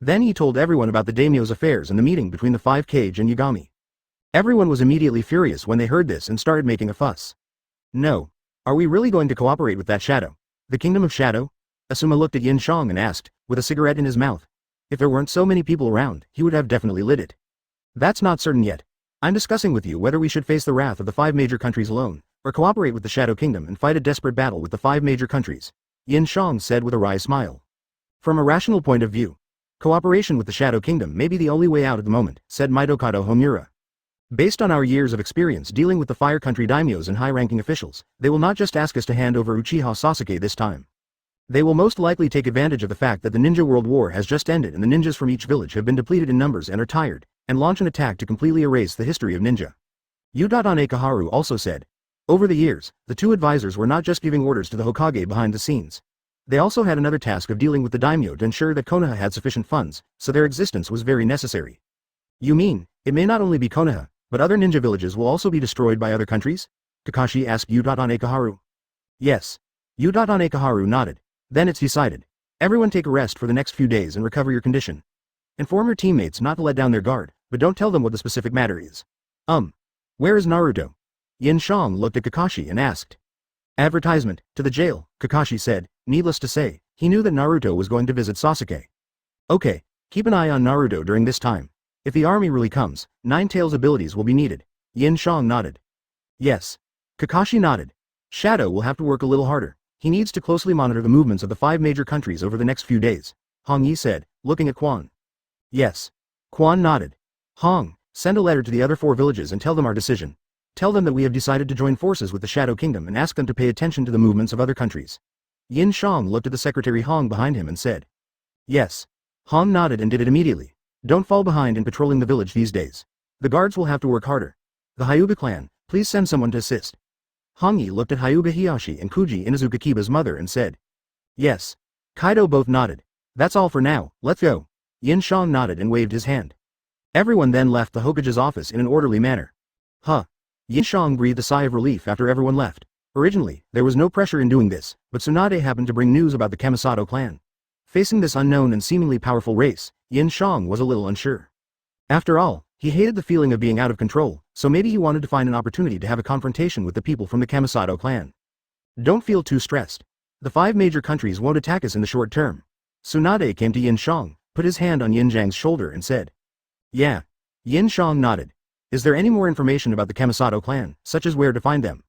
Speaker 1: Then he told everyone about the daimyo's affairs and the meeting between the 5 Kage and Yagami. Everyone was immediately furious when they heard this and started making a fuss. No. Are we really going to cooperate with that shadow? The Kingdom of Shadow? Asuma looked at Yin Xiang and asked, with a cigarette in his mouth. If there weren't so many people around, he would have definitely lit it. That's not certain yet. I'm discussing with you whether we should face the wrath of the 5 major countries alone, or cooperate with the Shadow Kingdom and fight a desperate battle with the 5 major countries. Yin Xiang said with a wry smile. From a rational point of view, cooperation with the Shadow Kingdom may be the only way out at the moment, said Mitokado Homura. Based on our years of experience dealing with the Fire Country daimyos and high-ranking officials, they will not just ask us to hand over Uchiha Sasuke this time. They will most likely take advantage of the fact that the Ninja World War has just ended and the ninjas from each village have been depleted in numbers and are tired, and launch an attack to completely erase the history of ninja. Utatane Kaharu also said. Over the years, the 2 advisors were not just giving orders to the Hokage behind the scenes. They also had another task of dealing with the daimyo to ensure that Konoha had sufficient funds, so their existence was very necessary. You mean, it may not only be Konoha, but other ninja villages will also be destroyed by other countries? Kakashi asked Utatane Kaharu. Yes. Utatane Kaharu nodded. Then it's decided. Everyone take a rest for the next few days and recover your condition. Inform your teammates not to let down their guard, but don't tell them what the specific matter is. Where is Naruto? Yin Xiang looked at Kakashi and asked. Advertisement, to the jail, Kakashi said. Needless to say, he knew that Naruto was going to visit Sasuke. Okay, keep an eye on Naruto during this time. If the army really comes, Nine-Tails' abilities will be needed. Yin Xiang nodded. Yes. Kakashi nodded. Shadow will have to work a little harder. He needs to closely monitor the movements of the 5 major countries over the next few days, Hongyi said, looking at Quan. Yes. Quan nodded. Hong, send a letter to the other 4 villages and tell them our decision. Tell them that we have decided to join forces with the Shadow Kingdom and ask them to pay attention to the movements of other countries. Yin Xiang looked at the secretary Hong behind him and said. Yes. Hong nodded and did it immediately. Don't fall behind in patrolling the village these days. The guards will have to work harder. The Hyuga clan, please send someone to assist. Hongyi looked at Hyuga Hiyashi and Kuji Inuzuka Kiba's mother and said. Yes. Kaido both nodded. That's all for now, let's go. Yin Xiang nodded and waved his hand. Everyone then left the Hokage's office in an orderly manner. Huh. Yin Xiang breathed a sigh of relief after everyone left. Originally, there was no pressure in doing this, but Tsunade happened to bring news about the Kamisato clan. Facing this unknown and seemingly powerful race, Yin Xiang was a little unsure. After all, he hated the feeling of being out of control, so maybe he wanted to find an opportunity to have a confrontation with the people from the Kamisato clan. Don't feel too stressed. The 5 major countries won't attack us in the short term. Tsunade came to Yin Xiang, put his hand on Yin Xiang's shoulder and said. Yeah. Yin Xiang nodded. Is there any more information about the Kamisato clan, such as where to find them?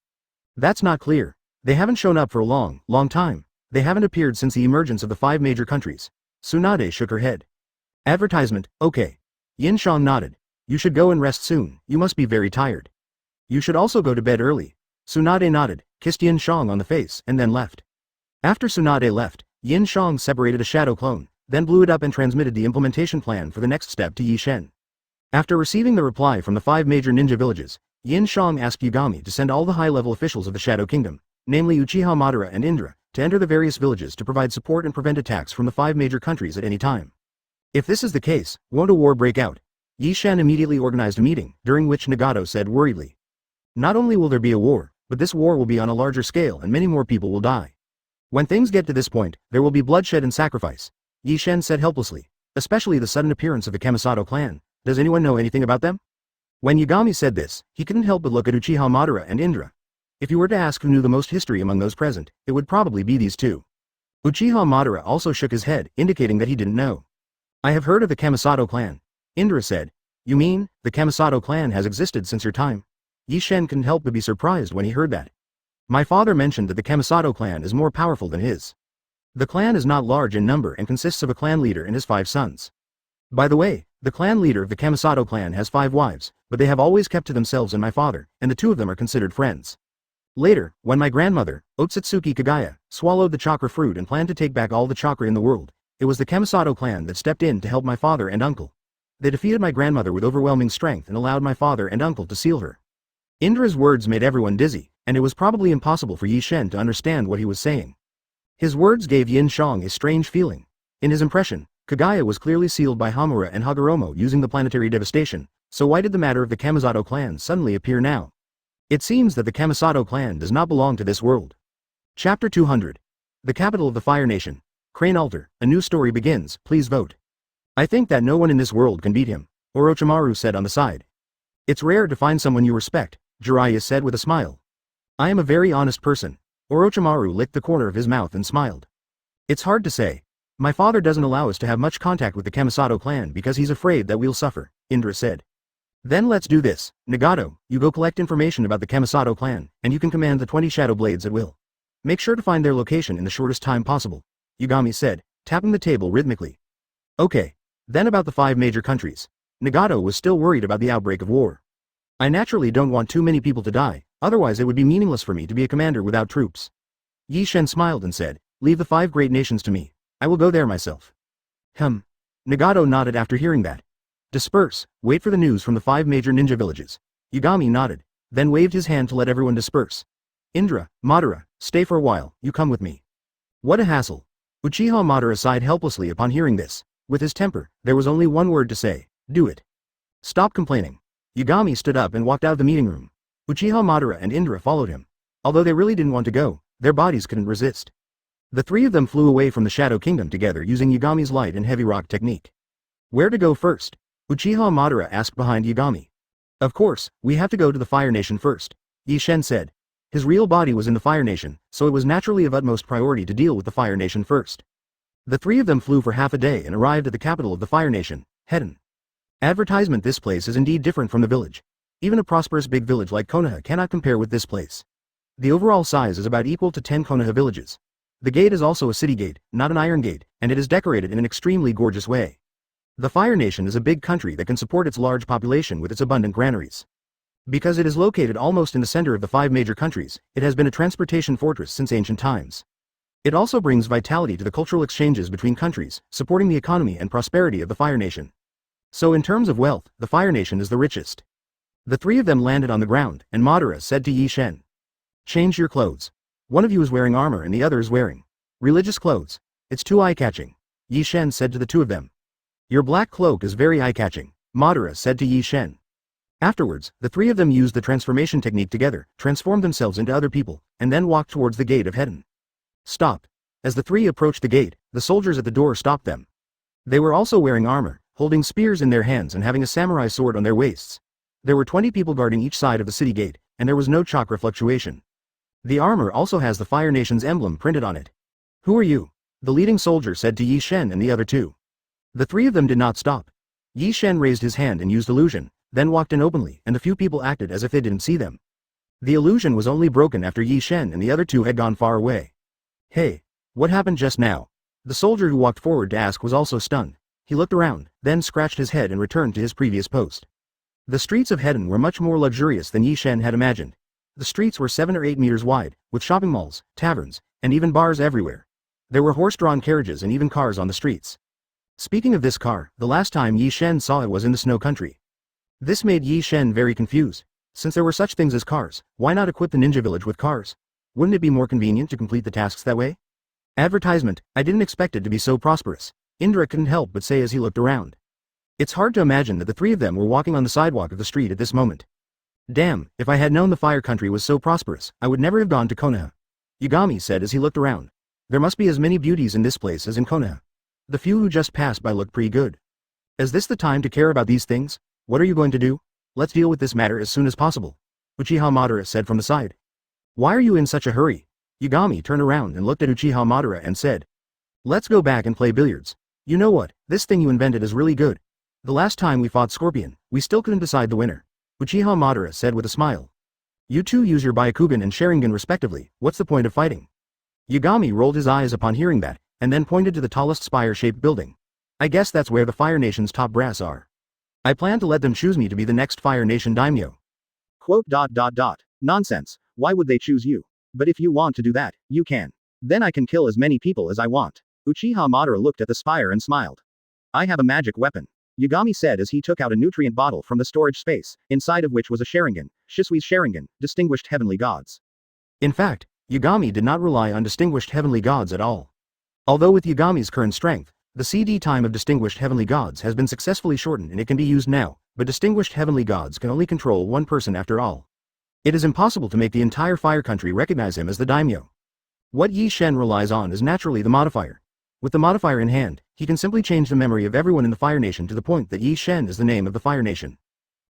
Speaker 1: That's not clear. They haven't shown up for a long time. They haven't appeared since the emergence of the 5 major countries. Tsunade shook her head. Advertisement, okay. Yin Xiang nodded. You should go and rest soon, you must be very tired. You should also go to bed early. Tsunade nodded, kissed Yin Xiang on the face and then left. After Tsunade left, Yin Xiang separated a shadow clone, then blew it up and transmitted the implementation plan for the next step to Yi Shen. After receiving the reply from the 5 major ninja villages, Yin Xiang asked Yagami to send all the high-level officials of the Shadow Kingdom, namely Uchiha Madara and Indra, to enter the various villages to provide support and prevent attacks from the 5 major countries at any time. If this is the case, won't a war break out? Yi Shen immediately organized a meeting, during which Nagato said worriedly. Not only will there be a war, but this war will be on a larger scale and many more people will die. When things get to this point, there will be bloodshed and sacrifice, Yi Shen said helplessly, especially the sudden appearance of the Kamisato clan. Does anyone know anything about them? When Yagami said this, he couldn't help but look at Uchiha Madara and Indra. If you were to ask who knew the most history among those present, it would probably be these two. Uchiha Madara also shook his head, indicating that he didn't know. I have heard of the Kamisato clan. Indra said. You mean, the Kamisato clan has existed since your time? Yi Shen couldn't help but be surprised when he heard that. My father mentioned that the Kamisato clan is more powerful than his. The clan is not large in number and consists of a clan leader and his 5 sons. By the way, the clan leader of the Kamisato clan has 5 wives, but they have always kept to themselves and my father, and the 2 of them are considered friends. Later, when my grandmother, Otsutsuki Kagaya, swallowed the chakra fruit and planned to take back all the chakra in the world, it was the Kamisato clan that stepped in to help my father and uncle. They defeated my grandmother with overwhelming strength and allowed my father and uncle to seal her. Indra's words made everyone dizzy, and it was probably impossible for Yi Shen to understand what he was saying. His words gave Yin Xiang a strange feeling. In his impression, Kagaya was clearly sealed by Hamura and Hagoromo using the planetary devastation, so why did the matter of the Kamisato clan suddenly appear now? It seems that the Kamisato clan does not belong to this world. Chapter 200. The capital of the Fire Nation. Crane Altar, a new story begins, please vote. I think that no one in this world can beat him, Orochimaru said on the side. It's rare to find someone you respect, Jiraiya said with a smile. I am a very honest person. Orochimaru licked the corner of his mouth and smiled. It's hard to say. My father doesn't allow us to have much contact with the Kamisato clan because he's afraid that we'll suffer, Indra said. Then let's do this, Nagato, you go collect information about the Kamisato clan, and you can command the 20 Shadow Blades at will. Make sure to find their location in the shortest time possible, Yagami said, tapping the table rhythmically. Okay. Then about the 5 major countries. Nagato was still worried about the outbreak of war. I naturally don't want too many people to die, otherwise it would be meaningless for me to be a commander without troops. Yi Shen smiled and said, leave the 5 great nations to me. I will go there myself. Nagato nodded after hearing that. Disperse, wait for the news from the 5 major ninja villages. Yagami nodded, then waved his hand to let everyone disperse. Indra, Madara, stay for a while, you come with me. What a hassle. Uchiha Madara sighed helplessly upon hearing this. With his temper, there was only one word to say, do it. Stop complaining. Yagami stood up and walked out of the meeting room. Uchiha Madara and Indra followed him. Although they really didn't want to go, their bodies couldn't resist. The 3 of them flew away from the Shadow Kingdom together using Yagami's light and heavy rock technique. Where to go first? Uchiha Madara asked behind Yagami. Of course, we have to go to the Fire Nation first, Yi Shen said. His real body was in the Fire Nation, so it was naturally of utmost priority to deal with the Fire Nation first. The 3 of them flew for half a day and arrived at the capital of the Fire Nation, Hedon. Advertisement. This place is indeed different from the village. Even a prosperous big village like Konoha cannot compare with this place. The overall size is about equal to 10 Konoha villages. The gate is also a city gate, not an iron gate, and it is decorated in an extremely gorgeous way. The Fire Nation is a big country that can support its large population with its abundant granaries. Because it is located almost in the center of the 5 major countries, it has been a transportation fortress since ancient times. It also brings vitality to the cultural exchanges between countries, supporting the economy and prosperity of the Fire Nation. So in terms of wealth, the Fire Nation is the richest. The 3 of them landed on the ground, and Madara said to Yi Shen. Change your clothes. One of you is wearing armor and the other is wearing religious clothes. It's too eye-catching, Yi Shen said to the 2 of them. Your black cloak is very eye-catching, Madara said to Yi Shen. Afterwards, the three of them used the transformation technique together, transformed themselves into other people, and then walked towards the gate of Hedon. Stop. As the three approached the gate, the soldiers at the door stopped them. They were also wearing armor, holding spears in their hands and having a samurai sword on their waists. There were 20 people guarding each side of the city gate, and there was no chakra fluctuation. The armor also has the Fire Nation's emblem printed on it. Who are you? The leading soldier said to Yi Shen and the other two. The three of them did not stop. Yi Shen raised his hand and used illusion, then walked in openly, and the few people acted as if they didn't see them. The illusion was only broken after Yi Shen and the other two had gone far away. Hey, what happened just now? The soldier who walked forward to ask was also stunned. He looked around, then scratched his head and returned to his previous post. The streets of Hedon were much more luxurious than Yi Shen had imagined. The streets were 7 or 8 meters wide, with shopping malls, taverns, and even bars everywhere. There were horse-drawn carriages and even cars on the streets. Speaking of this car, the last time Yi Shen saw it was in the snow country. This made Yi Shen very confused. Since there were such things as cars, why not equip the ninja village with cars? Wouldn't it be more convenient to complete the tasks that way? Advertisement, I didn't expect it to be so prosperous. Indra couldn't help but say as he looked around. It's hard to imagine that the three of them were walking on the sidewalk of the street at this moment. Damn, if I had known the fire country was so prosperous, I would never have gone to Konoha. Yagami said as he looked around. There must be as many beauties in this place as in Konoha. The few who just passed by looked pretty good. Is this the time to care about these things? What are you going to do? Let's deal with this matter as soon as possible. Uchiha Madara said from the side. Why are you in such a hurry? Yagami turned around and looked at Uchiha Madara and said. Let's go back and play billiards. You know what, this thing you invented is really good. The last time we fought Scorpion, we still couldn't decide the winner. Uchiha Madara said with a smile. You two use your Byakugan and Sharingan respectively, what's the point of fighting? Yagami rolled his eyes upon hearing that, and then pointed to the tallest spire-shaped building. I guess that's where the Fire Nation's top brass are. I plan to let them choose me to be the next Fire Nation daimyo.
Speaker 2: Quote. Nonsense, why would they choose you? But if you want to do that, you can. Then I can kill as many people as I want. Uchiha Madara looked at the spire and smiled. I have a magic weapon. Yagami said as he took out a nutrient bottle from the storage space, inside of which was a Sharingan, Shisui's Sharingan, distinguished heavenly gods.
Speaker 1: In fact, Yagami did not rely on distinguished heavenly gods at all. Although with Yagami's current strength, the CD time of distinguished heavenly gods has been successfully shortened and it can be used now, but distinguished heavenly gods can only control one person after all. It is impossible to make the entire fire country recognize him as the daimyo. What Yi Shen relies on is naturally the modifier. With the modifier in hand, he can simply change the memory of everyone in the Fire Nation to the point that Yi Shen is the name of the Fire Nation.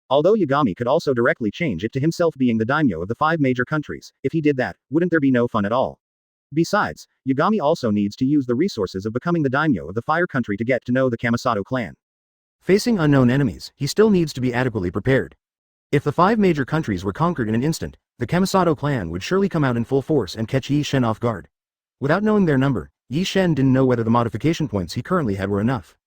Speaker 2: Although Yagami could also directly change it to himself being the daimyo of the 5 major countries, if he did that, wouldn't there be no fun at all? Besides, Yagami also needs to use the resources of becoming the daimyo of the fire country to get to know the Kamisato clan.
Speaker 1: Facing unknown enemies, he still needs to be adequately prepared. If the 5 major countries were conquered in an instant, the Kamisato clan would surely come out in full force and catch Yi Shen off guard. Without knowing their number, Yi Shen didn't know whether the modification points he currently had were enough.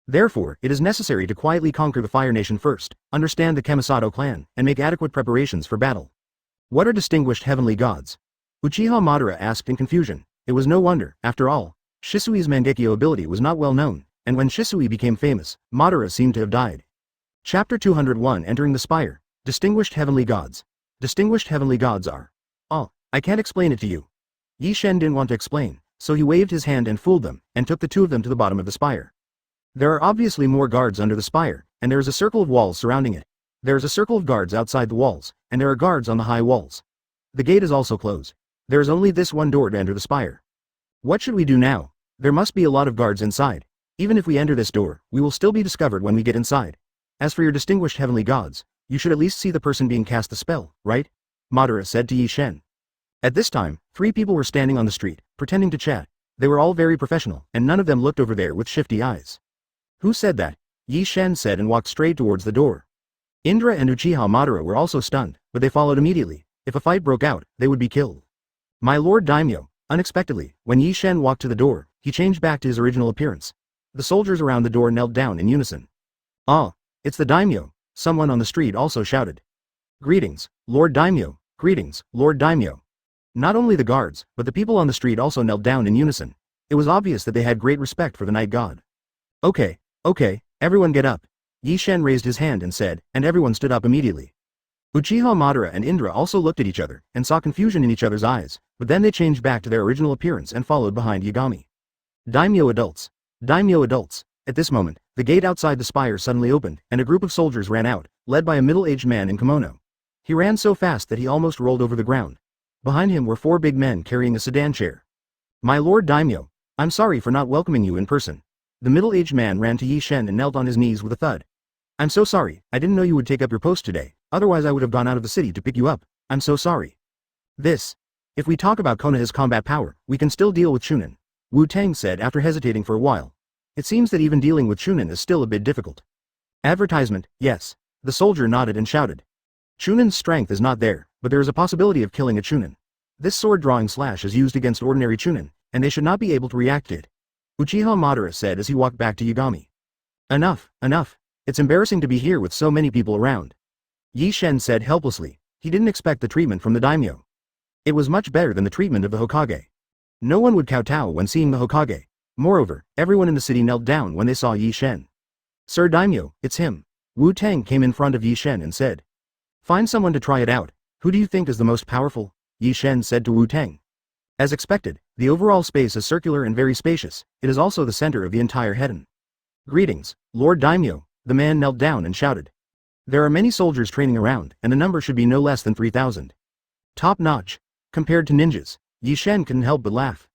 Speaker 1: Therefore, it is necessary to quietly conquer the Fire Nation first, understand the Kamisato clan, and make adequate preparations for battle. What are distinguished heavenly gods? Uchiha Madara asked in confusion. It was no wonder, after all. Shisui's Mangekyo ability was not well known, and when Shisui became famous, Madara seemed to have died. Chapter 201 Entering the Spire. Distinguished heavenly gods. Distinguished heavenly gods are. Oh, I can't explain it to you. Yi Shen didn't want to explain, so he waved his hand and fooled them, and took the two of them to the bottom of the spire. There are obviously more guards under the spire, and there is a circle of walls surrounding it. There is a circle of guards outside the walls, and there are guards on the high walls. The gate is also closed. There is only this one door to enter the spire. What should we do now? There must be a lot of guards inside. Even if we enter this door, we will still be discovered when we get inside. As for your distinguished heavenly gods, you should at least see the person being cast the spell, right? Madara said to Yi Shen. At this time, 3 people were standing on the street, pretending to chat. They were all very professional, and none of them looked over there with shifty eyes. Who said that? Yi Shen said and walked straight towards the door. Indra and Uchiha Madara were also stunned, but they followed immediately. If a fight broke out, they would be killed. My lord daimyo. Unexpectedly, when Yi Shen walked to the door, he changed back to his original appearance. The soldiers around the door knelt down in unison. Ah, it's the daimyo, someone on the street also shouted. Greetings, Lord Daimyo, greetings, Lord Daimyo. Not only the guards, but the people on the street also knelt down in unison. It was obvious that they had great respect for the night god. Okay, everyone get up. Yi Shen raised his hand and said, and everyone stood up immediately. Uchiha Madara and Indra also looked at each other, and saw confusion in each other's eyes, but then they changed back to their original appearance and followed behind Yagami. Daimyo adults. At this moment, the gate outside the spire suddenly opened, and a group of soldiers ran out, led by a middle-aged man in kimono. He ran so fast that he almost rolled over the ground. Behind him were 4 big men carrying a sedan chair. "My lord Daimyo, I'm sorry for not welcoming you in person." The middle-aged man ran to Yi Shen and knelt on his knees with a thud. "I'm so sorry, I didn't know you would take up your post today, otherwise I would have gone out of the city to pick you up. I'm so sorry." If we talk about Konoha's combat power, we can still deal with Chunin," Wu Tang said after hesitating for a while. "It seems that even dealing with Chunin is still a bit difficult." Advertisement, yes. The soldier nodded and shouted. Chunin's strength is not there, but there is a possibility of killing a Chunin. This sword-drawing slash is used against ordinary Chunin, and they should not be able to react to it. Uchiha Madara said as he walked back to Yagami. Enough. It's embarrassing to be here with so many people around. Yi Shen said helplessly. He didn't expect the treatment from the daimyo. It was much better than the treatment of the Hokage. No one would kowtow when seeing the Hokage. Moreover, everyone in the city knelt down when they saw Yi Shen. "Sir Daimyo, it's him." Wu Tang came in front of Yi Shen and said. "Find someone to try it out. Who do you think is the most powerful?" Yi Shen said to Wu Tang. As expected, the overall space is circular and very spacious. It is also the center of the entire Hedon. "Greetings, Lord Daimyo," the man knelt down and shouted. "There are many soldiers training around, and the number should be no less than 3,000. Top notch. Compared to ninjas." Yi Shen couldn't help but laugh.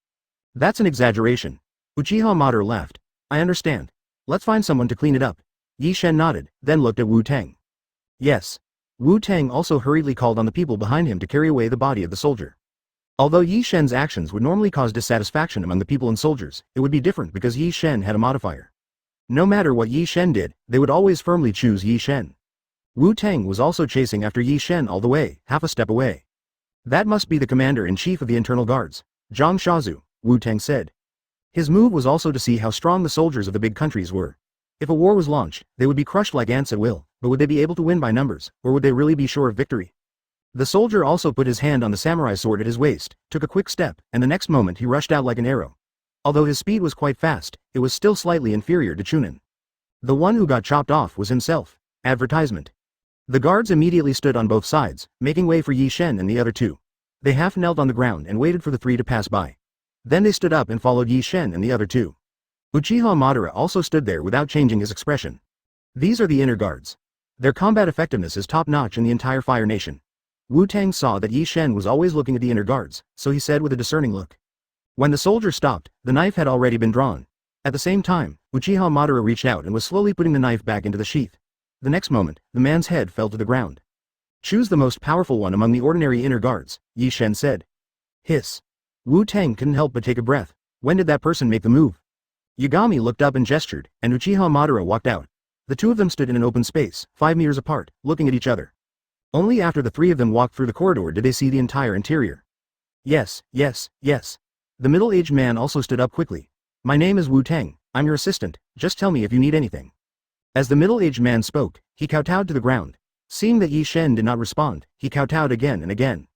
Speaker 1: "That's an exaggeration." Uchiha Madara laughed. "I understand. Let's find someone to clean it up." Yi Shen nodded, then looked at Wu Tang. "Yes." Wu Tang also hurriedly called on the people behind him to carry away the body of the soldier. Although Yi Shen's actions would normally cause dissatisfaction among the people and soldiers, it would be different because Yi Shen had a modifier. No matter what Yi Shen did, they would always firmly choose Yi Shen. Wu Tang was also chasing after Yi Shen all the way, half a step away. "That must be the commander-in-chief of the internal guards, Zhang Shazu," Wu Tang said. His move was also to see how strong the soldiers of the big countries were. If a war was launched, they would be crushed like ants at will, but would they be able to win by numbers, or would they really be sure of victory? The soldier also put his hand on the samurai sword at his waist, took a quick step, and the next moment he rushed out like an arrow. Although his speed was quite fast, it was still slightly inferior to Chunin. The one who got chopped off was himself. Advertisement. The guards immediately stood on both sides, making way for Yi Shen and the other two. They half knelt on the ground and waited for the 3 to pass by. Then they stood up and followed Yi Shen and the other two. Uchiha Madara also stood there without changing his expression. These are the inner guards. Their combat effectiveness is top-notch in the entire Fire Nation. Wu Tang saw that Yi Shen was always looking at the inner guards, so he said with a discerning look. When the soldier stopped, the knife had already been drawn. At the same time, Uchiha Madara reached out and was slowly putting the knife back into the sheath. The next moment, the man's head fell to the ground. "Choose the most powerful one among the ordinary inner guards," Yi Shen said. Hiss. Wu Tang couldn't help but take a breath. When did that person make the move? Yagami looked up and gestured, and Uchiha Madara walked out. The two of them stood in an open space, 5 meters apart, looking at each other. Only after the 3 of them walked through the corridor did they see the entire interior. Yes. The middle-aged man also stood up quickly. "My name is Wu Tang, I'm your assistant, just tell me if you need anything." As the middle-aged man spoke, he kowtowed to the ground. Seeing that Yi Shen did not respond, he kowtowed again and again.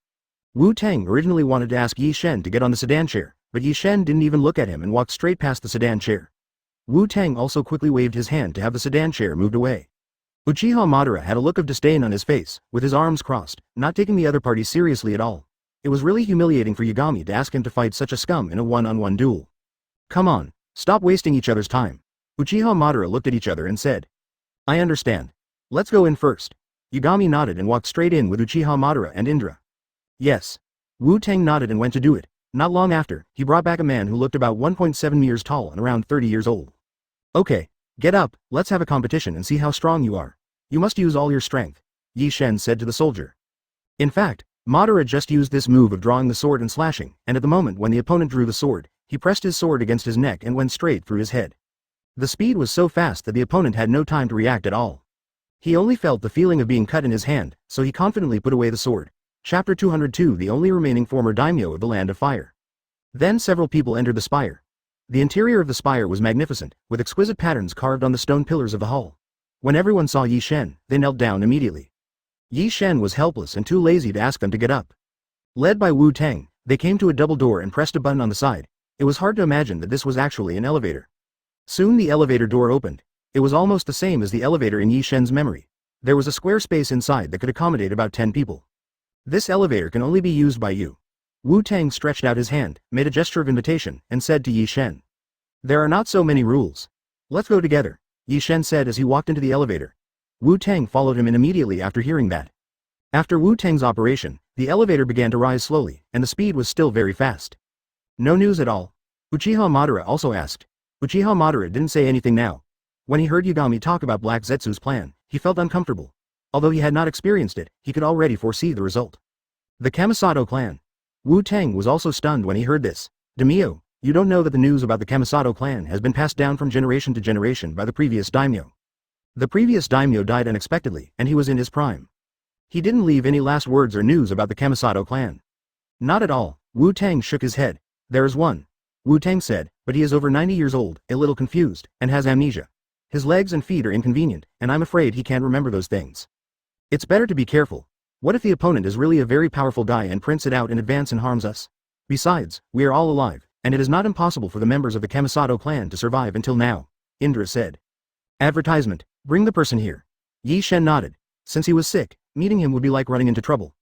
Speaker 1: Wu Tang originally wanted to ask Yi Shen to get on the sedan chair, but Yi Shen didn't even look at him and walked straight past the sedan chair. Wu Tang also quickly waved his hand to have the sedan chair moved away. Uchiha Madara had a look of disdain on his face, with his arms crossed, not taking the other party seriously at all. It was really humiliating for Yagami to ask him to fight such a scum in a one-on-one duel. "Come on, stop wasting each other's time." Uchiha Madara looked at each other and said. "I understand. Let's go in first." Yagami nodded and walked straight in with Uchiha Madara and Indra. "Yes." Wu Tang nodded and went to do it. Not long after, he brought back a man who looked about 1.7 meters tall and around 30 years old. "Okay, get up, let's have a competition and see how strong you are. You must use all your strength," Yi Shen said to the soldier. In fact, Madara just used this move of drawing the sword and slashing, and at the moment when the opponent drew the sword, he pressed his sword against his neck and went straight through his head. The speed was so fast that the opponent had no time to react at all. He only felt the feeling of being cut in his hand, so he confidently put away the sword. Chapter 202 The only remaining former daimyo of the Land of Fire. Then several people entered the spire. The interior of the spire was magnificent, with exquisite patterns carved on the stone pillars of the hall. When everyone saw Yi Shen, they knelt down immediately. Yi Shen was helpless and too lazy to ask them to get up. Led by Wu Tang, they came to a double door and pressed a button on the side. It was hard to imagine that this was actually an elevator. Soon the elevator door opened. It was almost the same as the elevator in Yi Shen's memory. There was a square space inside that could accommodate about 10 people. "This elevator can only be used by you." Wu Tang stretched out his hand, made a gesture of invitation, and said to Yi Shen. "There are not so many rules. Let's go together, Yi Shen said as he walked into the elevator. Wu Tang followed him in immediately after hearing that. After Wu Tang's operation, the elevator began to rise slowly, and the speed was still very fast. No news at all? Uchiha Madara also asked. Uchiha Madara didn't say anything now. When he heard Yagami talk about Black Zetsu's plan, he felt uncomfortable. Although he had not experienced it, he could already foresee the result. The Kamisato clan. Wu Tang was also stunned when he heard this. Daimyo, you don't know that the news about the Kamisato clan has been passed down from generation to generation by the previous daimyo. The previous daimyo died unexpectedly, and he was in his prime. He didn't leave any last words or news about the Kamisato clan. Not at all. Wu Tang shook his head. There is one. Wu Tang said, but he is over 90 years old, a little confused, and has amnesia. His legs and feet are inconvenient, and I'm afraid he can't remember those things. It's better to be careful. What if the opponent is really a very powerful guy and prints it out in advance and harms us? Besides, we are all alive, and it is not impossible for the members of the Kamisato clan to survive until now, Indra said. Advertisement, bring the person here. Yi Shen nodded. Since he was sick, meeting him would be like running into trouble.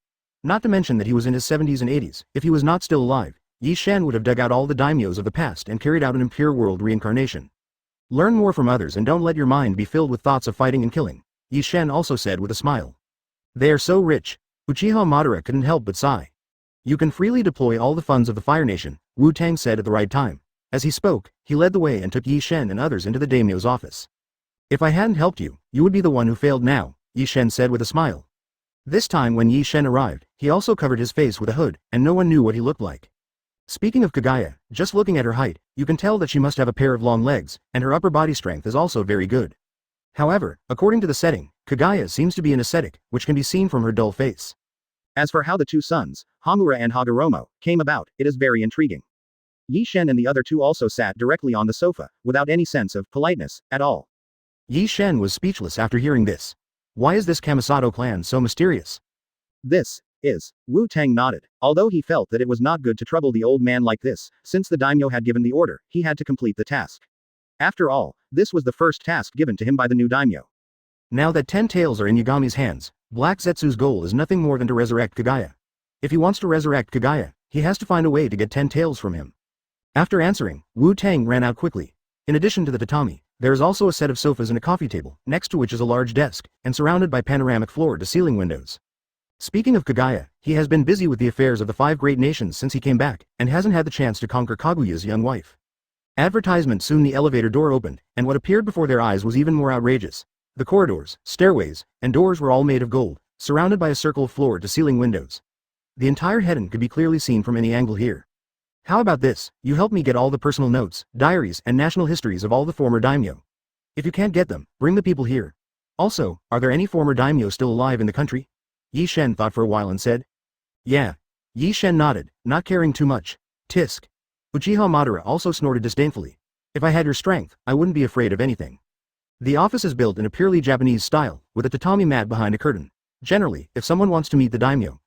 Speaker 1: Not to mention that he was in his 70s and 80s, if he was not still alive, Yi Shen would have dug out all the daimyos of the past and carried out an impure world reincarnation. Learn more from others and don't let your mind be filled with thoughts of fighting and killing, Yi Shen also said with a smile. They are so rich. Uchiha Madara couldn't help but sigh. You can freely deploy all the funds of the Fire Nation, Wu Tang said at the right time. As he spoke, he led the way and took Yi Shen and others into the daimyo's office. If I hadn't helped you, you would be the one who failed now, Yi Shen said with a smile. This time when Yi Shen arrived, he also covered his face with a hood, and no one knew what he looked like. Speaking of Kagaya, just looking at her height, you can tell that she must have a pair of long legs, and her upper body strength is also very good. However, according to the setting, Kagaya seems to be an ascetic, which can be seen from her dull face.
Speaker 2: As for how the two sons, Hamura and Hagoromo, came about, it is very intriguing. Yi Shen and the other two also sat directly on the sofa, without any sense of politeness at all.
Speaker 1: Yi Shen was speechless after hearing this. Why is this Kamisato clan so mysterious?
Speaker 2: This is. Wu Tang nodded. Although he felt that it was not good to trouble the old man like this, since the daimyo had given the order, he had to complete the task. After all, this was the first task given to him by the new daimyo.
Speaker 1: Now that 10 tails are in Yagami's hands, Black Zetsu's goal is nothing more than to resurrect Kagaya. If he wants to resurrect Kagaya, he has to find a way to get 10 tails from him. After answering, Wu Tang ran out quickly. In addition to the tatami, there is also a set of sofas and a coffee table, next to which is a large desk, and surrounded by panoramic floor-to-ceiling windows. Speaking of Kagaya, he has been busy with the affairs of the 5 great nations since he came back, and hasn't had the chance to conquer Kaguya's young wife. Advertisement. Soon the elevator door opened, and what appeared before their eyes was even more outrageous. The corridors, stairways, and doors were all made of gold, surrounded by a circle of floor-to-ceiling windows. The entire Hedon could be clearly seen from any angle here. How about this, you help me get all the personal notes, diaries, and national histories of all the former daimyo. If you can't get them, bring the people here. Also, are there any former daimyo still alive in the country? Yi Shen thought for a while and said. Yeah. Yi Shen nodded, not caring too much. Tisk. Uchiha Madara also snorted disdainfully. If I had your strength, I wouldn't be afraid of anything. The office is built in a purely Japanese style, with a tatami mat behind a curtain. Generally, if someone wants to meet the daimyo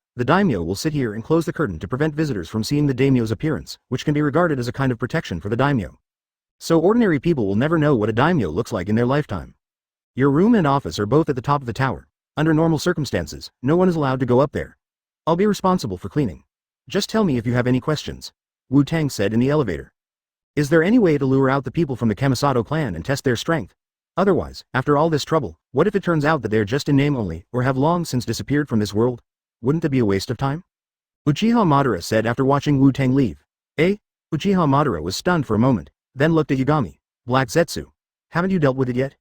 Speaker 1: will sit here and close the curtain to prevent visitors from seeing the daimyo's appearance, which can be regarded as a kind of protection for the daimyo. So ordinary people will never know what a daimyo looks like in their lifetime. Your room and office are both at the top of the tower. Under normal circumstances, no one is allowed to go up there. I'll be responsible for cleaning. Just tell me if you have any questions, Wu Tang said in the elevator. Is there any way to lure out the people from the Kamisato clan and test their strength? Otherwise, after all this trouble, what if it turns out that they are just in name only, or have long since disappeared from this world? Wouldn't that be a waste of time? Uchiha Madara said after watching Wu Tang leave. Uchiha Madara was stunned for a moment, then looked at Yagami. Black Zetsu. Haven't you dealt with it yet?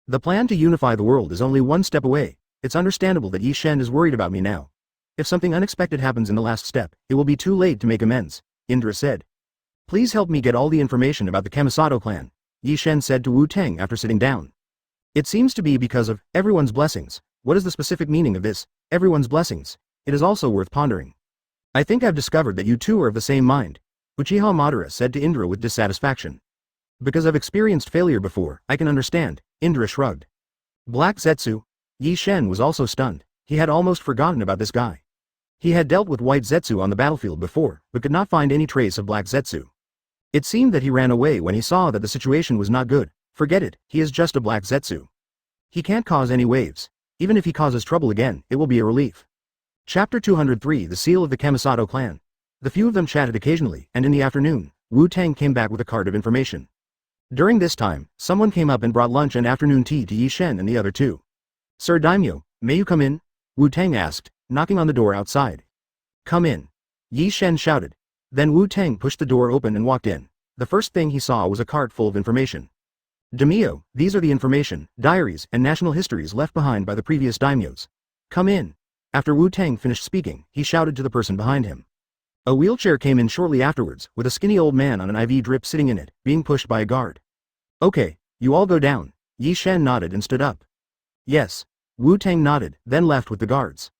Speaker 1: The plan to unify the world is only one step away. It's understandable that Yi Shen is worried about me now. If something unexpected happens in the last step, it will be too late to make amends, Indra said. Please help me get all the information about the Kamisato clan, Yi Shen said to Wu Tang after sitting down. It seems to be because of everyone's blessings. What is the specific meaning of this, everyone's blessings? It is also worth pondering. I think I've discovered that you two are of the same mind, Uchiha Madara said to Indra with dissatisfaction. Because I've experienced failure before, I can understand, Indra shrugged. Black Zetsu? Yi Shen was also stunned. He had almost forgotten about this guy. He had dealt with White Zetsu on the battlefield before, but could not find any trace of Black Zetsu. It seemed that he ran away when he saw that the situation was not good. Forget it, he is just a Black Zetsu. He can't cause any waves. Even if he causes trouble again, it will be a relief. Chapter 203. The Seal of the Kamisato Clan. The few of them chatted occasionally, and in the afternoon, Wu Tang came back with a card of information. During this time, someone came up and brought lunch and afternoon tea to Yi Shen and the other two. Sir Daimyo, may you come in? Wu Tang asked, knocking on the door outside. Come in. Yi Shen shouted. Then Wu Tang pushed the door open and walked in. The first thing he saw was a cart full of information. Daimyo, these are the information, diaries, and national histories left behind by the previous daimyos. Come in. After Wu Tang finished speaking, he shouted to the person behind him. A wheelchair came in shortly afterwards, with a skinny old man on an IV drip sitting in it, being pushed by a guard. Okay, you all go down. Yi Shen nodded and stood up. Yes. Wu Tang nodded, then left with the guards.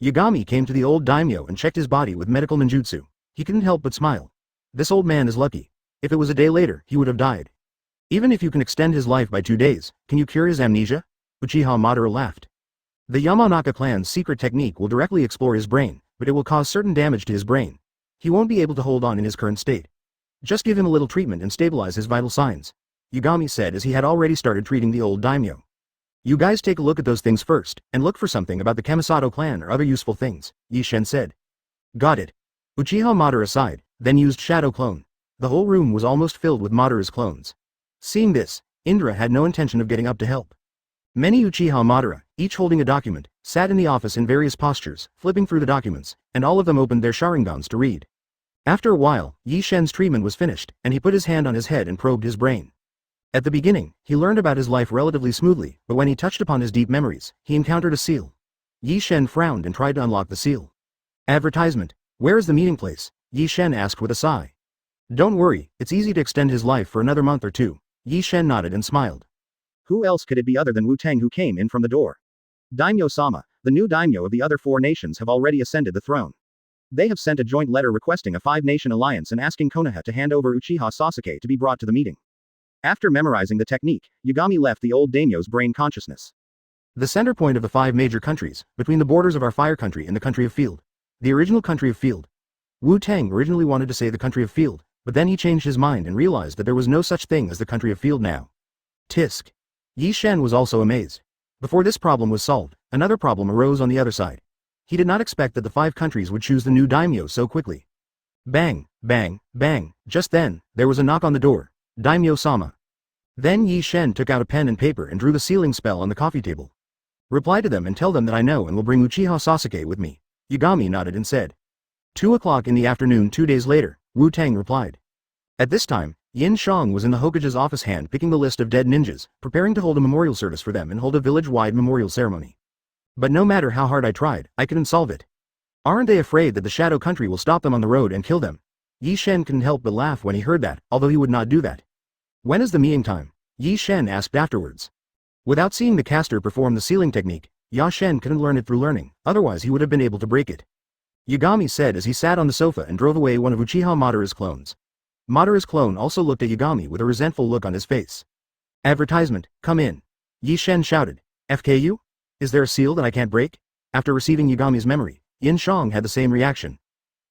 Speaker 1: Yagami came to the old daimyo and checked his body with medical ninjutsu. He couldn't help but smile. This old man is lucky. If it was a day later, he would have died. Even if you can extend his life by 2 days, can you cure his amnesia? Uchiha Madara laughed. The Yamanaka clan's secret technique will directly explore his brain, but it will cause certain damage to his brain. He won't be able to hold on in his current state. Just give him a little treatment and stabilize his vital signs, Yagami said as he had already started treating the old daimyo. You guys take a look at those things first, and look for something about the Kamisato clan or other useful things, Yi Shen said. Got it. Uchiha Madara sighed, then used Shadow Clone. The whole room was almost filled with Madara's clones. Seeing this, Indra had no intention of getting up to help. Many Uchiha Madara, each holding a document, sat in the office in various postures, flipping through the documents, and all of them opened their Sharingans to read. After a while, Yi Shen's treatment was finished, and he put his hand on his head and probed his brain. At the beginning, he learned about his life relatively smoothly, but when he touched upon his deep memories, he encountered a seal. Yi Shen frowned and tried to unlock the seal. Advertisement. Where is the meeting place? Yi Shen asked with a sigh. Don't worry, it's easy to extend his life for another month or two. Yi Shen nodded and smiled.
Speaker 2: Who else could it be other than Wu Tang who came in from the door? Daimyo-sama, the new daimyo of the other 4 nations have already ascended the throne. They have sent a joint letter requesting a 5-nation alliance and asking Konoha to hand over Uchiha Sasuke to be brought to the meeting. After memorizing the technique, Yagami left the old daimyo's brain consciousness.
Speaker 1: The center point of the 5 major countries, between the borders of our fire country and the country of Field. The original country of Field. Wu Tang originally wanted to say the country of Field, but then he changed his mind and realized that there was no such thing as the country of Field now. Tisk. Yi Shen was also amazed. Before this problem was solved, another problem arose on the other side. He did not expect that the 5 countries would choose the new daimyo so quickly. Bang, bang, bang. Just then, there was a knock on the door. Daimyo-sama. Then Yi Shen took out a pen and paper and drew the sealing spell on the coffee table. Reply to them and tell them that I know and will bring Uchiha Sasuke with me. Yagami nodded and said. 2 o'clock in the afternoon 2 days later, Wu Tang replied. At this time, Yin Xiang was in the Hokage's office hand picking the list of dead ninjas, preparing to hold a memorial service for them and hold a village-wide memorial ceremony. But no matter how hard I tried, I couldn't solve it. Aren't they afraid that the Shadow Country will stop them on the road and kill them? Yi Shen couldn't help but laugh when he heard that, although he would not do that. When is the meeting time? Yi Shen asked afterwards. Without seeing the caster perform the sealing technique, Ya Shen couldn't learn it through learning, otherwise he would have been able to break it. Yagami said as he sat on the sofa and drove away one of Uchiha Madara's clones. Madara's clone also looked at Yagami with a resentful look on his face. Advertisement, come in. Yi Shen shouted. FKU? Is there a seal that I can't break? After receiving Yagami's memory, Yin Xiang had the same reaction.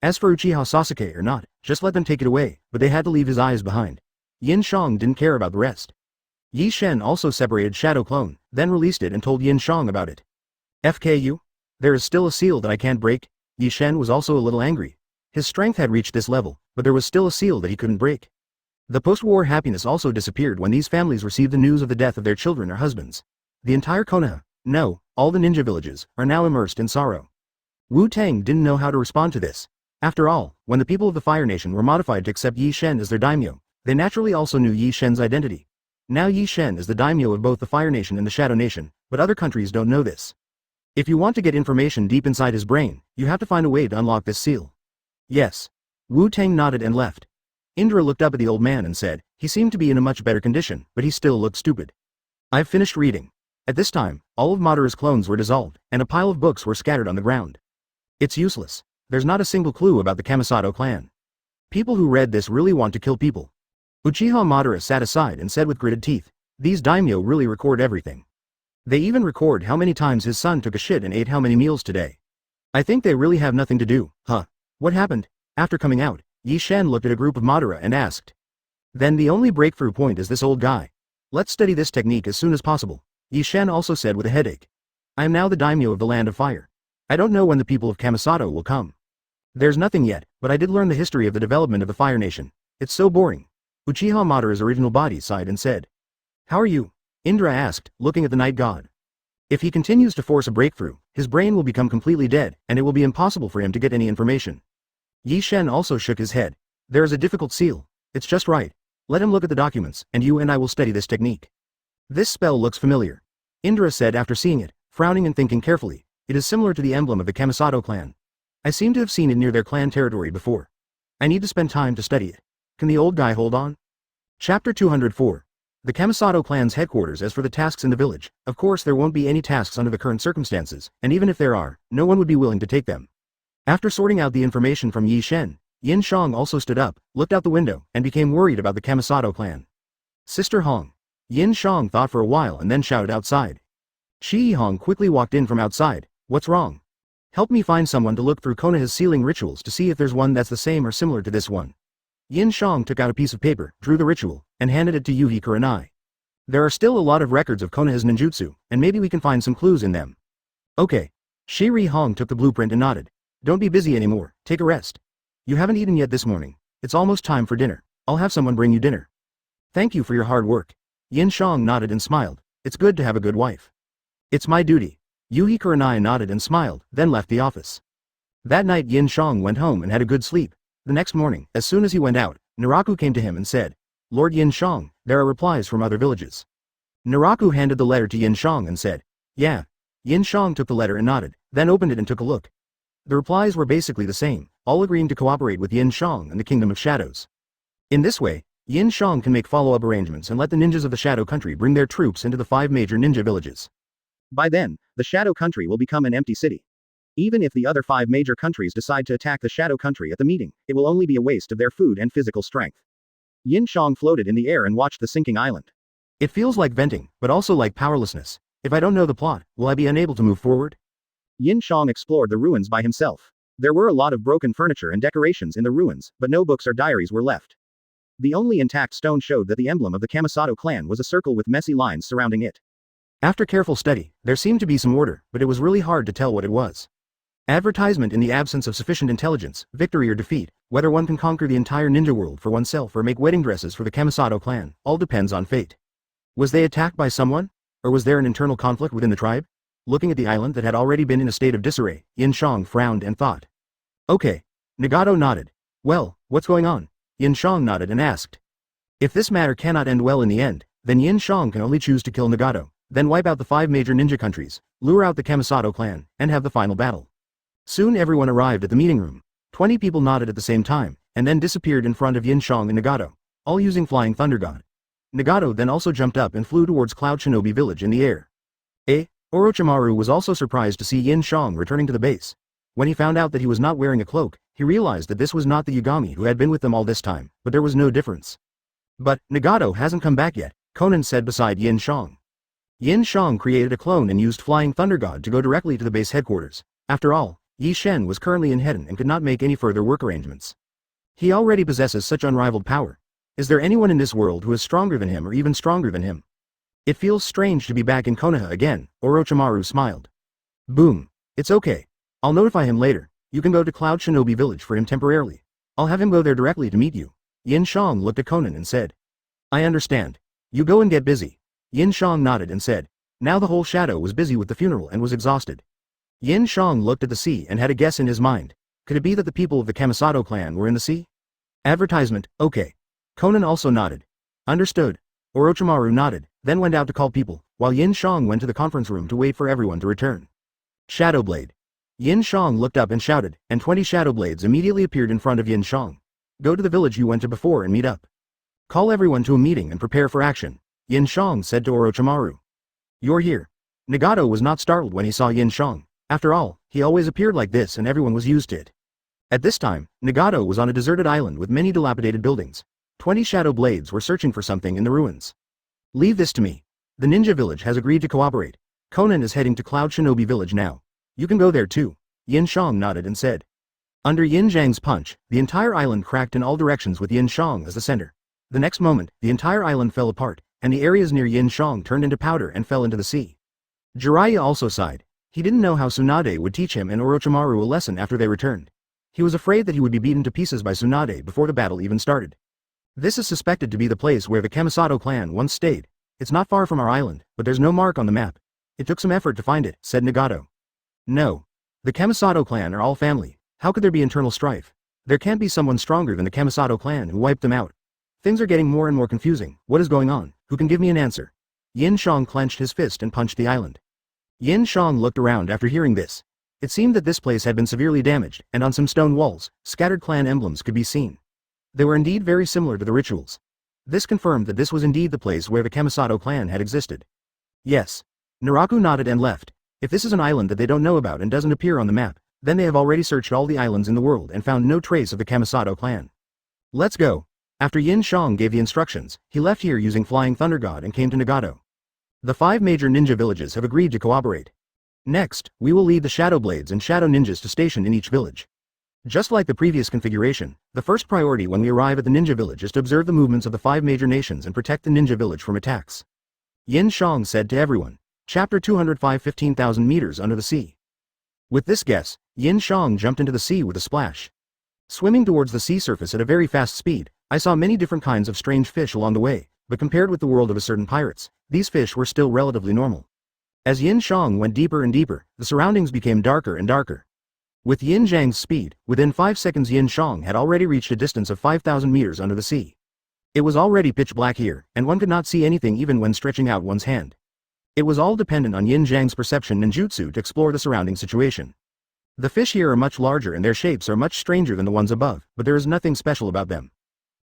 Speaker 1: As for Uchiha Sasuke or not, just let them take it away, but they had to leave his eyes behind. Yin Xiang didn't care about the rest. Yi Shen also separated Shadow Clone, then released it and told Yin Xiang about it. FKU? There is still a seal that I can't break? Yi Shen was also a little angry. His strength had reached this level, but there was still a seal that he couldn't break. The post-war happiness also disappeared when these families received the news of the death of their children or husbands. The entire Konoha, no, all the ninja villages, are now immersed in sorrow. Wu Tang didn't know how to respond to this. After all, when the people of the Fire Nation were modified to accept Yi Shen as their daimyo, they naturally also knew Yi Shen's identity. Now Yi Shen is the daimyo of both the Fire Nation and the Shadow Nation, but other countries don't know this. If you want to get information deep inside his brain, you have to find a way to unlock this seal. Yes. Wu Tang nodded and left. Indra looked up at the old man and said, he seemed to be in a much better condition, but he still looked stupid. I've finished reading. At this time, all of Madara's clones were dissolved, and a pile of books were scattered on the ground. It's useless. There's not a single clue about the Kamisato clan. People who read this really want to kill people. Uchiha Madara sat aside and said with gritted teeth, these daimyo really record everything. They even record how many times his son took a shit and ate how many meals today. I think they really have nothing to do, huh? What happened? After coming out, Yi Shen looked at a group of Madara and asked. Then the only breakthrough point is this old guy. Let's study this technique as soon as possible. Yi Shen also said with a headache. I am now the daimyo of the Land of Fire. I don't know when the people of Kamisato will come. There's nothing yet, but I did learn the history of the development of the Fire Nation. It's so boring. Uchiha Madara's original body sighed and said. How are you? Indra asked, looking at the night god. If he continues to force a breakthrough, his brain will become completely dead, and it will be impossible for him to get any information. Yi Shen also shook his head. There is a difficult seal. It's just right. Let him look at the documents, and you and I will study this technique. This spell looks familiar. Indra said after seeing it, frowning and thinking carefully. It is similar to the emblem of the Kamisato clan. I seem to have seen it near their clan territory before. I need to spend time to study it. Can the old guy hold on? Chapter 204. The Kamisato clan's headquarters. As for the tasks in the village, of course there won't be any tasks under the current circumstances, and even if there are, no one would be willing to take them. After sorting out the information from Yi Shen, Yin Xiang also stood up, looked out the window, and became worried about the Kamisato clan. Sister Hong. Yin Xiang thought for a while and then shouted outside. Shi Hong quickly walked in from outside. What's wrong? Help me find someone to look through Konoha's sealing rituals to see if there's one that's the same or similar to this one. Yin Xiang took out a piece of paper, drew the ritual, and handed it to Yuhi Kurenai. There are still a lot of records of Konoha's ninjutsu, and maybe we can find some clues in them. Okay. Shiri Hong took the blueprint and nodded. Don't be busy anymore, take a rest. You haven't eaten yet this morning. It's almost time for dinner. I'll have someone bring you dinner. Thank you for your hard work. Yin Xiang nodded and smiled. It's good to have a good wife. It's my duty. Yuhi Kurenai nodded and smiled, then left the office. That night Yin Xiang went home and had a good sleep. The next morning, as soon as he went out, Naraku came to him and said, Lord Yin Xiang, there are replies from other villages. Naraku handed the letter to Yin Xiang and said, Yeah. Yin Xiang took the letter and nodded, then opened it and took a look. The replies were basically the same, all agreeing to cooperate with Yin Xiang and the Kingdom of Shadows. In this way, Yin Xiang can make follow-up arrangements and let the ninjas of the Shadow Country bring their troops into the 5 major ninja villages. By then, the Shadow Country will become an empty city. Even if the other 5 major countries decide to attack the Shadow Country at the meeting, it will only be a waste of their food and physical strength. Yin Xiang floated in the air and watched the sinking island. It feels like venting, but also like powerlessness. If I don't know the plot, will I be unable to move forward? Yin Xiang explored the ruins by himself. There were a lot of broken furniture and decorations in the ruins, but no books or diaries were left. The only intact stone showed that the emblem of the Kamisato clan was a circle with messy lines surrounding it. After careful study, there seemed to be some order, but it was really hard to tell what it was. Advertisement in the absence of sufficient intelligence, victory or defeat, whether one can conquer the entire ninja world for oneself or make wedding dresses for the Kamisato clan, all depends on fate. Was they attacked by someone? Or was there an internal conflict within the tribe? Looking at the island that had already been in a state of disarray, Yin Xiang frowned and thought. Okay. Nagato nodded. Well, what's going on? Yin Xiang nodded and asked. If this matter cannot end well in the end, then Yin Xiang can only choose to kill Nagato, then wipe out the 5 major ninja countries, lure out the Kamisato clan, and have the final battle. Soon everyone arrived at the meeting room. 20 people nodded at the same time, and then disappeared in front of Yin Xiang and Nagato, all using Flying Thunder God. Nagato then also jumped up and flew towards Cloud Shinobi village in the air. Orochimaru was also surprised to see Yin Xiang returning to the base. When he found out that he was not wearing a cloak, he realized that this was not the Yagami who had been with them all this time, but there was no difference. But, Nagato hasn't come back yet, Conan said beside Yin Xiang. Yin Xiang created a clone and used Flying Thunder God to go directly to the base headquarters. After all, Yi Shen was currently in Hedon and could not make any further work arrangements. He already possesses such unrivaled power. Is there anyone in this world who is stronger than him or even stronger than him? It feels strange to be back in Konoha again, Orochimaru smiled. Boom. It's okay. I'll notify him later. You can go to Cloud Shinobi village for him temporarily. I'll have him go there directly to meet you. Yin Xiang looked at Conan and said. I understand. You go and get busy. Yin Xiang nodded and said. Now the whole shadow was busy with the funeral and was exhausted. Yin Xiang looked at the sea and had a guess in his mind. Could it be that the people of the Kamisato clan were in the sea? Advertisement, okay. Conan also nodded. Understood. Orochimaru nodded, then went out to call people, while Yin Xiang went to the conference room to wait for everyone to return. Shadow Blade. Yin Xiang looked up and shouted, and 20 Shadow Blades immediately appeared in front of Yin Xiang. Go to the village you went to before and meet up. Call everyone to a meeting and prepare for action, Yin Xiang said to Orochimaru. You're here. Nagato was not startled when he saw Yin Xiang. After all, he always appeared like this and everyone was used to it. At this time, Nagato was on a deserted island with many dilapidated buildings. 20 Shadow Blades were searching for something in the ruins. Leave this to me. The ninja village has agreed to cooperate. Conan is heading to Cloud Shinobi village now. You can go there too. Yin Xiang nodded and said. Under Yin Zhang's punch, the entire island cracked in all directions with Yin Xiang as the center. The next moment, the entire island fell apart, and the areas near Yin Xiang turned into powder and fell into the sea. Jiraiya also sighed. He didn't know how Tsunade would teach him and Orochimaru a lesson after they returned. He was afraid that he would be beaten to pieces by Tsunade before the battle even started. This is suspected to be the place where the Kamisato clan once stayed. It's not far from our island, but there's no mark on the map. It took some effort to find it, said Nagato. No. The Kamisato clan are all family. How could there be internal strife? There can't be someone stronger than the Kamisato clan who wiped them out. Things are getting more and more confusing. What is going on? Who can give me an answer? Yin Xiang clenched his fist and punched the island. Yin Xiang looked around after hearing this. It seemed that this place had been severely damaged, and on some stone walls, scattered clan emblems could be seen. They were indeed very similar to the rituals. This confirmed that this was indeed the place where the Kamisato clan had existed. Yes. Naraku nodded and left. If this is an island that they don't know about and doesn't appear on the map, then they have already searched all the islands in the world and found no trace of the Kamisato clan. Let's go. After Yin Xiang gave the instructions, he left here using Flying Thunder God and came to Nagato. The 5 major ninja villages have agreed to cooperate. Next, we will lead the Shadow Blades and Shadow Ninjas to station in each village. Just like the previous configuration, the first priority when we arrive at the ninja village is to observe the movements of the 5 major nations and protect the ninja village from attacks. Yin Xiang said to everyone. Chapter 205 15,000 meters under the sea. With this guess, Yin Xiang jumped into the sea with a splash. Swimming towards the sea surface at a very fast speed, I saw many different kinds of strange fish along the way, but compared with the world of a certain pirates, these fish were still relatively normal. As Yin Xiang went deeper and deeper, the surroundings became darker and darker. With Yin Xiang's speed, within 5 seconds Yin Xiang had already reached a distance of 5,000 meters under the sea. It was already pitch black here, and one could not see anything even when stretching out one's hand. It was all dependent on Yin Xiang's perception ninjutsu to explore the surrounding situation. The fish here are much larger and their shapes are much stranger than the ones above, but there is nothing special about them.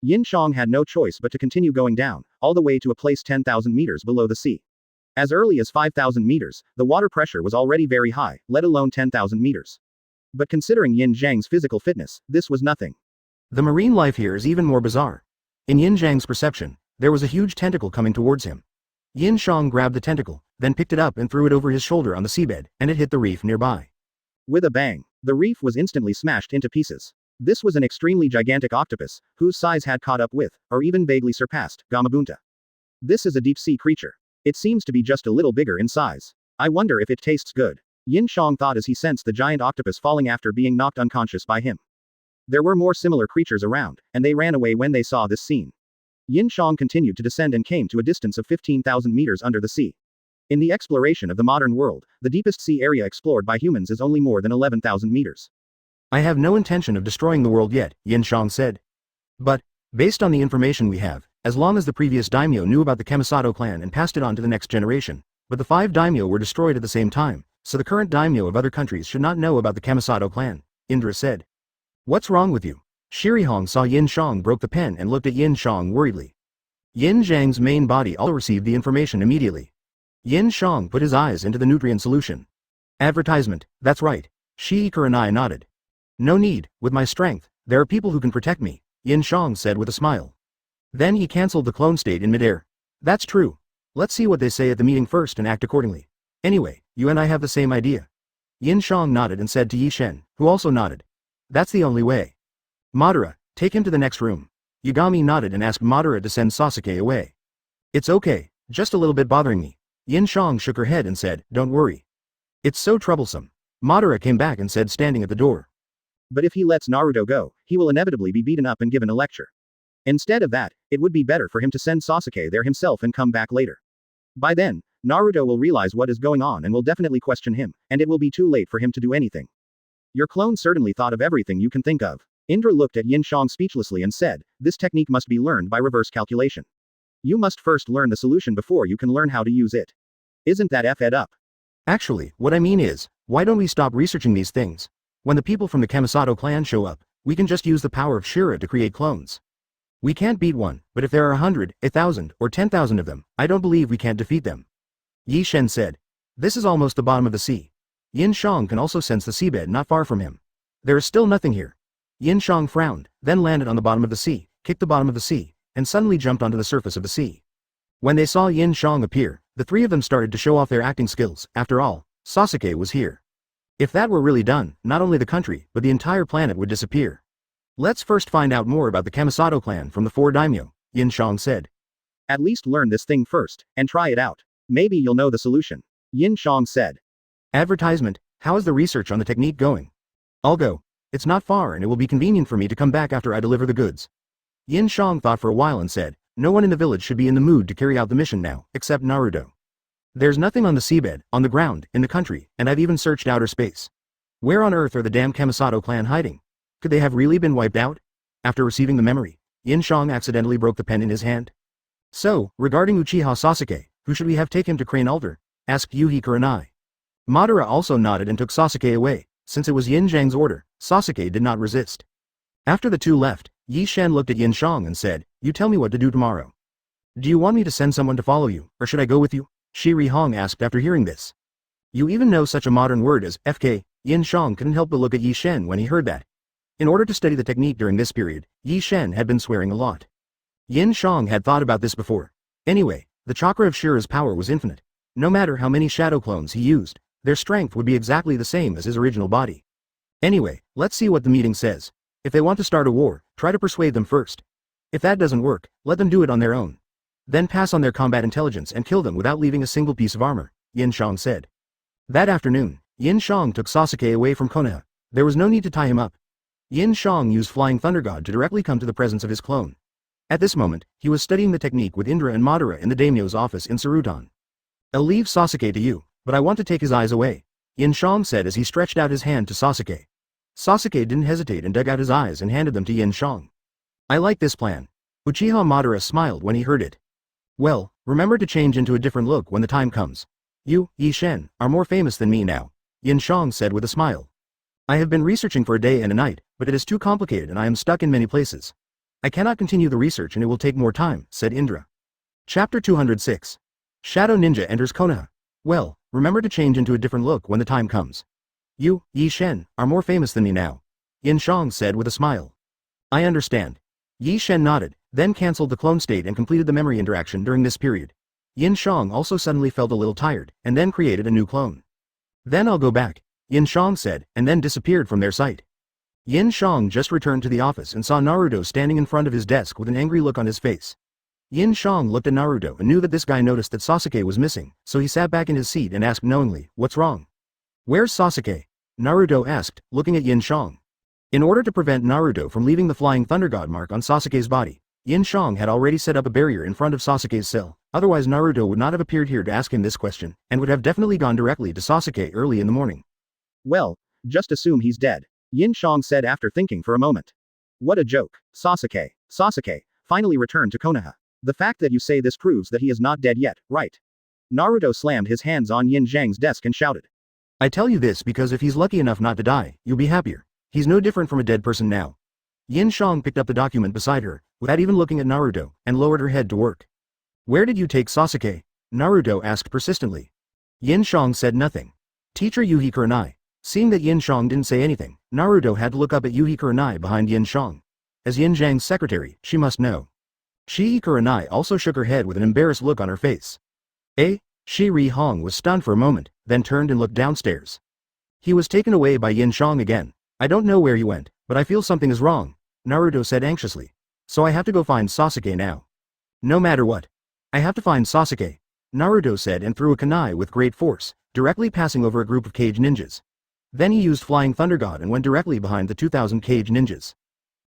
Speaker 1: Yin Xiang had no choice but to continue going down, all the way to a place 10,000 meters below the sea. As early as 5,000 meters, the water pressure was already very high, let alone 10,000 meters. But considering Yin Xiang's physical fitness, this was nothing. The marine life here is even more bizarre. In Yin Xiang's perception, there was a huge tentacle coming towards him. Yin Xiang grabbed the tentacle, then picked it up and threw it over his shoulder on the seabed, and it hit the reef nearby. With a bang, the reef was instantly smashed into pieces. This was an extremely gigantic octopus, whose size had caught up with, or even vaguely surpassed, Gamabunta. This is a deep-sea creature. It seems to be just a little bigger in size. I wonder if it tastes good. Yin Xiang thought as he sensed the giant octopus falling after being knocked unconscious by him. There were more similar creatures around, and they ran away when they saw this scene. Yin Xiang continued to descend and came to a distance of 15,000 meters under the sea. In the exploration of the modern world, the deepest sea area explored by humans is only more than 11,000 meters. I have no intention of destroying the world yet, Yin Xiang said. But, based on the information we have, as long as the previous daimyo knew about the Kamisato clan and passed it on to the next generation, but the 5 daimyo were destroyed at the same time, so the current daimyo of other countries should not know about the Kamisato clan, Indra said. What's wrong with you? Shirihong saw Yin Xiang broke the pen and looked at Yin Xiang worriedly. Yin Xiang's main body also received the information immediately. Yin Xiang put his eyes into the nutrient solution. Advertisement, that's right. Shihikura and I nodded. No need, with my strength, there are people who can protect me, Yin Xiang said with a smile. Then he cancelled the clone state in midair. That's true. Let's see what they say at the meeting first and act accordingly. Anyway, you and I have the same idea. Yin Xiang nodded and said to Yi Shen, who also nodded. That's the only way. Madara, take him to the next room. Yagami nodded and asked Madara to send Sasuke away. It's okay, just a little bit bothering me. Yin Xiang shook her head and said, don't worry. It's so troublesome. Madara came back and said standing at the door. But if he lets Naruto go, he will inevitably be beaten up and given a lecture. Instead of that, it would be better for him to send Sasuke there himself and come back later. By then, Naruto will realize what is going on and will definitely question him, and it will be too late for him to do anything. Your clone certainly thought of everything you can think of. Indra looked at Yin Xiang speechlessly and said, this technique must be learned by reverse calculation. You must first learn the solution before you can learn how to use it. Isn't that fed up? Actually, what I mean is, why don't we stop researching these things? When the people from the Kamisato clan show up, we can just use the power of Shira to create clones. We can't beat one, but if there are 100, 1,000, or 10,000 of them, I don't believe we can't defeat them. Yi Shen said. This is almost the bottom of the sea. Yin Xiang can also sense the seabed not far from him. There is still nothing here. Yin Xiang frowned, then landed on the bottom of the sea, kicked the bottom of the sea, and suddenly jumped onto the surface of the sea. When they saw Yin Xiang appear, the 3 of them started to show off their acting skills. After all, Sasuke was here. If that were really done, not only the country, but the entire planet would disappear. Let's first find out more about the Kamisato clan from the 4 daimyo, Yin Xiang said. At least learn this thing first, and try it out. Maybe you'll know the solution. Yin Xiang said. Advertisement, how is the research on the technique going? I'll go. It's not far and it will be convenient for me to come back after I deliver the goods. Yin Xiang thought for a while and said, no one in the village should be in the mood to carry out the mission now, except Naruto. There's nothing on the seabed, on the ground, in the country, and I've even searched outer space. Where on earth are the damn Kamisato clan hiding? Could they have really been wiped out? After receiving the memory, Yin Xiang accidentally broke the pen in his hand. So, regarding Uchiha Sasuke, who should we have take him to Crane Altar? Asked Yuhi Kurenai. Madara also nodded and took Sasuke away. Since it was Yin Xiang's order, Sasuke did not resist. After the two left, Yi Shen looked at Yin Xiang and said, you tell me what to do tomorrow. Do you want me to send someone to follow you, or should I go with you? Shi Rihong asked after hearing this. You even know such a modern word as FK, Yin Xiang couldn't help but look at Yi Shen when he heard that. In order to study the technique during this period, Yi Shen had been swearing a lot. Yin Xiang had thought about this before. Anyway, the chakra of Shira's power was infinite. No matter how many shadow clones he used, their strength would be exactly the same as his original body. Anyway, let's see what the meeting says. If they want to start a war, try to persuade them first. If that doesn't work, let them do it on their own. Then pass on their combat intelligence and kill them without leaving a single piece of armor, Yin Xiang said. That afternoon, Yin Xiang took Sasuke away from Konoha. There was no need to tie him up. Yin Xiang used Flying Thunder God to directly come to the presence of his clone. At this moment, he was studying the technique with Indra and Madara in the daimyo's office in Sarutan. I'll leave Sasuke to you, but I want to take his eyes away, Yin Xiang said as he stretched out his hand to Sasuke. Sasuke didn't hesitate and dug out his eyes and handed them to Yin Xiang. I like this plan. Uchiha Madara smiled when he heard it. Well, remember to change into a different look when the time comes. You, Yi Shen, are more famous than me now, Yin Xiang said with a smile. I have been researching for a day and a night, but it is too complicated and I am stuck in many places. I cannot continue the research and it will take more time, said Indra. Chapter 206. Shadow Ninja enters Konoha. Well, remember to change into a different look when the time comes. You, Yi Shen, are more famous than me now, Yin Xiang said with a smile. I understand. Yi Shen nodded, then cancelled the clone state and completed the memory interaction during this period. Yin Xiang also suddenly felt a little tired, and then created a new clone. Then I'll go back, Yin Xiang said, and then disappeared from their sight. Yin Xiang just returned to the office and saw Naruto standing in front of his desk with an angry look on his face. Yin Xiang looked at Naruto and knew that this guy noticed that Sasuke was missing, so he sat back in his seat and asked knowingly, what's wrong? Where's Sasuke? Naruto asked, looking at Yin Xiang. In order to prevent Naruto from leaving the Flying Thunder God mark on Sasuke's body, Yin Xiang had already set up a barrier in front of Sasuke's cell, otherwise Naruto would not have appeared here to ask him this question, and would have definitely gone directly to Sasuke early in the morning.
Speaker 2: Well, just assume he's dead, Yin Xiang said after thinking for a moment. What a joke. Sasuke finally returned to Konoha. The fact that you say this proves that he is not dead yet, right? Naruto slammed his hands on Yin Xiang's desk and shouted.
Speaker 1: I tell you this because if he's lucky enough not to die, you'll be happier. He's no different from a dead person now. Yin Xiang picked up the document beside her, without even looking at Naruto, and lowered her head to work. Where did you take Sasuke? Naruto asked persistently. Yin Xiang said nothing. Teacher Yuhi Kurenai. Seeing that Yin Xiang didn't say anything, Naruto had to look up at Yuhi Kurenai behind Yin Xiang. As Yin Xiang's secretary, she must know. Shi Kurenai also shook her head with an embarrassed look on her face. Shi Rihong was stunned for a moment, then turned and looked downstairs. He was taken away by Yin Xiang again. I don't know where he went, but I feel something is wrong, Naruto said anxiously. So I have to go find Sasuke now. No matter what. I have to find Sasuke, Naruto said and threw a kunai with great force, directly passing over a group of cage ninjas. Then he used Flying Thunder God and went directly behind the 2,000 cage ninjas.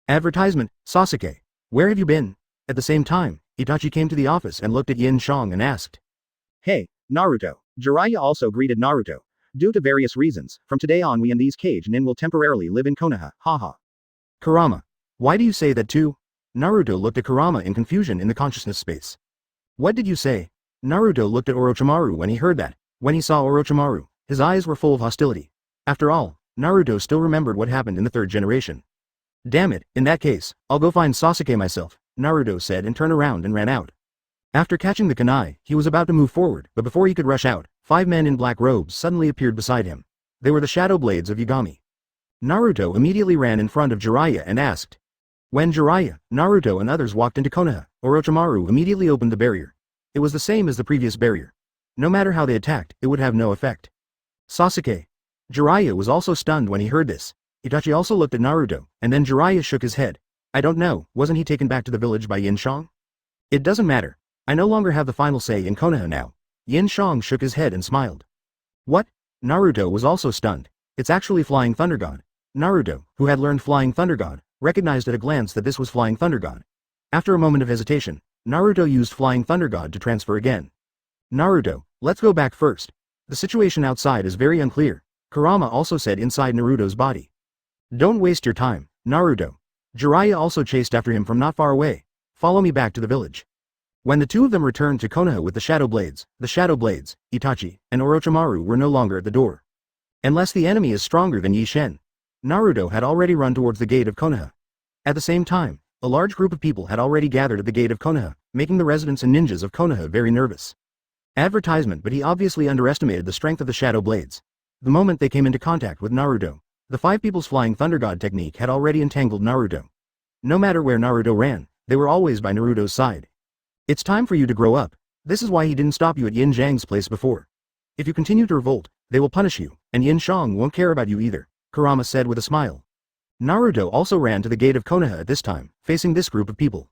Speaker 1: Advertisement, Sasuke. Where have you been? At the same time, Itachi came to the office and looked at Yin Xiang and asked.
Speaker 2: Hey, Naruto. Jiraiya also greeted Naruto. Due to various reasons, from today on we and these cage nin will temporarily live in Konoha, haha.
Speaker 1: Kurama. Why do you say that too? Naruto looked at Kurama in confusion in the consciousness space. What did you say? Naruto looked at Orochimaru when he heard that. When he saw Orochimaru, his eyes were full of hostility. After all, Naruto still remembered what happened in the third generation. Damn it, in that case, I'll go find Sasuke myself, Naruto said and turned around and ran out. After catching the kunai, he was about to move forward, but before he could rush out, 5 men in black robes suddenly appeared beside him. They were the shadow blades of Yagami. Naruto immediately ran in front of Jiraiya and asked. When Jiraiya, Naruto and others walked into Konoha, Orochimaru immediately opened the barrier. It was the same as the previous barrier. No matter how they attacked, it would have no effect. Sasuke. Jiraiya was also stunned when he heard this. Itachi also looked at Naruto, and then Jiraiya shook his head. I don't know, wasn't he taken back to the village by Yin Xiang? It doesn't matter. I no longer have the final say in Konoha now. Yin Xiang shook his head and smiled. What? Naruto was also stunned. It's actually Flying Thunder God. Naruto, who had learned Flying Thunder God, recognized at a glance that this was Flying Thunder God. After a moment of hesitation, Naruto used Flying Thunder God to transfer again. Naruto, let's go back first. The situation outside is very unclear, Kurama also said inside Naruto's body. Don't waste your time, Naruto. Jiraiya also chased after him from not far away. Follow me back to the village. When the two of them returned to Konoha with the Shadow Blades, Itachi, and Orochimaru were no longer at the door. Unless the enemy is stronger than Yi Shen. Naruto had already run towards the gate of Konoha. At the same time, a large group of people had already gathered at the gate of Konoha, making the residents and ninjas of Konoha very nervous. Advertisement, but he obviously underestimated the strength of the Shadow Blades. The moment they came into contact with Naruto, the five people's Flying Thunder God technique had already entangled Naruto. No matter where Naruto ran, they were always by Naruto's side. It's time for you to grow up. This is why he didn't stop you at Yin Xiang's place before. If you continue to revolt, they will punish you, and Yin Xiang won't care about you either, Kurama said with a smile. Naruto also ran to the gate of Konoha at this time, facing this group of people.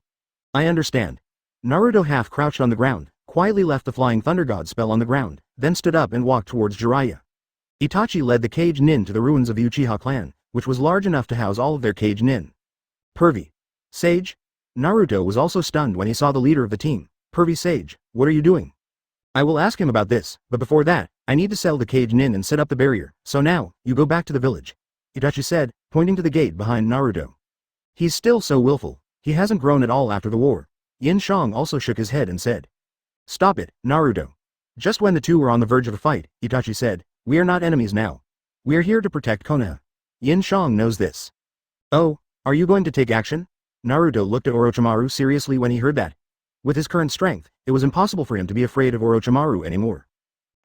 Speaker 1: I understand. Naruto half crouched on the ground, quietly left the Flying Thunder God spell on the ground, then stood up and walked towards Jiraiya. Itachi led the Kage Nin to the ruins of the Uchiha clan, which was large enough to house all of their Kage Nin. Pervy. Sage? Naruto was also stunned when he saw the leader of the team. Pervy Sage, what are you doing? I will ask him about this, but before that, I need to sell the Kage Nin and set up the barrier, so now, you go back to the village. Itachi said, pointing to the gate behind Naruto. He's still so willful, he hasn't grown at all after the war. Yin Xiang also shook his head and said. Stop it, Naruto. Just when the two were on the verge of a fight, Itachi said, we are not enemies now. We are here to protect Konoha. Yin Xiang knows this. Oh, are you going to take action? Naruto looked at Orochimaru seriously when he heard that. With his current strength, it was impossible for him to be afraid of Orochimaru anymore.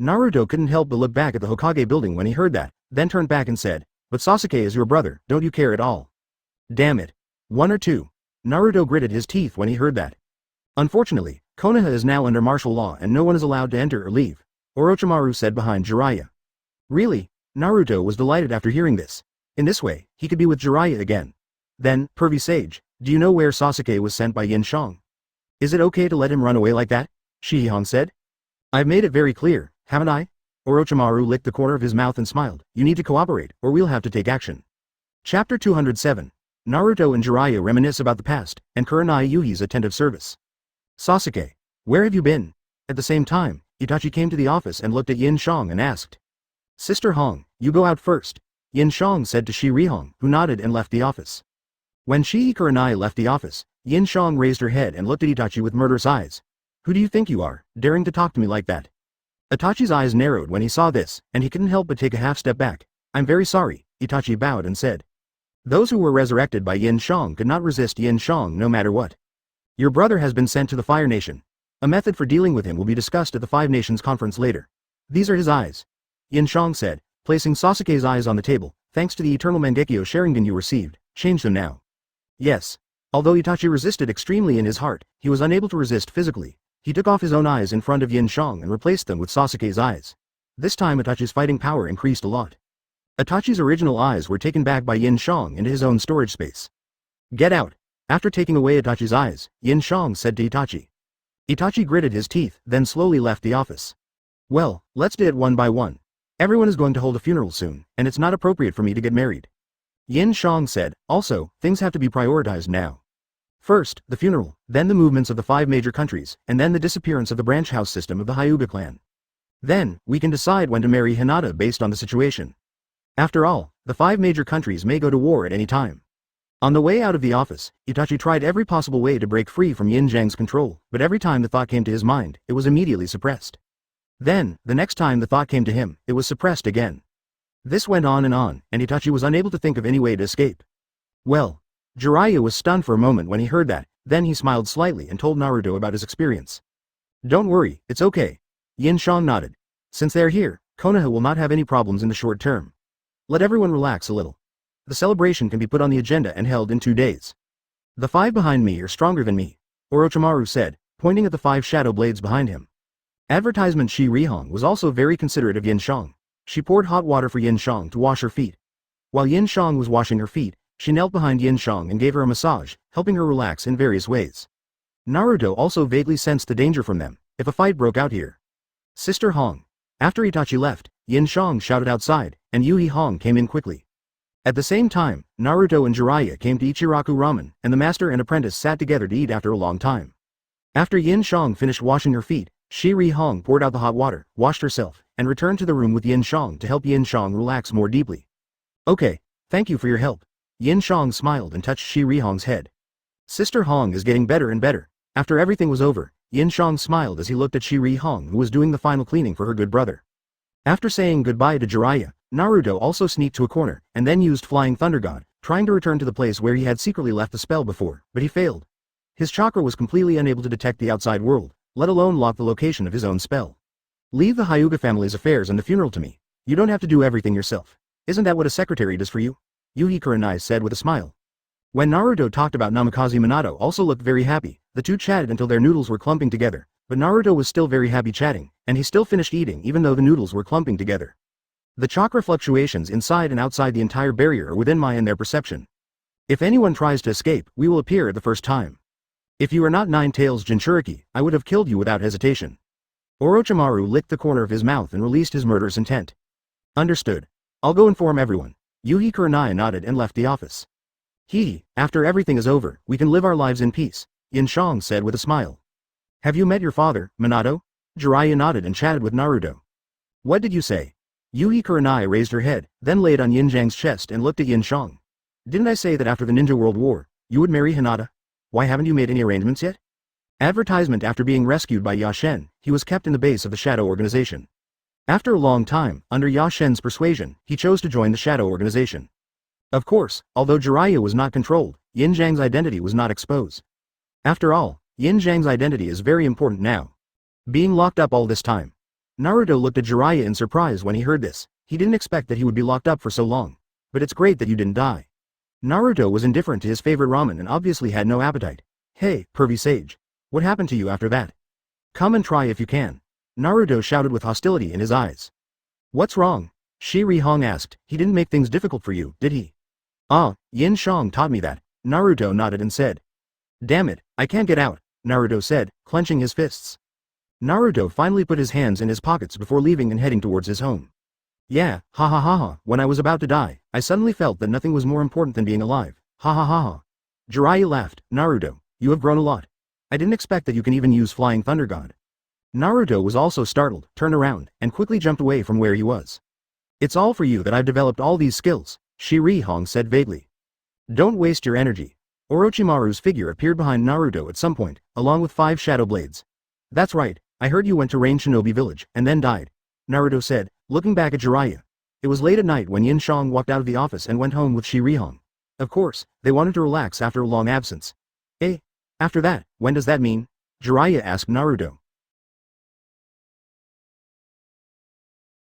Speaker 1: Naruto couldn't help but look back at the Hokage building when he heard that, then turned back and said, but Sasuke is your brother, don't you care at all? Damn it. One or two. Naruto gritted his teeth when he heard that. Unfortunately, Konoha is now under martial law and no one is allowed to enter or leave, Orochimaru said behind Jiraiya. Really? Naruto was delighted after hearing this. In this way, he could be with Jiraiya again. Then, Pervy Sage, do you know where Sasuke was sent by Yin Xiang? Is it okay to let him run away like that? Shihan said. I've made it very clear, haven't I? Orochimaru licked the corner of his mouth and smiled. You need to cooperate, or we'll have to take action. Chapter 207. Naruto and Jiraiya reminisce about the past, and Kurenai Yuhi's attentive service. Sasuke, where have you been? At the same time, Itachi came to the office and looked at Yin Xiang and asked. Sister Hong, you go out first. Yin Xiang said to Shiri-Hong, who nodded and left the office. When Shii Kurenai left the office, Yin Xiang raised her head and looked at Itachi with murderous eyes. Who do you think you are, daring to talk to me like that? Itachi's eyes narrowed when he saw this, and he couldn't help but take a half step back. I'm very sorry, Itachi bowed and said. Those who were resurrected by Yin Xiang could not resist Yin Xiang no matter what. Your brother has been sent to the Fire Nation. A method for dealing with him will be discussed at the Five Nations conference later. These are his eyes. Yin Xiang said, placing Sasuke's eyes on the table, thanks to the Eternal Mangekyo Sharingan you received, change them now. Yes. Although Itachi resisted extremely in his heart, he was unable to resist physically. He took off his own eyes in front of Yin Xiang and replaced them with Sasuke's eyes. This time Itachi's fighting power increased a lot. Itachi's original eyes were taken back by Yin Xiang into his own storage space. Get out. After taking away Itachi's eyes, Yin Xiang said to Itachi. Itachi gritted his teeth, then slowly left the office. Well, let's do it one by one. Everyone is going to hold a funeral soon, and it's not appropriate for me to get married. Yin Xiang said, also, things have to be prioritized now. First, the funeral, then the movements of the 5 major countries, and then the disappearance of the branch house system of the Hyuga clan. Then, we can decide when to marry Hinata based on the situation. After all, the 5 major countries may go to war at any time. On the way out of the office, Itachi tried every possible way to break free from Yin Xiang's control, but every time the thought came to his mind, it was immediately suppressed. Then, the next time the thought came to him, it was suppressed again. This went on, and Itachi was unable to think of any way to escape. Well, Jiraiya was stunned for a moment when he heard that, then he smiled slightly and told Naruto about his experience. Don't worry, it's okay. Yin Xiang nodded. Since they're here, Konoha will not have any problems in the short term. Let everyone relax a little. The celebration can be put on the agenda and held in 2 days. The 5 behind me are stronger than me, Orochimaru said, pointing at the 5 shadow blades behind him. Advertisement Shiri-Hong was also very considerate of Yin Xiang. She poured hot water for Yin Xiang to wash her feet. While Yin Xiang was washing her feet, she knelt behind Yin Xiang and gave her a massage, helping her relax in various ways. Naruto also vaguely sensed the danger from them, if a fight broke out here. Sister Hong. After Itachi left, Yin Xiang shouted outside, and Yuhi Hong came in quickly. At the same time, Naruto and Jiraiya came to Ichiraku Ramen, and the master and apprentice sat together to eat after a long time. After Yin Xiang finished washing her feet, Shi Hong poured out the hot water, washed herself, and returned to the room with Yin Xiang to help Yin Xiang relax more deeply. Okay, thank you for your help. Yin Xiang smiled and touched Shi Hong's head. Sister Hong is getting better and better. After everything was over, Yin Xiang smiled as he looked at Shi Hong, who was doing the final cleaning for her good brother. After saying goodbye to Jiraiya, Naruto also sneaked to a corner, and then used Flying Thunder God, trying to return to the place where he had secretly left the spell before, but he failed. His chakra was completely unable to detect the outside world, let alone lock the location of his own spell. Leave the Hyuga family's affairs and the funeral to me. You don't have to do everything yourself. Isn't that what a secretary does for you? Yuhi Kurenai said with a smile. When Naruto talked about Namikaze Minato also looked very happy, the two chatted until their noodles were clumping together, but Naruto was still very happy chatting, and he still finished eating even though the noodles were clumping together. The chakra fluctuations inside and outside the entire barrier are within my and their perception. If anyone tries to escape, we will appear at the first time. If you are not Nine Tails Jinchuriki, I would have killed you without hesitation. Orochimaru licked the corner of his mouth and released his murderous intent. Understood. I'll go inform everyone. Yuhi Kurenai nodded and left the office. After everything is over, we can live our lives in peace, Yin Xiang said with a smile. Have you met your father, Minato? Jiraiya nodded and chatted with Naruto. What did you say? Yuhi Kurenai raised her head, then laid on Yin Xiang's chest and looked at Yin Xiang. Didn't I say that after the Ninja World War, you would marry Hinata? Why haven't you made any arrangements yet? Advertisement. After being rescued by Yashen, he was kept in the base of the Shadow Organization. After a long time, under Yashen's persuasion, he chose to join the Shadow Organization. Of course, although Jiraiya was not controlled, Yin Xiang's identity was not exposed. After all, Yin Xiang's identity is very important now. Being locked up all this time. Naruto looked at Jiraiya in surprise when he heard this. He didn't expect that he would be locked up for so long. But it's great that you didn't die. Naruto was indifferent to his favorite ramen and obviously had no appetite. Hey, pervy sage. What happened to you after that? Come and try if you can. Naruto shouted with hostility in his eyes. What's wrong? Shi Hong asked. He didn't make things difficult for you, did he? Yin Xiang taught me that. Naruto nodded and said. Damn it, I can't get out, Naruto said, clenching his fists. Naruto finally put his hands in his pockets before leaving and heading towards his home. Yeah, ha ha ha ha, when I was about to die, I suddenly felt that nothing was more important than being alive. Ha ha ha ha. Jiraiya laughed. Naruto, you have grown a lot. I didn't expect that you can even use Flying Thunder God. Naruto was also startled, turned around, and quickly jumped away from where he was. It's all for you that I've developed all these skills, Shi Hong said vaguely. Don't waste your energy. Orochimaru's figure appeared behind Naruto at some point, along with 5 shadow blades. That's right, I heard you went to Rain Shinobi Village, and then died, Naruto said, looking back at Jiraiya. It was late at night when Yin Xiang walked out of the office and went home with Shi Hong. Of course, they wanted to relax after a long absence. After that, when does that mean? Jiraiya asked Naruto.